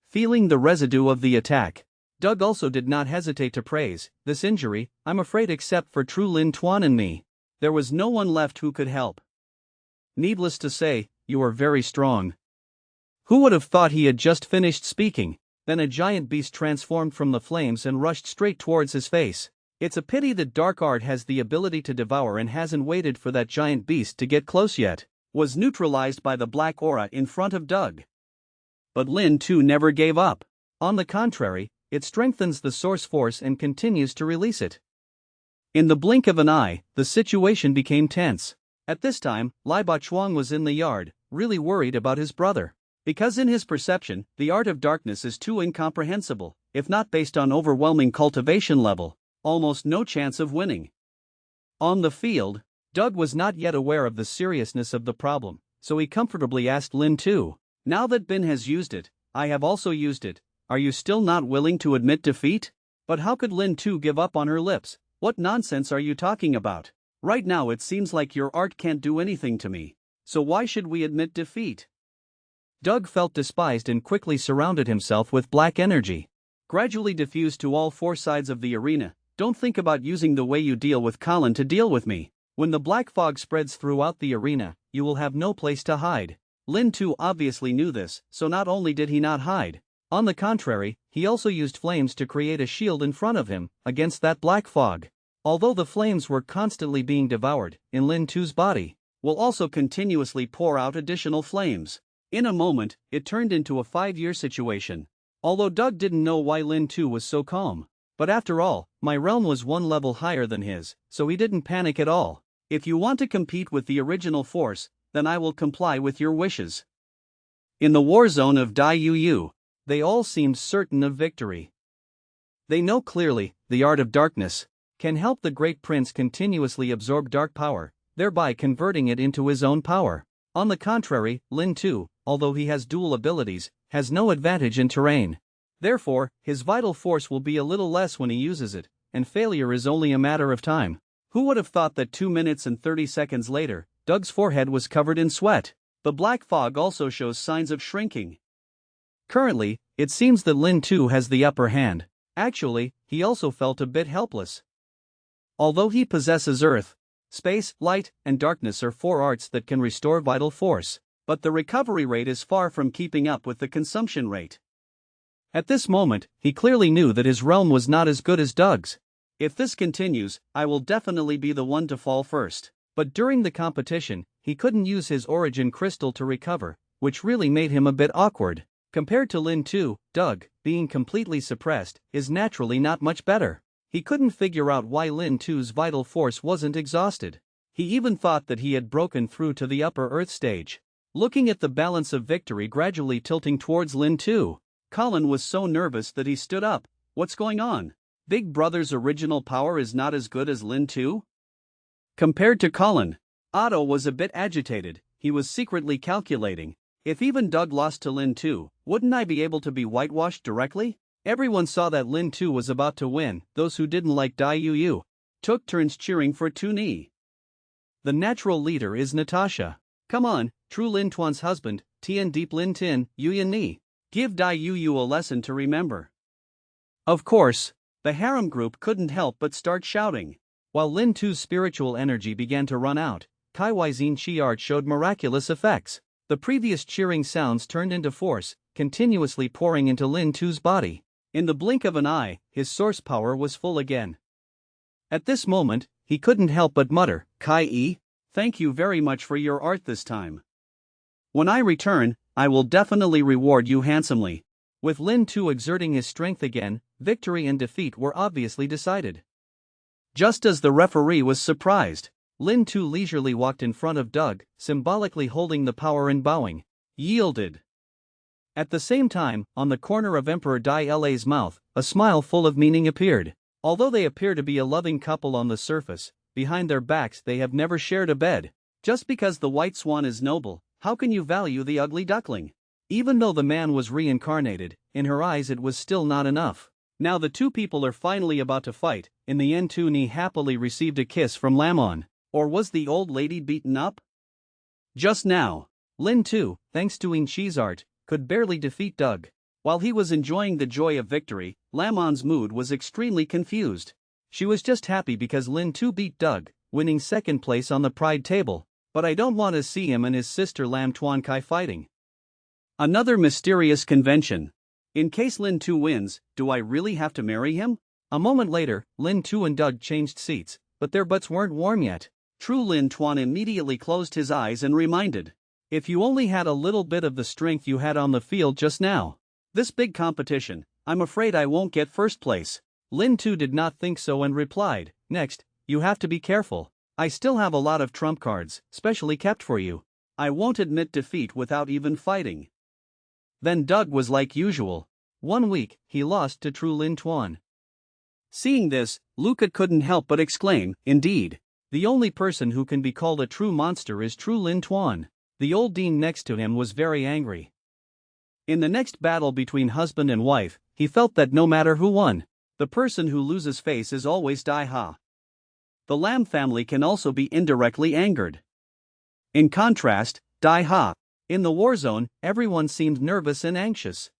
Speaker 1: Feeling the residue of the attack, Doug also did not hesitate to praise this injury, I'm afraid except for true Lin Tuan and me. There was no one left who could help. Needless to say, you are very strong. Who would have thought he had just finished speaking? Then a giant beast transformed from the flames and rushed straight towards his face. It's a pity that dark art has the ability to devour and hasn't waited for that giant beast to get close yet. Was neutralized by the black aura in front of Doug. But Lin Tu never gave up. On the contrary, it strengthens the source force and continues to release it. In the blink of an eye, the situation became tense. At this time, Lai Ba Chuang was in the yard, really worried about his brother. Because in his perception, the art of darkness is too incomprehensible, if not based on overwhelming cultivation level, almost no chance of winning. On the field, Doug was not yet aware of the seriousness of the problem, so he comfortably asked Lin Tu, now that Bin has used it, I have also used it, are you still not willing to admit defeat? But how could Lin Tu give up on her lips? What nonsense are you talking about? Right now it seems like your art can't do anything to me, so why should we admit defeat? Doug felt despised and quickly surrounded himself with black energy. Gradually diffused to all 4 sides of the arena, don't think about using the way you deal with Colin to deal with me. When the black fog spreads throughout the arena, you will have no place to hide. Lin Tu obviously knew this, so not only did he not hide, on the contrary, he also used flames to create a shield in front of him, against that black fog. Although the flames were constantly being devoured, in Lin Tu's body, will also continuously pour out additional flames. In a moment, it turned into a 5-year situation. Although Doug didn't know why Lin Tu was so calm. But after all, my realm was 1 level higher than his, so he didn't panic at all. If you want to compete with the original force, then I will comply with your wishes. In the war zone of Dai Yu, they all seemed certain of victory. They know clearly, the art of darkness can help the great prince continuously absorb dark power, thereby converting it into his own power. On the contrary, Lin Tu, although he has dual abilities, has no advantage in terrain. Therefore, his vital force will be a little less when he uses it, and failure is only a matter of time. Who would have thought that 2 minutes and 30 seconds later, Doug's forehead was covered in sweat? The black fog also shows signs of shrinking. Currently, it seems that Lin Tu has the upper hand. Actually, he also felt a bit helpless. Although he possesses earth, space, light, and darkness are 4 arts that can restore vital force, but the recovery rate is far from keeping up with the consumption rate. At this moment, he clearly knew that his realm was not as good as Doug's. If this continues, I will definitely be the one to fall first. But during the competition, he couldn't use his origin crystal to recover, which really made him a bit awkward. Compared to Lin Tu, Doug, being completely suppressed, is naturally not much better. He couldn't figure out why Lin Tu's vital force wasn't exhausted. He even thought that he had broken through to the upper earth stage. Looking at the balance of victory gradually tilting towards Lin Tu, Colin was so nervous that he stood up. What's going on? Big Brother's original power is not as good as Lin Tu? Compared to Colin, Otto was a bit agitated. He was secretly calculating. If even Doug lost to Lin Tu, wouldn't I be able to be whitewashed directly? Everyone saw that Lin Tu was about to win. Those who didn't like Dai Yu took turns cheering for Tuni. The natural leader is Natasha. Come on, True Lin Tuan's husband, Tian Deep Lin Tin, Yuyan Ni. Give Dai Yu a lesson to remember. Of course, the harem group couldn't help but start shouting. While Lin Tu's spiritual energy began to run out, Kai Waizian Chi art showed miraculous effects. The previous cheering sounds turned into force, continuously pouring into Lin Tu's body. In the blink of an eye, his source power was full again. At this moment, he couldn't help but mutter, Kai, thank you very much for your art this time. When I return, I will definitely reward you handsomely. With Lin Tu exerting his strength again, victory and defeat were obviously decided. Just as the referee was surprised, Lin Tu leisurely walked in front of Doug, symbolically holding the power and bowing. Yielded. At the same time, on the corner of Emperor Dai La's mouth, a smile full of meaning appeared. Although they appear to be a loving couple on the surface, behind their backs they have never shared a bed. Just because the white swan is noble, how can you value the ugly duckling? Even though the man was reincarnated, in her eyes it was still not enough. Now the two people are finally about to fight. In the end, Tu Ni happily received a kiss from Lamon. Or was the old lady beaten up? Just now, Lin Tu, thanks to In Chi's art, could barely defeat Doug. While he was enjoying the joy of victory, Lamon's mood was extremely confused. She was just happy because Lin Tu beat Doug, winning second place on the pride table. But I don't want to see him and his sister Lam Tuan Kai fighting. Another mysterious convention. In case Lin Tu wins, do I really have to marry him? A moment later, Lin Tu and Doug changed seats, but their butts weren't warm yet. True Lin Tuan immediately closed his eyes and reminded. If you only had a little bit of the strength you had on the field just now. This big competition, I'm afraid I won't get first place. Lin Tu did not think so and replied, next, you have to be careful. I still have a lot of trump cards, specially kept for you. I won't admit defeat without even fighting. Then Doug was like usual. 1 week, he lost to True Lin Tuan. Seeing this, Luca couldn't help but exclaim, indeed. The only person who can be called a true monster is True Lin Tuan. The old dean next to him was very angry. In the next battle between husband and wife, he felt that no matter who won, the person who loses face is always Dai Ha. The Lam family can also be indirectly angered. In contrast, Dai Ha. In the war zone, everyone seemed nervous and anxious.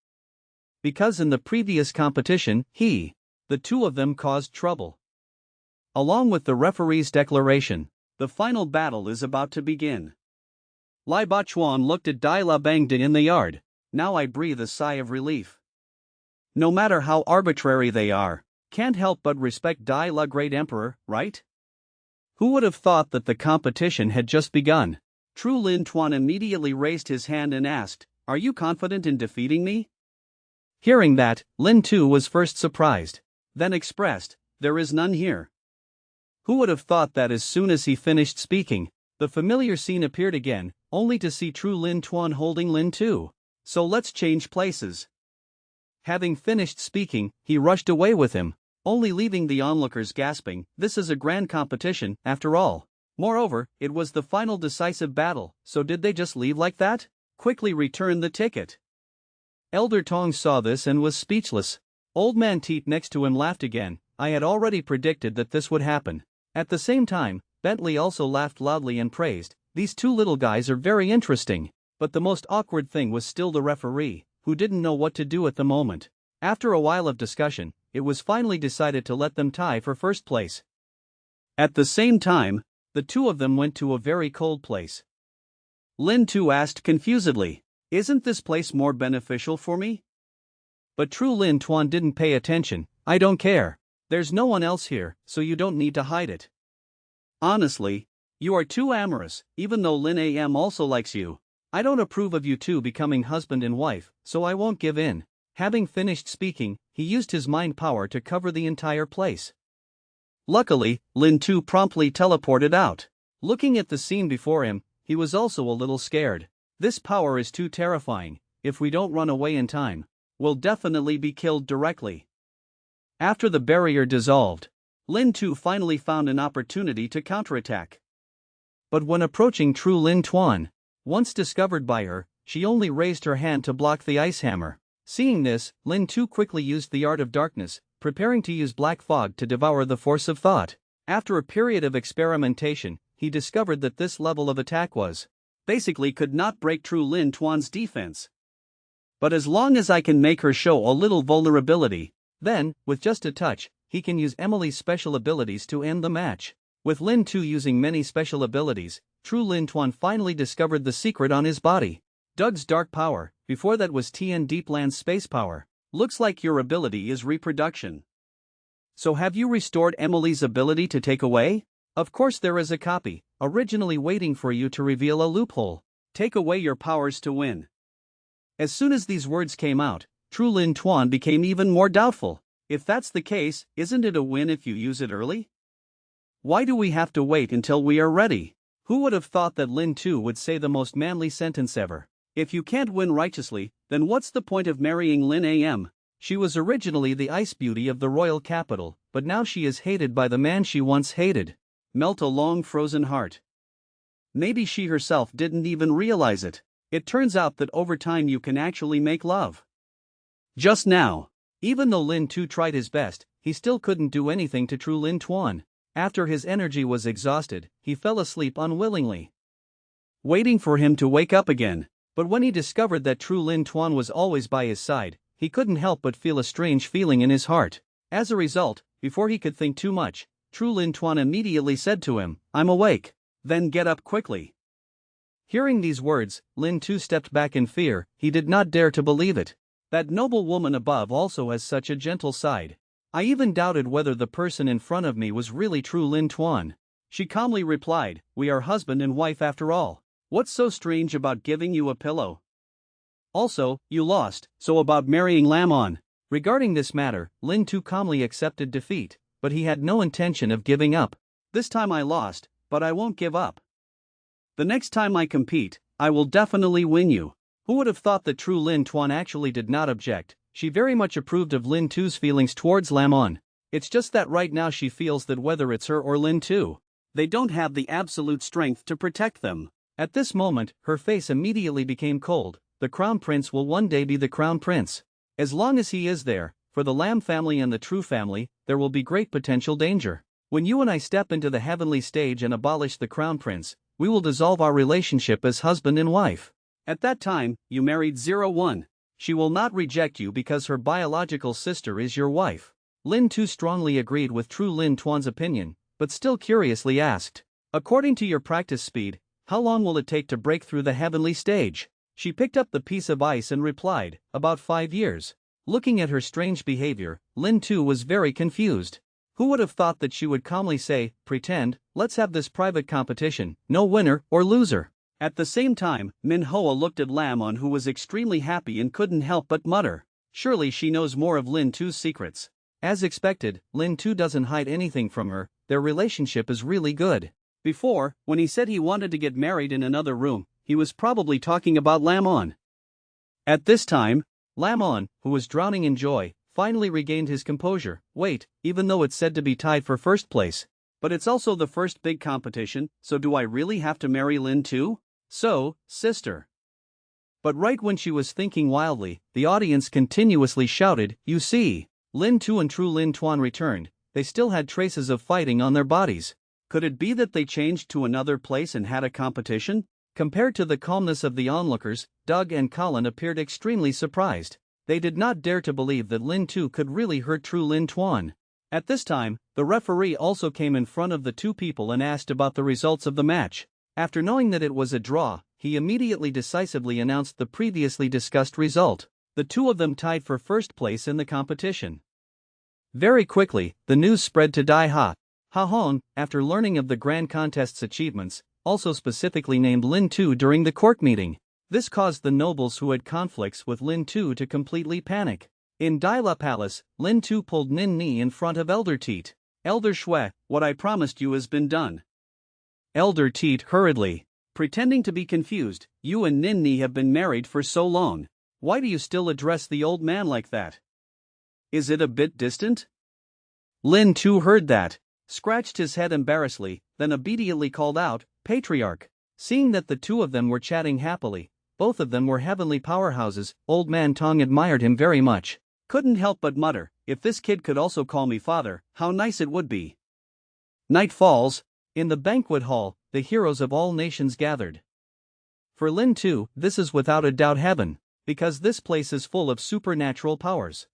Speaker 1: Because in the previous competition, the two of them caused trouble. Along with the referee's declaration, the final battle is about to begin. Lai Ba Chuan looked at Dai La Bangda in the yard. Now I breathe a sigh of relief. No matter how arbitrary they are, can't help but respect Dai La Great Emperor, right? Who would have thought that the competition had just begun? True Lin Tuan immediately raised his hand and asked, are you confident in defeating me? Hearing that, Lin Tu was first surprised, then expressed, there is none here. Who would have thought that as soon as he finished speaking, the familiar scene appeared again, only to see True Lin Tuan holding Lin Tu. So let's change places. Having finished speaking, he rushed away with him, only leaving the onlookers gasping, this is a grand competition, after all. Moreover, it was the final decisive battle, so did they just leave like that? Quickly return the ticket. Elder Tong saw this and was speechless. Old man Teet next to him laughed again. I had already predicted that this would happen. At the same time, Bentley also laughed loudly and praised, these two little guys are very interesting. But the most awkward thing was still the referee, who didn't know what to do at the moment. After a while of discussion, it was finally decided to let them tie for first place. At the same time, the two of them went to a very cold place. Lin Tu asked confusedly, isn't this place more beneficial for me? But True Lin Tuan didn't pay attention, I don't care. There's no one else here, so you don't need to hide it. Honestly, you are too amorous, even though Lin Am also likes you. I don't approve of you two becoming husband and wife, so I won't give in. Having finished speaking, he used his mind power to cover the entire place. Luckily, Lin Tu promptly teleported out. Looking at the scene before him, he was also a little scared. This power is too terrifying. If we don't run away in time, we'll definitely be killed directly. After the barrier dissolved, Lin Tu finally found an opportunity to counterattack. But when approaching True Lin Tuan, once discovered by her, she only raised her hand to block the ice hammer. Seeing this, Lin Tu quickly used the art of darkness, preparing to use black fog to devour the force of thought. After a period of experimentation, he discovered that this level of attack was basically could not break true Lin Tuan's defense. But as long as I can make her show a little vulnerability, then, with just a touch, he can use Emily's special abilities to end the match. With Lin Tu using many special abilities, true Lin Tuan finally discovered the secret on his body. Doug's dark power, before that was Tien Deepland's space power. Looks like your ability is reproduction. So have you restored Emily's ability to take away? Of course there is a copy, originally waiting for you to reveal a loophole. Take away your powers to win. As soon as these words came out, true Lin Tuan became even more doubtful. If that's the case, isn't it a win if you use it early? Why do we have to wait until we are ready? Who would have thought that Lin Tu would say the most manly sentence ever? If you can't win righteously, then what's the point of marrying Lin Am? She was originally the ice beauty of the royal capital, but now she is hated by the man she once hated. Melt a long frozen heart. Maybe she herself didn't even realize it. It turns out that over time you can actually make love. Just now, even though Lin Tu tried his best, he still couldn't do anything to true Lin Tuan. After his energy was exhausted, he fell asleep unwillingly, waiting for him to wake up again. But when he discovered that true Lin Tuan was always by his side, he couldn't help but feel a strange feeling in his heart. As a result, before he could think too much, true Lin Tuan immediately said to him, "I'm awake." Then get up quickly. Hearing these words, Lin Tu stepped back in fear. He did not dare to believe it. That noble woman above also has such a gentle side. I even doubted whether the person in front of me was really true Lin Tuan. She calmly replied, "We are husband and wife after all. What's so strange about giving you a pillow? Also, you lost, so about marrying Lamon." Regarding this matter, Lin Tu calmly accepted defeat, but he had no intention of giving up. "This time I lost, but I won't give up. The next time I compete, I will definitely win you." Who would have thought that true Lin Tuan actually did not object? She very much approved of Lin Tu's feelings towards Lamon. It's just that right now she feels that whether it's her or Lin Tu, they don't have the absolute strength to protect them. At this moment, her face immediately became cold. The crown prince will one day be the crown prince. As long as he is there, for the Lam family and the True family, there will be great potential danger. When you and I step into the heavenly stage and abolish the crown prince, we will dissolve our relationship as husband and wife. At that time, you married 01. She will not reject you because her biological sister is your wife. Lin Tu strongly agreed with true Lin Tuan's opinion, but still curiously asked, "According to your practice speed, how long will it take to break through the heavenly stage?" She picked up the piece of ice and replied, "About 5 years." Looking at her strange behavior, Lin Tu was very confused. Who would have thought that she would calmly say, "Pretend, let's have this private competition, no winner or loser." At the same time, Manhwa looked at Lamon, who was extremely happy and couldn't help but mutter, "Surely she knows more of Lin Tu's secrets." As expected, Lin Tu doesn't hide anything from her. Their relationship is really good. Before, when he said he wanted to get married in another room, he was probably talking about Lamon. At this time, Lamon, who was drowning in joy, finally regained his composure. "Wait, even though it's said to be tied for first place, but it's also the first big competition, so do I really have to marry Lin Tu? So, sister." But right when she was thinking wildly, the audience continuously shouted, "You see!" Lin Tu and true Lin Tuan returned. They still had traces of fighting on their bodies. Could it be that they changed to another place and had a competition? Compared to the calmness of the onlookers, Doug and Colin appeared extremely surprised. They did not dare to believe that Lin Tu could really hurt true Lin Tuan. At this time, the referee also came in front of the two people and asked about the results of the match. After knowing that it was a draw, he immediately decisively announced the previously discussed result. The two of them tied for first place in the competition. Very quickly, the news spread to Dai Ha. Ha Hong, after learning of the grand contest's achievements, also specifically named Lin Tu during the court meeting. This caused the nobles who had conflicts with Lin Tu to completely panic. In Dai La Palace, Lin Tu pulled Nin Ni in front of Elder Teet. "Elder Shui, what I promised you has been done." Elder Teet hurriedly, pretending to be confused, "You and Nin Ni have been married for so long. Why do you still address the old man like that? Is it a bit distant?" Lin Tu heard that, scratched his head embarrassedly, then obediently called out, "Patriarch." Seeing that the two of them were chatting happily, both of them were heavenly powerhouses, Old Man Tong admired him very much. Couldn't help but mutter, "If this kid could also call me father, how nice it would be." Night falls. In the banquet hall, the heroes of all nations gathered. For Lin Tu, this is without a doubt heaven, because this place is full of supernatural powers.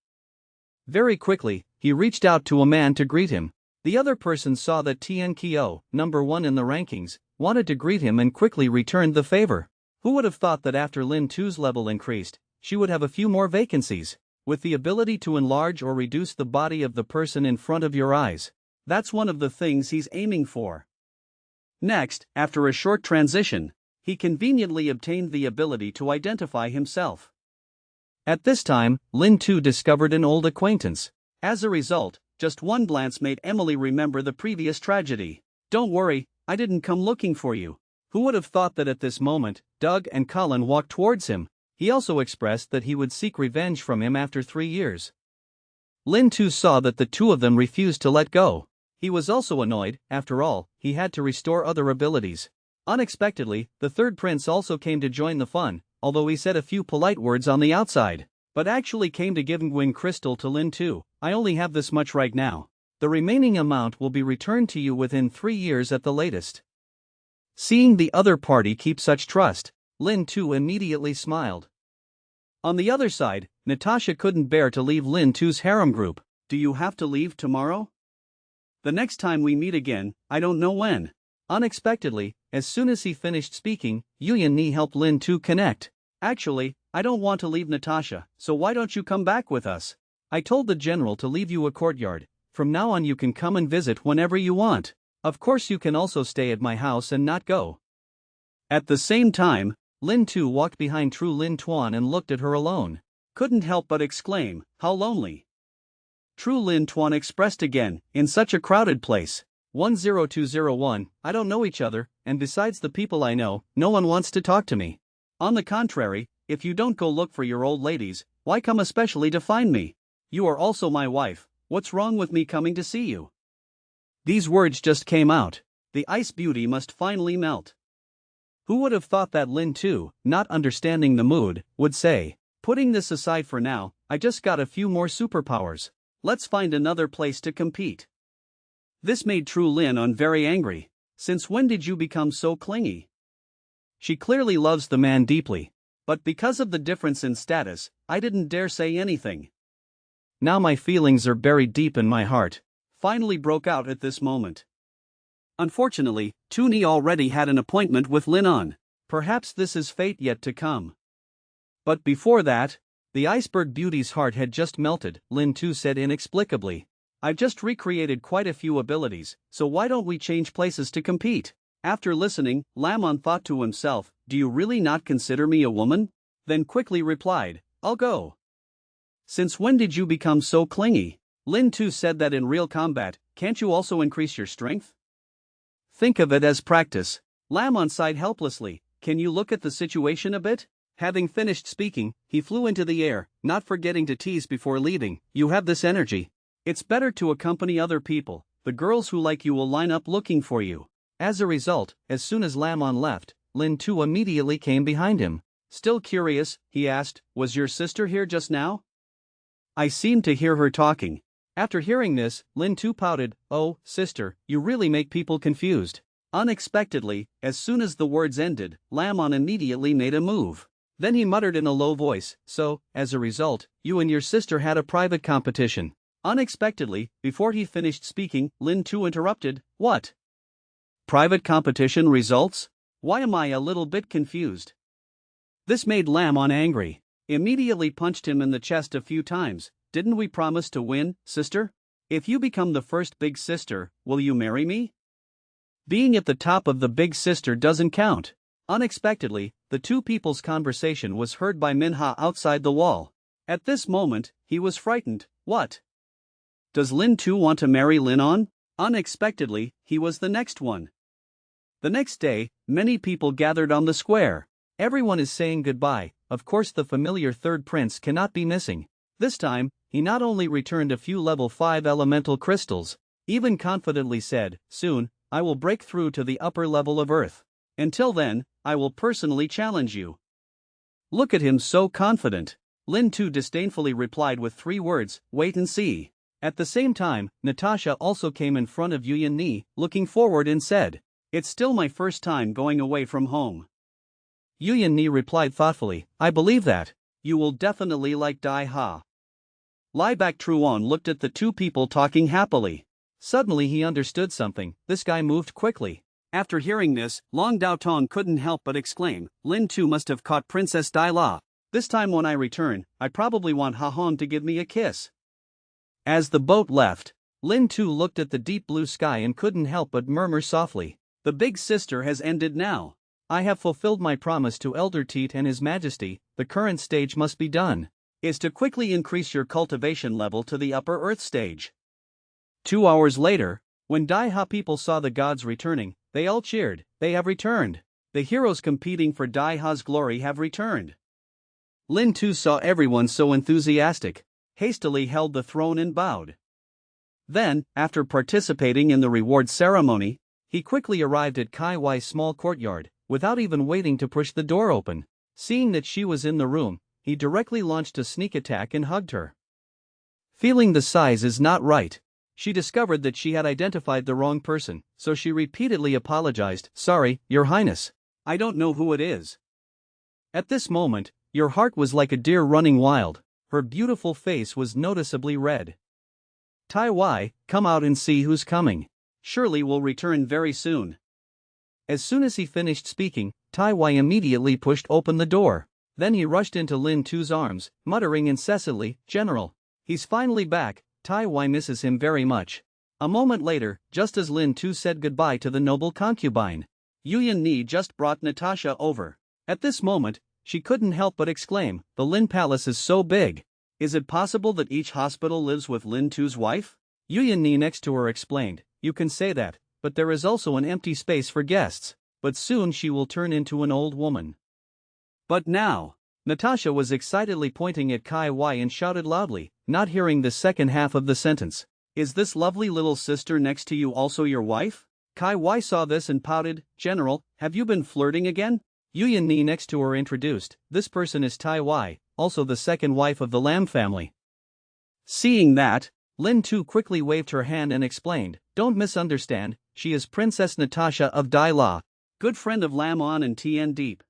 Speaker 1: Very quickly, he reached out to a man to greet him. The other person saw that Tian Kyo, number 1 in the rankings, wanted to greet him and quickly returned the favor. Who would have thought that after Lin Tu's level increased, she would have a few more vacancies, with the ability to enlarge or reduce the body of the person in front of your eyes. That's one of the things he's aiming for. Next, after a short transition, he conveniently obtained the ability to identify himself. At this time, Lin Tu discovered an old acquaintance. As a result, just one glance made Emily remember the previous tragedy. Don't worry, I didn't come looking for you. Who would have thought that at this moment, Doug and Colin walked towards him. He also expressed that he would seek revenge from him after 3 years. Lin Tu saw that the two of them refused to let go. He was also annoyed. After all, he had to restore other abilities. Unexpectedly, the third prince also came to join the fun, although he said a few polite words on the outside, but actually came to give Gwyn crystal to Lin Tu. I only have this much right now. The remaining amount will be returned to you within 3 years at the latest. Seeing the other party keep such trust, Lin Tu immediately smiled. On the other side, Natasha couldn't bear to leave Lin Tu's harem group. Do you have to leave tomorrow? The next time we meet again, I don't know when. Unexpectedly, as soon as he finished speaking, Yuyan Ni helped Lin Tu connect. Actually, I don't want to leave Natasha, so why don't you come back with us? I told the general to leave you a courtyard. From now on you can come and visit whenever you want. Of course you can also stay at my house and not go. At the same time, Lin Tu walked behind True Lin Tuan and looked at her alone. Couldn't help but exclaim, how lonely. True Lin Tuan expressed again, in such a crowded place. 10201, I don't know each other, and besides the people I know, no one wants to talk to me. On the contrary, if you don't go look for your old ladies, why come especially to find me? You are also my wife, what's wrong with me coming to see you? These words just came out. The ice beauty must finally melt. Who would have thought that Lin Tu, not understanding the mood, would say, putting this aside for now, I just got a few more superpowers. Let's find another place to compete. This made True Lin On very angry. Since when did you become so clingy? She clearly loves the man deeply, but because of the difference in status, I didn't dare say anything. Now my feelings are buried deep in my heart. Finally broke out at this moment. Unfortunately, Tuni already had an appointment with Lin On. Perhaps this is fate yet to come. But before that, the iceberg beauty's heart had just melted, Lin Tu said inexplicably. I've just recreated quite a few abilities, so why don't we change places to compete? After listening, Lamon thought to himself, do you really not consider me a woman? Then quickly replied, I'll go. Since when did you become so clingy? Lin Tu said that in real combat, can't you also increase your strength? Think of it as practice. Lamon sighed helplessly, can you look at the situation a bit? Having finished speaking, he flew into the air, not forgetting to tease before leaving, you have this energy. It's better to accompany other people, the girls who like you will line up looking for you. As a result, as soon as Lamon left, Lin Tu immediately came behind him. Still curious, he asked, was your sister here just now? I seemed to hear her talking. After hearing this, Lin Tu pouted, oh, sister, you really make people confused. Unexpectedly, as soon as the words ended, Lamon immediately made a move. Then he muttered in a low voice, so, as a result, you and your sister had a private competition. Unexpectedly, before he finished speaking, Lin Tu interrupted, what? Private competition results? Why am I a little bit confused? This made Lamon angry. Immediately punched him in the chest a few times. Didn't we promise to win, sister? If you become the first big sister, will you marry me? Being at the top of the big sister doesn't count. Unexpectedly, the two people's conversation was heard by Manhwa outside the wall. At this moment, he was frightened. What? Does Lin Tu want to marry Lin On? Unexpectedly, he was the next one. The next day, many people gathered on the square. Everyone is saying goodbye. Of course the familiar third prince cannot be missing. This time, he not only returned a few level 5 elemental crystals, even confidently said, soon, I will break through to the upper level of Earth. Until then, I will personally challenge you. Look at him so confident. Lin Tu disdainfully replied with 3 words, wait and see. At the same time, Natasha also came in front of Yuyan Ni, looking forward and said, it's still my first time going away from home. Ni replied thoughtfully, I believe that. You will definitely like Dai Ha. Lai Bak Truon looked at the two people talking happily. Suddenly he understood something. This guy moved quickly. After hearing this, Long Dao Tong couldn't help but exclaim, Lin Tu must have caught Princess Dai La. This time when I return, I probably want Ha Hong to give me a kiss. As the boat left, Lin Tu looked at the deep blue sky and couldn't help but murmur softly, the big sister has ended now. I have fulfilled my promise to Elder Teet and His Majesty. The current stage must be done. Is to quickly increase your cultivation level to the upper earth stage. 2 hours later, when Dai Ha people saw the gods returning, they all cheered, they have returned. The heroes competing for Dai Ha's glory have returned. Lin Tu saw everyone so enthusiastic, hastily held the throne and bowed. Then, after participating in the reward ceremony, he quickly arrived at Kai Wai's small courtyard, without even waiting to push the door open. Seeing that she was in the room, he directly launched a sneak attack and hugged her. Feeling the size is not right, she discovered that she had identified the wrong person, so she repeatedly apologized, Sorry, Your Highness. I don't know who it is. At this moment, your heart was like a deer running wild. Her beautiful face was noticeably red. Tai Wai, come out and see who's coming. Surely will return very soon. As soon as he finished speaking, Tai Wai immediately pushed open the door. Then he rushed into Lin Tu's arms, muttering incessantly, General. He's finally back, Tai Wai misses him very much. A moment later, just as Lin Tu said goodbye to the noble concubine, Ni just brought Natasha over. At this moment, she couldn't help but exclaim, the Lin Palace is so big. Is it possible that each hospital lives with Lin Tu's wife? Ni next to her explained, You can say that, but there is also an empty space for guests. But soon she will turn into an old woman. But now, Natasha was excitedly pointing at Kai Wai and shouted loudly, not hearing the second half of the sentence. Is this lovely little sister next to you also your wife? Kai Wai saw this and pouted, General, have you been flirting again? Ni next to her introduced, this person is Tai Wai, also the second wife of the Lam family. Seeing that, Lin Tu quickly waved her hand and explained, Don't misunderstand, she is Princess Natasha of Dai La, good friend of Lam On and Tien Deep.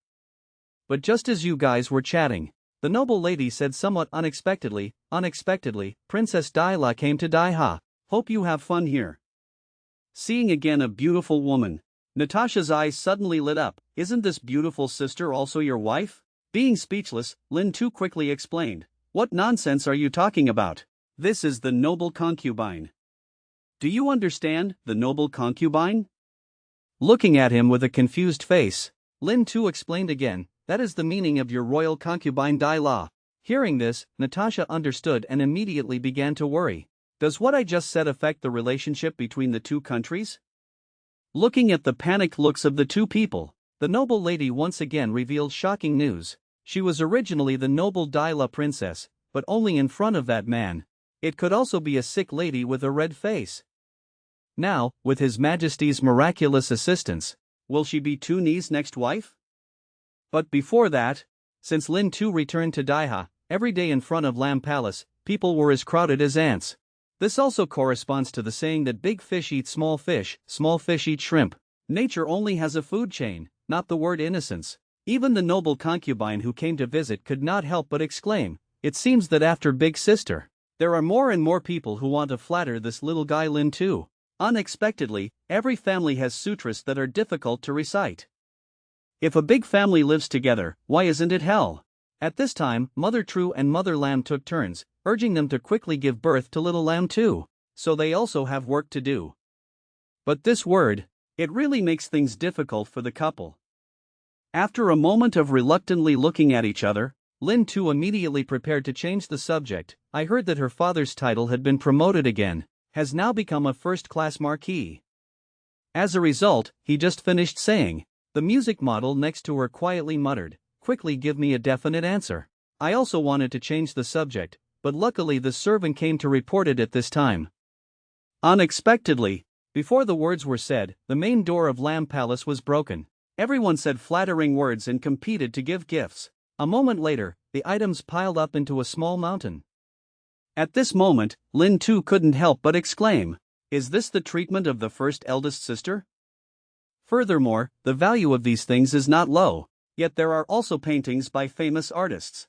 Speaker 1: But just as you guys were chatting, the noble lady said somewhat unexpectedly, Princess Dai La came to Dai Ha. Hope you have fun here. Seeing again a beautiful woman, Natasha's eyes suddenly lit up. Isn't this beautiful sister also your wife? Being speechless, Lin Tu quickly explained, What nonsense are you talking about? This is the noble concubine. Do you understand, the noble concubine? Looking at him with a confused face, Lin Tu explained again, That is the meaning of your royal concubine Dai La. Hearing this, Natasha understood and immediately began to worry. Does what I just said affect the relationship between the two countries? Looking at the panicked looks of the two people, the noble lady once again revealed shocking news. She was originally the noble Dai La princess, but only in front of that man. It could also be a sick lady with a red face. Now, with His Majesty's miraculous assistance, will she be Ni's next wife? But before that, since Lin Tu returned to Dai Ha, every day in front of Lam Palace, people were as crowded as ants. This also corresponds to the saying that big fish eat small fish eat shrimp. Nature only has a food chain, not the word innocence. Even the noble concubine who came to visit could not help but exclaim, It seems that after Big Sister, there are more and more people who want to flatter this little guy Lin Tu. Unexpectedly, every family has sutras that are difficult to recite. If a big family lives together, why isn't it hell? At this time, Mother True and Mother Lamb took turns, urging them to quickly give birth to little Lamb too, so they also have work to do. But this word, it really makes things difficult for the couple. After a moment of reluctantly looking at each other, Lin Tu immediately prepared to change the subject. I heard that her father's title had been promoted again, has now become a first-class marquis. As a result, he just finished saying. The music model next to her quietly muttered, Quickly give me a definite answer. I also wanted to change the subject, but luckily the servant came to report it at this time. Unexpectedly, before the words were said, the main door of Lam Palace was broken. Everyone said flattering words and competed to give gifts. A moment later, the items piled up into a small mountain. At this moment, Lin Tu couldn't help but exclaim, Is this the treatment of the first eldest sister? Furthermore, the value of these things is not low. Yet there are also paintings by famous artists.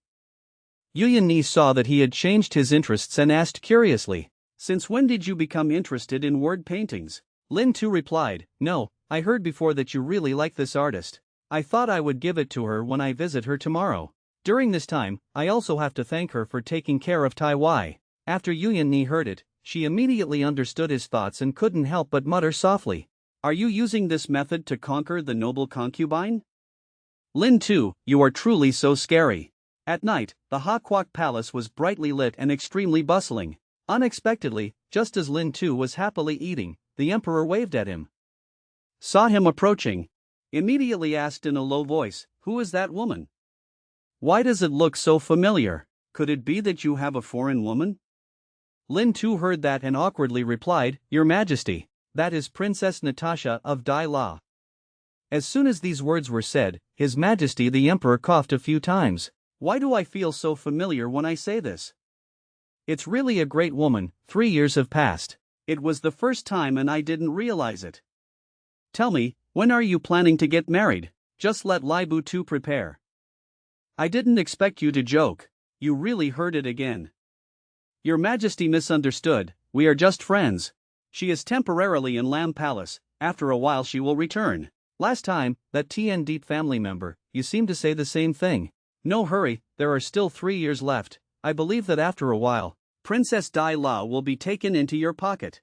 Speaker 1: Yuyan saw that he had changed his interests and asked curiously, "Since when did you become interested in word paintings?" Lin Tu replied, "No, I heard before that you really like this artist. I thought I would give it to her when I visit her tomorrow. During this time, I also have to thank her for taking care of Tai Wai." After Yuyan heard it, she immediately understood his thoughts and couldn't help but mutter softly, "Are you using this method to conquer the noble concubine? Lin Tu, you are truly so scary." At night, the Hakwak Palace was brightly lit and extremely bustling. Unexpectedly, just as Lin Tu was happily eating, the emperor waved at him. Saw him approaching. Immediately asked in a low voice, "Who is that woman? Why does it look so familiar? Could it be that you have a foreign woman?" Lin Tu heard that and awkwardly replied, "Your Majesty, that is Princess Natasha of Dai La." As soon as these words were said, His Majesty the Emperor coughed a few times. "Why do I feel so familiar when I say this? It's really a great woman. 3 years have passed. It was the first time and I didn't realize it. Tell me, when are you planning to get married? Just let Lai Bu Tu prepare." "I didn't expect you to joke. You really heard it again. Your Majesty misunderstood, we are just friends. She is temporarily in Lam Palace, after a while she will return. Last time, that Tien Deep family member, you seemed to say the same thing. No hurry, there are still 3 years left. I believe that after a while, Princess Dai La will be taken into your pocket."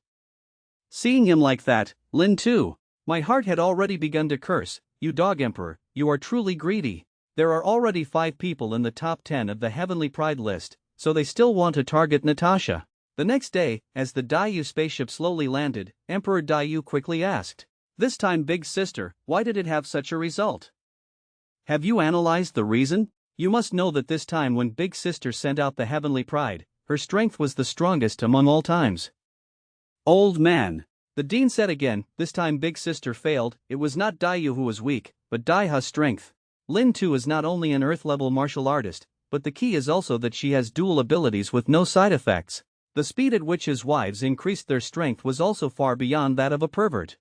Speaker 1: Seeing him like that, Lin Tu, my heart had already begun to curse. "You dog emperor, you are truly greedy. There are already 5 people in the top 10 of the Heavenly Pride list, so they still want to target Natasha." The next day, as the Daiyu spaceship slowly landed, Emperor Daiyu quickly asked, "This time, big sister, why did it have such a result? Have you analyzed the reason? You must know that this time when Big Sister sent out the Heavenly Pride, her strength was the strongest among all times." "Old man," the dean said again, "this time Big Sister failed. It was not Daiyu who was weak, but Daiha's strength. Lin Tu is not only an Earth-level martial artist, but the key is also that she has dual abilities with no side effects. The speed at which his wives increased their strength was also far beyond that of a pervert.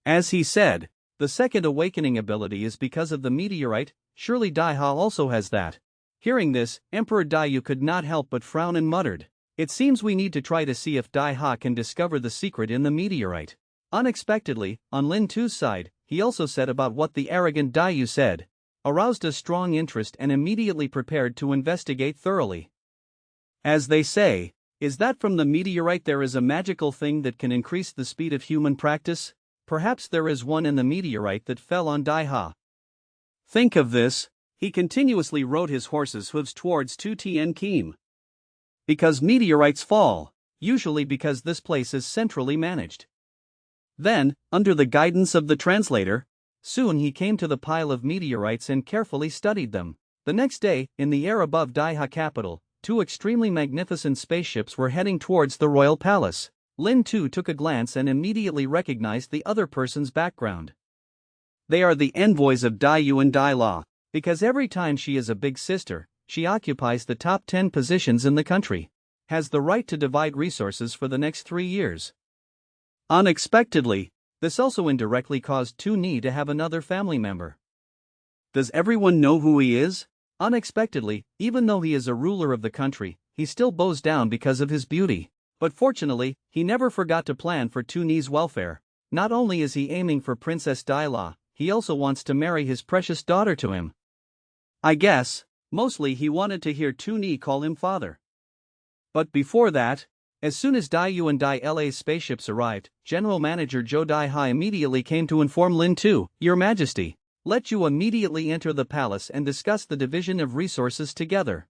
Speaker 1: As he said, the second awakening ability is because of the meteorite. Surely Daiha also has that." Hearing this, Emperor Daiyu could not help but frown and muttered, "It seems we need to try to see if Daiha can discover the secret in the meteorite." Unexpectedly, on Lin Tu's side, he also said about what the arrogant Daiyu said, aroused a strong interest and immediately prepared to investigate thoroughly. As they say, is that from the meteorite there is a magical thing that can increase the speed of human practice? Perhaps there is one in the meteorite that fell on Daiha. Think of this, he continuously rode his horse's hooves towards Tu Tien Kim. Because meteorites fall, usually because this place is centrally managed. Then, under the guidance of the translator, soon he came to the pile of meteorites and carefully studied them. The next day, in the air above Daiha capital, 2 extremely magnificent spaceships were heading towards the royal palace. Lin Tu took a glance and immediately recognized the other person's background. They are the envoys of Daiyu and Dai La, because every time she is a big sister, she occupies the top 10 positions in the country, has the right to divide resources for the next 3 years. Unexpectedly, this also indirectly caused Tu Ni to have another family member. Does everyone know who he is? Unexpectedly, even though he is a ruler of the country, he still bows down because of his beauty. But fortunately, he never forgot to plan for Tu Ni's welfare. Not only is he aiming for Princess Dai La, he also wants to marry his precious daughter to him. I guess, mostly he wanted to hear Tu Ni call him father. But before that, as soon as Daiyu and Dai La's spaceships arrived, General Manager Zhou Daihai immediately came to inform Lin Tu, "Your Majesty, let you immediately enter the palace and discuss the division of resources together."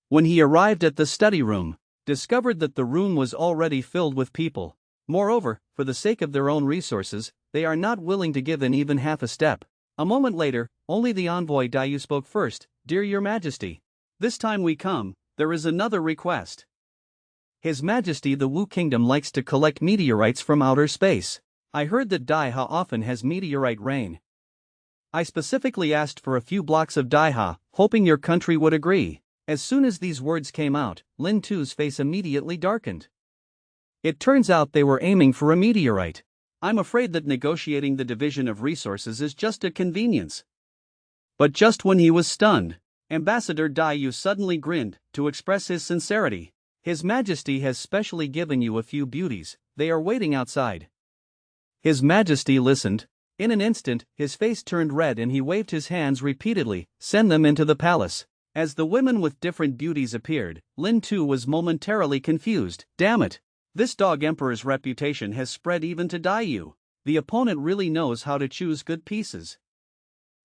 Speaker 1: When he arrived at the study room, discovered that the room was already filled with people. Moreover, for the sake of their own resources, they are not willing to give in even half a step. A moment later, only the envoy Daiyu spoke first, "Dear Your Majesty, this time we come, there is another request. His Majesty the Wu Kingdom likes to collect meteorites from outer space. I heard that Daiha often has meteorite rain. I specifically asked for a few blocks of Daiha, hoping your country would agree." As soon as these words came out, Lin Tu's face immediately darkened. It turns out they were aiming for a meteorite. I'm afraid that negotiating the division of resources is just a convenience. But just when he was stunned, Ambassador Dai Yu suddenly grinned to express his sincerity. His Majesty has specially given you a few beauties, they are waiting outside. His Majesty listened. In an instant, his face turned red and he waved his hands repeatedly, send them into the palace. As the women with different beauties appeared, Lin Tu was momentarily confused. Damn it! This dog emperor's reputation has spread even to Dai Yu. The opponent really knows how to choose good pieces.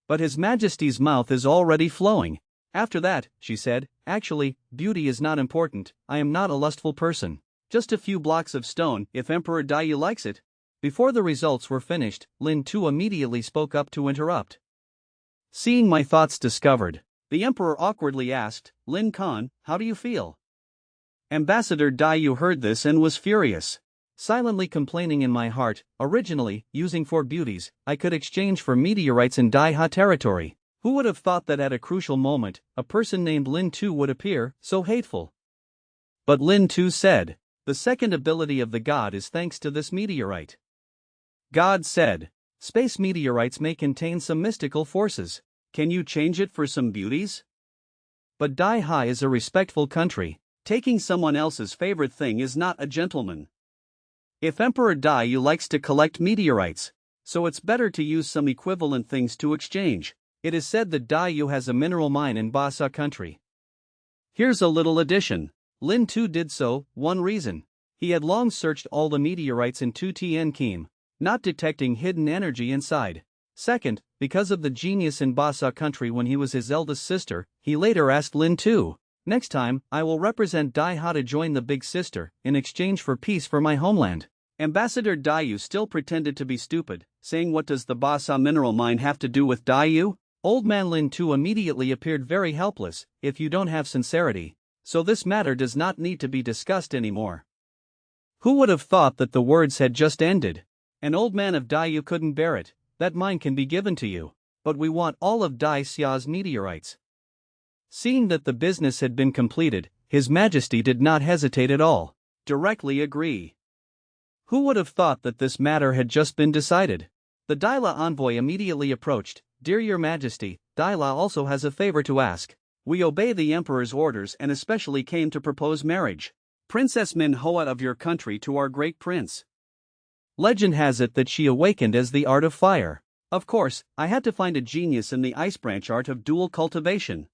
Speaker 1: But His Majesty's mouth is already flowing. After that, she said, actually, beauty is not important, I am not a lustful person. Just a few blocks of stone, if Emperor Dai Yu likes it. Before the results were finished, Lin Tu immediately spoke up to interrupt. Seeing my thoughts discovered, the emperor awkwardly asked, Lin Khan, how do you feel? Ambassador Dai Yu heard this and was furious. Silently complaining in my heart, originally, using 4 beauties, I could exchange for meteorites in Dai Ha territory. Who would have thought that at a crucial moment, a person named Lin Tu would appear, so hateful? But Lin Tu said, the second ability of the god is thanks to this meteorite. God said, space meteorites may contain some mystical forces. Can you change it for some beauties? But Dai Ha is a respectful country. Taking someone else's favorite thing is not a gentleman. If Emperor Dai Yu likes to collect meteorites, so it's better to use some equivalent things to exchange. It is said that Dai Yu has a mineral mine in Basa country. Here's a little addition. Lin Tu did so, one reason. He had long searched all the meteorites in Tu Tien Kim, not detecting hidden energy inside. Second, because of the genius in Basa country when he was his eldest sister, he later asked Lin Tu, next time, I will represent Dai Ha to join the big sister, in exchange for peace for my homeland. Ambassador Dai Yu still pretended to be stupid, saying what does the Basa mineral mine have to do with Dai Yu? Old man Lin Tu immediately appeared very helpless, if you don't have sincerity, so this matter does not need to be discussed anymore. Who would have thought that the words had just ended? An old man of Dai Yu couldn't bear it, that mine can be given to you, but we want all of Dai Xia's meteorites. Seeing that the business had been completed, His Majesty did not hesitate at all. Directly agree. Who would have thought that this matter had just been decided? The Daila envoy immediately approached. Dear Your Majesty, Daila also has a favor to ask. We obey the Emperor's orders and especially came to propose marriage. Princess Manhwa of your country to our great prince. Legend has it that she awakened as the art of fire. Of course, I had to find a genius in the ice branch art of dual cultivation.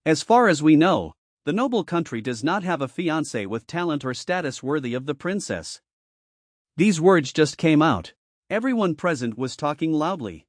Speaker 1: As far as we know, the noble country does not have a fiancé with talent or status worthy of the princess. These words just came out. Everyone present was talking loudly.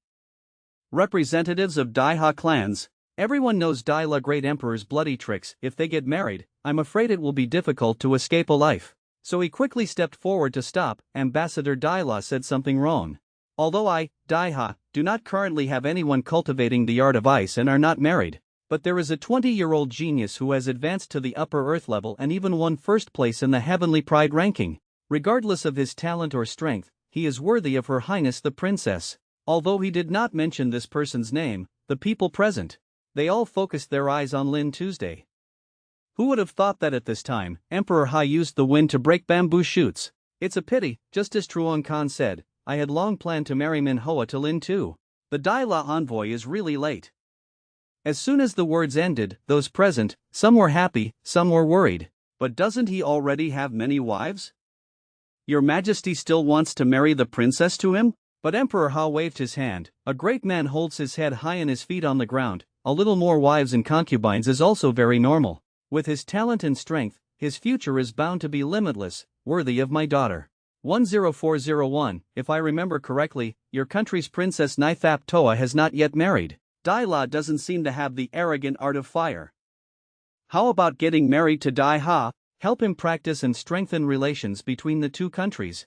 Speaker 1: Representatives of Dai Ha clans, everyone knows Dai La Great Emperor's bloody tricks. If they get married, I'm afraid it will be difficult to escape a life. So he quickly stepped forward to stop. Ambassador Dai La said something wrong. Although I, Dai Ha, do not currently have anyone cultivating the art of ice and are not married, but there is a 20-year-old genius who has advanced to the upper earth level and even won first place in the Heavenly Pride ranking. Regardless of his talent or strength, he is worthy of Her Highness the Princess. Although he did not mention this person's name, the people present, they all focused their eyes on Lin Tuesday. Who would have thought that at this time, Emperor Ha used the wind to break bamboo shoots? It's a pity, just as Truong Khan said, I had long planned to marry Manhwa to Lin Tu. The Dai La envoy is really late. As soon as the words ended, those present, some were happy, some were worried. But doesn't he already have many wives? Your Majesty still wants to marry the princess to him? But Emperor Ha waved his hand. A great man holds his head high and his feet on the ground. A little more wives and concubines is also very normal. With his talent and strength, his future is bound to be limitless, worthy of my daughter. 10401, if I remember correctly, your country's Princess Nithap Toa has not yet married. Dai La doesn't seem to have the arrogant art of fire. How about getting married to Dai Ha, help him practice and strengthen relations between the two countries?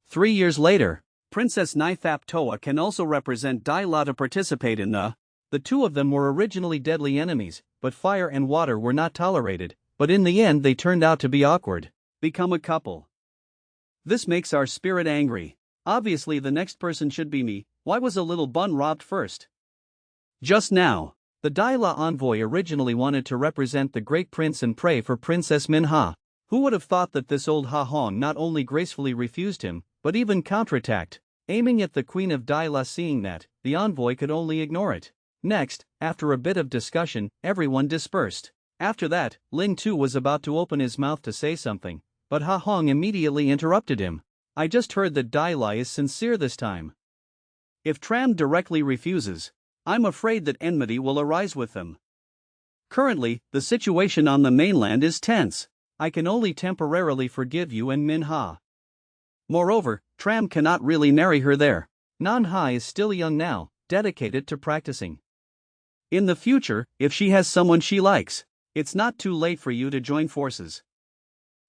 Speaker 1: 3 years later, Princess Nithap Toa can also represent Dai La to participate in the two of them were originally deadly enemies, but fire and water were not tolerated, but in the end they turned out to be awkward. Become a couple. This makes our spirit angry. Obviously the next person should be me. Why was a little bun robbed first? Just now, the Dai La envoy originally wanted to represent the great prince and pray for Princess Minha. Who would have thought that this old Ha Hong not only gracefully refused him, but even counterattacked, aiming at the Queen of Dai La. Seeing that, the envoy could only ignore it. Next, after a bit of discussion, everyone dispersed. After that, Lin Tu was about to open his mouth to say something, but Ha Hong immediately interrupted him. I just heard that Dai Lai is sincere this time. If Tram directly refuses, I'm afraid that enmity will arise with them. Currently, the situation on the mainland is tense. I can only temporarily forgive you and Min Ha. Moreover, Tram cannot really marry her there. Nan Hai is still young now, dedicated to practicing. In the future, if she has someone she likes, it's not too late for you to join forces.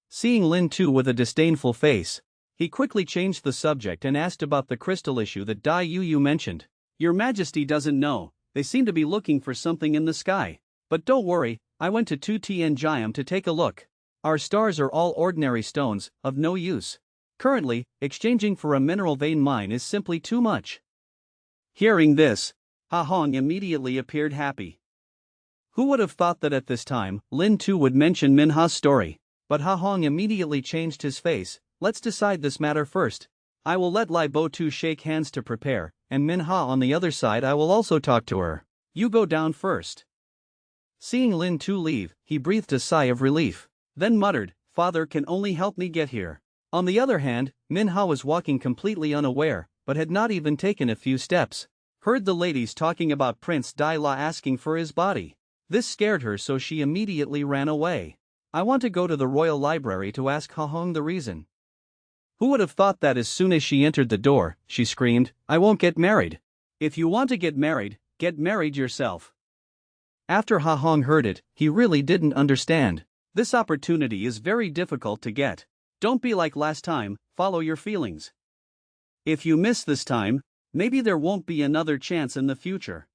Speaker 1: Seeing Lin Tu with a disdainful face, he quickly changed the subject and asked about the crystal issue that Dai Yu mentioned. Your Majesty doesn't know, they seem to be looking for something in the sky. But don't worry, I went to Tu Tianjiam to take a look. Our stars are all ordinary stones, of no use. Currently, exchanging for a mineral vein mine is simply too much. Hearing this, Ha Hong immediately appeared happy. Who would have thought that at this time, Lin Tu would mention Min Ha's story? But Ha Hong immediately changed his face. Let's decide this matter first. I will let Lai Bo Tu shake hands to prepare, and Min Ha on the other side I will also talk to her. You go down first. Seeing Lin Tu leave, he breathed a sigh of relief, then muttered, Father can only help me get here. On the other hand, Min Ha was walking completely unaware, but had not even taken a few steps. Heard the ladies talking about Prince Dai La asking for his body. This scared her, so she immediately ran away. I want to go to the royal library to ask Ha Hong the reason. Who would have thought that as soon as she entered the door, she screamed, I won't get married. If you want to get married yourself. After Ha Hong heard it, he really didn't understand. This opportunity is very difficult to get. Don't be like last time, follow your feelings. If you miss this time, maybe there won't be another chance in the future.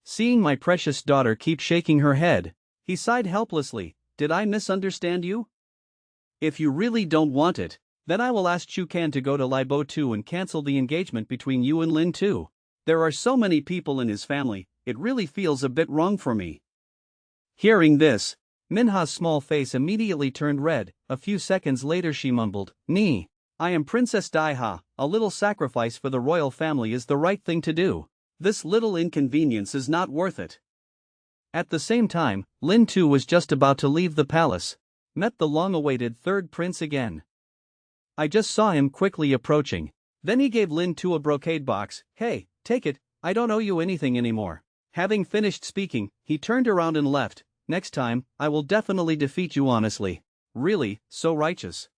Speaker 1: Seeing my precious daughter keep shaking her head, he sighed helplessly. Did I misunderstand you? If you really don't want it, then I will ask Chu Kan to go to Lai Bo Tu and cancel the engagement between you and Lin Tu. There are so many people in his family, it really feels a bit wrong for me. Hearing this, Min Ha's small face immediately turned red. A few seconds later she mumbled, Ni, I am Princess Dai Ha, a little sacrifice for the royal family is the right thing to do. This little inconvenience is not worth it. At the same time, Lin Tu was just about to leave the palace. Met the long-awaited third prince again. I just saw him quickly approaching. Then he gave Lin Tu a brocade box. Hey, take it, I don't owe you anything anymore. Having finished speaking, he turned around and left. Next time, I will definitely defeat you honestly. Really, so righteous.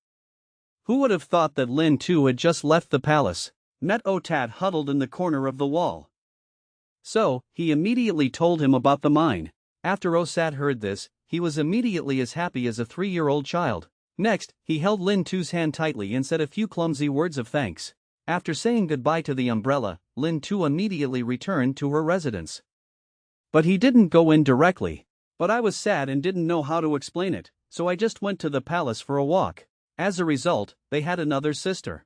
Speaker 1: Who would have thought that Lin Tu had just left the palace? Met Otat huddled in the corner of the wall. So, he immediately told him about the mine. After Osat heard this, he was immediately as happy as a 3-year-old child. Next, he held Lin Tu's hand tightly and said a few clumsy words of thanks. After saying goodbye to the umbrella, Lin Tu immediately returned to her residence. But he didn't go in directly. But I was sad and didn't know how to explain it, so I just went to the palace for a walk. As a result, they had another sister.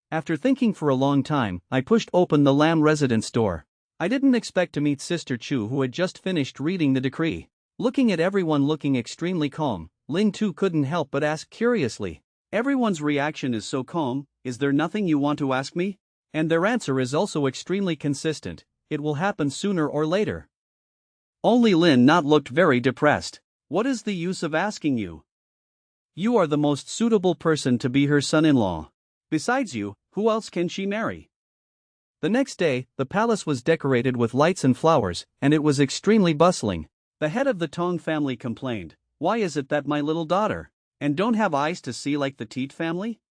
Speaker 1: After thinking for a long time, I pushed open the Lam residence door. I didn't expect to meet Sister Chu, who had just finished reading the decree. Looking at everyone looking extremely calm, Lin Tu couldn't help but ask curiously. Everyone's reaction is so calm, is there nothing you want to ask me? And their answer is also extremely consistent, it will happen sooner or later. Only Lin not looked very depressed. What is the use of asking you? You are the most suitable person to be her son-in-law. Besides you, who else can she marry? The next day, the palace was decorated with lights and flowers, and it was extremely bustling. The head of the Tong family complained, why is it that my little daughter, and don't have eyes to see like the Teet family?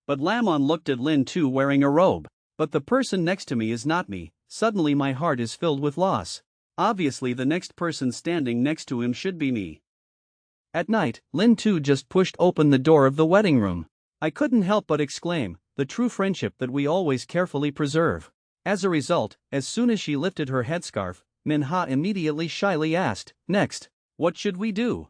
Speaker 1: But Lamon looked at Lin Tu wearing a robe. But the person next to me is not me. Suddenly my heart is filled with loss. Obviously the next person standing next to him should be me. At night, Lin Tu just pushed open the door of the wedding room. I couldn't help but exclaim, the true friendship that we always carefully preserve. As a result, as soon as she lifted her headscarf, Min Ha immediately shyly asked, next, what should we do?